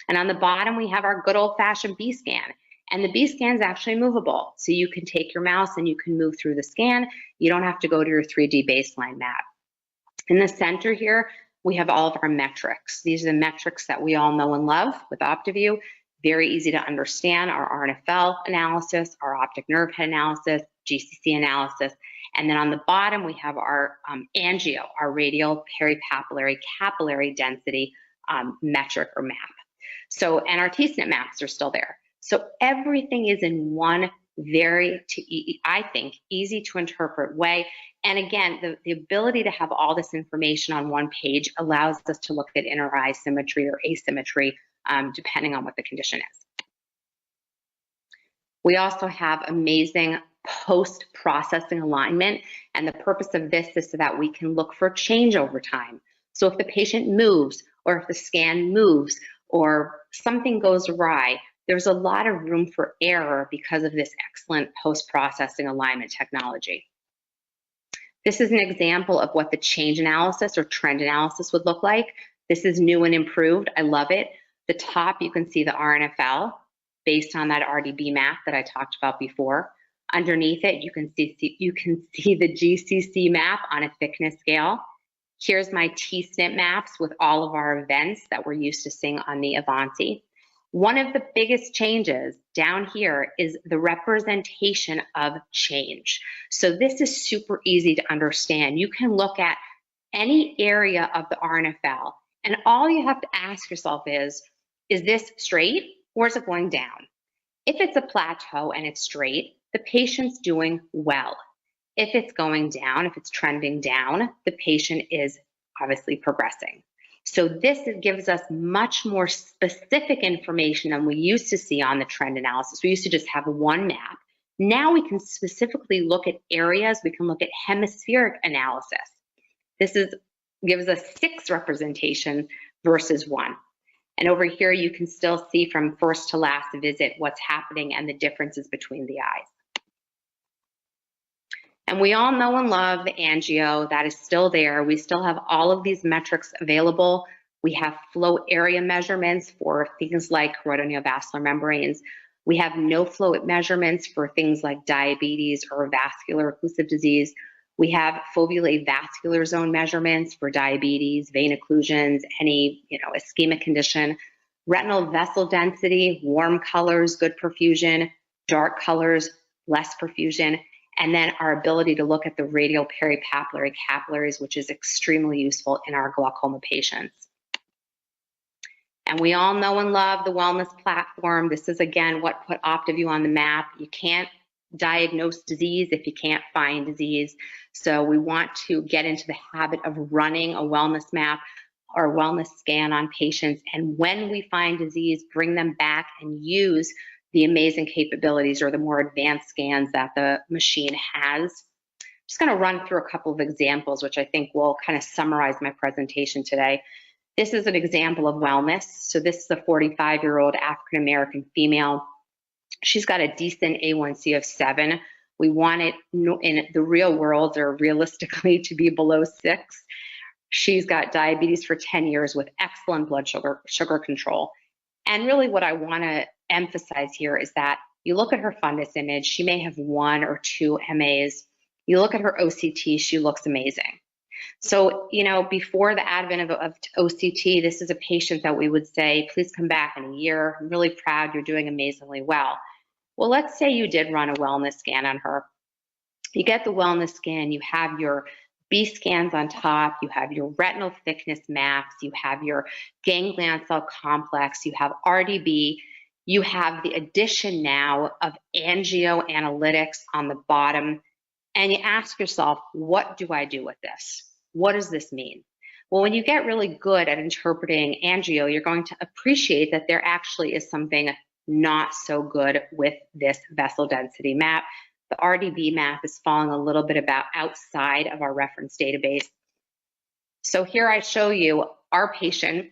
And on the bottom, we have our good old-fashioned B-scan. And the B-scan is actually movable. So you can take your mouse and you can move through the scan. You don't have to go to your 3D baseline map. In the center here, we have all of our metrics. These are the metrics that we all know and love with OptiView. Very easy to understand: our RNFL analysis, our optic nerve head analysis, GCC analysis. And then on the bottom, we have our angio, our radial peripapillary capillary density metric or map. So, and our T-SNP maps are still there. So everything is in one very, I think, easy to interpret way. And again, the ability to have all this information on one page allows us to look at inner eye symmetry or asymmetry, depending on what the condition is. We also have amazing post-processing alignment. And the purpose of this is so that we can look for change over time. So if the patient moves, or if the scan moves, or something goes awry, there's a lot of room for error because of this excellent post-processing alignment technology. This is an example of what the change analysis or trend analysis would look like. This is new and improved. I love it. The top, you can see the RNFL based on that RDB map that I talked about before. Underneath it, you can see the GCC map on a thickness scale. Here's my T-SNP maps with all of our events that we're used to seeing on the Avanti. One of the biggest changes down here is the representation of change. So this is super easy to understand. You can look at any area of the RNFL, and all you have to ask yourself is this straight or is it going down? If it's a plateau and it's straight, the patient's doing well. If it's going down, if it's trending down, the patient is obviously progressing. So this gives us much more specific information than we used to see on the trend analysis. We used to just have one map. Now we can specifically look at areas. We can look at hemispheric analysis. This gives us 6 representations versus 1. And over here, you can still see from first to last visit what's happening and the differences between the eyes. And we all know and love the angio. That is still there. We still have all of these metrics available. We have flow area measurements for things like choroidal neovascular membranes. We have no flow measurements for things like diabetes or vascular occlusive disease. We have fovule vascular zone measurements for diabetes, vein occlusions, any ischemic condition. Retinal vessel density, warm colors, good perfusion, dark colors, less perfusion. And then our ability to look at the radial peripapillary capillaries, which is extremely useful in our glaucoma patients. And we all know and love the wellness platform. This is, again, what put OptiView on the map. You can't diagnose disease if you can't find disease. So we want to get into the habit of running a wellness map or wellness scan on patients. And when we find disease, bring them back and use the amazing capabilities or the more advanced scans that the machine has. I'm just going to run through a couple of examples, which I think will kind of summarize my presentation today. This is an example of wellness. So this is a 45-year-old African-American female. She's got a decent A1C of 7. We want it in the real world or realistically to be below 6. She's got diabetes for 10 years with excellent blood sugar control. And really what I want to emphasize here is that you look at her fundus image, she may have 1 or 2 MAs. You look at her OCT, she looks amazing. So, before the advent of OCT, this is a patient that we would say, please come back in a year. I'm really proud you're doing amazingly well. Well, let's say you did run a wellness scan on her. You get the wellness scan, you have your B scans on top, you have your retinal thickness maps, you have your ganglion cell complex, you have RDB, you have the addition now of angio analytics on the bottom, and you ask yourself, what do I do with this? What does this mean? Well, when you get really good at interpreting angio, you're going to appreciate that there actually is something not so good with this vessel density map. The RDB map is falling a little bit about outside of our reference database. So here I show you our patient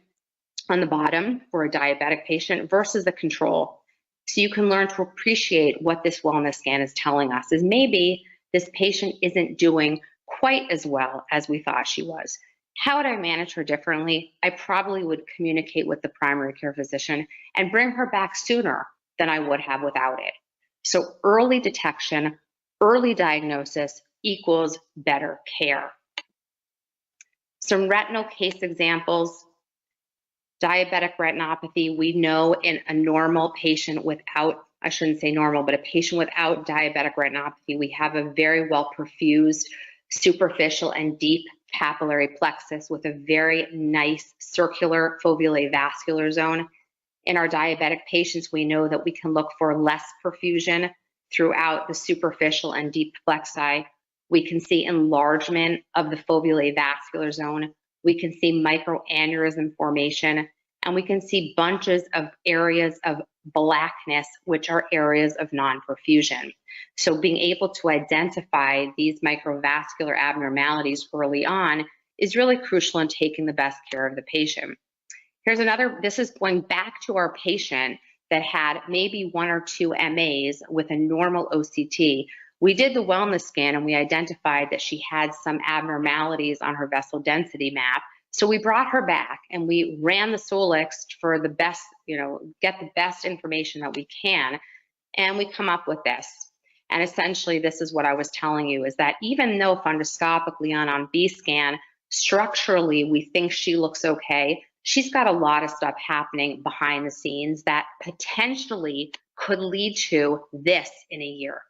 on the bottom for a diabetic patient versus the control. So you can learn to appreciate what this wellness scan is telling us, is maybe this patient isn't doing quite as well as we thought she was. How would I manage her differently? I probably would communicate with the primary care physician and bring her back sooner than I would have without it. So early detection, early diagnosis equals better care. Some retinal case examples. Diabetic retinopathy, we know in a normal patient without, I shouldn't say normal, but a patient without diabetic retinopathy, we have a very well perfused, superficial and deep capillary plexus with a very nice circular foveolae vascular zone. In our diabetic patients, we know that we can look for less perfusion throughout the superficial and deep plexi. We can see enlargement of the foveolae vascular zone. We can see microaneurysm formation, and we can see bunches of areas of blackness, which are areas of non-perfusion. So being able to identify these microvascular abnormalities early on is really crucial in taking the best care of the patient. Here's another, this is going back to our patient that had maybe 1 or 2 MAs with a normal OCT. We did the wellness scan and we identified that she had some abnormalities on her vessel density map. So we brought her back and we ran the Solix for the best, get the best information that we can. And we come up with this. And essentially this is what I was telling you, is that even though fundoscopically on B-scan, structurally we think she looks okay, she's got a lot of stuff happening behind the scenes that potentially could lead to this in a year.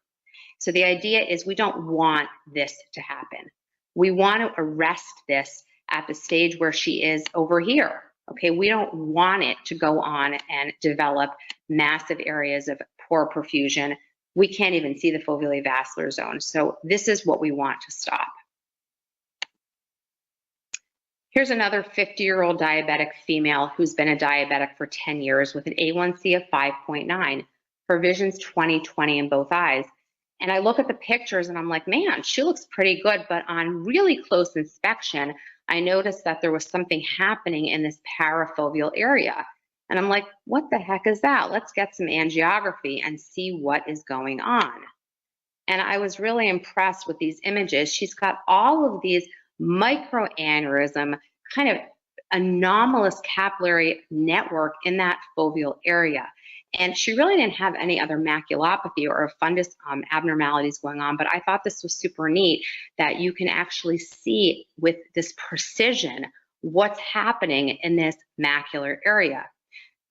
So the idea is we don't want this to happen. We want to arrest this at the stage where she is over here. Okay, we don't want it to go on and develop massive areas of poor perfusion. We can't even see the foveolae vascular zone. So this is what we want to stop. Here's another 50-year-old diabetic female who's been a diabetic for 10 years with an A1C of 5.9. Her vision's 20/20 in both eyes. And I look at the pictures and I'm like, man, she looks pretty good. But on really close inspection, I noticed that there was something happening in this parafoveal area. And I'm like, what the heck is that? Let's get some angiography and see what is going on. And I was really impressed with these images. She's got all of these microaneurysm, kind of anomalous capillary network in that foveal area. And she really didn't have any other maculopathy or fundus abnormalities going on, but I thought this was super neat that you can actually see with this precision what's happening in this macular area.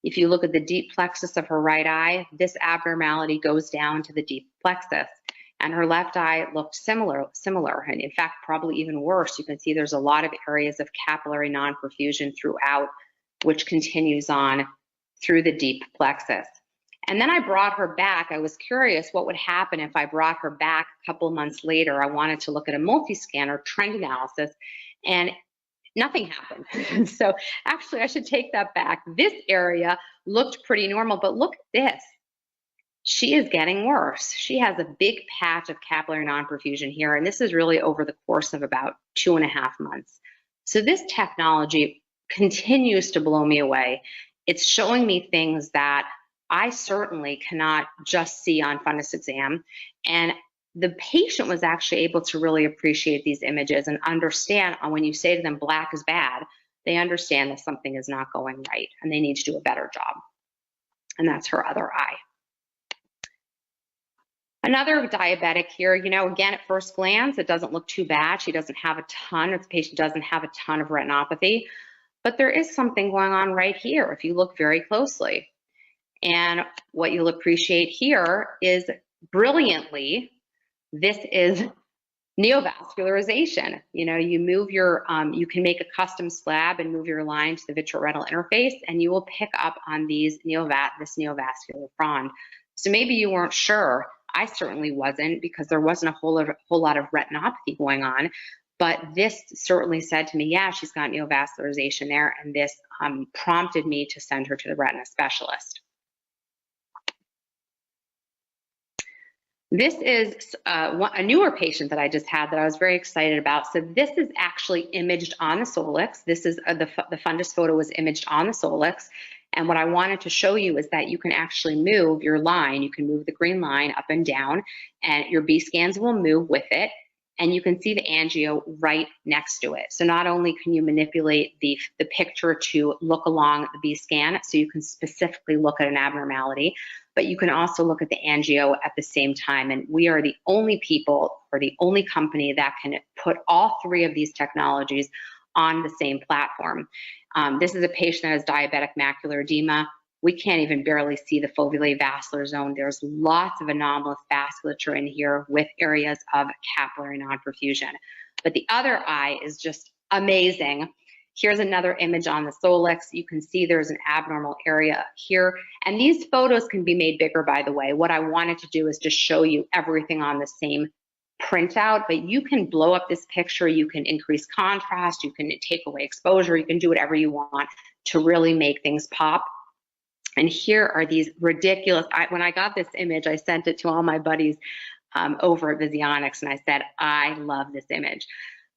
If you look at the deep plexus of her right eye, this abnormality goes down to the deep plexus. And her left eye looked similar, and in fact, probably even worse. You can see there's a lot of areas of capillary non-perfusion throughout, which continues on through the deep plexus. And then I brought her back. I was curious what would happen if I brought her back a couple months later. I wanted to look at a multi-scanner trend analysis, and nothing happened. So actually, I should take that back. This area looked pretty normal, but look at this. She is getting worse. She has a big patch of capillary non-perfusion here, and this is really over the course of about 2.5 months. So this technology continues to blow me away. It's showing me things that I certainly cannot just see on fundus exam, and the patient was actually able to really appreciate these images and understand when you say to them black is bad, they understand that something is not going right and they need to do a better job. And that's her other eye. Another diabetic here, again, at first glance, it doesn't look too bad. She doesn't have a ton, this patient doesn't have a ton of retinopathy, but there is something going on right here if you look very closely. And what you'll appreciate here is brilliantly, this is neovascularization. You move your, you can make a custom slab and move your line to the vitreoretinal interface, and you will pick up on these this neovascular frond. So maybe you weren't sure. I certainly wasn't, because there wasn't a whole lot of retinopathy going on. But this certainly said to me, yeah, she's got neovascularization there, and this prompted me to send her to the retina specialist. This is a newer patient that I just had that I was very excited about. So this is actually imaged on the Solix. This is the fundus photo was imaged on the Solix. And what I wanted to show you is that you can actually move your line. You can move the green line up and down, and your B scans will move with it. And you can see the angio right next to it. So not only can you manipulate the picture to look along the B scan, so you can specifically look at an abnormality, but you can also look at the angio at the same time. And we are the only people or the only company that can put all three of these technologies on the same platform. This is a patient that has diabetic macular edema. We can't even barely see the fovea vascular zone. There's lots of anomalous vasculature in here with areas of capillary non-perfusion. But the other eye is just amazing. Here's another image on the Solix. You can see there's an abnormal area here. And these photos can be made bigger, by the way. What I wanted to do is just show you everything on the same printout, but you can blow up this picture. You can increase contrast. You can take away exposure. You can do whatever you want to really make things pop. And here are these ridiculous, when I got this image, I sent it to all my buddies over at Visionics, and I said, I love this image.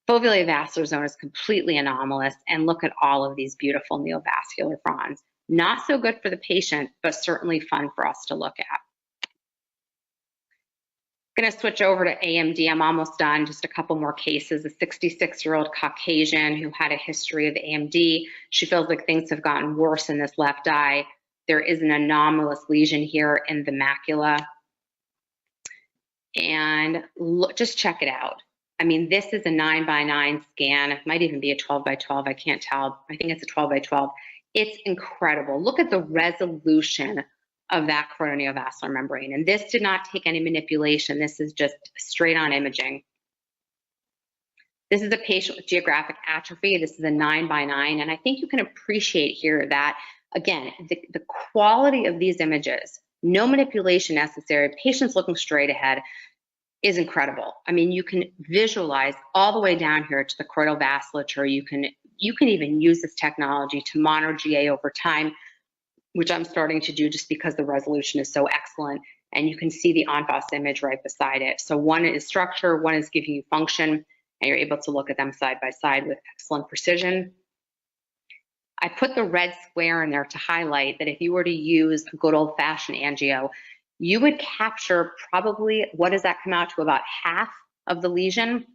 Fovea vascular zone is completely anomalous, and look at all of these beautiful neovascular fronds. Not so good for the patient, but certainly fun for us to look at. I'm gonna switch over to AMD. I'm almost done, just a couple more cases. A 66-year-old Caucasian who had a history of AMD. She feels like things have gotten worse in this left eye. There is an anomalous lesion here in the macula. And look, just check it out. I mean, this is a 9x9 scan. It might even be a 12x12. I can't tell. I think it's a 12x12. It's incredible. Look at the resolution of that neovascular membrane. And this did not take any manipulation. This is just straight on imaging. This is a patient with geographic atrophy. This is a 9x9. And I think you can appreciate here that, again, the quality of these images, no manipulation necessary, patients looking straight ahead, is incredible. I mean, you can visualize all the way down here to the choroidal vasculature. You can even use this technology to monitor GA over time, which I'm starting to do just because the resolution is so excellent. And you can see the en-face image right beside it. So one is structure, one is giving you function, and you're able to look at them side by side with excellent precision. I put the red square in there to highlight that if you were to use a good old-fashioned angio, you would capture probably, what does that come out to, about half of the lesion?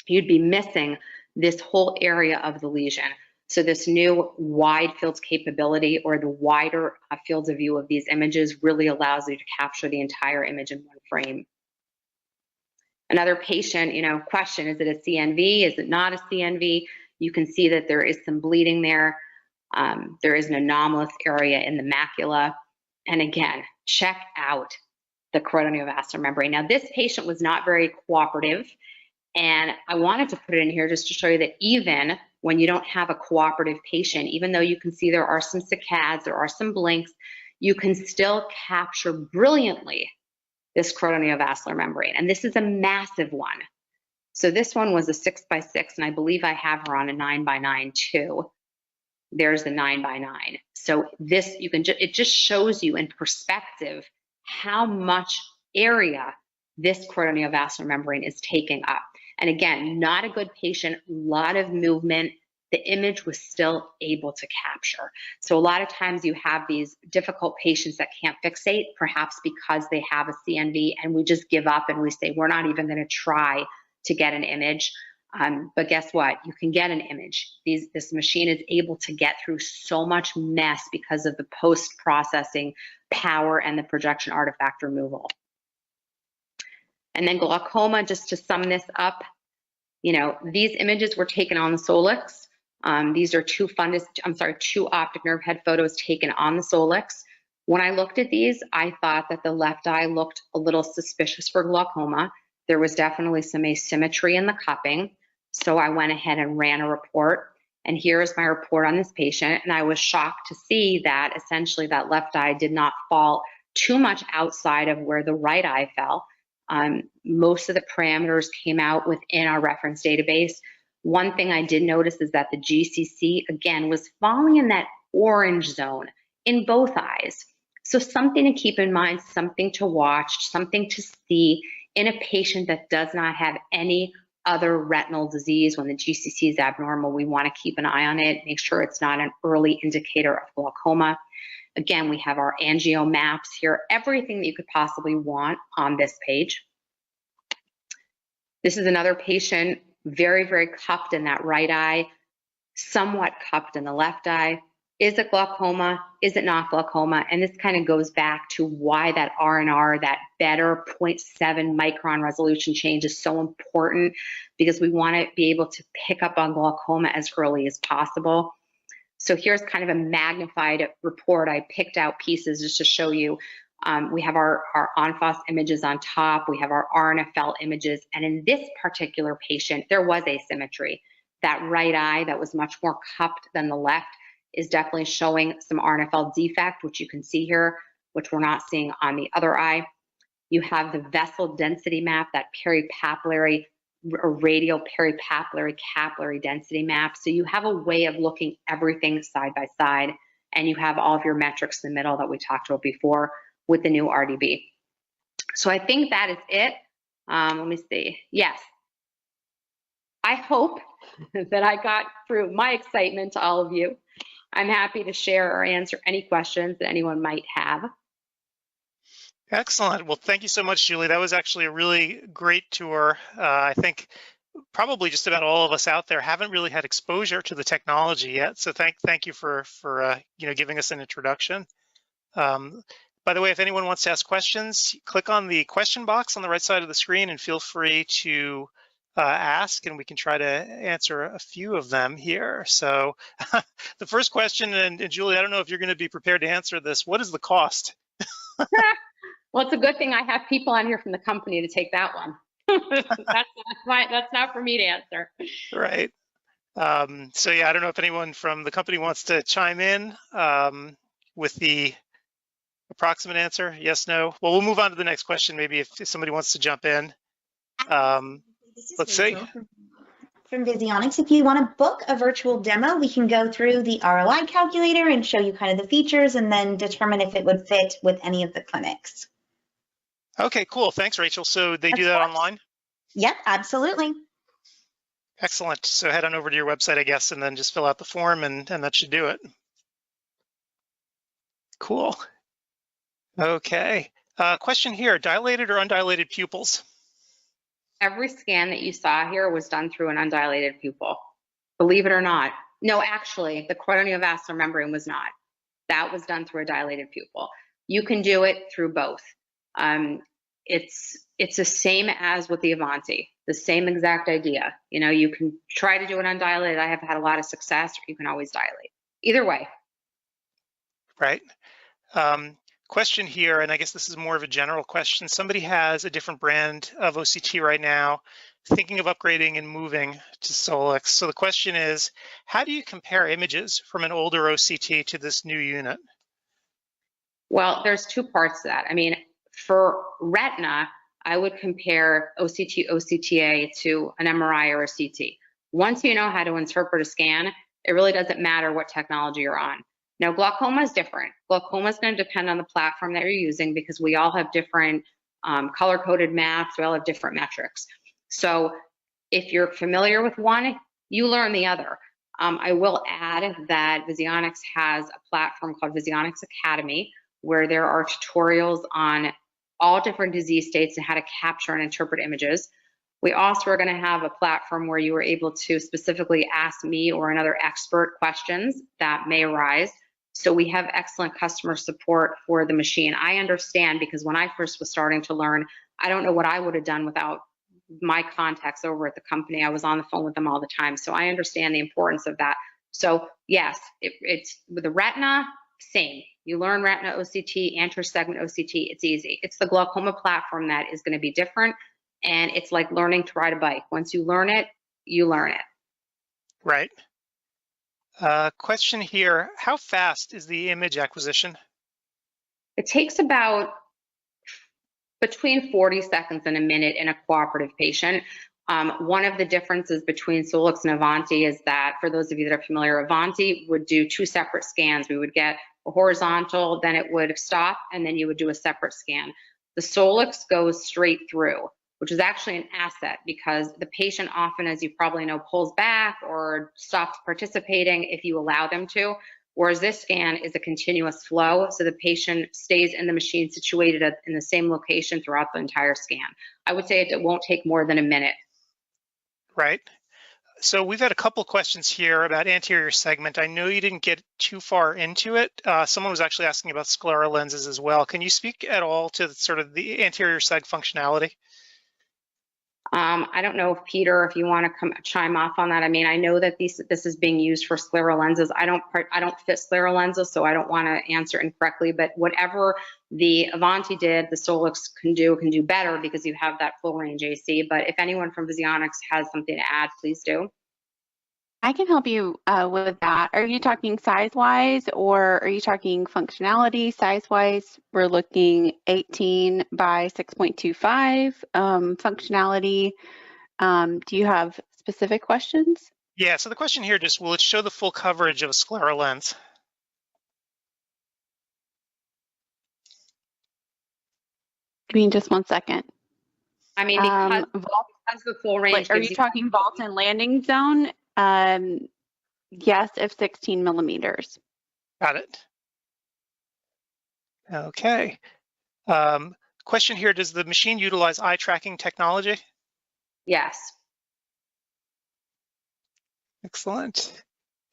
You'd be missing this whole area of the lesion. So this new wide fields capability, or the wider fields of view of these images, really allows you to capture the entire image in one frame. Another patient, question, is it a CNV? Is it not a CNV? You can see that there is some bleeding there. There is an anomalous area in the macula. And again, check out the choroidal neovascular membrane. Now, this patient was not very cooperative, and I wanted to put it in here just to show you that even when you don't have a cooperative patient, even though you can see there are some saccades, there are some blinks, you can still capture brilliantly this choroidal neovascular membrane. And this is a massive one. So this one was a 6x6, and I believe I have her on a 9x9 too. There's the 9x9. So this, it just shows you in perspective how much area this choroidal neovascular membrane is taking up. And again, not a good patient, a lot of movement. The image was still able to capture. So a lot of times you have these difficult patients that can't fixate, perhaps because they have a CNV, and we just give up and we say, we're not even going to try to get an image. But guess what? You can get an image. This machine is able to get through so much mess because of the post-processing power and the projection artifact removal. And then glaucoma, just to sum this up, these images were taken on the Solix. These are two optic nerve head photos taken on the Solix. When I looked at these, I thought that the left eye looked a little suspicious for glaucoma. There was definitely some asymmetry in the cupping. So I went ahead and ran a report. And here's my report on this patient. And I was shocked to see that essentially that left eye did not fall too much outside of where the right eye fell. Most of the parameters came out within our reference database. One thing I did notice is that the GCC, again, was falling in that orange zone in both eyes. So something to keep in mind, something to watch, something to see in a patient that does not have any other retinal disease. When the GCC is abnormal, we want to keep an eye on it, make sure it's not an early indicator of glaucoma. Again, we have our angio maps here, everything that you could possibly want on this page. This is another patient, very, very cupped in that right eye, somewhat cupped in the left eye. Is it glaucoma? Is it not glaucoma? And this kind of goes back to why that R&R, that better 0.7 micron resolution change is so important, because we want to be able to pick up on glaucoma as early as possible. So here's kind of a magnified report. I picked out pieces just to show you. We have our en-face images on top. We have our RNFL images. And in this particular patient, there was asymmetry. That right eye that was much more cupped than the left is definitely showing some RNFL defect, which you can see here, which we're not seeing on the other eye. You have the vessel density map, that peripapillary or radial peripapillary capillary density map. So you have a way of looking everything side by side, and you have all of your metrics in the middle that we talked about before with the new RDB. So I think that is it. Let me see. Yes. I hope that I got through my excitement to all of you. I'm happy to share or answer any questions that anyone might have. Excellent. Well, thank you so much, Julie. That was actually a really great tour. I think probably just about all of us out there haven't really had exposure to the technology yet. So thank you for giving us an introduction. By the way, if anyone wants to ask questions, click on the question box on the right side of the screen and feel free to ask, and we can try to answer a few of them here. So the first question, and Julie, I don't know if you're going to be prepared to answer this. What is the cost? Well, it's a good thing I have people on here from the company to take that one. That's not for me to answer. Right. So yeah, I don't know if anyone from the company wants to chime in with the approximate answer. Yes, no. Well, we'll move on to the next question. Maybe if somebody wants to jump in. Let's see. From Visionics, if you want to book a virtual demo, we can go through the ROI calculator and show you kind of the features and then determine if it would fit with any of the clinics. Okay, cool. Thanks, Rachel. So they do that online? Yep, absolutely. Excellent. So head on over to your website, I guess, and then just fill out the form, and that should do it. Cool. Okay. Question here, dilated or undilated pupils? Every scan that you saw here was done through an undilated pupil, believe it or not. No, actually, the chorionovascular membrane was not. That was done through a dilated pupil. You can do it through both. It's the same as with the Avanti, the same exact idea. You know, you can try to do it undilated. I have had a lot of success, or you can always dilate. Either way. Right. Question here, and I guess this is more of a general question. Somebody has a different brand of OCT right now, thinking of upgrading and moving to Solix. So the question is, how do you compare images from an older OCT to this new unit? Well, there's two parts to that. I mean, for retina, I would compare OCTA to an MRI or a CT. Once you know how to interpret a scan, it really doesn't matter what technology you're on. Now, glaucoma is different. Glaucoma is going to depend on the platform that you're using, because we all have different color-coded maps. We all have different metrics. So if you're familiar with one, you learn the other. I will add that Visionics has a platform called Visionics Academy, where there are tutorials on all different disease states and how to capture and interpret images. We also are going to have a platform where you are able to specifically ask me or another expert questions that may arise. So we have excellent customer support for the machine. I understand, because when I first was starting to learn, I don't know what I would have done without my contacts over at the company. I was on the phone with them all the time. So I understand the importance of that. So yes, it's with the retina, same. You learn retina OCT, anterior segment OCT, it's easy. It's the glaucoma platform that is going to be different. And it's like learning to ride a bike. Once you learn it, you learn it. Right. Question here, how fast is the image acquisition? It takes about between 40 seconds and a minute in a cooperative patient. One of the differences between Solix and Avanti is that, for those of you that are familiar, Avanti would do 2 separate scans. We would get horizontal, then it would stop, and then you would do a separate scan. The Solix goes straight through, which is actually an asset because the patient often, as you probably know, pulls back or stops participating if you allow them to, whereas this scan is a continuous flow, so the patient stays in the machine situated in the same location throughout the entire scan. I would say it won't take more than a minute. Right. So we've had a couple questions here about anterior segment. I know you didn't get too far into it. Someone was actually asking about scleral lenses as well. Can you speak at all to sort of the anterior seg functionality? I don't know if Peter, if you want to chime off on that. I mean, I know that this is being used for scleral lenses. I don't fit scleral lenses, so I don't want to answer incorrectly. But whatever the Avanti did, the Solix can do better because you have that full range AC. But if anyone from Visionics has something to add, please do. I can help you with that. Are you talking size-wise or are you talking functionality? Size-wise, we're looking 18 by 6.25. Functionality, do you have specific questions? Yeah, so the question here just, will it show the full coverage of a scleral lens? Give me just 1 second. I mean, because the full range. Are you talking vault and landing zone? Yes, if 16 millimeters. Got it. Okay. Question here, does the machine utilize eye tracking technology? Yes. Excellent.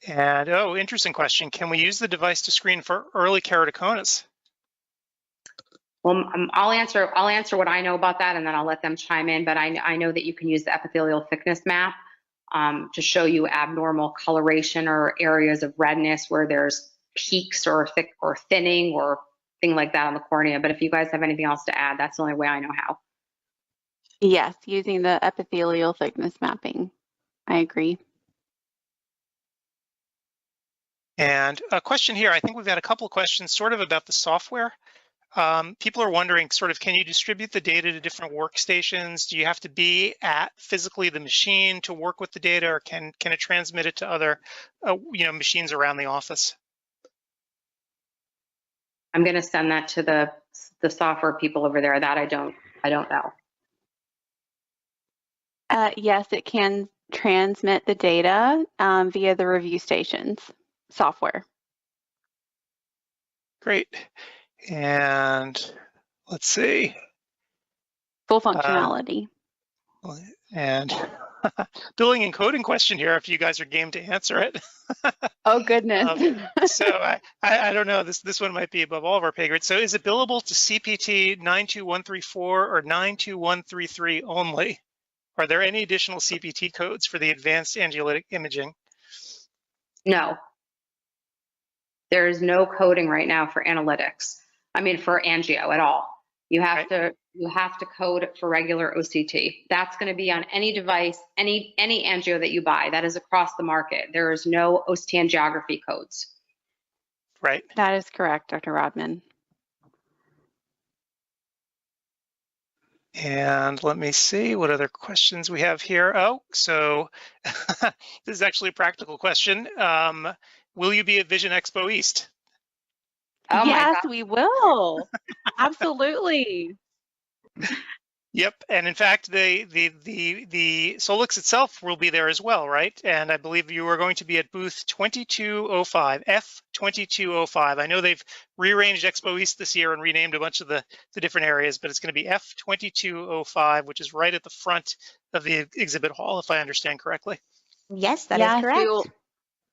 And, oh, interesting question. Can we use the device to screen for early keratoconus? Well, I'll answer what I know about that, and then I'll let them chime in. But I know that you can use the epithelial thickness map to show you abnormal coloration or areas of redness where there's peaks or thick or thinning or thing like that on the cornea. But if you guys have anything else to add, that's the only way I know how. Yes, using the epithelial thickness mapping. I agree. And a question here, I think we've had a couple of questions sort of about the software. People are wondering sort of, can you distribute the data to different workstations? Do you have to be at physically the machine to work with the data, or can it transmit it to other machines around the office? I'm going to send that to the software people over there. That I don't know. Yes, it can transmit the data via the review stations software. Great. And let's see. Full functionality. And billing and coding question here, if you guys are game to answer it. Oh, goodness. So I don't know, this one might be above all of our pay grade. So is it billable to CPT 92134 or 92133 only? Are there any additional CPT codes for the advanced angiolytic imaging? No. There is no coding right now for analytics. I mean, for angio at all. You have to code for regular OCT. That's going to be on any device, any angio that you buy. That is across the market. There is no OCT angiography codes. Right. That is correct, Dr. Rodman. And let me see what other questions we have here. Oh, so this is actually a practical question. Will you be at Vision Expo East? Oh yes, we will. Absolutely. Yep, and in fact, the Solix itself will be there as well, right? And I believe you are going to be at booth 2205, F2205. I know they've rearranged Expo East this year and renamed a bunch of the different areas, but it's going to be F2205, which is right at the front of the exhibit hall, if I understand correctly. Yes, that is correct.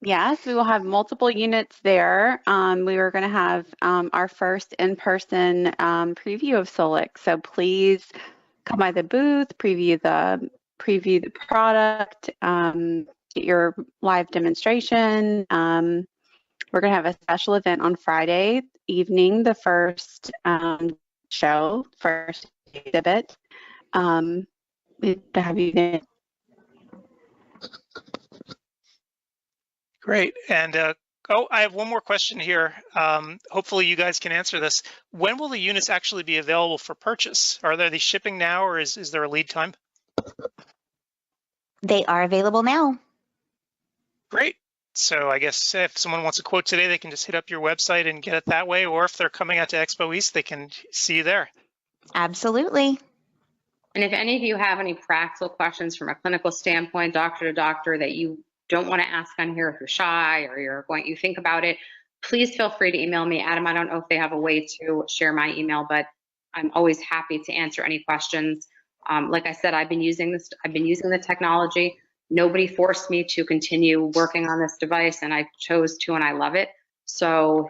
Yes, we will have multiple units there. We were going to have our first in-person preview of Solix, so please come by the booth, preview the product, get your live demonstration. We're going to have a special event on Friday evening, the first first exhibit. We'd have you there. Great. And I have one more question here. Hopefully you guys can answer this. When will the units actually be available for purchase? Are they shipping now, or is there a lead time? They are available now. Great. So I guess if someone wants a quote today, they can just hit up your website and get it that way. Or if they're coming out to Expo East, they can see you there. Absolutely. And if any of you have any practical questions from a clinical standpoint, doctor to doctor, that you don't want to ask on here, if you're shy or you think about it, please feel free to email me. Adam, I don't know if they have a way to share my email, but I'm always happy to answer any questions. Like I said, I've been using the technology. Nobody forced me to continue working on this device, and I chose to, and I love it. So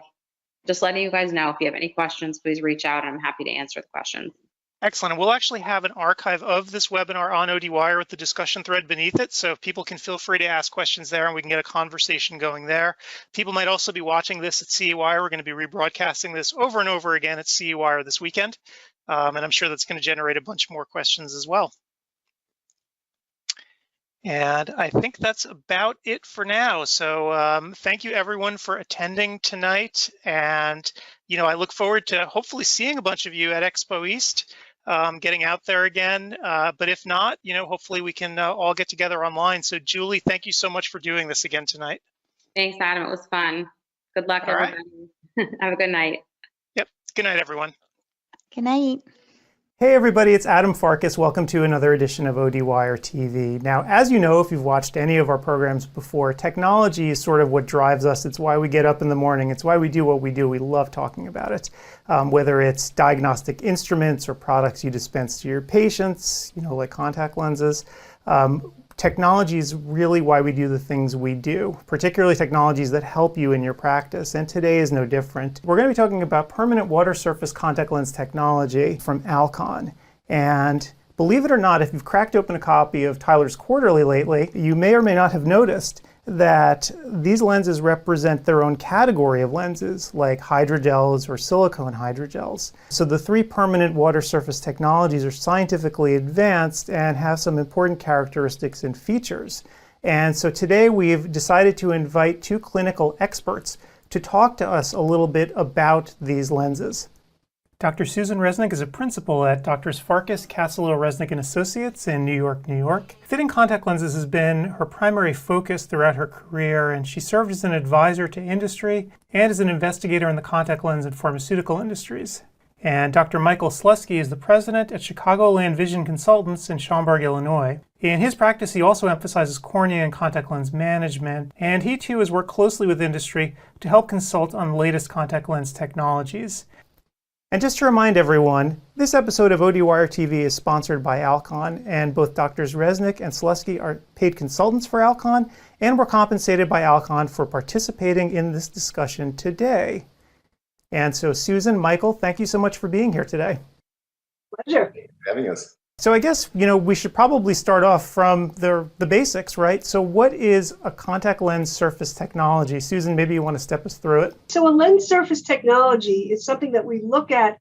just letting you guys know, if you have any questions, please reach out. I'm happy to answer the questions. Excellent. And we'll actually have an archive of this webinar on ODwire with the discussion thread beneath it. So people can feel free to ask questions there and we can get a conversation going there. People might also be watching this at CEwire. We're going to be rebroadcasting this over and over again at CEwire this weekend. And I'm sure that's going to generate a bunch more questions as well. And I think that's about it for now. So thank you everyone for attending tonight. And, you know, I look forward to hopefully seeing a bunch of you at Expo East, getting out there again. But if not, you know, hopefully we can all get together online. So Julie, thank you so much for doing this again tonight. Thanks, Adam. It was fun. Good luck, All everybody. Right. Have a good night. Yep. Good night, everyone. Good night. Hey everybody, it's Adam Farkas. Welcome to another edition of ODwire TV. Now, as you know, if you've watched any of our programs before, technology is sort of what drives us. It's why we get up in the morning. It's why we do what we do. We love talking about it. Whether it's diagnostic instruments or products you dispense to your patients, you know, like contact lenses. Technology is really why we do the things we do, particularly technologies that help you in your practice, and today is no different. We're going to be talking about permanent water surface contact lens technology from Alcon. And believe it or not, if you've cracked open a copy of Tyler's Quarterly lately, you may or may not have noticed that these lenses represent their own category of lenses, like hydrogels or silicone hydrogels. So the three permanent water surface technologies are scientifically advanced and have some important characteristics and features. And so today we've decided to invite two clinical experts to talk to us a little bit about these lenses. Dr. Susan Resnick is a principal at Drs. Farkas, Castillo, Resnick & Associates in New York, New York. Fitting contact lenses has been her primary focus throughout her career, and she served as an advisor to industry and as an investigator in the contact lens and pharmaceutical industries. And Dr. Michael Slusky is the president at Chicagoland Vision Consultants in Schaumburg, Illinois. In his practice, he also emphasizes cornea and contact lens management, and he too has worked closely with industry to help consult on the latest contact lens technologies. And just to remind everyone, this episode of ODwire TV is sponsored by Alcon, and both Drs. Resnick and Slusky are paid consultants for Alcon, and were compensated by Alcon for participating in this discussion today. And so Susan, Michael, thank you so much for being here today. Pleasure. Thanks for having us. So I guess, you know, we should probably start off from the basics, right? So what is a contact lens surface technology? Susan, maybe you want to step us through it? So a lens surface technology is something that we look at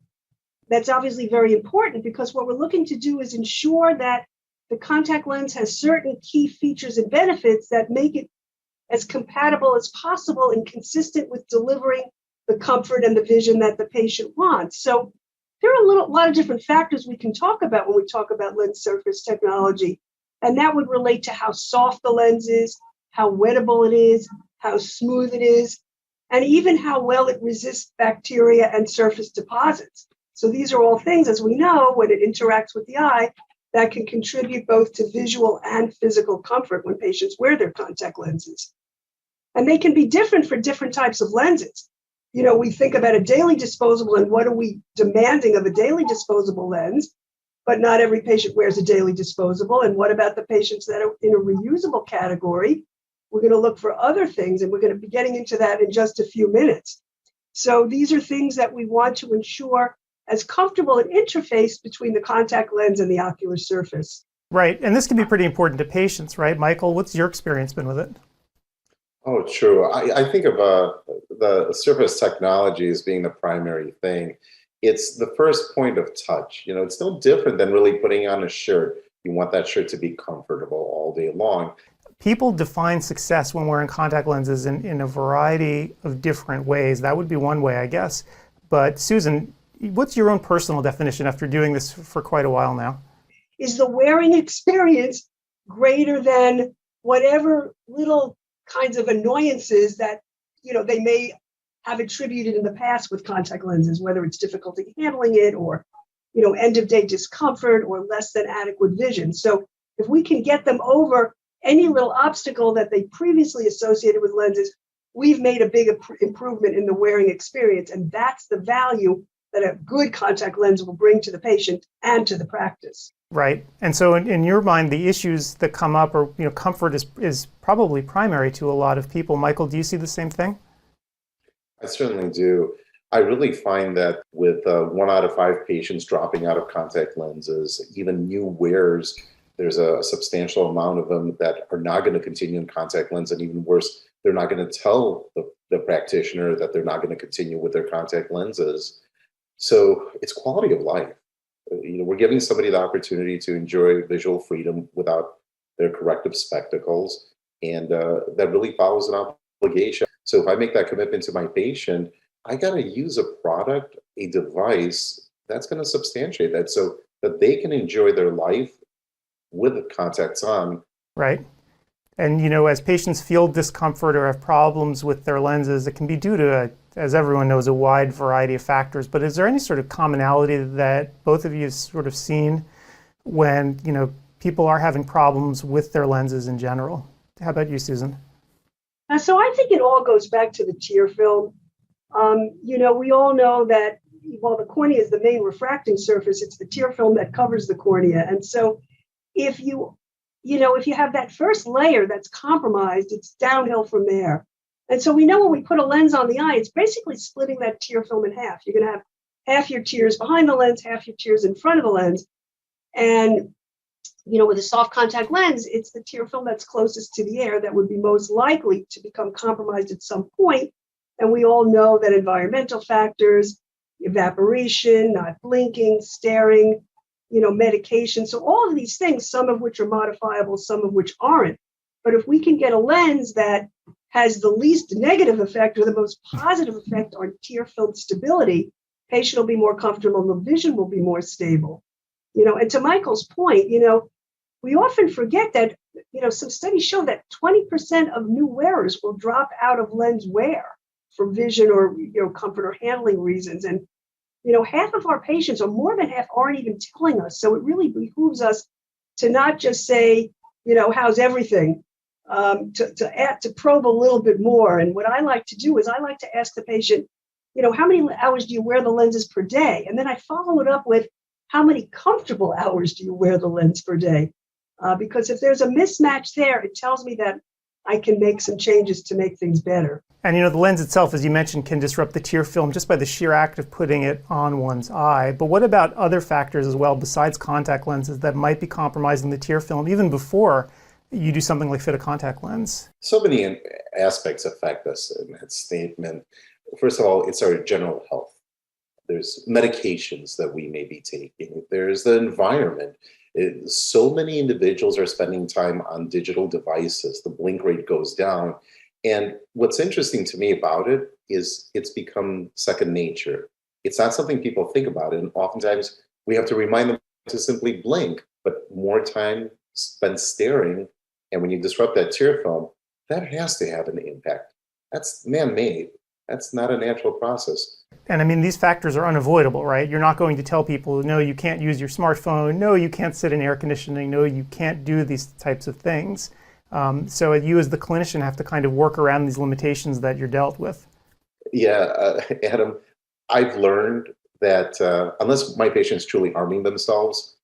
that's obviously very important, because what we're looking to do is ensure that the contact lens has certain key features and benefits that make it as compatible as possible and consistent with delivering the comfort and the vision that the patient wants. So there are a lot of different factors we can talk about when we talk about lens surface technology. And that would relate to how soft the lens is, how wettable it is, how smooth it is, and even how well it resists bacteria and surface deposits. So these are all things, as we know, when it interacts with the eye, that can contribute both to visual and physical comfort when patients wear their contact lenses. And they can be different for different types of lenses. You know, we think about a daily disposable and what are we demanding of a daily disposable lens, but not every patient wears a daily disposable. And what about the patients that are in a reusable category? We're going to look for other things, and we're going to be getting into that in just a few minutes. So these are things that we want to ensure as comfortable an interface between the contact lens and the ocular surface. Right, and this can be pretty important to patients, right? Michael, what's your experience been with it? Oh, true. I think of the surface technology as being the primary thing. It's the first point of touch. You know, it's no different than really putting on a shirt. You want that shirt to be comfortable all day long. People define success when wearing contact lenses in a variety of different ways. That would be one way, I guess. But Susan, what's your own personal definition after doing this for quite a while now? Is the wearing experience greater than whatever little kinds of annoyances that, they may have attributed in the past with contact lenses, whether it's difficulty handling it or, end of day discomfort or less than adequate vision. So if we can get them over any little obstacle that they previously associated with lenses, we've made a big improvement in the wearing experience. And that's the value that a good contact lens will bring to the patient and to the practice. Right. And so in your mind, the issues that come up are, comfort is probably primary to a lot of people. Michael, do you see the same thing? I certainly do. I really find that with 1 out of 5 patients dropping out of contact lenses, even new wearers, there's a substantial amount of them that are not going to continue in contact lens, and even worse, they're not going to tell the practitioner that they're not going to continue with their contact lenses. So it's quality of life. We're giving somebody the opportunity to enjoy visual freedom without their corrective spectacles, and that really follows an obligation. So if I make that commitment to my patient, I got to use a product, a device that's going to substantiate that so that they can enjoy their life with the contacts on. Right. And, as patients feel discomfort or have problems with their lenses, it can be due to, as everyone knows, a wide variety of factors. But is there any sort of commonality that both of you have sort of seen when, people are having problems with their lenses in general? How about you, Susan? So I think it all goes back to the tear film. We all know that while the cornea is the main refracting surface, it's the tear film that covers the cornea. And so if you have that first layer that's compromised, it's downhill from there. And so we know when we put a lens on the eye, it's basically splitting that tear film in half. You're going to have half your tears behind the lens, half your tears in front of the lens. And, with a soft contact lens, it's the tear film that's closest to the air that would be most likely to become compromised at some point. And we all know that environmental factors, evaporation, not blinking, staring, medication. So all of these things, some of which are modifiable, some of which aren't. But if we can get a lens that has the least negative effect or the most positive effect on tear film stability, patient will be more comfortable and the vision will be more stable. And to Michael's point, we often forget that, some studies show that 20% of new wearers will drop out of lens wear for vision or, comfort or handling reasons. And, half of our patients, or more than half, aren't even telling us. So it really behooves us to not just say, how's everything, to probe a little bit more. And what I like to do is I like to ask the patient, how many hours do you wear the lenses per day? And then I follow it up with, how many comfortable hours do you wear the lens per day? Because if there's a mismatch there, it tells me that I can make some changes to make things better. And the lens itself, as you mentioned, can disrupt the tear film just by the sheer act of putting it on one's eye. But what about other factors as well, besides contact lenses, that might be compromising the tear film even before you do something like fit a contact lens? So many aspects affect us in that statement. First of all, it's our general health. There's medications that we may be taking. There's the environment. So many individuals are spending time on digital devices. The blink rate goes down. And what's interesting to me about it is it's become second nature. It's not something people think about. And oftentimes we have to remind them to simply blink, but more time spent staring. And when you disrupt that tear film, that has to have an impact. That's man-made. That's not a natural process. And these factors are unavoidable, right? You're not going to tell people, no, you can't use your smartphone. No, you can't sit in air conditioning. No, you can't do these types of things. So you as the clinician have to kind of work around these limitations that you're dealt with. Yeah, Adam, I've learned that unless my patient's truly harming themselves,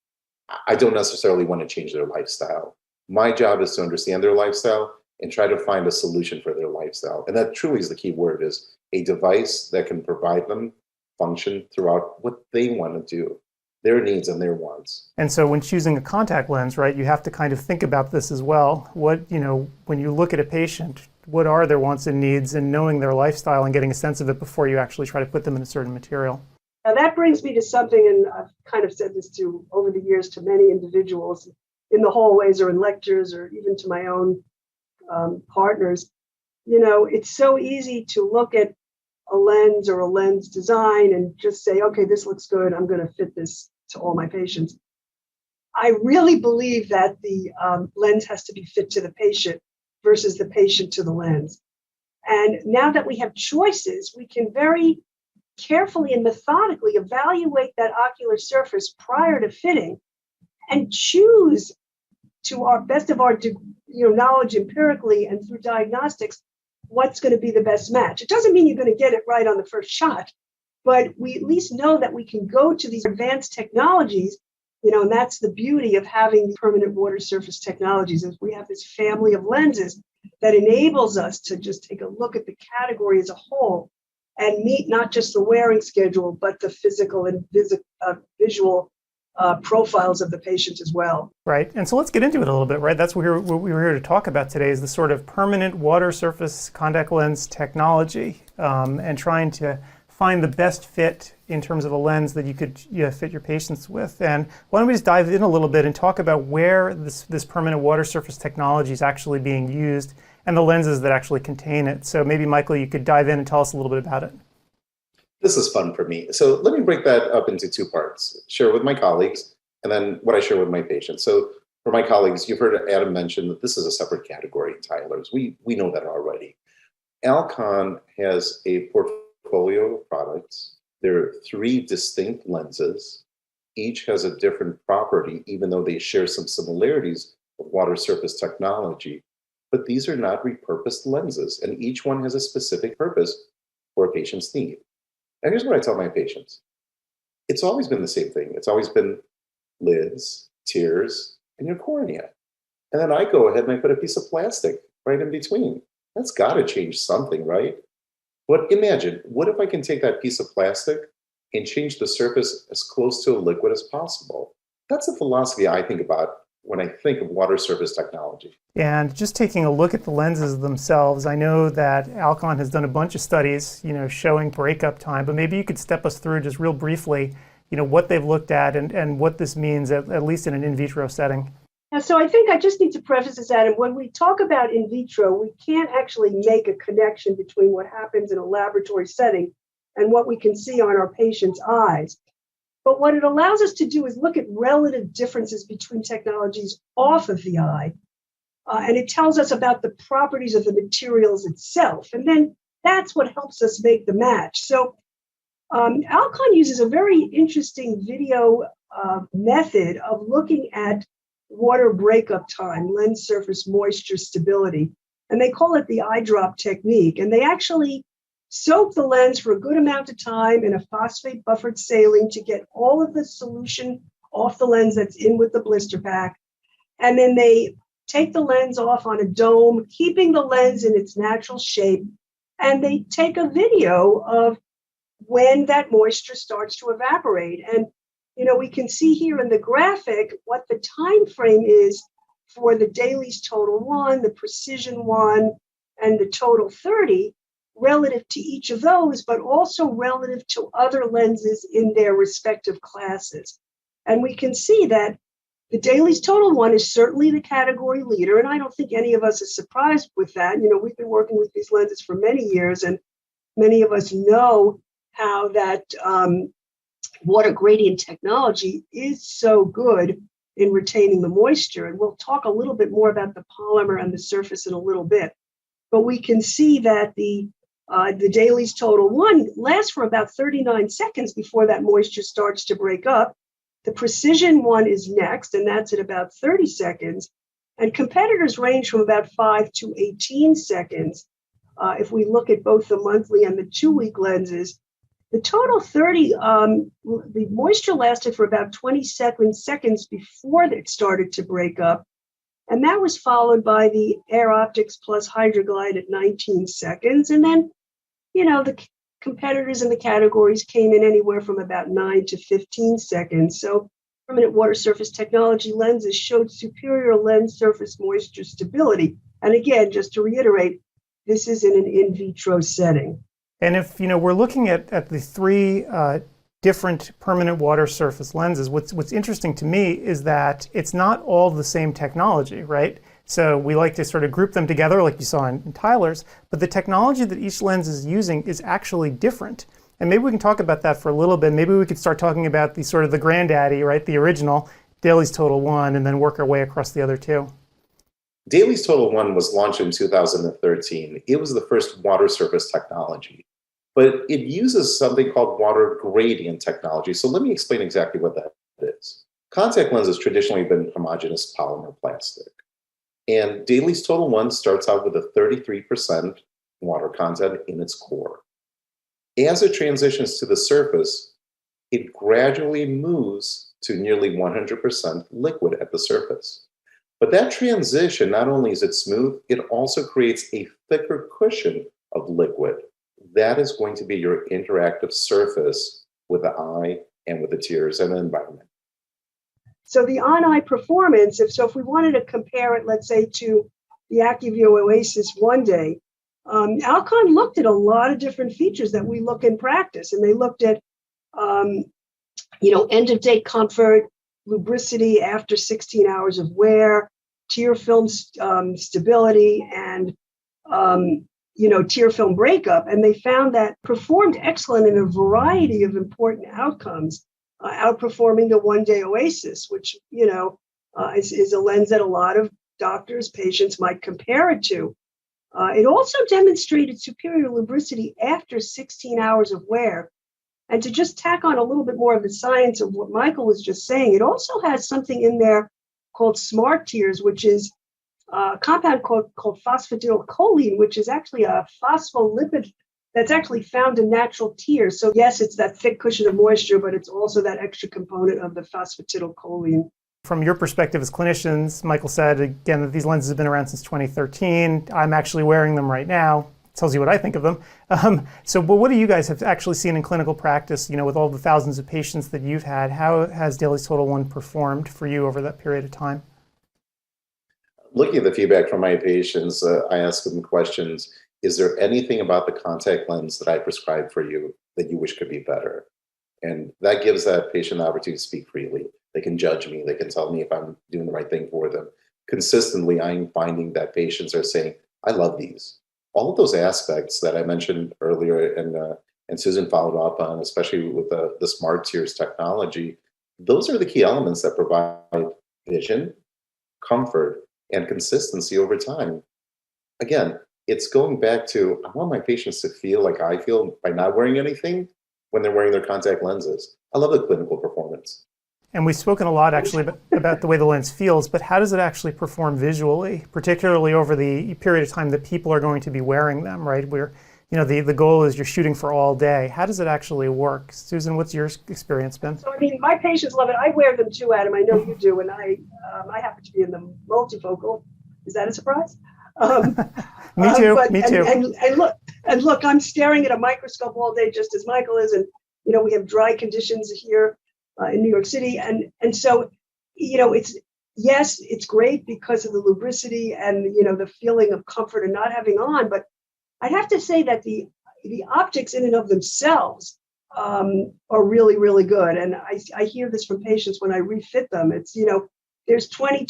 I don't necessarily want to change their lifestyle. My job is to understand their lifestyle and try to find a solution for their lifestyle. And that truly is the key word, is a device that can provide them function throughout what they want to do, their needs and their wants. And so when choosing a contact lens, right, you have to kind of think about this as well. What, when you look at a patient, what are their wants and needs, and knowing their lifestyle and getting a sense of it before you actually try to put them in a certain material. Now that brings me to something, and I've kind of said this to over the years to many individuals in the hallways or in lectures or even to my own partners. It's so easy to look at a lens or a lens design and just say, okay, this looks good, I'm going to fit this to all my patients. I really believe that the lens has to be fit to the patient. versus the patient to the lens. And now that we have choices, we can very carefully and methodically evaluate that ocular surface prior to fitting and choose, to our best of our knowledge empirically and through diagnostics, what's going to be the best match. It doesn't mean you're going to get it right on the first shot, but we at least know that we can go to these advanced technologies, and that's the beauty of having the permanent water surface technologies, is we have this family of lenses that enables us to just take a look at the category as a whole and meet not just the wearing schedule, but the physical and visual profiles of the patient as well. Right, and so let's get into it a little bit, right? That's what we were here to talk about today, is the sort of permanent water surface contact lens technology, and trying to find the best fit in terms of a lens that you could fit your patients with. And why don't we just dive in a little bit and talk about where this permanent water surface technology is actually being used and the lenses that actually contain it. So maybe, Michael, you could dive in and tell us a little bit about it. This is fun for me. So let me break that up into two parts, share with my colleagues, and then what I share with my patients. So for my colleagues, you've heard Adam mention that this is a separate category in Tyler's. We know that already. Alcon has a portfolio of products. There are 3 distinct lenses. Each has a different property, even though they share some similarities of water surface technology. But these are not repurposed lenses, and each one has a specific purpose for a patient's need. And here's what I tell my patients. It's always been the same thing. It's always been lids, tears, and your cornea. And then I go ahead and I put a piece of plastic right in between. That's got to change something, right? But imagine, what if I can take that piece of plastic and change the surface as close to a liquid as possible? That's the philosophy I think about when I think of water surface technology. And just taking a look at the lenses themselves, I know that Alcon has done a bunch of studies, showing breakup time, but maybe you could step us through just real briefly, what they've looked at and what this means, at least in an in vitro setting. So I think I just need to preface this, Adam. When we talk about in vitro, we can't actually make a connection between what happens in a laboratory setting and what we can see on our patient's eyes. But what it allows us to do is look at relative differences between technologies off of the eye. And it tells us about the properties of the materials itself. And then that's what helps us make the match. So Alcon uses a very interesting video method of looking at water breakup time, lens surface moisture stability. And they call it the eye drop technique. And they actually soak the lens for a good amount of time in a phosphate buffered saline to get all of the solution off the lens that's in with the blister pack. And then they take the lens off on a dome, keeping the lens in its natural shape. And they take a video of when that moisture starts to evaporate. And, we can see here in the graphic what the time frame is for the Dailies Total 1, the Precision 1, and the Total 30. Relative to each of those, but also relative to other lenses in their respective classes. And we can see that the Dailies Total 1 is certainly the category leader, and I don't think any of us is surprised with that. We've been working with these lenses for many years, and many of us know how that water gradient technology is so good in retaining the moisture. And we'll talk a little bit more about the polymer and the surface in a little bit. But we can see that the Dailies Total 1 lasts for about 39 seconds before that moisture starts to break up. The Precision 1 is next, and that's at about 30 seconds. And competitors range from about 5 to 18 seconds. If we look at both the monthly and the 2-week lenses, the Total 30, the moisture lasted for about 27 seconds before it started to break up. And that was followed by the Air Optics plus Hydroglide at 19 seconds. And then, the competitors in the categories came in anywhere from about 9 to 15 seconds. So permanent water surface technology lenses showed superior lens surface moisture stability. And again, just to reiterate, this is in an in vitro setting. And if, we're looking at the 3 different permanent water surface lenses, what's interesting to me is that it's not all the same technology, right? So we like to sort of group them together like you saw in Tyler's, but the technology that each lens is using is actually different. And maybe we can talk about that for a little bit. Maybe we could start talking about the sort of the granddaddy, right? The original Dailies Total 1, and then work our way across the other 2. Dailies Total One was launched in 2013. It was the first water surface technology, but it uses something called water gradient technology. So let me explain exactly what that is. Contact lens has traditionally been homogeneous polymer plastic. And Dailies Total One starts out with a 33% water content in its core. As it transitions to the surface, it gradually moves to nearly 100% liquid at the surface. But that transition, not only is it smooth, it also creates a thicker cushion of liquid. That is going to be your interactive surface with the eye and with the tears and the environment. So the on-eye performance, if we wanted to compare it, let's say, to the AccuView Oasis One Day, Alcon looked at a lot of different features that we look in practice, and they looked at, end-of-day comfort, lubricity after 16 hours of wear, tear film stability, and tear film breakup. And they found that performed excellent in a variety of important outcomes, outperforming the One Day Oasis, which is a lens that a lot of doctors, patients might compare it to. It also demonstrated superior lubricity after 16 hours of wear. And to just tack on a little bit more of the science of what Michael was just saying, it also has something in there called Smart Tears, which is a compound called phosphatidylcholine, which is actually a phospholipid that's actually found in natural tears. So yes, it's that thick cushion of moisture, but it's also that extra component of the phosphatidylcholine. From your perspective as clinicians, Michael said, again, that these lenses have been around since 2013. I'm actually wearing them right now. Tells you what I think of them. But what do you guys have actually seen in clinical practice, with all the thousands of patients that you've had? How has Dailies Total One performed for you over that period of time? Looking at the feedback from my patients, I ask them questions. Is there anything about the contact lens that I prescribed for you that you wish could be better? And that gives that patient the opportunity to speak freely. They can judge me. They can tell me if I'm doing the right thing for them. Consistently, I'm finding that patients are saying, I love these. All of those aspects that I mentioned earlier and Susan followed up on, especially with the Smart Tears technology, those are the key elements that provide vision, comfort, and consistency over time. Again, it's going back to, I want my patients to feel like I feel by not wearing anything when they're wearing their contact lenses. I love the clinical performance. And we've spoken a lot actually about the way the lens feels, but how does it actually perform visually, particularly over the period of time that people are going to be wearing them, right? Where, the goal is you're shooting for all day. How does it actually work? Susan, what's your experience been? So, my patients love it. I wear them too, Adam. I know you do. And I happen to be in the multifocal. Is that a surprise? Me too. Me too. And look, I'm staring at a microscope all day, just as Michael is. And, we have dry conditions here in New York City. And so, it's great because of the lubricity and, the feeling of comfort and not having on. But I'd have to say that the optics in and of themselves are really, really good. And I hear this from patients when I refit them. It's, there's 20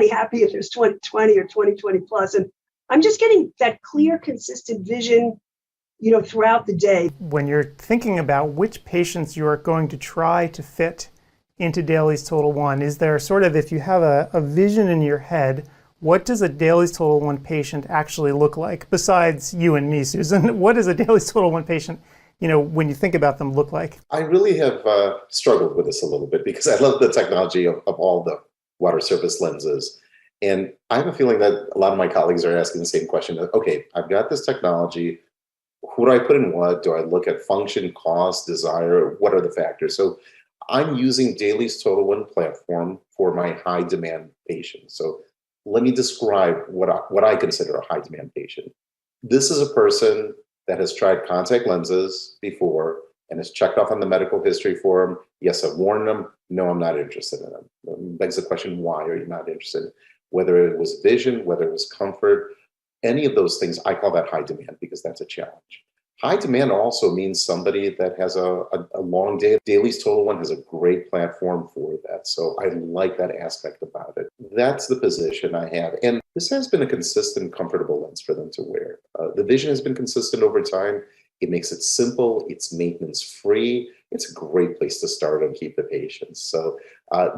happy if there's 20 or 20 plus. And I'm just getting that clear, consistent vision, throughout the day. When you're thinking about which patients you're going to try to fit into Dailies Total One, is there sort of, if you have a vision in your head, what does a Dailies Total One patient actually look like? Besides you and me, Susan, what does a Dailies Total One patient, when you think about them, look like? I really have struggled with this a little bit because I love the technology of all the water surface lenses. And I have a feeling that a lot of my colleagues are asking the same question. Okay, I've got this technology. Who do I put in what? Do I look at function, cost, desire? What are the factors? So I'm using Dailies Total One platform for my high demand patients. So let me describe what I consider a high demand patient. This is a person that has tried contact lenses before and has checked off on the medical history form. Yes, I've worn them. No, I'm not interested in them. That begs the question, why are you not interested? Whether it was vision, whether it was comfort, any of those things, I call that high demand because that's a challenge. High demand also means somebody that has a long day. Dailies Total One has a great platform for that. So I like that aspect about it. That's the position I have. And this has been a consistent, comfortable lens for them to wear. The vision has been consistent over time. It makes it simple. It's maintenance free. It's a great place to start and keep the patients. So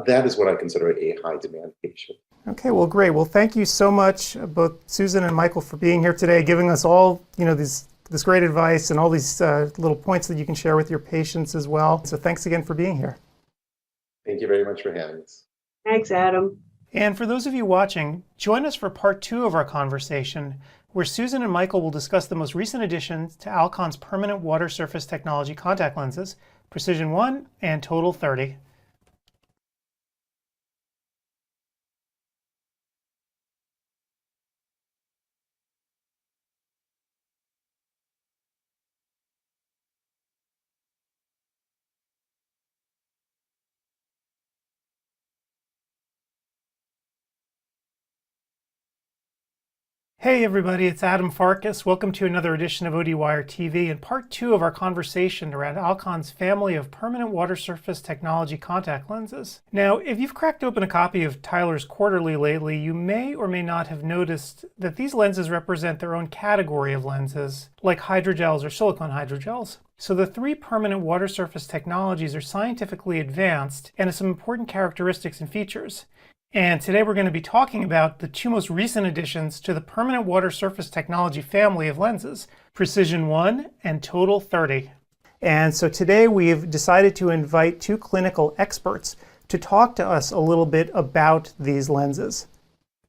that is what I consider a high demand patient. Okay, well, great. Well, thank you so much, both Susan and Michael, for being here today, giving us all, this great advice and all these little points that you can share with your patients as well. So thanks again for being here. Thank you very much for having us. Thanks, Adam. And for those of you watching, join us for part 2 of our conversation, where Susan and Michael will discuss the most recent additions to Alcon's permanent water surface technology contact lenses, Precision 1 and Total 30. Hey everybody, it's Adam Farkas. Welcome to another edition of ODwire TV and part 2 of our conversation around Alcon's family of permanent water surface technology contact lenses. Now, if you've cracked open a copy of Tyler's Quarterly lately, you may or may not have noticed that these lenses represent their own category of lenses, like hydrogels or silicone hydrogels. So the 3 permanent water surface technologies are scientifically advanced and have some important characteristics and features. And today we're going to be talking about the 2 most recent additions to the permanent water surface technology family of lenses, Precision 1 and Total 30. And so today we've decided to invite 2 clinical experts to talk to us a little bit about these lenses.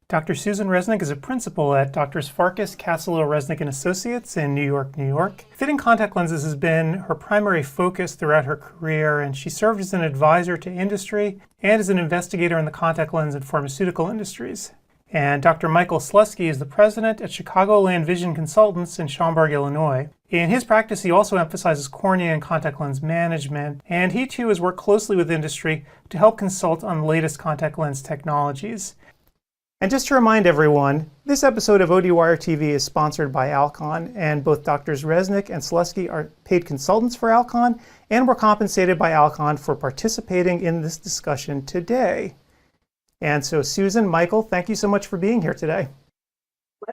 Dr. Susan Resnick is a principal at Drs. Farkas, Cassillo, Resnick & Associates in New York, New York. Fitting contact lenses has been her primary focus throughout her career, and she served as an advisor to industry and as an investigator in the contact lens and pharmaceutical industries. And Dr. Michael Slusky is the president at Chicagoland Vision Consultants in Schaumburg, Illinois. In his practice, he also emphasizes cornea and contact lens management, and he too has worked closely with industry to help consult on the latest contact lens technologies. And just to remind everyone, this episode of ODwire TV is sponsored by Alcon, and both Drs. Resnick and Slusky are paid consultants for Alcon, and were compensated by Alcon for participating in this discussion today. And so Susan, Michael, thank you so much for being here today.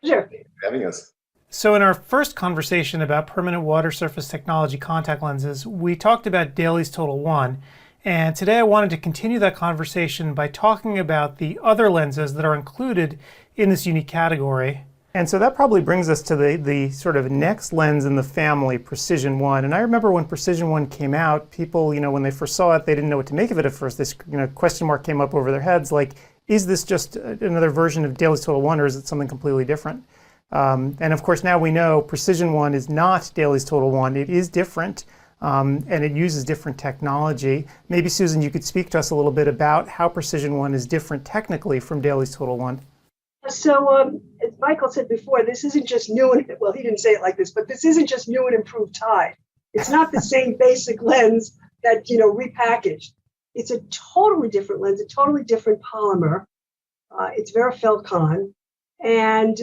Pleasure. Thank you for having us. So in our first conversation about permanent water surface technology contact lenses, we talked about Daly's Total 1. And today I wanted to continue that conversation by talking about the other lenses that are included in this unique category. And so that probably brings us to the sort of next lens in the family, Precision 1. And I remember when Precision 1 came out, people, when they first saw it, they didn't know what to make of it at first. This question mark came up over their heads, like, is this just another version of Daly's Total 1, or is it something completely different? And of course now we know Precision 1 is not Daly's Total 1. It is different. And it uses different technology. Maybe, Susan, you could speak to us a little bit about how Precision 1 is different technically from Daly's Total 1. So, as Michael said before, this isn't just new and, well, he didn't say it like this, but this isn't just new and improved Tide. It's not the same basic lens that, repackaged. It's a totally different lens, a totally different polymer. It's Verifelcon. And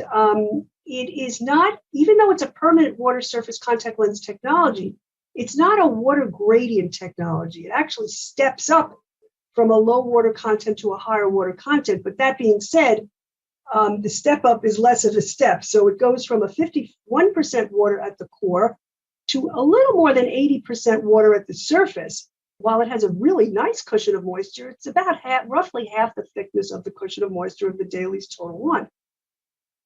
it is not, even though it's a permanent water surface contact lens technology, it's not a water gradient technology. It actually steps up from a low water content to a higher water content. But that being said, the step up is less of a step. So it goes from a 51% water at the core to a little more than 80% water at the surface. While it has a really nice cushion of moisture, it's about roughly half the thickness of the cushion of moisture of the Daly's Total 1.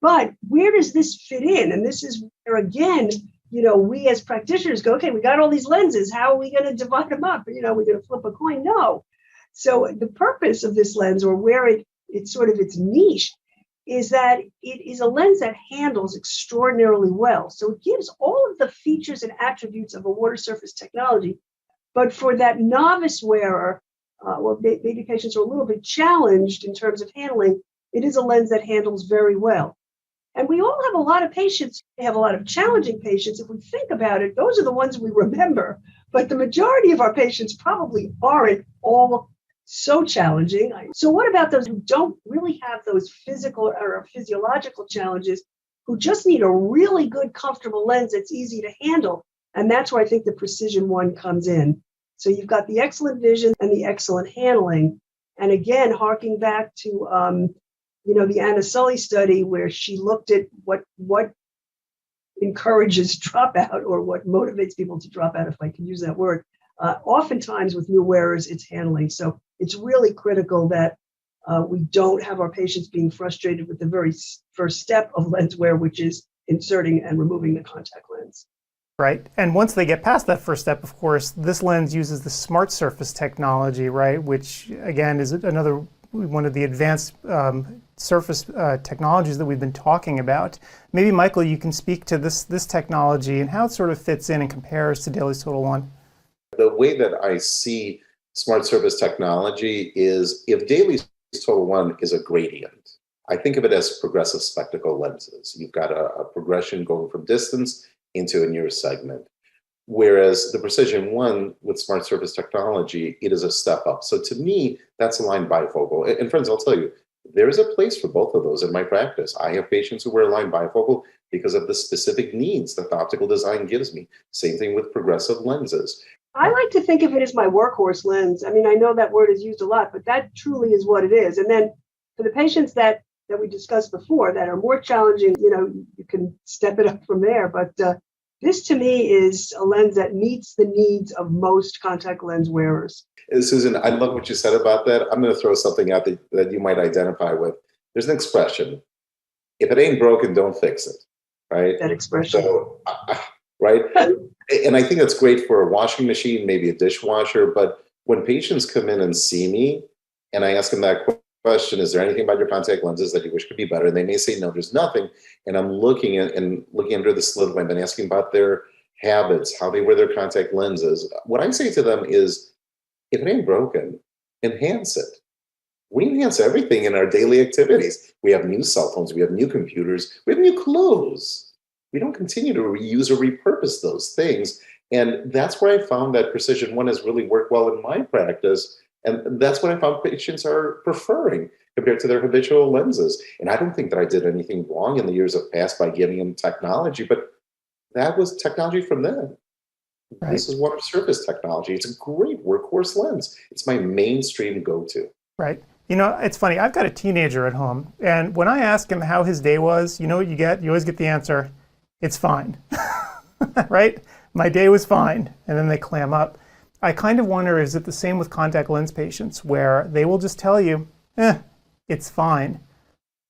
But where does this fit in? And this is where, again, we as practitioners go, okay, we got all these lenses. How are we going to divide them up? We're going to flip a coin? No. So the purpose of this lens, or where it's sort of its niche, is that it is a lens that handles extraordinarily well. So it gives all of the features and attributes of a water surface technology. But for that novice wearer, or maybe patients are a little bit challenged in terms of handling, it is a lens that handles very well. And we all have a lot of patients. We have a lot of challenging patients. If we think about it, those are the ones we remember. But the majority of our patients probably aren't all so challenging. So what about those who don't really have those physical or physiological challenges, who just need a really good, comfortable lens that's easy to handle? And that's where I think the Precision 1 comes in. So you've got the excellent vision and the excellent handling. And again, harking back to the Anna Sully study, where she looked at what encourages dropout, or what motivates people to drop out, if I can use that word. Oftentimes with new wearers, it's handling. So it's really critical that We don't have our patients being frustrated with the very first step of lens wear, which is inserting and removing the contact lens. Right. And once they get past that first step, of course, this lens uses the smart surface technology, right? Which, again, is another one of the advanced surface technologies that we've been talking about. Maybe, Michael, you can speak to this technology and how it sort of fits in and compares to Dailies Total One. The way that I see smart surface technology is if Dailies Total One is a gradient, I think of it as progressive spectacle lenses. You've got a progression going from distance into a near segment. Whereas the Precision One with smart surface technology, it is a step up. So to me, that's aligned bifocal. And friends, I'll tell you, there is a place for both of those in my practice. I have patients who wear aligned bifocal because of the specific needs that the optical design gives me. Same thing with progressive lenses. I like to think of it as my workhorse lens. I mean, I know that word is used a lot, but that truly is what it is. And then for the patients that we discussed before that are more challenging, you can step it up from there. But this to me is a lens that meets the needs of most contact lens wearers. Susan, I love what you said about that. I'm going to throw something out that you might identify with. There's an expression, if it ain't broken, don't fix it, right? That expression. So, right? And I think that's great for a washing machine, maybe a dishwasher, but when patients come in and see me and I ask them that question, is there anything about your contact lenses that you wish could be better? And they may say, no, there's nothing. And I'm looking under the slit lamp and asking about their habits, how they wear their contact lenses. What I say to them is, if it ain't broken, enhance it. We enhance everything in our daily activities. We have new cell phones, we have new computers, we have new clothes. We don't continue to reuse or repurpose those things. And that's where I found that Precision One has really worked well in my practice. And that's what I found patients are preferring compared to their habitual lenses. And I don't think that I did anything wrong in the years that passed by giving them technology, but that was technology from them. Right. This is water surface technology. It's a great workhorse lens. It's my mainstream go-to. Right. It's funny. I've got a teenager at home, and when I ask him how his day was, you know what you get? You always get the answer, it's fine. Right? My day was fine. And then they clam up. I kind of wonder, is it the same with contact lens patients where they will just tell you, it's fine.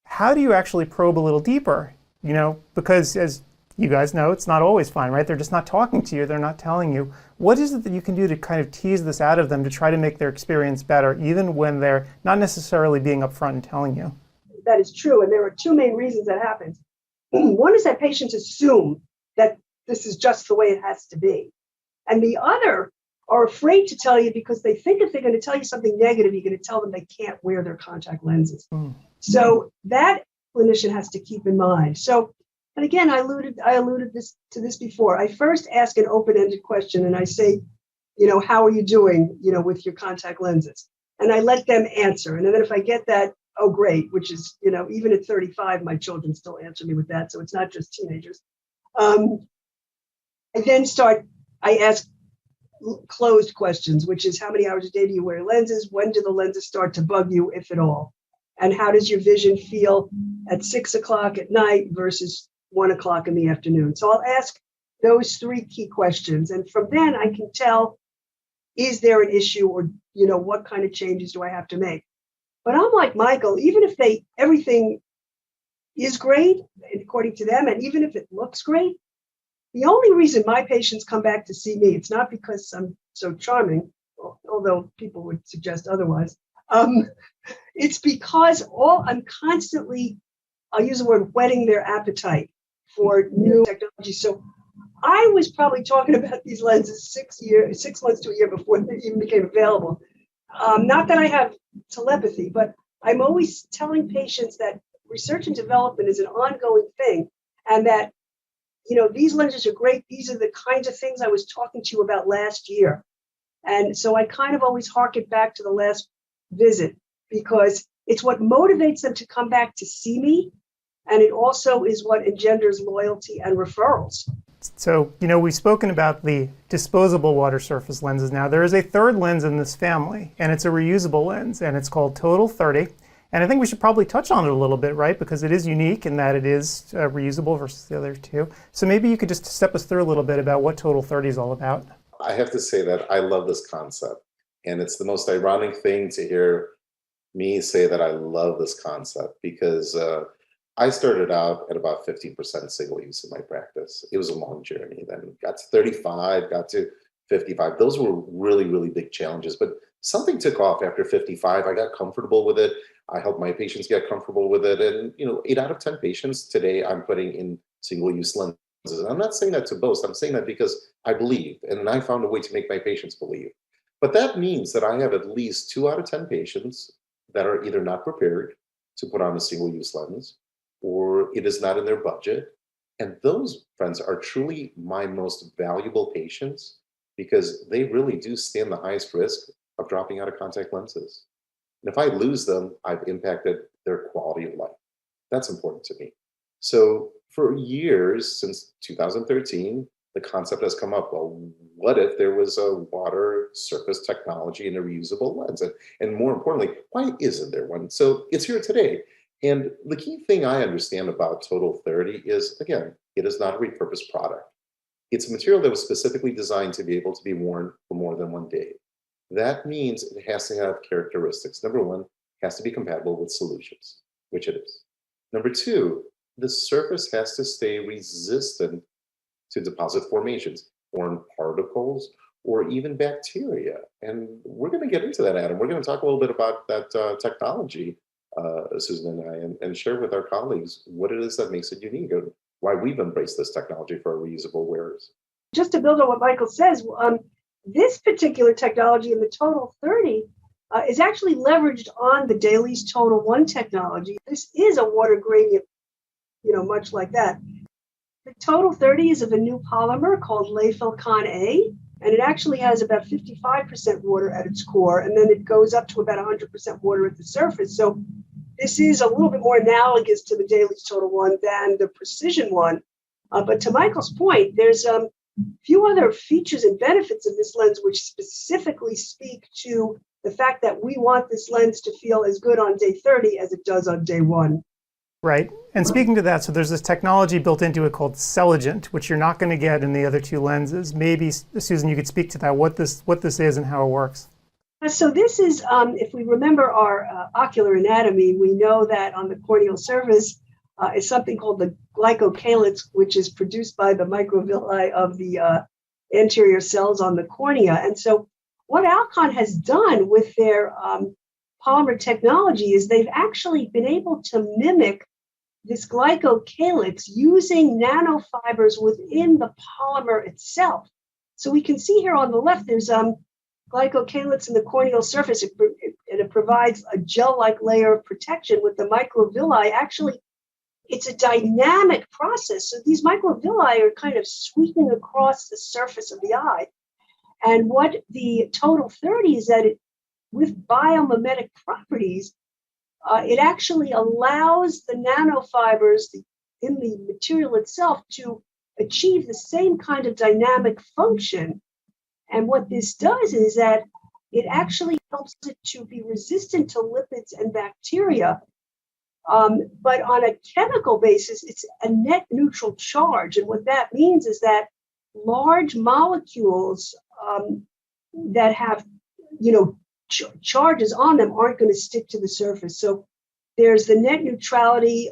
How do you actually probe a little deeper? Because as you guys know, it's not always fine, right? They're just not talking to you. They're not telling you. What is it that you can do to kind of tease this out of them to try to make their experience better, even when they're not necessarily being upfront and telling you? That is true. And there are two main reasons that happens. One is that patients assume that this is just the way it has to be. And the other are afraid to tell you because they think if they're going to tell you something negative, you're going to tell them they can't wear their contact lenses. So that clinician has to keep in mind. So, and again, I alluded to this before. I first ask an open-ended question and I say, how are you doing, with your contact lenses? And I let them answer. And then if I get that, oh, great, which is, even at 35, my children still answer me with that. So it's not just teenagers. I ask closed questions, which is how many hours a day do you wear lenses? When do the lenses start to bug you, if at all? And how does your vision feel at 6 o'clock at night versus 1 o'clock in the afternoon? So I'll ask those three key questions. And from then I can tell, is there an issue or, what kind of changes do I have to make? But I'm like Michael, even if everything is great, according to them, and even if it looks great, the only reason my patients come back to see me, it's not because I'm so charming, although people would suggest otherwise. It's because I'm constantly, I'll use the word, whetting their appetite for new technology. So I was probably talking about these lenses 6 months to a year before they even became available. Not that I have telepathy, but I'm always telling patients that research and development is an ongoing thing, and that these lenses are great. These are the kinds of things I was talking to you about last year. And so I kind of always hark it back to the last visit because it's what motivates them to come back to see me. And it also is what engenders loyalty and referrals. So, we've spoken about the disposable water surface lenses now. There is a third lens in this family, and it's a reusable lens, and it's called Total 30. And I think we should probably touch on it a little bit, right? Because it is unique in that it is reusable versus the other two. So maybe you could just step us through a little bit about what Total 30 is all about. I have to say that I love this concept. And it's the most ironic thing to hear me say that I love this concept because I started out at about 50% single use in my practice. It was a long journey. Then got to 35, got to 55. Those were really, really big challenges. But something took off after 55. I got comfortable with it. I helped my patients get comfortable with it. And, 8 out of 10 patients today I'm putting in single use lenses. I'm not saying that to boast. I'm saying that because I believe, and I found a way to make my patients believe. But that means that I have at least 2 out of 10 patients that are either not prepared to put on a single use lens, or it is not in their budget. And those, friends, are truly my most valuable patients because they really do stand the highest risk of dropping out of contact lenses. And if I lose them, I've impacted their quality of life. That's important to me. So for years, since 2013, the concept has come up, well, what if there was a water surface technology and a reusable lens? And more importantly, why isn't there one? So it's here today. And the key thing I understand about Total 30 is, again, it is not a repurposed product. It's a material that was specifically designed to be able to be worn for more than one day. That means it has to have characteristics. Number one, it has to be compatible with solutions, which it is. Number two, the surface has to stay resistant to deposit formations, foreign particles, or even bacteria. And we're going to get into that, Adam. We're going to talk a little bit about that technology, Susan and I, and share with our colleagues what it is that makes it unique and why we've embraced this technology for our reusable wearers. Just to build on what Michael says, this particular technology in the Total 30 is actually leveraged on the Dailies Total 1 technology. This is a water gradient, much like that. The Total 30 is of a new polymer called Layfilcon A, and it actually has about 55% water at its core, and then it goes up to about 100% water at the surface. So this is a little bit more analogous to the Dailies Total 1 than the Precision one. But to Michael's point, there's a few other features and benefits of this lens which specifically speak to the fact that we want this lens to feel as good on day 30 as it does on day 1. Right. And speaking to that, so there's this technology built into it called Celligent, which you're not going to get in the other two lenses. Maybe, Susan, you could speak to that, what this is and how it works. So this is, if we remember our ocular anatomy, we know that on the corneal surface is something called the glycocalyx, which is produced by the microvilli of the anterior cells on the cornea. And so what Alcon has done with their polymer technology is they've actually been able to mimic this glycocalyx using nanofibers within the polymer itself. So we can see here on the left, there's glycocalyx in the corneal surface, and it provides a gel-like layer of protection with the microvilli. Actually, it's a dynamic process. So these microvilli are kind of sweeping across the surface of the eye. And what the Total 30 is that with biomimetic properties, it actually allows the nanofibers in the material itself to achieve the same kind of dynamic function. And what this does is that it actually helps it to be resistant to lipids and bacteria. But on a chemical basis, it's a net neutral charge. And what that means is that large molecules that have, charges on them aren't going to stick to the surface. So there's the net neutrality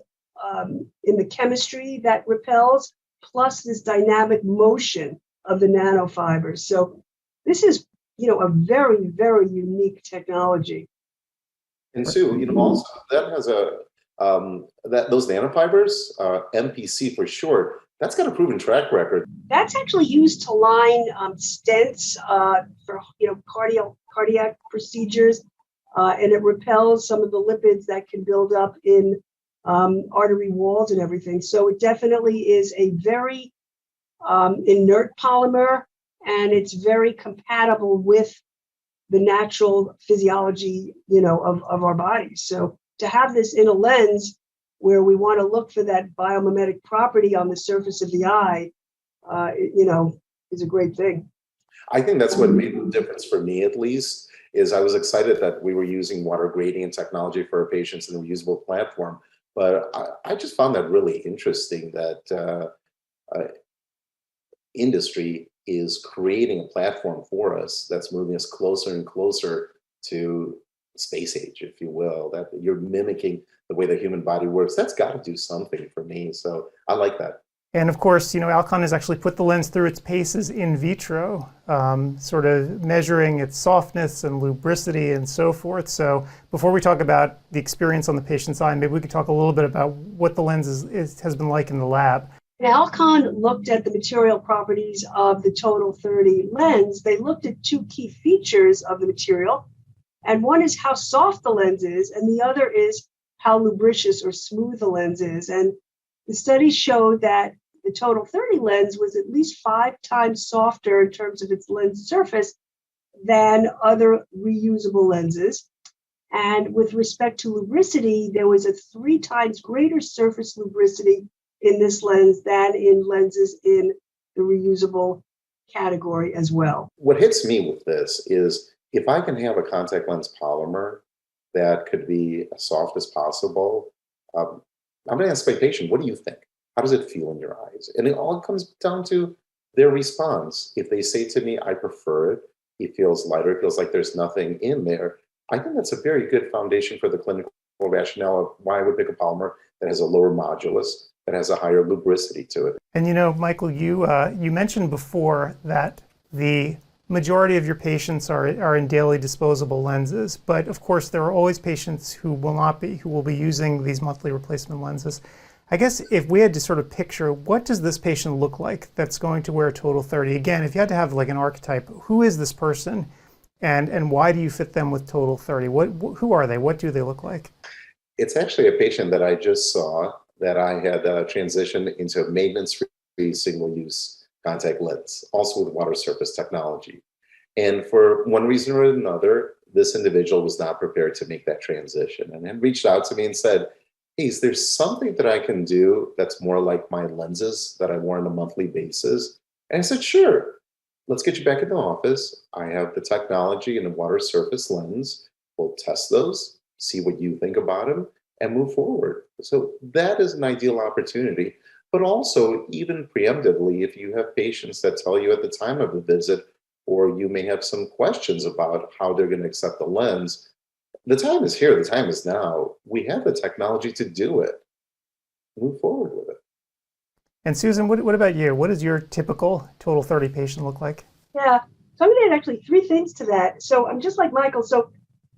in the chemistry that repels, plus this dynamic motion of the nanofibers. So this is, a very, very unique technology. And Sue, also that has those nanofibers, MPC for short, that's got a proven track record. That's actually used to line stents for cardiac procedures, and it repels some of the lipids that can build up in artery walls and everything. So it definitely is a very inert polymer, and it's very compatible with the natural physiology, of our bodies. So to have this in a lens where we want to look for that biomimetic property on the surface of the eye, is a great thing. I think that's what made the difference for me, at least, is I was excited that we were using water gradient technology for our patients in a reusable platform. But I just found that really interesting that industry is creating a platform for us that's moving us closer and closer to space age, if you will, that you're mimicking the way the human body works. That's got to do something for me. So I like that. And of course, Alcon has actually put the lens through its paces in vitro, sort of measuring its softness and lubricity and so forth. So before we talk about the experience on the patient's eye, maybe we could talk a little bit about what the lens has been like in the lab. Alcon looked at the material properties of the Total 30 lens. They looked at two key features of the material, and one is how soft the lens is, and the other is how lubricious or smooth the lens is. And the study showed that the Total 30 lens was at least 5 times softer in terms of its lens surface than other reusable lenses. And with respect to lubricity, there was a 3 times greater surface lubricity in this lens than in lenses in the reusable category as well. What hits me with this is if I can have a contact lens polymer that could be as soft as possible, I'm going to ask my patient, what do you think? How does it feel in your eyes? And it all comes down to their response. If they say to me, I prefer it, it feels lighter, it feels like there's nothing in there, I think that's a very good foundation for the clinical rationale of why I would pick a polymer that has a lower modulus, that has a higher lubricity to it. And Michael, you mentioned before that the majority of your patients are in daily disposable lenses, but of course there are always patients who will be using these monthly replacement lenses. I guess if we had to sort of picture, what does this patient look like that's going to wear a Total 30? Again, if you had to have like an archetype, who is this person and why do you fit them with Total 30? Who are they? What do they look like? It's actually a patient that I just saw that I had transitioned into a maintenance-free single-use contact lens, also with water surface technology. And for one reason or another, this individual was not prepared to make that transition and had reached out to me and said, hey, is there something that I can do that's more like my lenses that I wore on a monthly basis? And I said, sure, let's get you back in the office. I have the technology and a water surface lens. We'll test those, see what you think about them, and move forward. So that is an ideal opportunity. But also, even preemptively, if you have patients that tell you at the time of the visit, or you may have some questions about how they're going to accept the lens, the time is here, the time is now. We have the technology to do it. Move forward with it. And Susan, what about you? What does your typical Total 30 patient look like? Yeah, so I'm going to add actually 3 things to that. So I'm just like Michael. So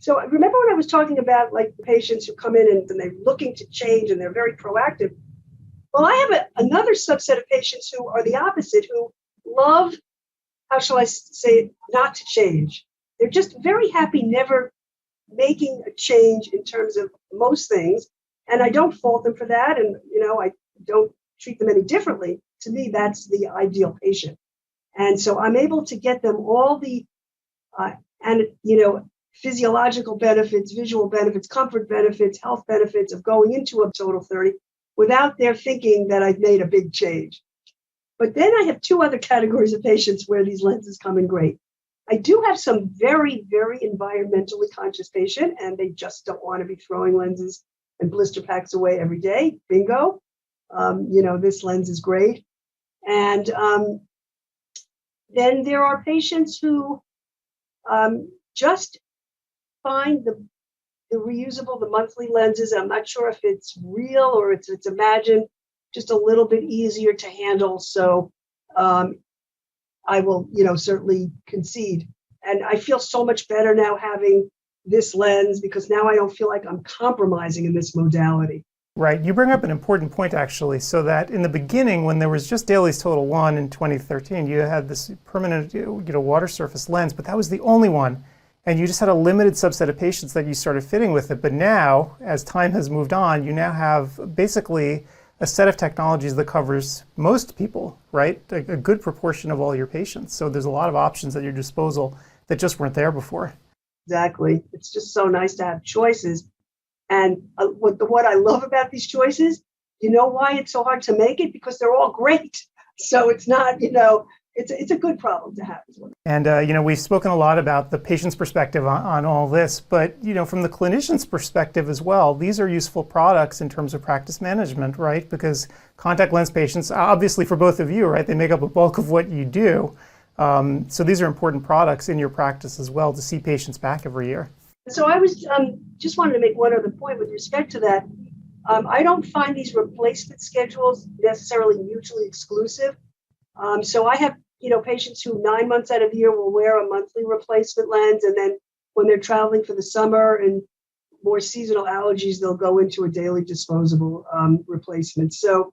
remember when I was talking about like the patients who come in and they're looking to change and they're very proactive? Well, I have another subset of patients who are the opposite, who love, how shall I say it, not to change. They're just very happy never making a change in terms of most things. And I don't fault them for that. And, I don't treat them any differently. To me, that's the ideal patient. And so I'm able to get them all the, physiological benefits, visual benefits, comfort benefits, health benefits of going into a Total 30 without their thinking that I've made a big change. But then I have 2 other categories of patients where these lenses come in great. I do have some very, very environmentally conscious patient, and they just don't want to be throwing lenses and blister packs away every day. Bingo. This lens is great. And then there are patients who just find the reusable, the monthly lenses. I'm not sure if it's real or it's imagined, just a little bit easier to handle. So I will, certainly concede. And I feel so much better now having this lens because now I don't feel like I'm compromising in this modality. Right. You bring up an important point, actually, so that in the beginning, when there was just Dailies Total 1 in 2013, you had this permanent, water surface lens, but that was the only one. And you just had a limited subset of patients that you started fitting with it. But now, as time has moved on, you now have basically a set of technologies that covers most people, right? A good proportion of all your patients. So there's a lot of options at your disposal that just weren't there before. Exactly. It's just so nice to have choices. And what I love about these choices, you know why it's so hard to make it? Because they're all great. So it's not, it's a good problem to have. And, we've spoken a lot about the patient's perspective on all this, but, from the clinician's perspective as well, these are useful products in terms of practice management, right? Because contact lens patients, obviously for both of you, right, they make up a bulk of what you do. So these are important products in your practice as well to see patients back every year. So I was just wanted to make one other point with respect to that. I don't find these replacement schedules necessarily mutually exclusive. So I have, patients who 9 months out of the year will wear a monthly replacement lens, and then when they're traveling for the summer and more seasonal allergies, they'll go into a daily disposable replacement. So,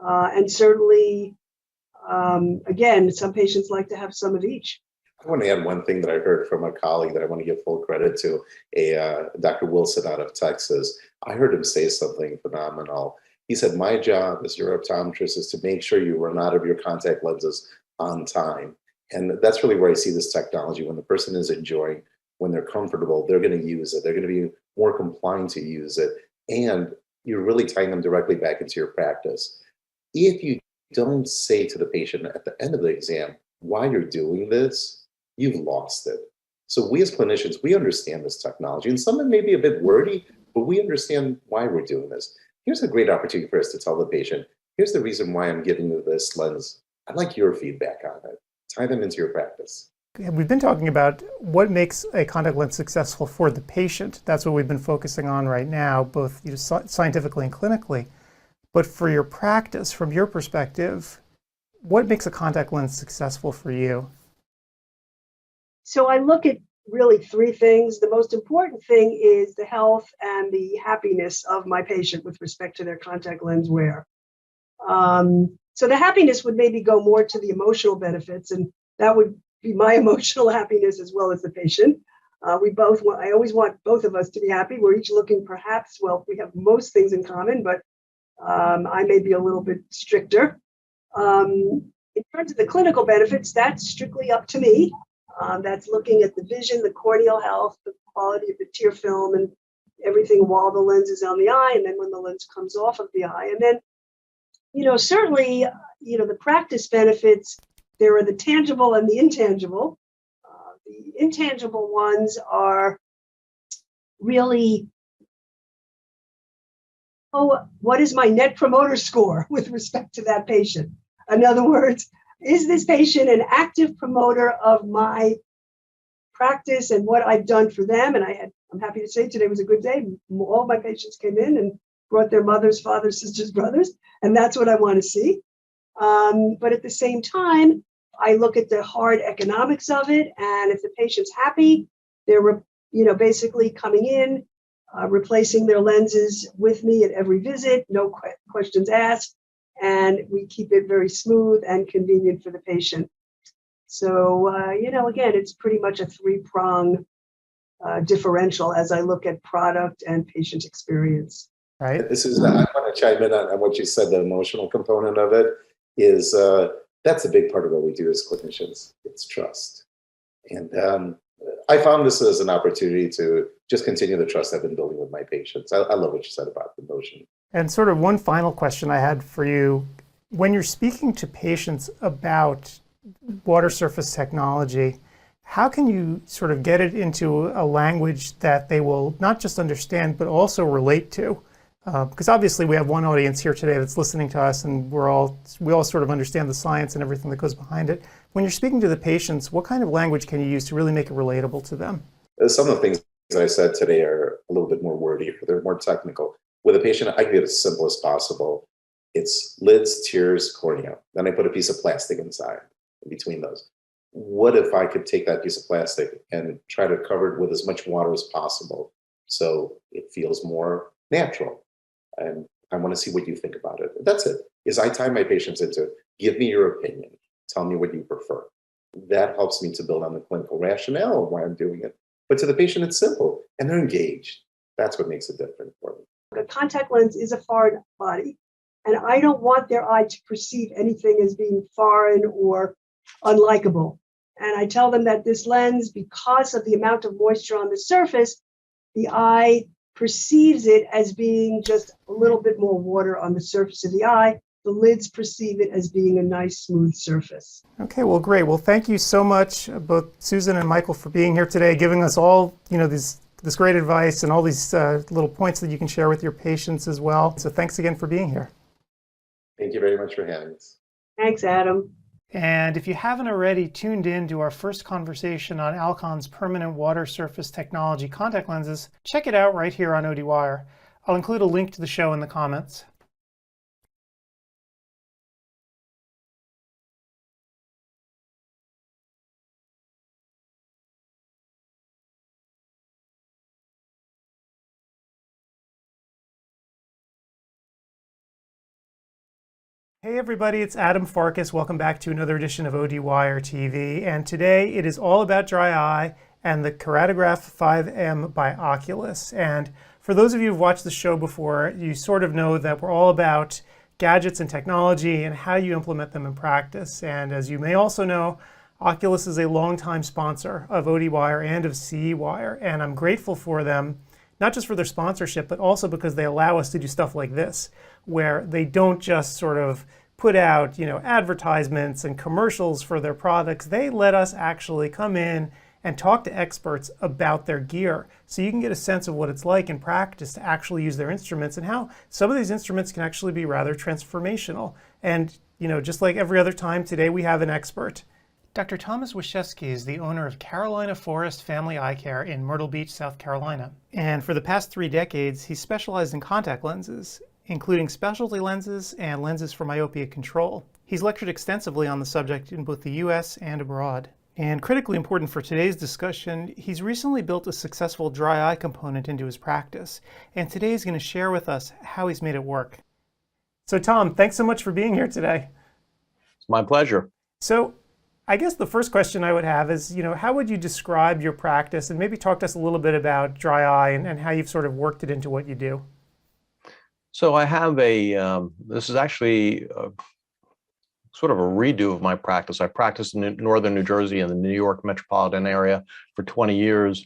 and certainly, again, some patients like to have some of each. I want to add one thing that I heard from a colleague that I want to give full credit to, Dr. Wilson out of Texas. I heard him say something phenomenal. He said, my job as your optometrist is to make sure you run out of your contact lenses on time. And that's really where I see this technology. When the person is enjoying, when they're comfortable, they're going to use it. They're going to be more compliant to use it. And you're really tying them directly back into your practice. If you don't say to the patient at the end of the exam why you're doing this, you've lost it. So we as clinicians, we understand this technology, and some of it may be a bit wordy, but we understand why we're doing this. Here's a great opportunity for us to tell the patient, here's the reason why I'm giving you this lens. I'd like your feedback on it. Tie them into your practice. We've been talking about what makes a contact lens successful for the patient. That's what we've been focusing on right now, both scientifically and clinically. But for your practice, from your perspective, what makes a contact lens successful for you? So I look at really three things. The most important thing is the health and the happiness of my patient with respect to their contact lens wear. So the happiness would maybe go more to the emotional benefits, and that would be my emotional happiness as well as the patient. I always want both of us to be happy. We're each looking perhaps, well, we have most things in common, but I may be a little bit stricter. In terms of the clinical benefits, that's strictly up to me. That's looking at the vision, the corneal health, the quality of the tear film, and everything while the lens is on the eye, and then when the lens comes off of the eye. And then, certainly, the practice benefits, there are the tangible and the intangible. The intangible ones are really, what is my net promoter score with respect to that patient? In other words, is this patient an active promoter of my practice and what I've done for them? And I'm happy to say today was a good day. All of my patients came in and brought their mothers, fathers, sisters, brothers, and that's what I want to see. But at the same time, I look at the hard economics of it, and if the patient's happy, they're basically coming in, replacing their lenses with me at every visit, no questions asked. And we keep it very smooth and convenient for the patient. So, again, it's pretty much a three-prong differential as I look at product and patient experience. Right. This is, I want to chime in on what you said, the emotional component of it is, that's a big part of what we do as clinicians. It's trust. And I found this as an opportunity to just continue the trust I've been building with my patients. I love what you said about the emotion. And sort of one final question I had for you. When you're speaking to patients about water surface technology, how can you sort of get it into a language that they will not just understand, but also relate to? Because obviously we have one audience here today that's listening to us, and we all sort of understand the science and everything that goes behind it. When you're speaking to the patients, what kind of language can you use to really make it relatable to them? Some of the things I said today are a little bit more wordy, they're more technical. With a patient, I can get it as simple as possible. It's lids, tears, cornea. Then I put a piece of plastic inside, in between those. What if I could take that piece of plastic and try to cover it with as much water as possible so it feels more natural? And I want to see what you think about it. That's it. Is I tie my patients into, give me your opinion. Tell me what you prefer. That helps me to build on the clinical rationale of why I'm doing it. But to the patient, it's simple, and they're engaged. That's what makes it different for them. A contact lens is a foreign body, and I don't want their eye to perceive anything as being foreign or unlikable. And I tell them that this lens, because of the amount of moisture on the surface, the eye perceives it as being just a little bit more water on the surface of the eye. The lids perceive it as being a nice, smooth surface. Okay, well, great. Well, thank you so much, both Susan and Michael, for being here today, giving us all, this great advice and all these little points that you can share with your patients as well. So thanks again for being here. Thank you very much for having us. Thanks, Adam. And if you haven't already tuned in to our first conversation on Alcon's permanent water surface technology contact lenses, check it out right here on ODwire. I'll include a link to the show in the comments. Hey everybody, it's Adam Farkas. Welcome back to another edition of ODwire TV. And today it is all about dry eye and the Keratograph 5M by Oculus. And for those of you who've watched the show before, you sort of know that we're all about gadgets and technology and how you implement them in practice. And as you may also know, Oculus is a longtime sponsor of ODwire and of CEwire. And I'm grateful for them, not just for their sponsorship, but also because they allow us to do stuff like this, where they don't just sort of put out, advertisements and commercials for their products. They let us actually come in and talk to experts about their gear, so you can get a sense of what it's like in practice to actually use their instruments and how some of these instruments can actually be rather transformational. And, just like every other time, today we have an expert. Dr. Thomas Washevsky is the owner of Carolina Forest Family Eye Care in Myrtle Beach, South Carolina. And for the past 3 decades, he's specialized in contact lenses, including specialty lenses and lenses for myopia control. He's lectured extensively on the subject in both the US and abroad. And critically important for today's discussion, he's recently built a successful dry eye component into his practice. And today he's going to share with us how he's made it work. So Tom, thanks so much for being here today. It's my pleasure. So I guess the first question I would have is, how would you describe your practice, and maybe talk to us a little bit about dry eye and how you've sort of worked it into what you do? So I have this is actually sort of a redo of my practice. I practiced in northern New Jersey and the New York metropolitan area for 20 years.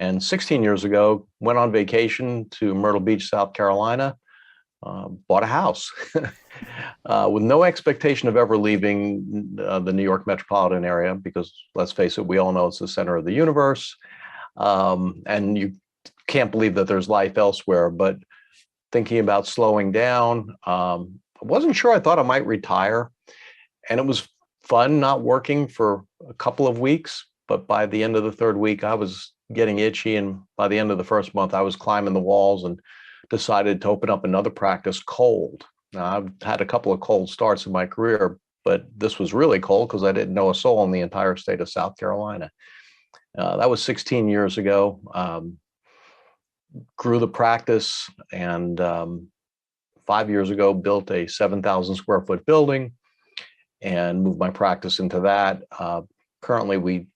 And 16 years ago, went on vacation to Myrtle Beach, South Carolina, bought a house with no expectation of ever leaving the New York metropolitan area, because let's face it, we all know it's the center of the universe. And you can't believe that there's life elsewhere. But thinking about slowing down, I wasn't sure. I thought I might retire. And it was fun not working for a couple of weeks. But by the end of the 3rd week, I was getting itchy. And by the end of the 1st month, I was climbing the walls and decided to open up another practice cold. Now, I've had a couple of cold starts in my career, but this was really cold because I didn't know a soul in the entire state of South Carolina. That was 16 years ago. Grew the practice, and 5 years ago built a 7,000 square foot building and moved my practice into that. Currently, we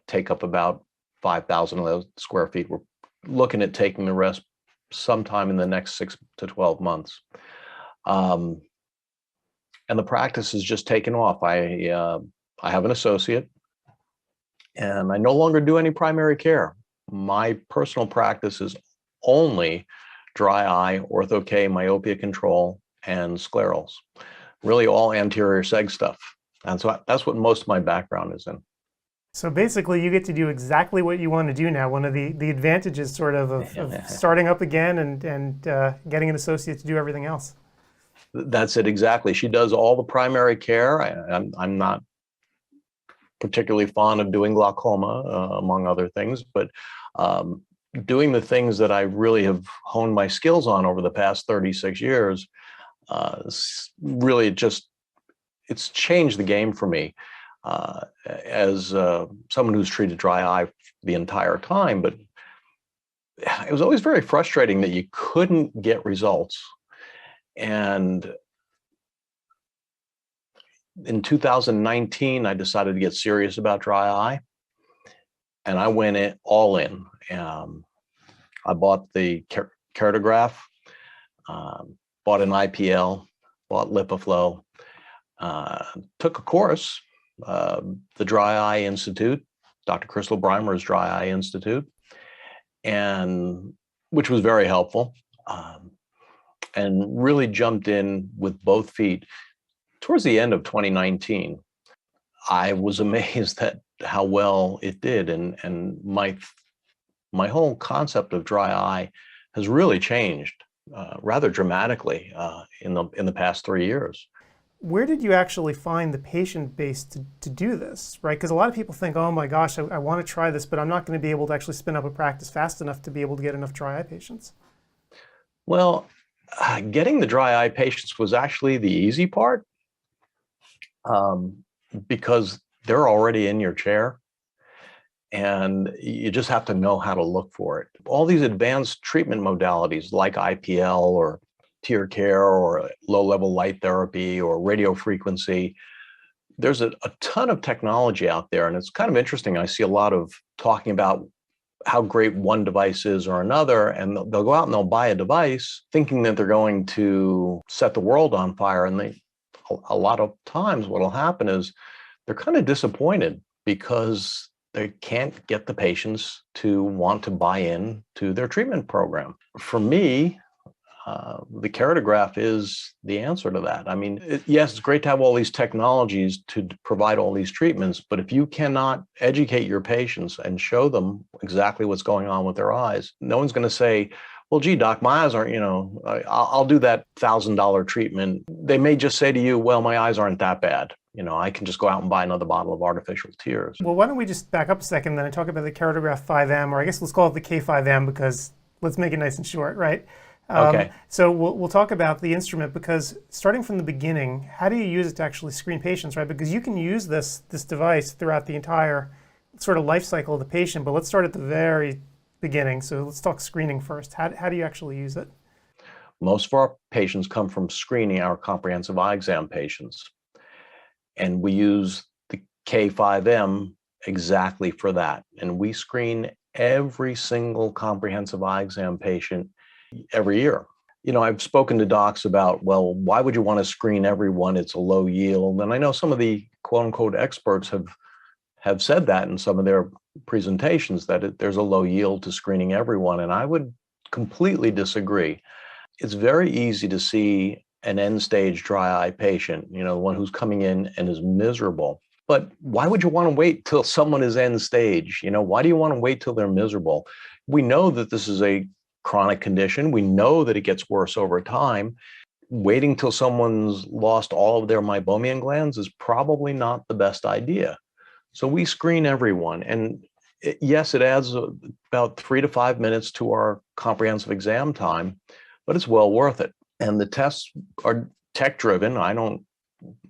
take up about 5,000 of those square feet. We're looking at taking the rest sometime in the next 6 to 12 months. And the practice has just taken off. I have an associate, and I no longer do any primary care. My personal practice is only dry eye, ortho-K, myopia control, and sclerals. Really all anterior seg stuff. And so that's what most of my background is in. So basically, you get to do exactly what you want to do now. One of the advantages sort of starting up again and getting an associate to do everything else. That's it, exactly. She does all the primary care. I'm not particularly fond of doing glaucoma, among other things, but doing the things that I really have honed my skills on over the past 36 years, really it's changed the game for me. As someone who's treated dry eye the entire time, but it was always very frustrating that you couldn't get results. And in 2019, I decided to get serious about dry eye, and I went all in. I bought the Keratograph, bought an IPL, bought LipiFlow, took a course, the Dry Eye Institute, Dr. Crystal Breimer's Dry Eye Institute, and which was very helpful, and really jumped in with both feet. Towards the end of 2019, I was amazed at how well it did, and my whole concept of dry eye has really changed rather dramatically in the past 3 years. where did you actually find the patient base to do this, right? Because a lot of people think, oh my gosh, I want to try this, but I'm not going to be able to actually spin up a practice fast enough to be able to get enough dry eye patients. Well, getting the dry eye patients was actually the easy part, because they're already in your chair and you just have to know how to look for it. All these advanced treatment modalities like IPL or tear care or low-level light therapy or radio frequency, there's a ton of technology out there, and it's kind of interesting. I see a lot of talking about how great one device is or another, and they'll go out and they'll buy a device thinking that they're going to set the world on fire, and a lot of times what will happen is they're kind of disappointed because they can't get the patients to want to buy in to their treatment program. For me, the keratograph is the answer to that. I mean, yes, it's great to have all these technologies to provide all these treatments, but if you cannot educate your patients and show them exactly what's going on with their eyes, no one's going to say, well, gee, doc, my eyes aren't, I'll do that $1,000 treatment. They may just say to you, well, my eyes aren't that bad. I can just go out and buy another bottle of artificial tears. Well, why don't we just back up a second then and talk about the keratograph 5M, or I guess let's call it the K5M because let's make it nice and short, right? Okay. So we'll talk about the instrument, because starting from the beginning, how do you use it to actually screen patients, right? Because you can use this device throughout the entire sort of life cycle of the patient, but let's start at the very beginning. So let's talk screening first. How do you actually use it? Most of our patients come from screening our comprehensive eye exam patients. And we use the K5M exactly for that. And we screen every single comprehensive eye exam patient every year. I've spoken to docs about, well, why would you want to screen everyone? It's a low yield. And I know some of the quote unquote experts have said that in some of their presentations, that there's a low yield to screening everyone. And I would completely disagree. It's very easy to see an end-stage dry eye patient, the one who's coming in and is miserable. But why would you want to wait till someone is end stage? Why do you want to wait till they're miserable? We know that this is a chronic condition. We know that it gets worse over time. Waiting till someone's lost all of their meibomian glands is probably not the best idea. So we screen everyone. And yes, it adds about 3 to 5 minutes to our comprehensive exam time, but it's well worth it. And the tests are tech-driven. I don't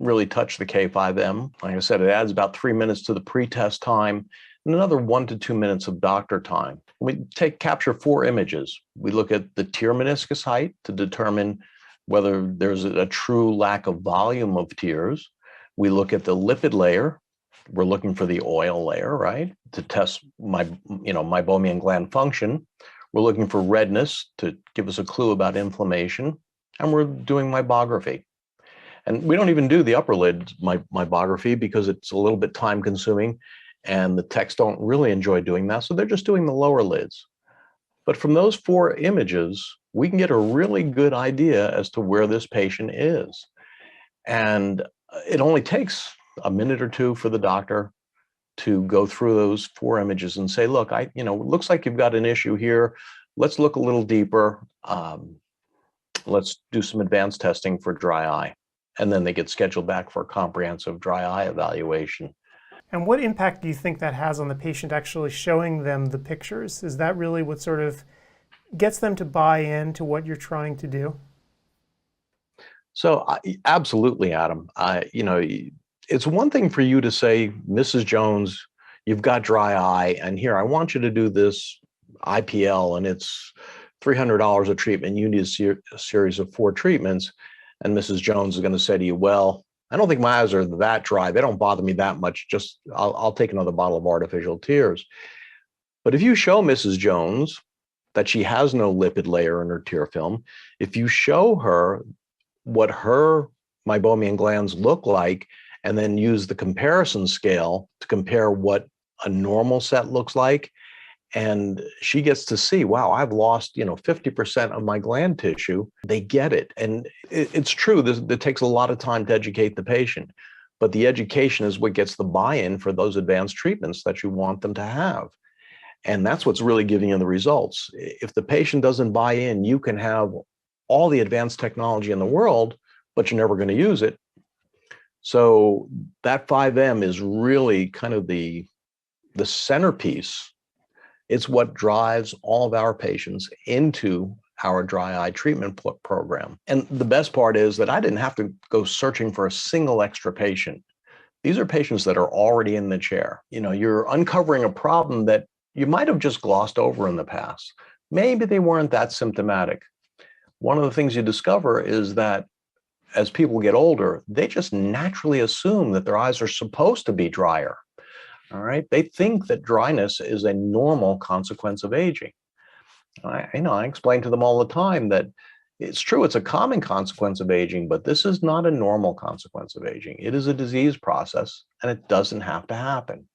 really touch the K5M. Like I said, it adds about 3 minutes to the pre-test time and another 1 to 2 minutes of doctor time. We capture 4 images. We look at the tear meniscus height to determine whether there's a true lack of volume of tears. We look at the lipid layer. We're looking for the oil layer, right, to test meibomian gland function. We're looking for redness to give us a clue about inflammation. And we're doing meibography. And we don't even do the upper lid meibography because it's a little bit time consuming and the techs don't really enjoy doing that. So they're just doing the lower lids. But from those 4 images, we can get a really good idea as to where this patient is. And it only takes a minute or 2 for the doctor to go through those 4 images and say, look, it looks like you've got an issue here. Let's look a little deeper. Let's do some advanced testing for dry eye. And then they get scheduled back for a comprehensive dry eye evaluation. And what impact do you think that has on the patient actually showing them the pictures? Is that really what sort of gets them to buy into what you're trying to do? So absolutely, Adam. It's one thing for you to say, Mrs. Jones, you've got dry eye, and here, I want you to do this IPL, and it's $300 a treatment. You need a series of 4 treatments. And Mrs. Jones is going to say to you, well, I don't think my eyes are that dry. They don't bother me that much. Just I'll take another bottle of artificial tears. But if you show Mrs. Jones that she has no lipid layer in her tear film, if you show her what her meibomian glands look like, and then use the comparison scale to compare what a normal set looks like, and she gets to see, wow, I've lost 50% of my gland tissue. They get it. And it's true, it takes a lot of time to educate the patient, but the education is what gets the buy-in for those advanced treatments that you want them to have. And that's what's really giving you the results. If the patient doesn't buy in, you can have all the advanced technology in the world, but you're never going to use it So that 5M is really kind of the centerpiece. It's what drives all of our patients into our dry eye treatment program. And the best part is that I didn't have to go searching for a single extra patient. These are patients that are already in the chair. You know, you're uncovering a problem that you might have just glossed over in the past. Maybe they weren't that symptomatic. One of the things you discover is that as people get older, they just naturally assume that their eyes are supposed to be drier. All right. They think that dryness is a normal consequence of aging. I explain to them all the time that it's true, it's a common consequence of aging, but this is not a normal consequence of aging. It is a disease process, and it doesn't have to happen.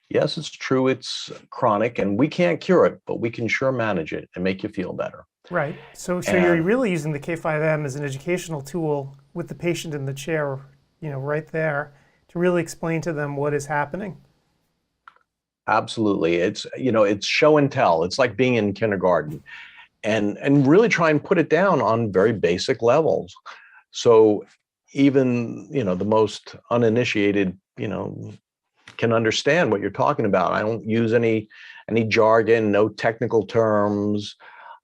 Yes, it's true, it's chronic, and we can't cure it, but we can sure manage it and make you feel better. Right. So you're really using the K5M as an educational tool with the patient in the chair, right there, to really explain to them what is happening. Absolutely. It's show and tell. It's like being in kindergarten, and really try and put it down on very basic levels. So even, the most uninitiated, can understand what you're talking about. I don't use any jargon, no technical terms.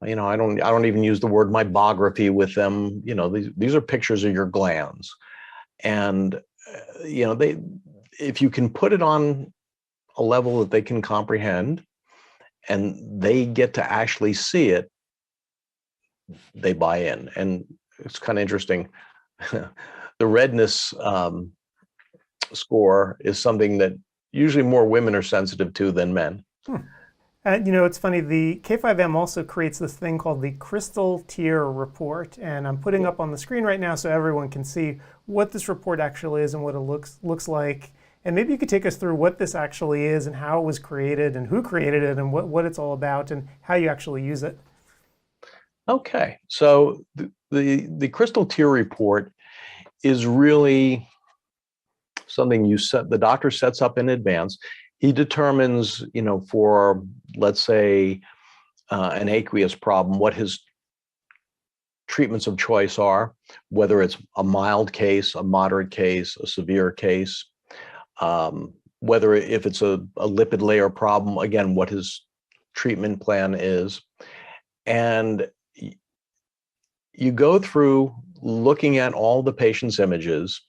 I don't even use the word mybography with them. These are pictures of your glands. And, if you can put it on a level that they can comprehend and they get to actually see it, they buy in. And it's kind of interesting. The redness score is something that usually more women are sensitive to than men. And it's funny, the K5M also creates this thing called the crystal tear report. And I'm putting up on the screen right now so everyone can see what this report actually is and what it looks like. And maybe you could take us through what this actually is and how it was created and who created it and what it's all about and how you actually use it. Okay, so the crystal tear report is really something the doctor sets up in advance. He determines, for, let's say, an aqueous problem, what his treatments of choice are, whether it's a mild case, a moderate case, a severe case, whether if it's a lipid layer problem, again, what his treatment plan is. And you go through looking at all the patient's images,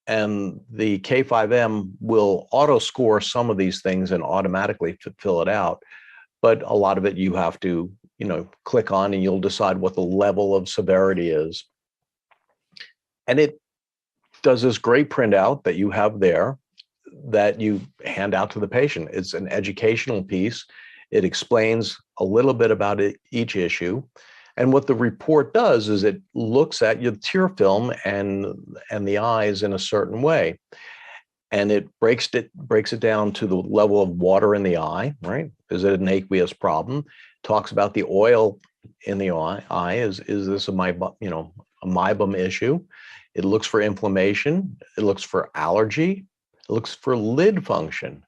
and the K5M will auto score some of these things and automatically fill it out. But a lot of it you have to, click on, and you'll decide what the level of severity is. And it does this great printout that you have there that you hand out to the patient. It's an educational piece. It explains a little bit about each issue. And what the report does is it looks at your tear film and the eyes in a certain way. And it breaks it down to the level of water in the eye, right? Is it an aqueous problem? Talks about the oil in the eye. Is this a meibum issue? It looks for inflammation. It looks for allergy. It looks for lid function.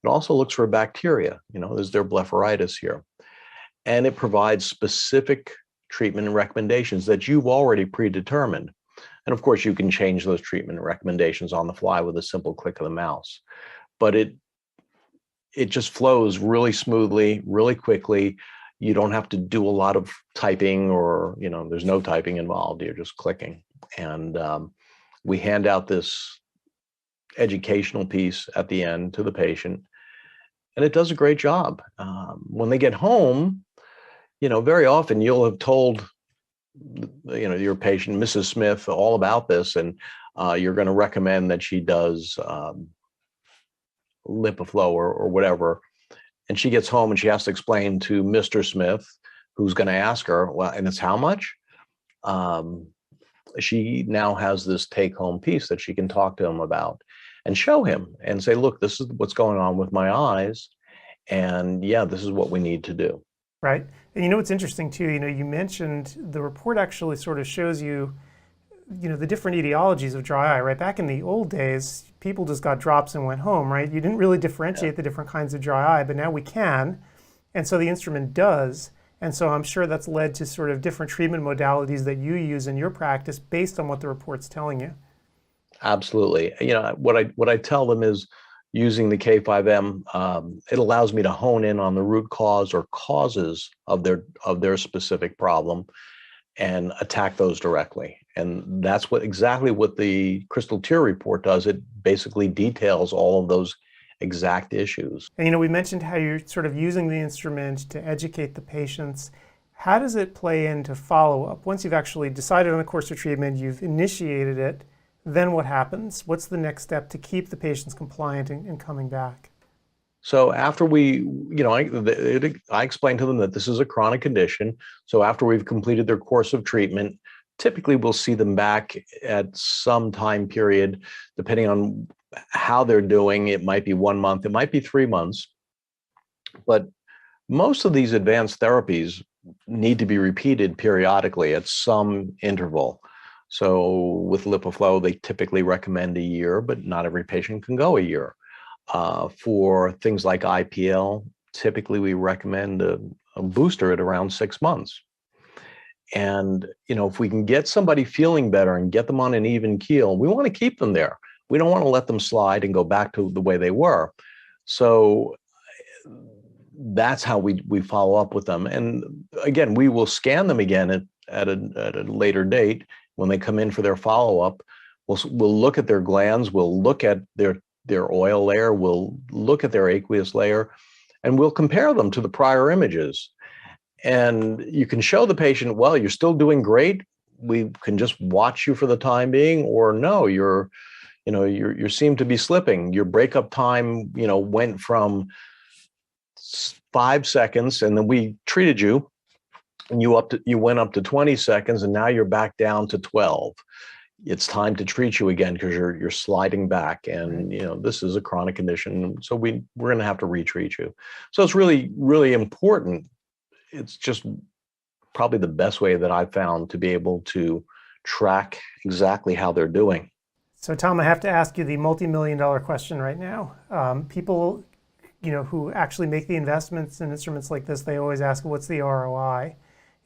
It also looks for bacteria. Is there blepharitis here? And it provides specific treatment recommendations that you've already predetermined. And of course, you can change those treatment recommendations on the fly with a simple click of the mouse. But it just flows really smoothly, really quickly. You don't have to do a lot of typing, or there's no typing involved. You're just clicking. And we hand out this educational piece at the end to the patient, and it does a great job. When they get home, very often you'll have told, your patient, Mrs. Smith, all about this, and you're going to recommend that she does LipiFlow or whatever. And she gets home and she has to explain to Mr. Smith, who's going to ask her, well, and it's how much? She now has this take-home piece that she can talk to him about and show him and say, look, this is what's going on with my eyes. And yeah, this is what we need to do. Right. And what's interesting too, you mentioned the report actually sort of shows you, the different etiologies of dry eye, right? Back in the old days, people just got drops and went home, right? You didn't really differentiate the different kinds of dry eye, but now we can. And so the instrument does. And so I'm sure that's led to sort of different treatment modalities that you use in your practice based on what the report's telling you. Absolutely. You know, what I tell them is using the K5M, it allows me to hone in on the root cause or causes of their specific problem and attack those directly. And that's exactly what the Crystal Tear report does. It basically details all of those exact issues. And, you know, we mentioned how you're sort of using the instrument to educate the patients. How does it play into follow-up? Once you've actually decided on a course of treatment, you've initiated it, then what happens? What's the next step to keep the patients compliant and coming back? So after I explained to them that this is a chronic condition. So after we've completed their course of treatment, typically we'll see them back at some time period, depending on how they're doing. It might be 1 month, it might be 3 months. But most of these advanced therapies need to be repeated periodically at some interval. So with LipiFlow, they typically recommend a year, but not every patient can go a year. For things like IPL, typically we recommend a booster at around 6 months. And, you know, if we can get somebody feeling better and get them on an even keel, we want to keep them there. We don't want to let them slide and go back to the way they were. So that's how we follow up with them. And again, we will scan them again at a later date when they come in for their follow-up. We'll look at their glands, we'll look at their oil layer, we'll look at their aqueous layer, and we'll compare them to the prior images. And you can show the patient, well, you're still doing great. We can just watch you for the time being, or no, you seem to be slipping. Your breakup time, went from 5 seconds, and then we treated you, and you went up to 20 seconds, and now you're back down to 12. It's time to treat you again because you're sliding back, and this is a chronic condition, so we're going to have to retreat you. So it's really, really important. It's just probably the best way that I've found to be able to track exactly how they're doing. So Tom, I have to ask you the multi-million-dollar question right now. People, who actually make the investments in instruments like this, they always ask, what's the ROI?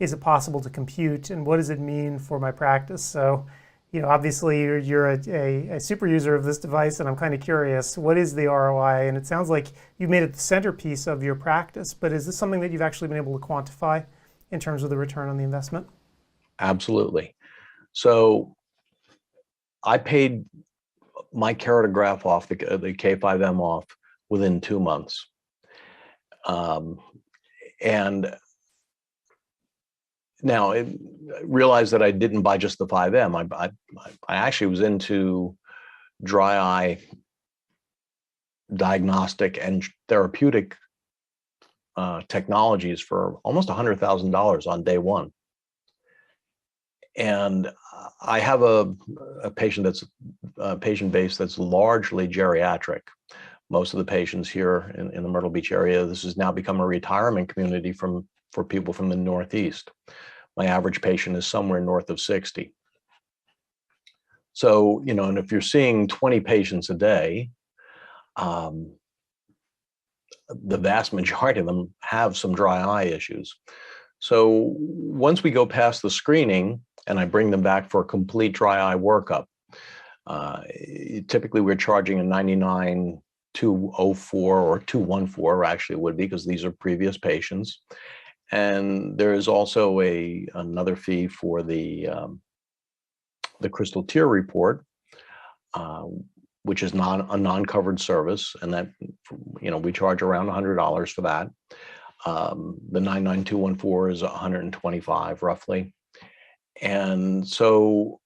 Is it possible to compute? And what does it mean for my practice? So, obviously you're a super user of this device, and I'm kind of curious, what is the ROI? And it sounds like you've made it the centerpiece of your practice, but is this something that you've actually been able to quantify in terms of the return on the investment? Absolutely. So I paid my keratograph off, the K5M off, within 2 months. And now I realized that I didn't buy just the 5M. I actually was into dry eye diagnostic and therapeutic technologies for almost $100,000 on day one. And I have a patient base that's largely geriatric. Most of the patients here in the Myrtle Beach area, this has now become a retirement community for people from the Northeast. My average patient is somewhere north of 60. So, and if you're seeing 20 patients a day, the vast majority of them have some dry eye issues. So once we go past the screening and I bring them back for a complete dry eye workup, typically we're charging a $99,204 or $214 actually would be, because these are previous patients. And there is also another fee for the Crystal Tear report, which is a non-covered service, and that we charge around $100 for that. The 99214 is $125 roughly. And so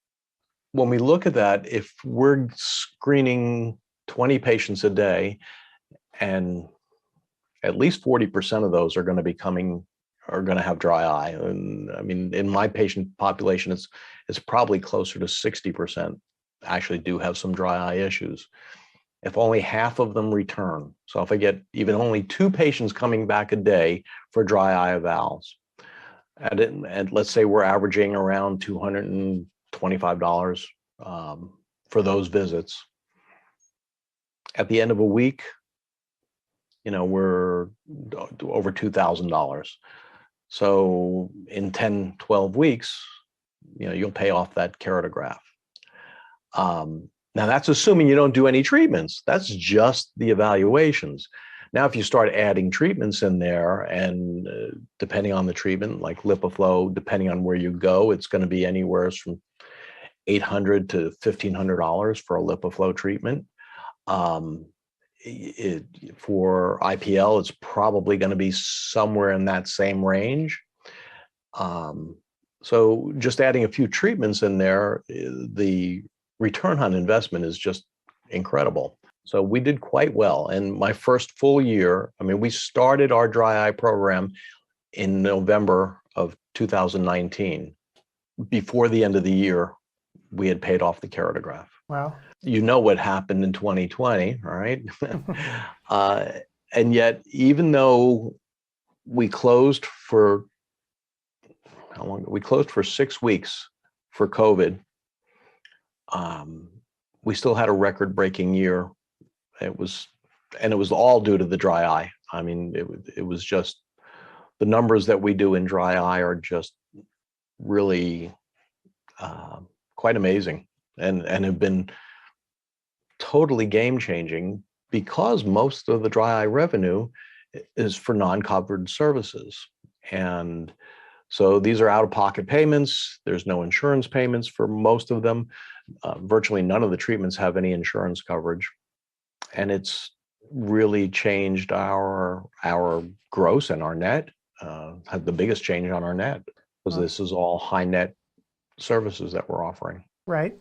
when we look at that, if we're screening 20 patients a day, and at least 40% of those are going to have dry eye. And I mean, in my patient population, it's probably closer to 60% actually do have some dry eye issues. If only half of them return, so if I get even only 2 patients coming back a day for dry eye evals, and let's say we're averaging around $225 for those visits, at the end of a week, we're over $2,000. So in 10, 12 weeks, you'll pay off that keratograph. Now, that's assuming you don't do any treatments. That's just the evaluations. Now, if you start adding treatments in there, and depending on the treatment, like LipiFlow, depending on where you go, it's going to be anywhere from $800 to $1,500 for a LipiFlow treatment. For IPL, it's probably going to be somewhere in that same range. So just adding a few treatments in there, the return on investment is just incredible. So we did quite well. And my first full year, I mean, we started our dry eye program in November of 2019. Before the end of the year, we had paid off the keratograph. Wow. You know what happened in 2020, right? And yet, even though we closed for how long? We closed for 6 weeks for COVID. We still had a record-breaking year. It was all due to the dry eye. I mean, it was just the numbers that we do in dry eye are just really quite amazing, and have been totally game-changing, because most of the dry eye revenue is for non-covered services. And so these are out-of-pocket payments. There's no insurance payments for most of them. Virtually none of the treatments have any insurance coverage. And it's really changed our gross and our net, had the biggest change on our net, because this is all high net services that we're offering. Right.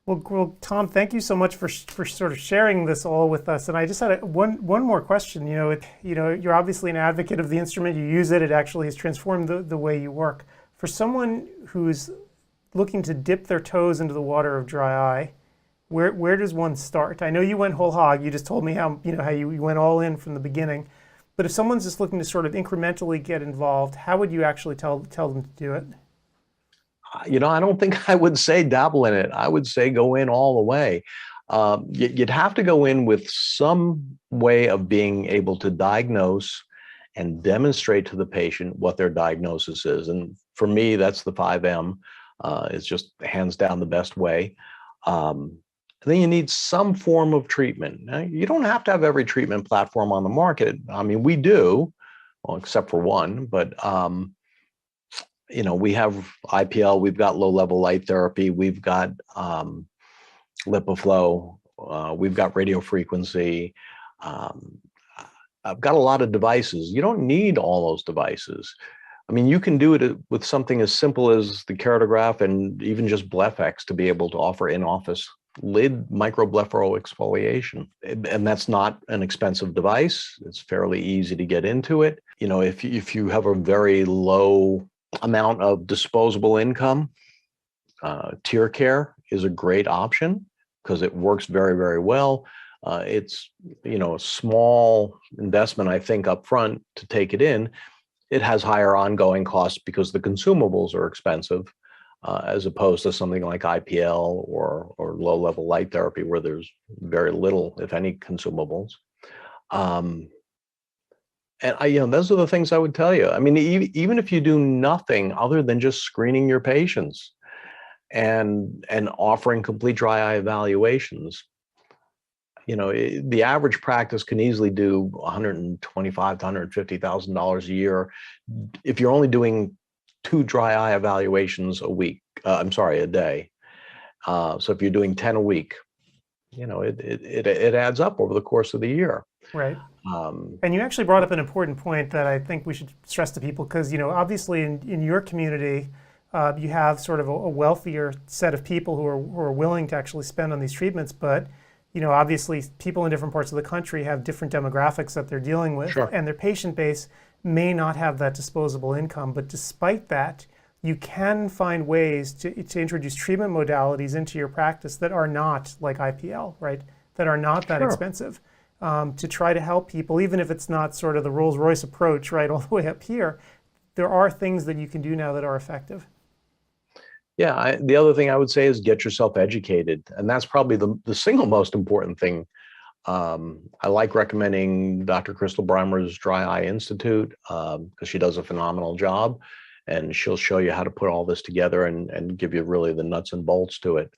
Well, Tom, thank you so much for sort of sharing this all with us. And I just had one more question. You're obviously an advocate of the instrument. You use it. It actually has transformed the way you work. For someone who's looking to dip their toes into the water of dry eye, where does one start? I know you went whole hog. You just told me how you went all in from the beginning. But if someone's just looking to sort of incrementally get involved, how would you actually tell them to do it? I don't think I would say dabble in it. I would say go in all the way. You'd have to go in with some way of being able to diagnose and demonstrate to the patient what their diagnosis is. And for me, that's the 5M. It's just hands down the best way. And then you need some form of treatment. Now, you don't have to have every treatment platform on the market. I mean, we do, well, except for one, but we have IPL, we've got low-level light therapy, we've got LipiFlow, we've got radio frequency. I've got a lot of devices. You don't need all those devices. I mean, you can do it with something as simple as the keratograph and even just BlephX to be able to offer in-office lid microblepharoexfoliation. And that's not an expensive device. It's fairly easy to get into it. If you have a very low amount of disposable income, tear care is a great option because it works very, very well. It's a small investment, I think, up front to take it in. It has higher ongoing costs because the consumables are expensive, as opposed to something like IPL or low-level light therapy, where there's very little, if any, consumables. And those are the things I would tell you. I mean, even if you do nothing other than just screening your patients and offering complete dry eye evaluations, the average practice can easily do $125,000 to $150,000 a year if you're only doing 2 dry eye evaluations a day. So if you're doing 10 a week, it adds up over the course of the year. Right. And you actually brought up an important point that I think we should stress to people, because, obviously in your community, you have sort of a wealthier set of people who are willing to actually spend on these treatments. But, obviously people in different parts of the country have different demographics that they're dealing with. Sure. And their patient base may not have that disposable income. But despite that, you can find ways to introduce treatment modalities into your practice that are not like IPL, right? That are not that expensive. To try to help people, even if it's not sort of the Rolls-Royce approach, right, all the way up here. There are things that you can do now that are effective. Yeah, the other thing I would say is get yourself educated. And that's probably the single most important thing. I like recommending Dr. Crystal Breimer's Dry Eye Institute, because she does a phenomenal job. And she'll show you how to put all this together and give you really the nuts and bolts to it.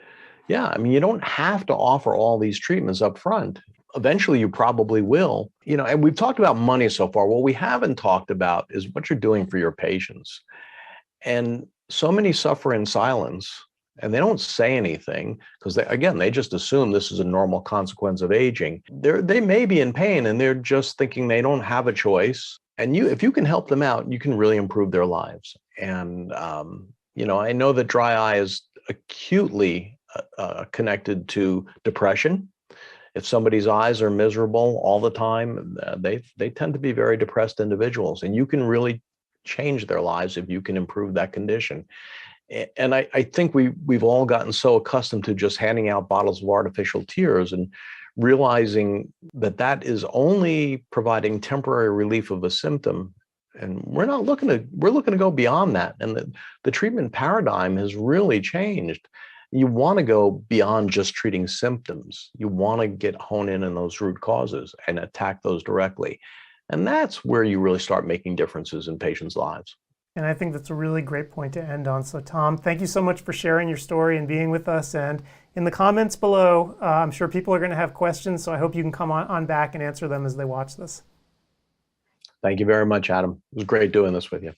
Yeah, I mean, you don't have to offer all these treatments up front. Eventually, you probably will. And we've talked about money so far. What we haven't talked about is what you're doing for your patients. And so many suffer in silence, and they don't say anything because, they just assume this is a normal consequence of aging. They may be in pain, and they're just thinking they don't have a choice. And if you can help them out, you can really improve their lives. And I know that dry eye is acutely connected to depression. If somebody's eyes are miserable all the time, they tend to be very depressed individuals, and you can really change their lives if you can improve that condition. And I think we've all gotten so accustomed to just handing out bottles of artificial tears and realizing that is only providing temporary relief of a symptom. And we're looking to go beyond that. And the treatment paradigm has really changed. You want to go beyond just treating symptoms. You want to hone in on those root causes and attack those directly. And that's where you really start making differences in patients' lives. And I think that's a really great point to end on. So Tom, thank you so much for sharing your story and being with us. And in the comments below, I'm sure people are going to have questions. So I hope you can come on back and answer them as they watch this. Thank you very much, Adam. It was great doing this with you.